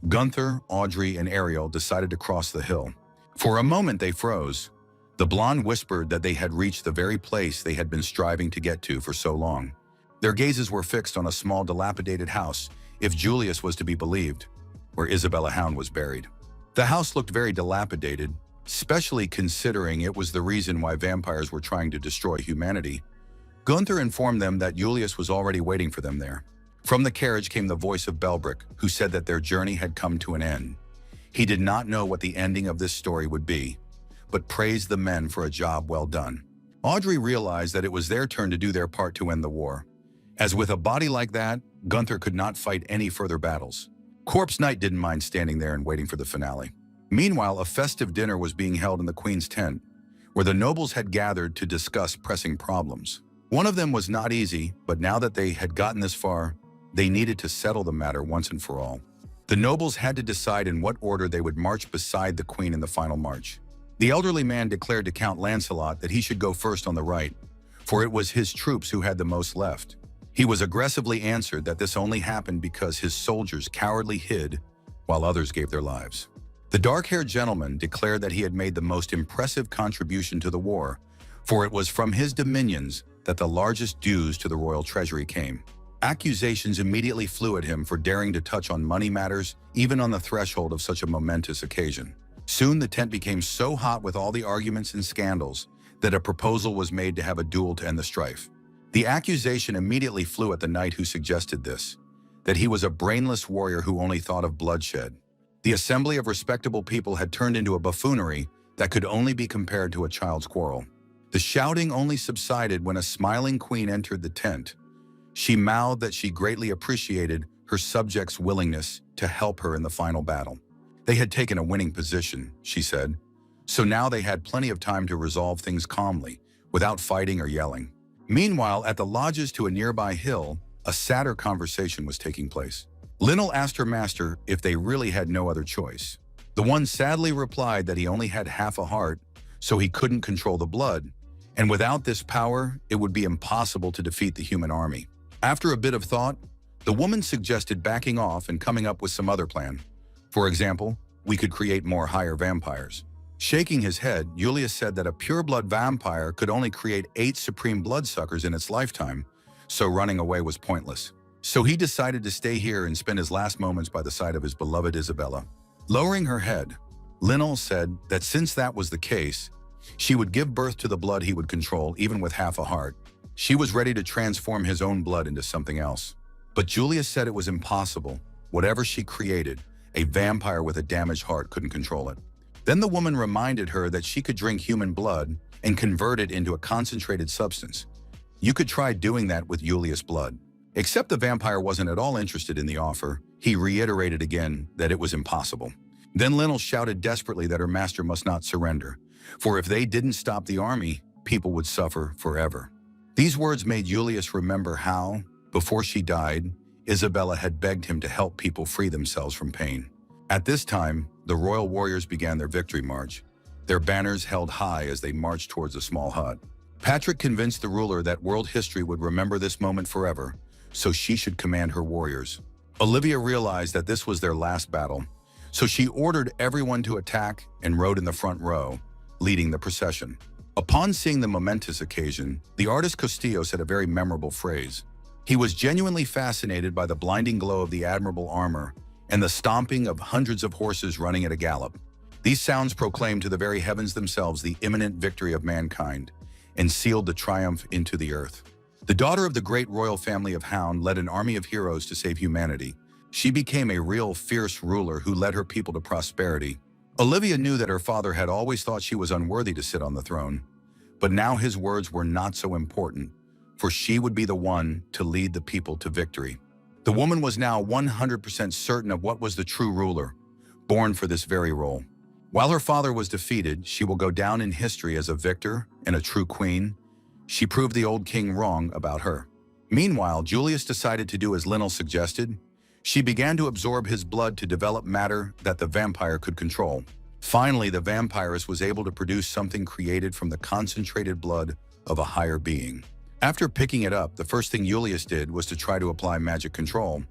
Gunther, Audrey, and Ariel decided to cross the hill. For a moment they froze. The blonde whispered that they had reached the very place they had been striving to get to for so long. Their gazes were fixed on a small dilapidated house, if Julius was to be believed, where Isabella Hound was buried. The house looked very dilapidated, especially considering it was the reason why vampires were trying to destroy humanity. Gunther informed them that Julius was already waiting for them there. From the carriage came the voice of Belbrick, who said that their journey had come to an end. He did not know what the ending of this story would be, but praised the men for a job well done. Audrey realized that it was their turn to do their part to end the war. As with a body like that, Gunther could not fight any further battles. Corpse Knight didn't mind standing there and waiting for the finale. Meanwhile, a festive dinner was being held in the Queen's tent, where the nobles had gathered to discuss pressing problems. One of them was not easy, but now that they had gotten this far, they needed to settle the matter once and for all. The nobles had to decide in what order they would march beside the Queen in the final march. The elderly man declared to Count Lancelot that he should go first on the right, for it was his troops who had the most left. He was aggressively answered that this only happened because his soldiers cowardly hid while others gave their lives. The dark-haired gentleman declared that he had made the most impressive contribution to the war, for it was from his dominions that the largest dues to the royal treasury came. Accusations immediately flew at him for daring to touch on money matters, even on the threshold of such a momentous occasion. Soon the tent became so hot with all the arguments and scandals that a proposal was made to have a duel to end the strife. The accusation immediately flew at the knight who suggested this, that he was a brainless warrior who only thought of bloodshed. The assembly of respectable people had turned into a buffoonery that could only be compared to a child's quarrel. The shouting only subsided when a smiling queen entered the tent. She mouthed that she greatly appreciated her subjects' willingness to help her in the final battle. They had taken a winning position, she said, so now they had plenty of time to resolve things calmly, without fighting or yelling. Meanwhile, at the lodges to a nearby hill, a sadder conversation was taking place. Linnell asked her master if they really had no other choice. The one sadly replied that he only had half a heart, so he couldn't control the blood, and without this power, it would be impossible to defeat the human army. After a bit of thought, the woman suggested backing off and coming up with some other plan. For example, we could create more higher vampires. Shaking his head, Julius said that a pure-blood vampire could only create 8 supreme bloodsuckers in its lifetime, so running away was pointless. So he decided to stay here and spend his last moments by the side of his beloved Isabella. Lowering her head, Linnell said that since that was the case, she would give birth to the blood he would control, even with half a heart. She was ready to transform his own blood into something else. But Julius said it was impossible. Whatever she created, a vampire with a damaged heart couldn't control it. Then the woman reminded her that she could drink human blood and convert it into a concentrated substance. You could try doing that with Julius' blood. Except the vampire wasn't at all interested in the offer. He reiterated again that it was impossible. Then Linnell shouted desperately that her master must not surrender, for if they didn't stop the army, people would suffer forever. These words made Julius remember how, before she died, Isabella had begged him to help people free themselves from pain. At this time, the royal warriors began their victory march, their banners held high as they marched towards a small hut. Patrick convinced the ruler that world history would remember this moment forever, so she should command her warriors. Olivia realized that this was their last battle, so she ordered everyone to attack and rode in the front row, leading the procession. Upon seeing the momentous occasion, the artist Castillo said a very memorable phrase. He was genuinely fascinated by the blinding glow of the admirable armor and the stomping of hundreds of horses running at a gallop. These sounds proclaimed to the very heavens themselves the imminent victory of mankind and sealed the triumph into the earth. The daughter of the great royal family of Hound led an army of heroes to save humanity, She became a real fierce ruler who led her people to prosperity. Olivia knew that her father had always thought she was unworthy to sit on the throne, but now his words were not so important, for she would be the one to lead the people to victory. The woman was now 100% certain of what was the true ruler, born for this very role. While her father was defeated, she will go down in history as a victor and a true queen. She proved the old king wrong about her. Meanwhile, Julius decided to do as Linnell suggested. She began to absorb his blood to develop matter that the vampire could control. Finally, the vampiress was able to produce something created from the concentrated blood of a higher being. After picking it up, the first thing Julius did was to try to apply magic control.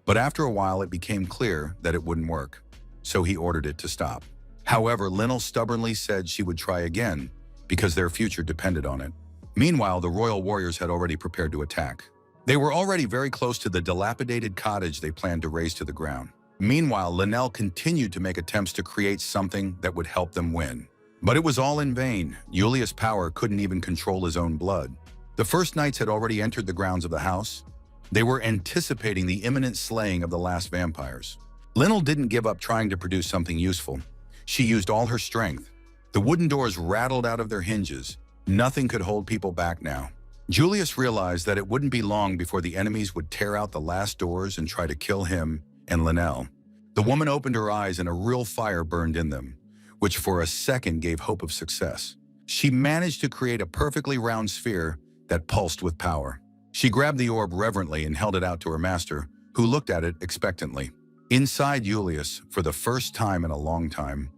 But after a while, it became clear that it wouldn't work, so he ordered it to stop. However, Linnell stubbornly said she would try again because their future depended on it. Meanwhile, the royal warriors had already prepared to attack. They were already very close to the dilapidated cottage they planned to raze to the ground. Meanwhile, Linnell continued to make attempts to create something that would help them win. But it was all in vain. Julius' power couldn't even control his own blood. The first knights had already entered the grounds of the house. They were anticipating the imminent slaying of the last vampires. Linnell didn't give up trying to produce something useful. She used all her strength. The wooden doors rattled out of their hinges. Nothing could hold people back now. Julius realized that it wouldn't be long before the enemies would tear out the last doors and try to kill him and Linnell. The woman opened her eyes and a real fire burned in them, which for a second gave hope of success. She managed to create a perfectly round sphere that pulsed with power. She grabbed the orb reverently and held it out to her master, who looked at it expectantly. Inside Julius, for the first time in a long time,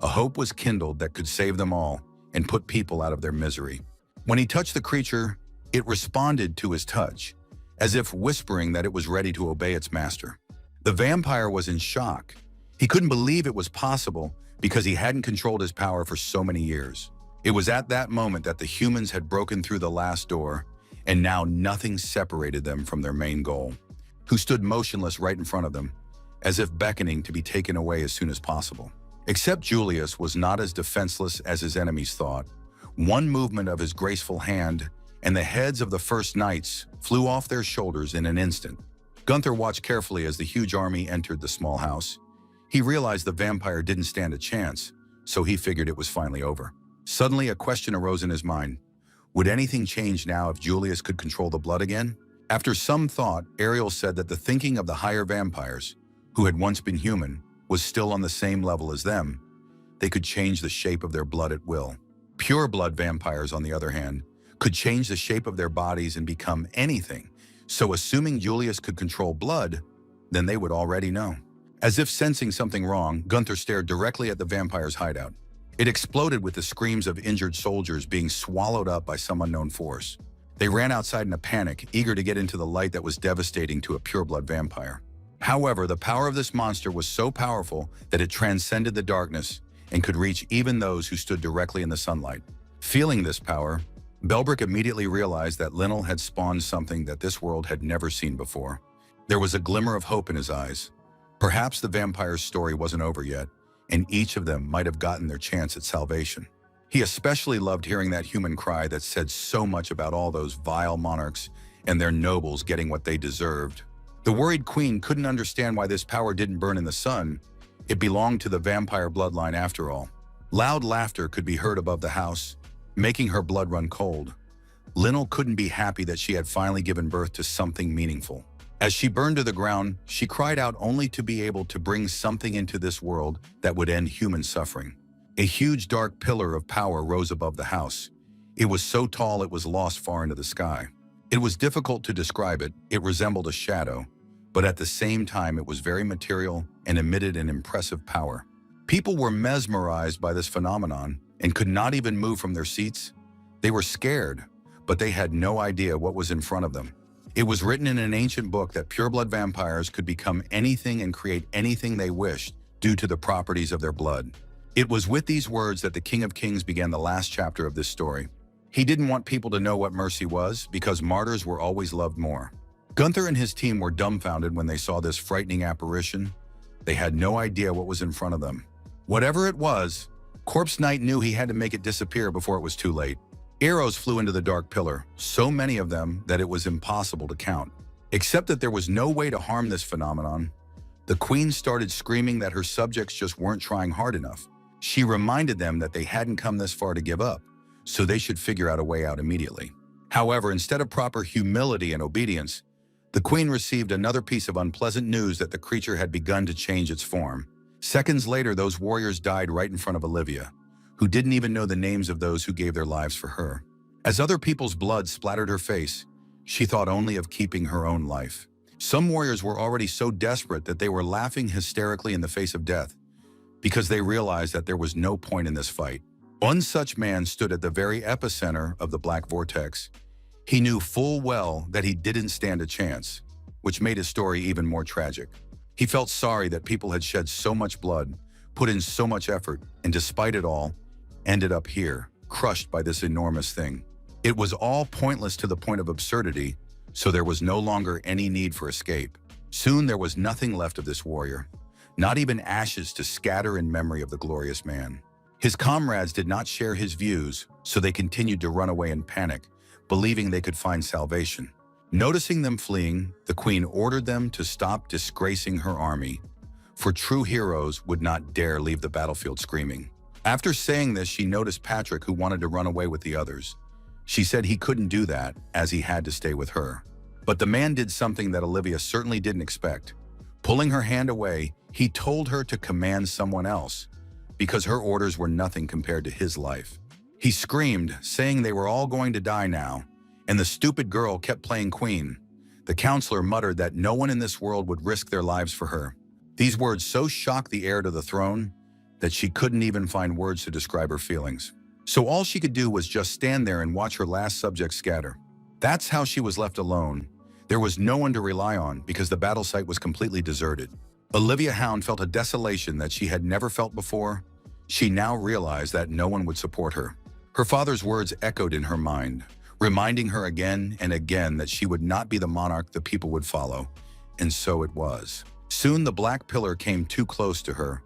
a hope was kindled that could save them all and put people out of their misery. When he touched the creature, it responded to his touch, as if whispering that it was ready to obey its master. The vampire was in shock. He couldn't believe it was possible because he hadn't controlled his power for so many years. It was at that moment that the humans had broken through the last door, and now nothing separated them from their main goal, who stood motionless right in front of them, as if beckoning to be taken away as soon as possible. Except Julius was not as defenseless as his enemies thought. One movement of his graceful hand, and the heads of the first knights flew off their shoulders in an instant. Gunther watched carefully as the huge army entered the small house. He realized the vampire didn't stand a chance, so he figured it was finally over. Suddenly, a question arose in his mind. Would anything change now if Julius could control the blood again? After some thought, Ariel said that the thinking of the higher vampires, who had once been human, was still on the same level as them. They could change the shape of their blood at will. Pure blood vampires, on the other hand, could change the shape of their bodies and become anything. So assuming Julius could control blood, then they would already know. As if sensing something wrong, Gunther stared directly at the vampire's hideout. It exploded with the screams of injured soldiers being swallowed up by some unknown force. They ran outside in a panic, eager to get into the light that was devastating to a pureblood vampire. However, the power of this monster was so powerful that it transcended the darkness and could reach even those who stood directly in the sunlight. Feeling this power, Belbrick immediately realized that Linnell had spawned something that this world had never seen before. There was a glimmer of hope in his eyes. Perhaps the vampire's story wasn't over yet, and each of them might have gotten their chance at salvation. He especially loved hearing that human cry that said so much about all those vile monarchs and their nobles getting what they deserved. The worried queen couldn't understand why this power didn't burn in the sun. It belonged to the vampire bloodline after all. Loud laughter could be heard above the house, making her blood run cold. Linnell couldn't be happy that she had finally given birth to something meaningful. As she burned to the ground, she cried out only to be able to bring something into this world that would end human suffering. A huge dark pillar of power rose above the house. It was so tall it was lost far into the sky. It was difficult to describe it. It resembled a shadow, but at the same time it was very material and emitted an impressive power. People were mesmerized by this phenomenon and could not even move from their seats. They were scared, but they had no idea what was in front of them. It was written in an ancient book that pureblood vampires could become anything and create anything they wished due to the properties of their blood. It was with these words that the King of Kings began the last chapter of this story. He didn't want people to know what mercy was because martyrs were always loved more. Gunther and his team were dumbfounded when they saw this frightening apparition. They had no idea what was in front of them. Whatever it was, Corpse Knight knew he had to make it disappear before it was too late. Arrows flew into the dark pillar, so many of them that it was impossible to count. Except that there was no way to harm this phenomenon. The queen started screaming that her subjects just weren't trying hard enough. She reminded them that they hadn't come this far to give up, so they should figure out a way out immediately. However, instead of proper humility and obedience, the queen received another piece of unpleasant news that the creature had begun to change its form. Seconds later, those warriors died right in front of Olivia, who didn't even know the names of those who gave their lives for her. As other people's blood splattered her face, she thought only of keeping her own life. Some warriors were already so desperate that they were laughing hysterically in the face of death because they realized that there was no point in this fight. One such man stood at the very epicenter of the black vortex. He knew full well that he didn't stand a chance, which made his story even more tragic. He felt sorry that people had shed so much blood, put in so much effort, and despite it all, ended up here, crushed by this enormous thing. It was all pointless to the point of absurdity, so there was no longer any need for escape. Soon there was nothing left of this warrior, not even ashes to scatter in memory of the glorious man. His comrades did not share his views, so they continued to run away in panic, believing they could find salvation. Noticing them fleeing, the queen ordered them to stop disgracing her army, for true heroes would not dare leave the battlefield screaming. After saying this, she noticed Patrick, who wanted to run away with the others. She said he couldn't do that, as he had to stay with her. But the man did something that Olivia certainly didn't expect. Pulling her hand away, he told her to command someone else, because her orders were nothing compared to his life. He screamed, saying they were all going to die now, and the stupid girl kept playing queen. The counselor muttered that no one in this world would risk their lives for her. These words so shocked the heir to the throne that she couldn't even find words to describe her feelings. So all she could do was just stand there and watch her last subjects scatter. That's how she was left alone. There was no one to rely on because the battle site was completely deserted. Olivia Hound felt a desolation that she had never felt before. She now realized that no one would support her. Her father's words echoed in her mind, reminding her again and again that she would not be the monarch the people would follow. And so it was. Soon the black pillar came too close to her,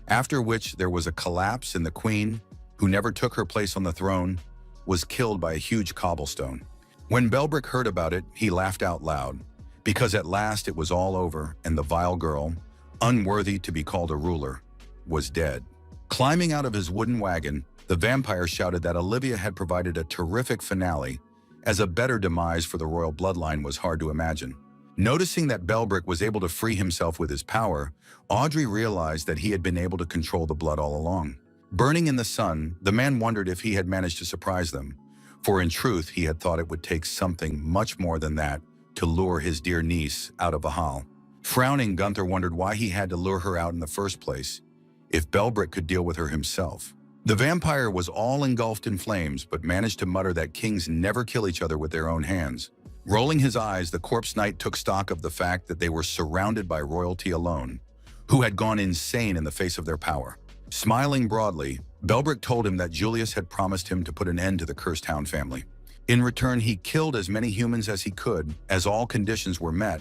after which there was a collapse, and the queen, who never took her place on the throne, was killed by a huge cobblestone. When Belbrick heard about it, he laughed out loud, because at last it was all over and the vile girl, unworthy to be called a ruler, was dead. Climbing out of his wooden wagon, the vampire shouted that Olivia had provided a terrific finale, as a better demise for the royal bloodline was hard to imagine. Noticing that Belbrick was able to free himself with his power, Audrey realized that he had been able to control the blood all along. Burning in the sun, the man wondered if he had managed to surprise them, for in truth he had thought it would take something much more than that to lure his dear niece out of Valhalla. Frowning, Gunther wondered why he had to lure her out in the first place, if Belbrick could deal with her himself. The vampire was all engulfed in flames, but managed to mutter that kings never kill each other with their own hands. Rolling his eyes, the corpse knight took stock of the fact that they were surrounded by royalty alone, who had gone insane in the face of their power. Smiling broadly, Belbrick told him that Julius had promised him to put an end to the cursed Hound family. In return, he killed as many humans as he could, as all conditions were met.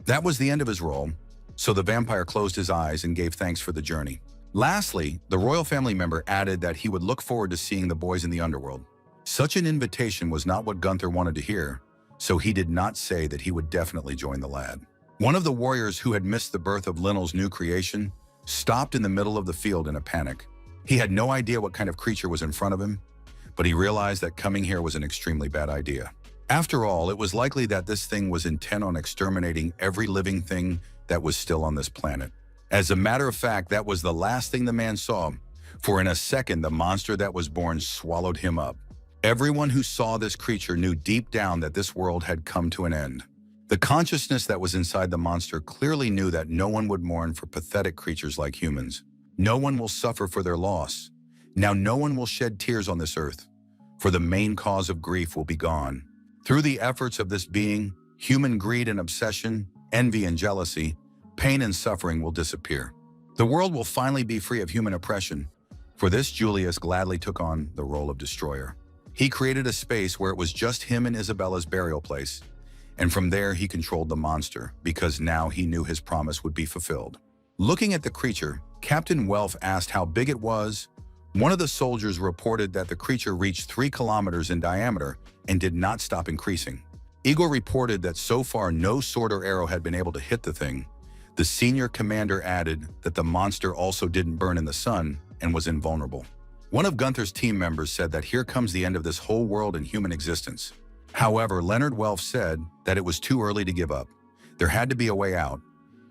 That was the end of his role, so the vampire closed his eyes and gave thanks for the journey. Lastly, the royal family member added that he would look forward to seeing the boys in the underworld. Such an invitation was not what Gunther wanted to hear, so he did not say that he would definitely join the lad. One of the warriors who had missed the birth of Linnell's new creation stopped in the middle of the field in a panic. He had no idea what kind of creature was in front of him, but he realized that coming here was an extremely bad idea. After all, it was likely that this thing was intent on exterminating every living thing that was still on this planet. As a matter of fact, that was the last thing the man saw, for in a second the monster that was born swallowed him up. Everyone who saw this creature knew deep down that this world had come to an end. The consciousness that was inside the monster clearly knew that no one would mourn for pathetic creatures like humans. No one will suffer for their loss. Now no one will shed tears on this earth, for the main cause of grief will be gone. Through the efforts of this being, human greed and obsession, envy and jealousy, pain and suffering will disappear. The world will finally be free of human oppression. For this, Julius gladly took on the role of destroyer. He created a space where it was just him and Isabella's burial place, and from there he controlled the monster, because now he knew his promise would be fulfilled. Looking at the creature, Captain Welf asked how big it was. One of the soldiers reported that the creature reached 3 kilometers in diameter and did not stop increasing. Igor reported that so far no sword or arrow had been able to hit the thing. The senior commander added that the monster also didn't burn in the sun and was invulnerable. One of Gunther's team members said that here comes the end of this whole world and human existence. However, Leonard Welf said that it was too early to give up. There had to be a way out.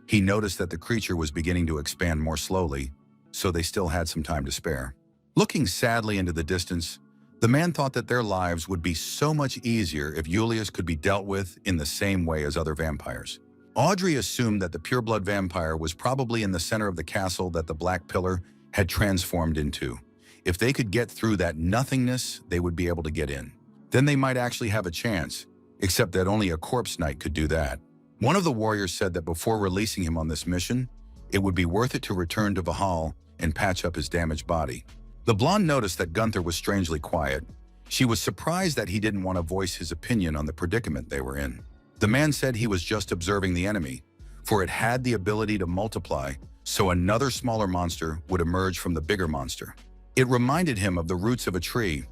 He noticed that the creature was beginning to expand more slowly, so they still had some time to spare. Looking sadly into the distance, the man thought that their lives would be so much easier if Julius could be dealt with in the same way as other vampires. Audrey assumed that the pureblood vampire was probably in the center of the castle that the Black Pillar had transformed into. If they could get through that nothingness, they would be able to get in. Then they might actually have a chance, except that only a corpse knight could do that. One of the warriors said that before releasing him on this mission, it would be worth it to return to Valhalla and patch up his damaged body. The blonde noticed that Gunther was strangely quiet. She was surprised that he didn't want to voice his opinion on the predicament they were in. The man said he was just observing the enemy, for it had the ability to multiply, so another smaller monster would emerge from the bigger monster. It reminded him of the roots of a tree.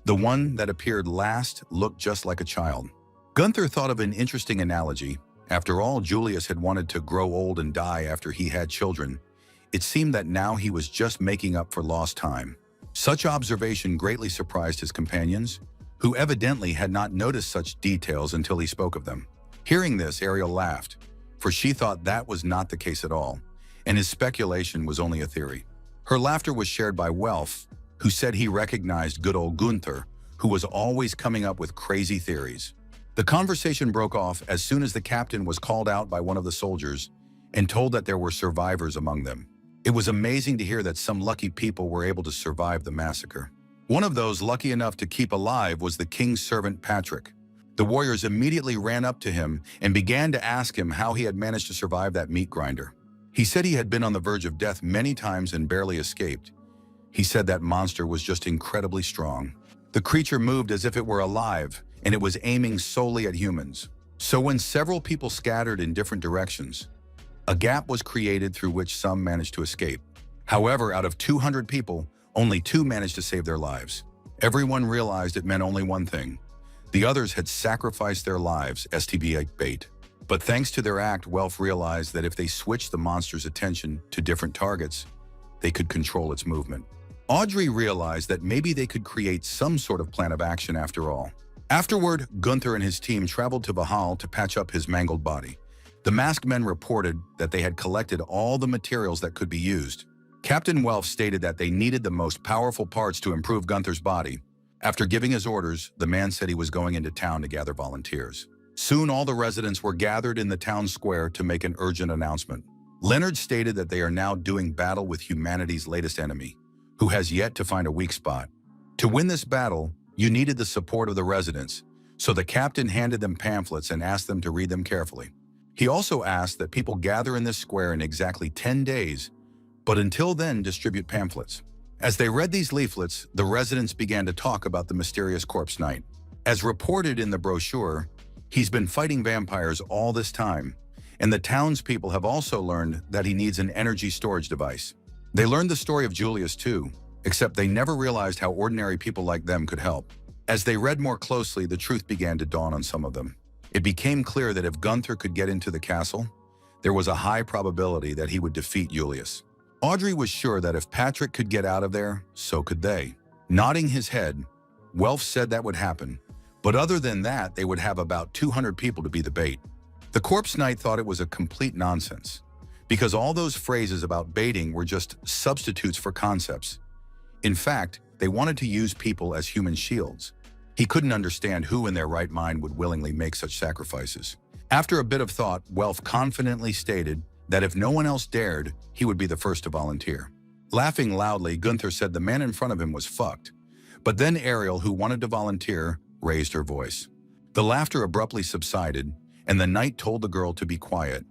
The one that appeared last looked just like a child. Gunther thought of an interesting analogy. After all, Julius had wanted to grow old and die after he had children. It seemed that now he was just making up for lost time. Such observation greatly surprised his companions, who evidently had not noticed such details until he spoke of them. Hearing this, Ariel laughed, for she thought that was not the case at all, and his speculation was only a theory. Her laughter was shared by Welf, who said he recognized good old Gunther, who was always coming up with crazy theories. The conversation broke off as soon as the captain was called out by one of the soldiers and told that there were survivors among them. It was amazing to hear that some lucky people were able to survive the massacre. One of those lucky enough to keep alive was the king's servant Patrick. The warriors immediately ran up to him and began to ask him how he had managed to survive that meat grinder. He said he had been on the verge of death many times and barely escaped. He said that monster was just incredibly strong. The creature moved as if it were alive, and it was aiming solely at humans. So when several people scattered in different directions, a gap was created through which some managed to escape. However, out of 200 people, only 2 managed to save their lives. Everyone realized it meant only one thing. The others had sacrificed their lives, STB bait. But thanks to their act, Welf realized that if they switched the monster's attention to different targets, they could control its movement. Audrey realized that maybe they could create some sort of plan of action after all. Afterward, Gunther and his team traveled to Valhalla to patch up his mangled body. The masked men reported that they had collected all the materials that could be used. Captain Welf stated that they needed the most powerful parts to improve Gunther's body. After giving his orders, the man said he was going into town to gather volunteers. Soon all the residents were gathered in the town square to make an urgent announcement. Leonard stated that they are now doing battle with humanity's latest enemy, who has yet to find a weak spot. To win this battle, you needed the support of the residents, so the captain handed them pamphlets and asked them to read them carefully. He also asked that people gather in this square in exactly 10 days, but until then distribute pamphlets. As they read these leaflets, the residents began to talk about the mysterious corpse knight. As reported in the brochure, he's been fighting vampires all this time, and the townspeople have also learned that he needs an energy storage device. They learned the story of Julius too, except they never realized how ordinary people like them could help. As they read more closely, the truth began to dawn on some of them. It became clear that if Gunther could get into the castle, there was a high probability that he would defeat Julius. Audrey was sure that if Patrick could get out of there, so could they. Nodding his head, Welf said that would happen, but other than that, they would have about 200 people to be the bait. The corpse knight thought it was a complete nonsense, because all those phrases about baiting were just substitutes for concepts. In fact, they wanted to use people as human shields. He couldn't understand who in their right mind would willingly make such sacrifices. After a bit of thought, Welf confidently stated that if no one else dared, he would be the first to volunteer. Laughing loudly, Gunther said the man in front of him was fucked. But then Ariel, who wanted to volunteer, raised her voice. The laughter abruptly subsided, and the knight told the girl to be quiet,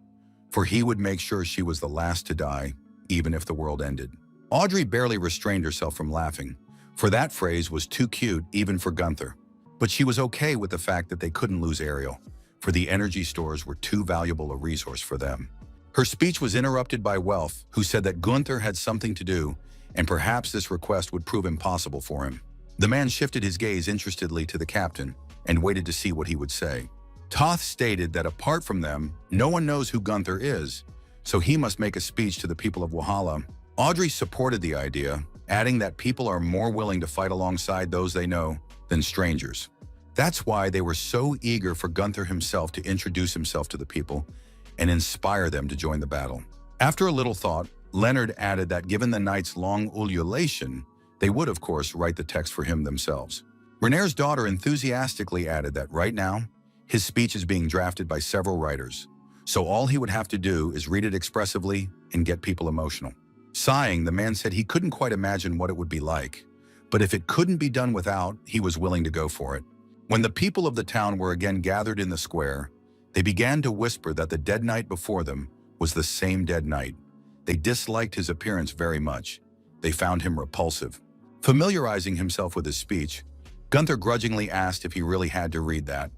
for he would make sure she was the last to die, even if the world ended. Audrey barely restrained herself from laughing, for that phrase was too cute even for Gunther. But she was okay with the fact that they couldn't lose Ariel, for the energy stores were too valuable a resource for them. Her speech was interrupted by Welf, who said that Gunther had something to do, and perhaps this request would prove impossible for him. The man shifted his gaze interestedly to the captain and waited to see what he would say. Toth stated that apart from them, no one knows who Gunther is, so he must make a speech to the people of Walhalla. Audrey supported the idea, adding that people are more willing to fight alongside those they know than strangers. That's why they were so eager for Gunther himself to introduce himself to the people and inspire them to join the battle. After a little thought, Leonard added that given the knight's long ululation, they would, of course, write the text for him themselves. Renaer's daughter enthusiastically added that right now, his speech is being drafted by several writers, so all he would have to do is read it expressively and get people emotional. Sighing, the man said he couldn't quite imagine what it would be like, but if it couldn't be done without, he was willing to go for it. When the people of the town were again gathered in the square, they began to whisper that the dead knight before them was the same dead knight. They disliked his appearance very much. They found him repulsive. Familiarizing himself with his speech, Gunther grudgingly asked if he really had to read that.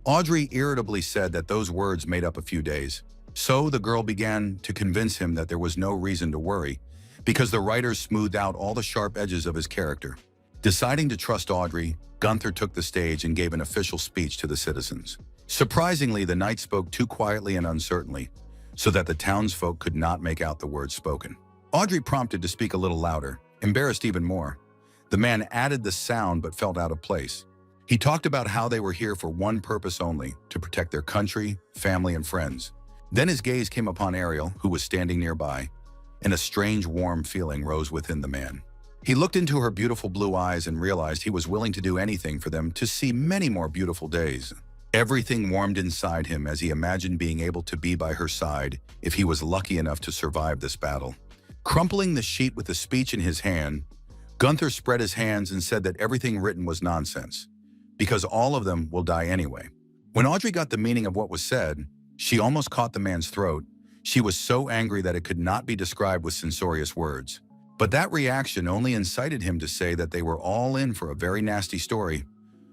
Audrey irritably said that those words made up a few days. So the girl began to convince him that there was no reason to worry, because the writers smoothed out all the sharp edges of his character. Deciding to trust Audrey, Gunther took the stage and gave an official speech to the citizens. Surprisingly, the knight spoke too quietly and uncertainly, so that the townsfolk could not make out the words spoken. Audrey prompted to speak a little louder, embarrassed even more. The man added the sound but felt out of place. He talked about how they were here for one purpose only, to protect their country, family, and friends. Then his gaze came upon Ariel, who was standing nearby, and a strange warm feeling rose within the man. He looked into her beautiful blue eyes and realized he was willing to do anything for them to see many more beautiful days. Everything warmed inside him as he imagined being able to be by her side if he was lucky enough to survive this battle. Crumpling the sheet with the speech in his hand, Gunther spread his hands and said that everything written was nonsense, because all of them will die anyway. When Audrey got the meaning of what was said, she almost caught the man's throat. She was so angry that it could not be described with censorious words. But that reaction only incited him to say that they were all in for a very nasty story,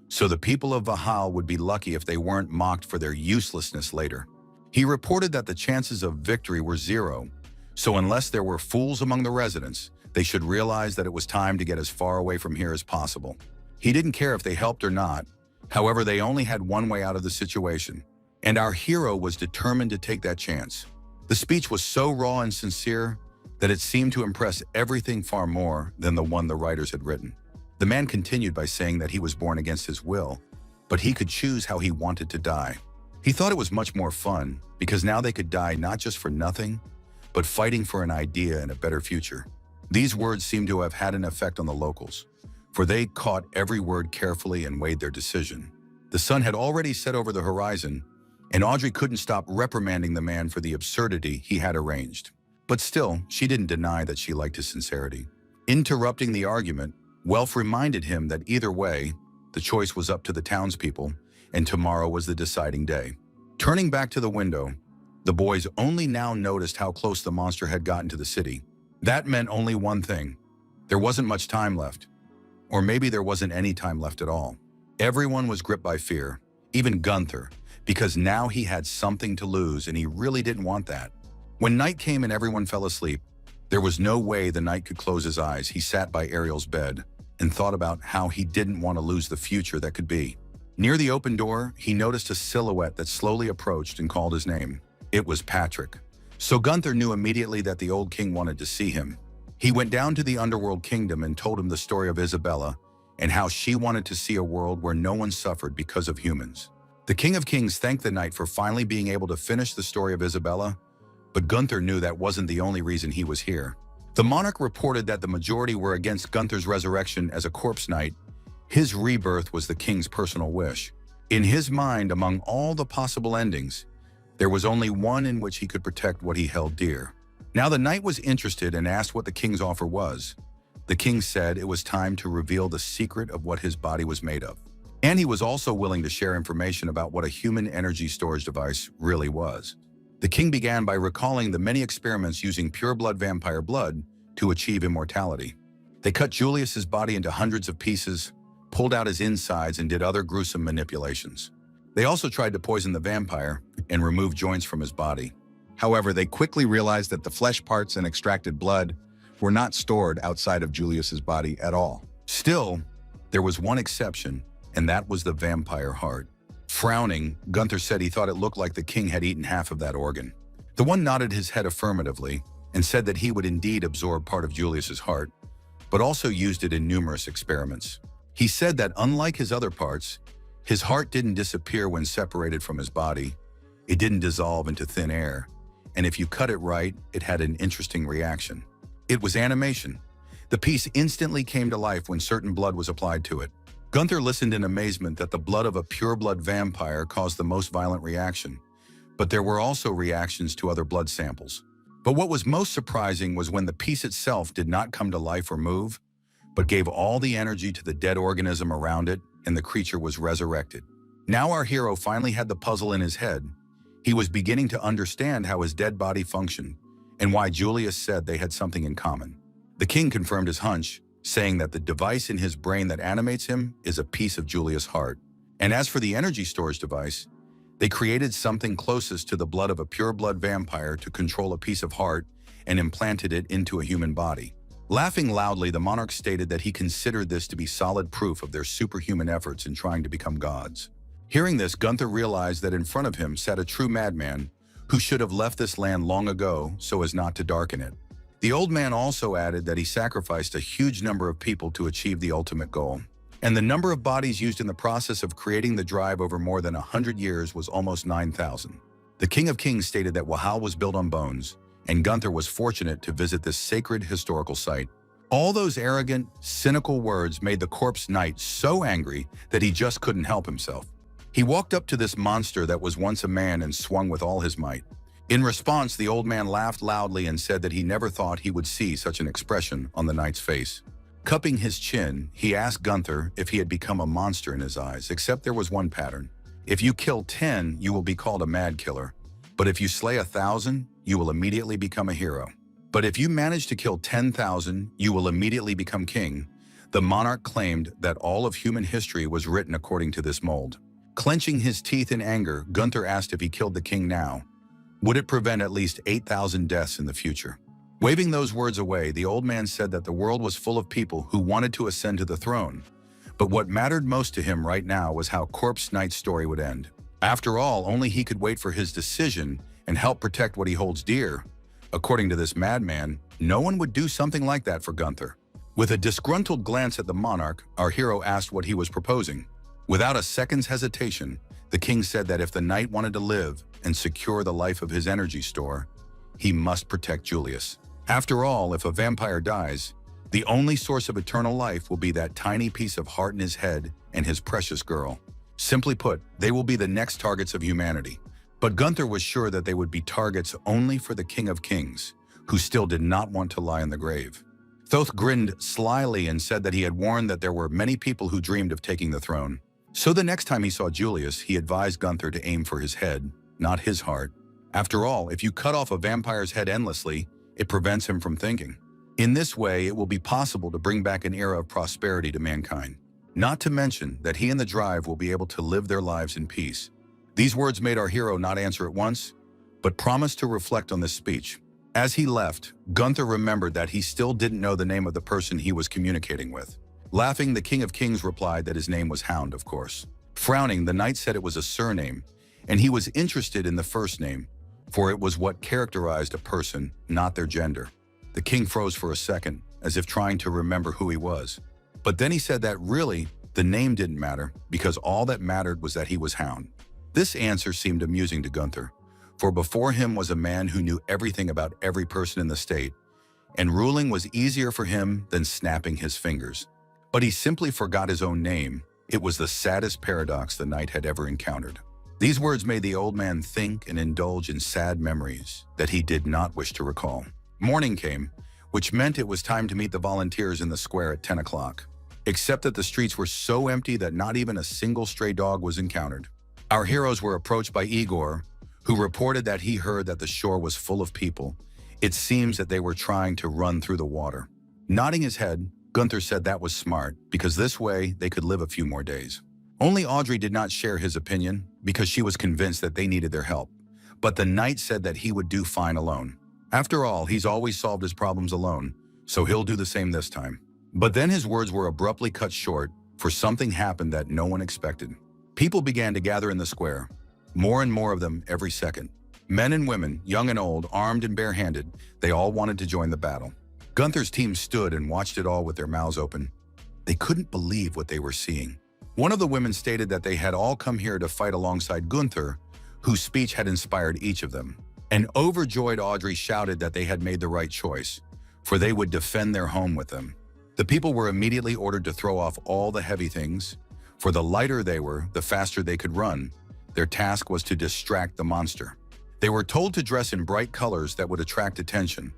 so the people of Valhalla would be lucky if they weren't mocked for their uselessness later. He reported that the chances of victory were zero, so unless there were fools among the residents, they should realize that it was time to get as far away from here as possible. He didn't care if they helped or not. However, they only had one way out of the situation, and our hero was determined to take that chance. The speech was so raw and sincere that it seemed to impress everything far more than the one the writers had written. The man continued by saying that he was born against his will, but he could choose how he wanted to die. He thought it was much more fun, because now they could die not just for nothing, but fighting for an idea and a better future. These words seemed to have had an effect on the locals, for they caught every word carefully and weighed their decision. The sun had already set over the horizon, and Audrey couldn't stop reprimanding the man for the absurdity he had arranged. But still, she didn't deny that she liked his sincerity. Interrupting the argument, Welf reminded him that either way, the choice was up to the townspeople, and tomorrow was the deciding day. Turning back to the window, the boys only now noticed how close the monster had gotten to the city. That meant only one thing. There wasn't much time left. Or maybe there wasn't any time left at all. Everyone was gripped by fear, even Gunther, because now he had something to lose and he really didn't want that. When night came and everyone fell asleep, there was no way the knight could close his eyes. He sat by Ariel's bed and thought about how he didn't want to lose the future that could be. Near the open door, he noticed a silhouette that slowly approached and called his name. It was Patrick. So Gunther knew immediately that the old king wanted to see him. He went down to the underworld kingdom and told him the story of Isabella and how she wanted to see a world where no one suffered because of humans. The King of Kings thanked the knight for finally being able to finish the story of Isabella, but Gunther knew that wasn't the only reason he was here. The monarch reported that the majority were against Gunther's resurrection as a corpse knight. His rebirth was the king's personal wish. In his mind, among all the possible endings, there was only one in which he could protect what he held dear. Now the knight was interested and asked what the king's offer was. The king said it was time to reveal the secret of what his body was made of. And he was also willing to share information about what a human energy storage device really was. The king began by recalling the many experiments using pure-blood vampire blood to achieve immortality. They cut Julius's body into hundreds of pieces, pulled out his insides, and did other gruesome manipulations. They also tried to poison the vampire and remove joints from his body.
However, they quickly realized that the flesh parts and extracted blood were not stored outside of Julius's body at all.
Still, there was one exception, and that was the vampire heart. Frowning, Gunther said he thought it looked like the king had eaten half of that organ. The one nodded his head affirmatively and said that he would indeed absorb part of Julius's heart, but also used it in numerous experiments. He said that unlike his other parts, his heart didn't disappear when separated from his body. It didn't dissolve into thin air, and if you cut it right, it had an interesting reaction. It was animation. The piece instantly came to life when certain blood was applied to it. Gunther listened in amazement that the blood of a pure-blood vampire caused the most violent reaction, but there were also reactions to other blood samples. But what was most surprising was when the piece itself did not come to life or move, but gave all the energy to the dead organism around it, and the creature was resurrected. Now our hero finally had the puzzle in his head. He was beginning to understand how his dead body functioned, and why Julius said they had something in common. The king confirmed his hunch, saying that the device in his brain that animates him is a piece of Julius' heart. And as for the energy storage device, they created something closest to the blood of a pure-blood vampire to control a piece of heart and implanted it into a human body. Laughing loudly, the monarch stated that he considered this to be solid proof of their superhuman efforts in trying to become gods. Hearing this, Gunther realized that in front of him sat a true madman who should have left this land long ago so as not to darken it. The old man also added that he sacrificed a huge number of people to achieve the ultimate goal, and the number of bodies used in the process of creating the drive over more than 100 years was almost 9,000. The King of Kings stated that Wahal was built on bones, and Gunther was fortunate to visit this sacred historical site. All those arrogant, cynical words made the corpse knight so angry that he just couldn't help himself. He walked up to this monster that was once a man and swung with all his might. In response, the old man laughed loudly and said that he never thought he would see such an expression on the knight's face. Cupping his chin, he asked Gunther if he had become a monster in his eyes, except there was one pattern. If you kill 10, you will be called a mad killer. But if you slay 1,000, you will immediately become a hero. But if you manage to kill 10,000, you will immediately become king. The monarch claimed that all of human history was written according to this mold. Clenching his teeth in anger, Gunther asked if he killed the king now, would it prevent at least 8,000 deaths in the future? Waving those words away, the old man said that the world was full of people who wanted to ascend to the throne. But what mattered most to him right now was how Corpse Knight's story would end. After all, only he could wait for his decision and help protect what he holds dear. According to this madman, no one would do something like that for Gunther. With a disgruntled glance at the monarch, our hero asked what he was proposing. Without a second's hesitation, the king said that if the knight wanted to live and secure the life of his energy store, he must protect Julius. After all, if a vampire dies, the only source of eternal life will be that tiny piece of heart in his head and his precious girl. Simply put, they will be the next targets of humanity. But Gunther was sure that they would be targets only for the King of Kings, who still did not want to lie in the grave. Thoth grinned slyly and said that he had warned that there were many people who dreamed of taking the throne. So the next time he saw Julius, he advised Gunther to aim for his head, not his heart. After all, if you cut off a vampire's head endlessly, it prevents him from thinking. In this way, it will be possible to bring back an era of prosperity to mankind. Not to mention that he and the drive will be able to live their lives in peace. These words made our hero not answer at once, but promised to reflect on this speech. As he left, Gunther remembered that he still didn't know the name of the person he was communicating with. Laughing, the King of Kings replied that his name was Hound, of course. Frowning, the knight said it was a surname, and he was interested in the first name, for it was what characterized a person, not their gender. The king froze for a second, as if trying to remember who he was. But then he said that really, the name didn't matter, because all that mattered was that he was Hound. This answer seemed amusing to Gunther, for before him was a man who knew everything about every person in the state, and ruling was easier for him than snapping his fingers. But he simply forgot his own name. It was the saddest paradox the knight had ever encountered. These words made the old man think and indulge in sad memories that he did not wish to recall. Morning came, which meant it was time to meet the volunteers in the square at 10 o'clock, except that the streets were so empty that not even a single stray dog was encountered. Our heroes were approached by Igor, who reported that he heard that the shore was full of people. It seems that they were trying to run through the water. Nodding his head, Gunther said that was smart, because this way they could live a few more days. Only Audrey did not share his opinion, because she was convinced that they needed their help. But the knight said that he would do fine alone. After all, he's always solved his problems alone, so he'll do the same this time. But then his words were abruptly cut short, for something happened that no one expected. People began to gather in the square, more and more of them every second. Men and women, young and old, armed and barehanded, they all wanted to join the battle. Gunther's team stood and watched it all with their mouths open. They couldn't believe what they were seeing. One of the women stated that they had all come here to fight alongside Gunther, whose speech had inspired each of them. An overjoyed Audrey shouted that they had made the right choice, for they would defend their home with them. The people were immediately ordered to throw off all the heavy things, for the lighter they were, the faster they could run. Their task was to distract the monster. They were told to dress in bright colors that would attract attention.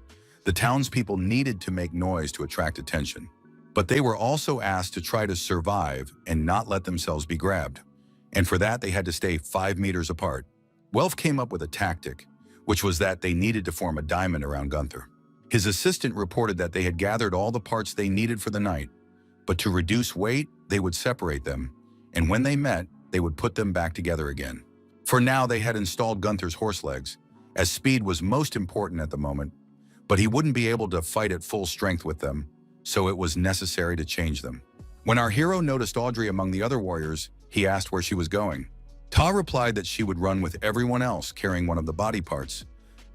The townspeople needed to make noise to attract attention. But they were also asked to try to survive and not let themselves be grabbed. And for that, they had to stay 5 meters apart. Welf came up with a tactic, which was that they needed to form a diamond around Gunther. His assistant reported that they had gathered all the parts they needed for the night, but to reduce weight, they would separate them, and when they met, they would put them back together again. For now, they had installed Gunther's horse legs, as speed was most important at the moment, but he wouldn't be able to fight at full strength with them, so it was necessary to change them. When our hero noticed Audrey among the other warriors, he asked where she was going. Ta replied that she would run with everyone else carrying one of the body parts,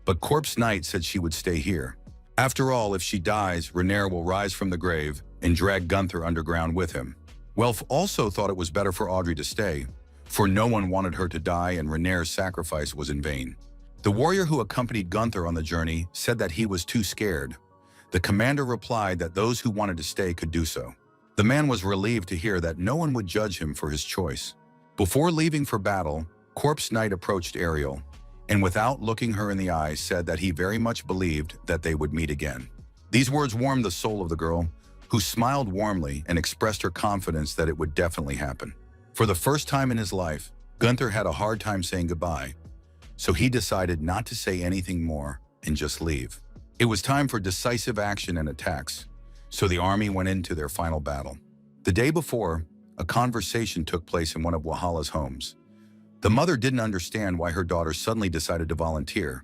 but Corpse Knight said she would stay here. After all, if she dies, Renaer will rise from the grave and drag Gunther underground with him. Welf also thought it was better for Audrey to stay, for no one wanted her to die and Renaer's sacrifice was in vain. The warrior who accompanied Gunther on the journey said that he was too scared. The commander replied that those who wanted to stay could do so. The man was relieved to hear that no one would judge him for his choice. Before leaving for battle, Corpse Knight approached Ariel, and without looking her in the eyes said that he very much believed that they would meet again. These words warmed the soul of the girl, who smiled warmly and expressed her confidence that it would definitely happen. For the first time in his life, Gunther had a hard time saying goodbye, so he decided not to say anything more and just leave. It was time for decisive action and attacks, so the army went into their final battle. The day before, a conversation took place in one of Wahala's homes. The mother didn't understand why her daughter suddenly decided to volunteer.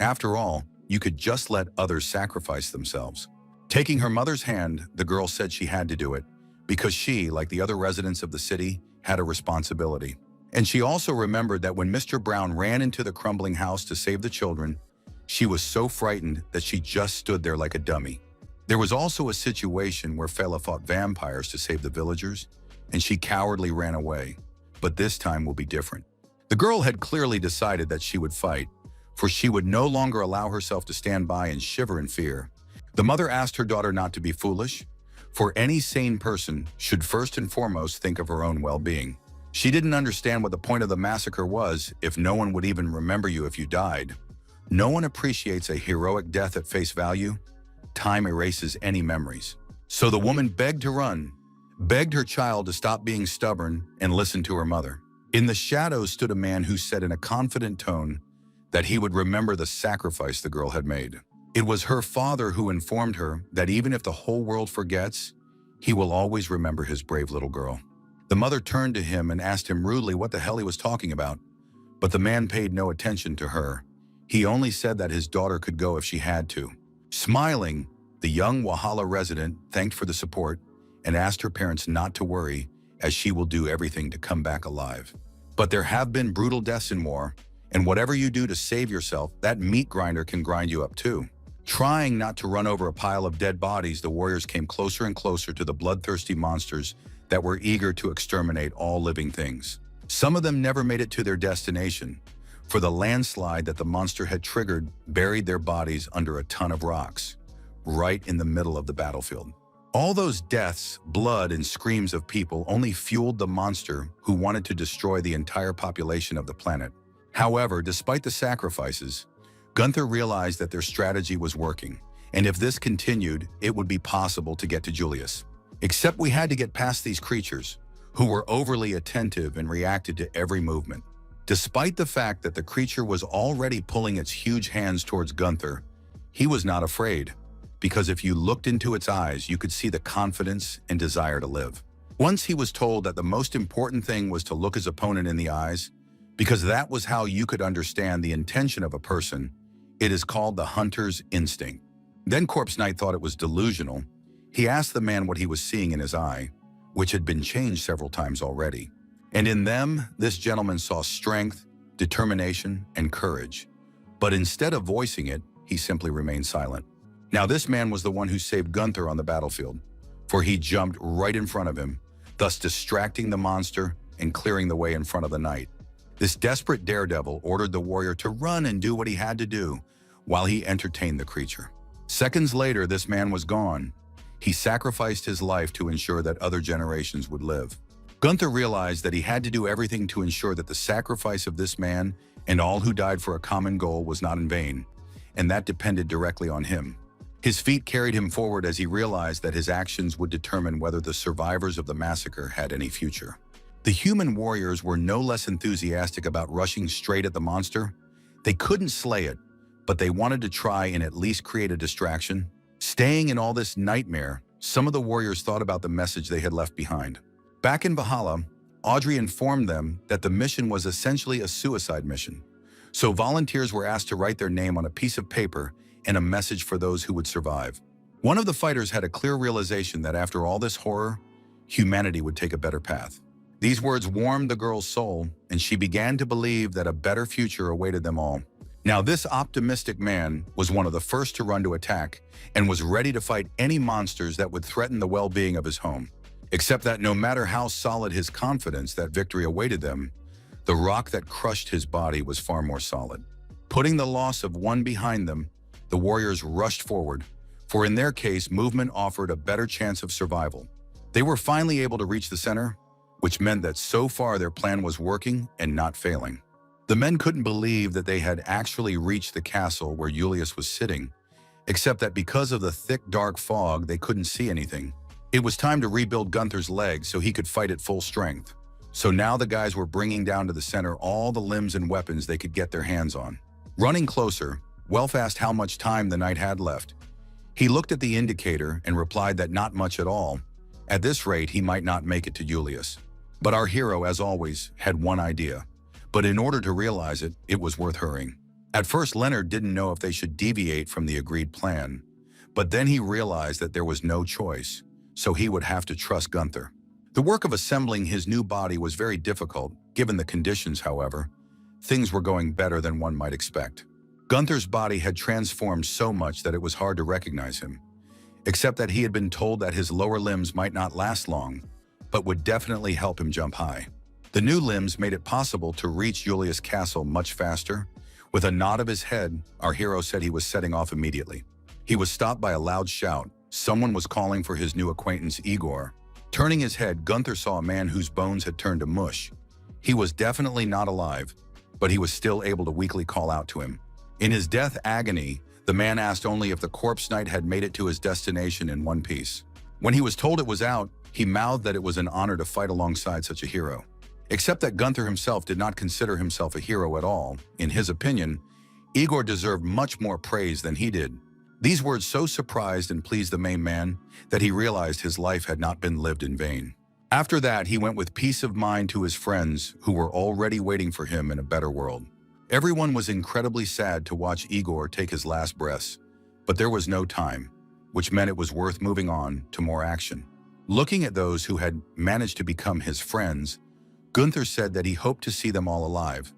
After all, you could just let others sacrifice themselves. Taking her mother's hand, the girl said she had to do it because she, like the other residents of the city, had a responsibility. And she also remembered that when Mr. Brown ran into the crumbling house to save the children, she was so frightened that she just stood there like a dummy. There was also a situation where Fela fought vampires to save the villagers, and she cowardly ran away. But this time will be different. The girl had clearly decided that she would fight, for she would no longer allow herself to stand by and shiver in fear. The mother asked her daughter not to be foolish, for any sane person should first and foremost think of her own well-being. She didn't understand what the point of the massacre was if no one would even remember you if you died. No one appreciates a heroic death at face value. Time erases any memories. So the woman begged to run, begged her child to stop being stubborn and listen to her mother. In the shadows stood a man who said in a confident tone that he would remember the sacrifice the girl had made. It was her father who informed her that even if the whole world forgets, he will always remember his brave little girl. The mother turned to him and asked him rudely what the hell he was talking about, but the man paid no attention to her. He only said that his daughter could go if she had to. Smiling, the young Wahala resident thanked for the support and asked her parents not to worry, as she will do everything to come back alive. But there have been brutal deaths in war, and whatever you do to save yourself, that meat grinder can grind you up too. Trying not to run over a pile of dead bodies, the warriors came closer and closer to the bloodthirsty monsters that were eager to exterminate all living things. Some of them never made it to their destination, for the landslide that the monster had triggered buried their bodies under a ton of rocks, right in the middle of the battlefield. All those deaths, blood, and screams of people only fueled the monster who wanted to destroy the entire population of the planet. However, despite the sacrifices, Gunther realized that their strategy was working, and if this continued, it would be possible to get to Julius. Except we had to get past these creatures, who were overly attentive and reacted to every movement. Despite the fact that the creature was already pulling its huge hands towards Gunther, he was not afraid, because if you looked into its eyes, you could see the confidence and desire to live. Once he was told that the most important thing was to look his opponent in the eyes, because that was how you could understand the intention of a person. It is called the hunter's instinct. Then Corpse Knight thought it was delusional. He asked the man what he was seeing in his eye, which had been changed several times already. And in them, this gentleman saw strength, determination, and courage. But instead of voicing it, he simply remained silent. Now this man was the one who saved Gunther on the battlefield, for he jumped right in front of him, thus distracting the monster and clearing the way in front of the knight. This desperate daredevil ordered the warrior to run and do what he had to do while he entertained the creature. Seconds later, this man was gone. He sacrificed his life to ensure that other generations would live. Gunther realized that he had to do everything to ensure that the sacrifice of this man and all who died for a common goal was not in vain, and that depended directly on him. His feet carried him forward as he realized that his actions would determine whether the survivors of the massacre had any future. The human warriors were no less enthusiastic about rushing straight at the monster. They couldn't slay it, but they wanted to try and at least create a distraction. Staying in all this nightmare, some of the warriors thought about the message they had left behind. Back in Valhalla, Audrey informed them that the mission was essentially a suicide mission. So volunteers were asked to write their name on a piece of paper and a message for those who would survive. One of the fighters had a clear realization that after all this horror, humanity would take a better path. These words warmed the girl's soul, and she began to believe that a better future awaited them all. Now, this optimistic man was one of the first to run to attack and was ready to fight any monsters that would threaten the well-being of his home. Except that no matter how solid his confidence that victory awaited them, the rock that crushed his body was far more solid. Putting the loss of one behind them, the warriors rushed forward, for in their case, movement offered a better chance of survival. They were finally able to reach the center, which meant that so far their plan was working and not failing. The men couldn't believe that they had actually reached the castle where Julius was sitting, except that because of the thick, dark fog, they couldn't see anything. It was time to rebuild Gunther's legs so he could fight at full strength. So now the guys were bringing down to the center all the limbs and weapons they could get their hands on. Running closer, Welf asked how much time the knight had left. He looked at the indicator and replied that not much at all. At this rate, he might not make it to Julius. But our hero, as always, had one idea. But in order to realize it, it was worth hurrying. At first, Leonard didn't know if they should deviate from the agreed plan. But then he realized that there was no choice, so he would have to trust Gunther. The work of assembling his new body was very difficult. Given the conditions, however, things were going better than one might expect. Gunther's body had transformed so much that it was hard to recognize him, except that he had been told that his lower limbs might not last long, but would definitely help him jump high. The new limbs made it possible to reach Julius' castle much faster. With a nod of his head, our hero said he was setting off immediately. He was stopped by a loud shout. Someone was calling for his new acquaintance, Igor. Turning his head, Gunther saw a man whose bones had turned to mush. He was definitely not alive, but he was still able to weakly call out to him. In his death agony, the man asked only if the corpse knight had made it to his destination in one piece. When he was told it was out, he mouthed that it was an honor to fight alongside such a hero. Except that Gunther himself did not consider himself a hero at all. In his opinion, Igor deserved much more praise than he did. These words so surprised and pleased the main man that he realized his life had not been lived in vain. After that, he went with peace of mind to his friends who were already waiting for him in a better world. Everyone was incredibly sad to watch Igor take his last breaths, but there was no time, which meant it was worth moving on to more action. Looking at those who had managed to become his friends, Gunther said that he hoped to see them all alive.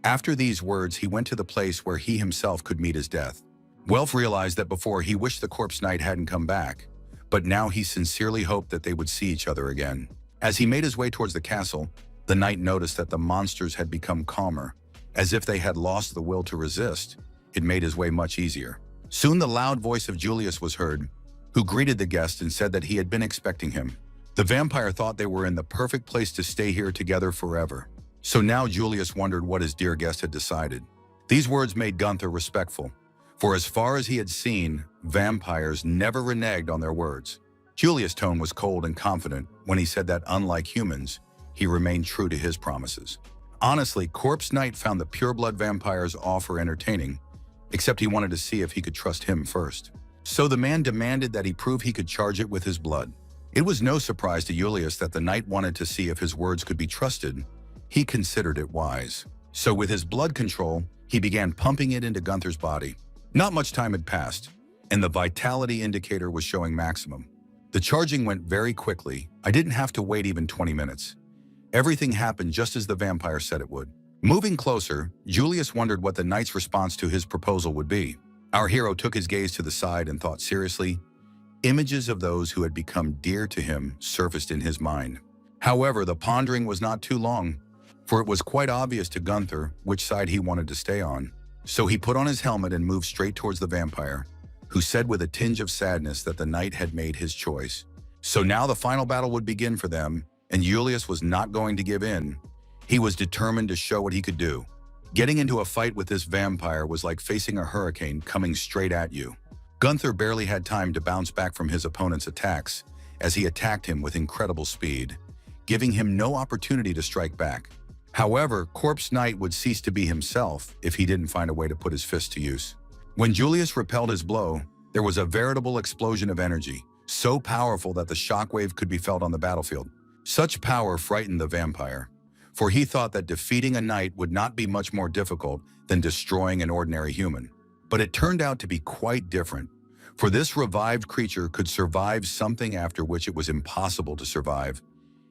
After these words, he went to the place where he himself could meet his death. Welf realized that before he wished the corpse knight hadn't come back, but now he sincerely hoped that they would see each other again. As he made his way towards the castle, the knight noticed that the monsters had become calmer. As if they had lost the will to resist, it made his way much easier. Soon the loud voice of Julius was heard, who greeted the guest and said that he had been expecting him. The vampire thought they were in the perfect place to stay here together forever. So now Julius wondered what his dear guest had decided. These words made Gunther respectful, for as far as he had seen, vampires never reneged on their words. Julius' tone was cold and confident when he said that unlike humans, he remained true to his promises. Honestly, Corpse Knight found the pureblood vampire's offer entertaining, except he wanted to see if he could trust him first. So the man demanded that he prove he could charge it with his blood. It was no surprise to Julius that the knight wanted to see if his words could be trusted. He considered it wise. So with his blood control, he began pumping it into Gunther's body. Not much time had passed, and the vitality indicator was showing maximum. The charging went very quickly. I didn't have to wait even 20 minutes. Everything happened just as the vampire said it would. Moving closer, Julius wondered what the knight's response to his proposal would be. Our hero took his gaze to the side and thought seriously. Images of those who had become dear to him surfaced in his mind. However, the pondering was not too long, for it was quite obvious to Gunther which side he wanted to stay on. So he put on his helmet and moved straight towards the vampire, who said with a tinge of sadness that the knight had made his choice. So now the final battle would begin for them, and Julius was not going to give in. He was determined to show what he could do. Getting into a fight with this vampire was like facing a hurricane coming straight at you. Gunther barely had time to bounce back from his opponent's attacks as he attacked him with incredible speed, giving him no opportunity to strike back. However, Corpse Knight would cease to be himself if he didn't find a way to put his fist to use. When Julius repelled his blow, there was a veritable explosion of energy, so powerful that the shockwave could be felt on the battlefield. Such power frightened the vampire, for he thought that defeating a knight would not be much more difficult than destroying an ordinary human. But it turned out to be quite different, for this revived creature could survive something after which it was impossible to survive,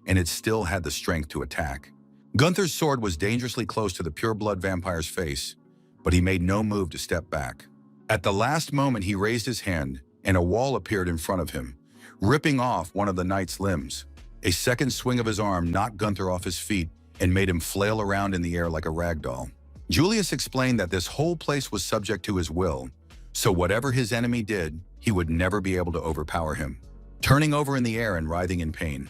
and it still had the strength to attack. Gunther's sword was dangerously close to the pure-blood vampire's face, but he made no move to step back. At the last moment, he raised his hand, and a wall appeared in front of him, ripping off one of the knight's limbs. A second swing of his arm knocked Gunther off his feet and made him flail around in the air like a rag doll. Julius explained that this whole place was subject to his will, so whatever his enemy did, he would never be able to overpower him. Turning over in the air and writhing in pain,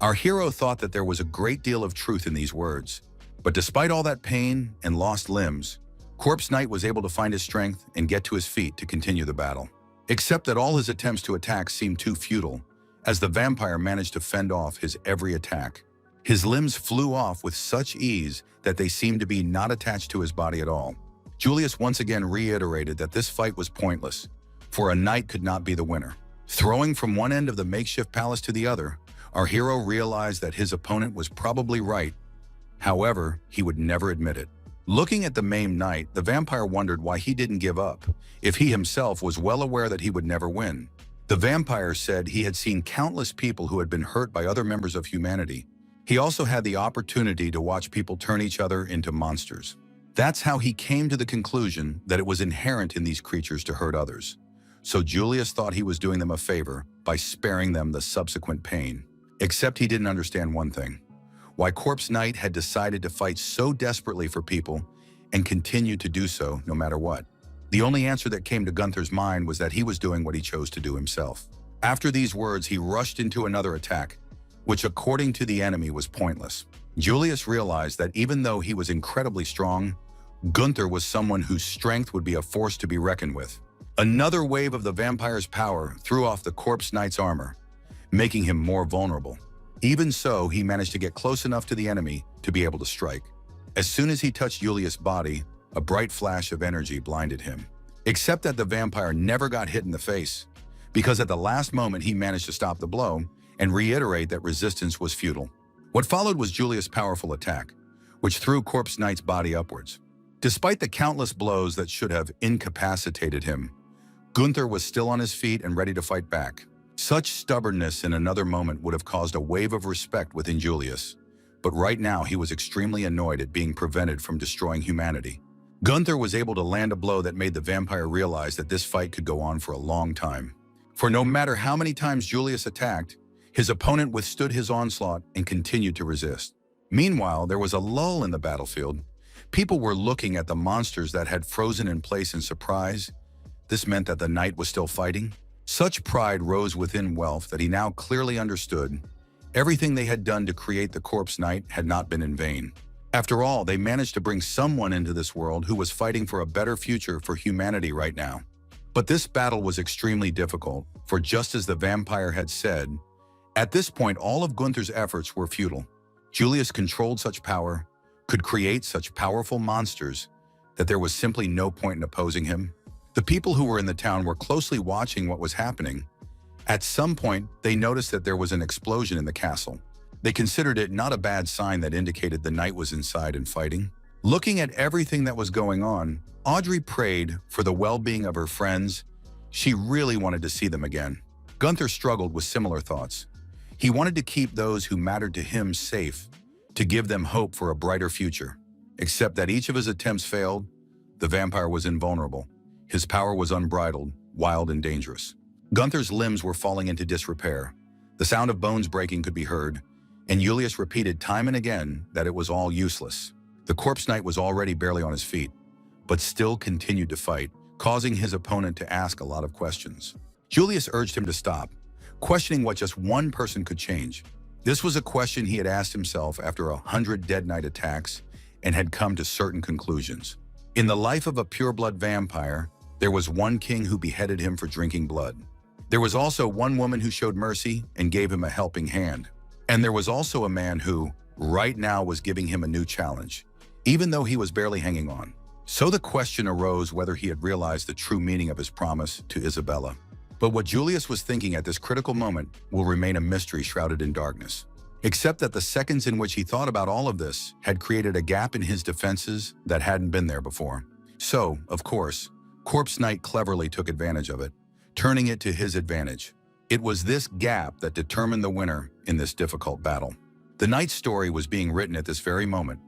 our hero thought that there was a great deal of truth in these words. But despite all that pain and lost limbs, Corpse Knight was able to find his strength and get to his feet to continue the battle. Except that all his attempts to attack seemed too futile, as the vampire managed to fend off his every attack. His limbs flew off with such ease that they seemed to be not attached to his body at all. Julius once again reiterated that this fight was pointless, for a knight could not be the winner. Throwing from one end of the makeshift palace to the other, our hero realized that his opponent was probably right. However, he would never admit it. Looking at the maimed knight, the vampire wondered why he didn't give up, if he himself was well aware that he would never win. The vampire said he had seen countless people who had been hurt by other members of humanity. He also had the opportunity to watch people turn each other into monsters. That's how he came to the conclusion that it was inherent in these creatures to hurt others. So Julius thought he was doing them a favor by sparing them the subsequent pain. Except he didn't understand one thing: why Corpse Knight had decided to fight so desperately for people and continued to do so no matter what. The only answer that came to Gunther's mind was that he was doing what he chose to do himself. After these words, he rushed into another attack, which according to the enemy was pointless. Julius realized that even though he was incredibly strong, Gunther was someone whose strength would be a force to be reckoned with. Another wave of the vampire's power threw off the Corpse Knight's armor, making him more vulnerable. Even so, he managed to get close enough to the enemy to be able to strike. As soon as he touched Julius' body, a bright flash of energy blinded him. Except that the vampire never got hit in the face, because at the last moment he managed to stop the blow and reiterate that resistance was futile. What followed was Julius' powerful attack, which threw Corpse Knight's body upwards. Despite the countless blows that should have incapacitated him, Gunther was still on his feet and ready to fight back. Such stubbornness in another moment would have caused a wave of respect within Julius, but right now he was extremely annoyed at being prevented from destroying humanity. Gunther was able to land a blow that made the vampire realize that this fight could go on for a long time. For no matter how many times Julius attacked, his opponent withstood his onslaught and continued to resist. Meanwhile, there was a lull in the battlefield. People were looking at the monsters that had frozen in place in surprise. This meant that the knight was still fighting. Such pride rose within Welf that he now clearly understood everything they had done to create the Corpse Knight had not been in vain. After all, they managed to bring someone into this world who was fighting for a better future for humanity right now. But this battle was extremely difficult, for just as the vampire had said, at this point all of Gunther's efforts were futile. Julius controlled such power, could create such powerful monsters, that there was simply no point in opposing him. The people who were in the town were closely watching what was happening. At some point, they noticed that there was an explosion in the castle. They considered it not a bad sign that indicated the knight was inside and fighting. Looking at everything that was going on, Audrey prayed for the well-being of her friends. She really wanted to see them again. Gunther struggled with similar thoughts. He wanted to keep those who mattered to him safe, to give them hope for a brighter future. Except that each of his attempts failed, the vampire was invulnerable. His power was unbridled, wild and dangerous. Gunther's limbs were falling into disrepair. The sound of bones breaking could be heard, and Julius repeated time and again that it was all useless. The corpse knight was already barely on his feet, but still continued to fight, causing his opponent to ask a lot of questions. Julius urged him to stop, questioning what just one person could change. This was a question he had asked himself after 100 Dead Knight attacks and had come to certain conclusions. In the life of a pureblood vampire, there was one king who beheaded him for drinking blood. There was also one woman who showed mercy and gave him a helping hand. And there was also a man who, right now, was giving him a new challenge, even though he was barely hanging on. So the question arose whether he had realized the true meaning of his promise to Isabella. But what Julius was thinking at this critical moment will remain a mystery shrouded in darkness. Except that the seconds in which he thought about all of this had created a gap in his defenses that hadn't been there before. So, of course, Corpse Knight cleverly took advantage of it, turning it to his advantage. It was this gap that determined the winner in this difficult battle. The knight's story was being written at this very moment,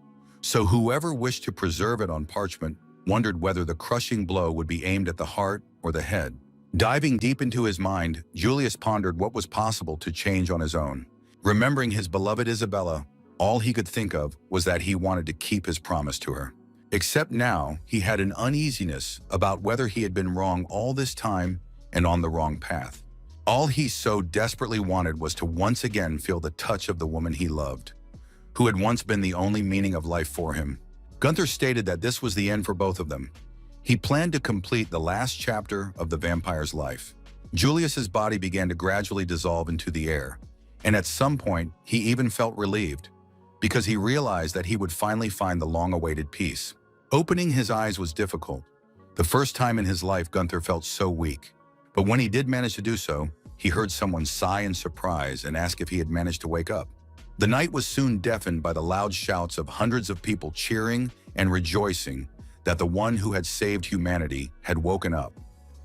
so whoever wished to preserve it on parchment wondered whether the crushing blow would be aimed at the heart or the head. Diving deep into his mind, Julius pondered what was possible to change on his own. Remembering his beloved Isabella, all he could think of was that he wanted to keep his promise to her. Except now, he had an uneasiness about whether he had been wrong all this time and on the wrong path. All he so desperately wanted was to once again feel the touch of the woman he loved, who had once been the only meaning of life for him. Gunther stated that this was the end for both of them. He planned to complete the last chapter of the vampire's life. Julius's body began to gradually dissolve into the air, and at some point, he even felt relieved, because he realized that he would finally find the long-awaited peace. Opening his eyes was difficult. The first time in his life, Gunther felt so weak. But when he did manage to do so, he heard someone sigh in surprise and ask if he had managed to wake up. The night was soon deafened by the loud shouts of hundreds of people cheering and rejoicing that the one who had saved humanity had woken up.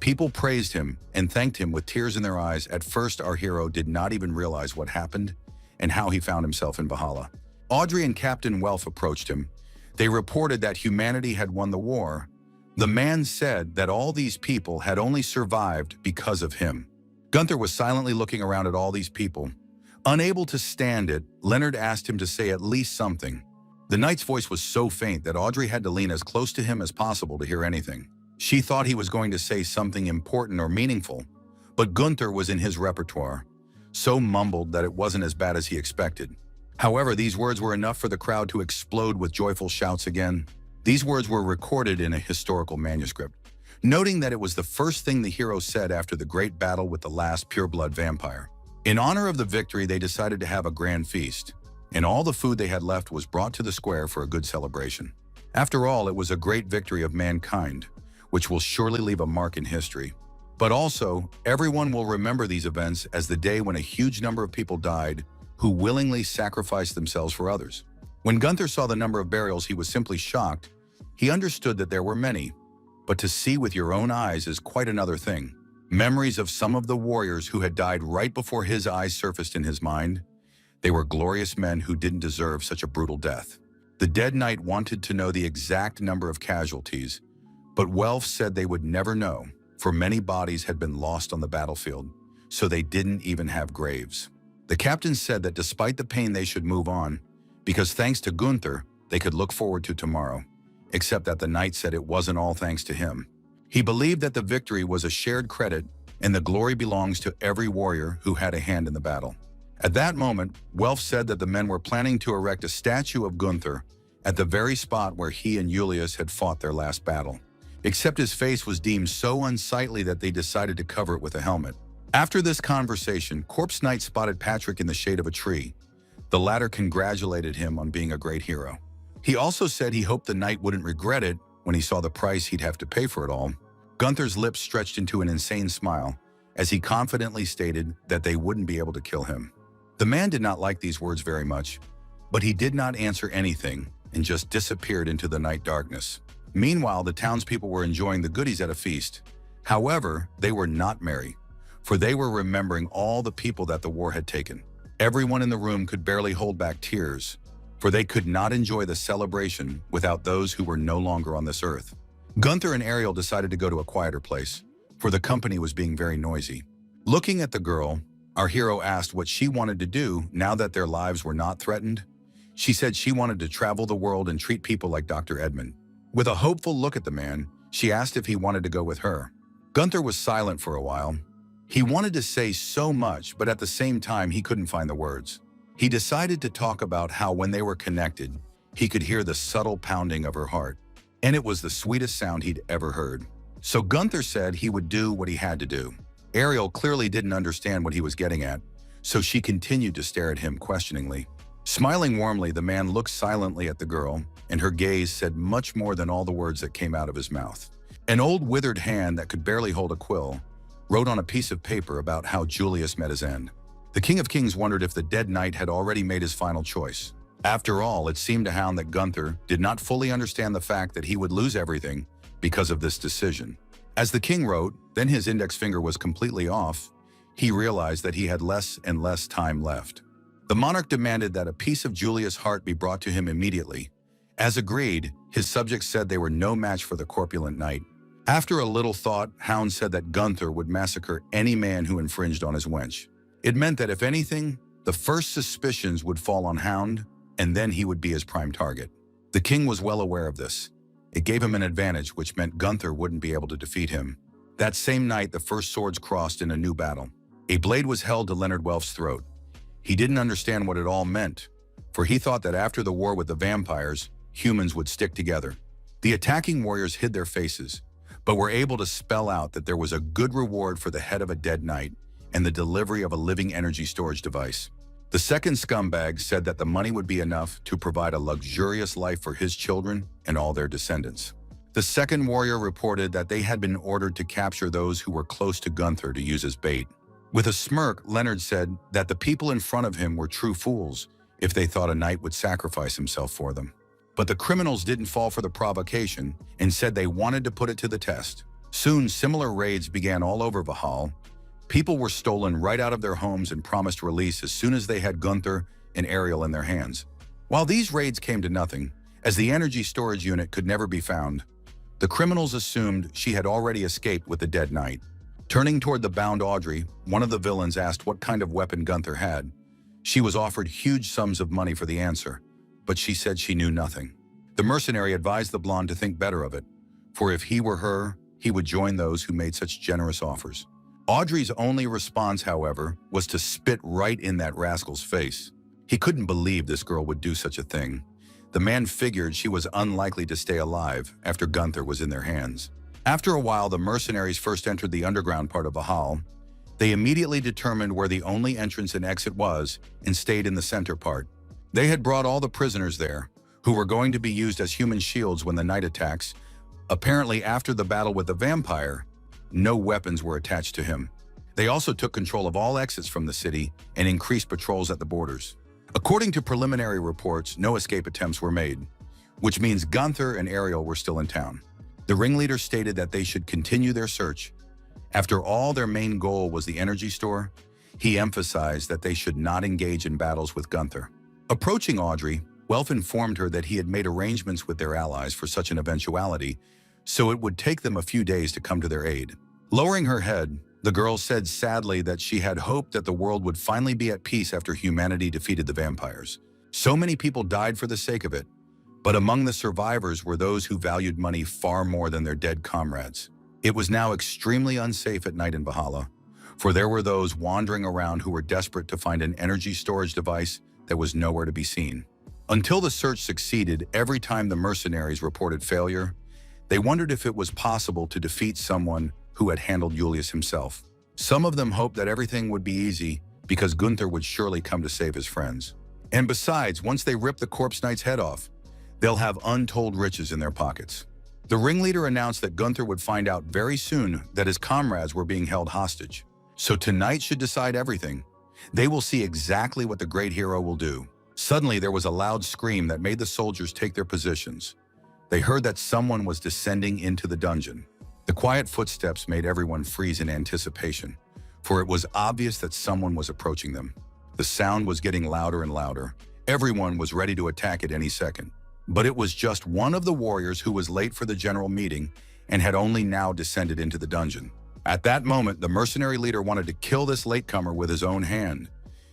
People praised him and thanked him with tears in their eyes. At first, our hero did not even realize what happened and how he found himself in Valhalla. Audrey and Captain Welf approached him. They reported that humanity had won the war. The man said that all these people had only survived because of him. Gunther was silently looking around at all these people. Unable to stand it, Leonard asked him to say at least something. The knight's voice was so faint that Audrey had to lean as close to him as possible to hear anything. She thought he was going to say something important or meaningful, but Gunther was in his repertoire, so mumbled that it wasn't as bad as he expected. However, these words were enough for the crowd to explode with joyful shouts again. These words were recorded in a historical manuscript, noting that it was the first thing the hero said after the great battle with the last pureblood vampire. In honor of the victory, they decided to have a grand feast, and all the food they had left was brought to the square for a good celebration. After all, it was a great victory of mankind, which will surely leave a mark in history. But also, everyone will remember these events as the day when a huge number of people died who willingly sacrificed themselves for others. When Gunther saw the number of burials, he was simply shocked. He understood that there were many, but to see with your own eyes is quite another thing. Memories of some of the warriors who had died right before his eyes surfaced in his mind. They were glorious men who didn't deserve such a brutal death. The Dead Knight wanted to know the exact number of casualties, but Welf said they would never know, for many bodies had been lost on the battlefield, so they didn't even have graves. The captain said that despite the pain they should move on, because thanks to Gunther, they could look forward to tomorrow. Except that the knight said it wasn't all thanks to him. He believed that the victory was a shared credit and the glory belongs to every warrior who had a hand in the battle. At that moment, Welf said that the men were planning to erect a statue of Gunther at the very spot where he and Julius had fought their last battle. Except his face was deemed so unsightly that they decided to cover it with a helmet. After this conversation, Corpse Knight spotted Patrick in the shade of a tree. The latter congratulated him on being a great hero. He also said he hoped the knight wouldn't regret it when he saw the price he'd have to pay for it all. Gunther's lips stretched into an insane smile as he confidently stated that they wouldn't be able to kill him. The man did not like these words very much, but he did not answer anything and just disappeared into the night darkness. Meanwhile, the townspeople were enjoying the goodies at a feast. However, they were not merry, for they were remembering all the people that the war had taken. Everyone in the room could barely hold back tears, for they could not enjoy the celebration without those who were no longer on this earth. Gunther and Ariel decided to go to a quieter place, for the company was being very noisy. Looking at the girl, our hero asked what she wanted to do now that their lives were not threatened. She said she wanted to travel the world and treat people like Dr. Edmund. With a hopeful look at the man, she asked if he wanted to go with her. Gunther was silent for a while. He wanted to say so much, but at the same time, he couldn't find the words. He decided to talk about how when they were connected, he could hear the subtle pounding of her heart, and it was the sweetest sound he'd ever heard. So Gunther said he would do what he had to do. Ariel clearly didn't understand what he was getting at, so she continued to stare at him questioningly. Smiling warmly, the man looked silently at the girl, and her gaze said much more than all the words that came out of his mouth. An old withered hand that could barely hold a quill wrote on a piece of paper about how Julius met his end. The King of Kings wondered if the dead knight had already made his final choice. After all, it seemed to Hound that Gunther did not fully understand the fact that he would lose everything because of this decision. As the king wrote, then his index finger was completely off, he realized that he had less and less time left. The monarch demanded that a piece of Julius' heart be brought to him immediately. As agreed, his subjects said they were no match for the corpulent knight. After a little thought, Hound said that Gunther would massacre any man who infringed on his wench. It meant that if anything, the first suspicions would fall on Hound, and then he would be his prime target. The king was well aware of this. It gave him an advantage, which meant Gunther wouldn't be able to defeat him. That same night, the first swords crossed in a new battle. A blade was held to Leonard Welf's throat. He didn't understand what it all meant, for he thought that after the war with the vampires, humans would stick together. The attacking warriors hid their faces, but were able to spell out that there was a good reward for the head of a dead knight and the delivery of a living energy storage device. The second scumbag said that the money would be enough to provide a luxurious life for his children and all their descendants. The second warrior reported that they had been ordered to capture those who were close to Gunther to use as bait. With a smirk, Leonard said that the people in front of him were true fools if they thought a knight would sacrifice himself for them. But the criminals didn't fall for the provocation and said they wanted to put it to the test. Soon, similar raids began all over Valhalla. People were stolen right out of their homes and promised release as soon as they had Gunther and Ariel in their hands. While these raids came to nothing, as the energy storage unit could never be found, the criminals assumed she had already escaped with the dead knight. Turning toward the bound Audrey, one of the villains asked what kind of weapon Gunther had. She was offered huge sums of money for the answer, but she said she knew nothing. The mercenary advised the blonde to think better of it, for if he were her, he would join those who made such generous offers. Audrey's only response, however, was to spit right in that rascal's face. He couldn't believe this girl would do such a thing. The man figured she was unlikely to stay alive after Gunther was in their hands. After a while, the mercenaries first entered the underground part of Valhalla. They immediately determined where the only entrance and exit was and stayed in the center part. They had brought all the prisoners there, who were going to be used as human shields when the night attacks. Apparently, after the battle with the vampire, no weapons were attached to him. They also took control of all exits from the city and increased patrols at the borders. According to preliminary reports, no escape attempts were made, which means Gunther and Ariel were still in town. The ringleader stated that they should continue their search. After all, their main goal was the energy store. He emphasized that they should not engage in battles with Gunther. Approaching Audrey, Welf informed her that he had made arrangements with their allies for such an eventuality, so it would take them a few days to come to their aid. Lowering her head, the girl said sadly that she had hoped that the world would finally be at peace after humanity defeated the vampires. So many people died for the sake of it, but among the survivors were those who valued money far more than their dead comrades. It was now extremely unsafe at night in Valhalla, for there were those wandering around who were desperate to find an energy storage device that was nowhere to be seen. Until the search succeeded, every time the mercenaries reported failure, they wondered if it was possible to defeat someone who had handled Julius himself. Some of them hoped that everything would be easy because Gunther would surely come to save his friends. And besides, once they rip the corpse knight's head off, they'll have untold riches in their pockets. The ringleader announced that Gunther would find out very soon that his comrades were being held hostage. So tonight should decide everything. They will see exactly what the great hero will do. Suddenly, there was a loud scream that made the soldiers take their positions. They heard that someone was descending into the dungeon. The quiet footsteps made everyone freeze in anticipation, for it was obvious that someone was approaching them. The sound was getting louder and louder, Everyone was ready to attack at any second. But it was just one of the warriors who was late for the general meeting and had only now descended into the dungeon. At that moment, the mercenary leader wanted to kill this latecomer with his own hand.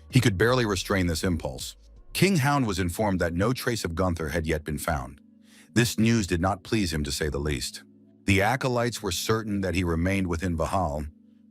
He could barely restrain this impulse. King Hound was informed that no trace of Gunther had yet been found. This news did not please him, to say the least. The acolytes were certain that he remained within Valhalla,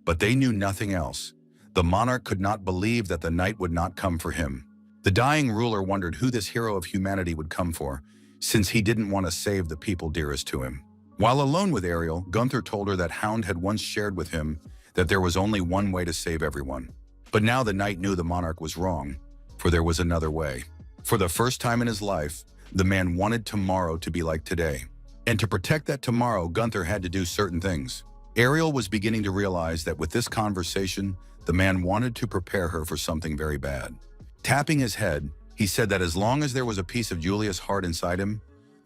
but they knew nothing else. The monarch could not believe that the night would not come for him. The dying ruler wondered who this hero of humanity would come for, since he didn't want to save the people dearest to him. While alone with Ariel, Gunther told her that Hound had once shared with him that there was only one way to save everyone. But now the knight knew the monarch was wrong, for there was another way. For the first time in his life, the man wanted tomorrow to be like today. And to protect that tomorrow, Gunther had to do certain things. Ariel was beginning to realize that with this conversation, the man wanted to prepare her for something very bad. Tapping his head, he said that as long as there was a piece of Julia's heart inside him,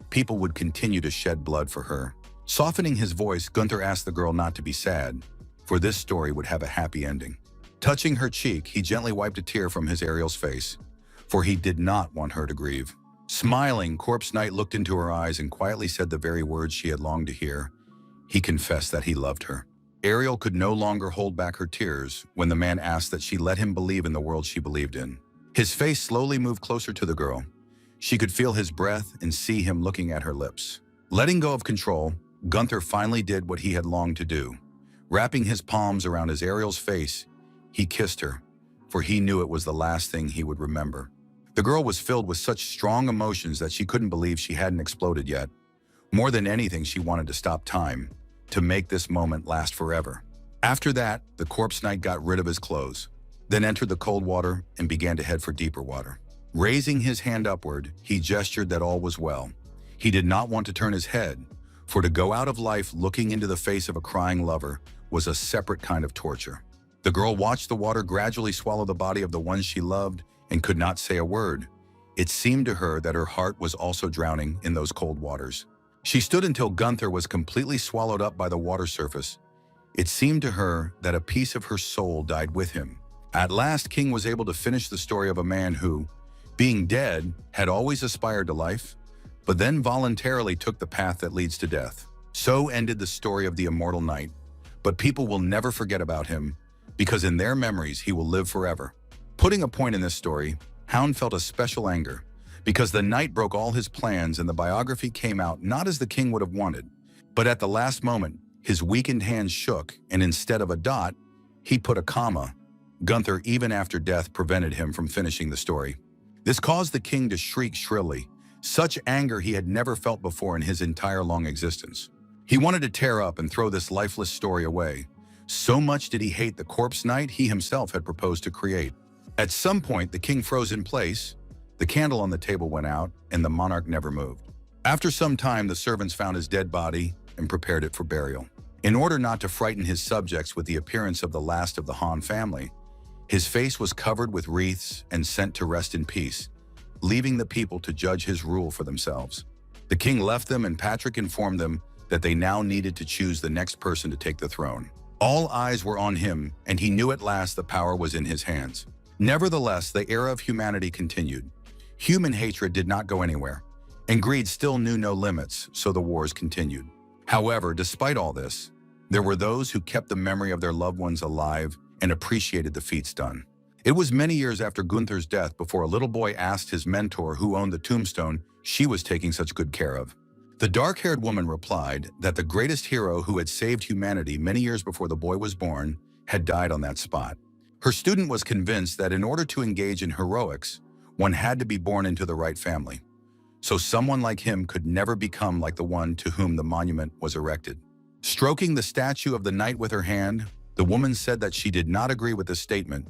people would continue to shed blood for her. Softening his voice, Gunther asked the girl not to be sad, for this story would have a happy ending. Touching her cheek, he gently wiped a tear from his Ariel's face, for he did not want her to grieve. Smiling, Corpse Knight looked into her eyes and quietly said the very words she had longed to hear. He confessed that he loved her. Ariel could no longer hold back her tears when the man asked that she let him believe in the world she believed in. His face slowly moved closer to the girl. She could feel his breath and see him looking at her lips. Letting go of control, Gunther finally did what he had longed to do. Wrapping his palms around his Ariel's face, he kissed her, for he knew it was the last thing he would remember. The girl was filled with such strong emotions that she couldn't believe she hadn't exploded yet. More than anything, she wanted to stop time, to make this moment last forever. After that, the Corpse Knight got rid of his clothes, then entered the cold water and began to head for deeper water. Raising his hand upward, he gestured that all was well. He did not want to turn his head, for to go out of life looking into the face of a crying lover was a separate kind of torture. The girl watched the water gradually swallow the body of the one she loved and could not say a word. It seemed to her that her heart was also drowning in those cold waters. She stood until Gunther was completely swallowed up by the water surface. It seemed to her that a piece of her soul died with him. At last, King was able to finish the story of a man who, being dead, had always aspired to life, but then voluntarily took the path that leads to death. So ended the story of the immortal knight. But people will never forget about him, because in their memories he will live forever. Putting a point in this story, Hound felt a special anger, because the knight broke all his plans and the biography came out not as the king would have wanted. But at the last moment, his weakened hands shook, and instead of a dot, he put a comma. Gunther, even after death, prevented him from finishing the story. This caused the king to shriek shrilly, such anger he had never felt before in his entire long existence. He wanted to tear up and throw this lifeless story away. So much did he hate the Corpse Knight he himself had proposed to create. At some point, the king froze in place, the candle on the table went out, and the monarch never moved. After some time, the servants found his dead body and prepared it for burial. In order not to frighten his subjects with the appearance of the last of the Han family, his face was covered with wreaths and sent to rest in peace, leaving the people to judge his rule for themselves. The king left them, and Patrick informed them that they now needed to choose the next person to take the throne. All eyes were on him, and he knew at last the power was in his hands. Nevertheless, the era of humanity continued. Human hatred did not go anywhere, and greed still knew no limits, so the wars continued. However, despite all this, there were those who kept the memory of their loved ones alive and appreciated the feats done. It was many years after Gunther's death before a little boy asked his mentor who owned the tombstone she was taking such good care of. The dark-haired woman replied that the greatest hero who had saved humanity many years before the boy was born had died on that spot. Her student was convinced that in order to engage in heroics, one had to be born into the right family. So someone like him could never become like the one to whom the monument was erected. Stroking the statue of the knight with her hand, the woman said that she did not agree with this statement,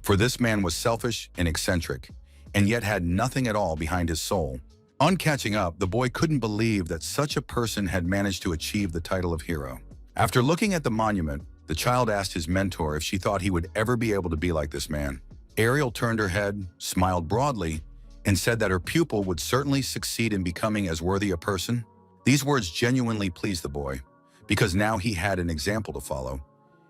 for this man was selfish and eccentric, and yet had nothing at all behind his soul. On catching up, the boy couldn't believe that such a person had managed to achieve the title of hero. After looking at the monument, the child asked his mentor if she thought he would ever be able to be like this man. Ariel turned her head, smiled broadly, and said that her pupil would certainly succeed in becoming as worthy a person. These words genuinely pleased the boy, because now he had an example to follow.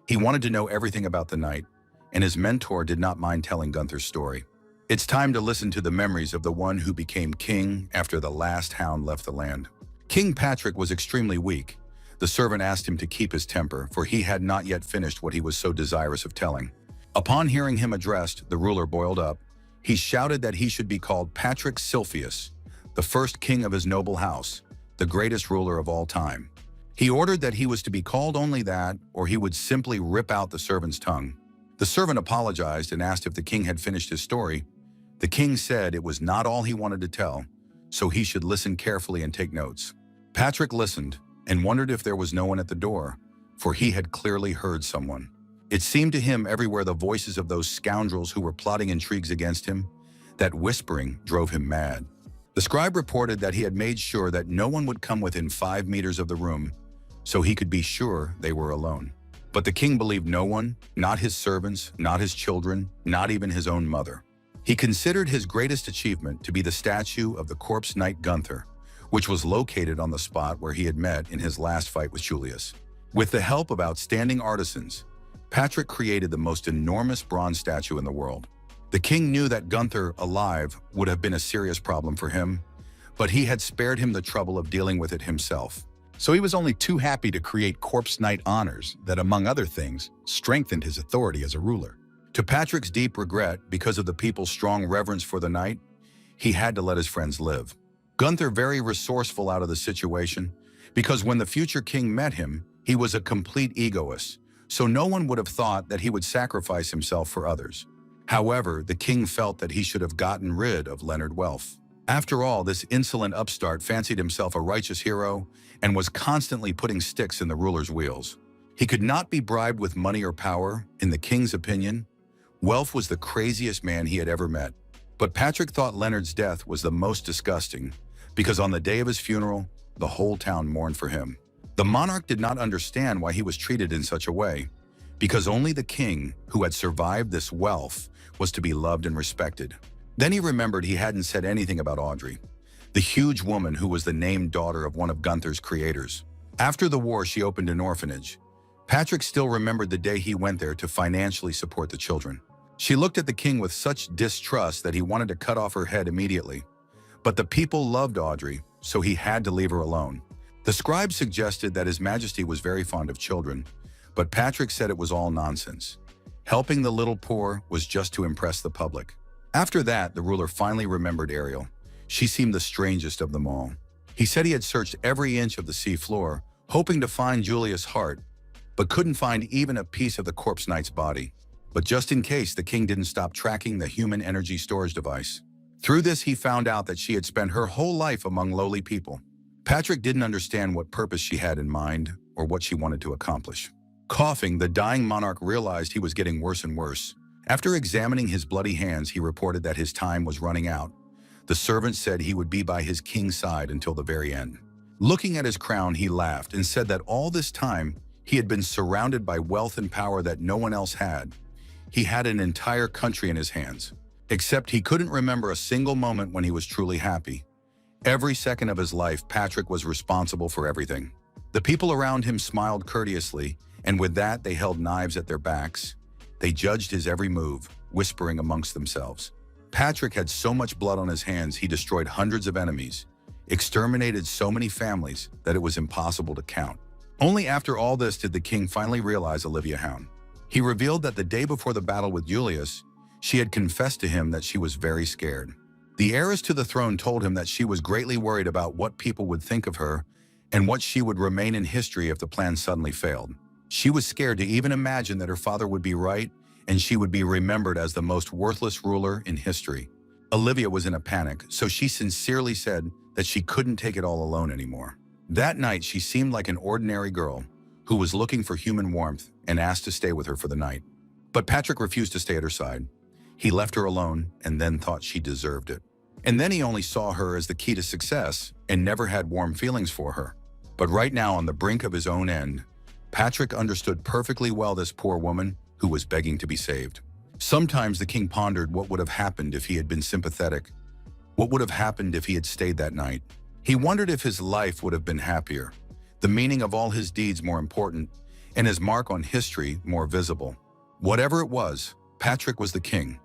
He wanted to know everything about the knight, and his mentor did not mind telling Gunther's story. It's time to listen to the memories of the one who became king after the last hound left the land. King Patrick was extremely weak. The servant asked him to keep his temper, for he had not yet finished what he was so desirous of telling. Upon hearing him addressed, the ruler boiled up. He shouted that he should be called Patrick Silpheus, the first king of his noble house, the greatest ruler of all time. He ordered that he was to be called only that, or he would simply rip out the servant's tongue. The servant apologized and asked if the king had finished his story. The king said it was not all he wanted to tell, so he should listen carefully and take notes. Patrick listened and wondered if there was no one at the door, for he had clearly heard someone. It seemed to him everywhere the voices of those scoundrels who were plotting intrigues against him. That whispering drove him mad. The scribe reported that he had made sure that no one would come within 5 meters of the room, so he could be sure they were alone. But the king believed no one, not his servants, not his children, not even his own mother. He considered his greatest achievement to be the statue of the corpse knight Gunther, which was located on the spot where he had met in his last fight with Julius. With the help of outstanding artisans, Patrick created the most enormous bronze statue in the world. The king knew that Gunther, alive, would have been a serious problem for him, but he had spared him the trouble of dealing with it himself.
So he was only too happy to create corpse knight honors that, among other things, strengthened his authority as a ruler.
To Patrick's deep regret, because of the people's strong reverence for the knight, he had to let his friends live. Gunther very resourceful out of the situation, because when the future king met him, he was a complete egoist, so no one would have thought that he would sacrifice himself for others. However, the king felt that he should have gotten rid of Leonard Welf. After all, this insolent upstart fancied himself a righteous hero and was constantly putting sticks in the ruler's wheels. He could not be bribed with money or power. In the king's opinion, Welf was the craziest man he had ever met. But Patrick thought Leonard's death was the most disgusting, because on the day of his funeral, the whole town mourned for him. The monarch did not understand why he was treated in such a way, because only the king, who had survived this Welf, was to be loved and respected. Then he remembered he hadn't said anything about Audrey, the huge woman who was the named daughter of one of Gunther's creators. After the war, she opened an orphanage. Patrick still remembered the day he went there to financially support the children. She looked at the king with such distrust that he wanted to cut off her head immediately. But the people loved Audrey, so he had to leave her alone. The scribe suggested that His Majesty was very fond of children, but Patrick said it was all nonsense. Helping the little poor was just to impress the public. After that, the ruler finally remembered Ariel. She seemed the strangest of them all. He said he had searched every inch of the sea floor, hoping to find Julius' heart, but couldn't find even a piece of the corpse knight's body. But just in case, the king didn't stop tracking the human energy storage device. Through this, he found out that she had spent her whole life among lowly people. Patrick didn't understand what purpose she had in mind or what she wanted to accomplish. Coughing, the dying monarch realized he was getting worse and worse. After examining his bloody hands, he reported that his time was running out. The servant said he would be by his king's side until the very end. Looking at his crown, he laughed and said that all this time, he had been surrounded by wealth and power that no one else had. He had an entire country in his hands. Except he couldn't remember a single moment when he was truly happy. Every second of his life, Patrick was responsible for everything. The people around him smiled courteously, and with that, they held knives at their backs. They judged his every move, whispering amongst themselves. Patrick had so much blood on his hands, he destroyed hundreds of enemies, exterminated so many families that it was impossible to count. Only after all this did the king finally realize Olivia Hound. He revealed that the day before the battle with Julius, she had confessed to him that she was very scared. The heiress to the throne told him that she was greatly worried about what people would think of her and what she would remain in history if the plan suddenly failed. She was scared to even imagine that her father would be right and she would be remembered as the most worthless ruler in history. Olivia was in a panic, so she sincerely said that she couldn't take it all alone anymore. That night, she seemed like an ordinary girl who was looking for human warmth and asked to stay with her for the night. But Patrick refused to stay at her side. He left her alone and then thought she deserved it. And then he only saw her as the key to success and never had warm feelings for her. But right now, on the brink of his own end, Patrick understood perfectly well this poor woman who was begging to be saved. Sometimes the king pondered what would have happened if he had been sympathetic. What would have happened if he had stayed that night? He wondered if his life would have been happier, the meaning of all his deeds more important, and his mark on history more visible. Whatever it was, Patrick was the king,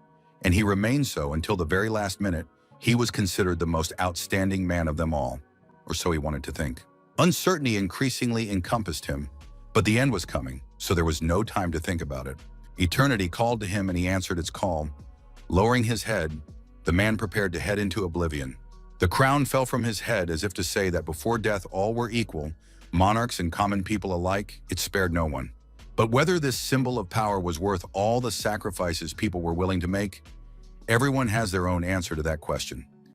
and he remained so until the very last minute. He was considered the most outstanding man of them all, or so he wanted to think. Uncertainty increasingly encompassed him, but the end was coming, so there was no time to think about it. Eternity called to him and he answered its call. Lowering his head, the man prepared to head into oblivion. The crown fell from his head as if to say that before death all were equal, monarchs and common people alike. It spared no one. But whether this symbol of power was worth all the sacrifices people were willing to make, everyone has their own answer to that question.